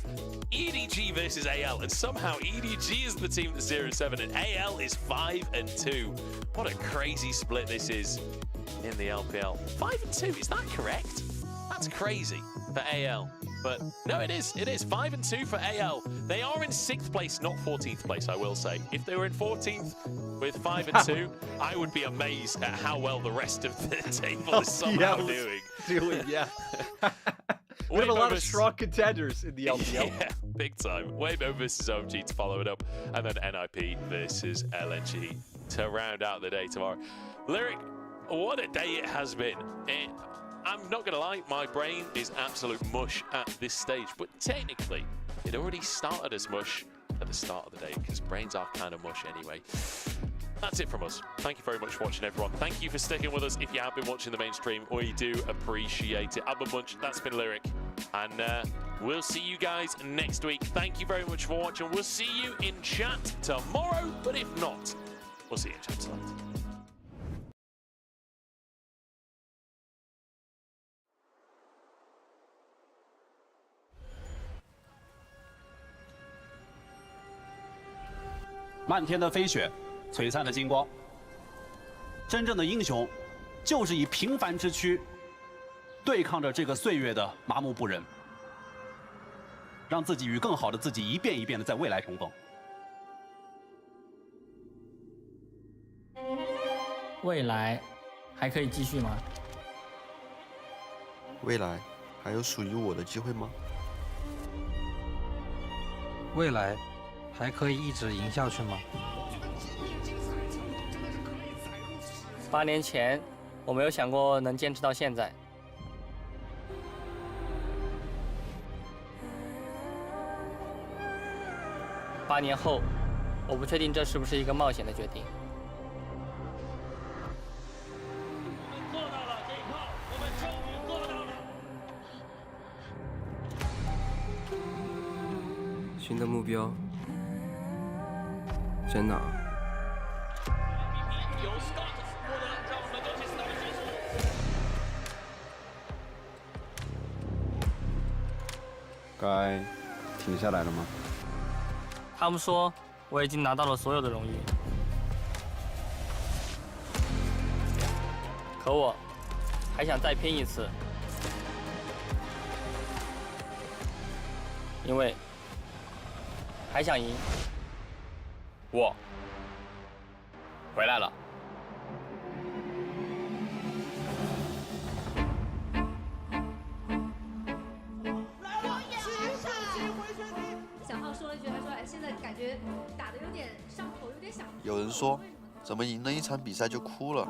EDG versus AL, and somehow EDG is the team that's 0-7 and AL is 5-2. What a crazy split this is in the LPL. 5-2, is that correct? That's crazy for AL. But no, it is 5-2 for AL. They are in 6th place, not 14th place, I will say. If they were in 14th with 5-2, I would be amazed at how well the rest of the table is somehow doing. Yeah. We have a lot of strong contenders in the LPL. Yeah, big time. Waymo versus OMG to follow it up, and then NIP versus LNG to round out the day tomorrow. Lyric, what a day it has been. I'm not going to lie, my brain is absolute mush at this stage, but technically, it already started as mush at the start of the day, because brains are kind of mush anyway. That's it from us. Thank you very much for watching, everyone. Thank you for sticking with us. If you have been watching the main stream, we do appreciate it. I've been Munch, that's been Lyric, and we'll see you guys next week. Thank you very much for watching. We'll see you in chat tomorrow, but if not, we'll see you in chat tonight.漫天的飞雪，璀璨的金光。真正的英雄，就是以平凡之躯，对抗着这个岁月的麻木不仁，让自己与更好的自己一遍一遍的在未来重逢。未来还可以继续吗？未来还有属于我的机会吗？未来还可以一直赢下去吗？8年前，我没有想过能坚持到现在。8年后，我不确定这是不是一个冒险的决定。做到了这一炮，我们终于做到了。新的目标在哪？该停下来了吗？他们说我已经拿到了所有的荣誉。可我还想再拼一次，因为还想赢。我回来了。小浩说了一句，他说：“哎，现在感觉打的有点上头，有点想。”有人说，怎么赢了一场比赛就哭了？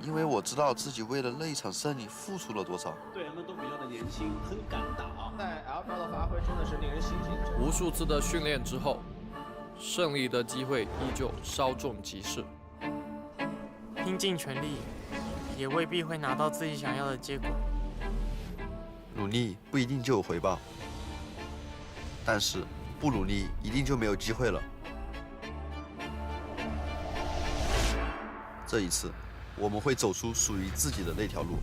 因为我知道自己为了那一场胜利付出了多少。队员们都比较的年轻，很敢打。在 LPL 的发挥真的是令人欣喜。无数次的训练之后，胜利的机会依旧稍纵即逝。拼尽全力，也未必会拿到自己想要的结果。努力不一定就有回报，但是不努力一定就没有机会了。这一次，我们会走出属于自己的那条路，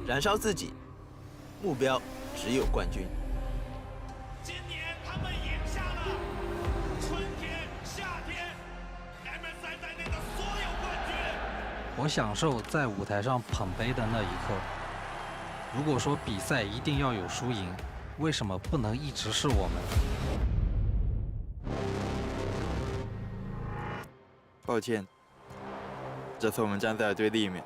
燃烧自己，目标只有冠军。今年他们赢下了春天、夏天 MSI 在内的所有冠军。我享受在舞台上捧杯的那一刻。如果说比赛一定要有输赢，为什么不能一直是我们？抱歉，这次我们站在了对立面。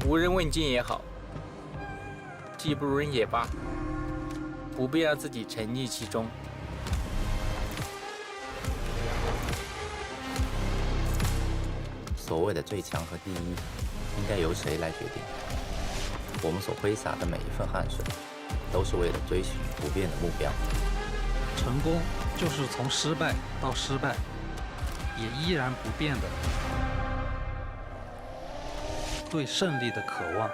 无人问津也好，技不如人也罢，不必让自己沉溺其中。所谓的最强和第一，应该由谁来决定？我们所挥洒的每一份汗水，都是为了追寻不变的目标。成功就是从失败到失败，也依然不变的对胜利的渴望。